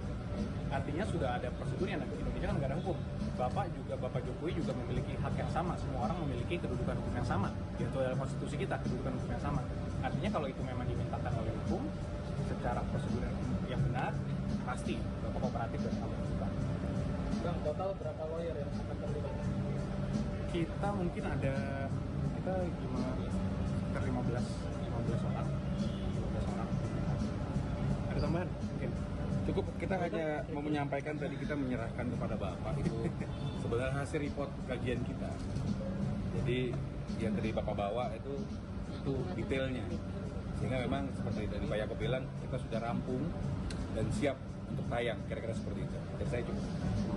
Artinya sudah ada prosedurnya. Indonesia kan negara hukum. Bapak Jokowi juga memiliki hak yang sama. Semua orang memiliki kedudukan hukum yang sama. Yaitu dalam konstitusi kita, kedudukan hukum yang sama. Artinya kalau itu memang dimintakan oleh hukum secara prosedur yang benar, pasti Bapak kooperatif dan akan melakukan. Bang, total berapa lawyer yang akan terlibat? Kita mungkin ada sekitar 15 orang. Ada tambahan? Mungkin. Cukup kita hanya mau menyampaikan tadi kita menyerahkan kepada Bapak itu sebenarnya hasil report kajian kita. Jadi yang tadi Bapak bawa itu detailnya. Sehingga memang seperti dari Pak Yaakob bilang kita sudah rampung dan siap untuk tayang, kira-kira seperti itu. Dari saya cukup.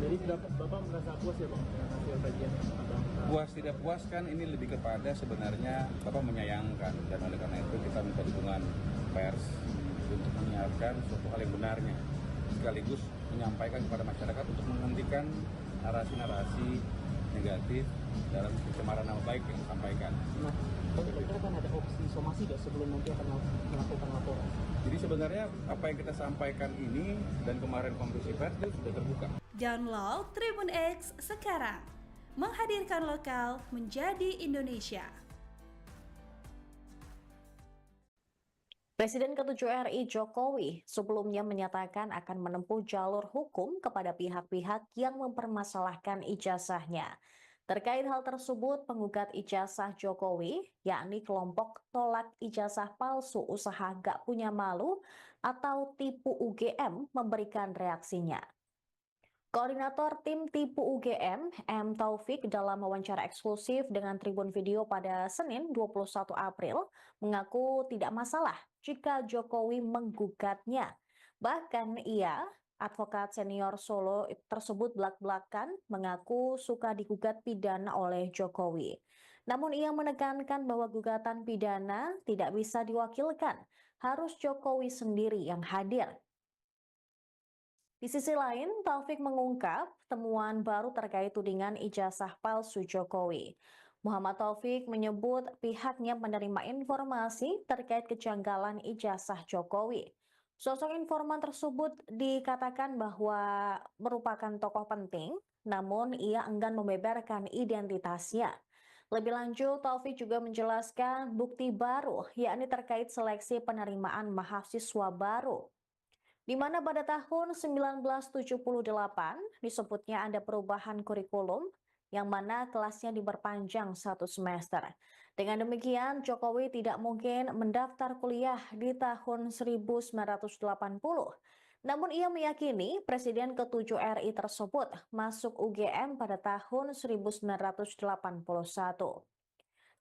Jadi Bapak merasa puas ya Bang dengan hasil kajian Abang? Puas tidak puas kan ini lebih kepada sebenarnya Bapak menyayangkan, dan oleh karena itu kita minta dukungan pers untuk menyiarkan suatu hal yang benarnya, sekaligus menyampaikan kepada masyarakat untuk menghentikan narasi-narasi negatif dalam pencemaran nama baik yang disampaikan. Nah, kira-kira kan ada opsi somasi nggak sebelum nanti akan melakukan laporan? Jadi sebenarnya apa yang kita sampaikan ini dan kemarin konferensi pers itu sudah terbuka. Download Tribun X sekarang. Menghadirkan lokal menjadi Indonesia. Presiden ke-7 RI Jokowi sebelumnya menyatakan akan menempuh jalur hukum kepada pihak-pihak yang mempermasalahkan ijazahnya. Terkait hal tersebut, penggugat ijazah Jokowi, yakni kelompok tolak ijazah palsu usaha gak punya malu atau tipu UGM, memberikan reaksinya. Koordinator tim tipu UGM, M. Taufik, dalam wawancara eksklusif dengan Tribun Video pada Senin 21 April, mengaku tidak masalah jika Jokowi menggugatnya. Bahkan ia, advokat senior Solo tersebut belak-belakan, mengaku suka digugat pidana oleh Jokowi. Namun ia menekankan bahwa gugatan pidana tidak bisa diwakilkan, harus Jokowi sendiri yang hadir. Di sisi lain, Taufik mengungkap temuan baru terkait tudingan ijazah palsu Jokowi. Muhammad Taufik menyebut pihaknya menerima informasi terkait kejanggalan ijazah Jokowi. Sosok informan tersebut dikatakan bahwa merupakan tokoh penting, namun ia enggan membeberkan identitasnya. Lebih lanjut, Taufik juga menjelaskan bukti baru, yakni terkait seleksi penerimaan mahasiswa baru, di mana pada tahun 1978 disebutnya ada perubahan kurikulum yang mana kelasnya diperpanjang 1 semester. Dengan demikian, Jokowi tidak mungkin mendaftar kuliah di tahun 1980. Namun ia meyakini Presiden ke-7 RI tersebut masuk UGM pada tahun 1981.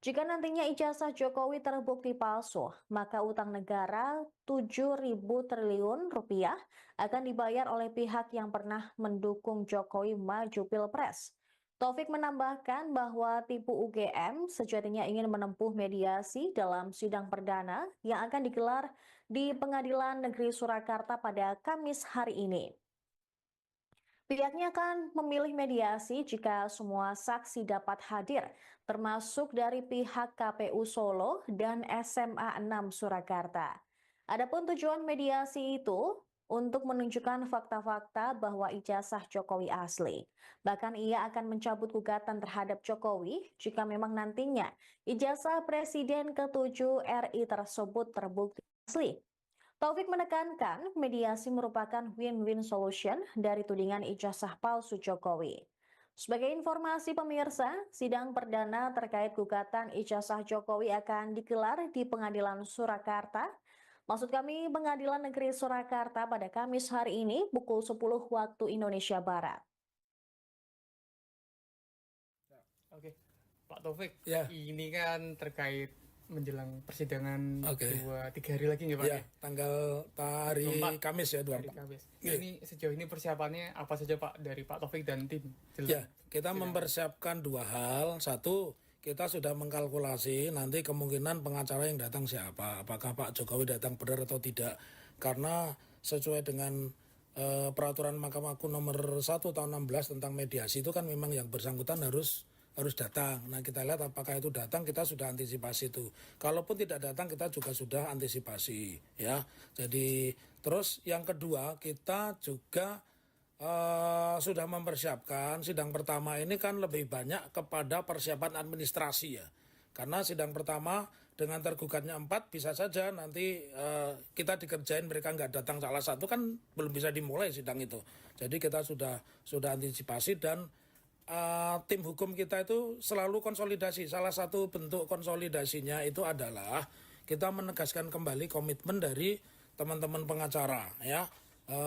Jika nantinya ijazah Jokowi terbukti palsu, maka utang negara 7.000 triliun rupiah akan dibayar oleh pihak yang pernah mendukung Jokowi maju Pilpres. Taufik menambahkan bahwa tipu UGM sejatinya ingin menempuh mediasi dalam sidang perdana yang akan digelar di Pengadilan Negeri Surakarta pada Kamis hari ini. Pihaknya akan memilih mediasi jika semua saksi dapat hadir, termasuk dari pihak KPU Solo dan SMA 6 Surakarta. Adapun tujuan mediasi itu untuk menunjukkan fakta-fakta bahwa ijazah Jokowi asli. Bahkan ia akan mencabut gugatan terhadap Jokowi jika memang nantinya ijazah Presiden ke-7 RI tersebut terbukti asli. Taufik menekankan mediasi merupakan win-win solution dari tudingan ijazah palsu Jokowi. Sebagai informasi pemirsa, sidang perdana terkait gugatan ijazah Jokowi akan digelar di Pengadilan Surakarta. Maksud kami Pengadilan Negeri Surakarta pada Kamis hari ini pukul 10 waktu Indonesia Barat. Oke, Pak Taufik, Ya. ini kan terkait menjelang persidangan Oke. 2-3 hari lagi nggak Pak? Ya, tanggal hari 24. Kamis ya, Hari 24. Kamis. Iya. Ini sejauh ini persiapannya apa saja Pak dari Pak Taufik dan tim? Ya, kita mempersiapkan dua hal. Satu, kita sudah mengkalkulasi nanti kemungkinan pengacara yang datang siapa. Apakah Pak Jokowi datang benar atau tidak. Karena sesuai dengan peraturan Mahkamah Agung nomor 1 tahun 16 tentang mediasi itu kan memang yang bersangkutan harus datang. Nah, kita lihat apakah itu datang, kita sudah antisipasi itu. Kalaupun tidak datang, kita juga sudah antisipasi, ya. Jadi, terus yang kedua, kita juga sudah mempersiapkan sidang pertama ini kan lebih banyak kepada persiapan administrasi ya. Karena sidang pertama dengan tergugatnya 4 bisa saja nanti kita dikerjain mereka nggak datang salah satu kan belum bisa dimulai sidang itu. Jadi kita sudah antisipasi dan tim hukum kita itu selalu konsolidasi. Salah satu bentuk konsolidasinya itu adalah kita menegaskan kembali komitmen dari teman-teman pengacara ya,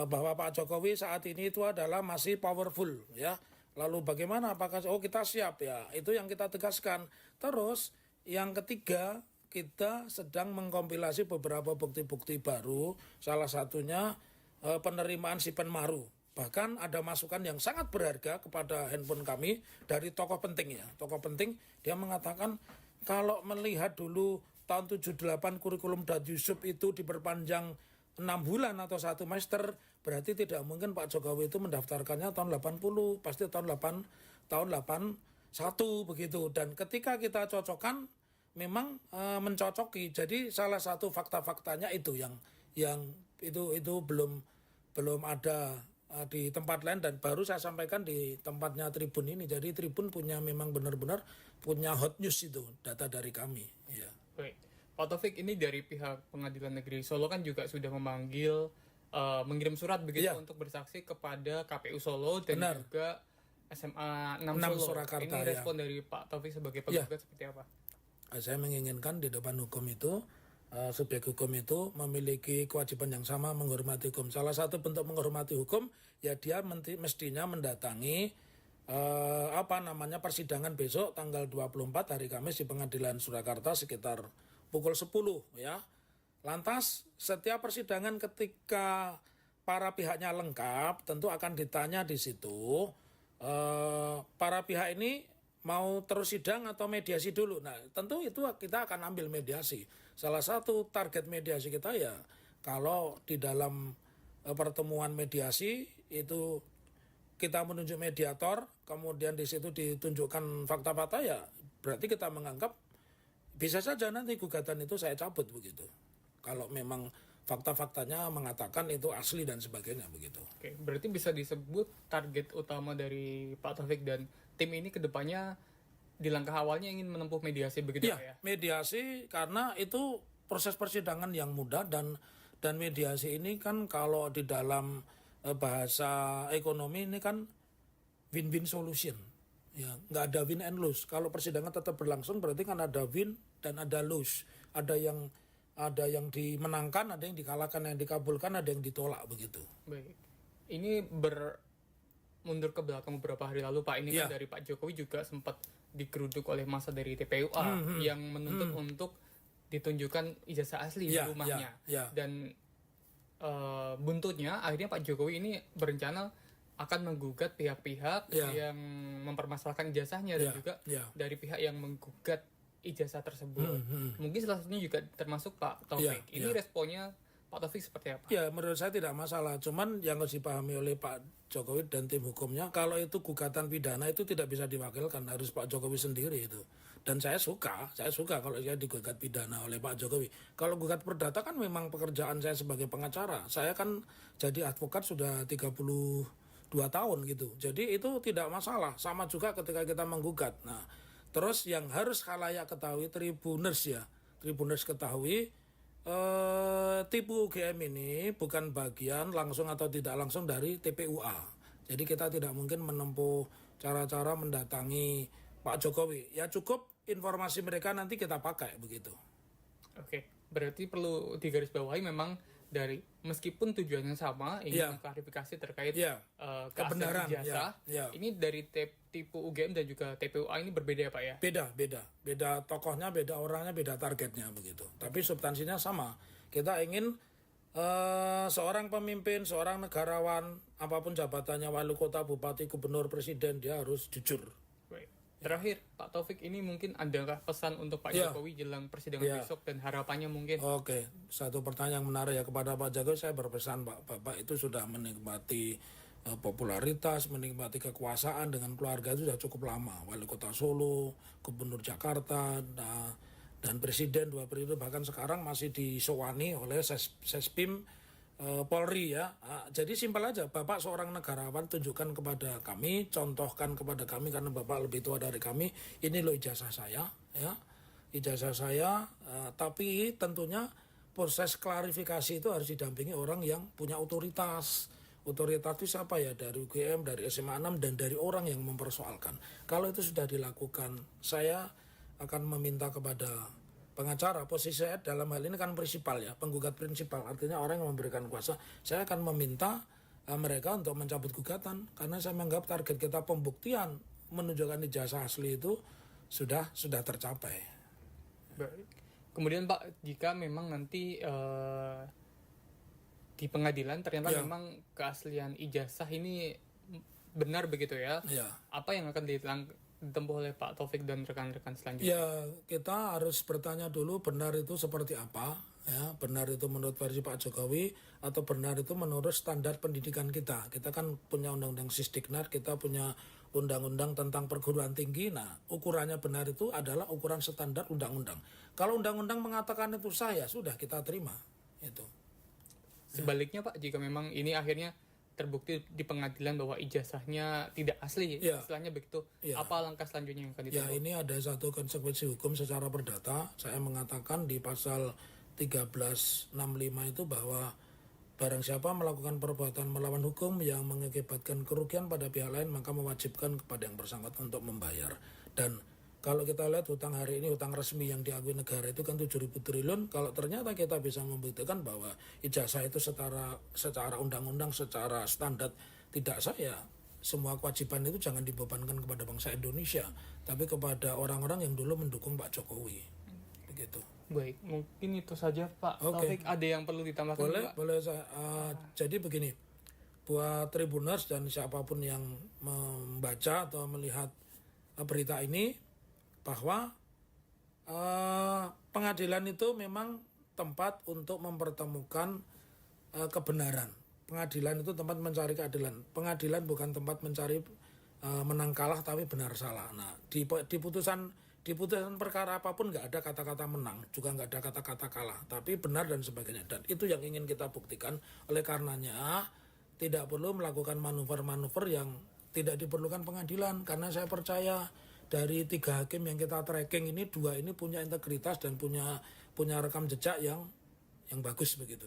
bahwa Pak Jokowi saat ini itu adalah masih powerful ya. Lalu bagaimana, apakah kita siap ya, itu yang kita tegaskan. Terus yang ketiga, kita sedang mengkompilasi beberapa bukti-bukti baru, salah satunya penerimaan Sipen Maru. Bahkan ada masukan yang sangat berharga kepada handphone kami dari tokoh penting ya. Tokoh penting dia mengatakan kalau melihat dulu tahun 78 kurikulum Dat Yusuf itu diperpanjang 6 bulan atau 1 semester, berarti tidak mungkin Pak Jokowi itu mendaftarkannya tahun 80, pasti tahun 81 begitu. Dan ketika kita cocokkan memang mencocoki. Jadi salah satu fakta-faktanya itu yang itu belum ada di tempat lain dan baru saya sampaikan di tempatnya Tribun ini. Jadi Tribun punya memang benar-benar punya hot news itu data dari kami. Ya. Baik. Pak Taufik, ini dari pihak Pengadilan Negeri Solo kan juga sudah memanggil mengirim surat begitu untuk bersaksi kepada KPU Solo dan juga SMA 6 Solo. Surakarta, ini respon dari Pak Taufik sebagai penggugat seperti apa? Saya menginginkan di depan hukum itu subjek hukum itu memiliki kewajiban yang sama menghormati hukum. Salah satu bentuk menghormati hukum ya dia mestinya mendatangi persidangan besok tanggal 24 hari Kamis di Pengadilan Surakarta sekitar pukul 10 ya. Lantas setiap persidangan ketika para pihaknya lengkap tentu akan ditanya di situ para pihak ini mau terus sidang atau mediasi dulu. Nah, tentu itu kita akan ambil mediasi. Salah satu target mediasi kita ya kalau di dalam pertemuan mediasi itu kita menunjuk mediator, kemudian di situ ditunjukkan fakta-fakta ya berarti kita menganggap bisa saja nanti gugatan itu saya cabut begitu. Kalau memang fakta-faktanya mengatakan itu asli dan sebagainya begitu. Oke, berarti bisa disebut target utama dari Pak Taufik dan tim ini ke depannya di langkah awalnya ingin menempuh mediasi begitu ya? Mediasi karena itu proses persidangan yang mudah dan mediasi ini kan kalau di dalam bahasa ekonomi ini kan win-win solution. Ya, nggak ada win and lose. Kalau persidangan tetap berlangsung berarti kan ada win dan ada lose. Ada yang dimenangkan, ada yang dikalahkan, yang dikabulkan, ada yang ditolak begitu. Baik. Ini mundur ke belakang beberapa hari lalu Pak, ini kan dari Pak Jokowi juga sempat digeruduk oleh massa dari TPUA yang menuntut untuk ditunjukkan ijazah asli di rumahnya. Dan buntutnya akhirnya Pak Jokowi ini berencana akan menggugat pihak-pihak yang mempermasalahkan ijazahnya dan juga dari pihak yang menggugat ijazah tersebut. Mungkin salah satunya juga termasuk Pak Taufik. Ini responnya Pak Taufik seperti apa? Ya, menurut saya tidak masalah. Cuman yang harus dipahami oleh Pak Jokowi dan tim hukumnya, kalau itu gugatan pidana itu tidak bisa diwakilkan, harus Pak Jokowi sendiri itu. Dan saya suka kalau saya digugat pidana oleh Pak Jokowi. Kalau gugat perdata kan memang pekerjaan saya sebagai pengacara. Saya kan jadi advokat sudah 32 tahun gitu. Jadi itu tidak masalah. Sama juga ketika kita menggugat. Nah, terus yang harus khalayak ketahui, Tribuners ketahui, tipu UGM ini bukan bagian langsung atau tidak langsung dari TPUA. Jadi kita tidak mungkin menempuh cara-cara mendatangi Pak Jokowi. Ya cukup informasi mereka nanti kita pakai begitu. Oke, berarti perlu digarisbawahi memang dari meskipun tujuannya sama ingin mengklarifikasi terkait kebenaran ijazah, ini dari tipu UGM dan juga TPUA ini berbeda ya Pak ya? Beda tokohnya, beda orangnya, beda targetnya begitu. Tapi substansinya sama. Kita ingin seorang pemimpin, seorang negarawan, apapun jabatannya, wali kota, bupati, gubernur, presiden, dia harus jujur. Baik. Terakhir, Pak Taufik, ini mungkin adakah pesan untuk Pak Jokowi jelang persidangan besok dan harapannya mungkin? Oke, satu pertanyaan yang menarik ya kepada Pak Jokowi, saya berpesan Bapak itu sudah menikmati popularitas, menikmati kekuasaan dengan keluarga itu sudah cukup lama. Wali kota Solo, gubernur Jakarta, dan presiden 2 periode, bahkan sekarang masih disewani oleh Sespim Polri ya. Jadi simpel aja, Bapak seorang negarawan, tunjukkan kepada kami, contohkan kepada kami karena Bapak lebih tua dari kami, ini loh ijazah saya ya. Ijazah saya, tapi tentunya proses klarifikasi itu harus didampingi orang yang punya otoritas. Otoritas itu siapa ya? Dari UGM, dari SMA 6 dan dari orang yang mempersoalkan. Kalau itu sudah dilakukan, saya akan meminta kepada pengacara, posisi saya dalam hal ini kan prinsipal ya, penggugat prinsipal, artinya orang yang memberikan kuasa. Saya akan meminta mereka untuk mencabut gugatan karena saya menganggap target kita pembuktian menunjukkan ijazah asli itu sudah tercapai. Baik. Kemudian Pak, jika memang nanti di pengadilan ternyata memang keaslian ijazah ini benar begitu ya, apa yang akan ditempuh oleh Pak Taufik dan rekan-rekan selanjutnya? Ya, kita harus bertanya dulu benar itu seperti apa ya, benar itu menurut versi Pak Jokowi atau benar itu menurut standar pendidikan kita. Kita kan punya undang-undang Sisdiknas, kita punya undang-undang tentang perguruan tinggi. Nah, ukurannya benar itu adalah ukuran standar undang-undang. Kalau undang-undang mengatakan itu sah, ya sudah kita terima itu. Sebaliknya Pak, jika memang ini akhirnya terbukti di pengadilan bahwa ijazahnya tidak asli, istilahnya begitu, apa langkah selanjutnya yang akan ditempuh? Ya, ini ada satu konsekuensi hukum secara perdata. Saya mengatakan di pasal 1365 itu bahwa barang siapa melakukan perbuatan melawan hukum yang mengakibatkan kerugian pada pihak lain, maka mewajibkan kepada yang bersangkutan untuk membayar. Dan kalau kita lihat hutang hari ini, hutang resmi yang diakui negara itu kan 7.000 triliun. Kalau ternyata kita bisa membuktikan bahwa ijazah itu secara undang-undang, secara standar tidak sah, ya semua kewajiban itu jangan dibebankan kepada bangsa Indonesia, tapi kepada orang-orang yang dulu mendukung Pak Jokowi. Begitu. Baik, mungkin itu saja Pak Taufik. Ada yang perlu ditambahkan? Boleh saya. Jadi begini, buat Tribuners dan siapapun yang membaca atau melihat berita ini, bahwa pengadilan itu memang tempat untuk mempertemukan kebenaran. Pengadilan itu tempat mencari keadilan. Pengadilan bukan tempat mencari menang kalah tapi benar salah. Nah, di putusan perkara apapun nggak ada kata-kata menang, juga nggak ada kata-kata kalah, tapi benar dan sebagainya. Dan itu yang ingin kita buktikan. Oleh karenanya tidak perlu melakukan manuver-manuver yang tidak diperlukan pengadilan, karena saya percaya dari 3 hakim yang kita tracking ini, 2 ini punya integritas dan punya rekam jejak yang bagus begitu.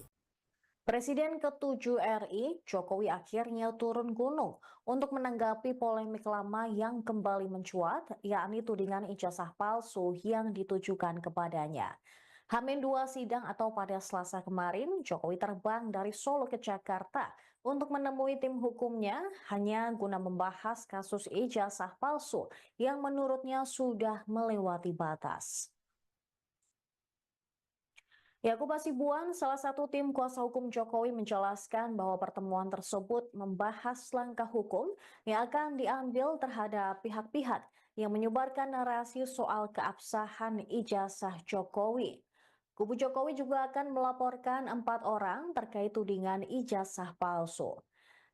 Presiden ke-7 RI, Jokowi akhirnya turun gunung untuk menanggapi polemik lama yang kembali mencuat, yakni tudingan ijazah palsu yang ditujukan kepadanya. H-2 sidang atau pada Selasa kemarin, Jokowi terbang dari Solo ke Jakarta untuk menemui tim hukumnya hanya guna membahas kasus ijazah palsu yang menurutnya sudah melewati batas. Yakub Hasibuan, salah satu tim kuasa hukum Jokowi, menjelaskan bahwa pertemuan tersebut membahas langkah hukum yang akan diambil terhadap pihak-pihak yang menyebarkan narasi soal keabsahan ijazah Jokowi. Kubu Jokowi juga akan melaporkan 4 orang terkait tudingan ijazah palsu.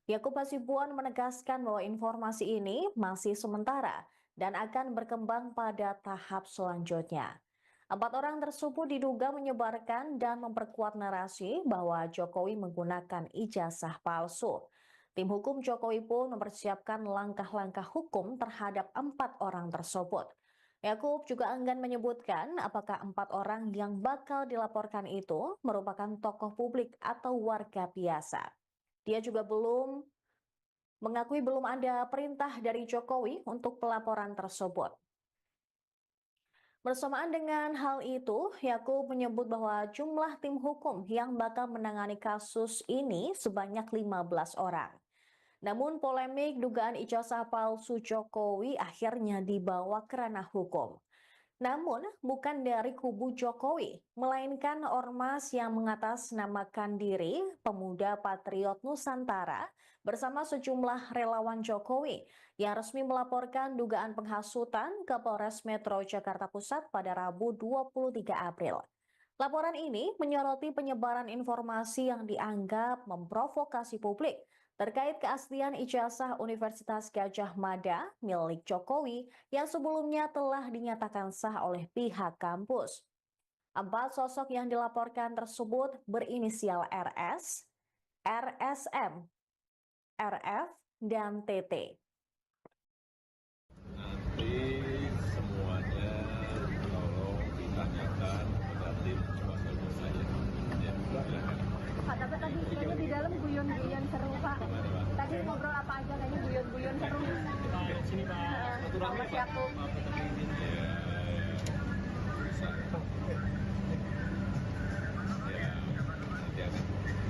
Yakub Hasibuan menegaskan bahwa informasi ini masih sementara dan akan berkembang pada tahap selanjutnya. 4 orang tersebut diduga menyebarkan dan memperkuat narasi bahwa Jokowi menggunakan ijazah palsu. Tim hukum Jokowi pun mempersiapkan langkah-langkah hukum terhadap 4 orang tersebut. Yakub juga enggan menyebutkan apakah 4 orang yang bakal dilaporkan itu merupakan tokoh publik atau warga biasa. Dia juga mengakui belum ada perintah dari Jokowi untuk pelaporan tersebut. Bersamaan dengan hal itu, Yakub menyebut bahwa jumlah tim hukum yang bakal menangani kasus ini sebanyak 15 orang. Namun polemik dugaan ijazah palsu Jokowi akhirnya dibawa ke ranah hukum. Namun bukan dari kubu Jokowi, melainkan ormas yang mengatasnamakan diri Pemuda Patriot Nusantara bersama sejumlah relawan Jokowi yang resmi melaporkan dugaan penghasutan ke Polres Metro Jakarta Pusat pada Rabu 23 April. Laporan ini menyoroti penyebaran informasi yang dianggap memprovokasi publik terkait keaslian ijazah Universitas Gadjah Mada milik Jokowi yang sebelumnya telah dinyatakan sah oleh pihak kampus. 4 sosok yang dilaporkan tersebut berinisial RS, RSM, RF, dan TT. Nanti semuanya tolong ditanyakan kepada tim kuasa hukum saya. Ya, silakan. Pak, tapi tadi kayaknya di dalam guyon-guyon seru, Pak. Tadi ngobrol apa aja kayaknya guyon-guyon seru. Sini Pak. Mas Yakub.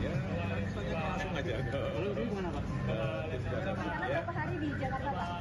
Ya, langsung aja. Lalu ini gimana Pak? Rencana berapa hari di Jakarta, Pak?